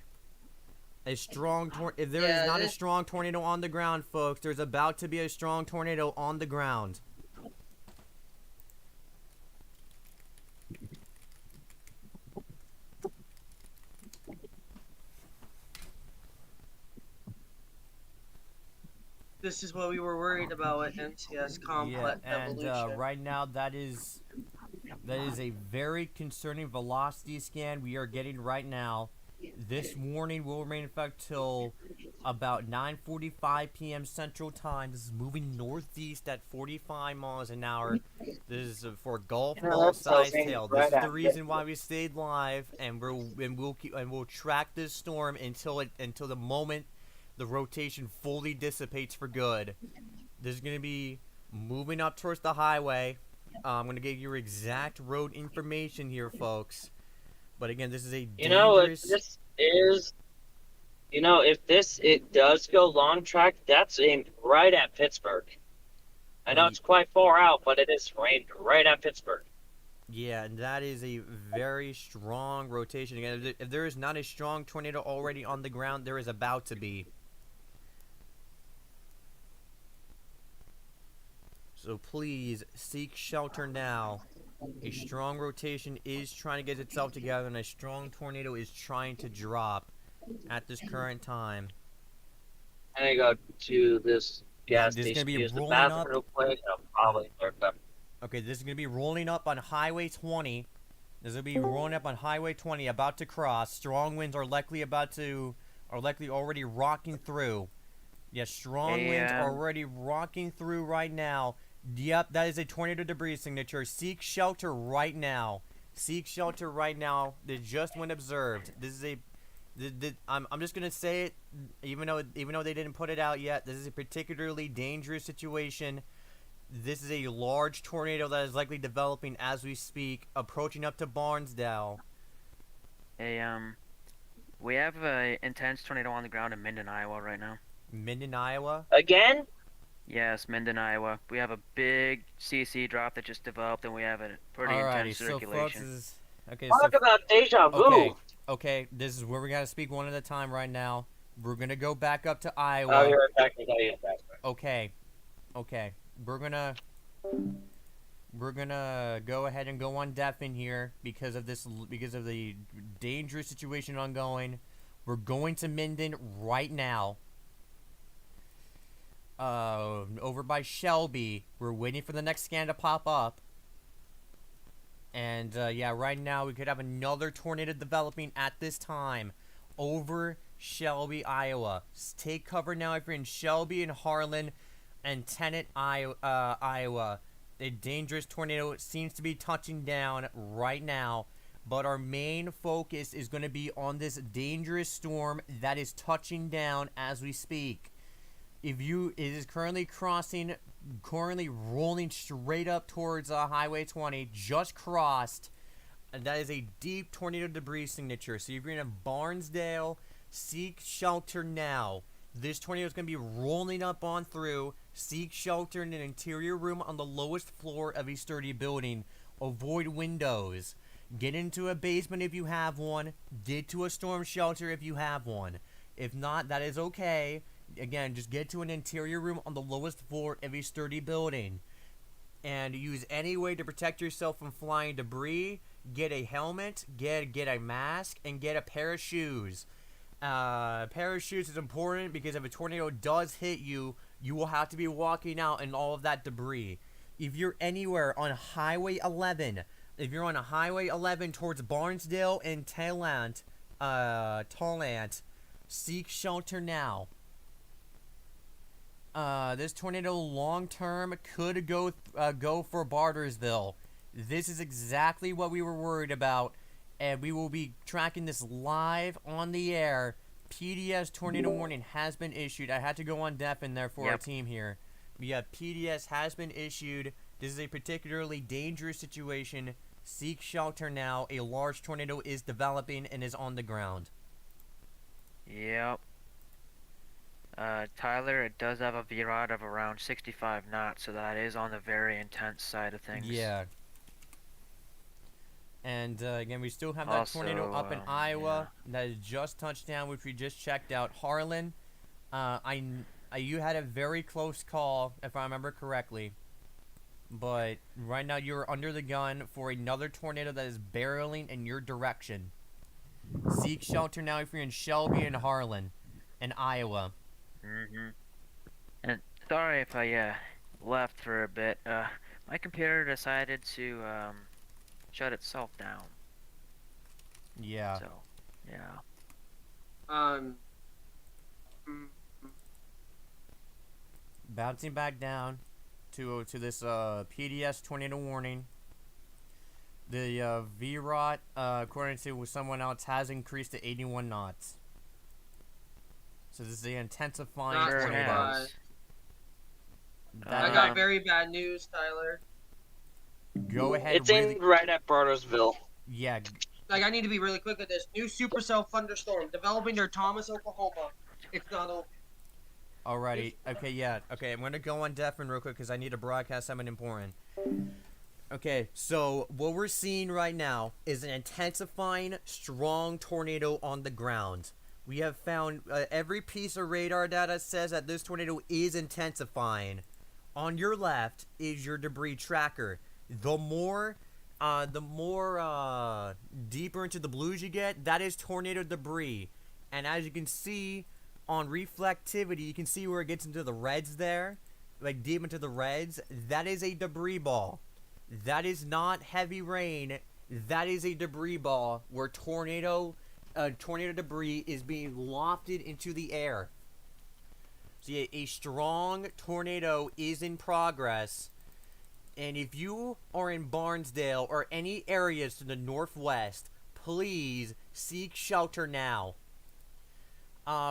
Speaker 1: A strong if there is not a strong tornado on the ground, folks, there's about to be a strong tornado on the ground.
Speaker 3: This is what we were worried about at NCS Complex Evolution.
Speaker 1: And right now that is a very concerning velocity scan we are getting right now. This warning will remain in effect till about 9:45 p.m. Central Time. This is moving northeast at 45 miles an hour. This is for golf ball size tail. This is the reason why we stayed live, and we'll track this storm until the moment the rotation fully dissipates for good. This is gonna be moving up towards the highway. I'm gonna give you your exact road information here, folks. But again, this is a dangerous.
Speaker 8: If it does go long track, that's aimed right at Pittsburgh. I know it's quite far out, but it is aimed right at Pittsburgh.
Speaker 1: Yeah, and that is a very strong rotation. Again, if there is not a strong tornado already on the ground, there is about to be. So please seek shelter now. A strong rotation is trying to get itself together, and a strong tornado is trying to drop at this current time.
Speaker 8: And I go to this gas
Speaker 1: This is
Speaker 8: station,
Speaker 1: gonna be
Speaker 8: use the
Speaker 1: rolling
Speaker 8: bathroom
Speaker 1: up.
Speaker 8: real quick, and I'll probably start them.
Speaker 1: Okay, this is going to be rolling up on Highway 20. This will be rolling up on Highway 20, about to cross. Strong winds are likely already rocking through. Yes, strong winds are already rocking through right now. Yep, that is a tornado debris signature. Seek shelter right now. Seek shelter right now. They just went observed. This is I'm just gonna say it, even though they didn't put it out yet. This is a particularly dangerous situation. This is a large tornado that is likely developing as we speak, approaching up to Barnesdale.
Speaker 6: We have an intense tornado on the ground in Minden, Iowa right now.
Speaker 1: Minden, Iowa?
Speaker 8: Again?
Speaker 6: Yes, Minden, Iowa. We have a big CC drop that just developed, and we have a pretty intense circulation.
Speaker 8: Talk about deja vu.
Speaker 1: Okay, this is where we gotta speak one at a time right now. We're gonna go back up to Iowa.
Speaker 8: Oh, you're attacking.
Speaker 1: Okay. We're gonna go ahead and go on depth in here because of the dangerous situation ongoing. We're going to Minden right now. Over by Shelby. We're waiting for the next scan to pop up. And yeah, right now we could have another tornado developing at this time over Shelby, Iowa. Take cover now if you're in Shelby and Harlan and Tennant, Iowa. A dangerous tornado seems to be touching down right now, but our main focus is going to be on this dangerous storm that is touching down as we speak. It is currently rolling straight up towards Highway 20, just crossed, and that is a deep tornado debris signature. So if you're in Barnesdale, seek shelter now. This tornado is going to be rolling up on through. Seek shelter in an interior room on the lowest floor of a sturdy building. Avoid windows. Get into a basement if you have one. Get to a storm shelter if you have one. If not, that is okay. Again, just get to an interior room on the lowest floor of a sturdy building. And use any way to protect yourself from flying debris. Get a helmet, get a mask, and get a pair of shoes. Pair of shoes is important because if a tornado does hit you, you will have to be walking out in all of that debris. If you're anywhere on Highway 11, towards Barnesdale and Tallant, seek shelter now. This tornado long term could go for Bartersville. This is exactly what we were worried about, and we will be tracking this live on the air PDS tornado warning has been issued. I had to go on deaf in there for our team here. Yeah, PDS has been issued. This is a particularly dangerous situation. Seek shelter now. A large tornado is developing and is on the ground.
Speaker 6: Yep. Tyler, it does have a VROD of around 65 knots, so that is on the very intense side of things.
Speaker 1: Yeah. And again, we still have that tornado up in Iowa that has just touched down, which we just checked out. Harlan, you had a very close call, if I remember correctly. But right now you're under the gun for another tornado that is barreling in your direction. Seek shelter now if you're in Shelby and Harlan and Iowa.
Speaker 6: And sorry if I left for a bit. My computer decided to shut itself down.
Speaker 1: Yeah.
Speaker 6: So, yeah.
Speaker 1: Bouncing back down to this PDS tornado warning. The VROT, according to someone else, has increased to 81 knots. So this is the intensifying tornado.
Speaker 3: I got very bad news, Tyler.
Speaker 1: Go ahead.
Speaker 8: It's in right at Bartersville.
Speaker 1: Yeah.
Speaker 3: Like, I need to be really quick with this. New supercell thunderstorm developing near Thomas, Oklahoma. It's not over.
Speaker 1: Alrighty. Okay, yeah. Okay, I'm going to go on deaf real quick because I need to broadcast something important. Okay, so what we're seeing right now is an intensifying, strong tornado on the ground. We have found every piece of radar data says that this tornado is intensifying. On your left is your debris tracker. The more deeper into the blues you get, that is tornado debris. And as you can see on reflectivity, you can see where it gets into the reds there, like deep into the reds. That is a debris ball. That is not heavy rain. That is a debris ball where tornado debris is being lofted into the air. So yeah, a strong tornado is in progress. And if you are in Barnesdale or any areas to the northwest, please seek shelter now.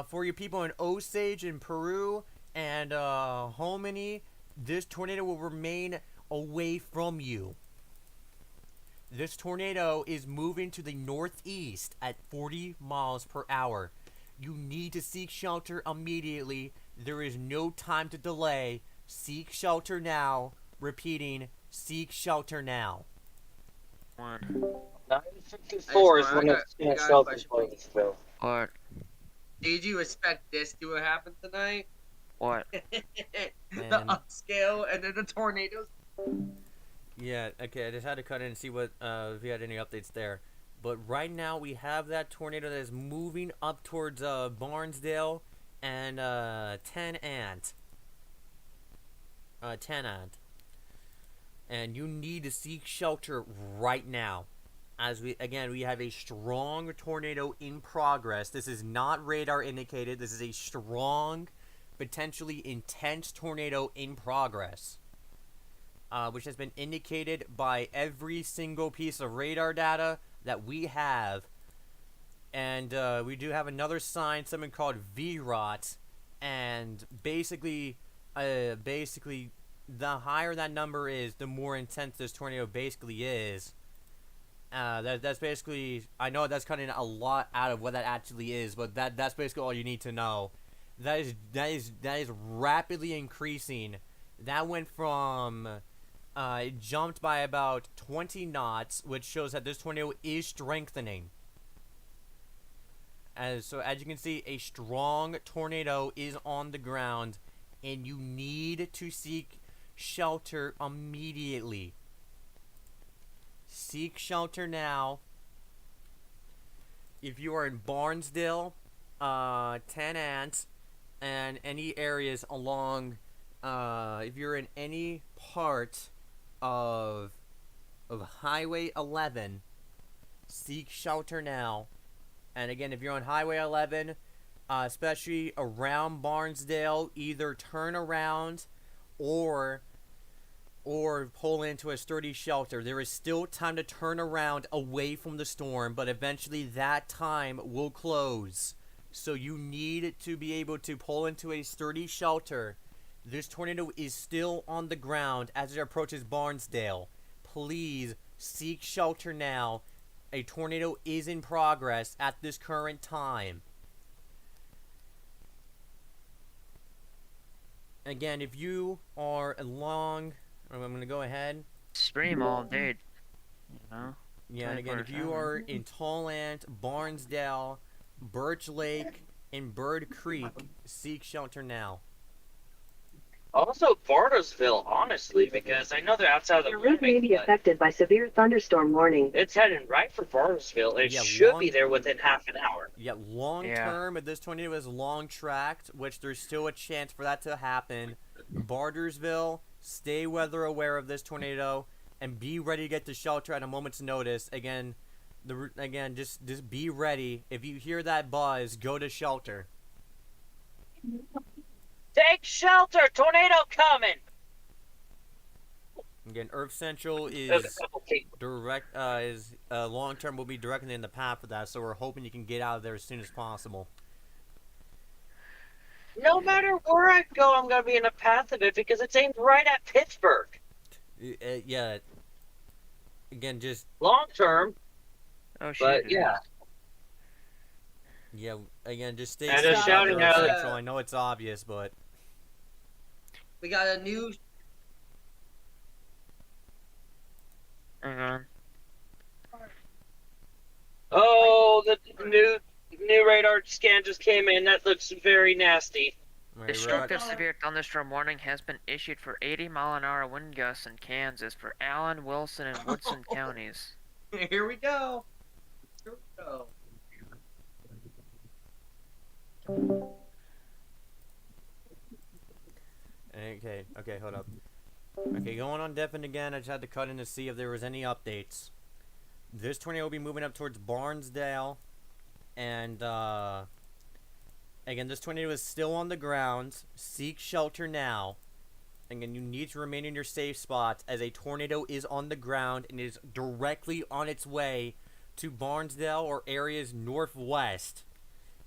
Speaker 1: For your people in Osage and Peru and Hominy, this tornado will remain away from you. This tornado is moving to the northeast at 40 miles per hour. You need to seek shelter immediately. There is no time to delay. Seek shelter now. Repeating, seek shelter now.
Speaker 8: 9:54 is when it's going to shelter for.
Speaker 6: What?
Speaker 3: Did you expect this to happen tonight?
Speaker 6: What?
Speaker 3: The upscale and then the tornadoes.
Speaker 1: Yeah, okay, I just had to cut in and see what if we had any updates there. But right now we have that tornado that is moving up towards Barnesdale and Tenant. And you need to seek shelter right now. As we have a strong tornado in progress. This is not radar indicated. This is a strong, potentially intense tornado in progress. Which has been indicated by every single piece of radar data that we have. And we do have another sign, something called VROT. And basically, the higher that number is, the more intense this tornado basically is. That's basically, I know that's cutting a lot out of what that actually is, but that's basically all you need to know. That is rapidly increasing. That went from it jumped by about 20 knots, which shows that this tornado is strengthening. So as you can see, a strong tornado is on the ground, and you need to seek shelter immediately. Seek shelter now. If you are in Barnesdale, Tenant, and any areas along, if you're in any part of Highway 11, seek shelter now. And again, if you're on Highway 11, especially around Barnesdale, either turn around or pull into a sturdy shelter. There is still time to turn around away from the storm, but eventually that time will close. So you need to be able to pull into a sturdy shelter. This tornado is still on the ground as it approaches Barnesdale. Please seek shelter now. A tornado is in progress at this current time. Again, if you are along, I'm going to go ahead.
Speaker 6: Stream all day, you know.
Speaker 1: Yeah, and again, if you are in Tallant, Barnesdale, Birch Lake, and Bird Creek, seek shelter now.
Speaker 8: Also, Bartlesville, honestly, because I know they're outside of the
Speaker 5: Your route may be affected by severe thunderstorm warning.
Speaker 8: It's heading right for Bartlesville. It
Speaker 1: Yeah,
Speaker 8: should be there within half an hour.
Speaker 1: Yeah, long term, if this tornado is long tracked, which there's still a chance for that to happen, Bartersville, stay weather aware of this tornado, and be ready to get to shelter at a moment's notice. Again, just be ready. If you hear that buzz, go to shelter.
Speaker 8: Take shelter! Tornado coming!
Speaker 1: Again, Earth Central is long term will be directly in the path of that, so we're hoping you can get out of there as soon as possible.
Speaker 8: No matter where I go, I'm going to be in the path of it because it's aimed right at Pittsburgh.
Speaker 1: Yeah. Again, just
Speaker 8: long term.
Speaker 6: Oh shit!
Speaker 8: But yeah.
Speaker 1: Yeah. Again, just stay
Speaker 8: and
Speaker 1: safe
Speaker 8: just shouting out
Speaker 1: Central. I know it's obvious, but
Speaker 3: we got a new.
Speaker 8: Oh, the new radar scan just came in. That looks very nasty.
Speaker 6: Destructive severe thunderstorm warning has been issued for 80-mile-an-hour wind gusts in Kansas for Allen, Wilson, and Woodson counties.
Speaker 3: Here we go. Here we go.
Speaker 1: Okay, hold up. Okay, going on Deafened again. I just had to cut in to see if there was any updates. This tornado will be moving up towards Barnesdale, and again, this tornado is still on the ground. Seek shelter now. Again, you need to remain in your safe spots as a tornado is on the ground and is directly on its way to Barnesdale or areas northwest.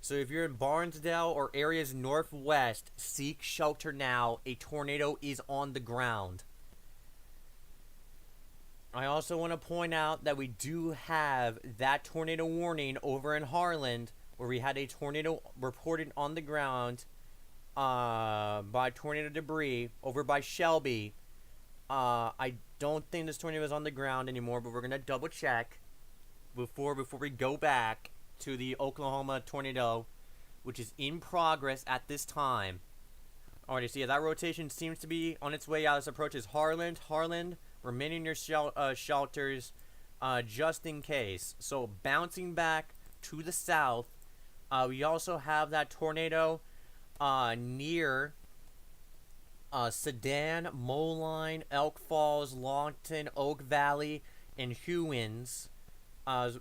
Speaker 1: So if you're in Barnesdale or areas northwest, seek shelter now. A tornado is on the ground. I also want to point out that we do have that tornado warning over in Harlan, where we had a tornado reported on the ground by tornado debris over by Shelby. I don't think this tornado is on the ground anymore, but we're going to double check before we go back to the Oklahoma tornado, which is in progress at this time. Alrighty, so yeah, that rotation seems to be on its way out as it approaches Harlan. Harlan, remain in your shelters just in case. So bouncing back to the south, we also have that tornado near Sedan, Moline, Elk Falls, Longton, Oak Valley, and Hewins.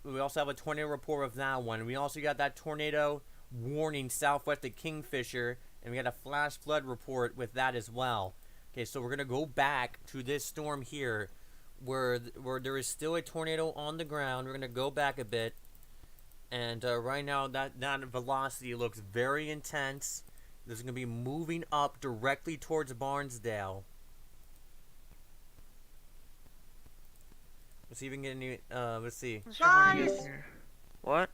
Speaker 1: We also have a tornado report of that one. We also got that tornado warning southwest of Kingfisher, and we got a flash flood report with that as well. Okay, so we're going to go back to this storm here where there is still a tornado on the ground. We're going to go back a bit. And right now, that velocity looks very intense. This is going to be moving up directly towards Barnesdale. Let's see if we can get any, let's see.
Speaker 3: Guys!
Speaker 6: What?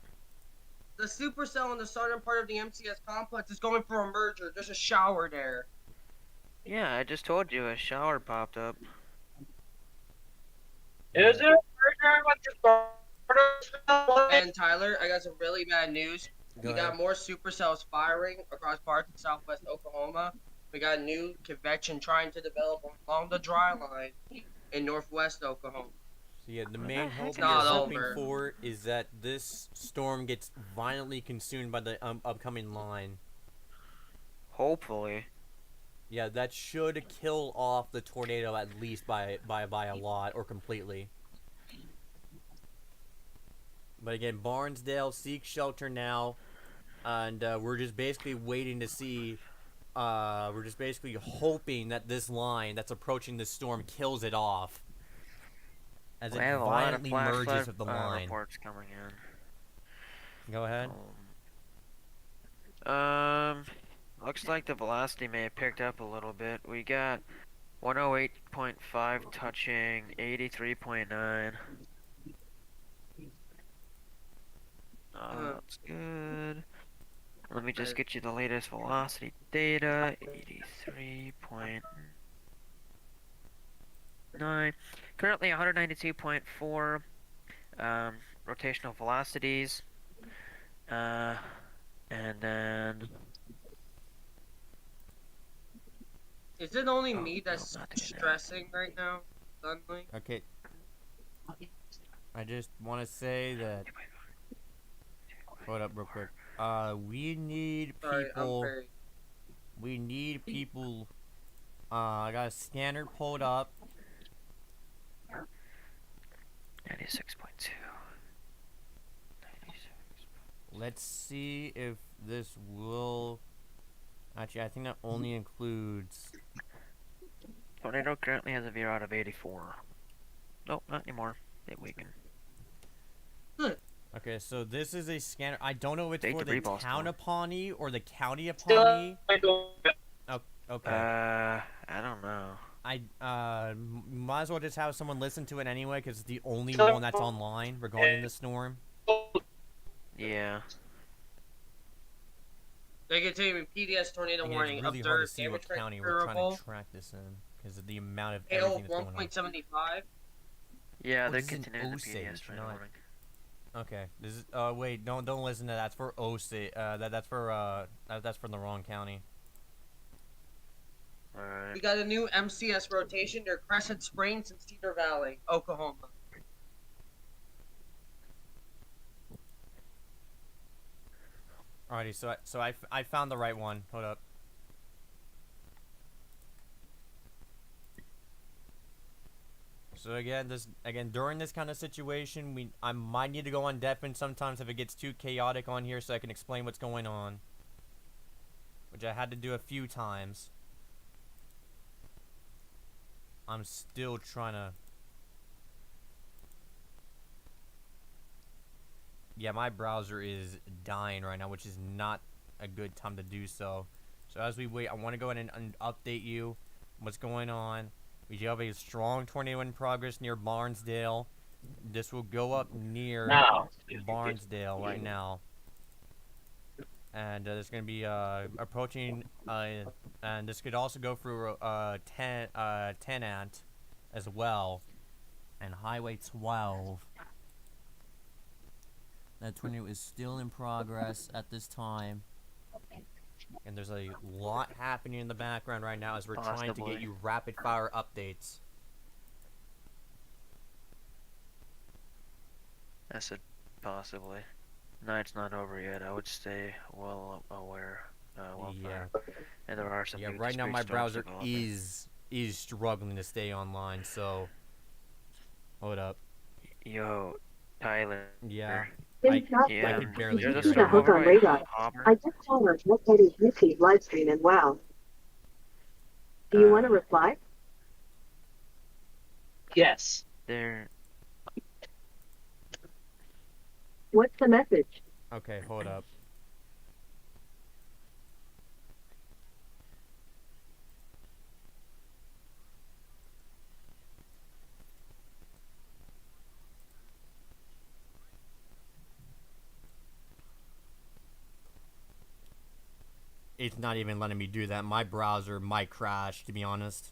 Speaker 3: The supercell in the southern part of the MCS complex is going for a merger. There's a shower there.
Speaker 6: Yeah, I just told you a shower popped up.
Speaker 8: Is there a merger with the
Speaker 3: And Tyler, I got some really bad news.
Speaker 1: Go
Speaker 3: We got more supercells firing across parts of southwest Oklahoma. We got new convection trying to develop along the dry line in northwest Oklahoma.
Speaker 1: So yeah, the main hope
Speaker 3: It's
Speaker 1: we're
Speaker 3: not
Speaker 1: hoping
Speaker 3: over.
Speaker 1: for is that this storm gets violently consumed by the upcoming line.
Speaker 6: Hopefully.
Speaker 1: Yeah, that should kill off the tornado at least by a lot or completely. But again, Barnesdale, seek shelter now, and we're just basically waiting to see. We're just basically hoping that this line that's approaching this storm kills it off, as
Speaker 6: We
Speaker 1: it
Speaker 6: have a lot of
Speaker 1: violently
Speaker 6: flash
Speaker 1: merges
Speaker 6: flood
Speaker 1: with the line.
Speaker 6: reports coming in.
Speaker 1: Go ahead.
Speaker 6: Looks like the velocity may have picked up a little bit. We got 108.5 touching 83.9. That's good. Let me just get you the latest velocity data. 83.9. Currently 192.4 rotational velocities. And then
Speaker 3: Is it only me that's stressing right now? Suddenly?
Speaker 1: Okay. I just want to say that. Hold up, real quick. We need
Speaker 3: Sorry, I'm
Speaker 1: people.
Speaker 3: very...
Speaker 1: We need people. I got a scanner pulled up.
Speaker 6: 96.2.
Speaker 1: Let's see if this will. Actually, I think that only includes.
Speaker 6: Tornado currently has a VIR out of 84. Nope, not anymore. It weakened.
Speaker 1: Okay, so this is a scanner. I don't know if it's
Speaker 6: Take
Speaker 1: for
Speaker 6: the
Speaker 1: the
Speaker 6: reball
Speaker 1: town
Speaker 6: still.
Speaker 1: of Pawnee or the county of Pawnee. Oh, okay.
Speaker 6: I don't know.
Speaker 1: Might as well just have someone listen to it anyway, because it's the only one that's online regarding the storm.
Speaker 6: Yeah.
Speaker 3: They continue PDS tornado
Speaker 1: Again,
Speaker 3: warning.
Speaker 1: it's really hard to
Speaker 3: Observed
Speaker 1: see what
Speaker 3: damage
Speaker 1: county we're trying
Speaker 3: repairable.
Speaker 1: to track this in, because of the amount of
Speaker 3: Hail
Speaker 1: everything that's going on.
Speaker 3: 1.75.
Speaker 6: Yeah,
Speaker 1: Oh,
Speaker 6: they're
Speaker 1: this is an
Speaker 6: continuing the
Speaker 1: Osage,
Speaker 6: PDS tornado
Speaker 1: not-
Speaker 6: warning.
Speaker 1: Okay, this is. Wait, don't listen to that. That's for Osage. That's for that's from the wrong county.
Speaker 6: Alright.
Speaker 3: We got a new MCS rotation near Crescent Springs and Cedar Valley, Oklahoma.
Speaker 1: Alrighty, so I found the right one. Hold up. So again, during this kind of situation, I might need to go on deafen sometimes if it gets too chaotic on here, so I can explain what's going on, which I had to do a few times. I'm still trying to. Yeah, my browser is dying right now, which is not a good time to do so. So as we wait, I want to go ahead and update you what's going on. We do have a strong tornado in progress near Barnesdale. This will go up near Barnesdale right now. And there's going to be approaching, and this could also go through Tenant as well, and Highway 12. That tornado is still in progress at this time. And there's a lot happening in the background right now as we're trying to get you rapid fire updates.
Speaker 6: I said possibly. Night's not over yet. I would stay well aware.
Speaker 1: Yeah.
Speaker 6: And there are some.
Speaker 1: Yeah, right now my browser is struggling to stay online, so hold up.
Speaker 6: Yo, Tyler.
Speaker 1: Yeah.
Speaker 6: I
Speaker 1: can barely hear
Speaker 6: there's a
Speaker 1: it.
Speaker 6: storm over by Auburn.
Speaker 12: I just saw our updated YouTube live stream and wow. Do you want to reply?
Speaker 8: Yes.
Speaker 6: There.
Speaker 12: What's the message?
Speaker 1: Okay, hold up. It's not even letting me do that. My browser might crash, to be honest.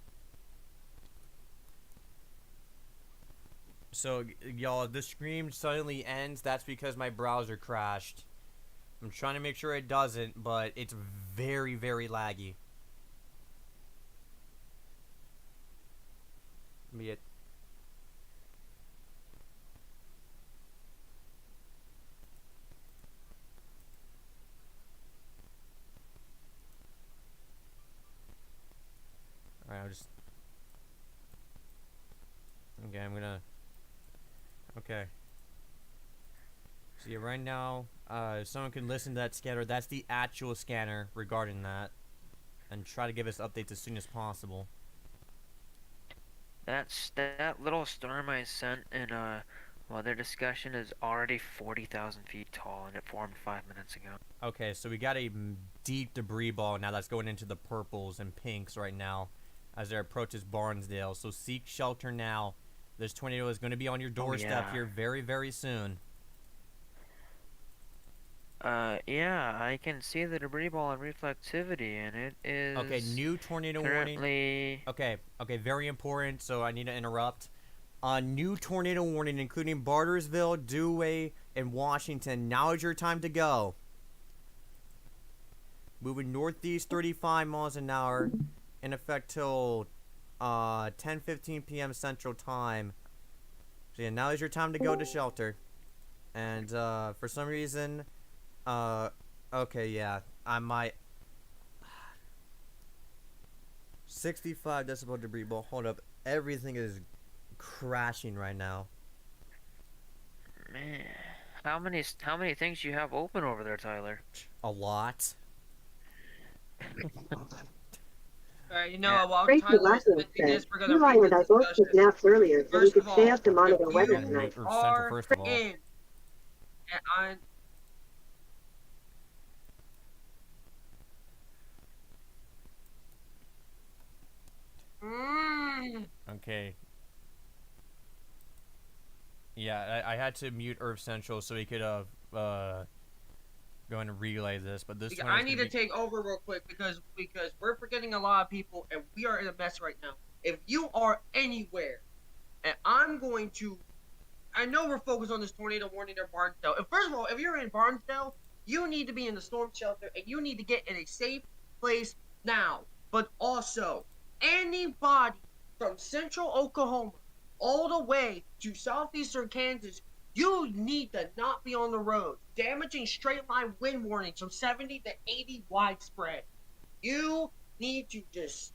Speaker 1: So, y'all, the stream suddenly ends. That's because my browser crashed. I'm trying to make sure it doesn't, but it's very, very laggy. Be it. Alright, I'll just. Okay, I'm gonna. Okay. So yeah, right now, if someone can listen to that scanner, that's the actual scanner regarding that, and try to give us updates as soon as possible.
Speaker 6: That little storm I sent in Well, their discussion is already 40,000 feet tall, and it formed 5 minutes ago.
Speaker 1: Okay, so we got a deep debris ball now that's going into the purples and pinks right now as it approaches Barnesdale. So seek shelter now. This tornado is going to be on your doorstep here very, very soon.
Speaker 6: Yeah, I can see the debris ball and reflectivity, and it is
Speaker 1: Okay, new tornado warning. Okay, very important, so I need to interrupt. New tornado warning, including Bartersville, Dewey, and Washington. Now is your time to go. Moving northeast 35 miles an hour, in effect till 10:15 p.m. Central Time. So yeah, now is your time to go to shelter. And for some reason, okay, yeah, I might. 65 decibel debris ball. Hold up, everything is crashing right now.
Speaker 6: Man, how many things you have open over there, Tyler?
Speaker 1: A lot.
Speaker 3: You know, while
Speaker 12: Tracy
Speaker 3: Tyler is
Speaker 12: Larson
Speaker 3: doing this,
Speaker 12: said,
Speaker 3: we're going to
Speaker 12: Eli and I both took naps earlier, so we could stay up to monitor weather tonight.
Speaker 3: Are
Speaker 1: first of all.
Speaker 3: in, and I'm...
Speaker 1: Okay. Yeah, I had to mute Earth Central so he could go and relay this, but this one
Speaker 3: I need to take over real quick because we're forgetting a lot of people and we are in a mess right now. If you are anywhere, and I'm going to, I know we're focused on this tornado warning in Barnesdale. And first of all, if you're in Barnesdale, you need to be in the storm shelter and you need to get in a safe place now. But also, anybody from central Oklahoma all the way to southeastern Kansas, you need to not be on the road. Damaging straight line wind warnings from 70 to 80 widespread. You need to just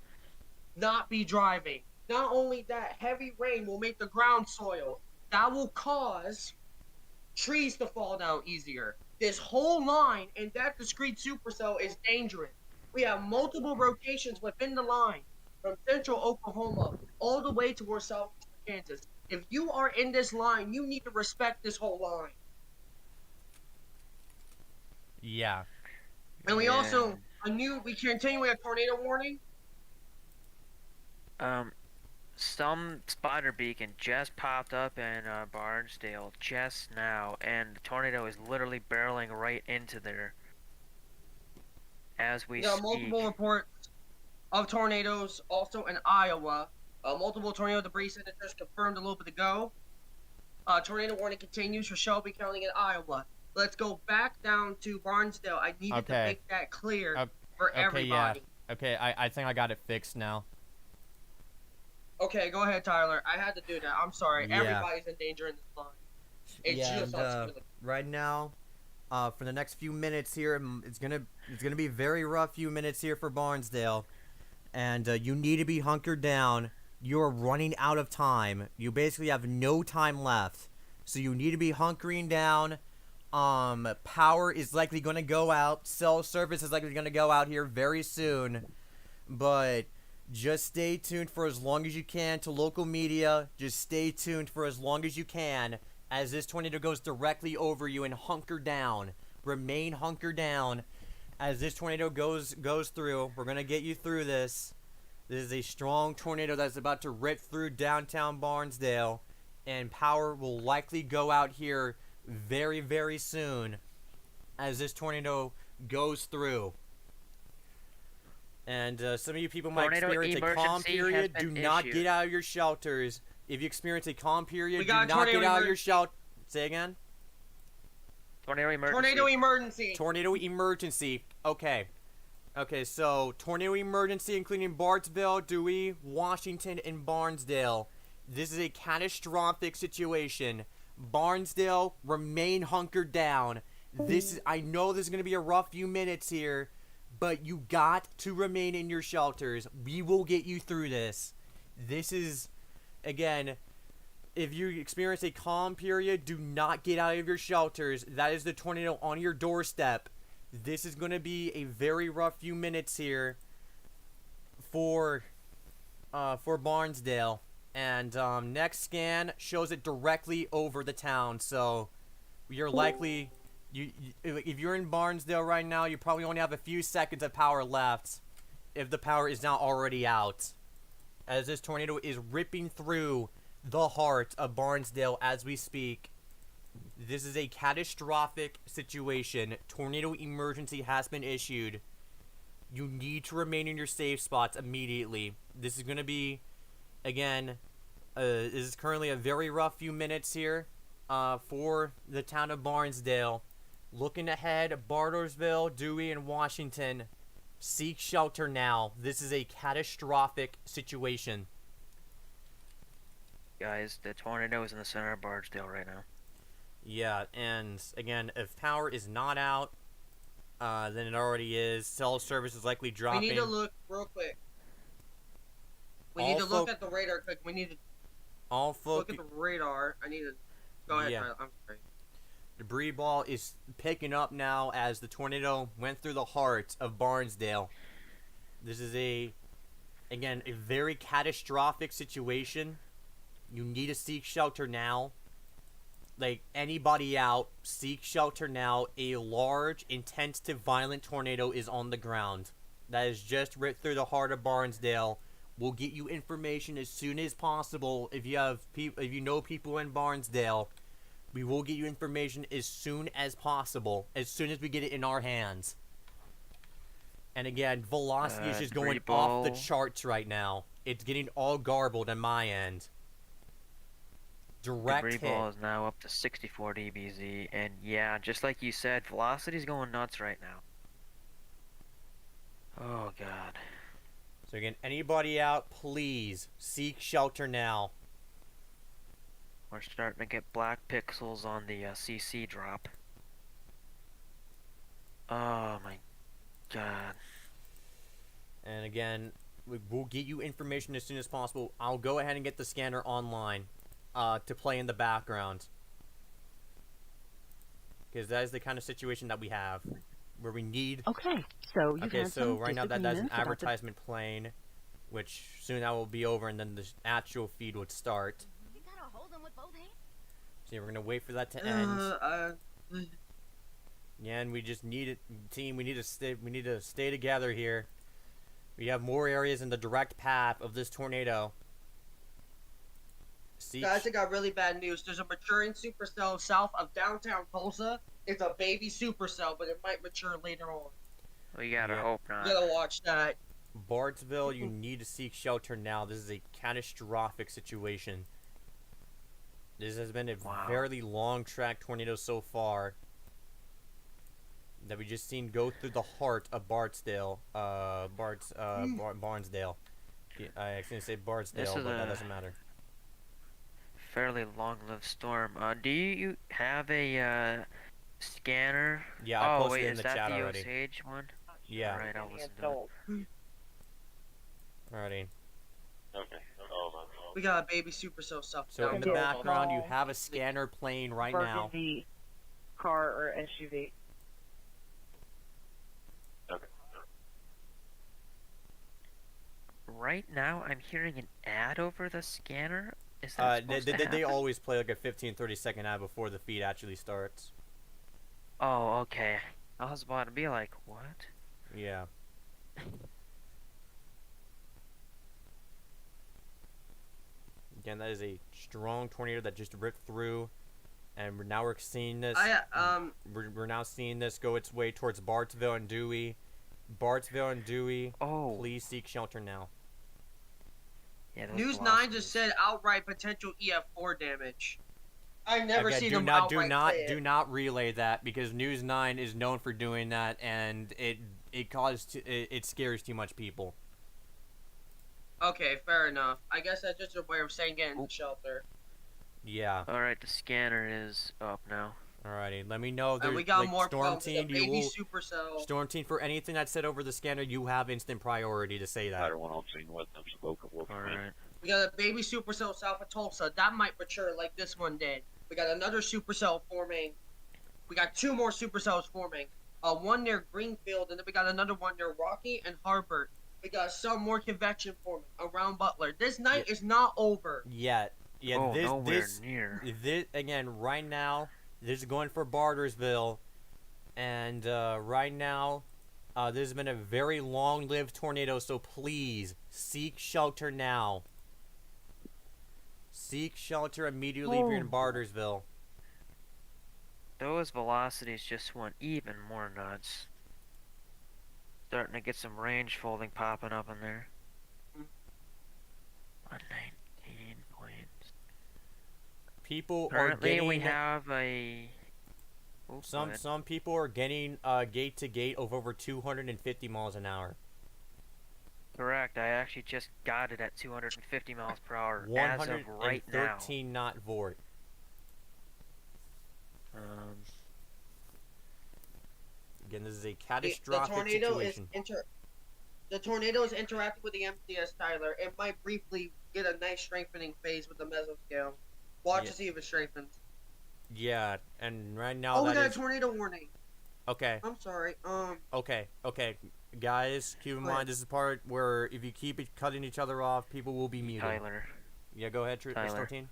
Speaker 3: not be driving. Not only that, heavy rain will make the ground soil. That will cause trees to fall down easier. This whole line in that discrete supercell is dangerous. We have multiple rotations within the line from central Oklahoma all the way towards southeastern Kansas. If you are in this line, you need to respect this whole line.
Speaker 1: Yeah.
Speaker 3: And we also, we continue a tornado warning.
Speaker 6: Some spider beacon just popped up in Barnesdale just now, and the tornado is literally barreling right into there as we
Speaker 3: There are
Speaker 6: speak.
Speaker 3: multiple reports of tornadoes also in Iowa. Multiple tornado debris signatures confirmed a little bit ago. Tornado warning continues for Shelby County in Iowa. Let's go back down to Barnesdale. I needed to make that clear for everybody.
Speaker 1: Yeah. Okay, I think I got it fixed now.
Speaker 3: Okay, go ahead, Tyler. I had to do that. I'm sorry. Yeah. Everybody's in danger in this line. It's just
Speaker 1: right now, for the next few minutes here, it's gonna be a very rough few minutes here for Barnesdale, and you need to be hunkered down. You're running out of time. You basically have no time left, so you need to be hunkering down. Power is likely going to go out. Cell service is likely going to go out here very soon, but just stay tuned for as long as you can to local media. Just stay tuned for as long as you can as this tornado goes directly over you, and hunker down. Remain hunkered down as this tornado goes through. We're going to get you through this. This is a strong tornado that's about to rip through downtown Barnesdale, and power will likely go out here very, very soon as this tornado goes through. And some of you people might experience a calm period. Do not get out of your shelters. If you experience a calm period, do not get out of your shelter. Say again?
Speaker 6: Tornado emergency.
Speaker 3: Tornado emergency.
Speaker 1: Tornado emergency. Okay. Okay, so tornado emergency including Bartsville, Dewey, Washington, and Barnesdale. This is a catastrophic situation. Barnesdale, remain hunkered down. I know this is going to be a rough few minutes here, but you got to remain in your shelters. We will get you through this. This is, again, if you experience a calm period, do not get out of your shelters. That is the tornado on your doorstep. This is going to be a very rough few minutes here for Barnesdale. And next scan shows it directly over the town, so you're likely if you're in Barnesdale right now, you probably only have a few seconds of power left if the power is not already out, as this tornado is ripping through the heart of Barnesdale as we speak. This is a catastrophic situation. Tornado emergency has been issued. You need to remain in your safe spots immediately. This is going to be, again, this is currently a very rough few minutes here for the town of Barnesdale. Looking ahead, Bartlesville, Dewey, and Washington, seek shelter now. This is a catastrophic situation.
Speaker 6: Guys, the tornado is in the center of Barnesdale right now.
Speaker 1: Yeah, and again, if power is not out, then it already is. Cell service is likely dropping.
Speaker 3: We need to look real quick. We need to look at the radar quick. We need to look at the radar. I need to go ahead.
Speaker 1: Yeah.
Speaker 3: I'm sorry.
Speaker 1: Debris ball is picking up now as the tornado went through the heart of Barnesdale. This is again, a very catastrophic situation. You need to seek shelter now. Like, anybody out, seek shelter now. A large, intense to violent tornado is on the ground. That has just ripped through the heart of Barnesdale. We'll get you information as soon as possible. If you know people in Barnesdale, we will get you information as soon as possible, as soon as we get it in our hands. And again, velocity is just going off the charts right now. It's getting all garbled on my end. Direct
Speaker 6: debris
Speaker 1: hit.
Speaker 6: ball is now up to 64 dBz, and yeah, just like you said, velocity's going nuts right now. Oh god.
Speaker 1: So again, anybody out, please seek shelter now.
Speaker 6: We're starting to get black pixels on the CC drop. Oh my god.
Speaker 1: And again, we'll get you information as soon as possible. I'll go ahead and get the scanner online to play in the background. Because that is the kind of situation that we have. Where we need...
Speaker 13: Okay, so you
Speaker 1: Okay,
Speaker 13: had
Speaker 1: so
Speaker 13: some
Speaker 1: right now that's an
Speaker 13: disagreements about the-
Speaker 1: advertisement playing, which soon that will be over, and then the actual feed would start.
Speaker 14: You gotta hold them with both hands.
Speaker 1: So yeah, we're gonna wait for that to end. Yeah, and we just need it, team. We need to stay. We need to stay together here. We have more areas in the direct path of this tornado.
Speaker 3: Guys, I got really bad news. There's a maturing supercell south of downtown Tulsa. It's a baby supercell, but it might mature later on.
Speaker 6: We gotta hope not.
Speaker 3: You gotta watch that.
Speaker 1: Bartsville, you need to seek shelter now. This is a catastrophic situation. This has been a fairly long track tornado so far that we just seen go through the heart of Barnesdale. Barnesdale. I was gonna say Barnesdale, but that doesn't matter.
Speaker 6: Fairly long-lived storm. Do you have a scanner?
Speaker 1: Yeah, I posted
Speaker 6: wait,
Speaker 1: it in the chat
Speaker 6: is that the
Speaker 1: already.
Speaker 6: Osage one?
Speaker 1: Yeah.
Speaker 6: Alright, I'll listen to it.
Speaker 1: Alrighty.
Speaker 15: Okay.
Speaker 3: We got a baby supercell south.
Speaker 1: So in the background, you have a scanner playing right now.
Speaker 7: Burgundy car or SUV.
Speaker 15: Okay.
Speaker 6: Right now, I'm hearing an ad over the scanner. Is that supposed to
Speaker 1: They
Speaker 6: happen?
Speaker 1: always play like a 15-30 second ad before the feed actually starts.
Speaker 6: Oh, okay. I was about to be like, what?
Speaker 1: Yeah. Again, that is a strong tornado that just ripped through, and we're seeing this. We're now seeing this go its way towards Bartsville and Dewey. Bartsville and Dewey.
Speaker 6: Oh.
Speaker 1: Please seek shelter now.
Speaker 6: Yeah,
Speaker 3: News 9 just said outright potential EF4 damage. I've never seen them outright play it.
Speaker 1: Do not relay that, because News 9 is known for doing that, and it scares too much people.
Speaker 3: Okay, fair enough. I guess that's just a way of saying get into shelter.
Speaker 1: Yeah.
Speaker 6: Alright, the scanner is up now.
Speaker 1: Alrighty, let me know.
Speaker 3: And we got
Speaker 1: like,
Speaker 3: more
Speaker 1: Storm
Speaker 3: problems.
Speaker 1: Team,
Speaker 3: Baby supercell.
Speaker 1: Storm Team, for anything that's said over the scanner, you have instant priority to say that.
Speaker 15: I don't want to see what them spoke of.
Speaker 6: Alright.
Speaker 3: We got a baby supercell south of Tulsa. That might mature like this one did. We got another supercell forming. We got two more supercells forming. One near Greenfield, and then we got another one near Rocky and Harbert. We got some more convection forming around Butler. This night is not over.
Speaker 1: Yeah,
Speaker 6: Oh,
Speaker 1: this
Speaker 6: nowhere near.
Speaker 1: this again right now. This is going for Bartersville, and right now, this has been a very long-lived tornado. So please seek shelter now. Seek shelter immediately if you're in Bartersville.
Speaker 6: Those velocities just went even more nuts. Starting to get some range folding popping up in there. 119 points.
Speaker 1: People
Speaker 6: Currently,
Speaker 1: are getting.
Speaker 6: we have a. Oops,
Speaker 1: Some people are getting gate to gate of over 250 miles an hour.
Speaker 6: Correct. I actually just got it at 250 miles per hour as of right now.
Speaker 1: 113 knot vort. Again, this is a catastrophic situation.
Speaker 3: The tornado is interacting with the MCS, Tyler. It might briefly get a nice strengthening phase with the mesoscale. Watch to see if it strengthens.
Speaker 1: Yeah, and right now
Speaker 3: Oh, we got a tornado warning.
Speaker 1: Okay.
Speaker 3: I'm sorry.
Speaker 1: Okay. Guys, keep in mind this is the part where if you keep cutting each other off, people will be muted.
Speaker 6: Tyler.
Speaker 1: Yeah, go ahead,
Speaker 6: Tyler.
Speaker 1: Stortine.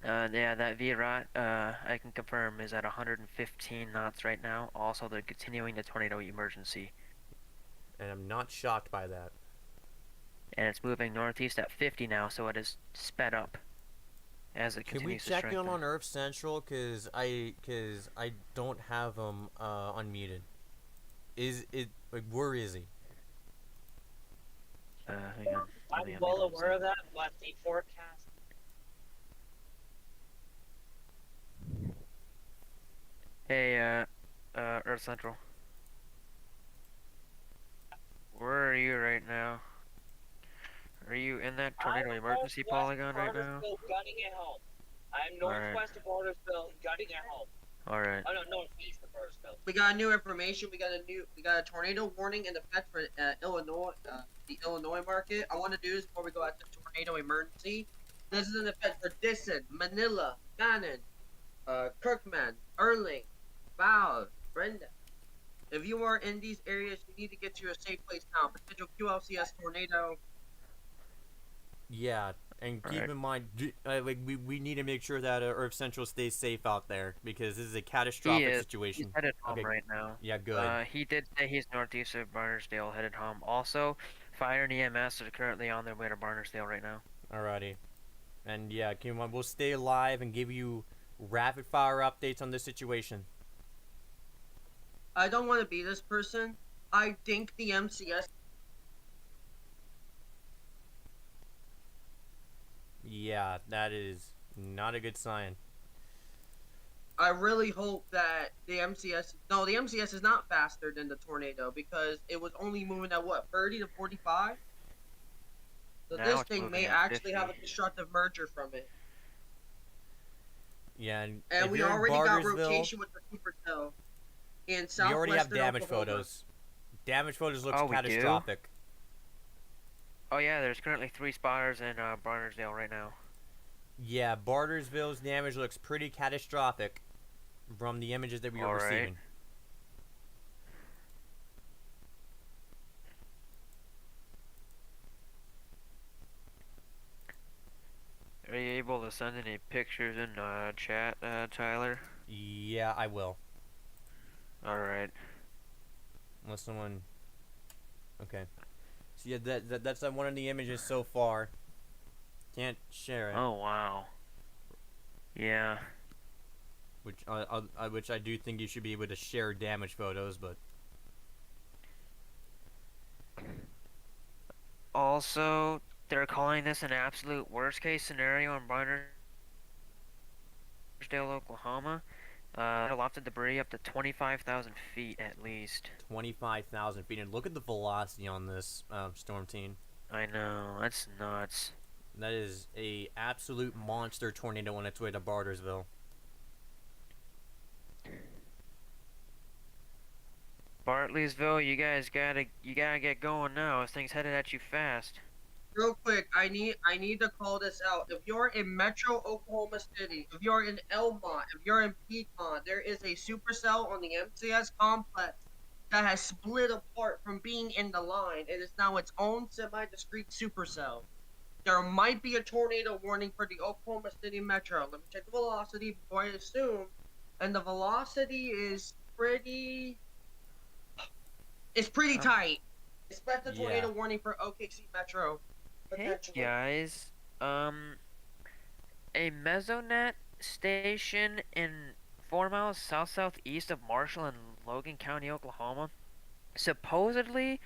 Speaker 6: Yeah, that VROT, I can confirm, is at 115 knots right now. Also, they're continuing the tornado emergency.
Speaker 1: And I'm not shocked by that.
Speaker 6: And it's moving northeast at 50 now, so it is sped up as it continues to strengthen.
Speaker 1: Can we check in on Earth Central? Cause I don't have him unmuted. Where is he?
Speaker 6: Hang on.
Speaker 8: I'm well aware of that, but the forecast.
Speaker 6: Hey, Earth Central. Where are you right now? Are you in that tornado emergency polygon right now?
Speaker 8: Gunning it home. I'm northwest of Bartersville, gunning it home.
Speaker 6: All right.
Speaker 8: Oh no, northeast of Bartersville.
Speaker 3: We got new information. We got a tornado warning in effect for Illinois, the Illinois market. I want to do this before we go out to tornado emergency. This is in effect for Dixon, Manila, Bannon, Kirkman, Erling, Valve, Brenda. If you are in these areas, you need to get to a safe place now. Potential QLCS tornado.
Speaker 1: Yeah, and keep in mind, we need to make sure that Earth Central stays safe out there because this is a catastrophic situation.
Speaker 6: He's headed home right now.
Speaker 1: Yeah, good.
Speaker 6: He did say he's northeast of Barnersdale, headed home. Also, fire and EMS are currently on their way to Barnersdale right now.
Speaker 1: Alrighty, and yeah, keep in mind, we'll stay alive and give you rapid fire updates on this situation.
Speaker 3: I don't want to be this person. I think the MCS.
Speaker 1: Yeah, that is not a good sign.
Speaker 3: I really hope that the MCS. No, the MCS is not faster than the tornado because it was only moving at what, 30 to 45. So
Speaker 6: now
Speaker 3: this thing may actually
Speaker 6: 50.
Speaker 3: have a constructive merger from it.
Speaker 1: Yeah,
Speaker 3: and we already got rotation with the Cooper Hill. In
Speaker 1: we already have damage
Speaker 3: Oklahoma.
Speaker 1: photos. Damage photos looks
Speaker 6: Oh, we
Speaker 1: catastrophic.
Speaker 6: Do? Oh yeah, there's currently 3 spotters in Barnersdale right now.
Speaker 1: Yeah, Bartersville's damage looks pretty catastrophic from the images that we are receiving.
Speaker 6: Are you able to send any pictures in chat, Tyler?
Speaker 1: Yeah, I will.
Speaker 6: Alright.
Speaker 1: Unless someone... Okay. So yeah, that's one of the images so far. Can't share it.
Speaker 6: Oh wow. Yeah.
Speaker 1: Which I do think you should be able to share damage photos, but...
Speaker 6: Also, they're calling this an absolute worst case scenario in Barnersdale, Oklahoma. Lots of debris up to 25,000 feet at least.
Speaker 1: 25,000 feet, and look at the velocity on this storm team.
Speaker 6: I know, that's nuts.
Speaker 1: That is a absolute monster tornado on its way to Bartersville.
Speaker 6: Bartleysville, you guys gotta get going now. This thing's headed at you fast.
Speaker 3: Real quick, I need to call this out. If you're in Metro Oklahoma City, if you're in Elmont, if you're in Piedmont, there is a supercell on the MCS complex that has split apart from being in the line. It is now its own semi-discrete supercell. There might be a tornado warning for the Oklahoma City Metro. Let me check the velocity before I assume. And the velocity is pretty... It's pretty tight. Expect a tornado warning for OKC Metro.
Speaker 6: Hey guys, a Mesonet station in 4 miles southeast of Marshall in Logan County, Oklahoma. Supposedly,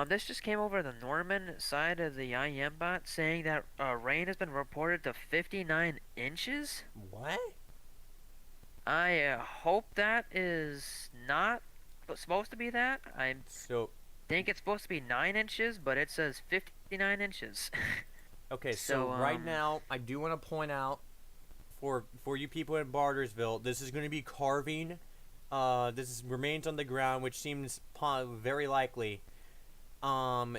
Speaker 6: this just came over the Norman side of the IM bot saying that rain has been reported to 59 inches.
Speaker 1: What?
Speaker 6: I hope that is not supposed to be that. I think it's supposed to be 9 inches, but it says 59 inches.
Speaker 1: Okay, so right now, I do want to point out for you people in Bartersville, this is going to be carving. Remains on the ground, which seems very likely.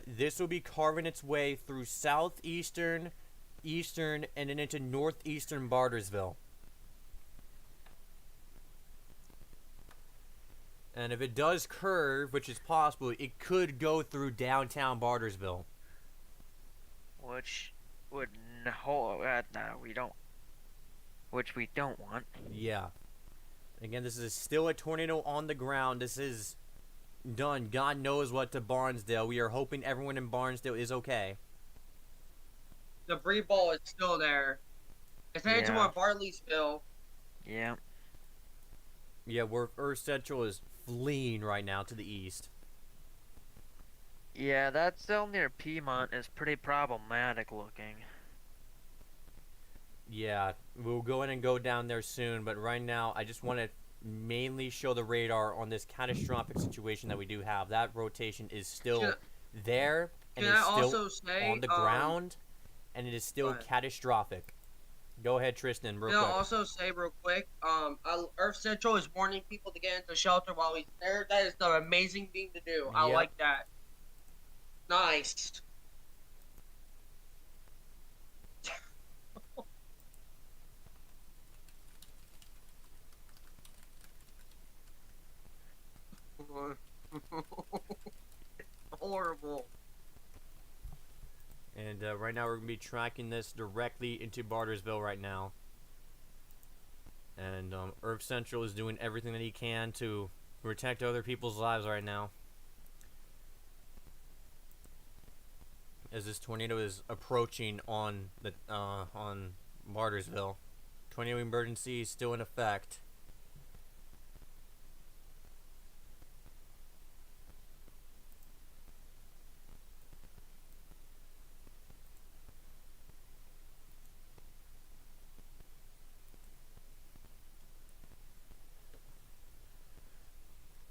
Speaker 1: This will be carving its way through southeastern, eastern, and then into northeastern Bartersville. And if it does curve, which is possible, it could go through downtown Bartersville.
Speaker 6: Which would which we don't want.
Speaker 1: Yeah. Again, this is still a tornado on the ground. This is done. God knows what to Barnesdale. We are hoping everyone in Barnesdale is okay.
Speaker 3: The debris ball is still there. It's headed toward Bartleysville.
Speaker 6: Yeah.
Speaker 1: Yeah, where Earth Central is fleeing right now to the east.
Speaker 6: Yeah, that cell near Piedmont is pretty problematic looking.
Speaker 1: Yeah, we'll go in and go down there soon, but right now I just want to mainly show the radar on this catastrophic situation that we do have. That rotation is still there, and it's still on the ground, and it is still catastrophic. Go ahead, Tristan, real quick.
Speaker 3: I'll also say real quick, Earth Central is warning people to get into shelter while he's there. That is the amazing thing to do. I like that. Nice. Horrible.
Speaker 1: And right now we're going to be tracking this directly into Bartersville right now. And Earth Central is doing everything that he can to protect other people's lives right now. As this tornado is approaching on Bartersville. Tornado emergency is still in effect.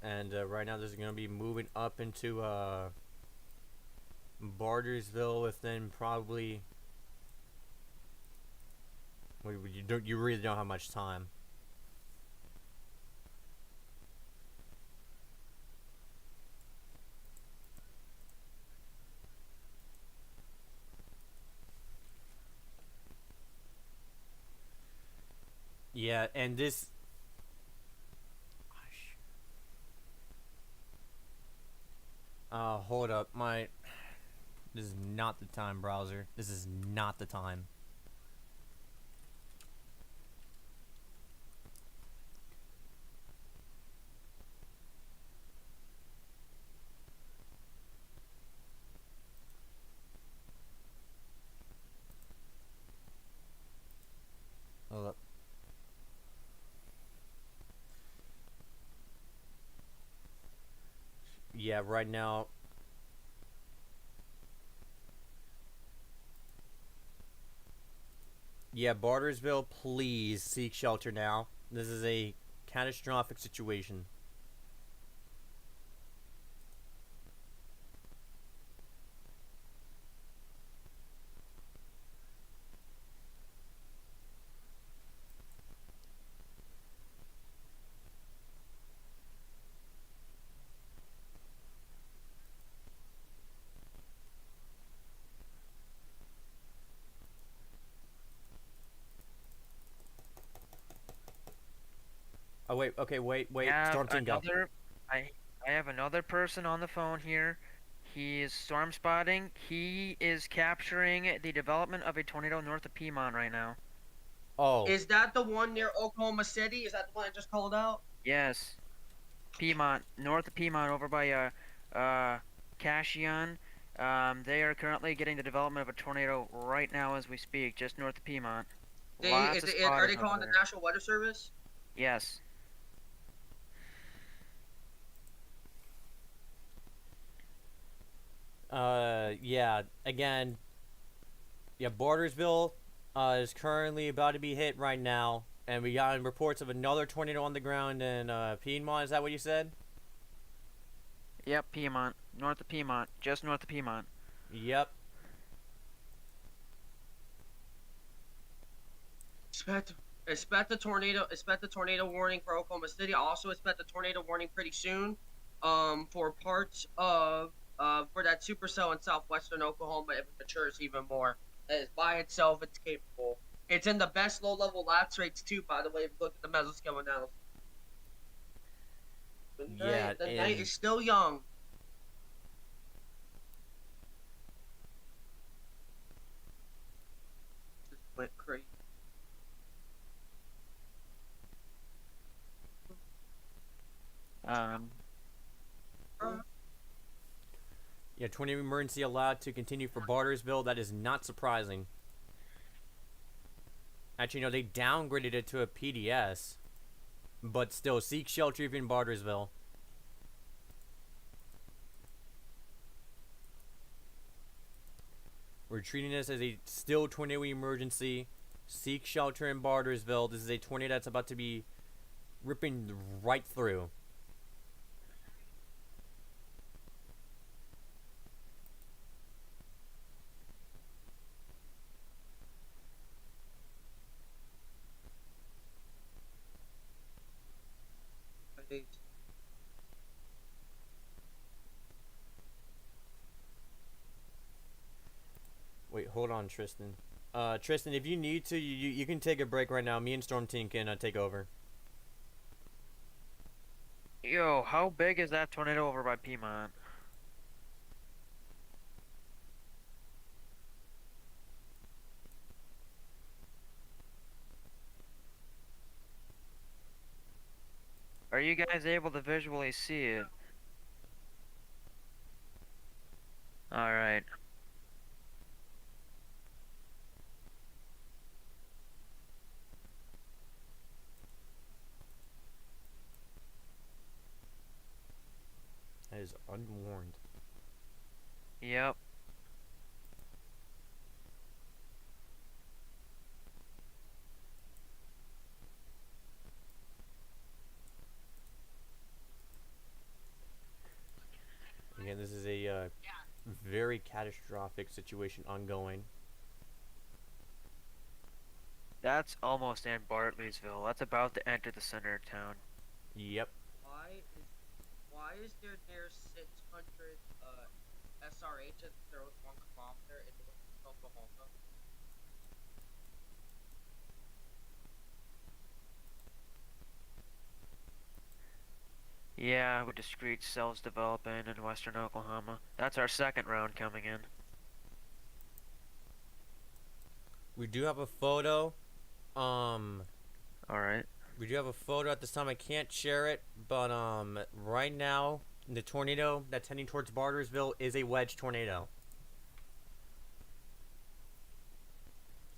Speaker 1: And right now this is going to be moving up into Bartersville within probably... You really don't have much time. Yeah, and this... hold up, this is not the time, browser. This is not the time. Hold up. Yeah, right now... Yeah, Bartersville, please seek shelter now. This is a catastrophic situation. Oh wait, okay, wait,
Speaker 6: Yeah,
Speaker 1: Storm Team, go.
Speaker 6: I I have another person on the phone here. He is storm spotting. He is capturing the development of a tornado north of Piedmont right now.
Speaker 1: Oh.
Speaker 3: Is that the one near Oklahoma City? Is that the one I just called out?
Speaker 6: Yes. Piedmont, north of Piedmont, over by Cashion. They are currently getting the development of a tornado right now as we speak, just north of Piedmont. Lots of
Speaker 3: Are
Speaker 6: spotters
Speaker 3: they
Speaker 6: over
Speaker 3: calling the
Speaker 6: there.
Speaker 3: National Weather Service?
Speaker 6: Yes.
Speaker 1: Yeah. Again, yeah. Bartersville, is currently about to be hit right now, and we got reports of another tornado on the ground in Piedmont. Is that what you said?
Speaker 6: Yep, Piedmont, north of Piedmont, just north of Piedmont.
Speaker 1: Yep.
Speaker 3: Expect the tornado. Expect the tornado warning for Oklahoma City. Also expect the tornado warning pretty soon. For parts of for that supercell in southwestern Oklahoma, if it matures even more. As by itself, it's capable. It's in the best low-level lapse rates too. By the way, if you look at the mesoscale analysis. The night is still young. Just went crazy.
Speaker 1: Yeah, tornado emergency allowed to continue for Bartersville. That is not surprising. Actually, no, they downgraded it to a PDS, but still, seek shelter even in Bartersville. We're treating this as a still tornado emergency. Seek shelter in Bartersville. This is a tornado that's about to be ripping right through. Wait, hold on, Tristan. Tristan, if you need to, you can take a break right now. Me and Storm Team can take over.
Speaker 6: Yo, how big is that tornado over by Piedmont? Are you guys able to visually see it? Alright.
Speaker 1: That is unwarned.
Speaker 6: Yep.
Speaker 1: Again, this is a very catastrophic situation ongoing.
Speaker 6: That's almost in Bartleysville. That's about to enter the center of town.
Speaker 1: Yep.
Speaker 3: Why is there near 600 SRH at 1 kilometer in Oklahoma?
Speaker 6: Yeah, with discrete cells developing in western Oklahoma. That's our second round coming in.
Speaker 1: We do have a photo.
Speaker 6: Alright.
Speaker 1: We do have a photo at this time. I can't share it, but right now the tornado that's heading towards Bartersville is a wedge tornado.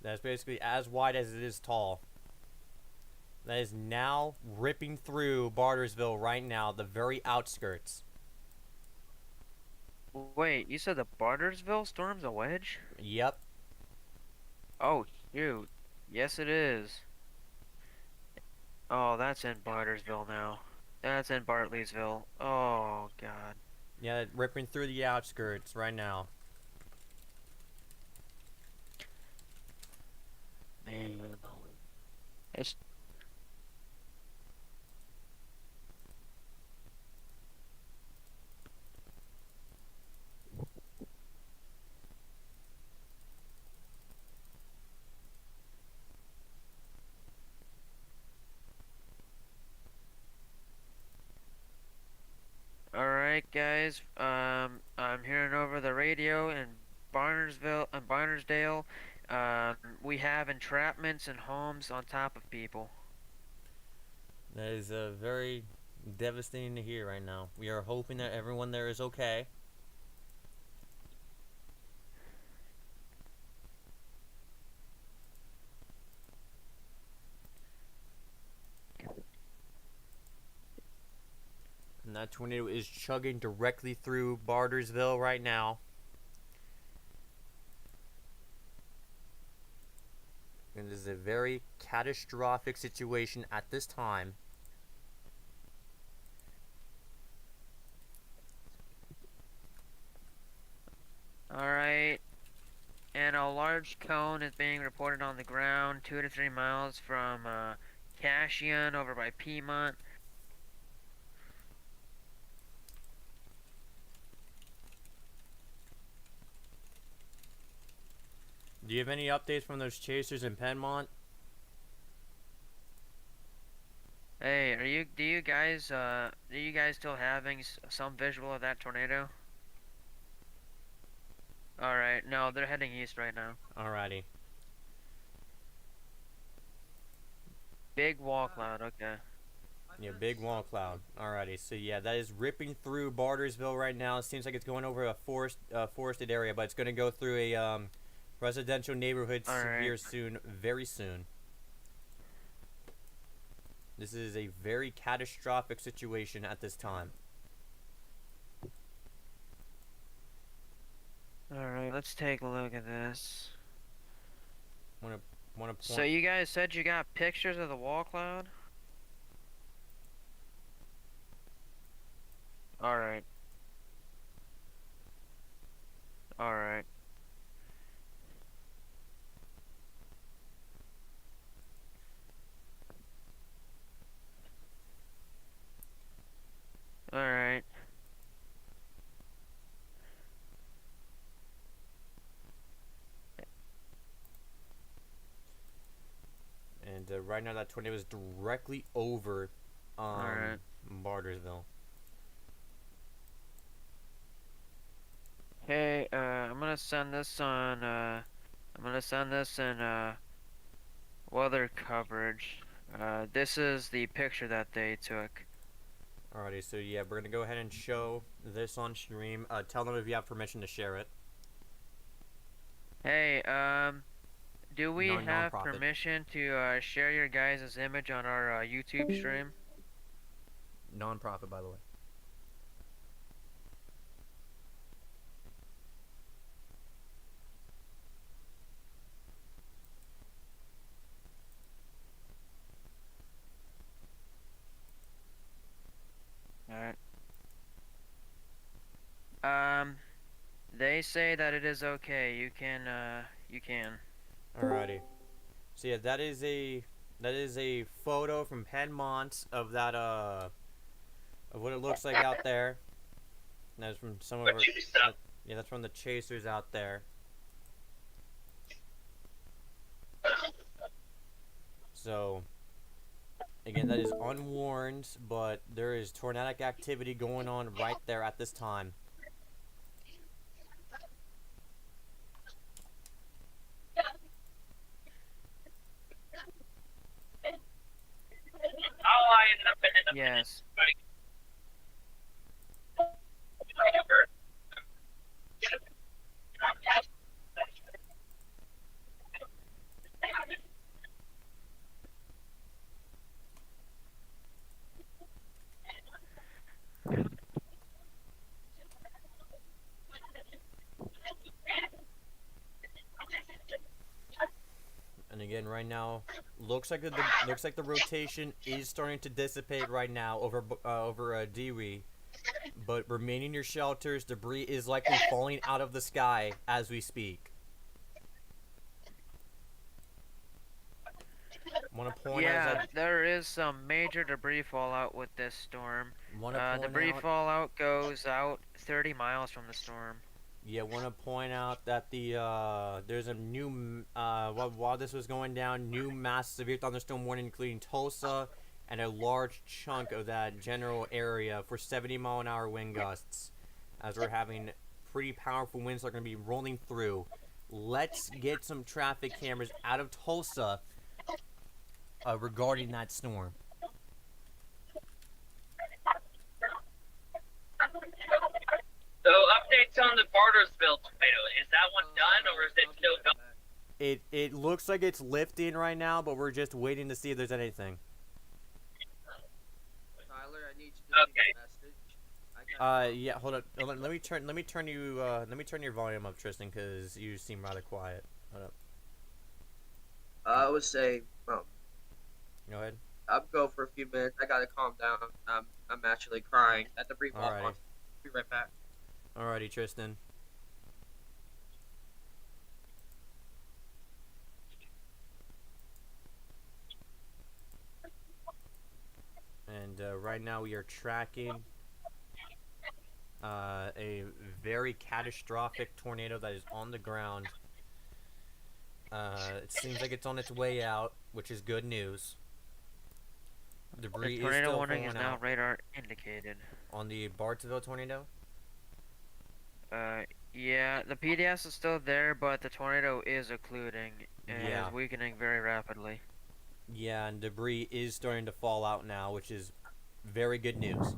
Speaker 1: That's basically as wide as it is tall. That is now ripping through Bartersville right now, the very outskirts.
Speaker 6: Wait, you said the Bartersville storm's a wedge?
Speaker 1: Yep.
Speaker 6: Oh, shoot. Yes, it is. Oh, that's in Bartersville now. That's in Bartleysville. Oh, God.
Speaker 1: Yeah, ripping through the outskirts right now.
Speaker 6: Man. It's... radio in Barnersdale. We have entrapments in homes on top of people.
Speaker 1: That is very devastating to hear right now. We are hoping that everyone there is okay. And that tornado is chugging directly through Bartersville right now. And it is a very catastrophic situation at this time.
Speaker 6: Alright. And a large cone is being reported on the ground 2 to 3 miles from Cashion over by Piedmont.
Speaker 1: Do you have any updates from those chasers in Penmont?
Speaker 6: Hey, do you guys still having some visual of that tornado? Alright, no, they're heading east right now.
Speaker 1: Alrighty.
Speaker 6: Big wall cloud, okay.
Speaker 1: Yeah, big wall cloud. Alrighty, so yeah, that is ripping through Bartersville right now. It seems like it's going over a forested area, but it's going to go through a residential neighborhood here soon, very soon. This is a very catastrophic situation at this time.
Speaker 6: Alright, let's take a look at this.
Speaker 1: Wanna point.
Speaker 6: So you guys said you got pictures of the wall cloud? Alright. Alright. Alright.
Speaker 1: And right now that tornado is directly over Bartersville.
Speaker 6: Hey, I'm gonna send this on, in, weather coverage. This is the picture that they took.
Speaker 1: Alrighty, so yeah, we're gonna go ahead and show this on stream. Tell them if you have permission to share it.
Speaker 6: Hey, do we have
Speaker 1: Non-profit.
Speaker 6: permission to, share your guys' image on our, YouTube stream?
Speaker 1: Non-profit, by the way.
Speaker 6: Alright. They say that it is okay. You can.
Speaker 1: Alrighty. So yeah, that is a photo from Penmont of that of what it looks like out there. And that's from some of our yeah, that's from the chasers out there. So again, that is unwarned, but there is tornadic activity going on right there at this time.
Speaker 6: Yes.
Speaker 1: And again, right now, looks like the rotation is starting to dissipate right now over Dewey, but remain in your shelters. Debris is likely falling out of the sky as we speak. Want to point out that
Speaker 6: there is some major debris fallout with this storm. Debris fallout goes out 30 miles from the storm.
Speaker 1: Yeah, want to point out that there's a new while this was going down, new mass severe thunderstorm warning, including Tulsa and a large chunk of that general area for 70-mile-an-hour wind gusts, as we're having pretty powerful winds are going to be rolling through. Let's get some traffic cameras out of Tulsa regarding that storm.
Speaker 2: So updates on the Bartersville tornado. Is that one done or is it still going?
Speaker 1: It looks like it's lifting right now, but we're just waiting to see if there's anything.
Speaker 3: Tyler, I need you to leave a message.
Speaker 1: Yeah, hold on. Let me turn your volume up, Tristan, because you seem rather quiet. Hold up.
Speaker 3: I would say,
Speaker 1: Go ahead.
Speaker 3: I'll go for a few minutes. I gotta calm down. I'm actually crying at the brief off.
Speaker 1: Alrighty.
Speaker 3: Be right back.
Speaker 1: Alrighty, Tristan. And right now we are tracking a very catastrophic tornado that is on the ground. It seems like it's on its way out, which is good news. Debris
Speaker 6: The
Speaker 1: is
Speaker 6: tornado
Speaker 1: still
Speaker 6: warning
Speaker 1: falling
Speaker 6: is now
Speaker 1: out.
Speaker 6: radar indicated.
Speaker 1: On the Bartsville tornado?
Speaker 6: Yeah, the PDS is still there, but the tornado is occluding and
Speaker 1: Yeah.
Speaker 6: is weakening very rapidly.
Speaker 1: Yeah, and debris is starting to fall out now, which is very good news.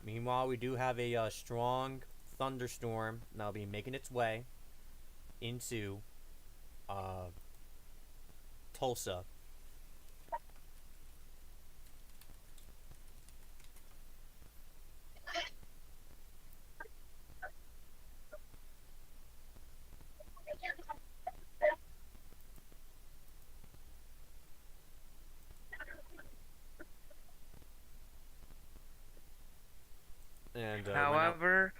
Speaker 1: Meanwhile, we do have a strong thunderstorm that'll be making its way into Tulsa. And
Speaker 6: However,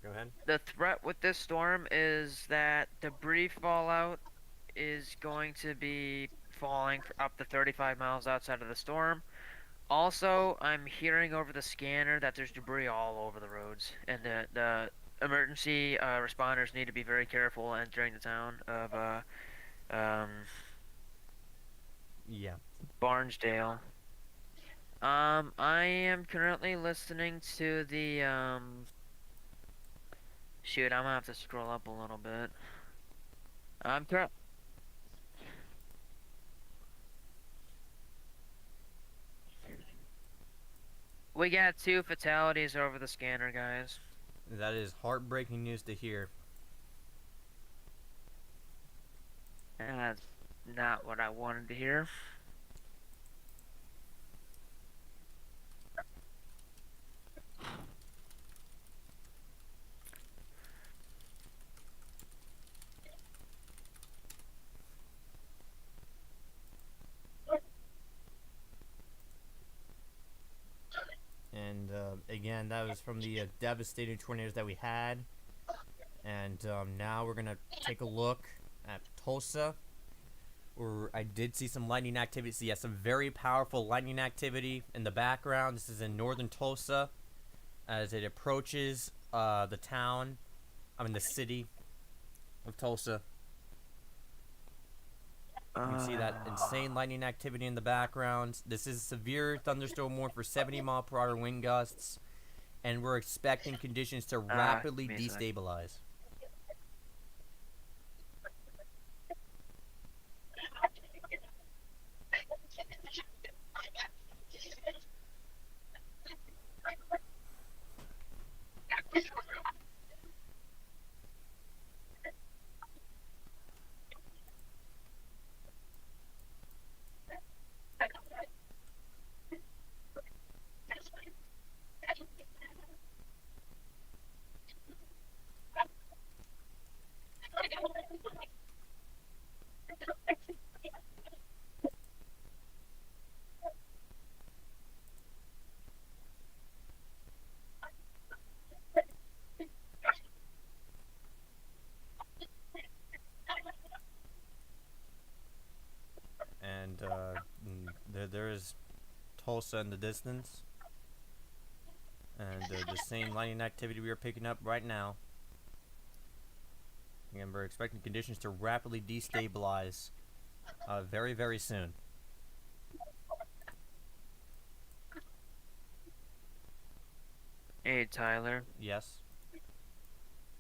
Speaker 1: go ahead.
Speaker 6: the threat with this storm is that debris fallout is going to be falling for up to 35 miles outside of the storm. Also, I'm hearing over the scanner that there's debris all over the roads, and the emergency responders need to be very careful entering the town of
Speaker 1: Yeah.
Speaker 6: Barnesdale. I am currently listening to the shoot, I'm gonna have to scroll up a little bit. I'm current. We got 2 fatalities over the scanner, guys.
Speaker 1: That is heartbreaking news to hear.
Speaker 6: And that's not what I wanted to hear.
Speaker 1: And again, that was from the devastating tornadoes that we had. And now we're gonna take a look at Tulsa, where I did see some lightning activity. So yeah, some very powerful lightning activity in the background. This is in northern Tulsa, as it approaches the city of Tulsa. You can see that insane lightning activity in the background. This is a severe thunderstorm warning for 70-mile-per-hour wind gusts, and we're expecting conditions to rapidly destabilize. And there is Tulsa in the distance, and the same lightning activity we are picking up right now. Again, we're expecting conditions to rapidly destabilize very, very soon.
Speaker 6: Hey, Tyler.
Speaker 1: Yes.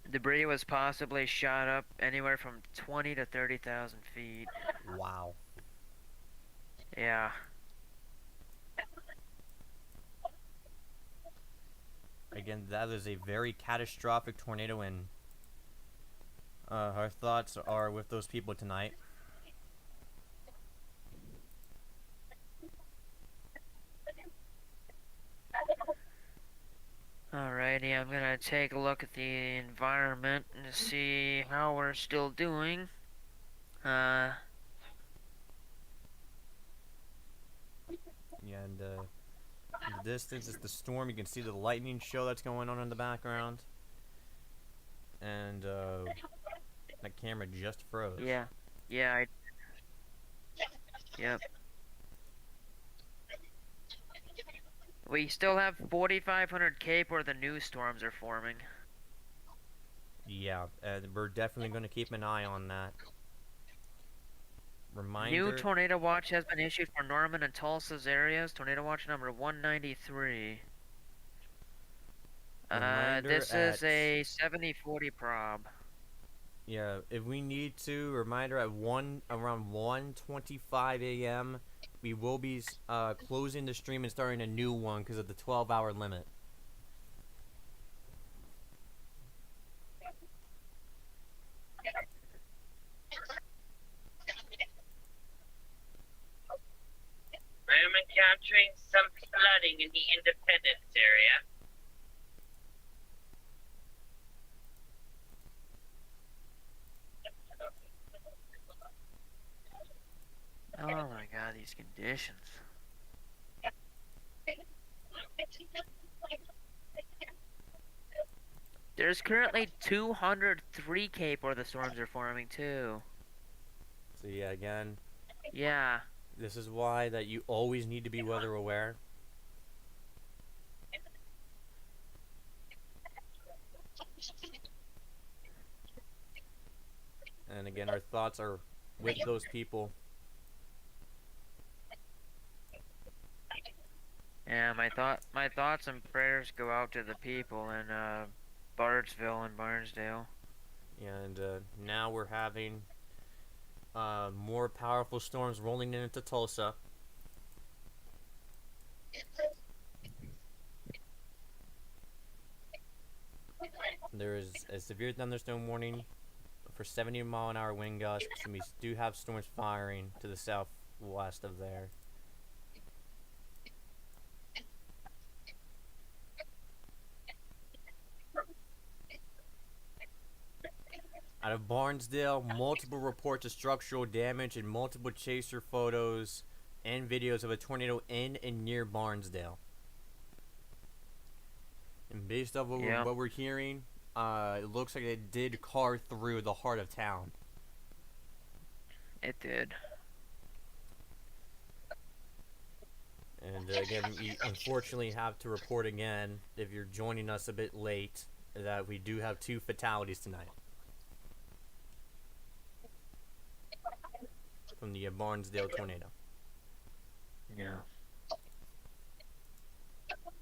Speaker 6: Debris was possibly shot up anywhere from 20 to 30,000 feet.
Speaker 1: Wow.
Speaker 6: Yeah.
Speaker 1: Again, that is a very catastrophic tornado, and our thoughts are with those people tonight.
Speaker 6: Alrighty, I'm gonna take a look at the environment and see how we're still doing.
Speaker 1: Yeah, and in the distance is the storm. You can see the lightning show that's going on in the background. And my camera just froze.
Speaker 6: Yeah. Yeah, Yep. We still have 4,500 Cape where the new storms are forming.
Speaker 1: Yeah, we're definitely going to keep an eye on that. Reminder.
Speaker 6: New tornado watch has been issued for Norman and Tulsa's areas. Tornado watch number 193. This is a 7040 prob.
Speaker 1: Yeah, if we need to, reminder at around 1:25 a.m. we will be closing the stream and starting a new one because of the 12-hour limit.
Speaker 8: I am encountering some flooding in the Independence area.
Speaker 6: Oh my god, these conditions. There's currently 203 Cape where the storms are forming too.
Speaker 1: So yeah, again.
Speaker 6: Yeah.
Speaker 1: This is why that you always need to be weather aware. And again, our thoughts are with those people.
Speaker 6: Yeah, my thoughts and prayers go out to the people in Bardesville and Barnesdale.
Speaker 1: And now we're having more powerful storms rolling into Tulsa. There is a severe thunderstorm warning for 70-mile-an-hour wind gusts, and we do have storms firing to the southwest of there. Out of Barnesdale, multiple reports of structural damage and multiple chaser photos and videos of a tornado in and near Barnesdale. And based off of what we're hearing, it looks like it did carve through the heart of town.
Speaker 6: It did.
Speaker 1: And again, we unfortunately have to report again, if you're joining us a bit late, that we do have 2 fatalities tonight. From the Barnesdale tornado.
Speaker 6: Yeah.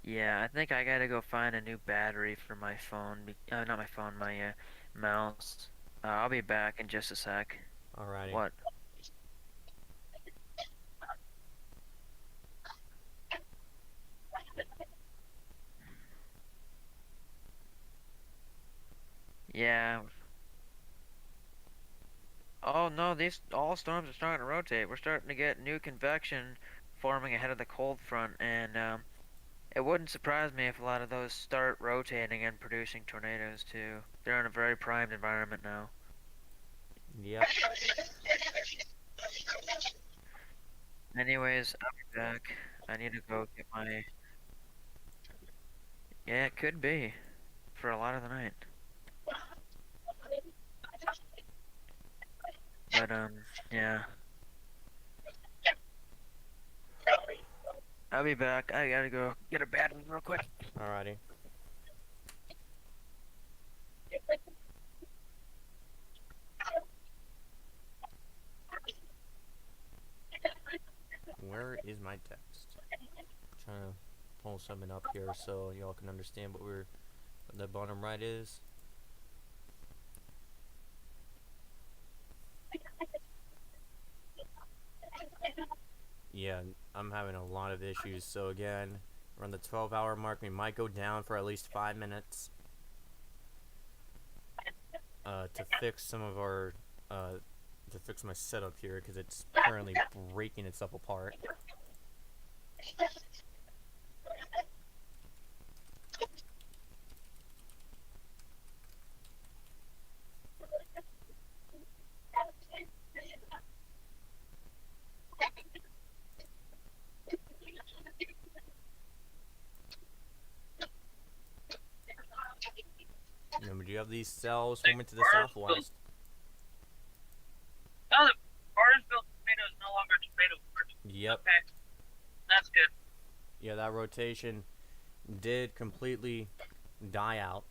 Speaker 6: Yeah, I think I gotta go find a new battery for my phone. Not my phone, my mouse. I'll be back in just a sec.
Speaker 1: Alrighty.
Speaker 6: What? Yeah. Oh no, all storms are starting to rotate. We're starting to get new convection forming ahead of the cold front, and it wouldn't surprise me if a lot of those start rotating and producing tornadoes too. They're in a very primed environment now.
Speaker 1: Yep.
Speaker 6: Anyways, I'll be back. I need to go get my... Yeah, it could be. For a lot of the night. But, yeah. I'll be back. I gotta go get a battery real quick.
Speaker 1: Alrighty. Where is my text? I'm trying to pull something up here so y'all can understand what the bottom right is. Yeah, I'm having a lot of issues. So again, around the 12-hour mark, we might go down for at least 5 minutes to fix some of our to fix my setup here because it's currently breaking itself apart. Remember, do you have these cells forming to the southwest?
Speaker 8: Oh, the Barnesville tomato is no longer tomato word.
Speaker 1: Yep.
Speaker 8: Okay. That's good.
Speaker 1: Yeah, that rotation did completely die out,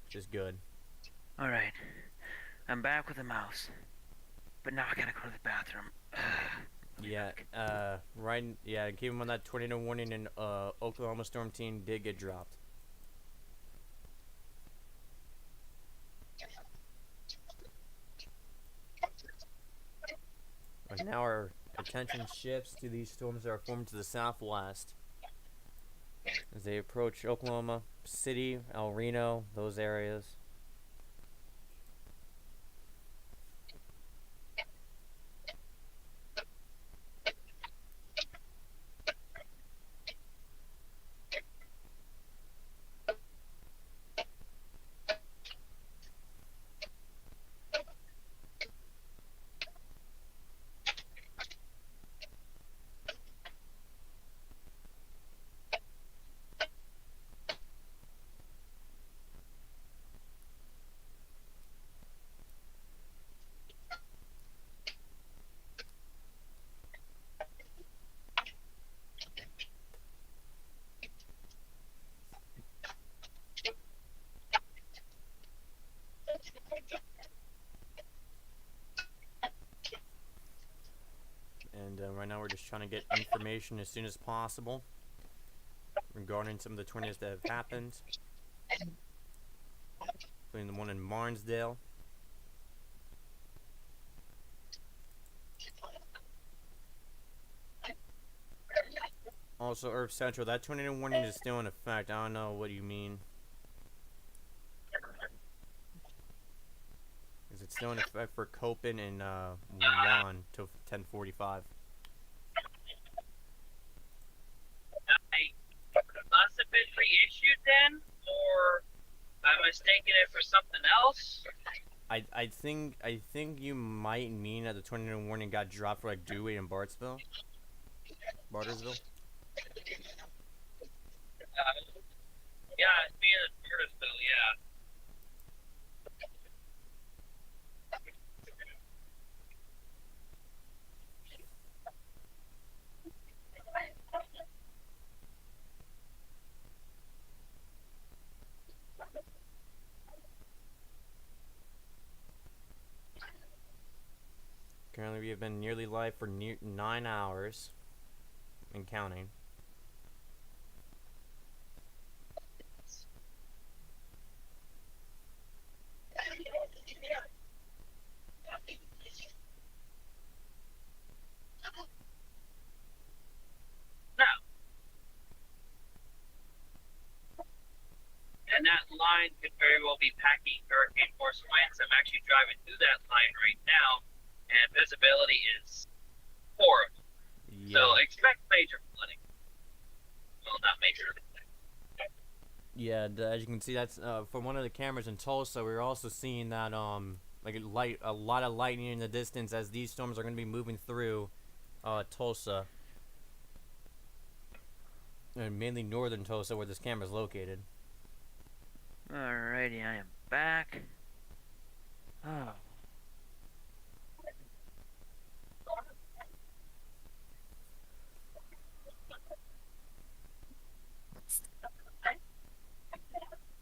Speaker 1: which is good.
Speaker 6: Alright. I'm back with the mouse. But now I gotta go to the bathroom.
Speaker 1: Yeah, keep him on that tornado warning, and Oklahoma storm team did get dropped. But now our attention shifts to these storms that are forming to the southwest as they approach Oklahoma City, El Reno, those areas. And right now we're just trying to get information as soon as possible regarding some of the tornadoes that have happened, including the one in Marnesdale. Also, Earth Central, that tornado warning is still in effect. I don't know what you mean. Is it still in effect for Copen and Juan till 10:45?
Speaker 8: Must have been reissued then, or am I mistaking it for something else?
Speaker 1: I think you might mean that the tornado warning got dropped for like Dewey and Bartlesville.
Speaker 8: Yeah, it's being in Bartlesville, yeah.
Speaker 1: Currently, we have been nearly live for 9 hours and counting.
Speaker 8: And that line could very well be packing hurricane force winds. I'm actually driving through that line right now, and visibility is horrible.
Speaker 1: Yeah.
Speaker 8: So expect major flooding. Well, not major.
Speaker 1: Yeah, as you can see, that's from one of the cameras in Tulsa. We're also seeing that like a lot of lightning in the distance as these storms are going to be moving through Tulsa, and mainly northern Tulsa, where this camera is located.
Speaker 6: Alrighty, I am back. Oh.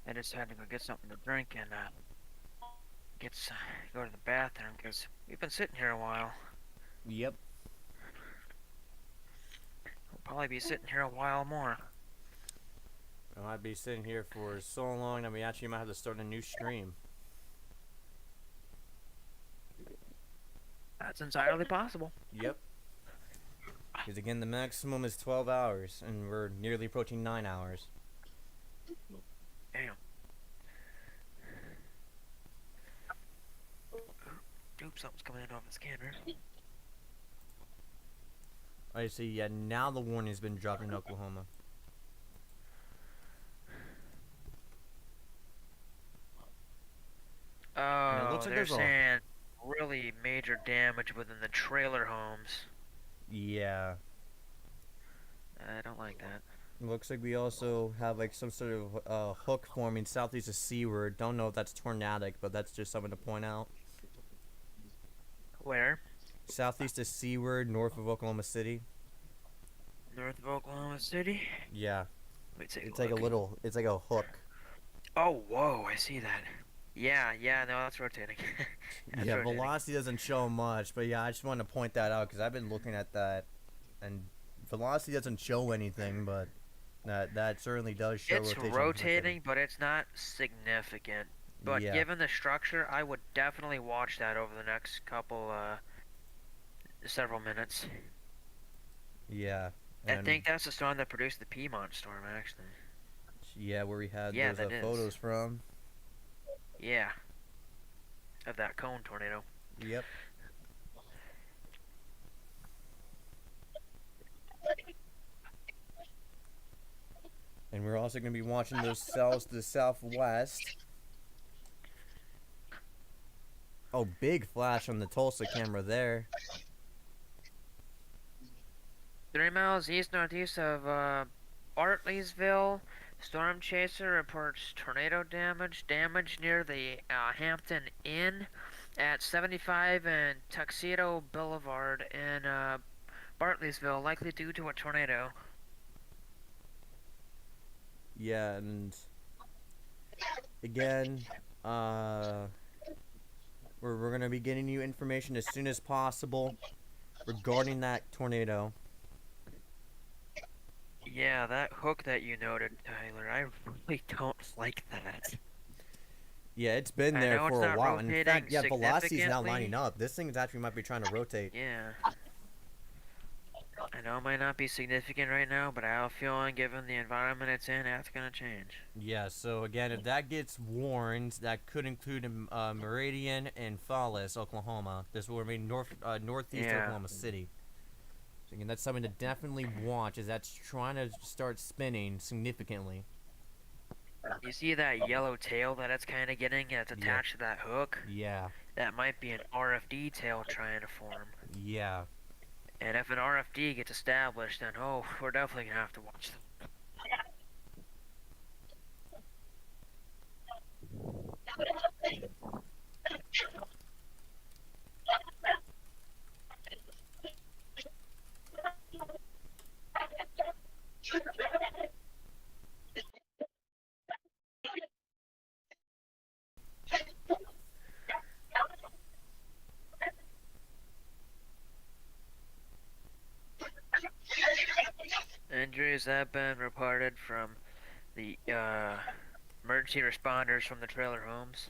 Speaker 6: I just had to go get something to drink and go to the bathroom because we've been sitting here a while.
Speaker 1: Yep.
Speaker 6: We'll probably be sitting here a while more.
Speaker 1: I might be sitting here for so long that we actually might have to start a new stream.
Speaker 6: That's entirely possible.
Speaker 1: Yep. Because again, the maximum is 12 hours, and we're nearly approaching 9 hours.
Speaker 6: Damn. Oops, something's coming in off the scanner.
Speaker 1: I see, yeah, now the warning's been dropped in Oklahoma.
Speaker 6: Oh,
Speaker 1: looks like
Speaker 6: they're
Speaker 1: there's a-
Speaker 6: saying really major damage within the trailer homes.
Speaker 1: Yeah.
Speaker 6: I don't like that.
Speaker 1: Looks like we also have like some sort of hook forming southeast of Seaward. Don't know if that's tornadic, but that's just something to point out.
Speaker 6: Where?
Speaker 1: Southeast of Seaward, north of Oklahoma City.
Speaker 6: North of Oklahoma City?
Speaker 1: Yeah.
Speaker 6: Let me take
Speaker 1: It's
Speaker 6: a
Speaker 1: like
Speaker 6: look.
Speaker 1: a little, it's like a hook.
Speaker 6: Oh, whoa, I see that. Yeah, no, that's rotating. That's
Speaker 1: Yeah,
Speaker 6: rotating.
Speaker 1: velocity doesn't show much, but yeah, I just wanted to point that out because I've been looking at that, and velocity doesn't show anything, but that certainly does show
Speaker 6: It's
Speaker 1: rotation.
Speaker 6: rotating, but it's not significant. But
Speaker 1: Yeah.
Speaker 6: given the structure, I would definitely watch that over the next couple, several minutes.
Speaker 1: Yeah.
Speaker 6: I think that's the storm that produced the Piedmont storm, actually.
Speaker 1: Yeah, where we had
Speaker 6: Yeah,
Speaker 1: those
Speaker 6: that is.
Speaker 1: photos from.
Speaker 6: Yeah. Of that cone tornado.
Speaker 1: Yep. And we're also going to be watching those cells to the southwest. Oh, big flash on the Tulsa camera there.
Speaker 6: 3 miles east-northeast of, Bartleysville. Storm chaser reports tornado damage. Damage near the, Hampton Inn at 75 and Tuxedo Boulevard in, Bartleysville, likely due to a tornado.
Speaker 1: Yeah, and again, we're going to be getting you information as soon as possible regarding that tornado.
Speaker 6: Yeah, that hook that you noted, Tyler, I really don't like that.
Speaker 1: Yeah, it's been
Speaker 6: I
Speaker 1: there
Speaker 6: know
Speaker 1: for
Speaker 6: it's
Speaker 1: a
Speaker 6: not
Speaker 1: while. And in fact, yeah,
Speaker 6: rotating
Speaker 1: velocity's now
Speaker 6: significantly.
Speaker 1: lining up. This thing actually might be trying to rotate.
Speaker 6: Yeah. I know it might not be significant right now, but I have a feeling given the environment it's in, that's gonna change.
Speaker 1: Yeah, so again, if that gets warned, that could include Meridian and Fallis, Oklahoma. This will remain northeast
Speaker 6: Yeah.
Speaker 1: Oklahoma City. So again, that's something to definitely watch, as that's trying to start spinning significantly.
Speaker 6: You see that yellow tail that it's kind of getting that's attached to that hook?
Speaker 1: Yeah.
Speaker 6: That might be an RFD tail trying to form.
Speaker 1: Yeah.
Speaker 6: And if an RFD gets established, then oh, we're definitely gonna have to watch them. Injuries have been reported from the emergency responders from the trailer homes.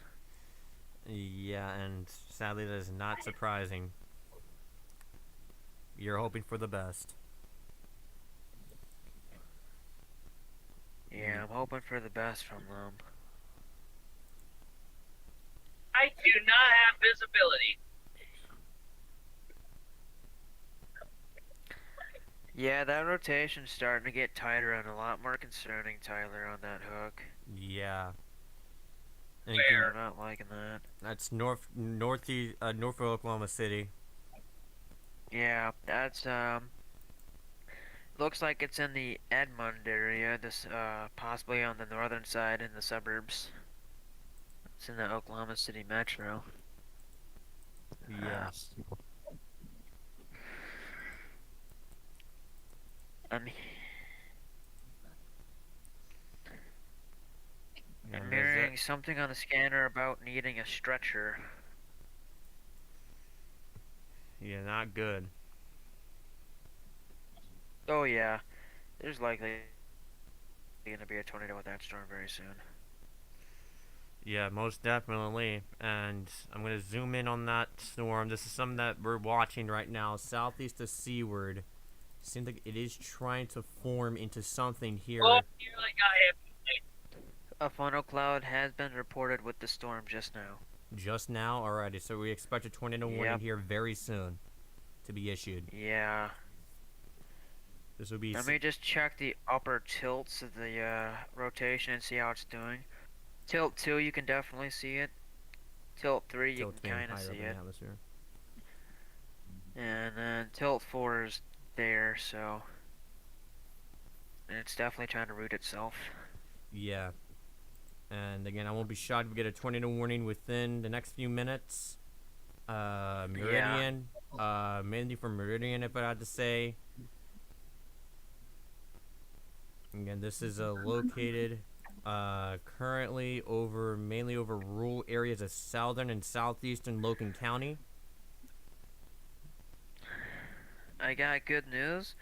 Speaker 1: Yeah, and sadly that is not surprising. You're hoping for the best.
Speaker 6: Yeah, I'm hoping for the best from them.
Speaker 8: I do not have visibility.
Speaker 6: Yeah, that rotation's starting to get tighter and a lot more concerning, Tyler, on that hook.
Speaker 1: Yeah. And
Speaker 6: I'm not liking that.
Speaker 1: That's north of Oklahoma City.
Speaker 6: Yeah, that's looks like it's in the Edmond area, this possibly on the northern side in the suburbs. It's in the Oklahoma City metro.
Speaker 1: Yes.
Speaker 6: I'm hearing something on the scanner about needing a stretcher.
Speaker 1: Yeah, not good.
Speaker 6: Oh yeah, there's likely going to be a tornado with that storm very soon.
Speaker 1: Yeah, most definitely. And I'm going to zoom in on that storm. This is something that we're watching right now, southeast of Seaward. Seems like it is trying to form into something here.
Speaker 8: Oh, nearly got hit.
Speaker 6: A funnel cloud has been reported with the storm just now.
Speaker 1: Just now? Alrighty, so we expect a tornado warning here very soon to be issued.
Speaker 6: Yeah.
Speaker 1: This will be...
Speaker 6: Let me just check the upper tilts of the rotation and see how it's doing. Tilt 2, you can definitely see it. Tilt 3, you can kind of see it. And then tilt 4 is there, so... And it's definitely trying to root itself.
Speaker 1: Yeah. And again, I won't be shocked if we get a tornado warning within the next few minutes. Meridian. Yeah. Mainly for Meridian, if I had to say. Again, this is located currently mainly over rural areas of southern and southeastern Logan County.
Speaker 6: I got good news.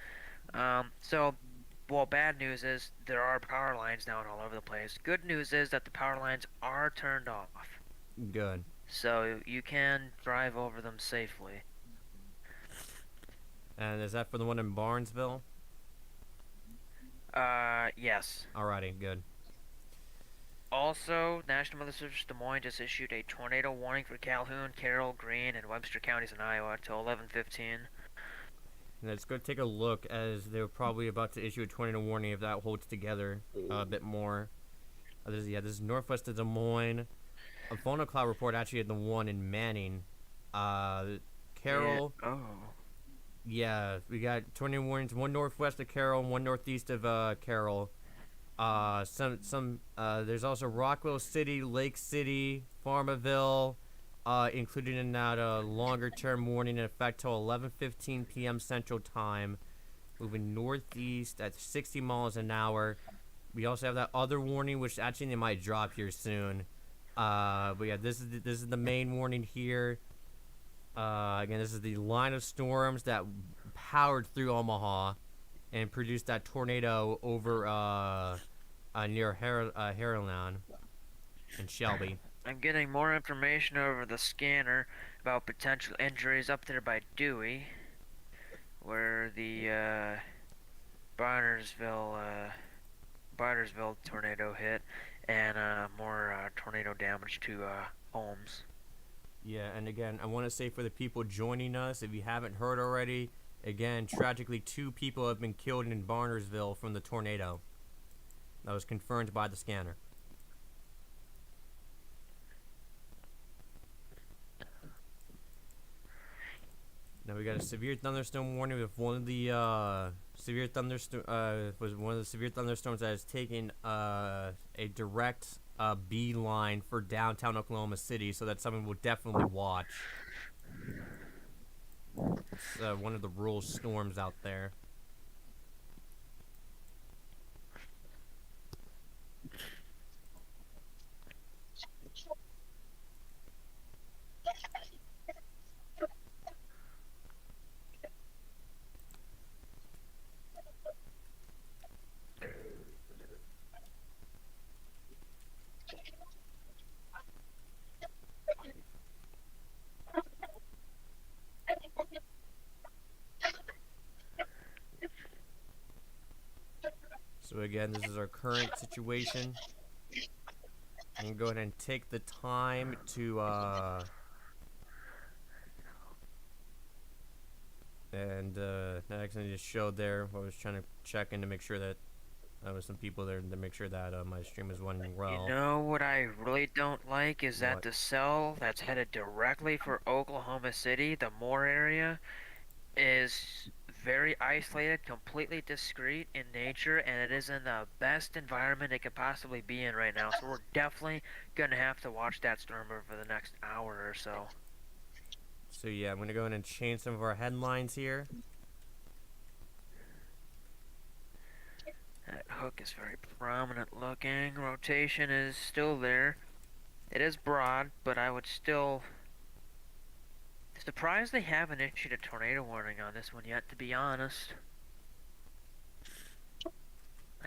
Speaker 6: Well, bad news is there are power lines down all over the place. Good news is that the power lines are turned off.
Speaker 1: Good.
Speaker 6: So you can drive over them safely.
Speaker 1: And is that for the one in Barnesville?
Speaker 6: Yes.
Speaker 1: Alrighty, good.
Speaker 6: Also, National Weather Service Des Moines just issued a tornado warning for Calhoun, Carroll, Greene, and Webster counties in Iowa until 11:15.
Speaker 1: Let's go take a look, as they're probably about to issue a tornado warning if that holds together a bit more. This is northwest of Des Moines. A funnel cloud report actually had the one in Manning. Carroll.
Speaker 6: Yeah. Oh.
Speaker 1: Yeah, we got tornado warnings, one northwest of Carroll, one northeast of Carroll. There's also Rockwell City, Lake City, Farmerville, included in that longer-term warning in effect till 11:15 p.m. Central Time, moving northeast at 60 miles an hour. We also have that other warning, which actually they might drop here soon. But yeah, this is the main warning here. Again, this is the line of storms that powered through Omaha and produced that tornado over near Harlan and Shelby.
Speaker 6: I'm getting more information over the scanner about potential injuries up there by Dewey, where the Barnersville tornado hit, and more tornado damage to homes.
Speaker 1: Yeah, and again, I want to say for the people joining us, if you haven't heard already, again, tragically 2 people have been killed in Barnersville from the tornado. That was confirmed by the scanner. Now we got a severe thunderstorm warning with one of the severe thunderstorms that has taken a direct beeline for downtown Oklahoma City, so that's something we'll definitely watch. It's one of the rural storms out there. So again, this is our current situation. I'm gonna go ahead and take the time to that actually just showed there. I was trying to check in to make sure that there was some people there to make sure that my stream was running well.
Speaker 6: You know what I really don't like is that the cell that's headed directly for Oklahoma City, the Moore area, is very isolated, completely discreet in nature, and it is in the best environment it could possibly be in right now. So we're definitely going to have to watch that storm over the next hour or so.
Speaker 1: So yeah, I'm going to go ahead and change some of our headlines here.
Speaker 6: That hook is very prominent looking. Rotation is still there. It is broad, but I would still... Surprised they haven't issued a tornado warning on this one yet, to be honest.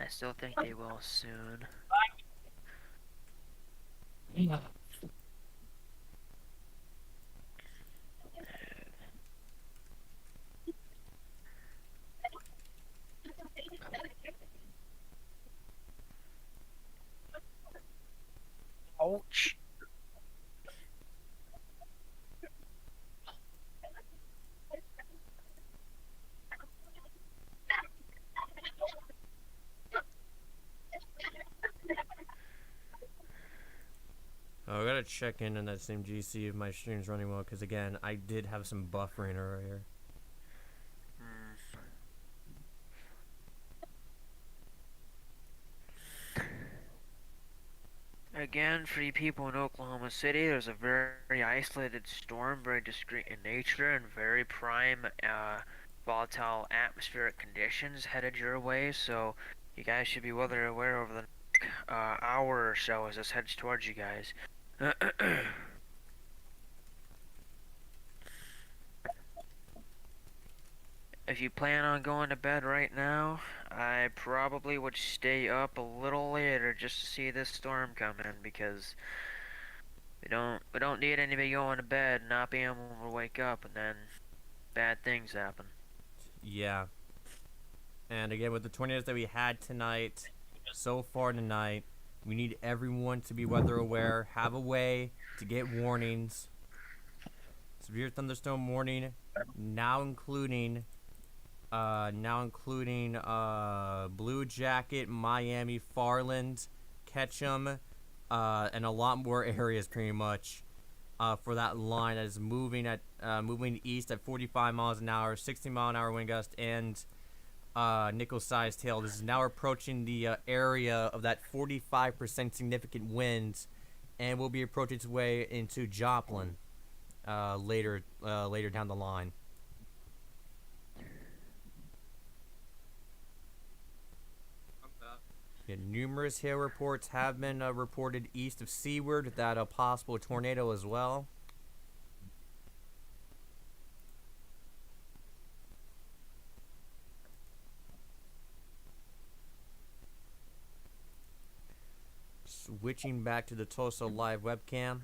Speaker 6: I still think they will soon. Ouch.
Speaker 1: Oh, I gotta check in on that same GC if my stream's running well, because again, I did have some buffering earlier.
Speaker 6: Again, for you people in Oklahoma City, there's a very isolated storm, very discreet in nature, and very prime volatile atmospheric conditions headed your way, so you guys should be weather aware over the next hour or so as this heads towards you guys. If you plan on going to bed right now, I probably would stay up a little later just to see this storm come in, because we don't need anybody going to bed and not being able to wake up and then bad things happen.
Speaker 1: Yeah. And again, with the tornadoes that we had tonight, so far tonight, we need everyone to be weather aware, have a way to get warnings. Severe thunderstorm warning, now including Blue Jacket, Miami, Farland, Ketchum, and a lot more areas pretty much. For that line that is moving east at 45 miles an hour, 60-mile-an-hour wind gust, and nickel-sized hail. This is now approaching the area of that 45% significant wind, and will be approaching its way into Joplin later down the line. Yeah, numerous hail reports have been reported east of Seaward with that possible tornado as well. Switching back to the Tulsa live webcam.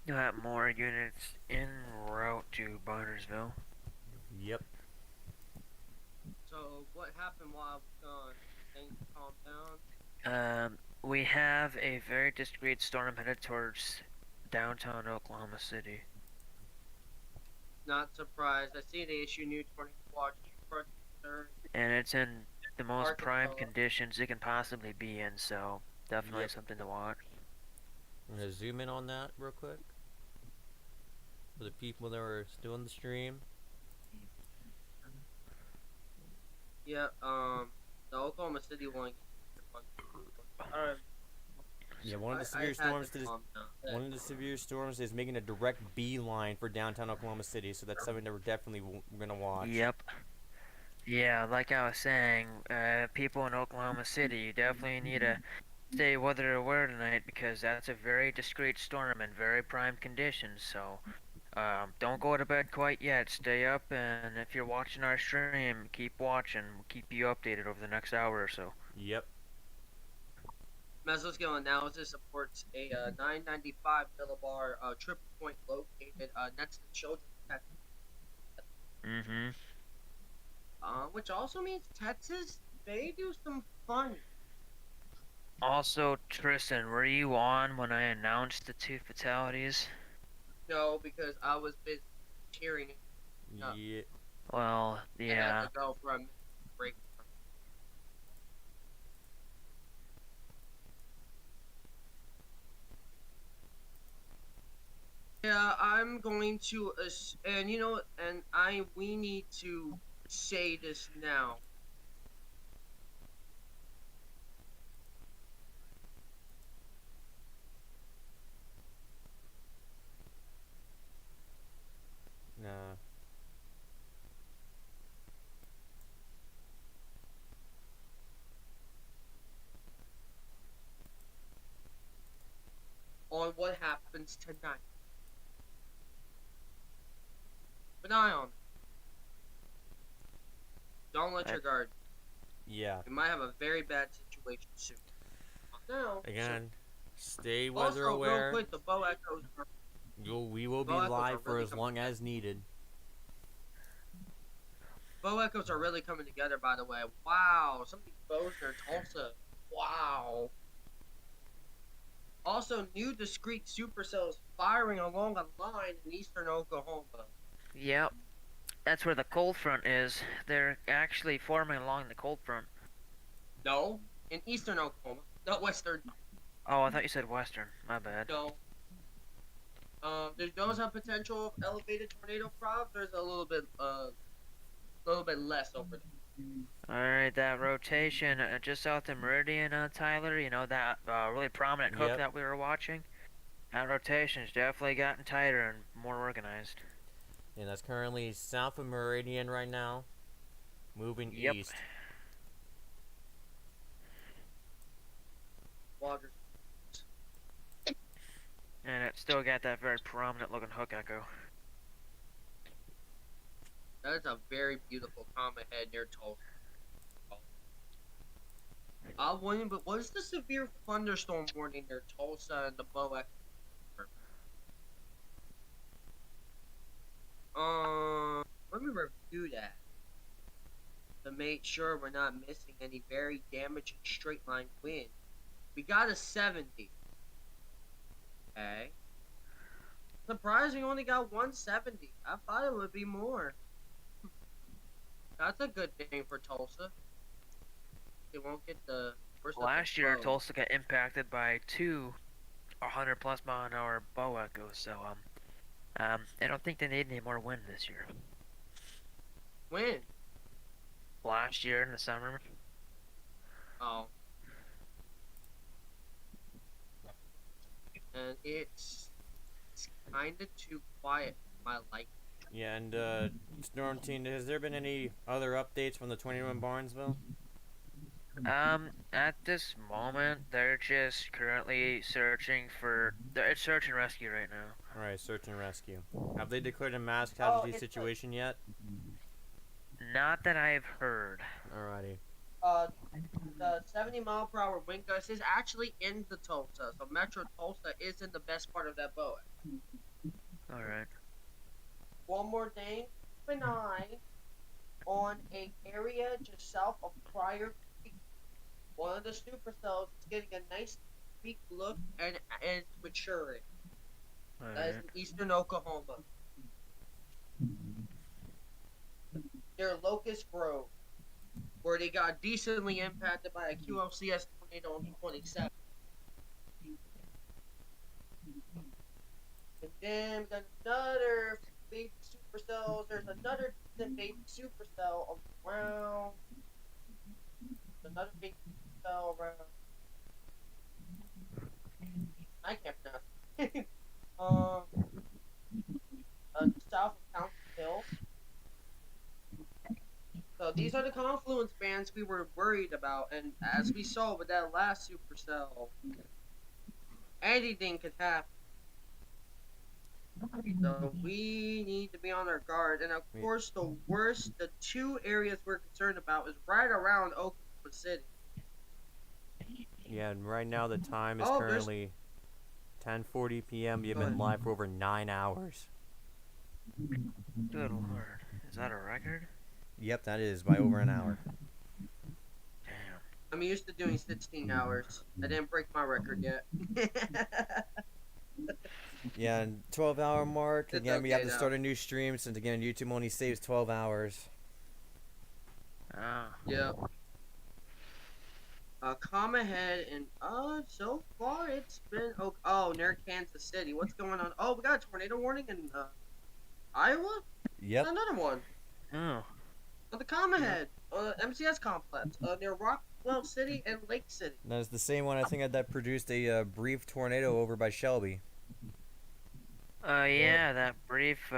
Speaker 6: You'll have more units en route to Barnersville.
Speaker 1: Yep.
Speaker 3: So what happened while I was gone? Things calmed down.
Speaker 6: We have a very discreet storm headed towards downtown Oklahoma City.
Speaker 3: Not surprised. I see they issue new tornado watch for
Speaker 6: And it's in the most prime
Speaker 3: Arkansas.
Speaker 6: conditions it can possibly be in, so definitely
Speaker 1: Yep.
Speaker 6: something to watch.
Speaker 1: I'm gonna zoom in on that real quick for the people that are still in the stream.
Speaker 3: Yeah, the Oklahoma City one.
Speaker 1: Yeah, one of the severe storms is making a direct beeline for downtown Oklahoma City, so that's something that we're definitely gonna watch.
Speaker 6: Yep. Yeah, like I was saying, people in Oklahoma City, you definitely need to stay weather aware tonight, because that's a very discreet storm in very prime conditions, so don't go to bed quite yet. Stay up, and if you're watching our stream, keep watching. We'll keep you updated over the next hour or so.
Speaker 1: Yep.
Speaker 3: Mesoscale analysis supports a 995 millibar triple point located next to children.
Speaker 6: Mm-hmm.
Speaker 3: Which also means Texas may do some fun.
Speaker 6: Also, Tristan, were you on when I announced the 2 fatalities?
Speaker 3: No, because I was busy cheering.
Speaker 1: Yeah.
Speaker 6: Well,
Speaker 3: I
Speaker 6: yeah.
Speaker 3: had to go for a break. Yeah, I'm going to, and we need to say this now.
Speaker 1: Nah.
Speaker 3: On what happens tonight. Keep an eye on it. Don't let your guard.
Speaker 1: Yeah.
Speaker 3: We might have a very bad situation soon. Now,
Speaker 1: Again, stay
Speaker 3: also,
Speaker 1: weather aware.
Speaker 3: real quick, the bow echoes.
Speaker 1: We will be live for as long as needed.
Speaker 3: Bow echoes are really coming together, by the way. Wow, some of these bows are Tulsa. Wow. Also, new discrete supercells firing along a line in eastern Oklahoma.
Speaker 6: Yep. That's where the cold front is. They're actually forming along the cold front.
Speaker 3: No, in eastern Oklahoma, not western.
Speaker 6: Oh, I thought you said western. My bad.
Speaker 3: No. Those have potential of elevated tornado prob. There's a little bit less over there.
Speaker 6: Alright, that rotation just south of Meridian, Tyler, you know, that really prominent hook that we were watching? That rotation's definitely gotten tighter and more organized.
Speaker 1: Yeah, that's currently south of Meridian right now. Moving east.
Speaker 3: Water.
Speaker 6: And it's still got that very prominent looking hook echo.
Speaker 3: That is a very beautiful comet head near Tulsa. But what is the severe thunderstorm warning near Tulsa and the Bow Echo? Let me review that to make sure we're not missing any very damaging straight line wind. We got a 70. Okay. Surprised we only got 170. I thought it would be more. That's a good thing for Tulsa. They won't get the worst.
Speaker 6: Last year, Tulsa got impacted by 2 100+ mile an hour bow echoes, so I don't think they need any more wind this year.
Speaker 3: When?
Speaker 6: Last year in the summer.
Speaker 3: Oh. And it's kind of too quiet for my liking.
Speaker 1: Yeah, and Storm Team, has there been any other updates from the 21 Barnesville?
Speaker 6: At this moment, they're just currently searching for. It's search and rescue right now.
Speaker 1: Alright, search and rescue. Have they declared a mass casualty situation yet?
Speaker 6: Not that I've heard.
Speaker 1: Alrighty.
Speaker 3: The 70-mile-per-hour wind gust is actually in the Tulsa, so Metro Tulsa is in the best part of that boa.
Speaker 6: Alright.
Speaker 3: One more thing, keep an eye on an area just south of Pryor Creek. One of the supercells is getting a nice big look and it's maturing. That is in eastern Oklahoma. Near Locust Grove, where they got decently impacted by a QLCS tornado on 27. And then we got another baby supercells. There's another decent baby supercell around. Another baby supercell around. I can't pronounce it. South of Council Hill. So these are the confluence bands we were worried about, and as we saw with that last supercell, anything could happen. So we need to be on our guard, and of course the two areas we're concerned about is right around Oklahoma City.
Speaker 1: Yeah, and right now the time is currently 10:40 p.m. We've been live for over 9 hours.
Speaker 6: Good lord. Is that a record?
Speaker 1: Yep, that is by over an hour.
Speaker 6: Damn.
Speaker 3: I'm used to doing 16 hours. I didn't break my record yet.
Speaker 1: Yeah, and 12-hour mark.
Speaker 3: It's
Speaker 1: Again, we
Speaker 3: okay
Speaker 1: have to start a new stream since, again, YouTube only saves 12 hours.
Speaker 6: Ah.
Speaker 3: Yep. Come ahead and so far it's been near Kansas City. What's going on? Oh, we got a tornado warning in Iowa.
Speaker 1: Yep.
Speaker 3: Another one.
Speaker 6: Oh.
Speaker 3: The come ahead, MCS complex, near Rockwell City and Lake City.
Speaker 1: That's the same one I think that produced a brief tornado over by Shelby.
Speaker 6: Yeah, that brief,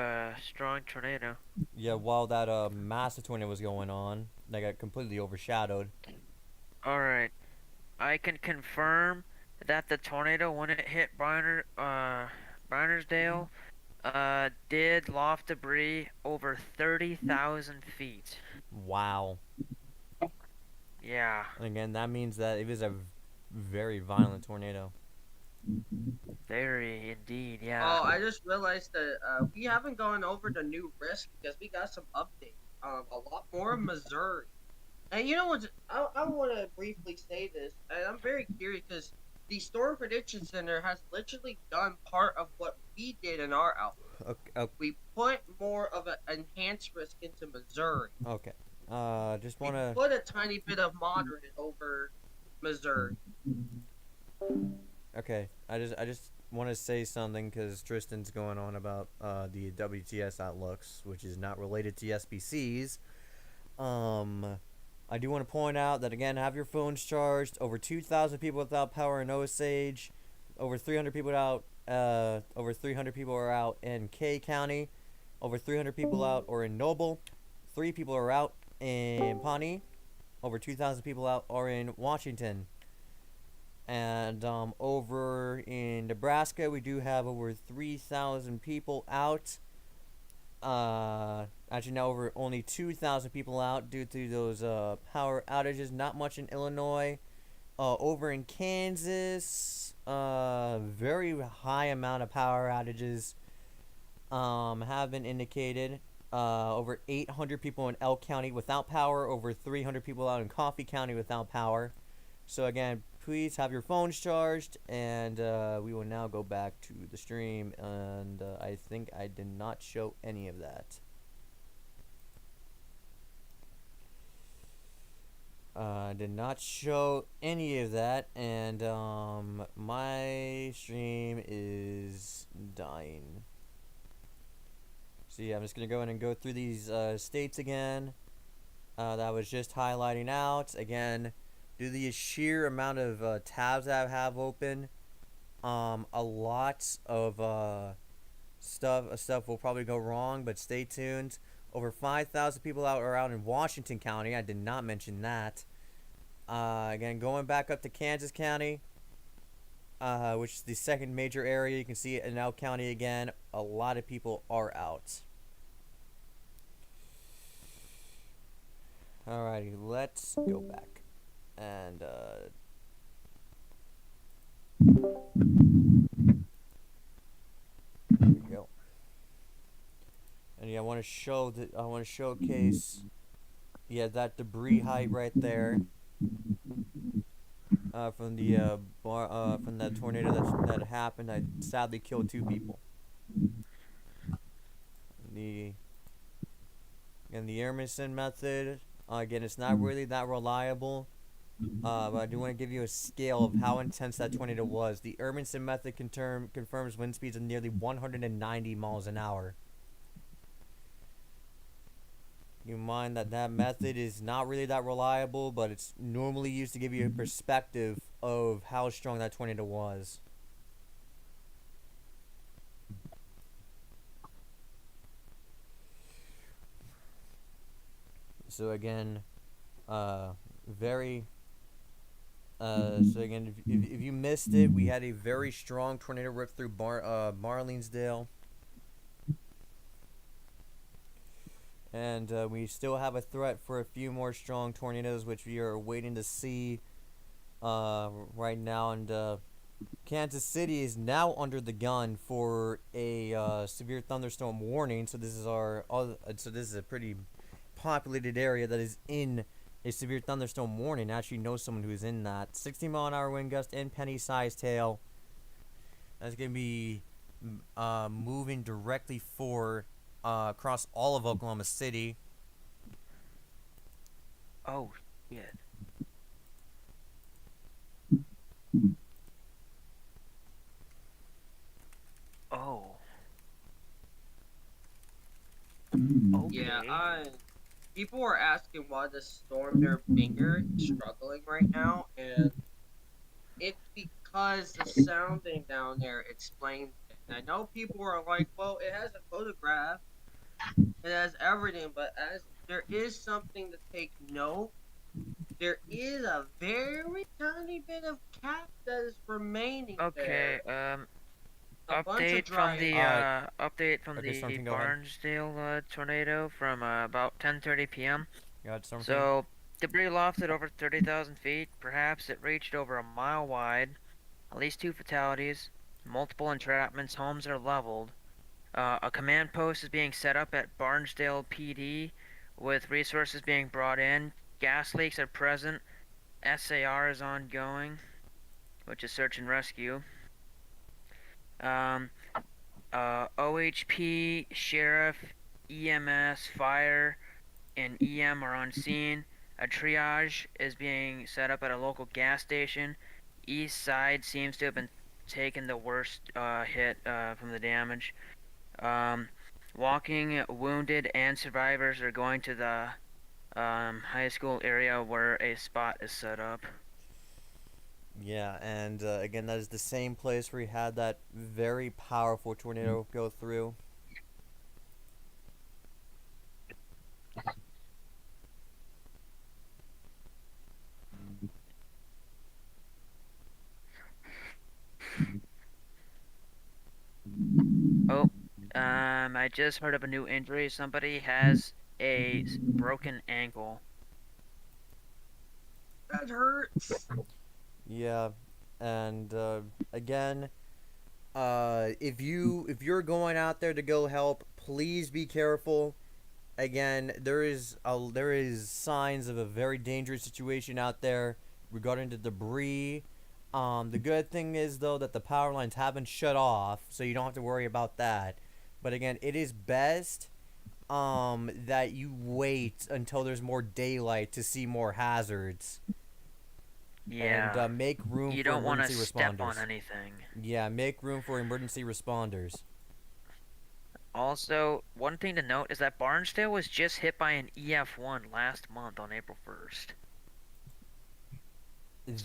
Speaker 6: strong tornado.
Speaker 1: Yeah, while that massive tornado was going on, that got completely overshadowed.
Speaker 6: Alright. I can confirm that the tornado, when it hit Barnersdale, did loft debris over 30,000 feet.
Speaker 1: Wow.
Speaker 6: Yeah.
Speaker 1: And again, that means that it was a very violent tornado.
Speaker 6: Very indeed, yeah.
Speaker 3: Oh, I just realized that we haven't gone over the new risk because we got some updates. A lot more in Missouri. And you know what? I want to briefly say this, and I'm very curious because the Storm Prediction Center has literally done part of what we did in our outlook.
Speaker 1: Okay.
Speaker 3: We put more of an enhanced risk into Missouri.
Speaker 1: Okay. Just wanna.
Speaker 3: We put a tiny bit of moderate over Missouri.
Speaker 1: Okay. I just want to say something because Tristan's going on about the WTS outlooks, which is not related to SBCs. I do want to point out that again, have your phones charged. Over 2,000 people without power in Osage. Over 300 people out. Over 300 people are out in K County. Over 300 people out or in Noble. 3 people are out in Pawnee. Over 2,000 people out are in Washington. And over in Nebraska, we do have over 3,000 people out. Actually, now over only 2,000 people out due to those power outages. Not much in Illinois. Over in Kansas, very high amount of power outages have been indicated. Over 800 people in Elk County without power. Over 300 people out in Coffee County without power. So again, please have your phones charged, and we will now go back to the stream, and I think I did not show any of that. I did not show any of that, and my stream is dying. So yeah, I'm just going to go in and go through these states again that I was just highlighting out. Again, due to the sheer amount of tabs that I have open, a lot of stuff will probably go wrong, but stay tuned. Over 5,000 people are out in Washington County. I did not mention that. Again, going back up to Kansas County, which is the second major area. You can see it in Elk County again. A lot of people are out. Alrighty, let's go back. And there we go. And yeah, I want to showcase that debris height right there from the from that tornado that happened. I sadly killed 2 people. The Emerson method, again, it's not really that reliable. But I do want to give you a scale of how intense that tornado was. The Emerson method confirms wind speeds of nearly 190 miles an hour. Keep in mind that method is not really that reliable, but it's normally used to give you a perspective of how strong that tornado was. So again, so again, if you missed it, we had a very strong tornado rip through Marlinsdale. And we still have a threat for a few more strong tornadoes, which we are waiting to see right now. And Kansas City is now under the gun for a severe thunderstorm warning. So this is a pretty populated area that is in a severe thunderstorm warning. I actually know someone who is in that. 60 mile an hour wind gust and penny-sized hail. That's going to be moving directly for across all of Oklahoma City.
Speaker 6: Oh, yeah.
Speaker 3: Yeah,
Speaker 6: Okay.
Speaker 3: people are asking why the storm near Binger is struggling right now, and it's because the sounding down there explains it. And I know people are like, well, it has a photograph, it has everything, but as there is something to take note, there is a very tiny bit of cap that is remaining
Speaker 6: Okay.
Speaker 3: there. A bunch of dry area.
Speaker 6: Update from
Speaker 1: Okay,
Speaker 6: the
Speaker 1: Storm King, go ahead.
Speaker 6: Barnsdale tornado from about 10:30 p.m.
Speaker 1: Go ahead, Storm King.
Speaker 6: So debris lofted over 30,000 feet. Perhaps it reached over a mile wide. At least 2 fatalities. Multiple entrapments. Homes are leveled. A command post is being set up at Barnsdale PD, with resources being brought in. Gas leaks are present. SAR is ongoing, which is search and rescue. Um, OHP, sheriff, EMS, fire, and EM are on scene. A triage is being set up at a local gas station. East side seems to have been taking the worst hit from the damage. Walking, wounded, and survivors are going to the high school area where a spot is set up.
Speaker 1: Yeah, and again, that is the same place where we had that very powerful tornado go through.
Speaker 6: Oh, I just heard of a new injury. Somebody has a broken ankle.
Speaker 3: That hurts.
Speaker 1: Yeah, and again, if you're going out there to go help, please be careful. Again, there is signs of a very dangerous situation out there regarding the debris. The good thing is though that the power lines have been shut off, so you don't have to worry about that. But again, it is best that you wait until there's more daylight to see more hazards.
Speaker 6: Yeah.
Speaker 1: And make room
Speaker 6: You
Speaker 1: for
Speaker 6: don't want to
Speaker 1: emergency
Speaker 6: step
Speaker 1: responders.
Speaker 6: on anything.
Speaker 1: Yeah, make room for emergency responders.
Speaker 6: Also, one thing to note is that Barnsdale was just hit by an EF1 last month on April 1st.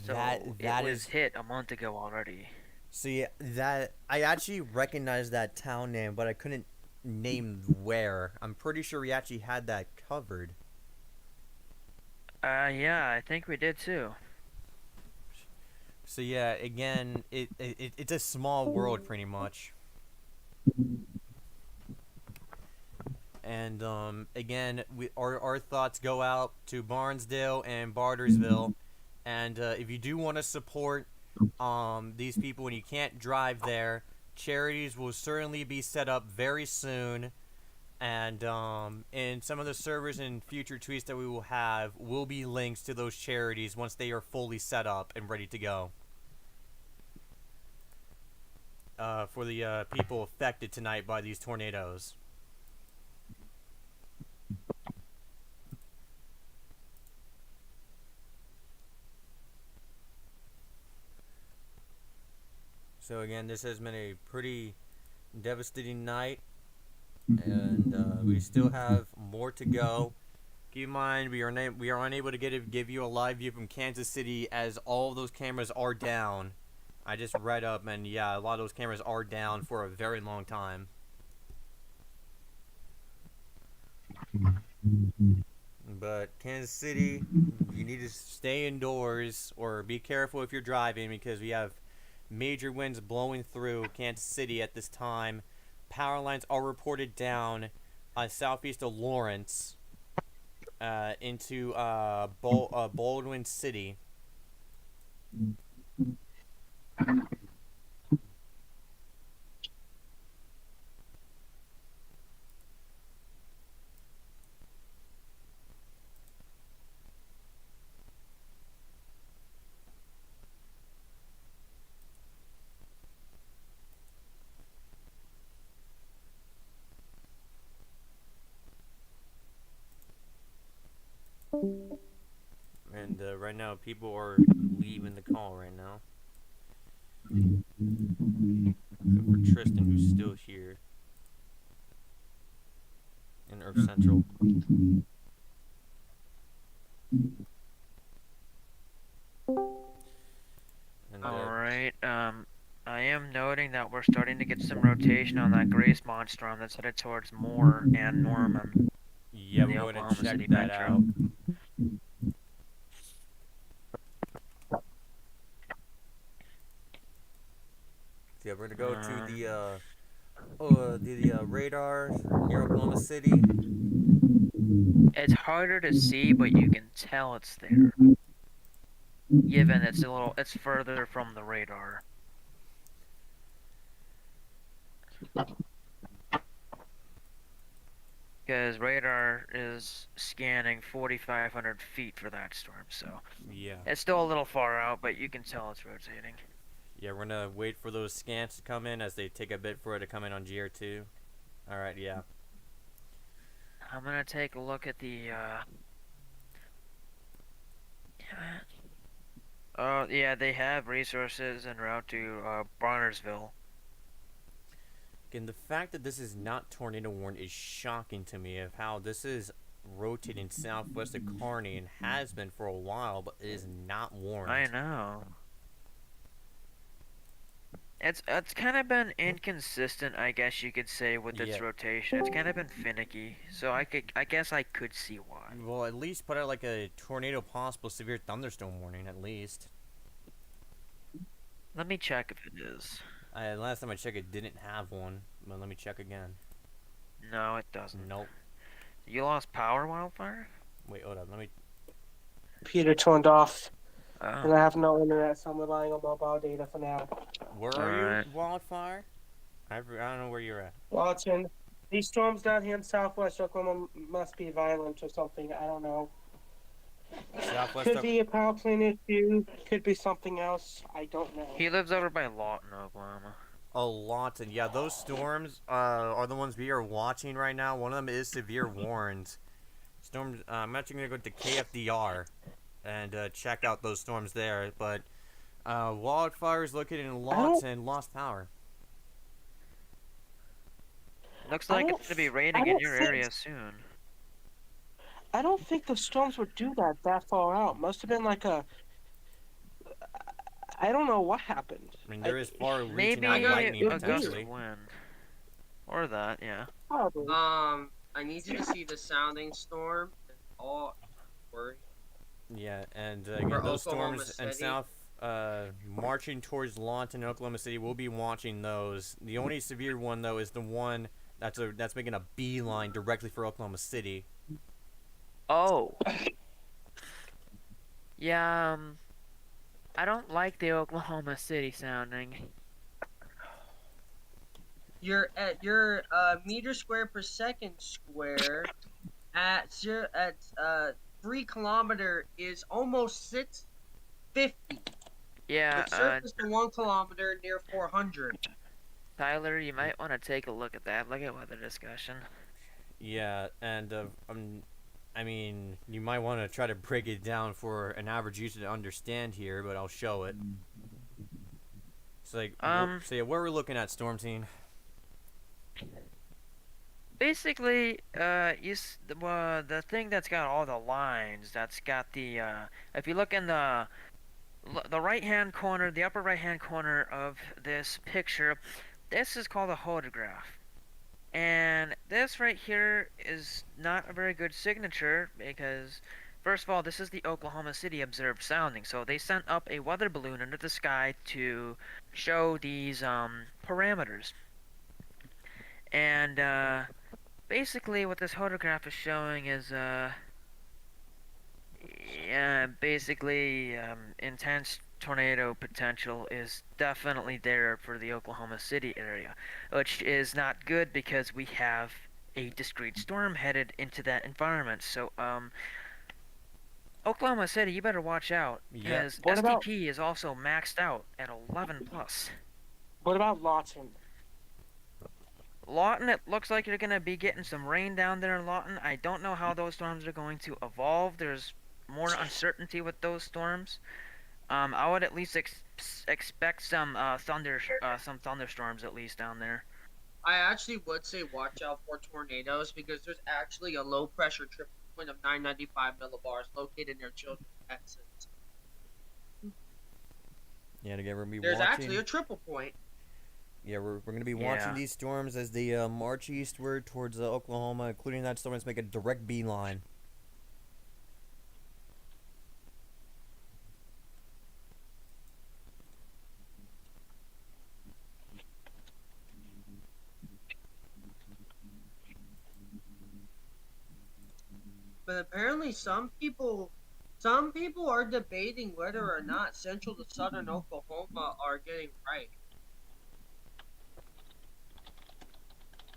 Speaker 6: So
Speaker 1: That
Speaker 6: it was
Speaker 1: is
Speaker 6: hit a month ago already.
Speaker 1: See, that I actually recognized that town name, but I couldn't name where. I'm pretty sure we actually had that covered.
Speaker 6: Yeah, I think we did too.
Speaker 1: So yeah, again, it's a small world pretty much. And again, our thoughts go out to Barnesdale and Bartersville. And if you do want to support these people and you can't drive there, charities will certainly be set up very soon. And in some of the servers and future tweets that we will have will be links to those charities once they are fully set up and ready to go. For the people affected tonight by these tornadoes. So again, this has been a pretty devastating night, and we still have more to go. Keep in mind, we are unable to give you a live view from Kansas City as all of those cameras are down. I just read up, and yeah, a lot of those cameras are down for a very long time. But Kansas City, you need to stay indoors or be careful if you're driving because we have major winds blowing through Kansas City at this time. Power lines are reported down southeast of Lawrence into Baldwin City. And right now, people are leaving the call right now. Except for Tristan, who's still here. And or Central. And,
Speaker 6: Alright, I am noting that we're starting to get some rotation on that Grace Monstrum that's headed towards Moore and Norman.
Speaker 1: yeah,
Speaker 6: in
Speaker 1: we're
Speaker 6: the
Speaker 1: going to
Speaker 6: Oklahoma
Speaker 1: check
Speaker 6: City
Speaker 1: that
Speaker 6: metro.
Speaker 1: out. So yeah, we're gonna go to the radar near Oklahoma City.
Speaker 6: It's harder to see, but you can tell it's there. Given it's further from the radar. Because radar is scanning 4,500 feet for that storm, so
Speaker 1: Yeah.
Speaker 6: it's still a little far out, but you can tell it's rotating.
Speaker 1: Yeah, we're gonna wait for those scans to come in as they take a bit for it to come in on GR2. Alright, yeah.
Speaker 6: I'm gonna take a look at the yeah, they have resources en route to Bronnersville.
Speaker 1: Again, the fact that this is not tornado warned is shocking to me, of how this is rotating southwest of Kearney and has been for a while, but it is not warned.
Speaker 6: I know. It's kind of been inconsistent, I guess you could say, with its rotation. It's kind of been finicky, so I guess I could see why.
Speaker 1: Well, at least put out like a tornado possible severe thunderstorm warning, at least.
Speaker 6: Let me check if it is.
Speaker 1: Last time I checked, it didn't have one, but let me check again.
Speaker 6: No, it doesn't.
Speaker 1: Nope.
Speaker 6: You lost power, Wildfire?
Speaker 1: Wait, hold on, let me...
Speaker 9: Computer turned off.
Speaker 6: Oh.
Speaker 9: And I have no internet, so I'm relying on mobile data for now.
Speaker 1: Where are you, Wildfire? I don't know where you're at.
Speaker 9: Watching. These storms down here in southwest Oklahoma must be violent or something. I don't know.
Speaker 1: Southwest
Speaker 9: could be a power plant issue. Could be something else. I don't know.
Speaker 6: He lives over by Lawton, Oklahoma.
Speaker 1: Oh, Lawton. Yeah, those storms are the ones we are watching right now. One of them is severe warned. Storms. I'm actually gonna go to KFDR and check out those storms there. But wildfires located in Lawton lost power.
Speaker 6: Looks like it's gonna be raining in your area soon.
Speaker 9: I don't think the storms would do that far out. Must have been like a... I don't know what happened.
Speaker 1: I mean, there is far reaching
Speaker 6: maybe
Speaker 1: out lightning
Speaker 6: a gust
Speaker 1: potentially.
Speaker 6: of wind. Or that, yeah.
Speaker 9: Probably.
Speaker 3: I need you to see the sounding storm. All worry.
Speaker 1: Yeah, and again, those storms and south marching towards Lawton, Oklahoma City. We'll be watching those. The only severe one though is the one that's making a beeline directly for Oklahoma City.
Speaker 6: Oh. Yeah, I don't like the Oklahoma City sounding.
Speaker 3: You're at your meter square per second square at 3 kilometer is almost 650.
Speaker 6: Yeah,
Speaker 3: the surface to 1 kilometer near 400.
Speaker 6: Tyler, you might want to take a look at that. Look at weather discussion.
Speaker 1: Yeah, and I mean, you might want to try to break it down for an average user to understand here, but I'll show it. So, like, so yeah, where we're looking at, Storm Team.
Speaker 6: Basically, the thing that's got all the lines, that's got the if you look in the right-hand corner, the upper right-hand corner of this picture, this is called a hodograph. And this right here is not a very good signature because, first of all, this is the Oklahoma City observed sounding. So they sent up a weather balloon into the sky to show these parameters. And basically what this hodograph is showing is basically intense tornado potential is definitely there for the Oklahoma City area, which is not good because we have a discrete storm headed into that environment. So Oklahoma City, you better watch out because STP is also maxed out at 11 plus.
Speaker 9: What about Lawton?
Speaker 6: Lawton, it looks like you're going to be getting some rain down there in Lawton. I don't know how those storms are going to evolve. There's more uncertainty with those storms. I would at least expect some thunderstorms at least down there.
Speaker 3: I actually would say watch out for tornadoes because there's actually a low pressure triple point of 995 millibars located near Children's, Texas.
Speaker 1: Yeah, and again, we're gonna be
Speaker 3: There's actually
Speaker 1: watching.
Speaker 3: a triple point.
Speaker 1: Yeah, we're gonna be watching these storms as they march eastward towards Oklahoma, including that storm that's make a direct beeline.
Speaker 3: But apparently some people are debating whether or not central to southern Oklahoma are getting right.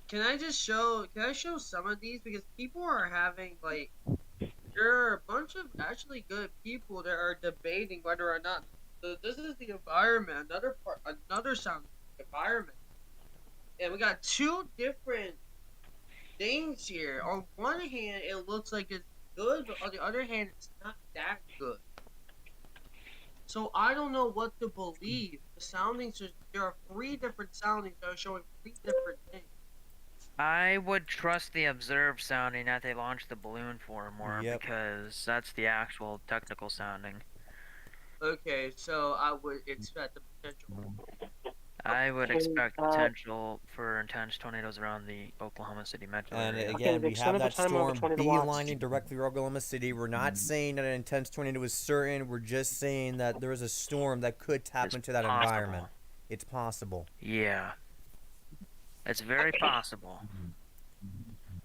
Speaker 3: Can I show some of these because people are having like there are a bunch of actually good people that are debating whether or not this is the environment, another sound environment. And we got two different things here. On one hand, it looks like it's good, but on the other hand, it's not that good. So I don't know what to believe. The soundings there are three different soundings that are showing three different things.
Speaker 6: I would trust the observed sounding that they launched the balloon for more because that's the actual technical sounding.
Speaker 3: Okay, so I would expect the potential.
Speaker 6: I would expect potential for intense tornadoes around the Oklahoma City metro
Speaker 1: And
Speaker 6: area.
Speaker 1: again, we have that storm beelining directly through Oklahoma City. We're not saying that an intense tornado is certain. We're just saying that there is a storm that could tap into that environment. It's possible.
Speaker 6: Yeah. It's very possible.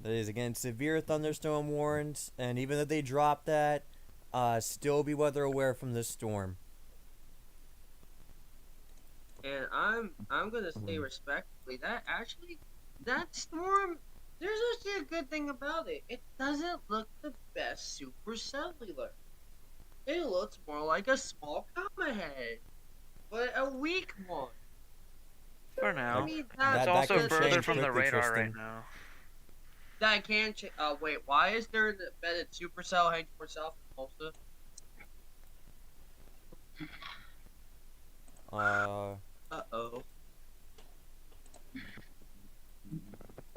Speaker 1: There is, again, severe thunderstorm warnings, and even if they drop that, still be weather aware from this storm.
Speaker 3: And I'm gonna say respectfully that storm, there's actually a good thing about it. It doesn't look the best supercellular. It looks more like a small comma head, but a weak one.
Speaker 6: For now.
Speaker 3: I mean,
Speaker 6: It's also further from the radar right now.
Speaker 3: That can change. Wait, why is there an embedded supercell heading for South Tulsa? Uh-oh.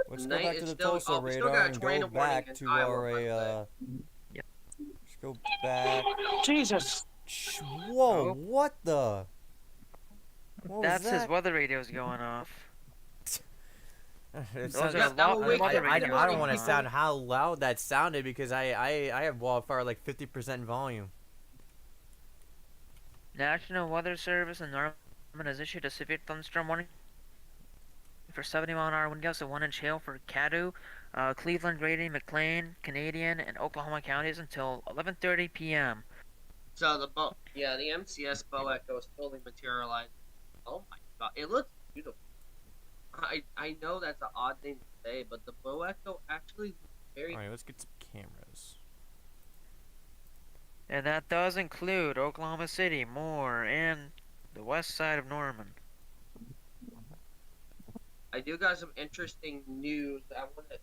Speaker 1: Let's go back to the Tulsa radar and go back to our let's go back.
Speaker 7: Jesus.
Speaker 1: Whoa! What the?
Speaker 6: That's his weather radios going off.
Speaker 1: It sounds I don't want to sound how loud that sounded because I have wildfire like 50% volume.
Speaker 6: National Weather Service in Norman has issued a severe thunderstorm warning for 70-mile-an-hour wind gusts and 1-inch hail for Caddo, Cleveland, Grady, McLean, Canadian, and Oklahoma counties until 11:30 p.m.
Speaker 3: So the MCS bow echo is fully materialized. Oh my god, it looks beautiful. I know that's an odd thing to say, but the bow echo actually looks very.
Speaker 1: All right, let's get some cameras.
Speaker 6: And that does include Oklahoma City, Moore, and the west side of Norman.
Speaker 3: I do got some interesting news.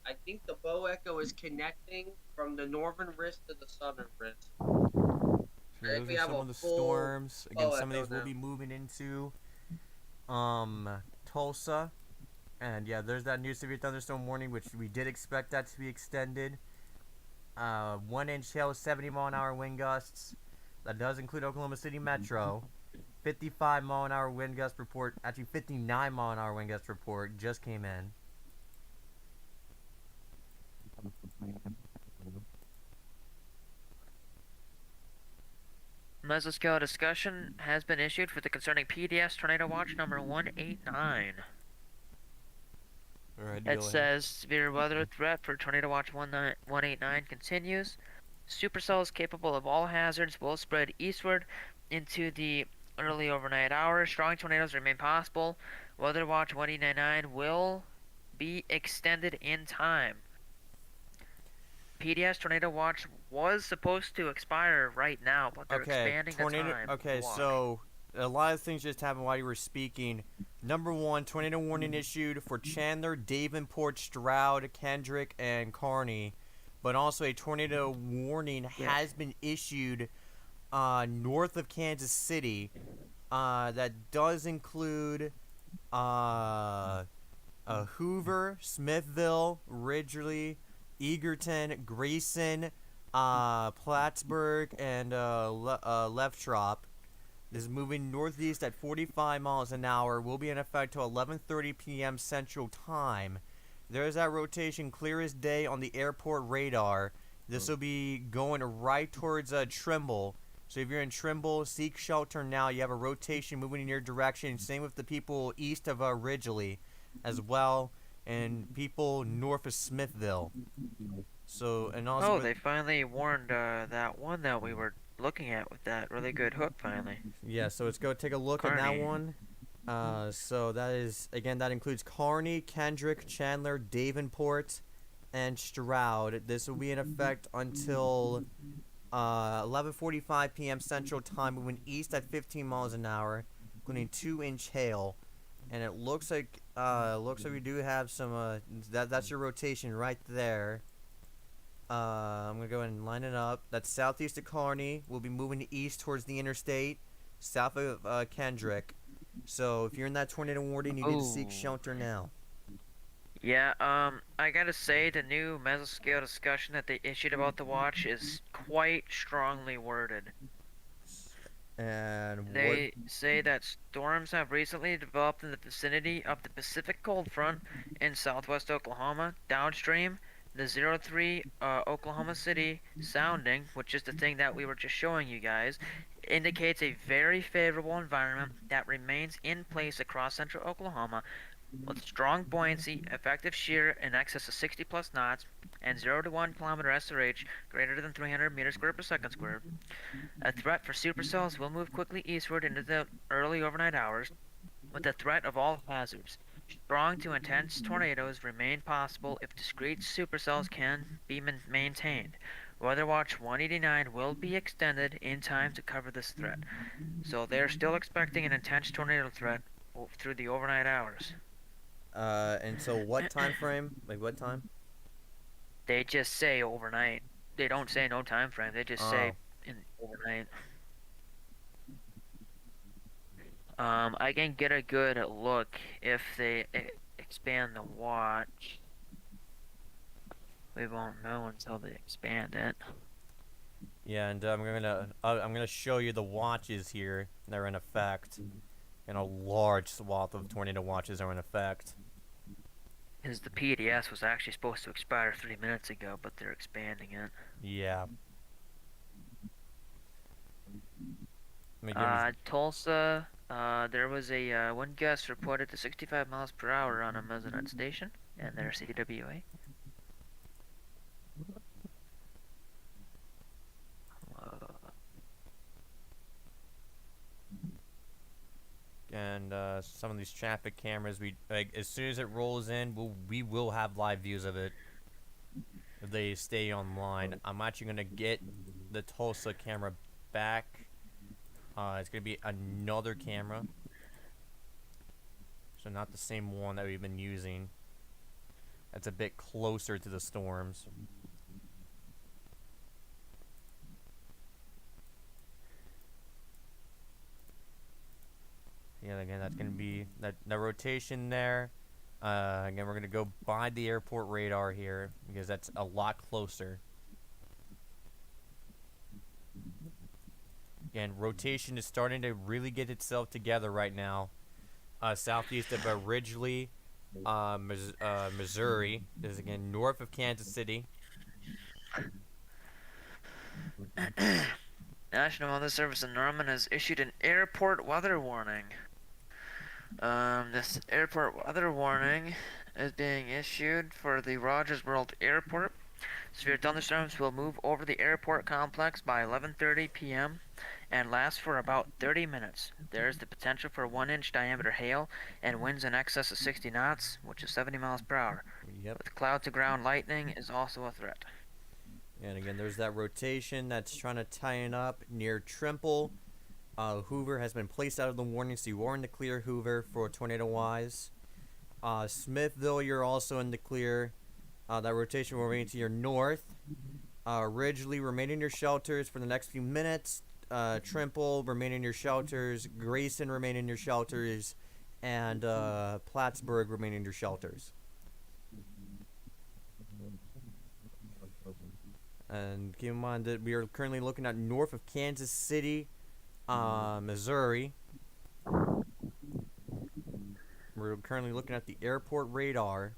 Speaker 3: I think the bow echo is connecting from the northern wrist to the southern wrist.
Speaker 1: So those are some of the storms. Again, some of these will be moving into Tulsa. And yeah, there's that new severe thunderstorm warning, which we did expect that to be extended. 1-inch hail, 70-mile-an-hour wind gusts. That does include Oklahoma City Metro. 55-mile-an-hour wind gust report. Actually, 59-mile-an-hour wind gust report just came in.
Speaker 6: Mesoscale discussion has been issued for the concerning PDS Tornado Watch number 189. It says severe weather threat for Tornado Watch 189 continues. Supercells capable of all hazards will spread eastward into the early overnight hours. Strong tornadoes remain possible. Weather Watch 189 will be extended in time. PDS Tornado Watch was supposed to expire right now, but they're expanding the time.
Speaker 1: Okay, so a lot of things just happened while you were speaking. Number one, tornado warning issued for Chandler, Davenport, Stroud, Kendrick, and Kearney. But also a tornado warning has been issued north of Kansas City. That does include Hoover, Smithville, Ridgely, Egerton, Grayson, Plattsburgh, and Leftrop. This is moving northeast at 45 miles an hour. Will be in effect till 11:30 p.m. Central Time. There is that rotation clear as day on the airport radar. This will be going right towards Trimble. So if you're in Trimble, seek shelter now. You have a rotation moving in your direction. Same with the people east of Ridgely as well, and people north of Smithville. So, and also...
Speaker 6: Oh, they finally warned that one that we were looking at with that really good hook finally.
Speaker 1: Yeah, so let's go take a look at that one. So that is, again, that includes Kearney, Kendrick, Chandler, Davenport, and Stroud. This will be in effect until 11:45 p.m. Central Time, moving east at 15 miles an hour, including 2-inch hail. And it looks like we do have some that's your rotation right there. I'm gonna go ahead and line it up. That's southeast of Kearney. We'll be moving east towards the interstate, south of Kendrick. So if you're in that tornado warning, you need to seek shelter now.
Speaker 6: Yeah, I gotta say the new mesoscale discussion that they issued about the watch is quite strongly worded.
Speaker 1: And
Speaker 6: they say that storms have recently developed in the vicinity of the Pacific Cold Front in southwest Oklahoma, downstream the 03 Oklahoma City sounding, which is the thing that we were just showing you guys, indicates a very favorable environment that remains in place across central Oklahoma with strong buoyancy, effective shear in excess of 60 plus knots, and 0 to 1 kilometer SRH greater than 300 meters squared per second squared. A threat for supercells will move quickly eastward into the early overnight hours, with the threat of all hazards. Strong to intense tornadoes remain possible if discrete supercells can be maintained. Weather Watch 189 will be extended in time to cover this threat. So they're still expecting an intense tornado threat through the overnight hours.
Speaker 1: And so what time frame? Like what time?
Speaker 6: They just say overnight. They don't say no time frame. They just say in overnight. I can get a good look if they expand the watch. We won't know until they expand it.
Speaker 1: Yeah, and I'm gonna show you the watches here that are in effect. And a large swath of tornado watches are in effect.
Speaker 6: Because the PDS was actually supposed to expire 3 minutes ago, but they're expanding it.
Speaker 1: Yeah.
Speaker 6: Tulsa, there was a one gust reported to 65 miles per hour on a Mesonet station, and their CWA.
Speaker 1: And some of these traffic cameras, as soon as it rolls in, we will have live views of it. If they stay online, I'm actually gonna get the Tulsa camera back. It's gonna be another camera, so not the same one that we've been using. That's a bit closer to the storms. Yeah, again, that's going to be that rotation there. Again, we're going to go by the airport radar here because that's a lot closer. Again, rotation is starting to really get itself together right now. Southeast of Ridgely, Missouri. This is, again, north of Kansas City.
Speaker 6: National Weather Service in Norman has issued an airport weather warning. This airport weather warning is being issued for the Rogers World Airport. Severe thunderstorms will move over the airport complex by 11:30 p.m. and last for about 30 minutes. There is the potential for 1-inch diameter hail and winds in excess of 60 knots, which is 70 miles per hour.
Speaker 1: Yep.
Speaker 6: With cloud-to-ground lightning is also a threat.
Speaker 1: And again, there's that rotation that's trying to tighten up near Trimble. Hoover has been placed out of the warning, so you are in the clear, Hoover, for tornado-wise. Smithville, you're also in the clear. That rotation will remain to your north. Ridgely, remain in your shelters for the next few minutes. Trimble, remain in your shelters. Grayson, remain in your shelters. And Plattsburgh, remain in your shelters. And keep in mind that we are currently looking at north of Kansas City, Missouri. We're currently looking at the airport radar.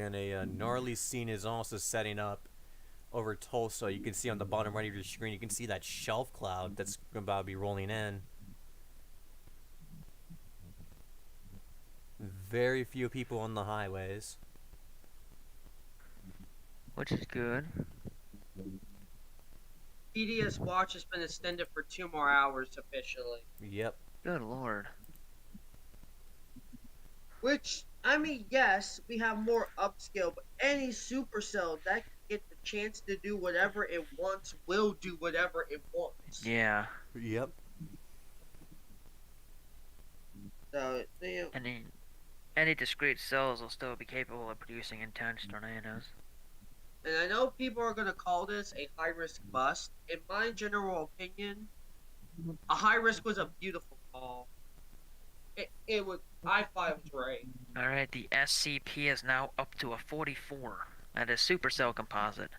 Speaker 1: And a gnarly scene is also setting up over Tulsa. You can see on the bottom right of your screen, you can see that shelf cloud that's about to be rolling in. Very few people on the highways.
Speaker 6: Which is good.
Speaker 3: PDS watch has been extended for 2 more hours officially.
Speaker 1: Yep.
Speaker 6: Good lord.
Speaker 3: Which, I mean, yes, we have more upscale, but any supercell that can get the chance to do whatever it wants will do whatever it wants.
Speaker 6: Yeah.
Speaker 1: Yep.
Speaker 3: So, you know,
Speaker 6: Any discrete cells will still be capable of producing intense tornadoes.
Speaker 3: and I know people are going to call this a high-risk bust. In my general opinion, a high risk was a beautiful call. It was, I thought it was right.
Speaker 6: Alright, the SCP is now up to a 44. That is supercell composite.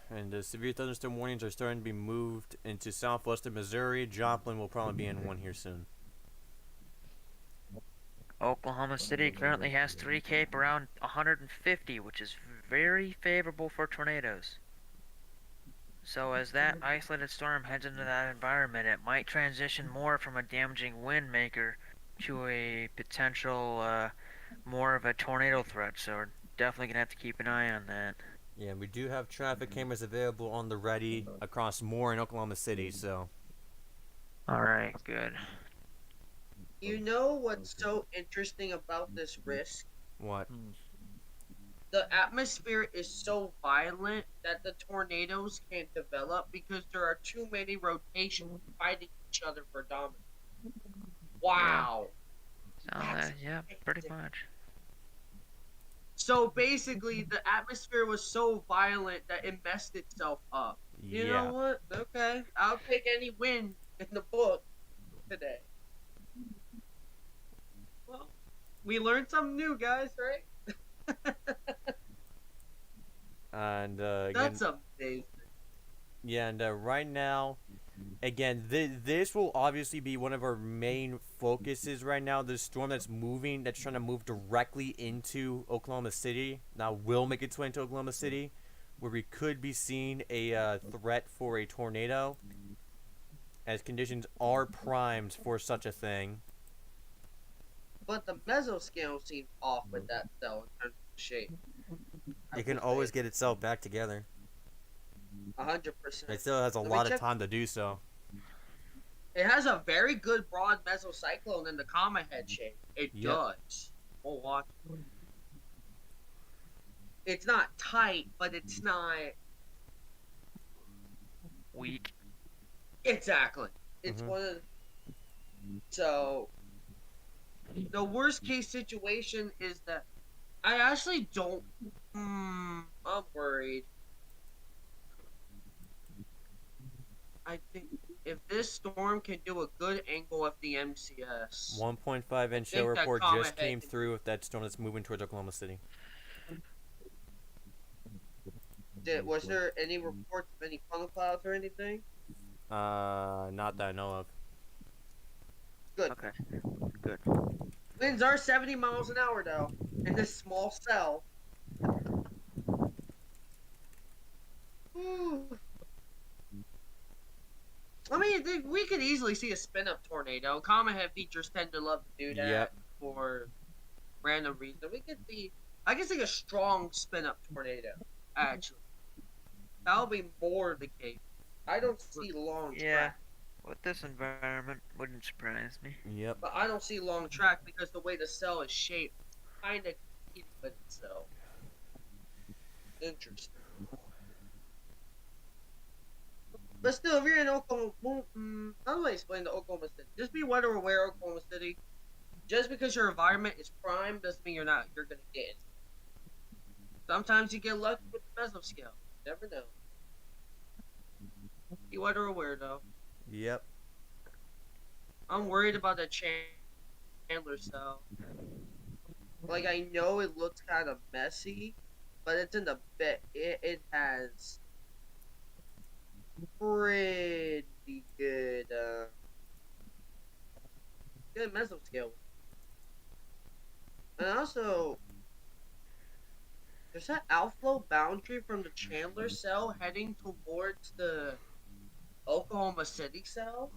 Speaker 1: And the severe thunderstorm warnings are starting to be moved into southwestern Missouri. Joplin will probably be in one here soon.
Speaker 6: Oklahoma City currently has 3 Cape around 150, which is very favorable for tornadoes. So as that isolated storm heads into that environment, it might transition more from a damaging wind maker to a potential more of a tornado threat. So we're definitely going to have to keep an eye on that.
Speaker 1: Yeah, we do have traffic cameras available on the ready across more in Oklahoma City, so.
Speaker 6: Alright, good.
Speaker 3: You know what's so interesting about this risk?
Speaker 1: What?
Speaker 3: The atmosphere is so violent that the tornadoes can't develop because there are too many rotations fighting each other for dominance. Wow.
Speaker 6: Yeah, pretty much.
Speaker 3: So basically, the atmosphere was so violent that it messed itself up. You know what? Okay, I'll take any win in the book today. Well, we learned something new, guys, right?
Speaker 1: And again,
Speaker 3: that's amazing.
Speaker 1: Yeah, and right now, again, this will obviously be one of our main focuses right now. The storm that's trying to move directly into Oklahoma City, now will make its way into Oklahoma City, where we could be seeing a threat for a tornado, as conditions are primed for such a thing.
Speaker 3: But the mesoscale seems off with that cell in terms of shape.
Speaker 1: It can always get itself back together.
Speaker 3: 100%.
Speaker 1: It still has a lot of time to do so.
Speaker 3: It has a very good broad mesocyclone in the comma head shape. It does. We'll watch. It's not tight, but it's not
Speaker 6: weak.
Speaker 3: Exactly. It's one of. So, the worst case situation is that I actually don't. I'm worried. I think if this storm can do a good angle of the MCS.
Speaker 1: 1.5 inch show report just came through with that storm that's moving towards Oklahoma City.
Speaker 3: Was there any reports of any funnel clouds or anything?
Speaker 1: Not that I know of.
Speaker 3: Good.
Speaker 6: Okay. Good.
Speaker 3: Winds are 70 miles an hour though, in this small cell. I mean, we could easily see a spin-up tornado. Common head features tend to love to do that for random reason. I can see a strong spin-up tornado, actually. That'll be more the case. I don't see long track.
Speaker 6: With this environment, wouldn't surprise me.
Speaker 1: Yep.
Speaker 3: But I don't see long track because the way the cell is shaped, kind of competing with itself. Interesting. But still, if you're in Oklahoma, how do I explain to Oklahoma City? Just be weather aware, Oklahoma City. just because your environment is prime doesn't mean you're gonna get it. Sometimes you get lucky with the mesoscale. You never know. You are a weirdo.
Speaker 1: Yep.
Speaker 3: I'm worried about the Chandler cell. Like, I know it looks kind of messy, but it's in the bit. It has pretty good good mesoscale. And also, there's that outflow boundary from the Chandler cell heading towards the Oklahoma City cell.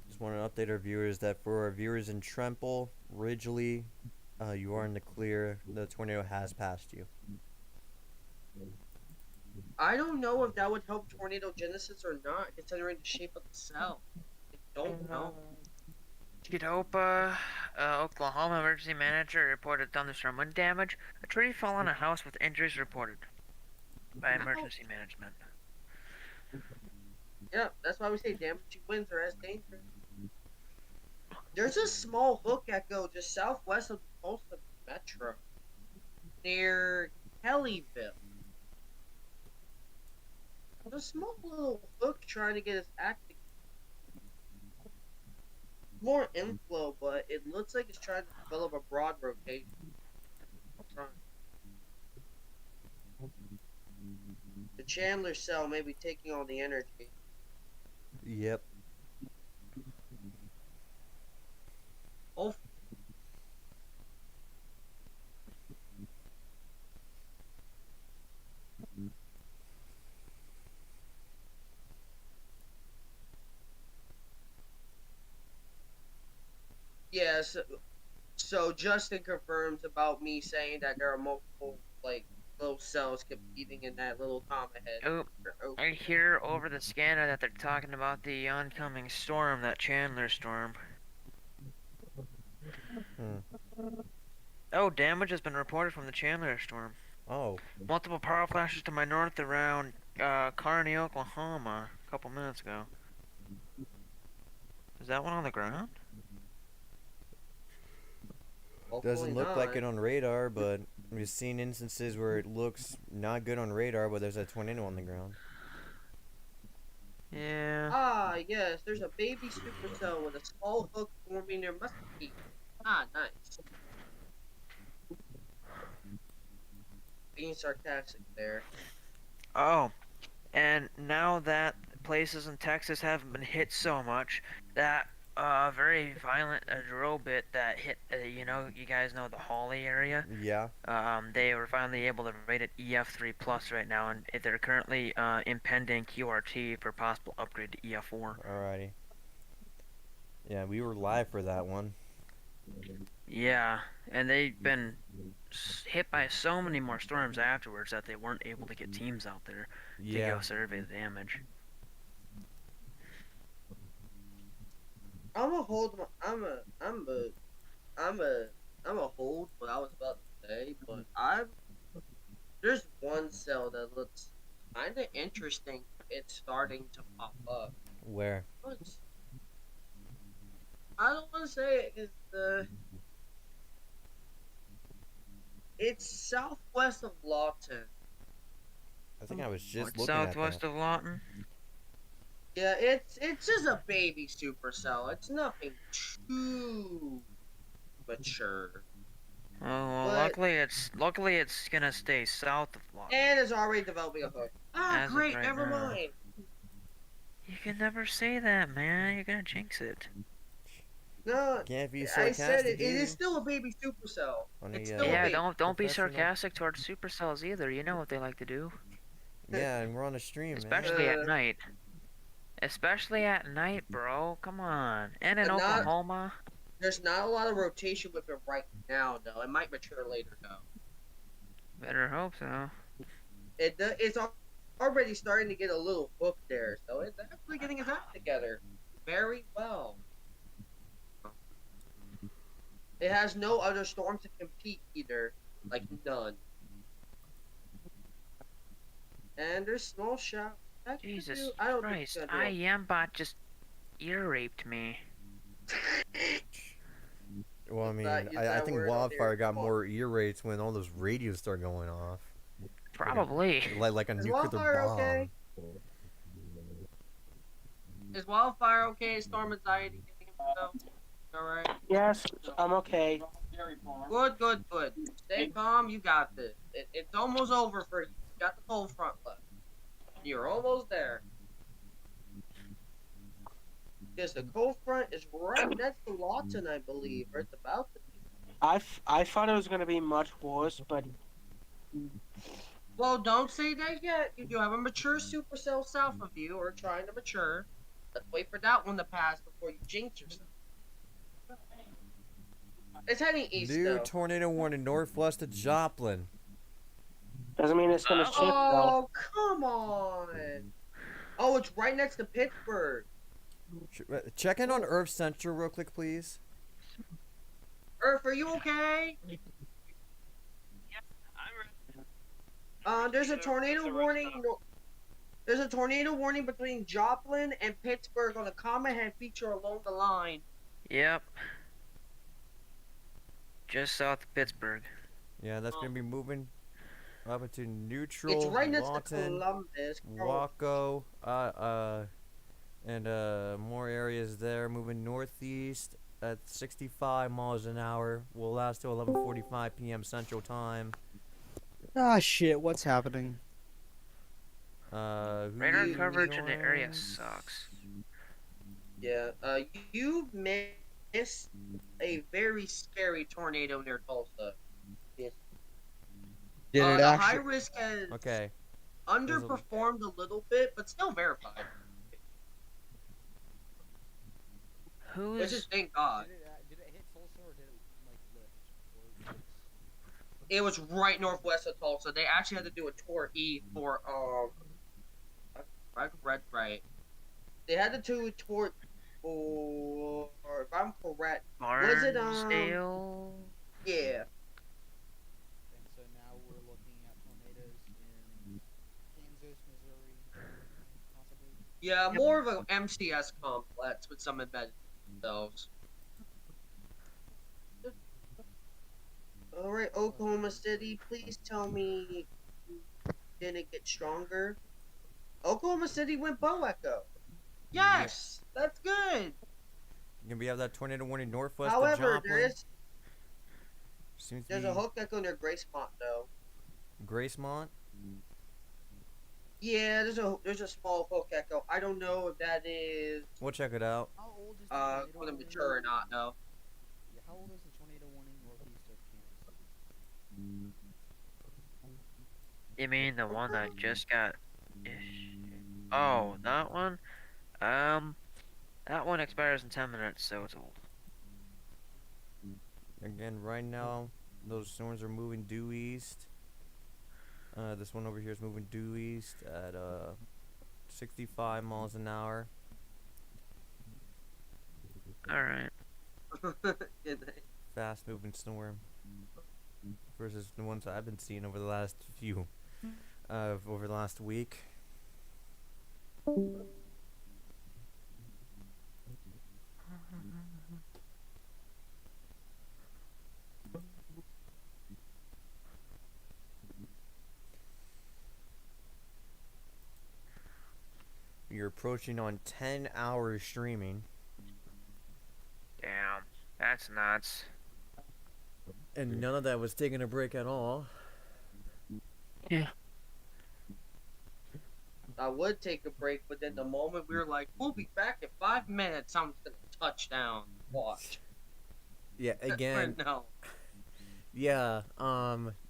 Speaker 1: Just want to update our viewers that for our viewers in Tremple, Ridgely, you are in the clear. The tornado has passed you.
Speaker 3: I don't know if that would help tornado genesis or not, considering the shape of the cell. I don't know.
Speaker 6: Chidopa, Oklahoma emergency manager reported thunderstorm wind damage. A tree fell on a house with injuries reported by emergency management.
Speaker 3: Yeah, that's why we say damaging winds are as dangerous. There's a small hook echo just southwest of the Tulsa Metro, near Kellyville. There's a small little hook trying to get us active. More inflow, but it looks like it's trying to develop a broad rotation. The Chandler cell may be taking on the energy.
Speaker 1: Yep.
Speaker 3: Oh. Yeah, so Justin confirms about me saying that there are multiple, like, little cells competing in that little comma head.
Speaker 6: Oh, I hear over the scanner that they're talking about the oncoming storm, that Chandler storm. Oh, damage has been reported from the Chandler storm.
Speaker 1: Oh.
Speaker 6: Multiple power flashes to my north around Kearney, Oklahoma, a couple minutes ago. Is that one on the ground?
Speaker 1: Doesn't look like it on radar, but we've seen instances where it looks not good on radar, but there's a tornado on the ground.
Speaker 6: Yeah.
Speaker 3: Ah, yes, there's a baby supercell with a small hook forming near Mesquite. Ah, nice. Being sarcastic there.
Speaker 6: Oh, and now that places in Texas haven't been hit so much, that very violent drill bit that hit, you guys know the Hawley area?
Speaker 1: Yeah.
Speaker 6: They were finally able to rate it EF3 plus right now, and they're currently impending QRT for possible upgrade to EF4.
Speaker 1: Alrighty. Yeah, we were live for that one.
Speaker 6: Yeah, and they've been hit by so many more storms afterwards that they weren't able to get teams out there to go survey the damage.
Speaker 3: I'm a hold what I was about to say, but there's one cell that looks kind of interesting. It's starting to pop up.
Speaker 1: Where?
Speaker 3: I don't want to say it because it's southwest of Lawton.
Speaker 1: I think I was just looking
Speaker 6: southwest
Speaker 1: at
Speaker 6: of Lawton.
Speaker 3: Yeah, it's just a baby supercell. It's nothing too mature.
Speaker 6: Oh well, luckily it's gonna stay south of Lawton.
Speaker 3: And it's already developing a hook. Ah,
Speaker 6: As of
Speaker 3: great,
Speaker 6: right
Speaker 3: never
Speaker 6: now.
Speaker 3: mind.
Speaker 6: You can never say that, man. You're gonna jinx it.
Speaker 3: No,
Speaker 1: Can't be
Speaker 3: I said it.
Speaker 1: sarcastic
Speaker 3: It
Speaker 1: here.
Speaker 3: is still a baby supercell. It's still
Speaker 6: Yeah,
Speaker 3: a baby.
Speaker 6: don't be sarcastic towards supercells either. You know what they like to do.
Speaker 1: Yeah, and we're on a stream,
Speaker 6: Especially at night. Especially at night, bro. Come on. And in Oklahoma.
Speaker 3: There's not a lot of rotation with it right now, though. It might mature later, though.
Speaker 6: Better hope so.
Speaker 3: It's already starting to get a little hook there, so it's actually getting its act together very well. It has no other storm to compete either, like none. And there's small shot.
Speaker 6: Jesus
Speaker 3: I don't
Speaker 6: Christ,
Speaker 3: think it's gonna do
Speaker 6: IMBot just ear raped me.
Speaker 1: Well, I mean,
Speaker 3: use
Speaker 1: I
Speaker 3: that
Speaker 1: think
Speaker 3: word on
Speaker 1: wildfire
Speaker 3: here.
Speaker 1: got more ear rates when all those radios start going off.
Speaker 6: Probably.
Speaker 1: Like a
Speaker 3: Is
Speaker 1: nuclear
Speaker 3: wildfire
Speaker 1: bomb.
Speaker 3: okay? Is wildfire okay? Storm anxiety getting him though? Alright.
Speaker 9: Yes, I'm okay.
Speaker 3: Good, good, good. Stay calm, you got this. It's almost over for you. You got the cold front left. You're almost there. Because the cold front is right next to Lawton, I believe, or it's about to be.
Speaker 9: I thought it was gonna be much worse, but
Speaker 3: Well, don't say that yet. You do have a mature supercell south of you, or trying to mature. Let's wait for that one to pass before you jinx yourself. It's heading east,
Speaker 1: New
Speaker 3: though.
Speaker 1: tornado warning northwest of Joplin.
Speaker 9: doesn't mean it's gonna shift though.
Speaker 3: Oh, come on. Oh, it's right next to Pittsburgh.
Speaker 1: Check in on Earth Central real quick, please.
Speaker 3: Earth, are you okay? There's a tornado warning. There's a tornado warning between Joplin and Pittsburgh on a common head feature along the line.
Speaker 6: Yep. Just south of Pittsburgh.
Speaker 1: Yeah, that's gonna be moving up into neutral.
Speaker 3: It's right next to
Speaker 1: Lawton,
Speaker 3: Columbus.
Speaker 1: Waco, and more areas there. Moving northeast at 65 miles an hour. Will last till 11:45 p.m. Central Time.
Speaker 13: Ah, shit, what's happening?
Speaker 6: Radar coverage in the area sucks.
Speaker 3: Yeah, you missed a very scary tornado near Tulsa.
Speaker 13: Did it
Speaker 3: The
Speaker 13: actually?
Speaker 3: high risk has underperformed a little bit, but still verified. Which is thank God.
Speaker 13: Did it hit Tulsa or did it like lift?
Speaker 3: It was right northwest of Tulsa. They actually had to do a tour E for I read right. They had to do a tour for, if I'm correct, was it
Speaker 6: Barnsdale?
Speaker 3: Yeah.
Speaker 13: And so now we're looking at tornadoes in Kansas, Missouri, possibly.
Speaker 3: Yeah, more of an MCS complex with some embedded themselves. Alright, Oklahoma City, please tell me didn't get stronger. Oklahoma City went bow echo. Yes, that's good.
Speaker 1: Gonna be have that tornado warning northwest of
Speaker 3: However,
Speaker 1: Joplin.
Speaker 3: there's a hook echo near Gracemont though.
Speaker 1: Gracemont.
Speaker 3: Yeah, there's a small hook echo. I don't know if that is
Speaker 1: We'll check it out.
Speaker 13: How old is
Speaker 3: whether mature or not though.
Speaker 13: Yeah, how old is the tornado warning northeast of Kansas?
Speaker 6: You mean the one that just got? Oh, that one. That one expires in 10 minutes, so it's old.
Speaker 1: Again, right now, those storms are moving due east. This one over here is moving due east at 65 miles an hour.
Speaker 6: All right.
Speaker 1: Fast moving storm versus the ones I've been seeing over the last over the last week. You're approaching on 10 hours streaming.
Speaker 6: Damn, that's nuts.
Speaker 1: And none of that was taking a break at all.
Speaker 6: Yeah.
Speaker 3: I would take a break, but then the moment we were like, we'll be back in 5 minutes, I'm just gonna touch down. Watch.
Speaker 1: Yeah, again.
Speaker 3: No.
Speaker 1: Yeah,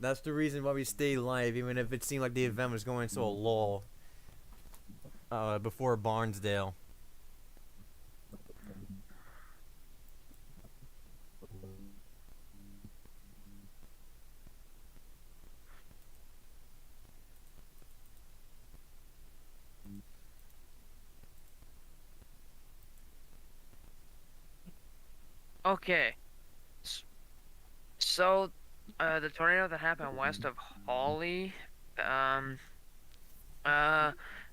Speaker 1: that's the reason why we stay live, even if it seemed like the event was going to a lull. Before Barnsdale.
Speaker 6: Okay. So, the tornado that happened west of Hawley,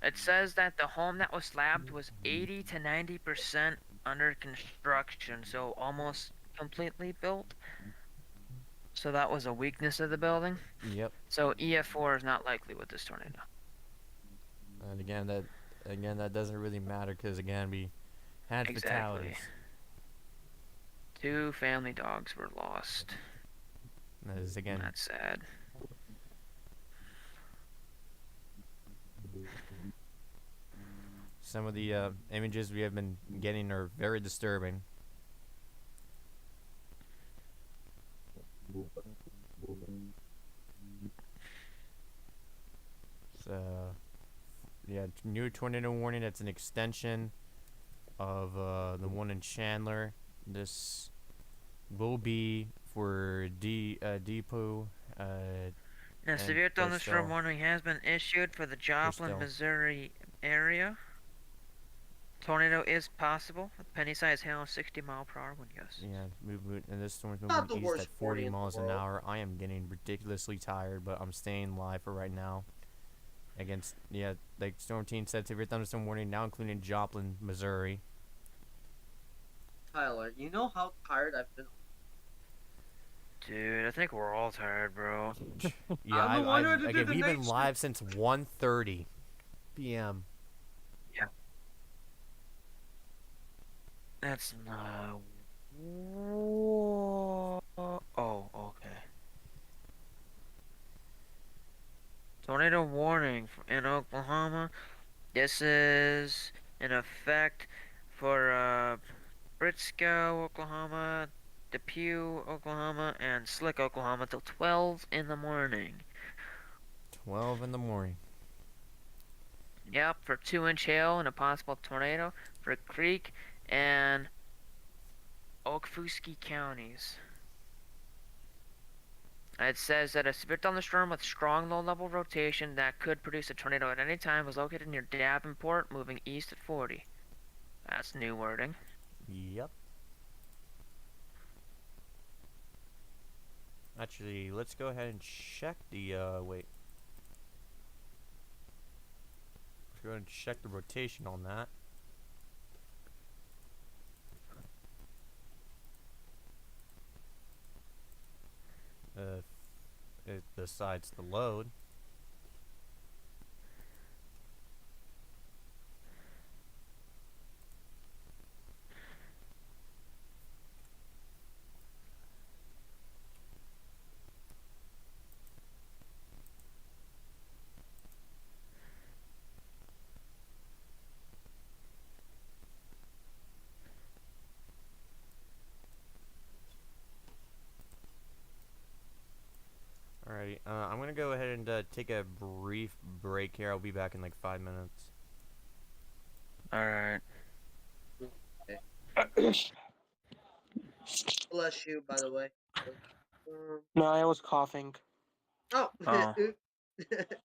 Speaker 6: it says that the home that was slabbed was 80 to 90% under construction, so almost completely built. So that was a weakness of the building.
Speaker 1: Yep.
Speaker 6: So EF4 is not likely with this tornado.
Speaker 1: And again, that doesn't really matter because again we had
Speaker 6: Exactly.
Speaker 1: fatalities.
Speaker 6: 2 family dogs were lost.
Speaker 1: That is again.
Speaker 6: That's sad.
Speaker 1: Some of the images we have been getting are very disturbing. So, yeah, new tornado warning. That's an extension of the one in Chandler. This will be for Depot.
Speaker 6: A severe thunderstorm
Speaker 1: Dostal.
Speaker 6: warning has been issued for the Joplin,
Speaker 1: Dostal.
Speaker 6: Missouri area. Tornado is possible. Penny-sized hail, 60-mile-per-hour wind gusts.
Speaker 1: Yeah, and this storm's
Speaker 3: Not
Speaker 1: moving
Speaker 3: the
Speaker 1: east
Speaker 3: worst
Speaker 1: at 40
Speaker 3: warning in the
Speaker 1: miles an
Speaker 3: world.
Speaker 1: hour. I am getting ridiculously tired, but I'm staying live for right now. Against, yeah, like Storm Team said, severe thunderstorm warning now including Joplin, Missouri.
Speaker 3: Tyler, you know how tired I've been.
Speaker 6: Dude, I think we're all tired, bro.
Speaker 1: Yeah,
Speaker 3: I'm the one who had to do
Speaker 1: again,
Speaker 3: the
Speaker 1: we've
Speaker 3: night
Speaker 1: been
Speaker 3: shift.
Speaker 1: live since 1:30 p.m.
Speaker 6: That's not... Oh, okay. Tornado warning in Oklahoma. This is in effect for Briscoe, Oklahoma, Depew, Oklahoma, and Slick, Oklahoma till 12 in the morning.
Speaker 1: 12 in the morning.
Speaker 6: Yep, for 2-inch hail and a possible tornado for Creek and Okfuskee counties. It says that a severe thunderstorm with strong low-level rotation that could produce a tornado at any time was located near Davenport, moving east at 40. That's new wording.
Speaker 1: Yep. Actually, let's go ahead and check the, wait. Let's go ahead and check the rotation on that. It decides to load. Alrighty, I'm gonna go ahead and take a brief break here. I'll be back in like 5 minutes.
Speaker 6: Alright.
Speaker 3: Bless you, by the way.
Speaker 9: No, I was coughing.
Speaker 3: Oh.
Speaker 6: Oh.
Speaker 3: It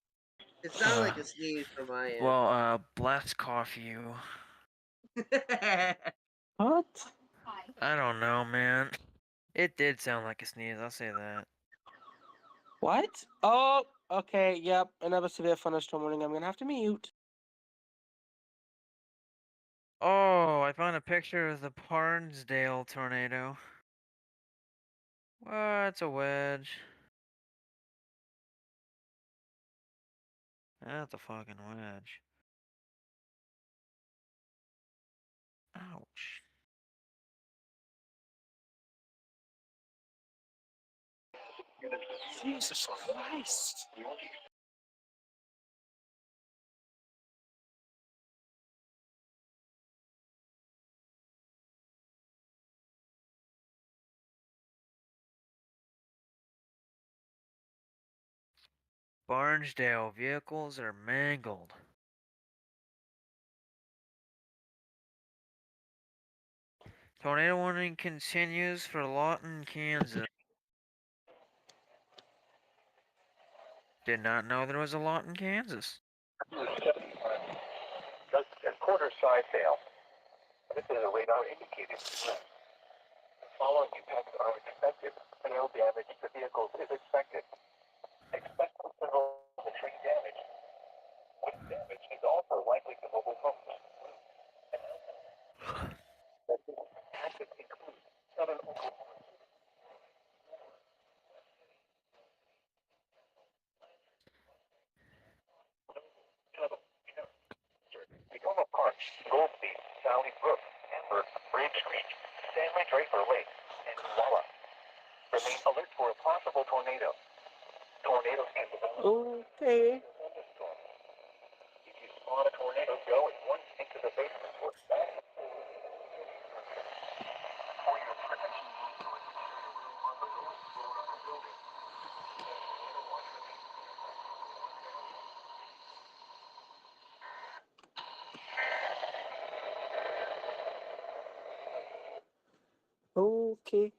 Speaker 3: sounded like a sneeze from my end.
Speaker 6: Well, bless cough you.
Speaker 9: What?
Speaker 6: I don't know, man. It did sound like a sneeze, I'll say that.
Speaker 9: What? Oh, okay, yep. Another severe thunderstorm warning. I'm gonna have to mute.
Speaker 6: Oh, I found a picture of the Barnsdale tornado. What's a wedge? That's a fucking wedge. Ouch.
Speaker 9: Jesus Christ.
Speaker 6: Barnsdale vehicles are mangled. Tornado warning continues for Lawton, Kansas. Did not know there was a Lawton, Kansas.
Speaker 16: Just a quarter side fail. This is a radar indicated. The following impacts are expected. Hail damage to vehicles is expected. Expect considerable tree damage. Wind damage is also likely to mobile homes. Active includes southern Oklahoma. Sandy Brook, Amber, Braves Creek, Stanley Draper Lake, and Koala. Remain alert for a possible tornado. Tornadoes can develop.
Speaker 9: Okay.
Speaker 16: If you spot a tornado, go at once into the basement or back. For your protection, on the lowest floor of the building.
Speaker 9: Okay.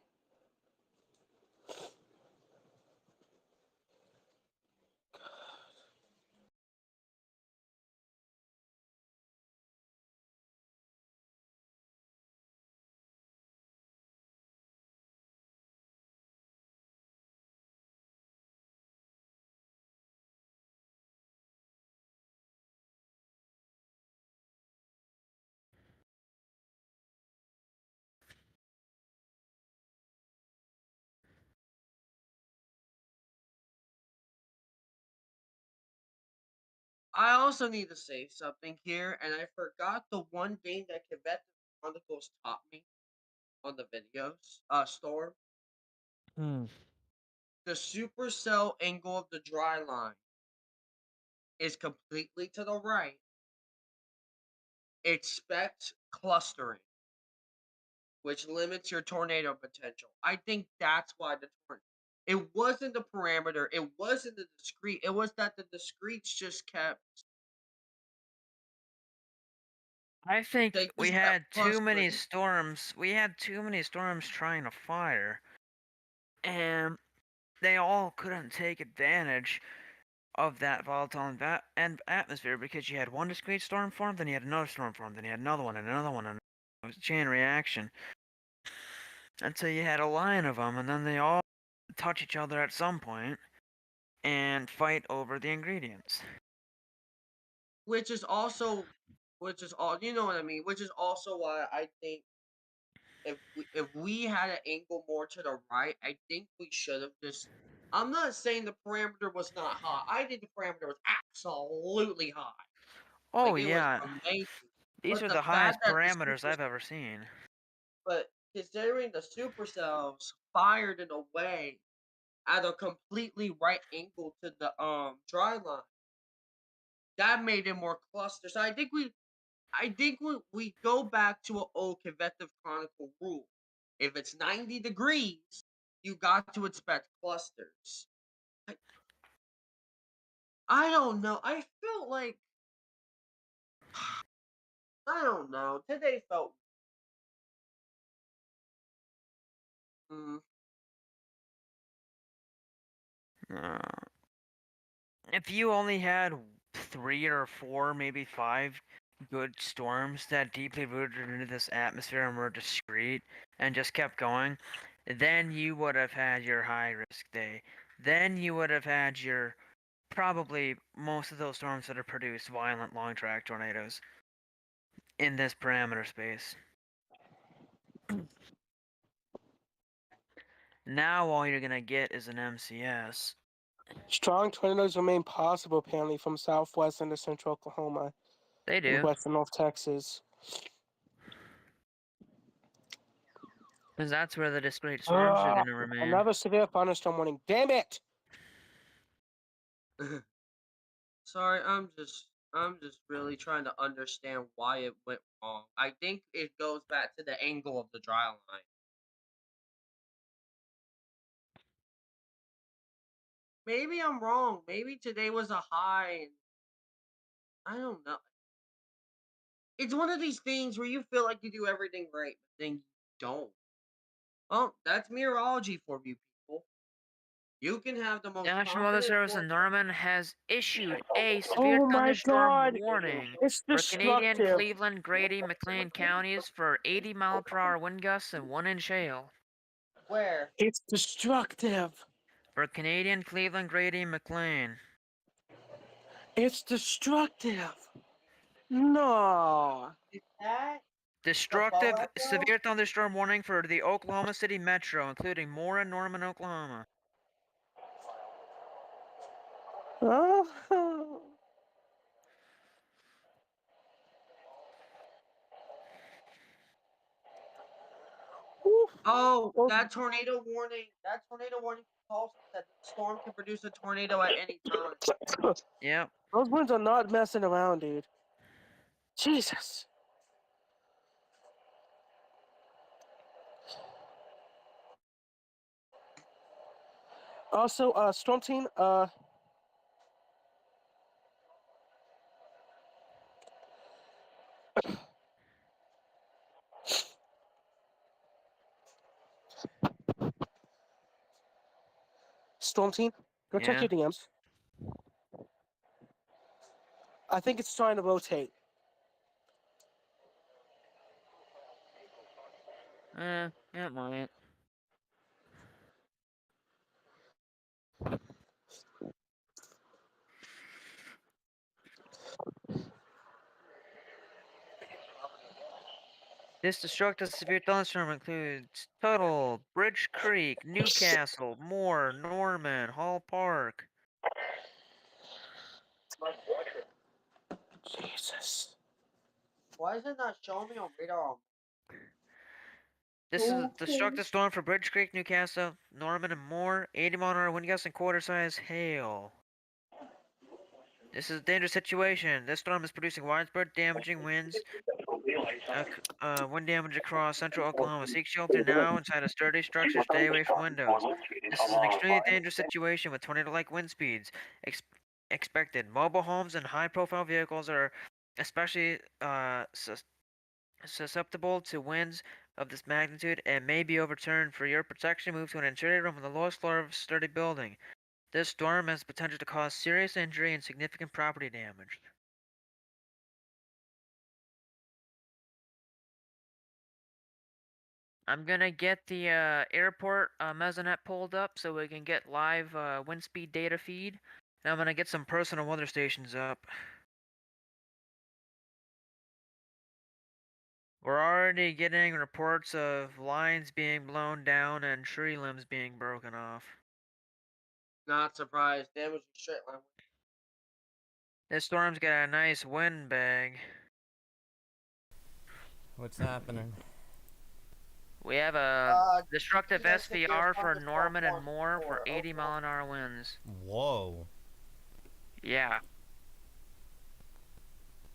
Speaker 3: I also need to say something here, and I forgot the one thing that Quebec Chronicles taught me on the videos. Storm. The supercell angle of the dry line is completely to the right. Expect clustering, which limits your tornado potential. I think that's why it wasn't the parameter, it wasn't the discrete, it was that the discretes just kept
Speaker 6: I think
Speaker 3: they
Speaker 6: we
Speaker 3: just kept
Speaker 6: had too many
Speaker 3: clustering.
Speaker 6: storms. We had too many storms trying to fire, and they all couldn't take advantage of that volatile and atmosphere because you had one discrete storm form, then you had another storm form, then you had another one, and another one, and it was a chain reaction until you had a line of them, and then they all touch each other at some point and fight over the ingredients.
Speaker 3: Which is also which is all you know what I mean, which is also why I think if we had an angle more to the right, I think we should have just. I'm not saying the parameter was not high. I think the parameter was absolutely high.
Speaker 6: Oh
Speaker 3: Like it was
Speaker 6: yeah,
Speaker 3: amazing.
Speaker 6: these
Speaker 3: But
Speaker 6: are
Speaker 3: the
Speaker 6: the
Speaker 3: fact
Speaker 6: highest
Speaker 3: that the
Speaker 6: parameters I've ever seen.
Speaker 3: but considering the supercells fired in a way at a completely right angle to the dry line, that made it more cluster. So I think we go back to an old convective chronicle rule. If it's 90 degrees, you got to expect clusters. I don't know. I felt like I don't know. Today felt mm,
Speaker 6: Uh, if you only had 3 or 4, maybe 5 good storms that deeply rooted into this atmosphere and were discrete and just kept going, then you would have had your high risk day. Then you would have had your probably most of those storms that have produced violent long track tornadoes in this parameter space. Now all you're gonna get is an MCS.
Speaker 9: Strong tornadoes remain possible apparently from southwest into central Oklahoma
Speaker 6: They
Speaker 9: and
Speaker 6: do.
Speaker 9: west and north Texas.
Speaker 6: Because that's where the discrete storms are gonna remain.
Speaker 9: Another severe thunderstorm warning. Damn it!
Speaker 3: sorry. I'm just really trying to understand why it went wrong. I think it goes back to the angle of the dry line. Maybe I'm wrong. Maybe today was a high. And I don't know. It's one of these things where you feel like you do everything right, but then you don't. Well, that's meteorology for you people. You can have the most
Speaker 6: National Weather
Speaker 3: confident
Speaker 6: Service in
Speaker 3: forecast.
Speaker 6: Norman has issued a severe
Speaker 9: Oh my
Speaker 6: thunderstorm
Speaker 9: god!
Speaker 6: warning
Speaker 9: It's
Speaker 6: for Canadian,
Speaker 9: destructive.
Speaker 6: Cleveland, Grady, McLean counties for 80-mile-per-hour wind gusts and 1-inch hail.
Speaker 3: Where?
Speaker 9: It's destructive.
Speaker 6: For Canadian, Cleveland, Grady, McLean.
Speaker 9: It's destructive. No.
Speaker 3: Is that
Speaker 6: Destructive
Speaker 3: the
Speaker 6: severe thunderstorm warning for the Oklahoma City metro, including Moore and Norman, Oklahoma.
Speaker 9: Oh.
Speaker 3: Oh, that tornado warning. That tornado warning also said the storm can produce a tornado at any time.
Speaker 6: Yeah.
Speaker 9: Those winds are not messing around, dude. Jesus. Also, Storm Team, Storm Team, go check
Speaker 6: Yeah.
Speaker 9: your DMs. I think it's trying to rotate.
Speaker 6: It might. This destructive severe thunderstorm includes Tuttle, Bridge Creek, Newcastle, Moore, Norman, Hall Park.
Speaker 9: Jesus.
Speaker 3: Why is it not showing me on radar?
Speaker 6: This is a destructive storm for Bridge Creek, Newcastle, Norman, and Moore. 80-mile-an-hour wind gusts and quarter-size hail. This is a dangerous situation. This storm is producing widespread damaging winds. Wind damage across central Oklahoma. Seek shelter now inside a sturdy structure. Stay away from windows. This is an extremely dangerous situation with tornado-like wind speeds expected. Mobile homes and high-profile vehicles are especially susceptible to winds of this magnitude and may be overturned. For your protection, move to an interior room on the lowest floor of a sturdy building. This storm has the potential to cause serious injury and significant property damage. I'm gonna get the airport mesonet pulled up so we can get live wind speed data feed. And I'm gonna get some personal weather stations up. We're already getting reports of lines being blown down and tree limbs being broken off.
Speaker 3: Not surprised. Damage in straight line.
Speaker 6: This storm's got a nice wind bag.
Speaker 1: What's happening?
Speaker 6: We have a destructive
Speaker 3: GPS
Speaker 6: SVR for
Speaker 3: thunderstorm
Speaker 6: Norman and
Speaker 3: warning
Speaker 6: Moore for
Speaker 3: for
Speaker 6: 80-mile-an-hour winds.
Speaker 1: Whoa.
Speaker 6: Yeah.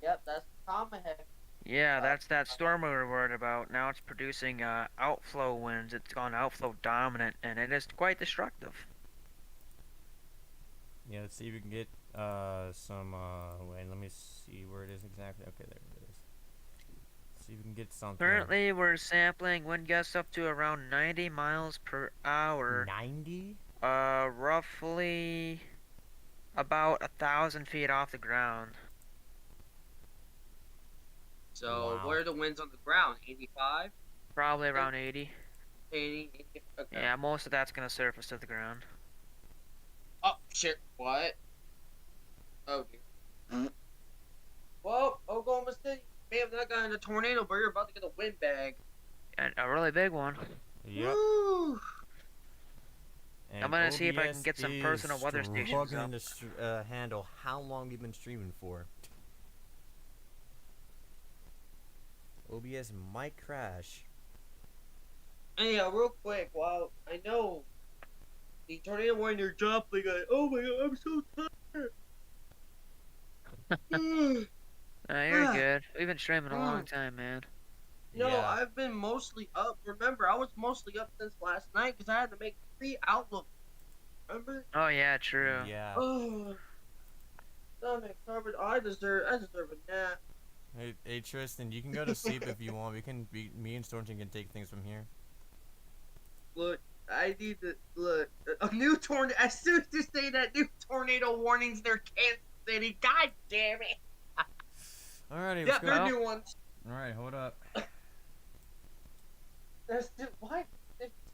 Speaker 3: Yep, that's Tomahawk.
Speaker 6: Yeah, that's that storm we were worried about. Now it's producing outflow winds. It's gone outflow dominant, and it is quite destructive.
Speaker 1: Yeah, let's see if we can get some wait, let me see where it is exactly. Okay, there it is. Let's see if we can get something.
Speaker 6: Currently, we're sampling wind gusts up to around 90 miles per hour.
Speaker 1: 90?
Speaker 6: Roughly about 1,000 feet off the ground.
Speaker 3: So,
Speaker 1: Wow.
Speaker 3: where are the winds on the ground? 85?
Speaker 6: Probably around 80.
Speaker 3: 80? Okay.
Speaker 6: Yeah, most of that's gonna surface to the ground.
Speaker 3: Oh, shit. What? Oh, dear. Well, Oklahoma City may have not gotten a tornado, but you're about to get a wind bag.
Speaker 6: And a really big one.
Speaker 1: Yep.
Speaker 3: Woo!
Speaker 1: And
Speaker 6: I'm gonna see if I can
Speaker 1: OBS
Speaker 6: get some
Speaker 1: is
Speaker 6: personal weather stations up.
Speaker 1: struggling to handle how long we've been streaming for. OBS might crash.
Speaker 3: Anyhow, real quick, while I know the tornado warning you're jumping, oh my god, I'm so tired.
Speaker 6: You're good. We've been streaming a long time, man.
Speaker 3: No,
Speaker 1: Yeah.
Speaker 3: I've been mostly up. Remember, I was mostly up since last night because I had to make 3 Outlook. Remember?
Speaker 6: Oh yeah, true.
Speaker 1: Yeah.
Speaker 3: Oh, stomach covered. I deserve a nap.
Speaker 1: Hey Tristan, you can go to sleep if you want. Me and Stormton can take things from here.
Speaker 3: Look, I need to look. A new tornado. As soon as you say that, new tornado warnings. They're Kansas City. God damn it.
Speaker 1: Alrighty,
Speaker 3: Yeah,
Speaker 1: let's go.
Speaker 3: they're new ones.
Speaker 1: Alright, hold up.
Speaker 3: That's what?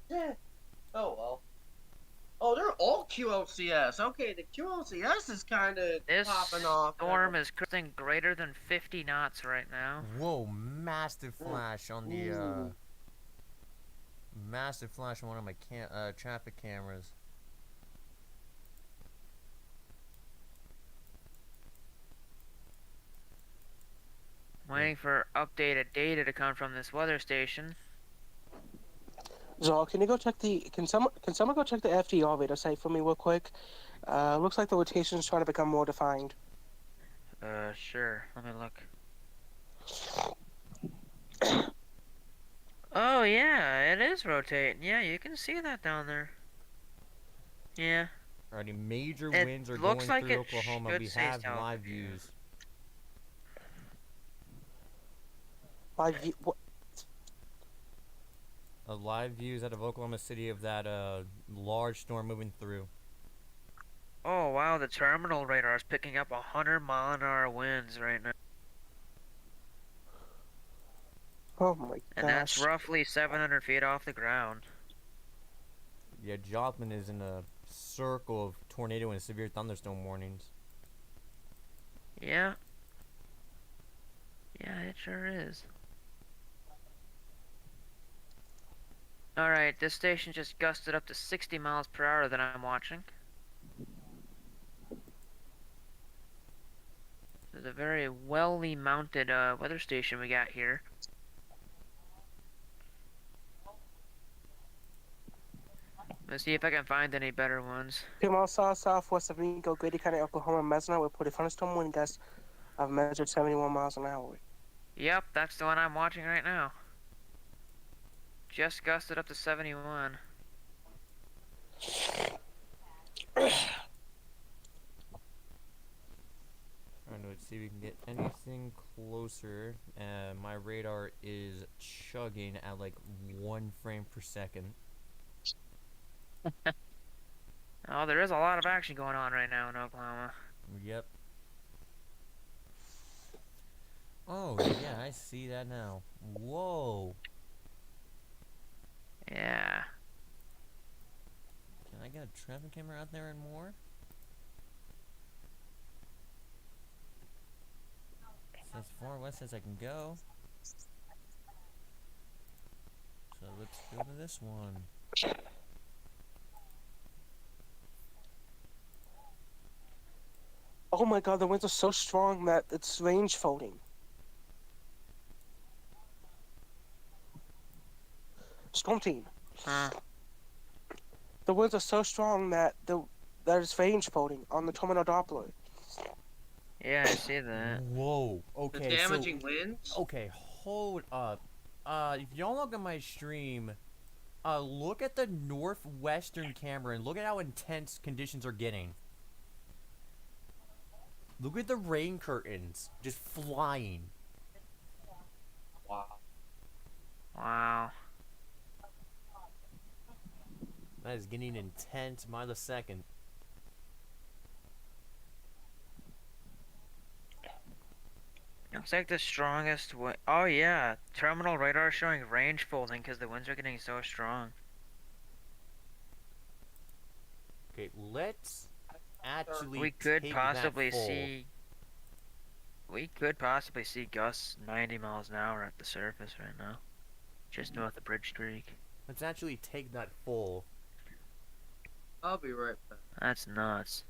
Speaker 3: Yeah. Oh well. Oh, they're all QLCS. Okay, the QLCS is kind of
Speaker 6: This
Speaker 3: popping off.
Speaker 6: storm is cruising greater than 50 knots right now.
Speaker 1: Whoa, massive flash on the massive flash on one of my traffic cameras.
Speaker 6: Waiting for updated data to come from this weather station.
Speaker 17: Zol, can you go check the? Can someone go check the FDR radar site for me real quick? Looks like the rotation is trying to become more defined.
Speaker 6: Sure. Let me look. Oh yeah, it is rotating. Yeah, you can see that down there. Yeah.
Speaker 1: Alrighty, major
Speaker 6: It
Speaker 1: winds are
Speaker 6: looks
Speaker 1: going
Speaker 6: like
Speaker 1: through
Speaker 6: it
Speaker 1: Oklahoma.
Speaker 6: should
Speaker 1: We
Speaker 6: say
Speaker 1: have
Speaker 6: south.
Speaker 1: live views.
Speaker 17: Live view. What?
Speaker 1: Live views out of Oklahoma City of that large storm moving through.
Speaker 6: Oh wow, the terminal radar is picking up 100-mile-an-hour winds right now.
Speaker 17: Oh my gosh.
Speaker 6: And that's roughly 700 feet off the ground.
Speaker 1: Yeah, Joplin is in a circle of tornado and severe thunderstorm warnings.
Speaker 6: Yeah. Yeah, it sure is. Alright, this station just gusted up to 60 miles per hour that I'm watching. This is a very well-ly mounted weather station we got here. Let's see if I can find any better ones.
Speaker 17: 2 miles southwest of Eagle, Grady County, Oklahoma, Mesna reported thunderstorm wind gusts of measured 71 miles an hour.
Speaker 6: Yep, that's the one I'm watching right now. Just gusted up to 71.
Speaker 1: Alright, let's see if we can get anything closer. My radar is chugging at like 1 frame per second.
Speaker 6: Oh, there is a lot of action going on right now in Oklahoma.
Speaker 1: Yep. Oh, yeah, I see that now. Whoa.
Speaker 6: Yeah.
Speaker 1: Can I get a traffic camera out there and more? It's as far west as I can go. So let's go to this one.
Speaker 17: Oh my god, the winds are so strong that it's range folding. Storm team. The winds are so strong that it's range folding on the terminal Doppler.
Speaker 6: Yeah, I see that.
Speaker 1: Whoa. Okay.
Speaker 3: The damaging winds?
Speaker 1: Okay, hold up. If y'all look at my stream, look at the northwestern camera and look at how intense conditions are getting. Look at the rain curtains just flying.
Speaker 3: Wow.
Speaker 6: Wow.
Speaker 1: That is getting intense by the second.
Speaker 6: Looks like the strongest wind. Oh yeah, terminal radar showing range folding because the winds are getting so strong.
Speaker 1: Okay, let's actually
Speaker 6: We could
Speaker 1: take
Speaker 6: possibly
Speaker 1: that full.
Speaker 6: see. We could possibly see gusts 90 miles an hour at the surface right now, just north of Bridge Creek.
Speaker 1: Let's actually take that full.
Speaker 3: I'll be right back.
Speaker 6: That's nuts.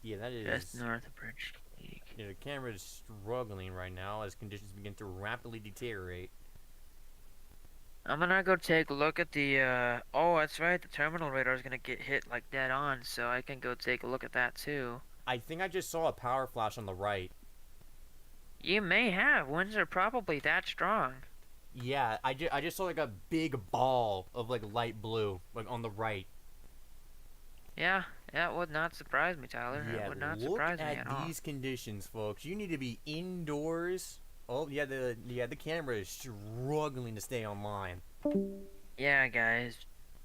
Speaker 1: Yeah, that is.
Speaker 6: Just north of Bridge Creek.
Speaker 1: Yeah, the camera is struggling right now as conditions begin to rapidly deteriorate.
Speaker 6: I'm gonna go take a look at the, oh, that's right, the terminal radar is gonna get hit like dead on, so I can go take a look at that too.
Speaker 1: I think I just saw a power flash on the right.
Speaker 6: You may have. Winds are probably that strong.
Speaker 1: Yeah, I just saw like a big ball of like light blue, like on the right.
Speaker 6: Yeah, that would not surprise me, Tyler.
Speaker 1: Yeah,
Speaker 6: That would not
Speaker 1: look
Speaker 6: surprise me
Speaker 1: at
Speaker 6: at all.
Speaker 1: these conditions, folks. You need to be indoors. Oh, yeah, the camera is struggling to stay online.
Speaker 6: Yeah, guys.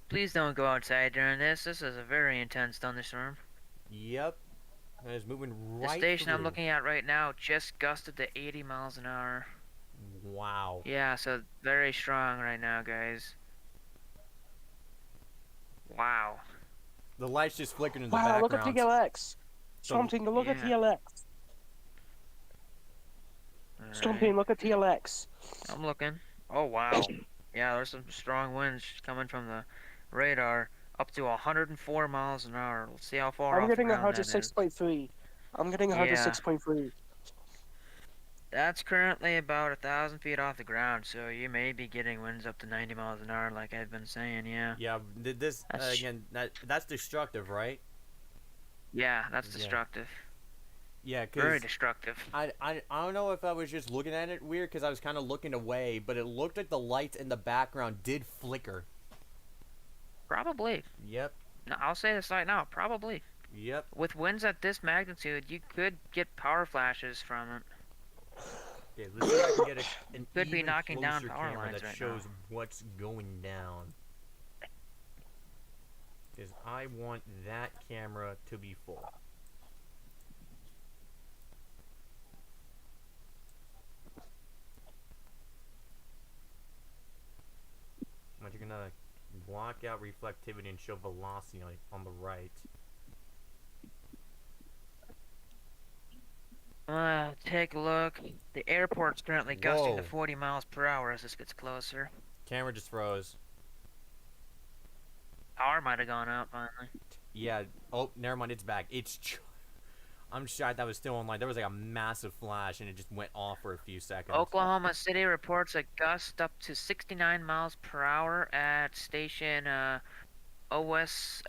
Speaker 6: Please don't go outside during this. This is a very intense thunderstorm.
Speaker 1: Yep. That is moving right
Speaker 6: The station I'm
Speaker 1: through.
Speaker 6: looking at right now just gusted to 80 miles an hour.
Speaker 1: Wow.
Speaker 6: Yeah, so very strong right now, guys. Wow.
Speaker 1: The lights just flickered in the
Speaker 17: Wow,
Speaker 1: background.
Speaker 17: look at TLX. Storm team, look at
Speaker 6: Yeah.
Speaker 17: TLX. Storm team, look at TLX.
Speaker 6: I'm looking. Oh, wow. Yeah, there's some strong winds coming from the radar up to 104 miles an hour. Let's see how far
Speaker 17: I'm
Speaker 6: off the
Speaker 17: getting
Speaker 6: ground that is.
Speaker 17: 106.3. I'm getting 106.3.
Speaker 6: That's currently about 1,000 feet off the ground, so you may be getting winds up to 90 miles an hour, like I've been saying. Yeah.
Speaker 1: Yeah, this again. That's destructive, right?
Speaker 6: Yeah, that's
Speaker 1: Yeah.
Speaker 6: destructive.
Speaker 1: Yeah, cause
Speaker 6: Very destructive.
Speaker 1: I don't know if I was just looking at it weird because I was kind of looking away, but it looked like the lights in the background did flicker.
Speaker 6: Probably.
Speaker 1: Yep.
Speaker 6: No, I'll say this right now. Probably.
Speaker 1: Yep.
Speaker 6: With winds at this magnitude, you could get power flashes from it.
Speaker 1: Okay, let's see if I can get an
Speaker 6: Could be
Speaker 1: even
Speaker 6: knocking down
Speaker 1: closer
Speaker 6: power
Speaker 1: camera
Speaker 6: lines
Speaker 1: that
Speaker 6: right
Speaker 1: shows
Speaker 6: now.
Speaker 1: what's going down. Because I want that camera to be full. But you're gonna block out reflectivity and show velocity on the right.
Speaker 6: Take a look. The airport's currently gusting to 40 miles per hour as this gets closer.
Speaker 1: Camera just froze.
Speaker 6: Power might have gone out finally.
Speaker 1: Yeah. Oh, never mind. It's back. I'm shocked that was still online. There was like a massive flash and it just went off for a few seconds.
Speaker 6: Oklahoma City reports a gust up to 69 miles per hour at station ASOS.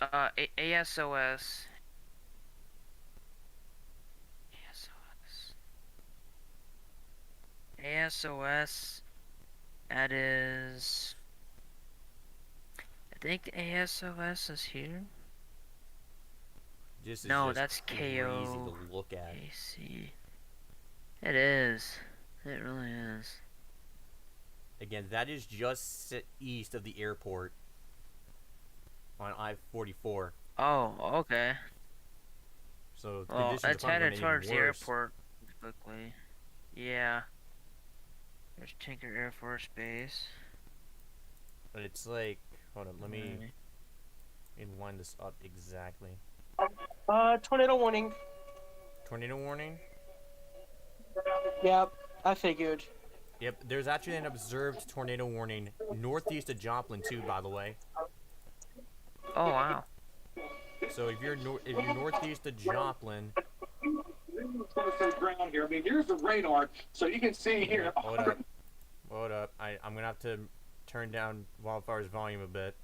Speaker 6: ASOS. That is. I think the ASOS is here.
Speaker 1: This is
Speaker 6: no,
Speaker 1: just
Speaker 6: that's
Speaker 1: crazy
Speaker 6: KO.
Speaker 1: to look at.
Speaker 6: AC. It is. It really is.
Speaker 1: Again, that is just east of the airport on I-44.
Speaker 6: Oh, okay.
Speaker 1: So
Speaker 6: well, it's headed towards the
Speaker 1: worse.
Speaker 6: airport quickly. Yeah. There's Tinker Air Force Base.
Speaker 1: But it's like, hold on, let me line this up exactly.
Speaker 17: Tornado warning.
Speaker 1: Tornado warning?
Speaker 17: Yep, I figured.
Speaker 1: Yep, there's actually an observed tornado warning northeast of Joplin too, by the way.
Speaker 6: Oh wow.
Speaker 1: So if you're northeast of Joplin.
Speaker 16: Ground here. I mean, here's the radar, so you can see here.
Speaker 1: Hold up. I'm gonna have to turn down Wildfire's volume a bit.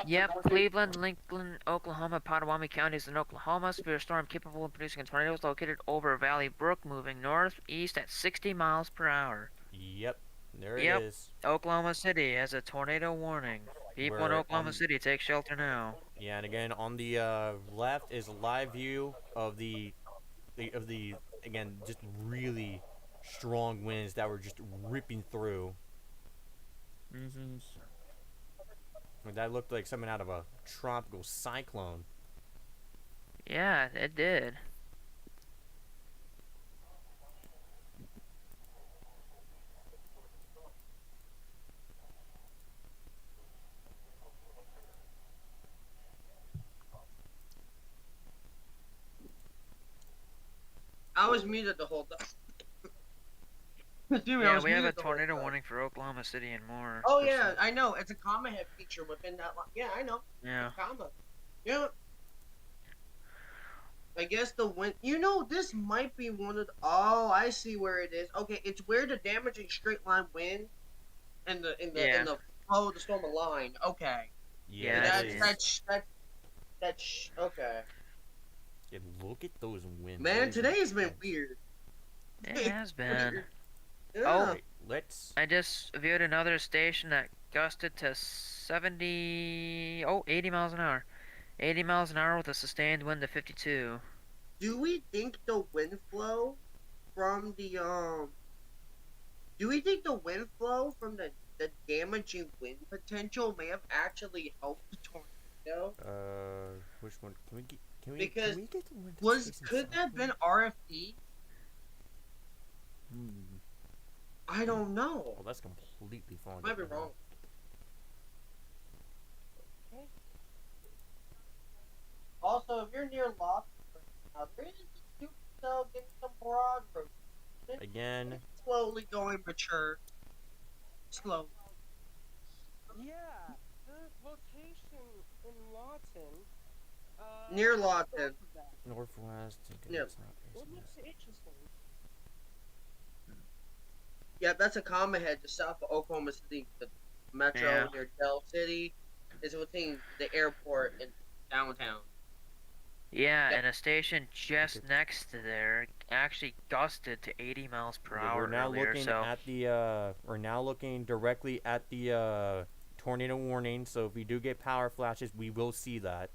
Speaker 6: Yep, Cleveland, Lincoln, Oklahoma, Potawatomi counties in Oklahoma. Severe storm capable of producing a tornado is located over Valley Brook, moving northeast at 60 miles per hour.
Speaker 1: Yep, there it is.
Speaker 6: Oklahoma City has a tornado warning. People in Oklahoma City, take shelter now.
Speaker 1: Yeah, and again on the left is a live view of the again just really strong winds that were just ripping through.
Speaker 6: Mm-hmm.
Speaker 1: That looked like something out of a tropical cyclone.
Speaker 6: Yeah, it did.
Speaker 3: I was muted the whole time.
Speaker 6: Yeah, we have a tornado warning for Oklahoma City and more.
Speaker 3: Oh yeah, I know. It's a comma head feature within that line. Yeah, I know.
Speaker 6: Yeah.
Speaker 3: Comma. Yeah. I guess the wind. You know, this might be one of. Oh, I see where it is. Okay, it's where the damaging straight line wind, and the flow of the storm align. Okay.
Speaker 1: Yeah.
Speaker 3: That's okay.
Speaker 1: Yeah, look at those winds.
Speaker 3: Man, today's been weird.
Speaker 6: It has been.
Speaker 3: Yeah.
Speaker 6: Oh, I just viewed another station that gusted to 80 miles an hour. 80 miles an hour with a sustained wind of 52.
Speaker 3: Do we think the wind flow from the damaging wind potential may have actually helped the tornado?
Speaker 1: Which one? Can we
Speaker 3: get
Speaker 1: the one
Speaker 3: could that have been RFP? I don't know.
Speaker 1: Well, that's completely falling.
Speaker 3: Might be wrong. Okay. Also, if you're near Lost, there is a super cell getting some broad road.
Speaker 1: Again.
Speaker 3: Slowly going mature. Slow.
Speaker 17: Yeah, the location in Lawton.
Speaker 3: Near Lawton.
Speaker 1: Northwest.
Speaker 3: Yeah.
Speaker 17: What looks interesting?
Speaker 3: Yep, that's a comma head just south of Oklahoma City. The metro
Speaker 6: Yeah.
Speaker 3: near Del City is between the airport and downtown.
Speaker 6: Yeah,
Speaker 3: Yep.
Speaker 6: and a station just next to there actually gusted to 80 miles per
Speaker 1: Yeah,
Speaker 6: hour
Speaker 1: we're now
Speaker 6: earlier.
Speaker 1: looking
Speaker 6: So
Speaker 1: at the we're now looking directly at the tornado warning. So if we do get power flashes, we will see that.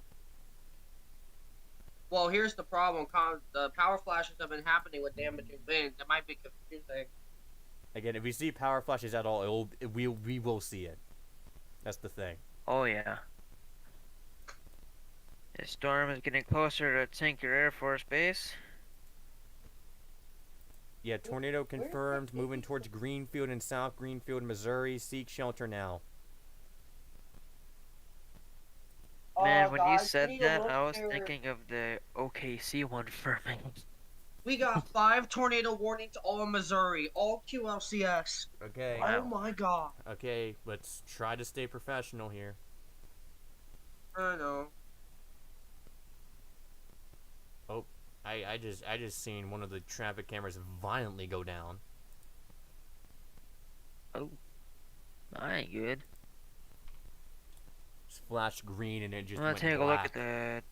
Speaker 3: Well, here's the problem. The power flashes have been happening with damaging winds. It might be confusing.
Speaker 1: Again, if we see power flashes at all, we will see it. That's the thing.
Speaker 6: oh yeah. The storm is getting closer to Tinker Air Force Base.
Speaker 1: Yeah, tornado confirmed. Moving towards Greenfield and South Greenfield, Missouri. Seek shelter now.
Speaker 6: Man, when you
Speaker 3: guys, we
Speaker 6: said
Speaker 3: need to
Speaker 6: that,
Speaker 3: look
Speaker 6: I was
Speaker 3: here.
Speaker 6: thinking of the OKC one for me.
Speaker 3: We got 5 tornado warnings all in Missouri, all QLCS.
Speaker 1: Okay.
Speaker 3: Oh my god.
Speaker 1: Okay, let's try to stay professional here.
Speaker 3: I know.
Speaker 1: Oh, I just seen one of the traffic cameras violently go down.
Speaker 6: Oh, I ain't good.
Speaker 1: Just flashed green and it just
Speaker 6: I'm gonna
Speaker 1: went
Speaker 6: take a look at
Speaker 1: black.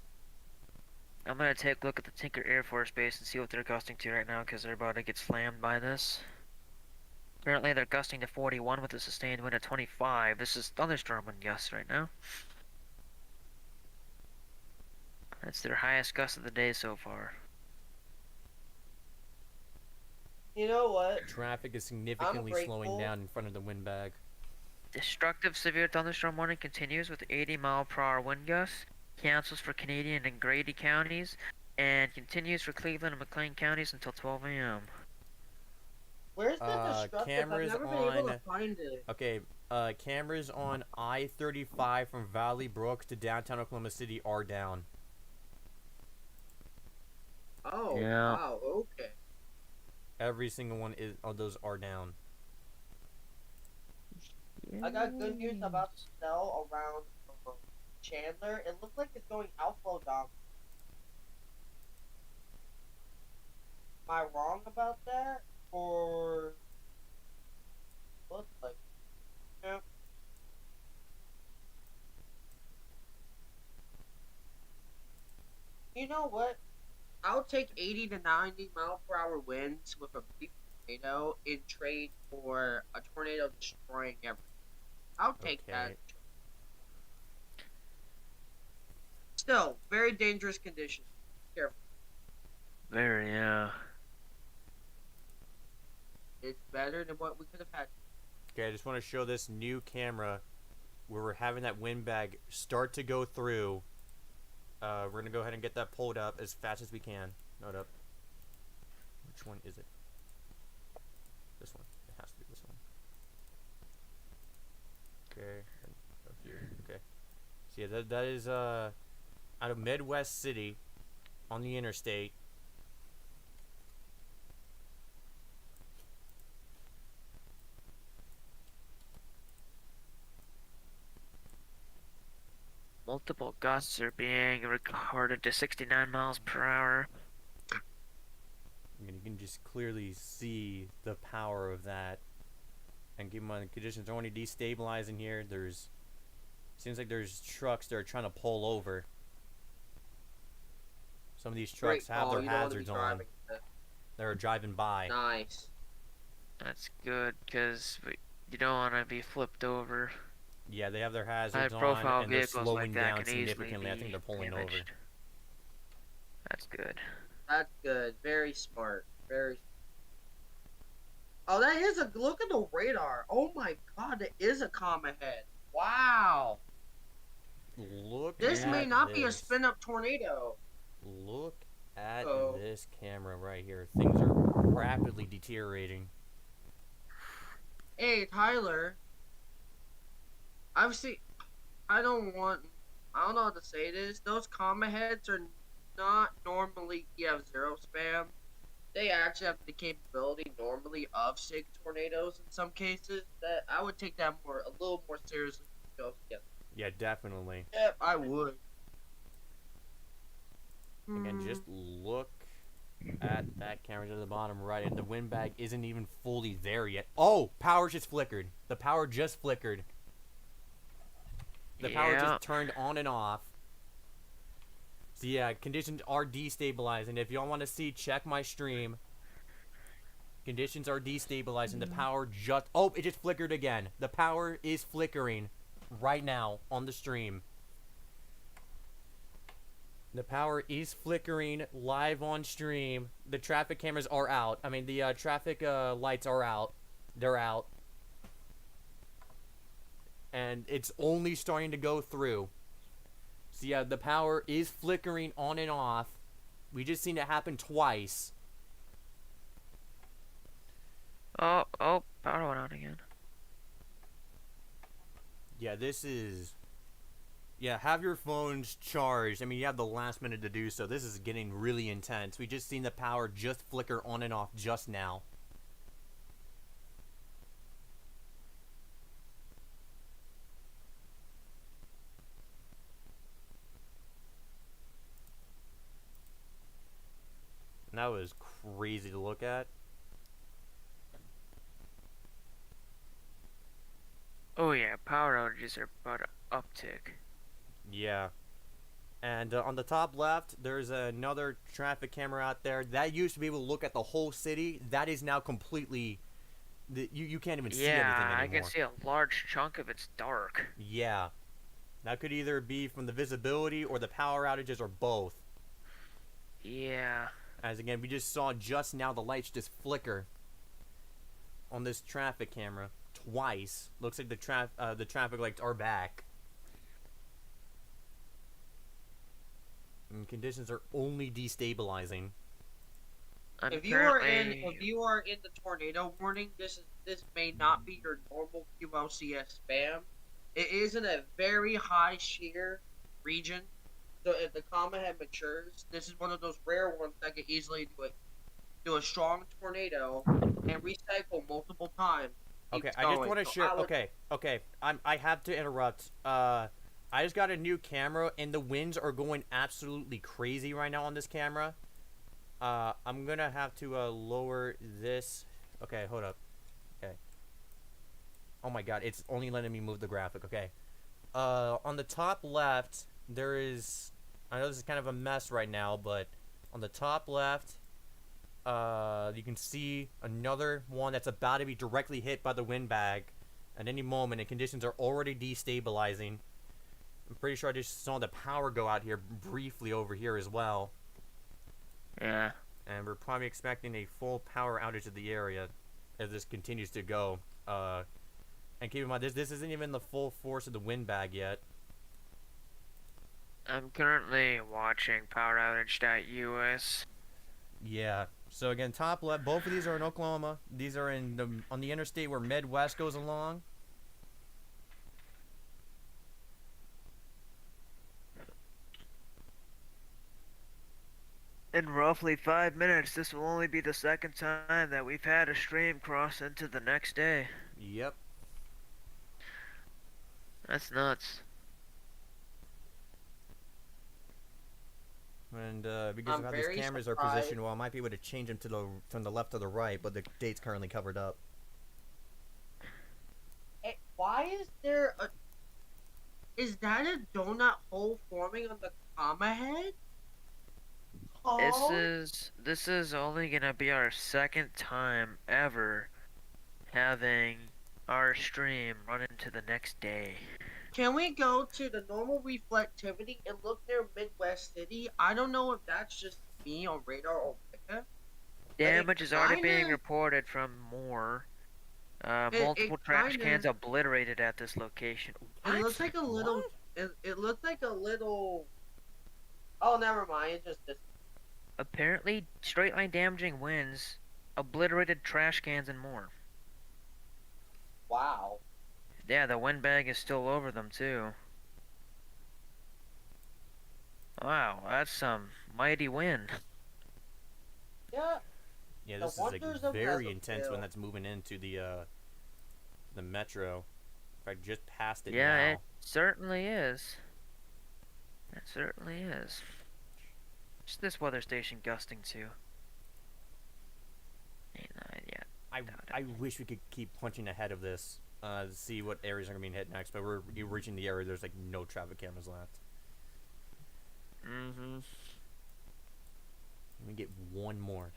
Speaker 6: I'm gonna take a look at the Tinker Air Force Base and see what they're gusting to right now, because they're about to get slammed by this. Apparently they're gusting to 41 with a sustained wind of 25. This is thunderstorm wind gusts right now. That's their highest gust of the day so far.
Speaker 3: You know what?
Speaker 1: Traffic is significantly slowing down in front of the windbag.
Speaker 6: Destructive severe thunderstorm warning continues with 80-mile-per-hour wind gusts. Cancels for Canadian and Grady counties, and continues for Cleveland and McLean counties until 12 a.m.
Speaker 3: Where's the destructive?
Speaker 1: Cameras
Speaker 3: I've never been able to find it.
Speaker 1: Okay, cameras on I-35 from Valley Brook to downtown Oklahoma City are down.
Speaker 3: Oh,
Speaker 6: yeah.
Speaker 3: Wow, okay.
Speaker 1: Every single one of those are down.
Speaker 3: I got good news about the snow around Chandler. It looks like it's going outflow down. Am I wrong about that? Or looks like yeah. You know what? I'll take 80 to 90 mile per hour winds with a brief tornado in trade for a tornado destroying everything. I'll take that. Still, very dangerous conditions. Careful.
Speaker 6: Very, yeah.
Speaker 3: It's better than what we could have had.
Speaker 1: Okay, I just want to show this new camera where we're having that windbag start to go through. We're going to go ahead and get that pulled up as fast as we can. Note up. Which one is it? This one. It has to be this one. Okay. Go here. Okay. So yeah, that is out of Midwest City on the interstate.
Speaker 6: Multiple gusts are being recorded to 69 miles per hour.
Speaker 1: I mean, you can just clearly see the power of that. And keep in mind, the conditions are only destabilizing here. Seems like there's trucks that are trying to pull over. Some of these trucks have their hazards on. They're driving by.
Speaker 3: Nice.
Speaker 6: That's good, because you don't want to be flipped over.
Speaker 1: Yeah, they have their hazards
Speaker 6: High-profile
Speaker 1: on, and they're
Speaker 6: vehicles
Speaker 1: slowing
Speaker 6: like that
Speaker 1: down
Speaker 6: can easily
Speaker 1: significantly. I think
Speaker 6: be
Speaker 1: they're pulling
Speaker 6: damaged.
Speaker 1: over.
Speaker 6: That's good.
Speaker 3: That's good. Very smart. Very. Oh, that is a look at the radar. Oh my god, it is a comma head. Wow.
Speaker 1: Look.
Speaker 3: This
Speaker 1: at
Speaker 3: may not be a
Speaker 1: this.
Speaker 3: spin-up tornado.
Speaker 1: Look at this camera right here. Things are rapidly deteriorating.
Speaker 3: Hey, Tyler. I don't know how to say this. Those comma heads are not normally EF0 spam. They actually have the capability normally of SIG tornadoes in some cases. That I would take that a little more seriously.
Speaker 1: Yeah, definitely.
Speaker 3: Yep, I would.
Speaker 1: Again, just look That camera's at the bottom right, and the windbag isn't even fully there yet. Oh, power just flickered. The power just flickered. The power
Speaker 6: Yeah.
Speaker 1: just turned on and off. So yeah, conditions are destabilizing. If y'all want to see, check my stream. Conditions are destabilizing. The power just... Oh, it just flickered again. The power is flickering right now on the stream. The power is flickering live on stream. The traffic cameras are out. I mean, the traffic lights are out. They're out. And it's only starting to go through. So yeah, the power is flickering on and off. We just seen it happen twice.
Speaker 6: Oh, power went out again.
Speaker 1: Yeah, this is... Yeah, have your phones charged. I mean, you have the last minute to do so. This is getting really intense. We just seen the power just flicker on and off just now. And that was crazy to look at.
Speaker 6: Oh yeah, power outages are about to uptick.
Speaker 1: Yeah. And on the top left, there's another traffic camera out there. That used to be able to look at the whole city. That is now completely... You can't even see anything anymore.
Speaker 6: Yeah, I can see a large chunk of it's dark.
Speaker 1: Yeah. That could either be from the visibility or the power outages or both.
Speaker 6: Yeah.
Speaker 1: As again, we just saw just now the lights just flicker on this traffic camera twice. Looks like the traffic lights are back. And conditions are only destabilizing.
Speaker 3: If you are in the tornado warning, this may not be your normal QLCS spam. It is in a very high shear region. So if the comma head matures, this is one of those rare ones that can easily do a strong tornado and recycle multiple times.
Speaker 1: Okay, I just want to share. Okay. I have to interrupt. I just got a new camera, and the winds are going absolutely crazy right now on this camera. I'm gonna have to lower this. Okay, hold up. Okay. Oh my god, it's only letting me move the graphic. Okay. On the top left, there is... I know this is kind of a mess right now, but on the top left, you can see another one that's about to be directly hit by the windbag at any moment, and conditions are already destabilizing. I'm pretty sure I just saw the power go out here briefly over here as well.
Speaker 6: Yeah.
Speaker 1: And we're probably expecting a full power outage of the area as this continues to go. And keep in mind, this isn't even the full force of the windbag yet.
Speaker 6: I'm currently watching poweroutage.us.
Speaker 1: Yeah. So again, top left, both of these are in Oklahoma. These are on the interstate where Midwest goes along.
Speaker 6: In roughly 5 minutes, this will only be the second time that we've had a stream cross into the next day.
Speaker 1: Yep.
Speaker 6: That's nuts.
Speaker 1: And because of how these cameras are positioned, well, I might be able to change them from the left to the right, but the date's currently covered up.
Speaker 3: Why is there a... Is that a donut hole forming on the comma head?
Speaker 6: This is only gonna be our second time ever having our stream run into the next day.
Speaker 3: Can we go to the normal reflectivity and look near Midwest City? I don't know if that's just me on radar or Wicca.
Speaker 6: Damage is already being reported from more. Multiple trash cans obliterated at this location.
Speaker 3: It looks like a little. It looks like a little. Oh, never mind. It just.
Speaker 6: Apparently, straight line damaging winds obliterated trash cans and more.
Speaker 3: Wow.
Speaker 6: Yeah, the windbag is still over them too. Wow, that's some mighty wind.
Speaker 3: Yeah.
Speaker 1: Yeah, this is like very intense when that's moving into the metro. If I just passed it now.
Speaker 6: Yeah, it certainly is. It certainly is. Just this weather station gusting too.
Speaker 1: I wish we could keep punching ahead of this, to see what areas are gonna be hit next. But we're reaching the area. There's like no traffic cameras left.
Speaker 6: Mm-hmm.
Speaker 1: Let me get one more.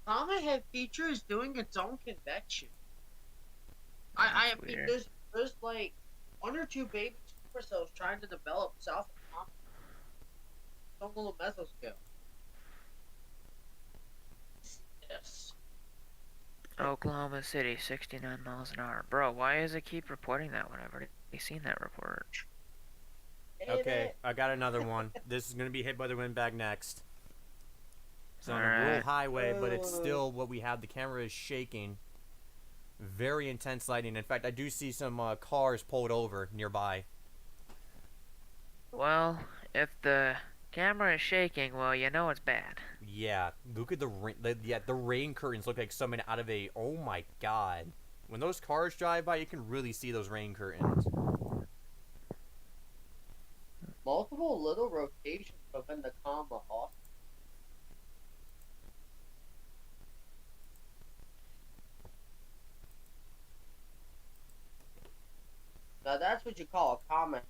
Speaker 3: Hammerhead feature is doing its own convection. I mean, there's like one or two baby supercells trying to develop south of some little mesoscale. Yes.
Speaker 6: Oklahoma City, 69 miles an hour. Bro, why does it keep reporting that when I've already seen that report?
Speaker 1: Okay, I got another one. This is gonna be hit by the windbag next. It's on a rural
Speaker 6: Alright.
Speaker 1: highway, but it's still what we have. The camera is shaking. Very intense lighting. In fact, I do see some cars pulled over nearby.
Speaker 6: Well, if the camera is shaking, well, you know it's bad.
Speaker 1: Yeah, look at the rain. The rain curtains look like something out of a. Oh my god! When those cars drive by, you can really see those rain curtains.
Speaker 3: Multiple little rotations within the comma off. Now that's what you call a comma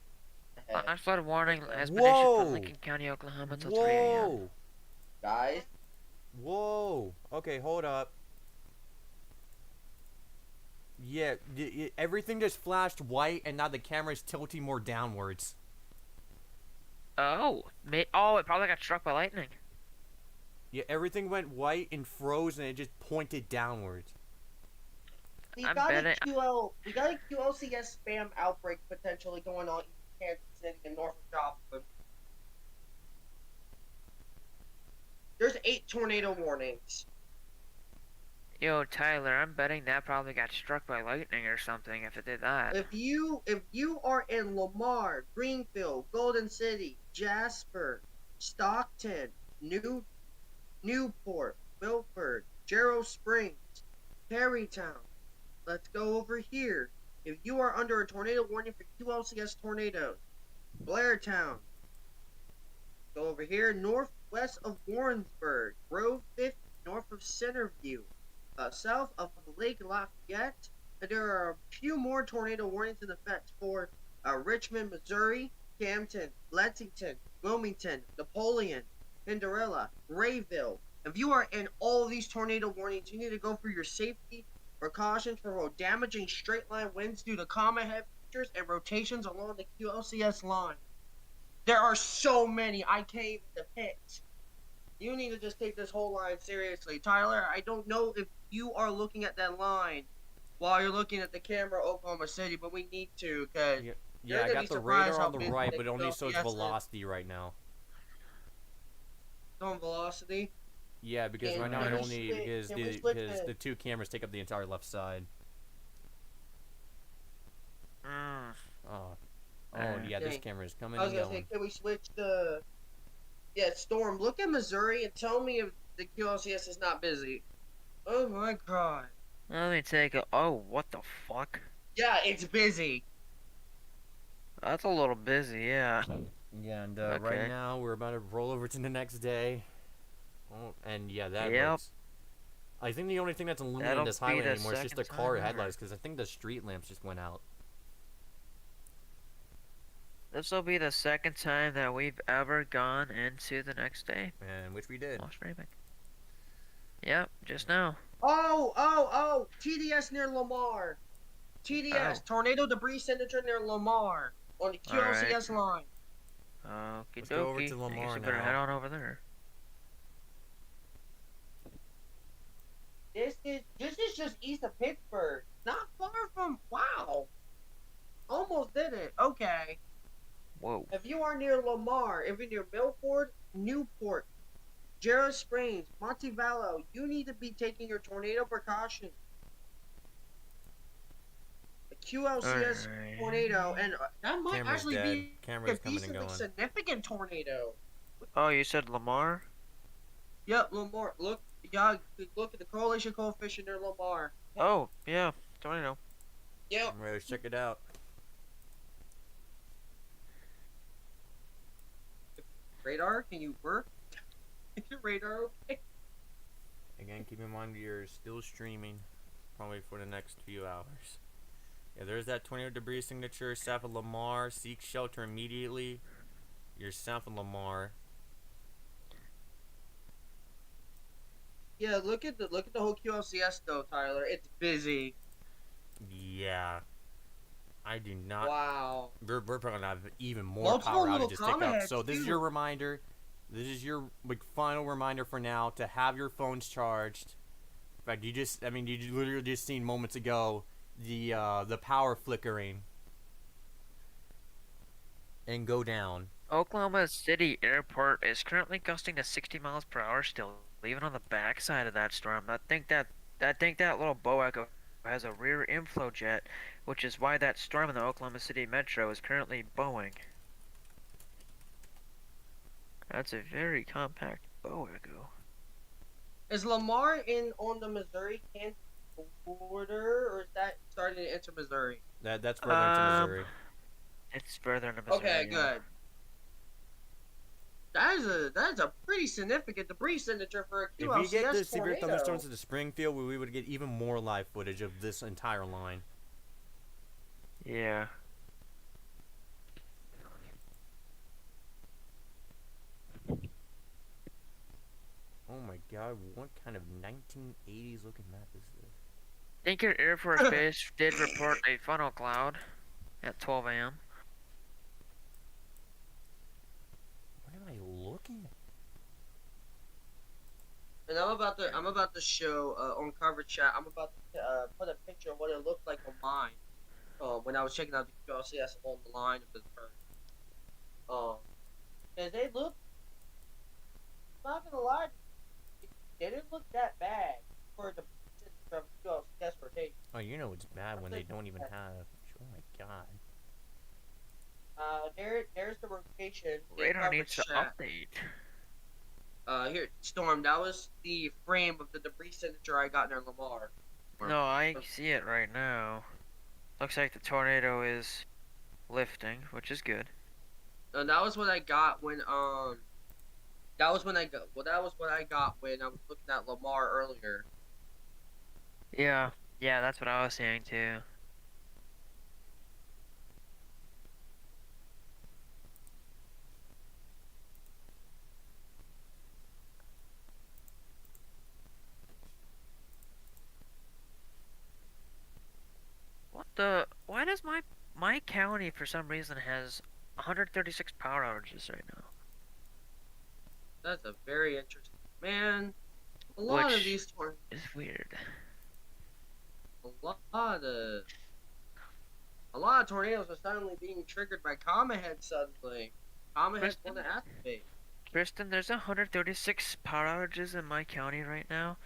Speaker 3: head.
Speaker 6: Flash flood warning has been issued for Lincoln County, Oklahoma until 3 a.m.
Speaker 3: Guys.
Speaker 1: Whoa. Okay, hold up. Yeah, everything just flashed white, and now the camera's tilting more downwards.
Speaker 6: Oh, it probably got struck by lightning.
Speaker 1: Yeah, everything went white and froze, and it just pointed downwards.
Speaker 3: We got a QLCS spam outbreak potentially going on in Kansas City and north of Joplin. There's 8 tornado warnings.
Speaker 6: Yo, Tyler, I'm betting that probably got struck by lightning or something if it did that.
Speaker 3: If you are in Lamar, Greenfield, Golden City, Jasper, Stockton, Newport, Milford, Jarrow Springs, Perrytown, let's go over here. If you are under a tornado warning for QLCS tornadoes, Blairtown, go over here, northwest of Warrensburg, Grove 50, north of Centerview, south of Lake Lafayette. And there are a few more tornado warnings in effect for Richmond, Missouri, Campton, Lexington, Wilmington, Napoleon, Cinderella, Rayville. If you are in all of these tornado warnings, you need to go for your safety precautions for road damaging straight line winds due to comma head features and rotations along the QLCS line. There are so many, I can't even depict. You need to just take this whole line seriously. Tyler, I don't know if you are looking at that line while you're looking at the camera Oklahoma City, but we need to, because
Speaker 1: Yeah, I got the radar on the right, but it only shows velocity right now.
Speaker 3: On velocity?
Speaker 1: Yeah, because right now it only because the two cameras take up the entire left side. Oh, yeah, this camera is coming and
Speaker 3: I was gonna say, can we switch the? Yeah, Storm. Look at Missouri and tell me if the QLCS is not busy. Oh my god.
Speaker 6: Let me take a. Oh, what the fuck?
Speaker 3: Yeah, it's busy.
Speaker 6: That's a little busy, yeah.
Speaker 1: Yeah, and right now we're about to roll over to the next day. Oh, and yeah, that looks. I think the only thing that's illuminating this highway anymore is just the car headlights, because I think the street lamps just went out.
Speaker 6: This will be the second time that we've ever gone into the next day.
Speaker 1: And which we did.
Speaker 6: Yep, just now.
Speaker 3: Oh! TDS near Lamar. TDS, tornado debris signature near Lamar on the QLCS line.
Speaker 6: Okie
Speaker 1: Let's go over
Speaker 6: dokie.
Speaker 1: to Lamar
Speaker 6: You better
Speaker 1: now.
Speaker 6: head on over there.
Speaker 3: This is just east of Pittsburgh. Not far from. Wow. Almost did it. Okay.
Speaker 6: Whoa.
Speaker 3: If you are near Lamar, if you're near Milford, Newport, Jarrett Springs, Montevallo, you need to be taking your tornado precautions. The QLCS tornado, and that might
Speaker 1: Camera's
Speaker 3: actually
Speaker 1: dead.
Speaker 3: be
Speaker 1: Camera's
Speaker 3: a
Speaker 1: coming and
Speaker 3: decently
Speaker 1: going.
Speaker 3: significant tornado.
Speaker 6: Oh, you said Lamar?
Speaker 3: Yep, Lamar. Look, look at the correlation coefficient near Lamar.
Speaker 6: Oh, yeah. Tornado.
Speaker 3: Yep.
Speaker 1: I'm ready to check it out.
Speaker 3: Radar, can you work? Is your radar okay?
Speaker 1: Again, keep in mind you're still streaming, probably for the next few hours. Yeah, there's that tornado debris signature. South of Lamar, seek shelter immediately. You're south of Lamar.
Speaker 3: Yeah, look at the whole QLCS though, Tyler. It's busy.
Speaker 1: Yeah. I do not.
Speaker 3: Wow.
Speaker 1: We're probably gonna have even more
Speaker 3: Multiple
Speaker 1: power
Speaker 3: little
Speaker 1: outages take up.
Speaker 3: comments,
Speaker 1: So this is
Speaker 3: too.
Speaker 1: your reminder. This is your final reminder for now to have your phones charged. In fact, you literally just seen moments ago the power flickering and go down.
Speaker 6: Oklahoma City Airport is currently gusting to 60 miles per hour still, even on the backside of that storm. I think that little bow echo has a rear inflow jet, which is why that storm in the Oklahoma City metro is currently bowing. That's a very compact bow echo.
Speaker 3: Is Lamar on the Missouri-Kansas border, or is that starting to enter Missouri?
Speaker 1: That's further into Missouri.
Speaker 6: It's further into Missouri.
Speaker 3: Okay, good. That is a pretty significant debris signature for a QLCS
Speaker 1: If we get the severe
Speaker 3: tornado.
Speaker 1: thunderstorms into Springfield, we would get even more live footage of this entire line.
Speaker 6: Yeah.
Speaker 1: Oh my god, what kind of 1980s looking map is this?
Speaker 6: Tinker Air Force Base did report a funnel cloud at 12 a.m.
Speaker 1: What am I looking at?
Speaker 3: And I'm about to show on coverage chat. I'm about to put a picture of what it looked like on mine when I was checking out the QLCS along the line of the turn. And they look. I'm not gonna lie, they didn't look that bad for the QLCS rotation.
Speaker 1: Oh, you know it's bad when they don't even have. Oh my god.
Speaker 3: There's the rotation.
Speaker 6: Radar needs to update.
Speaker 3: Here, Storm. That was the frame of the debris signature I got near Lamar.
Speaker 6: No, I see it right now. Looks like the tornado is lifting, which is good.
Speaker 3: And that was what I got when That was what I got when I was looking at Lamar earlier.
Speaker 6: Yeah, that's what I was saying too. Why does my county for some reason has 136 power outages right now?
Speaker 3: That's a very interesting, man. A lot of these tornadoes
Speaker 6: is weird.
Speaker 3: A lot of tornadoes are suddenly being triggered by Comet Head suddenly. Comet Head's going to activate.
Speaker 6: Kristen, there's 136 power outages in my county right now,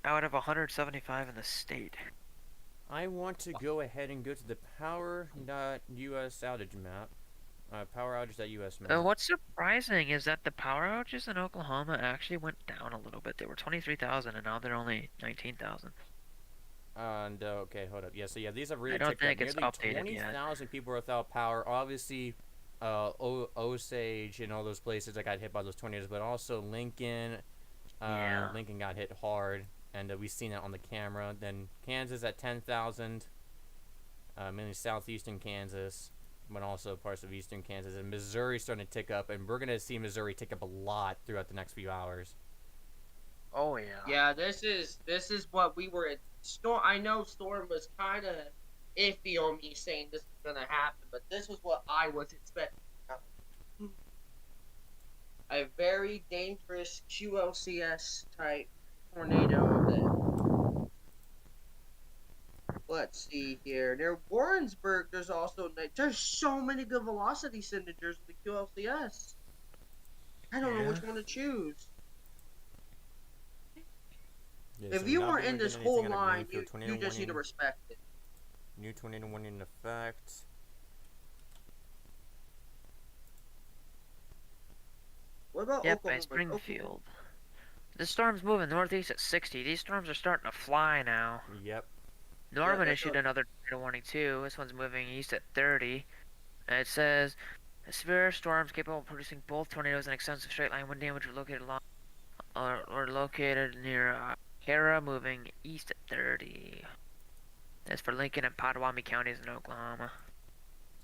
Speaker 6: out of 175 in the state.
Speaker 1: I want to go ahead and go to the power.us outage map. Poweroutage.us map.
Speaker 6: What's surprising is that the power outages in Oklahoma actually went down a little bit. They were 23,000 and now they're only 19,000.
Speaker 1: And okay, hold up. Yeah, so these have really
Speaker 6: I don't think it's
Speaker 1: nearly
Speaker 6: updated yet.
Speaker 1: 20,000 people are without power. Obviously, Osage and all those places that got hit by those tornadoes, but also Lincoln. Lincoln got hit hard, and we've seen that on the camera. Then Kansas at 10,000, mainly southeastern Kansas, but also parts of eastern Kansas. And Missouri starting to tick up, and we're gonna see Missouri tick up a lot throughout the next few hours.
Speaker 6: Oh yeah.
Speaker 3: Yeah, this is what we were. Storm. I know Storm was kind of iffy on me saying this was gonna happen, but this was what I was expecting. A very dangerous QLCS type tornado. Let's see here. Near Warrensburg, there's so many good velocity signatures with the QLCS. I don't know which one to choose.
Speaker 1: Yeah,
Speaker 3: if
Speaker 1: so
Speaker 3: you
Speaker 1: not
Speaker 3: weren't
Speaker 1: being
Speaker 3: in this
Speaker 1: anything
Speaker 3: whole
Speaker 1: out of
Speaker 3: line,
Speaker 1: Greenfield,
Speaker 3: you just need to respect it.
Speaker 1: New tornado went in effect.
Speaker 3: What about
Speaker 6: Yep,
Speaker 3: Oklahoma?
Speaker 6: by Springfield. The storm's moving northeast at 60. These storms are starting to fly now.
Speaker 1: Yep.
Speaker 6: Norman issued another tornado warning too. This one's moving east at 30. And it says, severe storms capable of producing both tornadoes and extensive straight line wind damage were located near Hera moving east at 30. That's for Lincoln and Potawatomi counties in Oklahoma.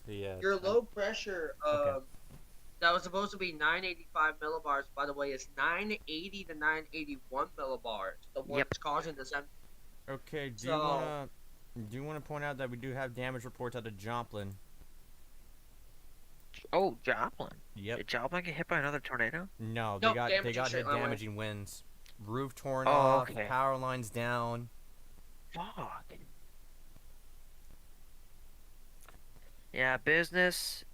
Speaker 1: Yeah.
Speaker 3: Your low pressure,
Speaker 1: Okay.
Speaker 3: that was supposed to be 985 millibars, by the way, is 980 to 981 millibars. The one
Speaker 6: Yep.
Speaker 3: that's causing this.
Speaker 1: Okay.
Speaker 3: So,
Speaker 1: Do you wanna point out that we do have damage reports out of Joplin?
Speaker 6: Oh, Joplin.
Speaker 1: Yep.
Speaker 6: Did Joplin get hit by another tornado?
Speaker 1: No,
Speaker 3: Nope,
Speaker 1: they
Speaker 3: damaging
Speaker 1: got
Speaker 3: straight
Speaker 1: hit
Speaker 3: line wind.
Speaker 1: damaging winds. Roof torn
Speaker 6: Oh,
Speaker 1: off,
Speaker 6: okay.
Speaker 1: power lines down.
Speaker 6: Fuck. Yeah, business,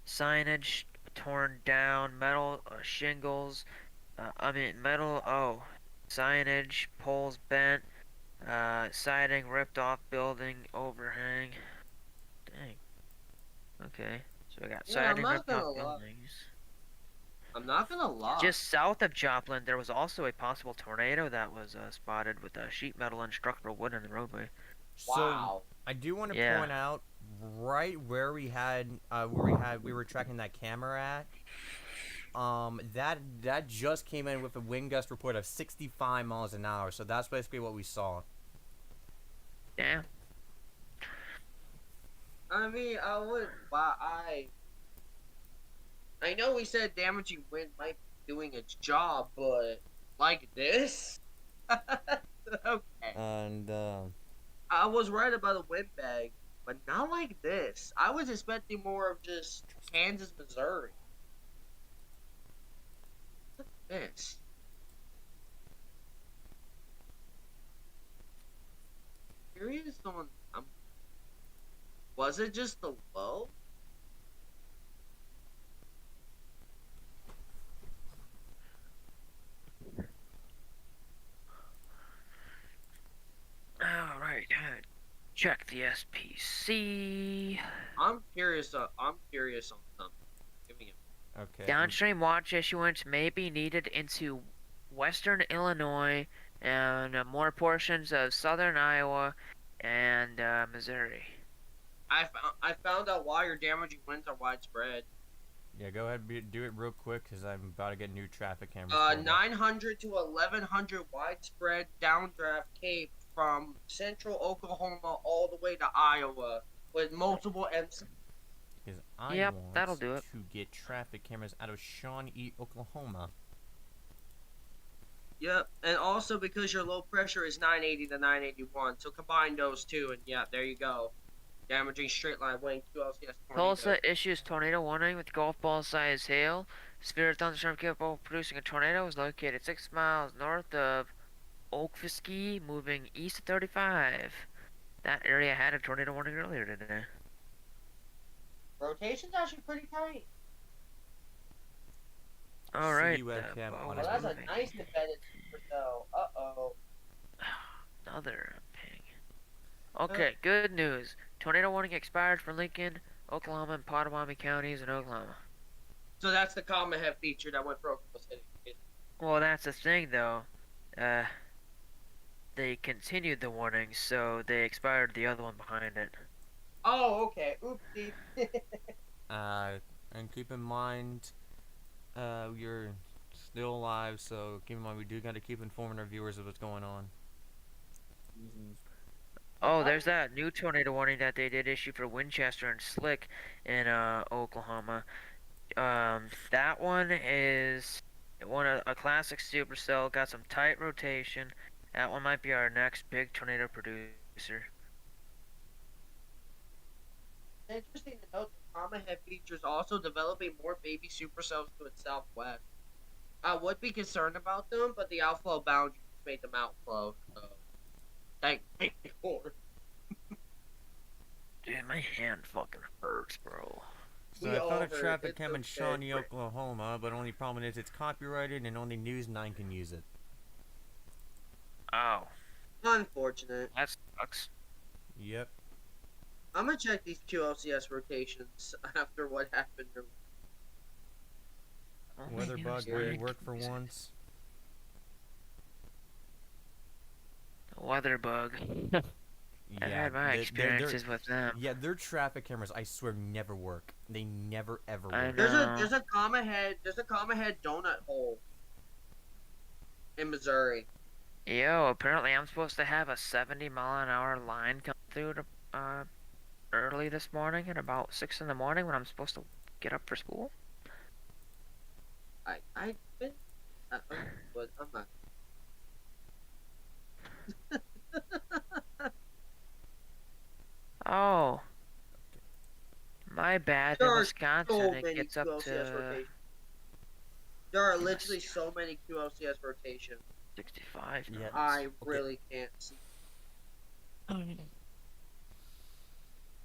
Speaker 6: signage torn down, metal shingles, signage, poles bent, siding ripped off, building overhang. Dang. Okay, so we got
Speaker 3: Yeah, I'm
Speaker 6: siding
Speaker 3: not
Speaker 6: ripped
Speaker 3: gonna
Speaker 6: off
Speaker 3: lie.
Speaker 6: buildings.
Speaker 3: I'm not gonna lie.
Speaker 6: Just south of Joplin, there was also a possible tornado that was spotted with sheet metal and structural wood in the roadway.
Speaker 3: Wow.
Speaker 1: So I do want to
Speaker 6: Yeah.
Speaker 1: point out right where we were tracking that camera at. That just came in with a wind gust report of 65 miles an hour. So that's basically what we saw.
Speaker 6: Yeah.
Speaker 3: I mean, I know we said damaging wind might be doing its job, but like this? Okay.
Speaker 1: And
Speaker 3: I was right about a wind bag, but not like this. I was expecting more of just Kansas, Missouri. Look at this. Curious on. Was it just the low?
Speaker 6: Alright, check the SPC.
Speaker 3: I'm curious on something. Give me a
Speaker 1: okay.
Speaker 6: Downstream watch issuance may be needed into western Illinois and more portions of southern Iowa and Missouri.
Speaker 3: I found out why your damaging winds are widespread.
Speaker 1: Yeah, go ahead and do it real quick because I'm about to get new traffic cameras. pulled up.
Speaker 3: 900 to 1100 widespread downdraft cape from central Oklahoma all the way to Iowa with multiple MC.
Speaker 1: Because I
Speaker 6: Yep,
Speaker 1: want
Speaker 6: that'll do it.
Speaker 1: to get traffic cameras out of Shawnee, Oklahoma.
Speaker 3: Yep, and also because your low pressure is 980 to 981, so combine those two, and yeah, there you go. Damaging straight line wind, QLCS.
Speaker 6: Tulsa issues tornado warning with golf ball size hail. Severe thunderstorm capable of producing a tornado is located 6 miles north of Oakfiskey, moving east of 35. That area had a tornado warning earlier today.
Speaker 3: Rotation's actually pretty tight.
Speaker 6: Alright.
Speaker 1: City webcam on
Speaker 3: Well,
Speaker 1: its
Speaker 3: that's a
Speaker 1: moving.
Speaker 3: nice embedded supercell. Uh-oh.
Speaker 6: Another ping. Okay, good news. Tornado warning expired for Lincoln, Oklahoma, and Potawatomi counties in Oklahoma.
Speaker 3: So that's the common head feature that went for Oklahoma City.
Speaker 6: Well, that's the thing, though. They continued the warning, so they expired the other one behind it.
Speaker 3: Oh, okay. Oopsie.
Speaker 1: And keep in mind, you're still alive, so keep in mind we do got to keep informing our viewers of what's going on.
Speaker 6: Oh, there's that new tornado warning that they did issue for Winchester and Slick in Oklahoma. That one is a classic supercell, got some tight rotation. That one might be our next big tornado producer.
Speaker 3: Interesting to note that common head features also developing more baby supercells to its southwest. I would be concerned about them, but the outflow boundaries made them outflow. So, thank Lord.
Speaker 6: Dude, my hand fucking hurts, bro.
Speaker 1: So I found a traffic cam in Shawnee, Oklahoma, but only problem is it's copyrighted and only News 9 can use it.
Speaker 6: Oh.
Speaker 3: Unfortunate.
Speaker 6: That sucks.
Speaker 1: Yep.
Speaker 3: I'm gonna check these QLCS rotations after what happened.
Speaker 1: Weather bug really work for once.
Speaker 6: Weather bug. I've had my experiences with them.
Speaker 1: Yeah, their traffic cameras, I swear, never work. They never ever work.
Speaker 3: There's a common head donut hole in Missouri.
Speaker 6: Yo, apparently I'm supposed to have a 70-mile-an-hour line come through early this morning at about 6 in the morning when I'm supposed to get up for school.
Speaker 3: I been, but I'm not.
Speaker 6: Oh, my bad.
Speaker 3: There
Speaker 6: In
Speaker 3: are
Speaker 6: Wisconsin,
Speaker 3: so
Speaker 6: it
Speaker 3: many
Speaker 6: gets up
Speaker 3: QLCS
Speaker 6: to
Speaker 3: rotations. There are literally so many QLCS rotations.
Speaker 6: 65
Speaker 1: Yeah.
Speaker 3: I
Speaker 1: Okay.
Speaker 3: really can't see.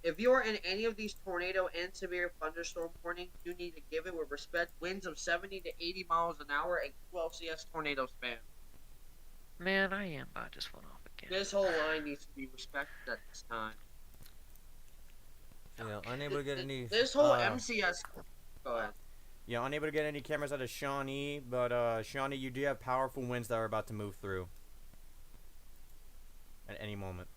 Speaker 3: If you are in any of these tornado and severe thunderstorm warnings, you need to give it with respect. Winds of 70 to 80 miles an hour and QLCS tornado span.
Speaker 6: Man, I am about just went off again.
Speaker 3: This whole line needs to be respected at this time.
Speaker 1: Yeah, unable to get any.
Speaker 3: This whole MCS. Go ahead.
Speaker 1: Yeah, unable to get any cameras out of Shawnee, but Shawnee, you do have powerful winds that are about to move through at any moment.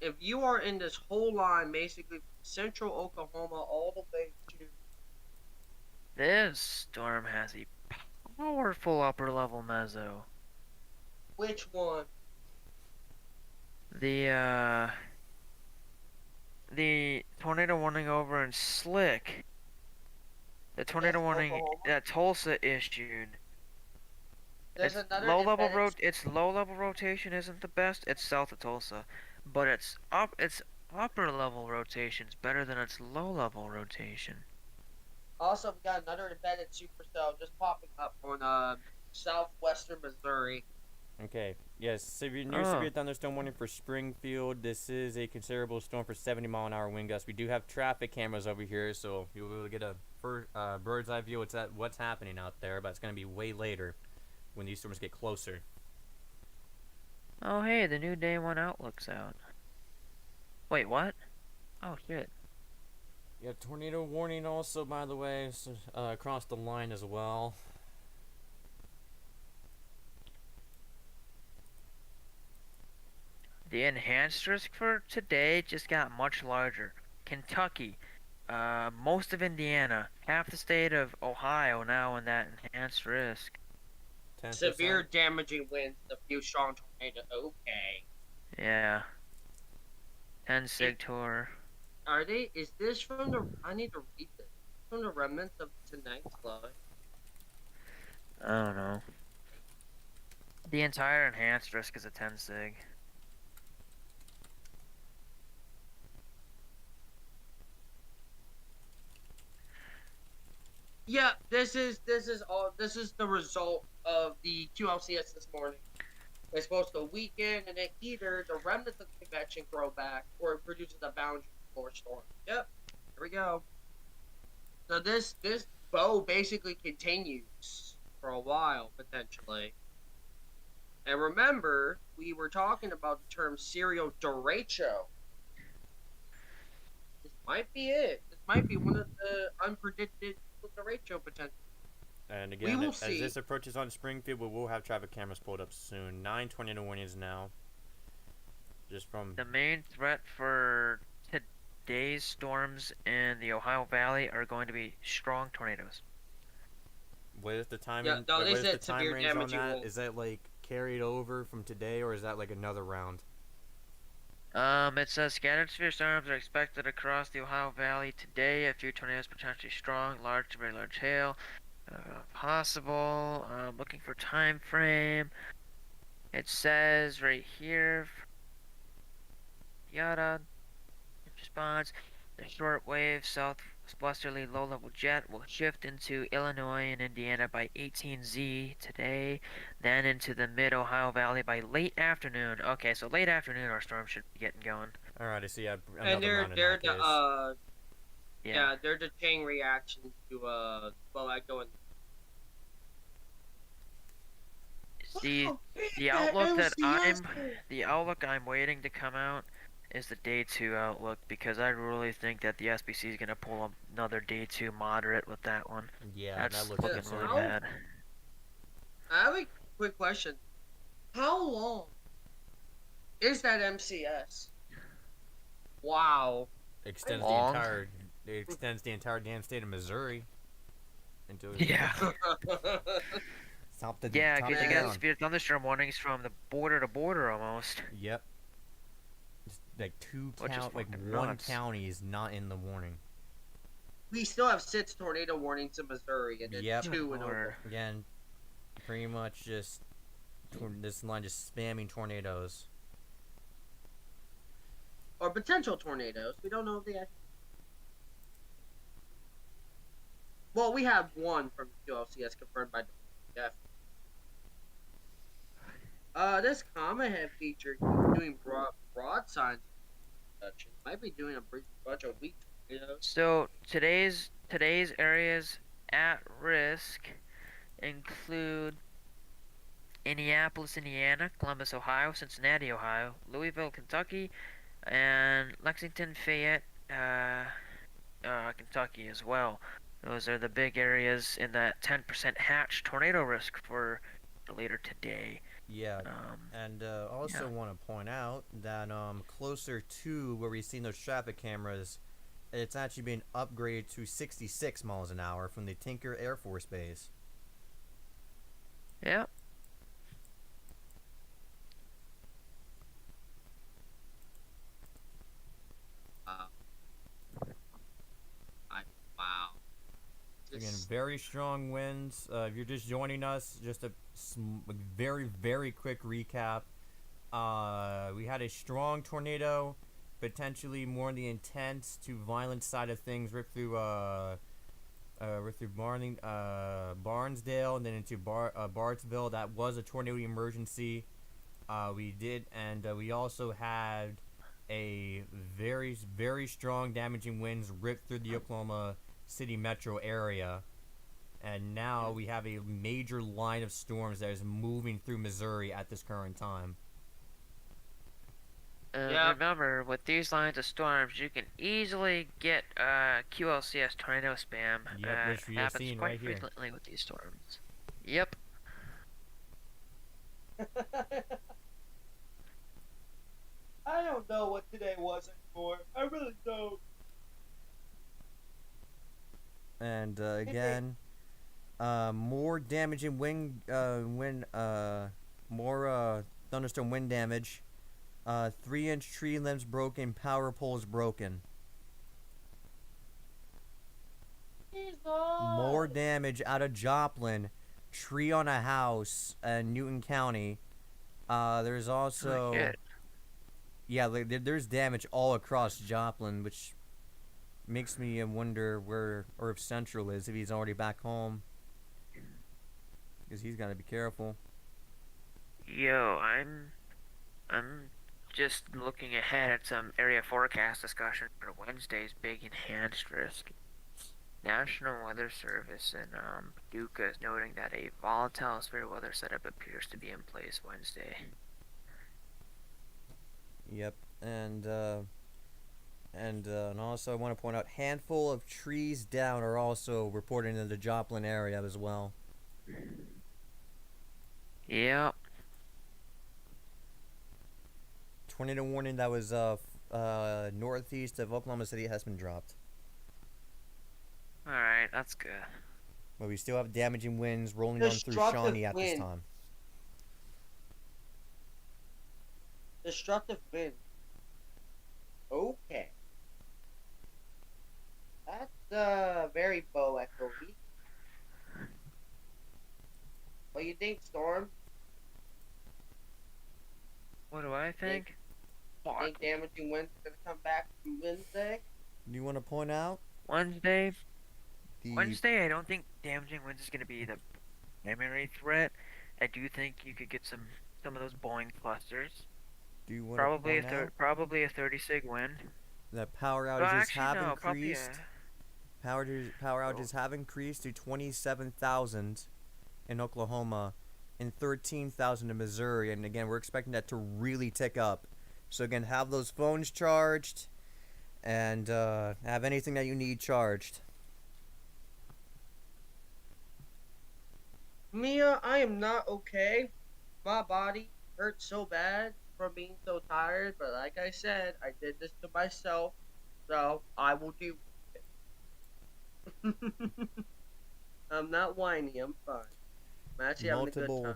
Speaker 3: If you are in this whole line, basically from central Oklahoma all the way to.
Speaker 6: This storm has a powerful upper level mezzo.
Speaker 3: Which one?
Speaker 6: The tornado warning over in Slick. The tornado warning
Speaker 3: Oklahoma?
Speaker 6: that Tulsa issued.
Speaker 3: There's
Speaker 6: It's
Speaker 3: another
Speaker 6: low level
Speaker 3: embedded.
Speaker 6: its low level rotation isn't the best. It's south of Tulsa, but its upper level rotation's better than its low level rotation.
Speaker 3: Also, we got another embedded supercell just popping up on southwestern Missouri.
Speaker 1: Okay. Yes, severe thunderstorm warning for Springfield. This is a considerable storm for 70-mile-an-hour wind gusts. We do have traffic cameras over here, so you'll be able to get a bird's eye view of what's happening out there. But it's going to be way later when these storms get closer.
Speaker 6: Oh hey, the new day one outlook's out. Wait, what? Oh shit.
Speaker 1: Yeah, tornado warning also, by the way, across the line as well.
Speaker 6: The enhanced risk for today just got much larger. Kentucky, most of Indiana, half the state of Ohio now in that enhanced risk.
Speaker 1: 10%?
Speaker 3: Severe damaging winds, a few strong tornadoes. Okay.
Speaker 6: Yeah. 10 sig tour.
Speaker 3: Are they? Is this from the? I need to read this. From the remnants of tonight's live.
Speaker 6: I don't know. The entire enhanced risk is a 10 sig.
Speaker 3: Yeah, this is the result of the QLCS this morning. It's supposed to weaken, and then either the remnants of the convection grow back, or it produces a boundary force storm. Yep, here we go. So this bow basically continues for a while potentially. And remember, we were talking about the term serial derecho. This might be it. This might be one of the unpredicted derecho potential.
Speaker 1: And again, as this approaches on Springfield, we will have traffic cameras pulled up soon. 9 tornado warnings now. Just from
Speaker 6: the main threat for today's storms in the Ohio Valley are going to be strong tornadoes.
Speaker 1: What is the time?
Speaker 3: Yeah, no,
Speaker 1: what
Speaker 3: they
Speaker 1: is the
Speaker 3: said
Speaker 1: time
Speaker 3: severe
Speaker 1: range on
Speaker 3: damaging
Speaker 1: that?
Speaker 3: will.
Speaker 1: Is that like carried over from today, or is that like another round?
Speaker 6: It says scattered severe storms are expected across the Ohio Valley today. A few tornadoes potentially strong, large to very large hail. Possible. Looking for time frame. It says right here. Yada. Response. The shortwave southwesterly low-level jet will shift into Illinois and Indiana by 18Z today, then into the mid-Ohio Valley by late afternoon. Okay, so late afternoon our storm should be getting going.
Speaker 1: Alright, I see. Another
Speaker 3: And they're
Speaker 1: round in that
Speaker 3: the
Speaker 1: case.
Speaker 3: yeah, they're the chain reaction to echo and
Speaker 6: the outlook I'm waiting to come out is the day 2 outlook, because I really think that the SBC is gonna pull another day 2 moderate with that one.
Speaker 1: Yeah,
Speaker 6: that's
Speaker 1: that looks
Speaker 6: looking really bad.
Speaker 3: I have a quick question. How long is that MCS? Wow.
Speaker 1: It extends the entire damn state of Missouri. until
Speaker 6: Yeah.
Speaker 1: top the
Speaker 6: Yeah,
Speaker 1: top
Speaker 6: because
Speaker 1: it
Speaker 6: you got
Speaker 1: down.
Speaker 6: severe thunderstorm warnings from the border to border almost.
Speaker 1: Yep. Just like
Speaker 6: Which is
Speaker 1: like
Speaker 6: fucking
Speaker 1: one
Speaker 6: nuts.
Speaker 1: county is not in the warning.
Speaker 3: We still have 6 tornado warnings in Missouri, and then
Speaker 1: Yep.
Speaker 3: 2 in Oklahoma.
Speaker 1: Again, pretty much just this line just spamming tornadoes.
Speaker 3: Or potential tornadoes. We don't know if they actually. Well, we have one from QLCS confirmed by Jeff. This comet had featured doing broad signs. Might be doing a bunch of weak tornadoes.
Speaker 6: So today's areas at risk include Indianapolis, Indiana, Columbus, Ohio, Cincinnati, Ohio, Louisville, Kentucky, and Lexington, Fayette, Kentucky as well. Those are the big areas in that 10% hatch tornado risk for later today.
Speaker 1: Yeah, and also want to point out that closer to where we've seen those traffic cameras, it's actually been upgraded to 66 miles an hour from the Tinker Air Force Base.
Speaker 6: Yeah.
Speaker 3: Wow.
Speaker 1: Again, very strong winds. If you're just joining us, just a very, very quick recap. We had a strong tornado, potentially more on the intense to violent side of things, ripped through Barnesdale and then into Bartsville. That was a tornado emergency. We also had a very, very strong damaging winds ripped through the Oklahoma City metro area, and now we have a major line of storms that is moving through Missouri at this current time.
Speaker 6: Remember, with these lines of storms, you can easily get QLCS tornado spam.
Speaker 1: Yep, which we are
Speaker 6: happens
Speaker 1: seeing
Speaker 6: quite
Speaker 1: right here.
Speaker 6: frequently with these storms. Yep.
Speaker 3: I don't know what today was anymore. I really don't.
Speaker 1: And again, more damaging more thunderstorm wind damage. 3-inch tree limbs broken, power poles broken. More damage out of Joplin, tree on a house in Newton County. There's also, there's damage all across Joplin, which makes me wonder where or if Central is, if he's already back home, because he's got to be careful.
Speaker 6: Yo, I'm just looking ahead at some area forecast discussion for Wednesday's big enhanced risk. National Weather Service in Paducah is noting that a volatile severe weather setup appears to be in place Wednesday.
Speaker 1: Yep, and also I want to point out, handful of trees down are also reported in the Joplin area as well.
Speaker 6: Yep.
Speaker 1: Tornado warning that was northeast of Oklahoma City has been dropped.
Speaker 6: Alright, that's good.
Speaker 1: But we still have damaging winds rolling on through Shawnee at this time.
Speaker 3: Destructive wind. Okay. That's very bow echoey. What do you think, Storm?
Speaker 6: What do I think?
Speaker 3: Think damaging winds are gonna come back from Wednesday?
Speaker 1: Do you want to point out?
Speaker 6: Wednesday, I don't think damaging winds is going to be the primary threat. I do think you could get some of those Boeing clusters.
Speaker 1: Do you want to point out?
Speaker 6: Probably a 30 sig wind.
Speaker 1: That power outages have increased. Power outages have increased to 27,000 in Oklahoma and 13,000 in Missouri, and again, we're expecting that to really tick up. So again, have those phones charged, and have anything that you need charged.
Speaker 3: Mia, I am not okay. My body hurts so bad from being so tired, but like I said, I did this to myself, so I will do it. I'm not whiny. I'm fine. I'm actually having a good time.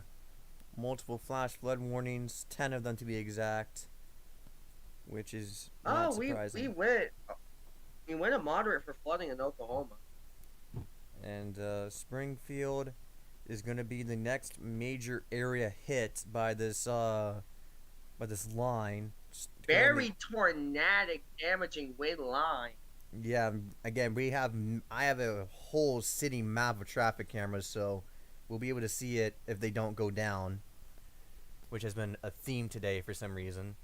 Speaker 1: Multiple flash flood warnings, 10 of them to be exact, which is not
Speaker 3: Oh, we
Speaker 1: surprising.
Speaker 3: went a moderate for flooding in Oklahoma.
Speaker 1: And Springfield is going to be the next major area hit by this line.
Speaker 3: Very tornadic, damaging wind line.
Speaker 1: Yeah, again, I have a whole city map of traffic cameras, so we'll be able to see it if they don't go down, which has been a theme today for some reason.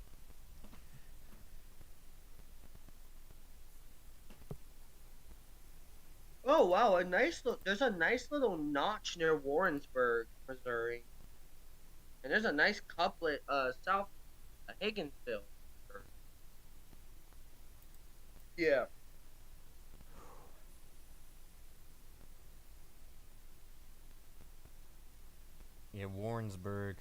Speaker 3: Oh wow, there's a nice little notch near Warrensburg, Missouri, and there's a nice couplet south of Higginsville. Yeah.
Speaker 1: Yeah, Warrensburg.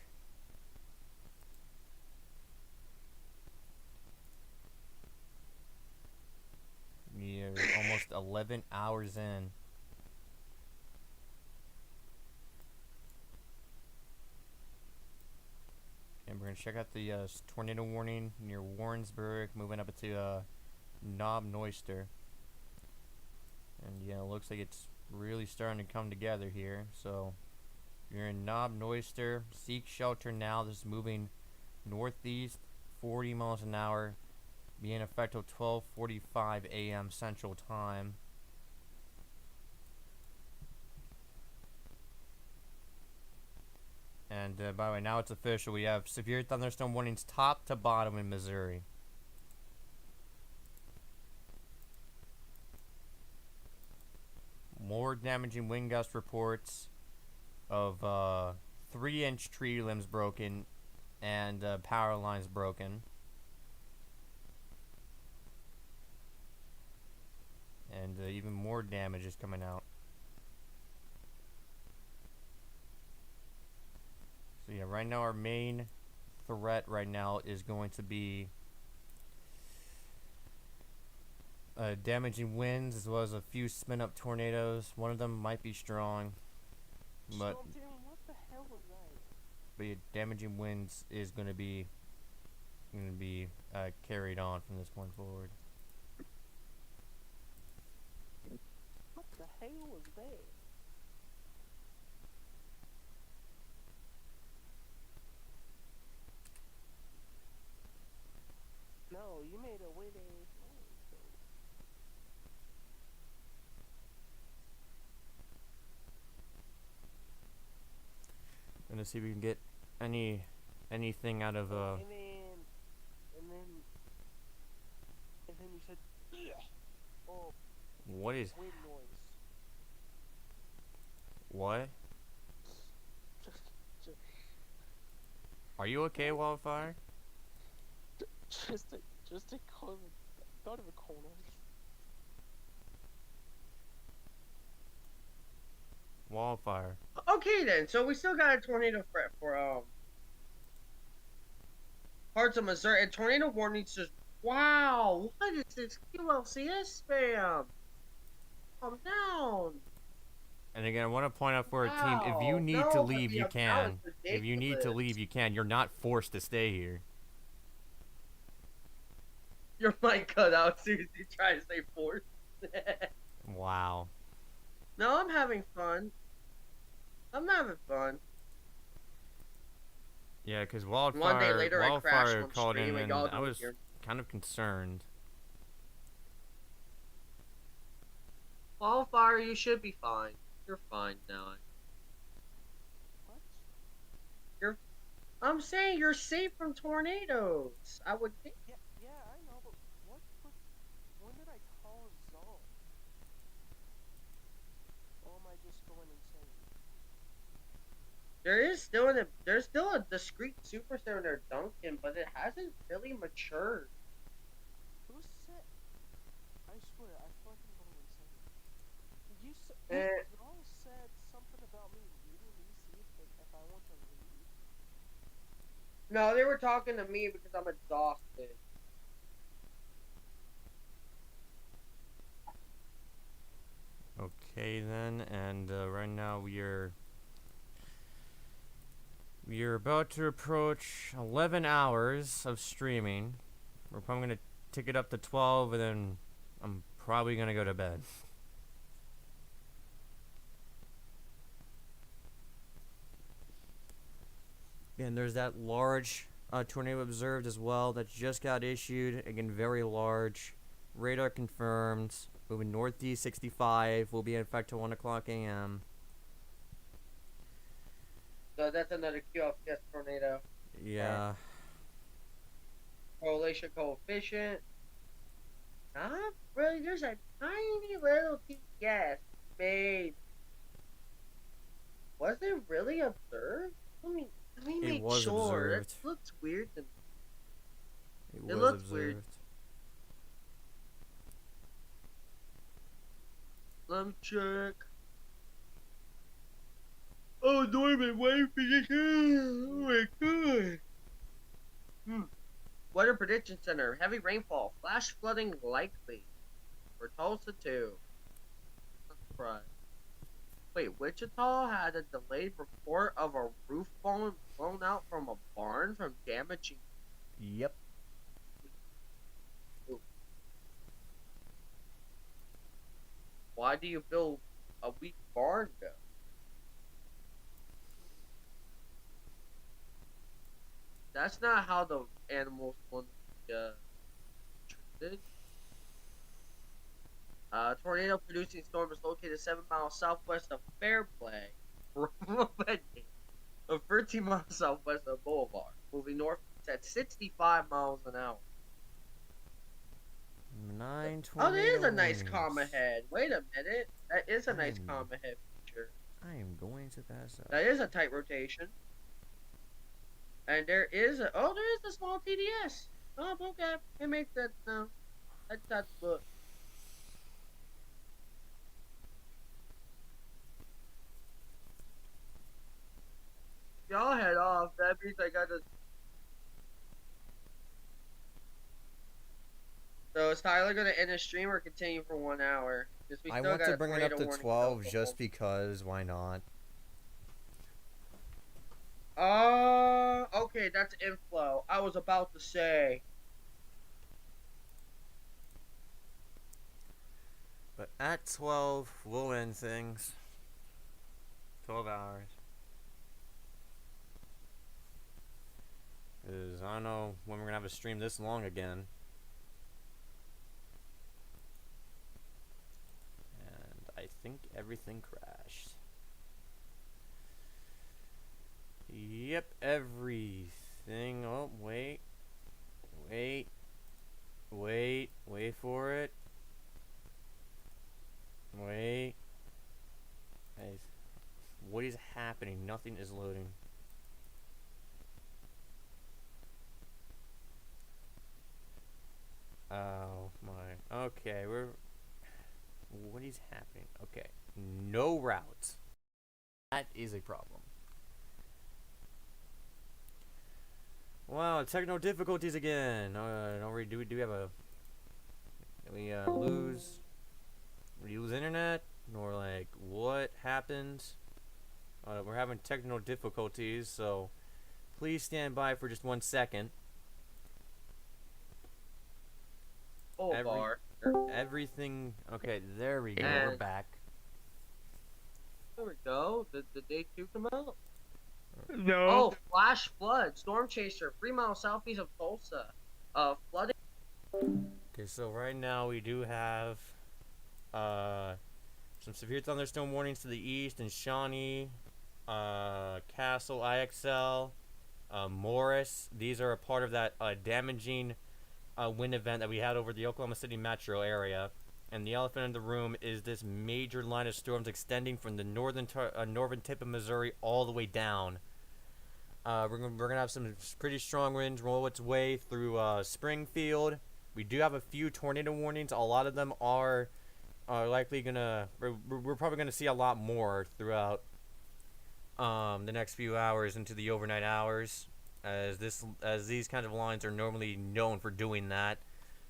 Speaker 1: Yeah, almost 11 hours in. And we're going to check out the tornado warning near Warrensburg, moving up to Knob Neuster. And yeah, it looks like it's really starting to come together here. So if you're in Knob Neuster, seek shelter now. This is moving northeast 40 miles an hour, being effective 12:45 a.m. Central Time. And by the way, now it's official. We have severe thunderstorm warnings top to bottom in Missouri. More damaging wind gust reports of 3-inch tree limbs broken and power lines broken. And even more damage is coming out. So yeah, right now our main threat right now is going to be damaging winds as well as a few spin-up tornadoes. One of them might be strong, but
Speaker 17: What the hell was that?
Speaker 1: But yeah, damaging winds is going to be carried on from this point forward.
Speaker 17: What the hell was that? No, you made a weird ass noise, though.
Speaker 1: Gonna see if we can get anything out of
Speaker 17: And then you said, yeah. Oh.
Speaker 1: What is
Speaker 17: Weird noise.
Speaker 1: what? Are you okay, Wildfire?
Speaker 17: Just a corner. Thought of a corner.
Speaker 1: Wildfire.
Speaker 3: Okay then, so we still got a tornado threat for parts of Missouri. And tornado warnings just wow, what is this QLCS spam? Calm down.
Speaker 1: And again, I want to point out for our team, if you need to leave, you can. If you need to leave, you can. You're not forced to stay here.
Speaker 3: Your mic cut out as soon as you try to say forced.
Speaker 1: Wow.
Speaker 3: No, I'm having fun. I'm having fun.
Speaker 1: Yeah, because
Speaker 3: One day later, I crashed
Speaker 1: Wildfire
Speaker 3: on
Speaker 1: called in,
Speaker 3: stream and
Speaker 1: and
Speaker 3: y'all
Speaker 1: I
Speaker 3: don't
Speaker 1: was
Speaker 3: hear.
Speaker 1: kind of concerned.
Speaker 3: Wildfire, you should be fine. You're fine now.
Speaker 17: What?
Speaker 3: I'm saying you're safe from tornadoes. I would think.
Speaker 17: Yeah, I know, but when did I call Zol? Or am I just going insane?
Speaker 3: There's still a discrete superstar in there, Duncan, but it hasn't really matured.
Speaker 17: Who said? I swear, I fucking going insane. Zol said something about me reading these if I want to leave.
Speaker 3: No, they were talking to me because I'm exhausted.
Speaker 1: Okay then, and right now we are about to approach 11 hours of streaming. We're probably gonna take it up to 12, and then I'm probably gonna go to bed. And there's that large tornado observed as well that just got issued. Again, very large. Radar confirmed. Moving northeast 65. Will be in effect till 1 o'clock a.m.
Speaker 3: So that's another QFS tornado.
Speaker 1: Yeah.
Speaker 3: Correlation coefficient. Not really. There's a tiny little TS made. Was it really observed? Let me
Speaker 1: It
Speaker 3: make
Speaker 1: was
Speaker 3: sure.
Speaker 1: observed.
Speaker 3: That looks weird to me.
Speaker 1: It was
Speaker 3: looks
Speaker 1: observed.
Speaker 3: weird. Let me check. Oh, Norman, wait for this. Oh my god. Weather Prediction Center. Heavy rainfall. Flash flooding likely. For Tulsa, too. Surprise. Wait, Wichita had a delayed report of a roof blown out from a barn from damaging.
Speaker 1: Yep.
Speaker 3: Why do you build a weak barn, though? That's not how the animals want to be treated. Tornado producing storm is located 7 miles southwest of Fairplay, of 13 miles southwest of Boulevard, moving north at 65 miles an hour.
Speaker 1: 9
Speaker 3: Oh, there is a
Speaker 1: tornado
Speaker 3: nice
Speaker 1: warnings.
Speaker 3: calm ahead. Wait a minute. That is a nice calm ahead feature.
Speaker 1: I am going to pass out.
Speaker 3: That is a tight rotation. And there is a small TDS. Oh, okay. It makes sense now. That's good. Y'all head off. That means I gotta. So is Tyler gonna end the stream or continue for 1 hour? We
Speaker 1: I
Speaker 3: still
Speaker 1: want
Speaker 3: got
Speaker 1: to
Speaker 3: a
Speaker 1: bring it up
Speaker 3: tornado
Speaker 1: to
Speaker 3: warning
Speaker 1: 12
Speaker 3: still.
Speaker 1: just because. Why not?
Speaker 3: Okay, that's inflow. I was about to say.
Speaker 1: But at 12, we'll end things. 12 hours. Because I don't know when we're going to have a stream this long again. And I think everything crashed. Yep, everything. Oh, wait. Wait for it. Wait. Guys, what is happening? Nothing is loading. Oh my. Okay, what is happening? Okay. No routes. That is a problem. Wow, technical difficulties again. Do we have a? Did we lose? Did you lose internet? Or like what happened? We're having technical difficulties, so please stand by for just 1 second. Everything. Okay, there we go. We're back.
Speaker 3: There we go. Did day 2 come out?
Speaker 1: No.
Speaker 3: Oh, flash flood. Storm chaser. 3 miles southeast of Tulsa. Flooding.
Speaker 1: Okay, so right now we do have some severe thunderstorm warnings to the east in Shawnee, Castle, IXL, Morris. These are a part of that damaging wind event that we had over the Oklahoma City metro area. And the elephant in the room is this major line of storms extending from the northern tip of Missouri all the way down. We're gonna have some pretty strong winds roll its way through Springfield. We do have a few tornado warnings. A lot of them are likely gonna. We're probably gonna see a lot more throughout the next few hours into the overnight hours, as these kind of lines are normally known for doing that.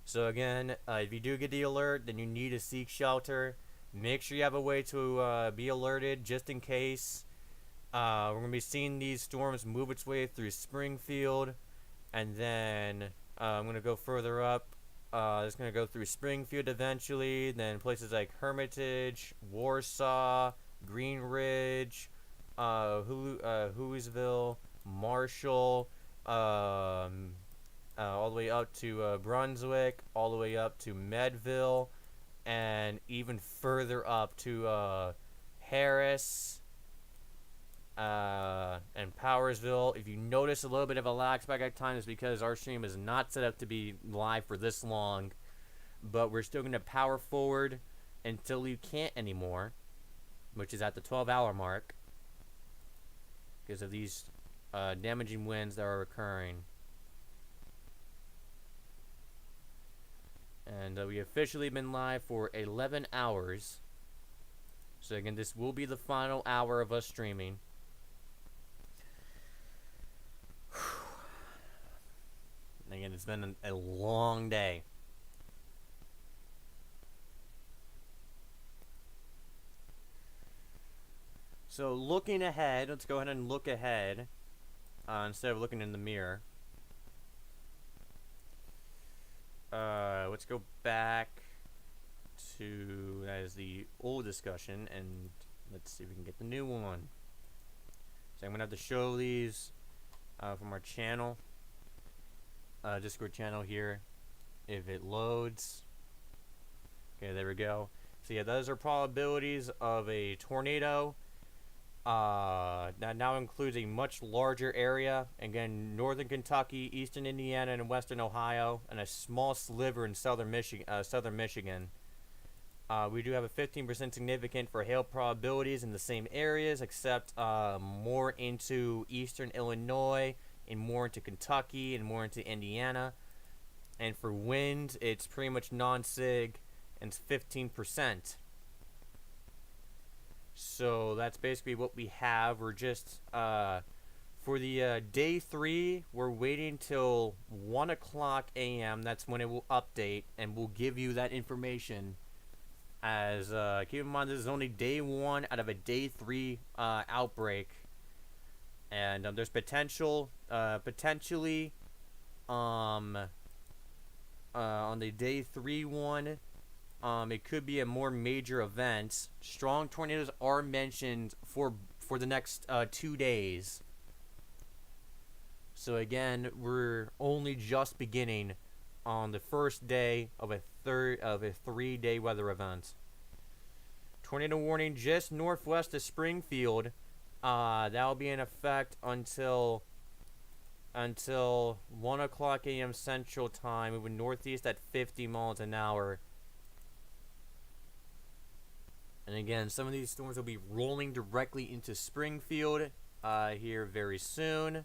Speaker 1: So again, if you do get the alert, then you need to seek shelter. make sure you have a way to be alerted just in case. We're going to be seeing these storms move its way through Springfield, and then I'm going to go further up. It's going to go through Springfield eventually, then places like Hermitage, Warsaw, Green Ridge, Hueysville, Marshall, all the way up to Brunswick, all the way up to Medville, and even further up to Harris and Powersville. If you notice a little bit of a lag spike at times, it's because our stream is not set up to be live for this long, but we're still going to power forward until you can't anymore, which is at the 12-hour mark because of these damaging winds that are occurring. And we officially been live for 11 hours. So again, this will be the final hour of us streaming. Again, it's been a long day. So looking ahead, let's go ahead and look ahead instead of looking in the mirror. Let's go back to, that is the old discussion, and let's see if we can get the new one. So I'm going to have to show these from our channel, Discord channel here, if it loads. Okay, there we go. So yeah, those are probabilities of a tornado. That now includes a much larger area. Again, northern Kentucky, eastern Indiana, and western Ohio, and a small sliver in southern Michigan. We do have a 15% significant for hail probabilities in the same areas, except more into eastern Illinois, and more into Kentucky, and more into Indiana. And for wind, it's pretty much non-sig, and it's 15%. So that's basically what we have. We're just for the day 3, we're waiting till 1 o'clock a.m. That's when it will update, and we'll give you that information. As keep in mind, this is only day 1 out of a day 3 outbreak, and there's potentially on the day 3 one. It could be a more major event. Strong tornadoes are mentioned for the next 2 days. So again, we're only just beginning on the first day of a 3-day weather event. Tornado warning just northwest of Springfield. That'll be in effect until 1 o'clock a.m. Central Time, moving northeast at 50 miles an hour. And again, some of these storms will be rolling directly into Springfield here very soon.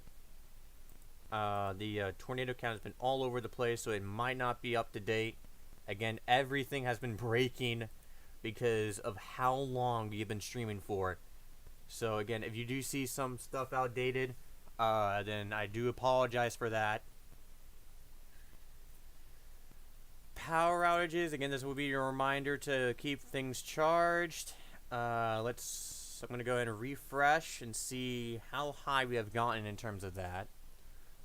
Speaker 1: The tornado count has been all over the place, so it might not be up to date. Again, everything has been breaking because of how long we've been streaming for. So again, if you do see some stuff outdated, then I do apologize for that. Power outages, again, this will be your reminder to keep things charged. I'm going to go ahead and refresh and see how high we have gotten in terms of that.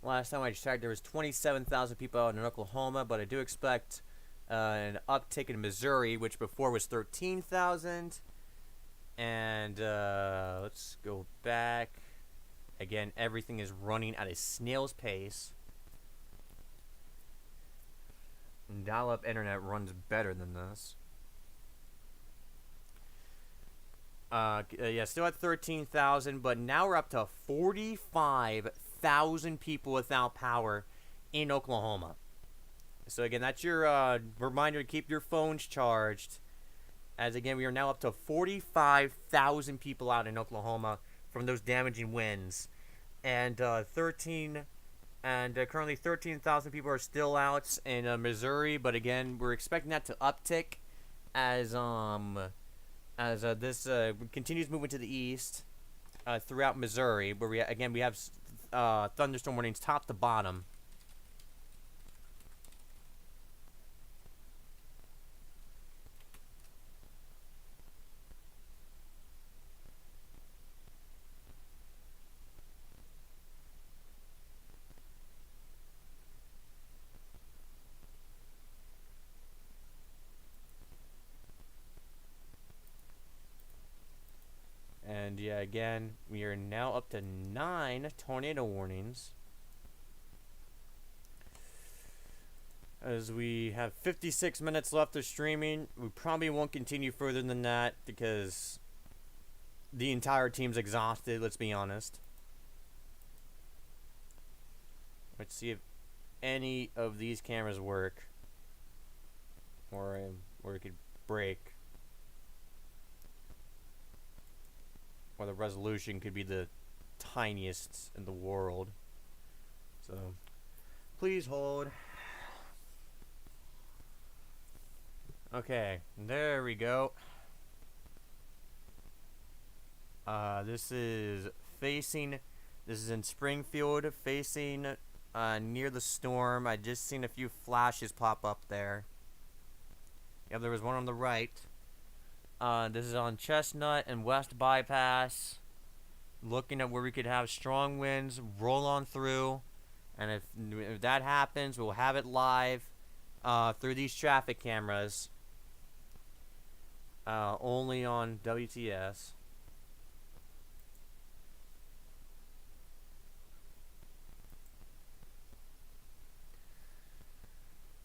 Speaker 1: Last time I checked, there was 27,000 people out in Oklahoma, but I do expect an uptick in Missouri, which before was 13,000. And let's go back. Again, everything is running at a snail's pace. Dial-up internet runs better than this. Yeah, still at 13,000, but now we're up to 45,000 people without power in Oklahoma. So again, that's your reminder to keep your phones charged. As again, we are now up to 45,000 people out in Oklahoma from those damaging winds, and currently 13,000 people are still out in Missouri. But again, we're expecting that to uptick as this continues moving to the east throughout Missouri, where we have thunderstorm warnings top to bottom. And yeah, again, we are now up to 9 tornado warnings. As we have 56 minutes left of streaming, we probably won't continue further than that because the entire team's exhausted, let's be honest. Let's see if any of these cameras work. Or it could break. Or the resolution could be the tiniest in the world. So, please hold. Okay, there we go. This is in Springfield, facing near the storm. I just seen a few flashes pop up there. Yeah, there was one on the right. This is on Chestnut and West Bypass. Looking at where we could have strong winds roll on through. And if that happens, we'll have it live through these traffic cameras. Only on WTS.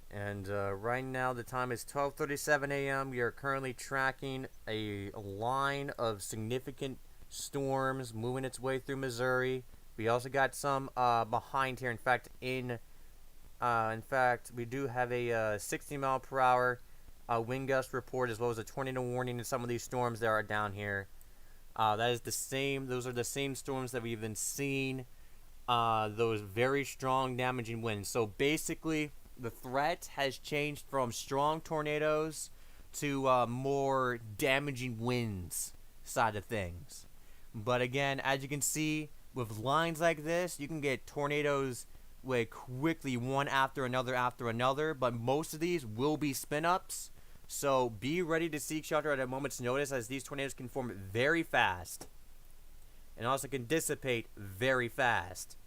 Speaker 1: And right now the time is 12:37 a.m. We are currently tracking a line of significant storms moving its way through Missouri. We also got some behind here. In fact, we do have a 60 mile per hour wind gust report, as well as a tornado warning in some of these storms that are down here. Those are the same storms that we've been seeing. Those very strong, damaging winds. So basically, the threat has changed from strong tornadoes to more damaging winds side of things. But again, as you can see, with lines like this, you can get tornadoes way quickly, one after another. But most of these will be spin-ups. So be ready to seek shelter at a moment's notice, as these tornadoes can form very fast. And also can dissipate very fast.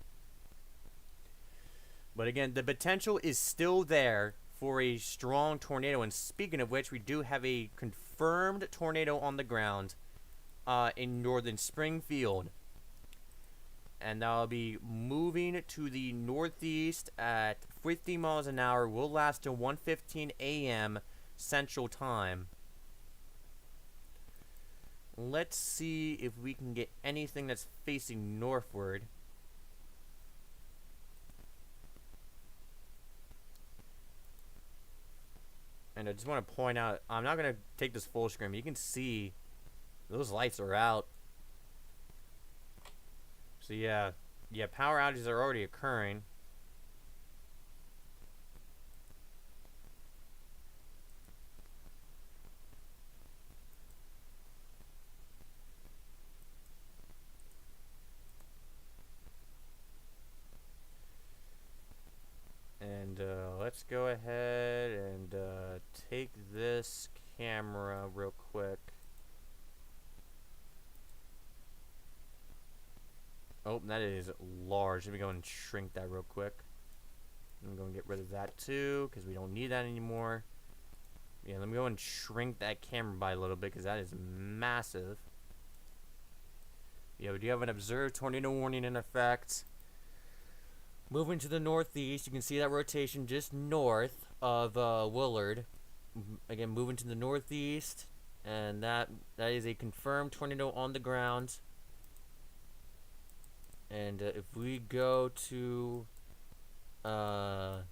Speaker 1: But again, the potential is still there for a strong tornado. And speaking of which, we do have a confirmed tornado on the ground in northern Springfield. And that'll be moving to the northeast at 50 miles an hour. Will last till 1:15 a.m. Central Time. Let's see if we can get anything that's facing northward. And I just want to point out, I'm not going to take this full screen. You can see those lights are out. So yeah, power outages are already occurring. And let's go ahead and take this camera real quick. Oh, that is large. Let me go and shrink that real quick. I'm going to get rid of that too, because we don't need that anymore. Yeah, let me go and shrink that camera by a little bit, because that is massive. Yeah, we do have an observed tornado warning in effect. Moving to the northeast, you can see that rotation just north of Willard. Again, moving to the northeast, and that is a confirmed tornado on the ground. And if we go to our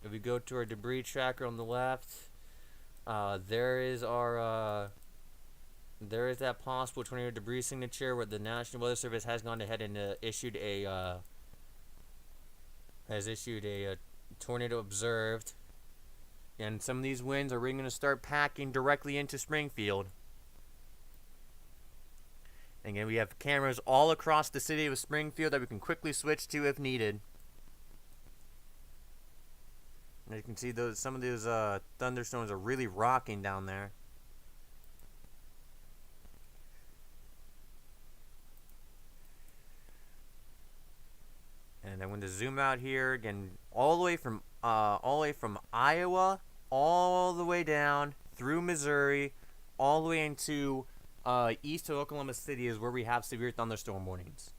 Speaker 1: debris tracker on the left, there is that possible tornado debris signature where the National Weather Service has gone ahead and issued a tornado observed. And some of these winds are really going to start packing directly into Springfield. Again, we have cameras all across the city of Springfield that we can quickly switch to if needed. And you can see some of those thunderstorms are really rocking down there. And I'm going to zoom out here again, all the way from Iowa, all the way down through Missouri, all the way into east of Oklahoma City is where we have severe thunderstorm warnings.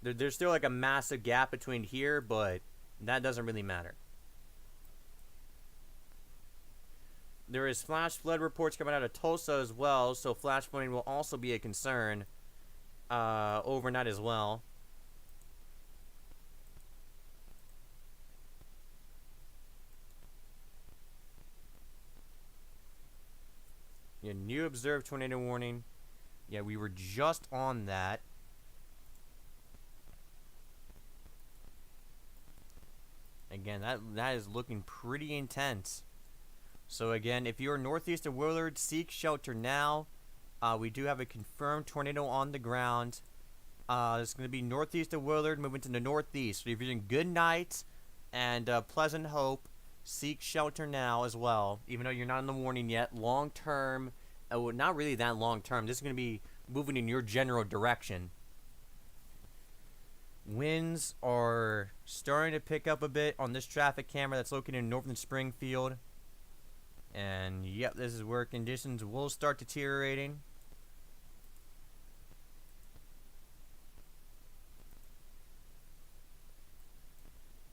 Speaker 1: There's still like a massive gap between here, but that doesn't really matter. There is flash flood reports coming out of Tulsa as well, so flash flooding will also be a concern overnight as well. Yeah, new observed tornado warning. Yeah, we were just on that. Again, that is looking pretty intense. So again, if you're northeast of Willard, seek shelter now. We do have a confirmed tornado on the ground. It's going to be northeast of Willard, moving to the northeast. So if you're in Good Night and Pleasant Hope, seek shelter now as well. Even though you're not in the warning yet, long term, well, not really that long term. This is going to be moving in your general direction. Winds are starting to pick up a bit on this traffic camera that's located in northern Springfield. And yep, this is where conditions will start deteriorating.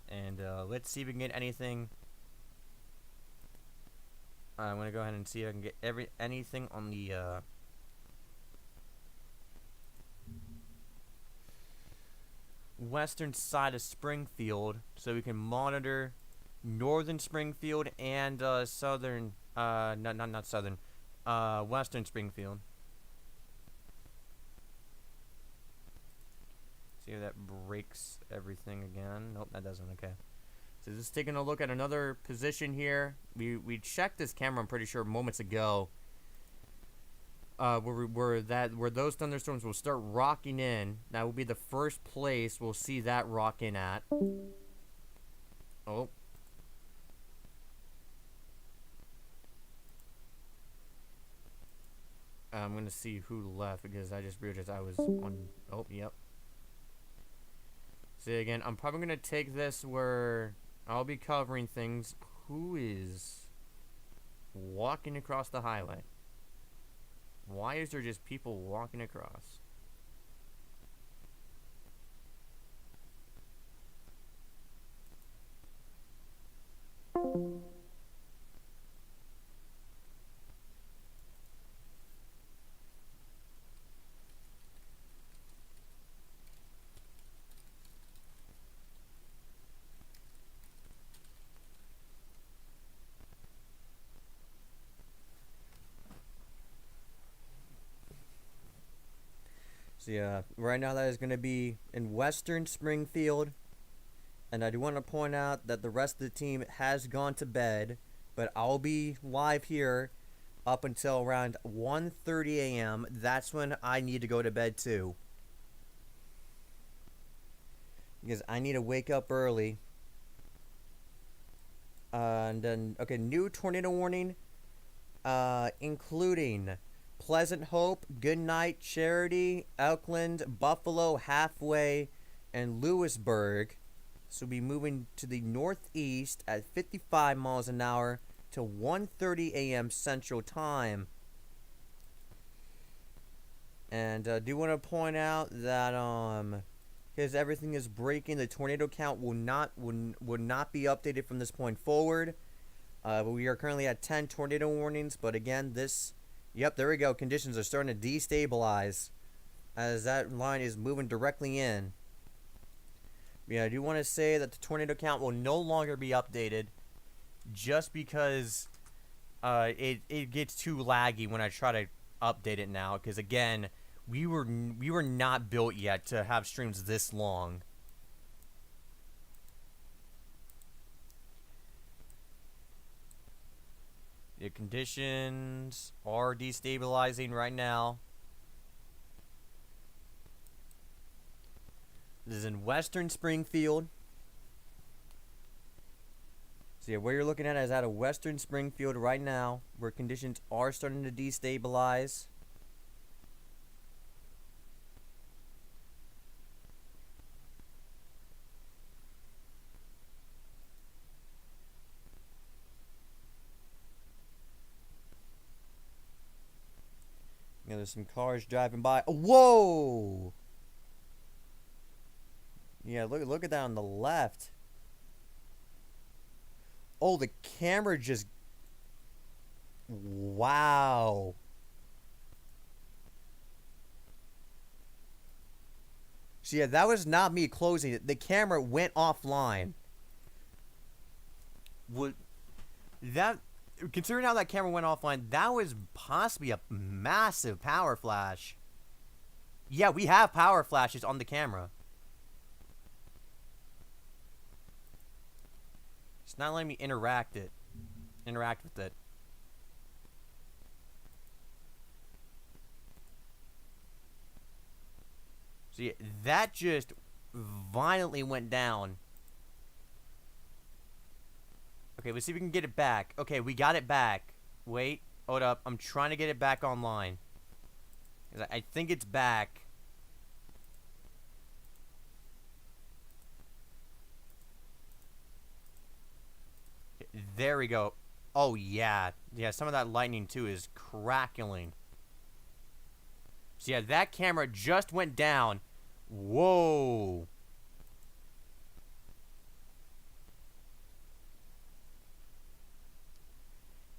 Speaker 1: And let's see if we can get anything. I'm gonna go ahead and see if I can get anything on the western side of Springfield, so we can monitor northern Springfield and southern, not southern, western Springfield. See if that breaks everything again. Nope, that doesn't. Okay. So just taking a look at another position here. We checked this camera, I'm pretty sure, moments ago. Where those thunderstorms will start rocking in. That will be the first place we'll see that rock in at. Oh. I'm gonna see who left because I just realized I was on. Oh, yep. See again, I'm probably gonna take this where I'll be covering things. Who is walking across the highway? Why is there just people walking across? So yeah, right now that is going to be in western Springfield. And I do want to point out that the rest of the team has gone to bed. But I'll be live here up until around 1:30 a.m. That's when I need to go to bed too. Because I need to wake up early. And then, okay, new tornado warning. Including Pleasant Hope, Goodnight, Charity, Elkland, Buffalo, Halfway, and Lewisburg. So we'll be moving to the northeast at 55 miles an hour to 1:30 a.m. Central Time. And I do want to point out that because everything is breaking, the tornado count will not be updated from this point forward. We are currently at 10 tornado warnings, but again, yep, there we go. Conditions are starting to destabilize as that line is moving directly in. Yeah, I do want to say that the tornado count will no longer be updated just because it gets too laggy when I try to update it now. Because again, we were not built yet to have streams this long. The conditions are destabilizing right now. This is in western Springfield. So yeah, where you're looking at is out of western Springfield right now, where conditions are starting to destabilize. There's some cars driving by. Whoa! Yeah, look at that on the left. Oh, the camera just... Wow. So yeah, that was not me closing it. The camera went offline. Would that, considering how that camera went offline, that was possibly a massive power flash. Yeah, we have power flashes on the camera. It's not letting me interact with it. So yeah, that just violently went down. Okay, let's see if we can get it back. Okay, we got it back. Wait, hold up. I'm trying to get it back online. 'Cause I think it's back. There we go. Oh, yeah. Yeah, some of that lightning, too, is crackling. So, yeah, that camera just went down. Whoa.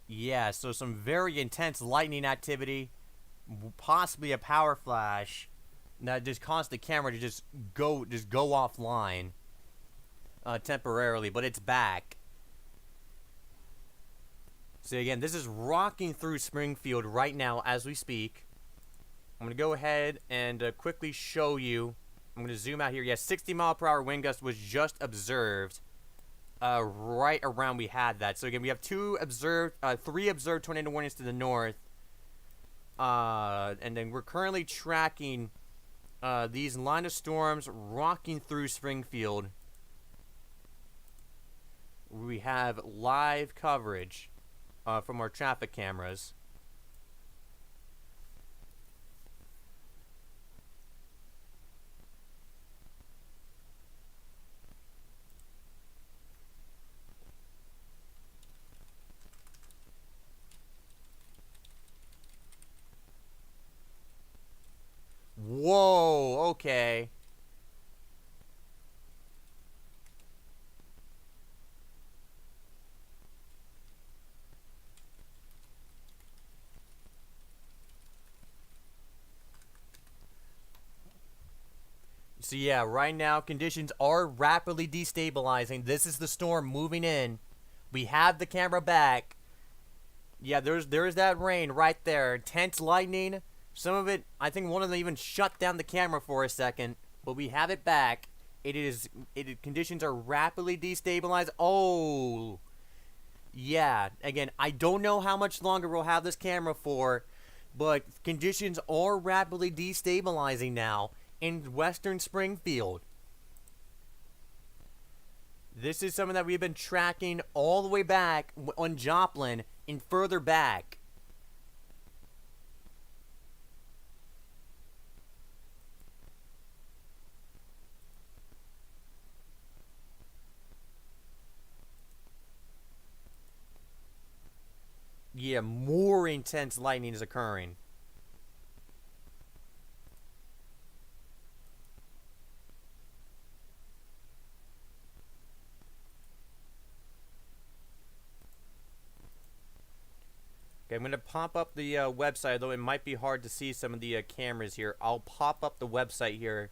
Speaker 1: Yeah, so some very intense lightning activity. Possibly a power flash. That just caused the camera to just go offline. Temporarily, but it's back. So again, this is rocking through Springfield right now as we speak. I'm going to go ahead and quickly show you. I'm going to zoom out here. Yeah, 60-mile-per-hour wind gust was just observed right around we had that. So again, we have three observed tornado warnings to the north. And then we're currently tracking these line of storms rocking through Springfield. We have live coverage from our traffic cameras. Whoa, okay. So yeah, right now conditions are rapidly destabilizing. This is the storm moving in. We have the camera back. Yeah, there's that rain right there. Intense lightning. Some of it, I think one of them even shut down the camera for a second, but we have it back. Conditions are rapidly destabilized. Oh, yeah. Again, I don't know how much longer we'll have this camera for, but conditions are rapidly destabilizing now in western Springfield. This is something that we've been tracking all the way back on Joplin and further back. Yeah, more intense lightning is occurring. Okay, I'm going to pop up the website, though it might be hard to see some of the cameras here. I'll pop up the website here.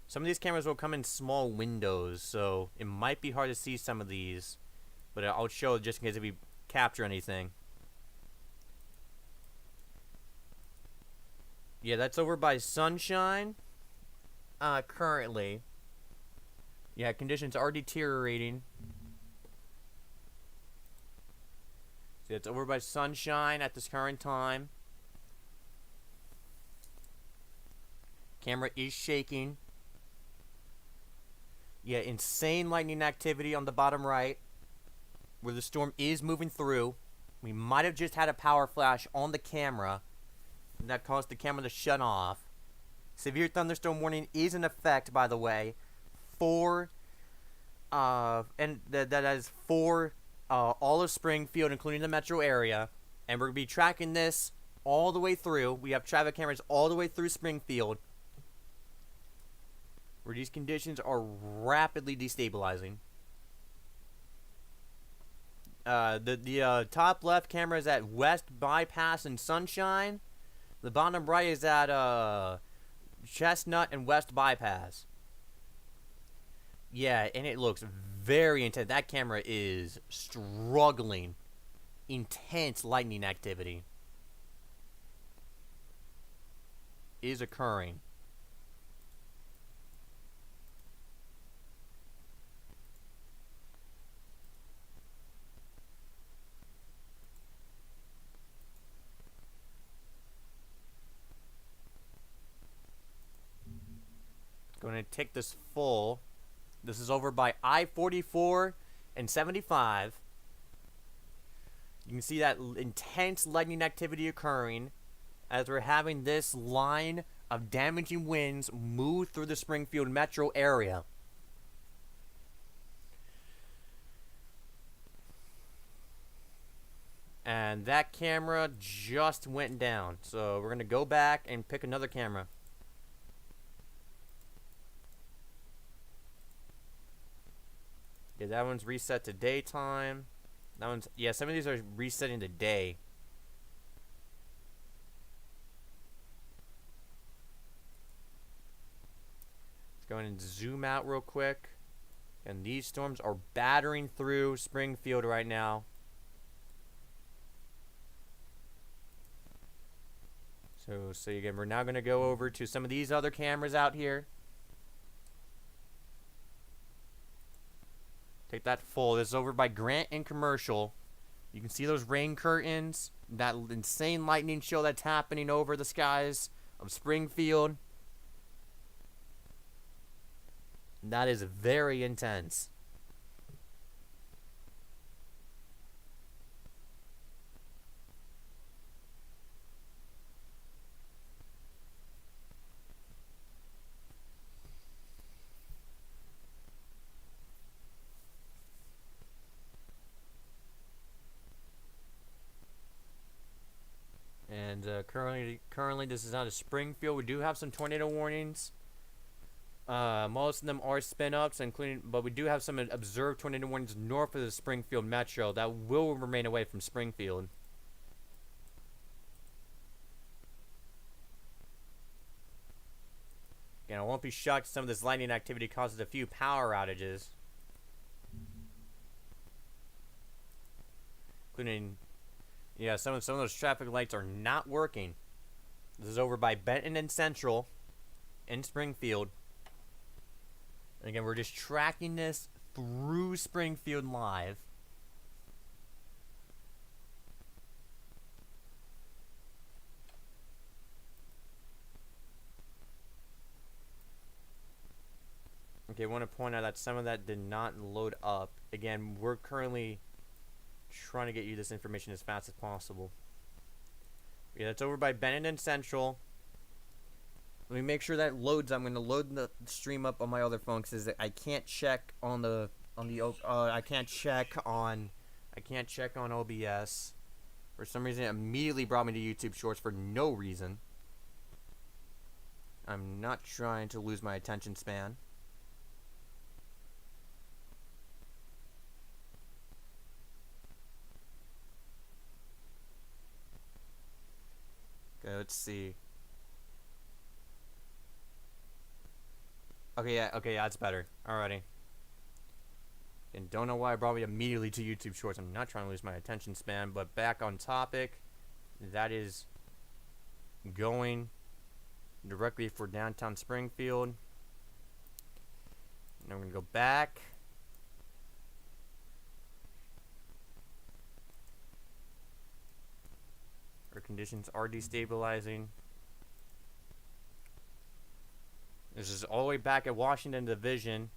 Speaker 1: Some of these cameras will come in small windows, so it might be hard to see some of these. But I'll show it just in case if we capture anything. Yeah, that's over by Sunshine. Currently. Yeah, conditions are deteriorating. So it's over by Sunshine at this current time. Camera is shaking. Yeah, insane lightning activity on the bottom right, where the storm is moving through. We might have just had a power flash on the camera that caused the camera to shut off. Severe thunderstorm warning is in effect, by the way, for and that is for all of Springfield, including the metro area, and we're gonna be tracking this all the way through. We have traffic cameras all the way through Springfield, where these conditions are rapidly destabilizing. The top left camera is at West Bypass and Sunshine. The bottom right is at Chestnut and West Bypass. Yeah, and it looks very intense. That camera is struggling. Intense lightning activity is occurring. Going to take this full. This is over by I-44 and 75. You can see that intense lightning activity occurring as we're having this line of damaging winds move through the Springfield metro area. And that camera just went down. So we're going to go back and pick another camera. Yeah, that one's reset to daytime. That one's, yeah, some of these are resetting to day. Let's go ahead and zoom out real quick. And these storms are battering through Springfield right now. So again, we're now going to go over to some of these other cameras out here. Take that full. This is over by Grant and Commercial. You can see those rain curtains. That insane lightning show that's happening over the skies of Springfield. That is very intense. And currently this is out of Springfield. We do have some tornado warnings. Most of them are spin-ups, but we do have some observed tornado warnings north of the Springfield metro that will remain away from Springfield. Again, I won't be shocked if some of this lightning activity causes a few power outages, including, yeah, some of those traffic lights are not working. This is over by Benton and Central in Springfield. And again, we're just tracking this through Springfield live. Okay, I want to point out that some of that did not load up. Again, we're currently trying to get you this information as fast as possible. Yeah, that's over by Benton Central. Let me make sure that loads. I'm going to load the stream up on my other phone because I can't check on I can't check on OBS. For some reason, it immediately brought me to YouTube Shorts for no reason. I'm not trying to lose my attention span. Okay, let's see. Okay, yeah, that's better. Alrighty. And don't know why I brought me immediately to YouTube Shorts. I'm not trying to lose my attention span, but back on topic. That is going directly for downtown Springfield. Now we're going to go back. Our conditions are destabilizing. This is all the way back at Washington Division.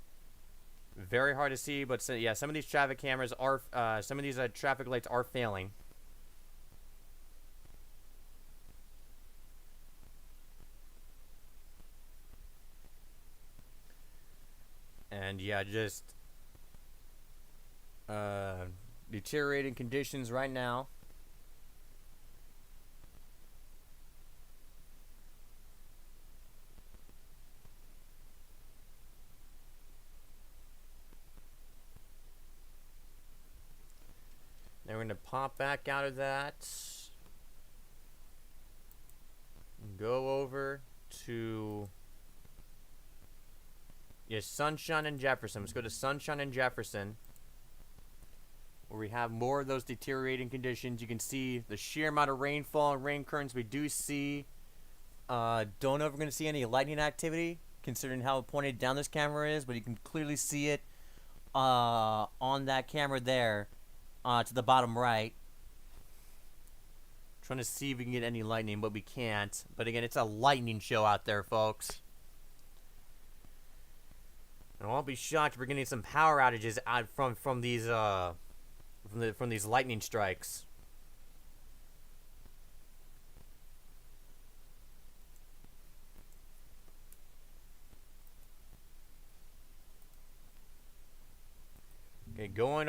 Speaker 1: Very hard to see, but yeah, some of these traffic cameras are, some of these traffic lights are failing. And yeah, just deteriorating conditions right now. gonna pop back out of that. Go over to Sunshine and Jefferson. Let's go to Sunshine and Jefferson, where we have more of those deteriorating conditions. You can see the sheer amount of rainfall and rain currents we do see. Don't know if we're going to see any lightning activity, considering how pointed down this camera is, but you can clearly see it on that camera there to the bottom right. Trying to see if we can get any lightning, but we can't. But again, it's a lightning show out there, folks. And I'll be shocked if we're getting some power outages out from these from these lightning strikes. Okay, going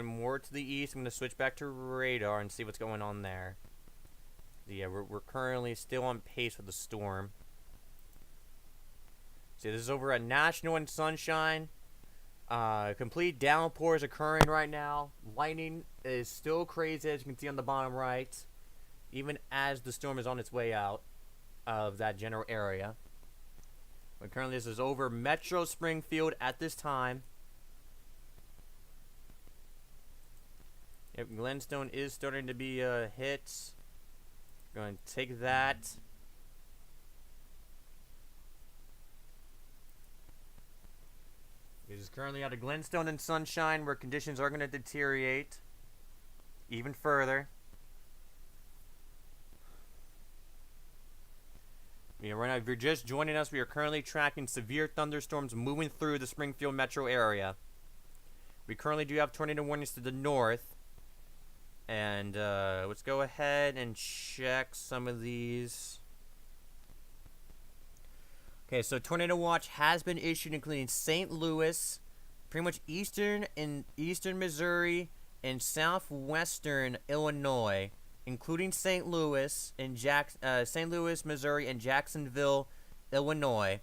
Speaker 1: more to the east. I'm going to switch back to radar and see what's going on there. Yeah, we're currently still on pace with the storm. See, this is over at National and Sunshine. Complete downpours occurring right now. Lightning is still crazy, as you can see on the bottom right, even as the storm is on its way out of that general area. But currently, this is over Metro Springfield at this time. Yep, Glenstone is starting to be hit. Going to take that. It is currently out of Glenstone and Sunshine, where conditions are going to deteriorate even further. Yeah, right now, if you're just joining us, we are currently tracking severe thunderstorms moving through the Springfield metro area. We currently do have tornado warnings to the north. And let's go ahead and check some of these. Okay, so tornado watch has been issued, including St. Louis, pretty much eastern Missouri, and southwestern Illinois, including St. Louis, Missouri, and Jacksonville, Illinois.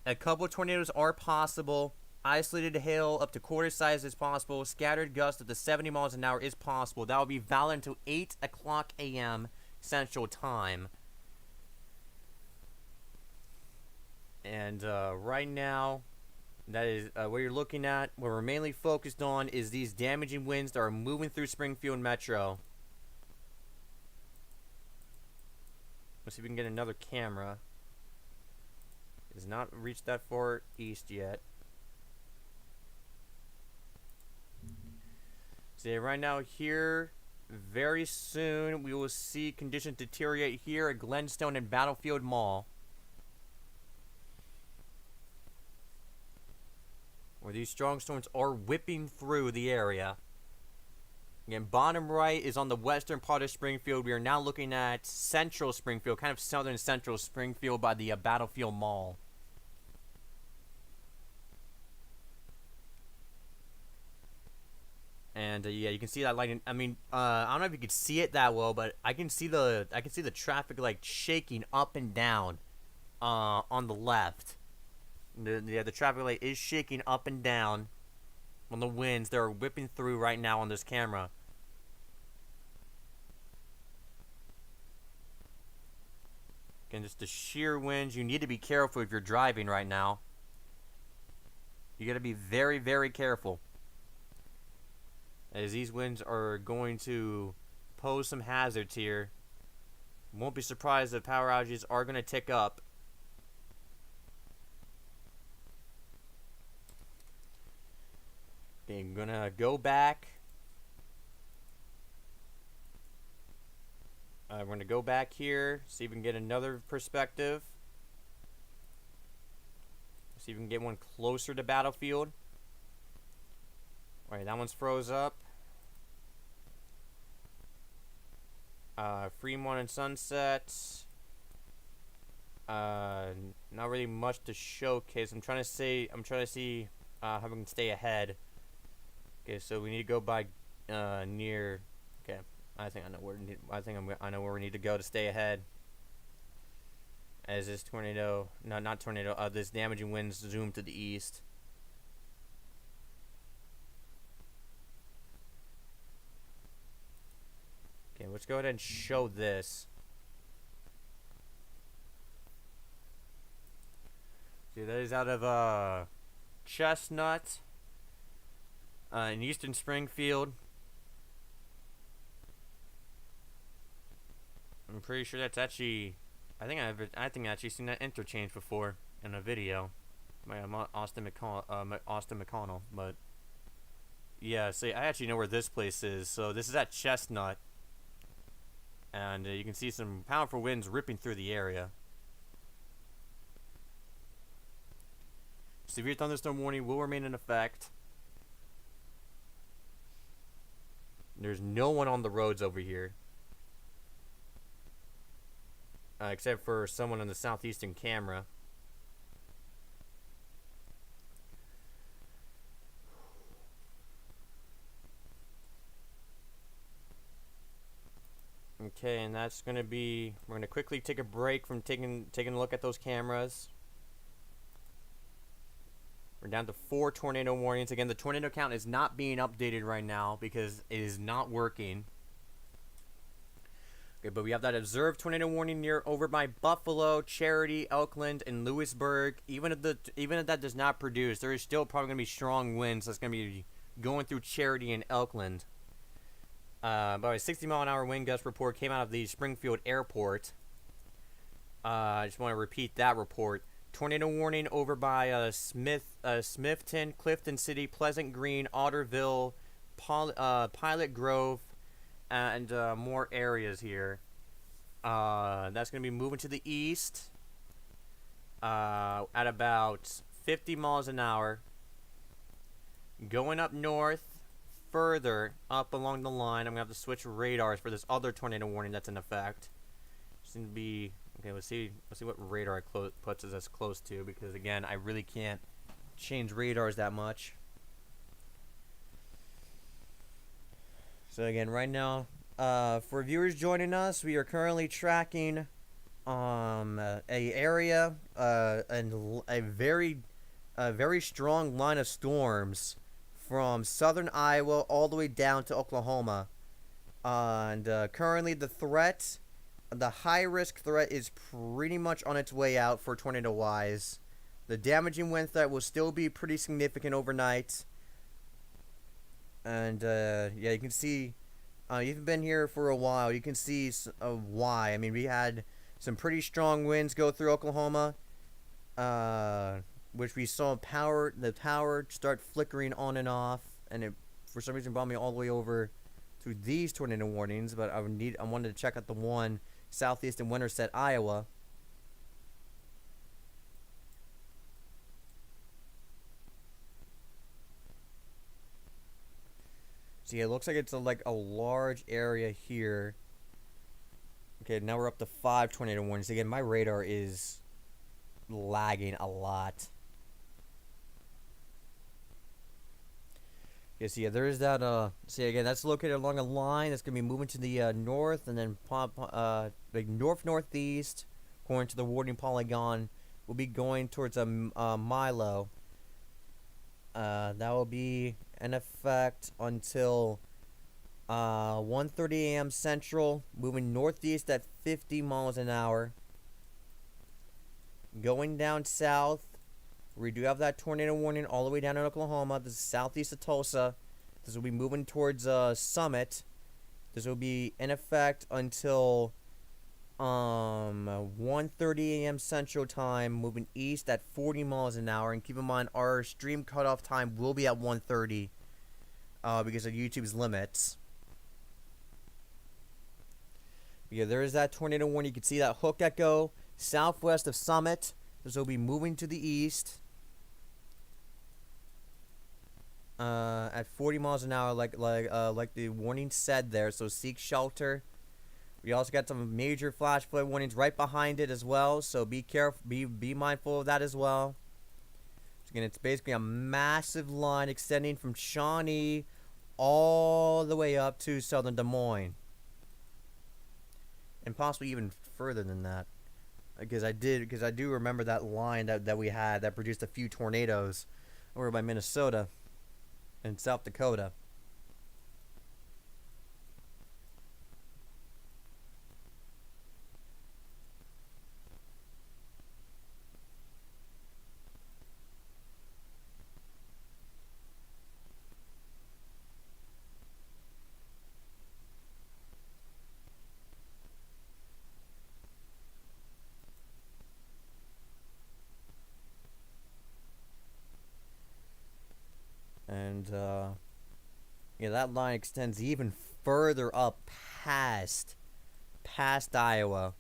Speaker 1: A couple of tornadoes are possible. Isolated hail up to quarter size is possible. Scattered gusts up to 70 miles an hour is possible. That will be valid until 8 o'clock a.m. Central Time. And right now, that is what you're looking at. What we're mainly focused on is these damaging winds that are moving through Springfield Metro. Let's see if we can get another camera. It has not reached that far east yet. So right now here, very soon, we will see conditions deteriorate here at Glenstone and Battlefield Mall, where these strong storms are whipping through the area. Again, bottom right is on the western part of Springfield. We are now looking at central Springfield, kind of southern central Springfield by the Battlefield Mall. And yeah, you can see that lightning. I mean, I don't know if you can see it that well, but I can see the traffic like shaking up and down on the left. The traffic light is shaking up and down on the winds that are whipping through right now on this camera. Again, just the sheer winds. You need to be careful if you're driving right now. You got to be very, very careful, as these winds are going to pose some hazards here. Won't be surprised if power outages are going to tick up. Okay, I'm going to go back. We're going to go back here, see if we can get another perspective. See if we can get one closer to Battlefield. Alright, that one's froze up. Fremont and Sunset. Not really much to showcase. I'm trying to see how we can stay ahead. Okay, so we need to go by near. Okay, I think I know I know where we need to go to stay ahead. As this tornado, not tornado, this damaging winds zoom to the east. Okay, let's go ahead and show this. See, that is out of Chestnut in Eastern Springfield. I'm pretty sure that's actually, I think I've actually seen that interchange before in a video by Austin McConnell. But yeah, see, I actually know where this place is. So this is at Chestnut, and you can see some powerful winds ripping through the area. Severe thunderstorm warning will remain in effect. There's no one on the roads over here. Except for someone on the southeastern camera. Okay, and that's gonna be, we're gonna quickly take a break from taking a look at those cameras. We're down to 4 tornado warnings. Again, the tornado count is not being updated right now because it is not working. Okay, but we have that observed tornado warning over by Buffalo, Charity, Elkland, and Lewisburg. Even if that does not produce, there is still probably gonna be strong winds that's gonna be going through Charity and Elkland. About a 60-mile-an-hour wind gust report came out of the Springfield Airport. I just want to repeat that report. Tornado warning over by Smithton, Clifton City, Pleasant Green, Otterville, Pilot Grove, and more areas here. That's going to be moving to the east at about 50 miles an hour. Going up north, further up along the line. I'm going to have to switch radars for this other tornado warning that's in effect. Seems to be... Okay, let's see what radar puts us as close to, because again, I really can't change radars that much. So again, right now, for viewers joining us, we are currently tracking a area and a very strong line of storms from southern Iowa all the way down to Oklahoma, and currently the high-risk threat is pretty much on its way out for tornado-wise. The damaging wind threat will still be pretty significant overnight. And, yeah, you can see, you've been here for a while, you can see why. I mean, we had some pretty strong winds go through Oklahoma, which we saw the power start flickering on and off, and it, for some reason, brought me all the way over to these tornado warnings, but I wanted to check out the one southeast in Winterset, Iowa. So yeah, it looks like it's like a large area here. Okay, now we're up to 5 tornado warnings. Again, my radar is lagging a lot. Okay, so yeah, there is that, see again, that's located along a line that's going to be moving to the north, and then like north-northeast, according to the warning polygon, will be going towards Milo. That will be in effect until 1:30 a.m. Central, moving northeast at 50 miles an hour. Going down south, we do have that tornado warning all the way down in Oklahoma. This is southeast of Tulsa. This will be moving towards Summit. This will be in effect until 1:30 a.m. Central Time, moving east at 40 miles an hour. And keep in mind, our stream cutoff time will be at 1:30 because of YouTube's limits. Yeah, there is that tornado warning. You can see that hook echo southwest of Summit. This will be moving to the east at 40 miles an hour, like the warning said there. So seek shelter. We also got some major flash flood warnings right behind it as well. So be careful, be mindful of that as well. So again, it's basically a massive line extending from Shawnee all the way up to southern Des Moines, and possibly even further than that. Because I do remember that line that we had that produced a few tornadoes over by Minnesota and South Dakota. And yeah, that line extends even further up past Iowa.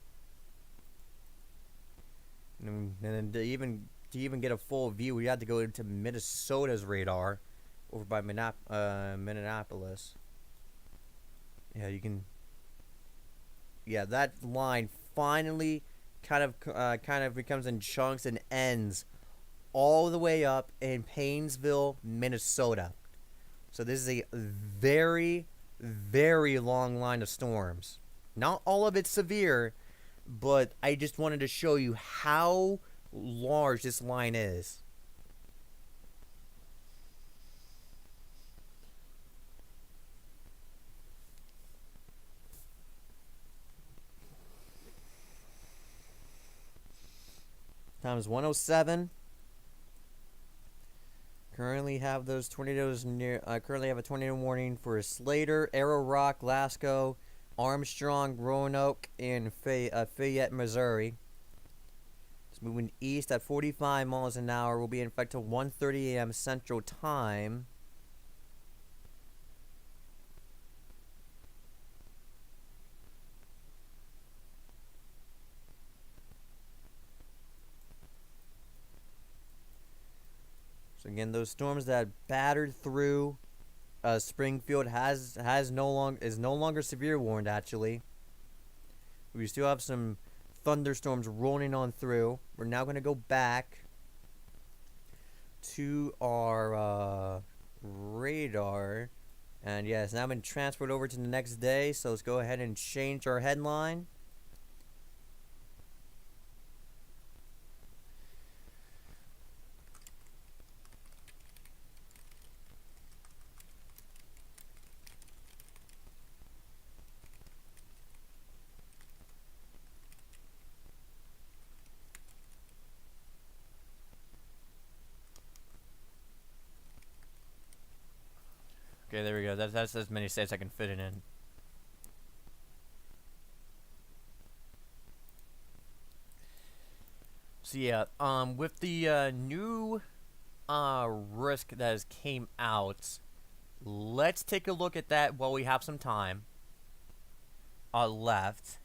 Speaker 1: And then to even get a full view, we had to go into Minnesota's radar over by Minneapolis. Yeah, you can. Yeah, that line finally kind of becomes in chunks and ends all the way up in Painesville, Minnesota. So this is a very, very long line of storms. Not all of it's severe, but I just wanted to show you how large this line is. Time is 1:07. Currently have those tornadoes near. Currently have a tornado warning for Slater, Arrow Rock, Glasgow, Armstrong, Roanoke, and Fayette, Missouri. It's moving east at 45 miles an hour. Will be in effect till 1:30 a.m. Central Time. So again, those storms that battered through Springfield is no longer severe warned. Actually, we still have some thunderstorms rolling on through. We're now going to go back to our radar, and yeah, it's now been transferred over to the next day. So let's go ahead and change our headline. Okay, there we go. That's as many states I can fit it in. So yeah, with the new risk that has came out, let's take a look at that while we have some time left.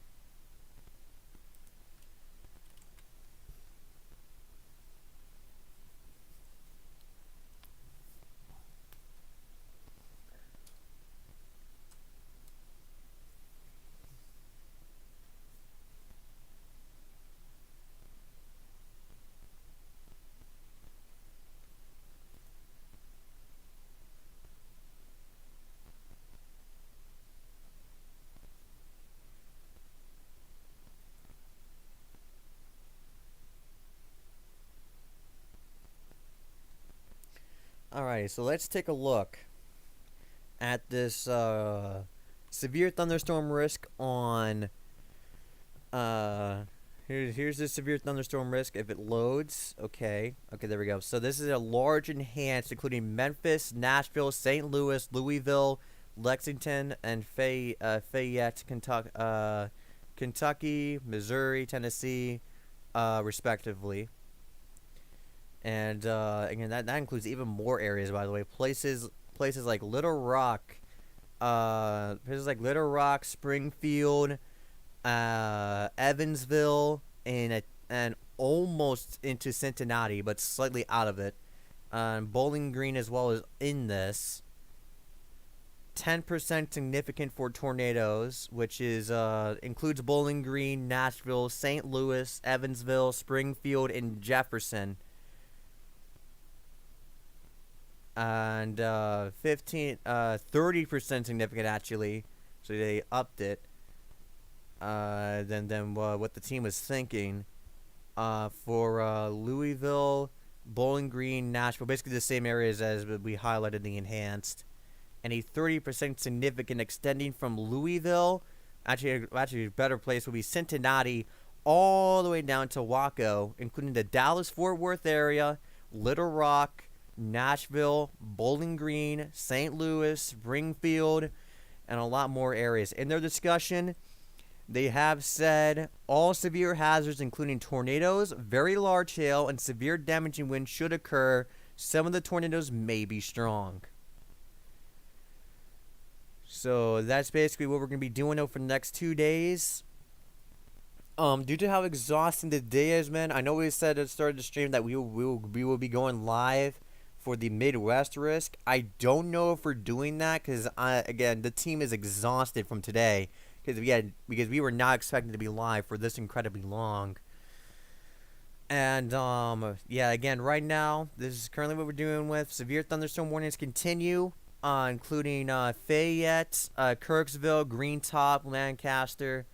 Speaker 1: Alrighty, so let's take a look at this severe thunderstorm risk on here's the severe thunderstorm risk if it loads. Okay, there we go. So this is a large enhanced, including Memphis, Nashville, St. Louis, Louisville, Lexington, and Fayette, Kentucky, Missouri, Tennessee, respectively. And again, that includes even more areas, by the way. Places like Little Rock, Springfield, Evansville, and almost into Cincinnati, but slightly out of it. Bowling Green as well as in this. 10% significant for tornadoes, which is includes Bowling Green, Nashville, St. Louis, Evansville, Springfield, and Jefferson. And 30% significant actually, so they upped it. Than what the team was thinking. For Louisville, Bowling Green, Nashville, basically the same areas as we highlighted the enhanced, and a 30% significant extending from Louisville. Actually, a better place would be Cincinnati, all the way down to Waco, including the Dallas-Fort Worth area, Little Rock, Nashville, Bowling Green, St. Louis, Springfield, and a lot more areas. In their discussion, they have said all severe hazards, including tornadoes, very large hail, and severe damaging winds should occur. Some of the tornadoes may be strong. So that's basically what we're gonna be doing over the next 2 days. Due to how exhausting the day is, man, I know we said at the start of the stream that we will be going live for the Midwest risk. I don't know if we're doing that because again the team is exhausted from today because we were not expecting to be live for this incredibly long. And yeah, again, right now this is currently what we're doing with severe thunderstorm warnings continue, including Fayette, Kirksville, Green Top, Lancaster.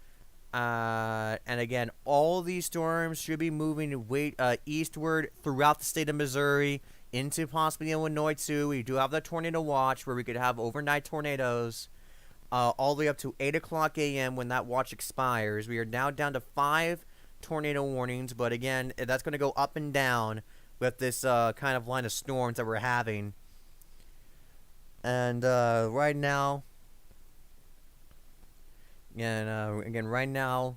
Speaker 1: And again, all these storms should be moving eastward throughout the state of Missouri into possibly Illinois too. We do have the tornado watch where we could have overnight tornadoes all the way up to 8 o'clock a.m. when that watch expires. We are now down to 5 tornado warnings, but again, that's going to go up and down with this kind of line of storms that we're having. And right now, and again, right now,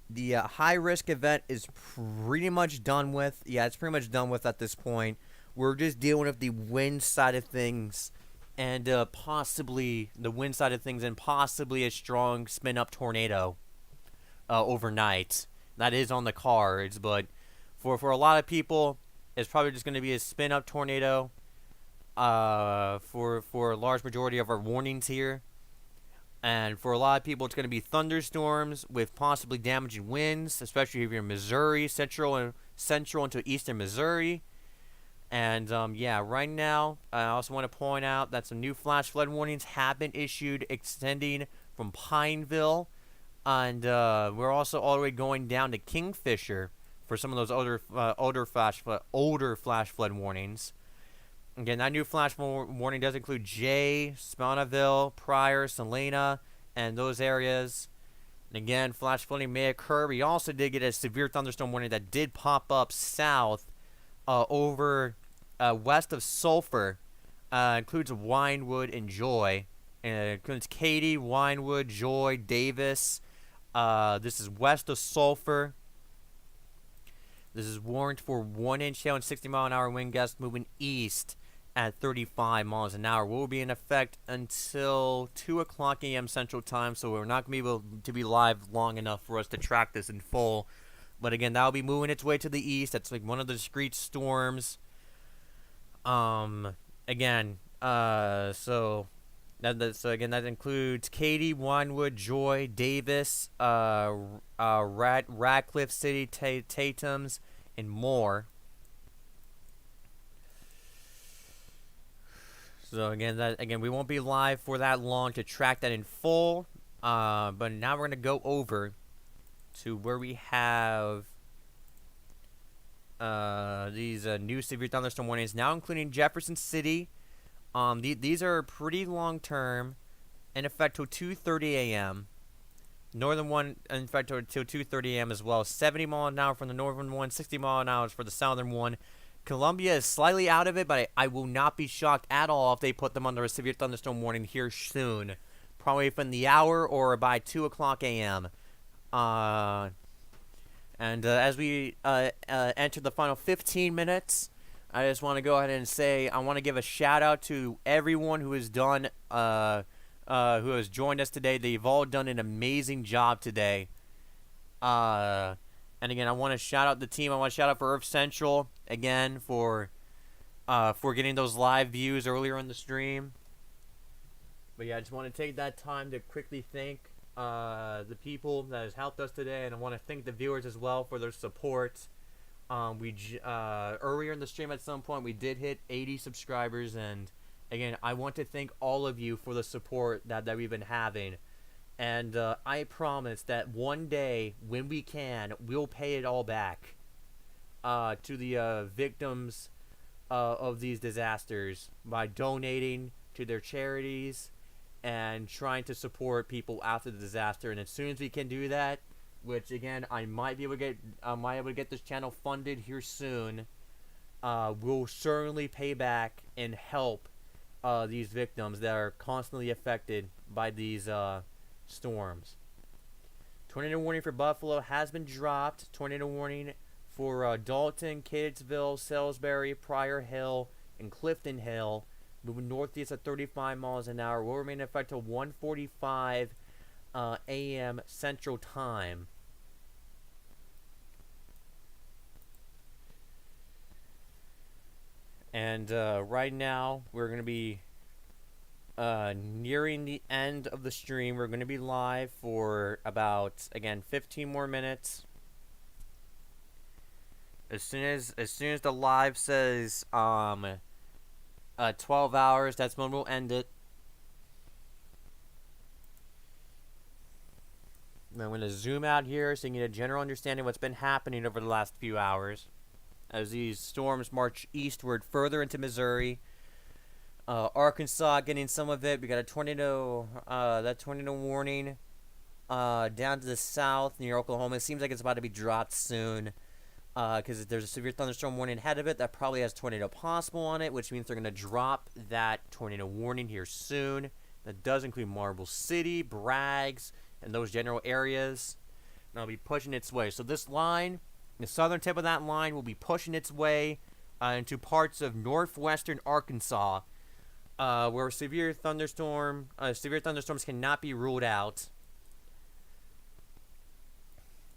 Speaker 1: the high risk event is pretty much done with. Yeah, it's pretty much done with at this point. We're just dealing with the wind side of things, and possibly the wind side of things, and possibly a strong spin up tornado overnight. That is on the cards, but for a lot of people, it's probably just going to be a spin up tornado. For a large majority of our warnings here. And for a lot of people, it's going to be thunderstorms with possibly damaging winds, especially if you're in Missouri, central into eastern Missouri. And yeah, right now, I also want to point out that some new flash flood warnings have been issued, extending from Pineville, and we're also all the way going down to Kingfisher for some of those older flash flood warnings. Again, that new flash warning does include Jay, Spawnville, Pryor, Salina, and those areas. And again, flash flooding may occur. We also did get a severe thunderstorm warning that did pop up south over west of Sulphur. Includes Winewood and Joy. And it includes Katy, Winewood, Joy, Davis. This is west of Sulphur. This is warned for 1-inch hail and 60-mile-an-hour wind gusts moving east at 35 miles an hour. Will be in effect until 2 o'clock a.m. Central Time, so we're not going to be able to be live long enough for us to track this in full. But again, that will be moving its way to the east. That's like one of the discrete storms. Again, so again, that includes Katy, Winewood, Joy, Davis, Radcliffe City, Tatums, and more. So again, we won't be live for that long to track that in full. But now we're gonna go over to where we have these new severe thunderstorm warnings, now including Jefferson City. These are pretty long term, in effect till 2:30 a.m. Northern one in effect till 2:30 a.m. as well. 70 mile an hour from the northern one, 60 mile an hour for the southern one. Columbia is slightly out of it, but I will not be shocked at all if they put them under a severe thunderstorm warning here soon. Probably within the hour or by 2 o'clock a.m. And as we enter the final 15 minutes, I just want to go ahead and say I want to give a shout out to everyone who has done, who has joined us today. They've all done an amazing job today. And again, I want to shout out the team. I want to shout out for Earth Central again for getting those live views earlier in the stream. But yeah, I just want to take that time to quickly thank the people that has helped us today, and I want to thank the viewers as well for their support. Earlier in the stream at some point we did hit 80 subscribers, and again, I want to thank all of you for the support that we've been having. And I promise that one day, when we can, we'll pay it all back to the victims of these disasters by donating to their charities and trying to support people after the disaster. And as soon as we can do that, which again, I might be able to get this channel funded here soon, we'll certainly pay back and help these victims that are constantly affected by these storms. Tornado warning for Buffalo has been dropped. Tornado warning for Dalton, Catonsville, Salisbury, Pryor Hill, and Clifton Hill moving northeast at 35 miles an hour. Will remain in effect till 1:45 a.m. Central Time. And right now, we're going to be nearing the end of the stream. We're going to be live for about, again, 15 more minutes. As soon as the live says 12 hours, that's when we'll end it. And I'm going to zoom out here so you can get a general understanding of what's been happening over the last few hours as these storms march eastward further into Missouri. Arkansas getting some of it. We got a tornado, that tornado warning down to the south near Oklahoma. It seems like it's about to be dropped soon because there's a severe thunderstorm warning ahead of it that probably has tornado possible on it, which means they're going to drop that tornado warning here soon. That does include Marble City, Braggs, and those general areas. And it'll be pushing its way. So this line, the southern tip of that line, will be pushing its way into parts of northwestern Arkansas, where severe thunderstorms cannot be ruled out.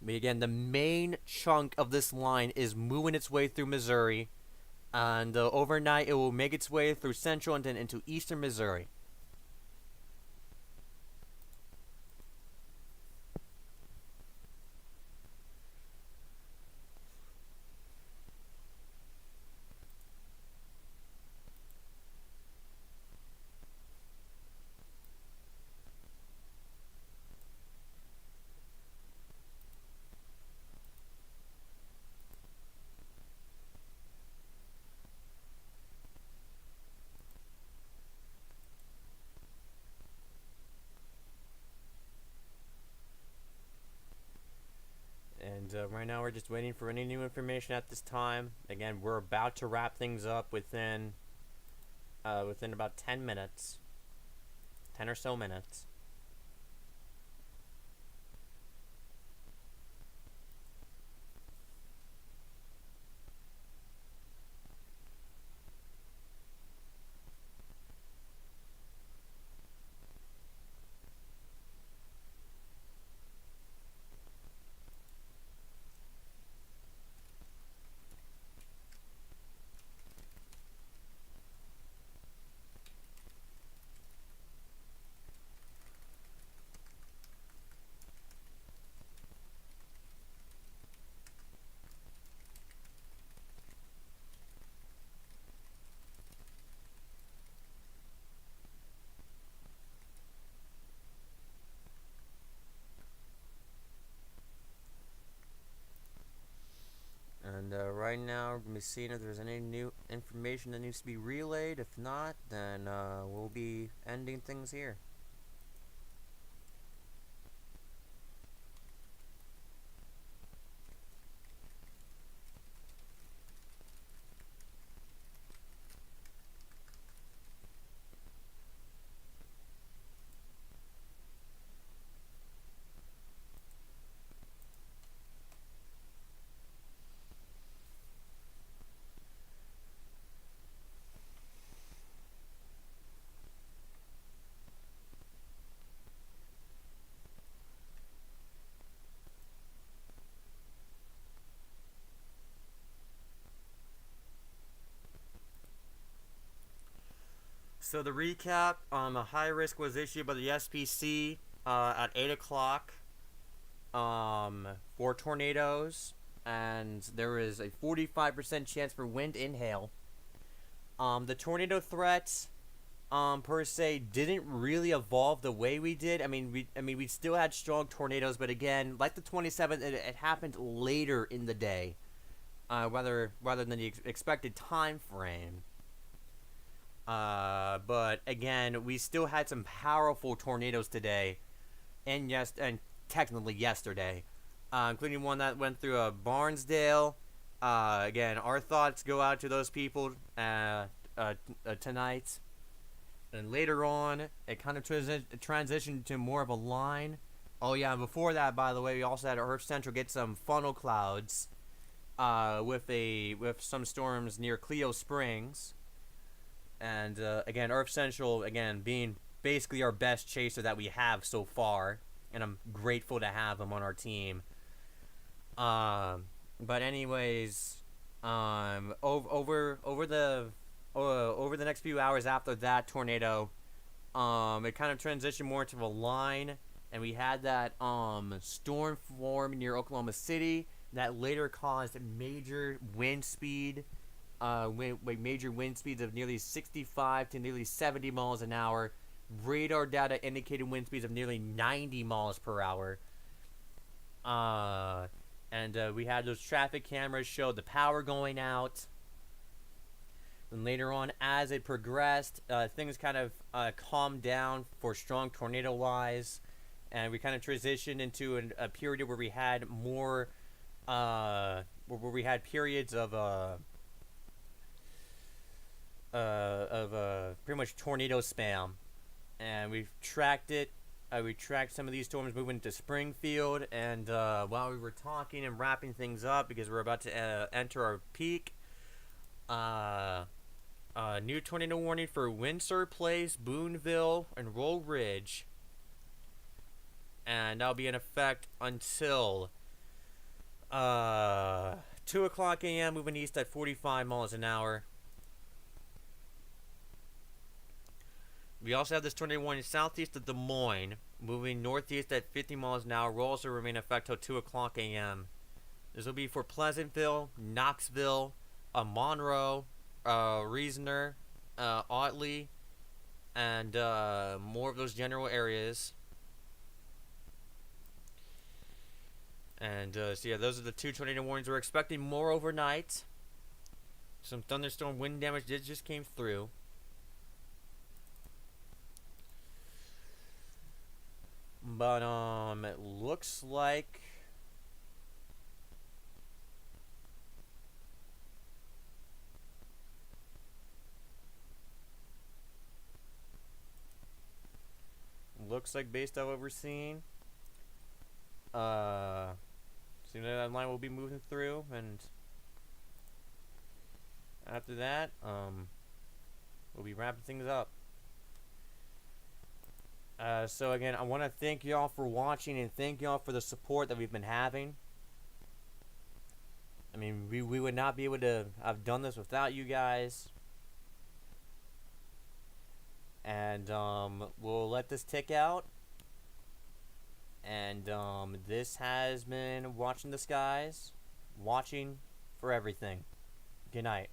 Speaker 1: But again, the main chunk of this line is moving its way through Missouri, and overnight it will make its way through central and then into eastern Missouri. And right now we're just waiting for any new information at this time. Again, we're about to wrap things up within about 10 minutes. 10 or so minutes. And right now, we're going to be seeing if there's any new information that needs to be relayed. If not, then we'll be ending things here. So the recap, a high risk was issued by the SPC at 8 o'clock for tornadoes, and there is a 45% chance for wind and hail. The tornado threat per se didn't really evolve the way we did. I mean we still had strong tornadoes, but again, like the 27th, it happened later in the day, rather than the expected time frame. But again, we still had some powerful tornadoes today, and technically yesterday, including one that went through Barnesdale. Again, our thoughts go out to those people tonight. And later on, it kind of transitioned to more of a line. Oh yeah, and before that, by the way, we also had Earth Central get some funnel clouds, with some storms near Clio Springs. And again, Earth Central, again, being basically our best chaser that we have so far, and I'm grateful to have him on our team. But anyways, over the next few hours after that tornado, it kind of transitioned more into a line, and we had that storm form near Oklahoma City that later caused major wind speed. Major wind speeds of nearly 65 to nearly 70 miles an hour. Radar data indicated wind speeds of nearly 90 miles per hour. And we had those traffic cameras show the power going out. And later on, as it progressed, things kind of calmed down for strong tornado-wise. And we kind of transitioned into a period where we had more, where we had periods of pretty much tornado spam, and we've tracked it. We tracked some of these storms moving to Springfield, and while we were talking and wrapping things up because we're about to enter our peak, new tornado warning for Windsor Place, Boonville, and Roll Ridge, and that'll be in effect until 2 o'clock a.m. moving east at 45 miles an hour. We also have this tornado warning southeast of Des Moines, moving northeast at 50 miles an hour. Will also remain in effect till 2 o'clock a.m. This will be for Pleasantville, Knoxville, Monroe, Reasoner, Otley, and more of those general areas. And so yeah, those are the two tornado warnings. We're expecting more overnight. Some thunderstorm wind damage just came through. But it looks like based on what we're seeing, soon that line will be moving through, and after that, we'll be wrapping things up. So again, I want to thank y'all for watching and thank y'all for the support that we've been having. I mean, we would not be able to have done this without you guys. And we'll let this tick out. And this has been Watching the Skies, watching for everything. Good night.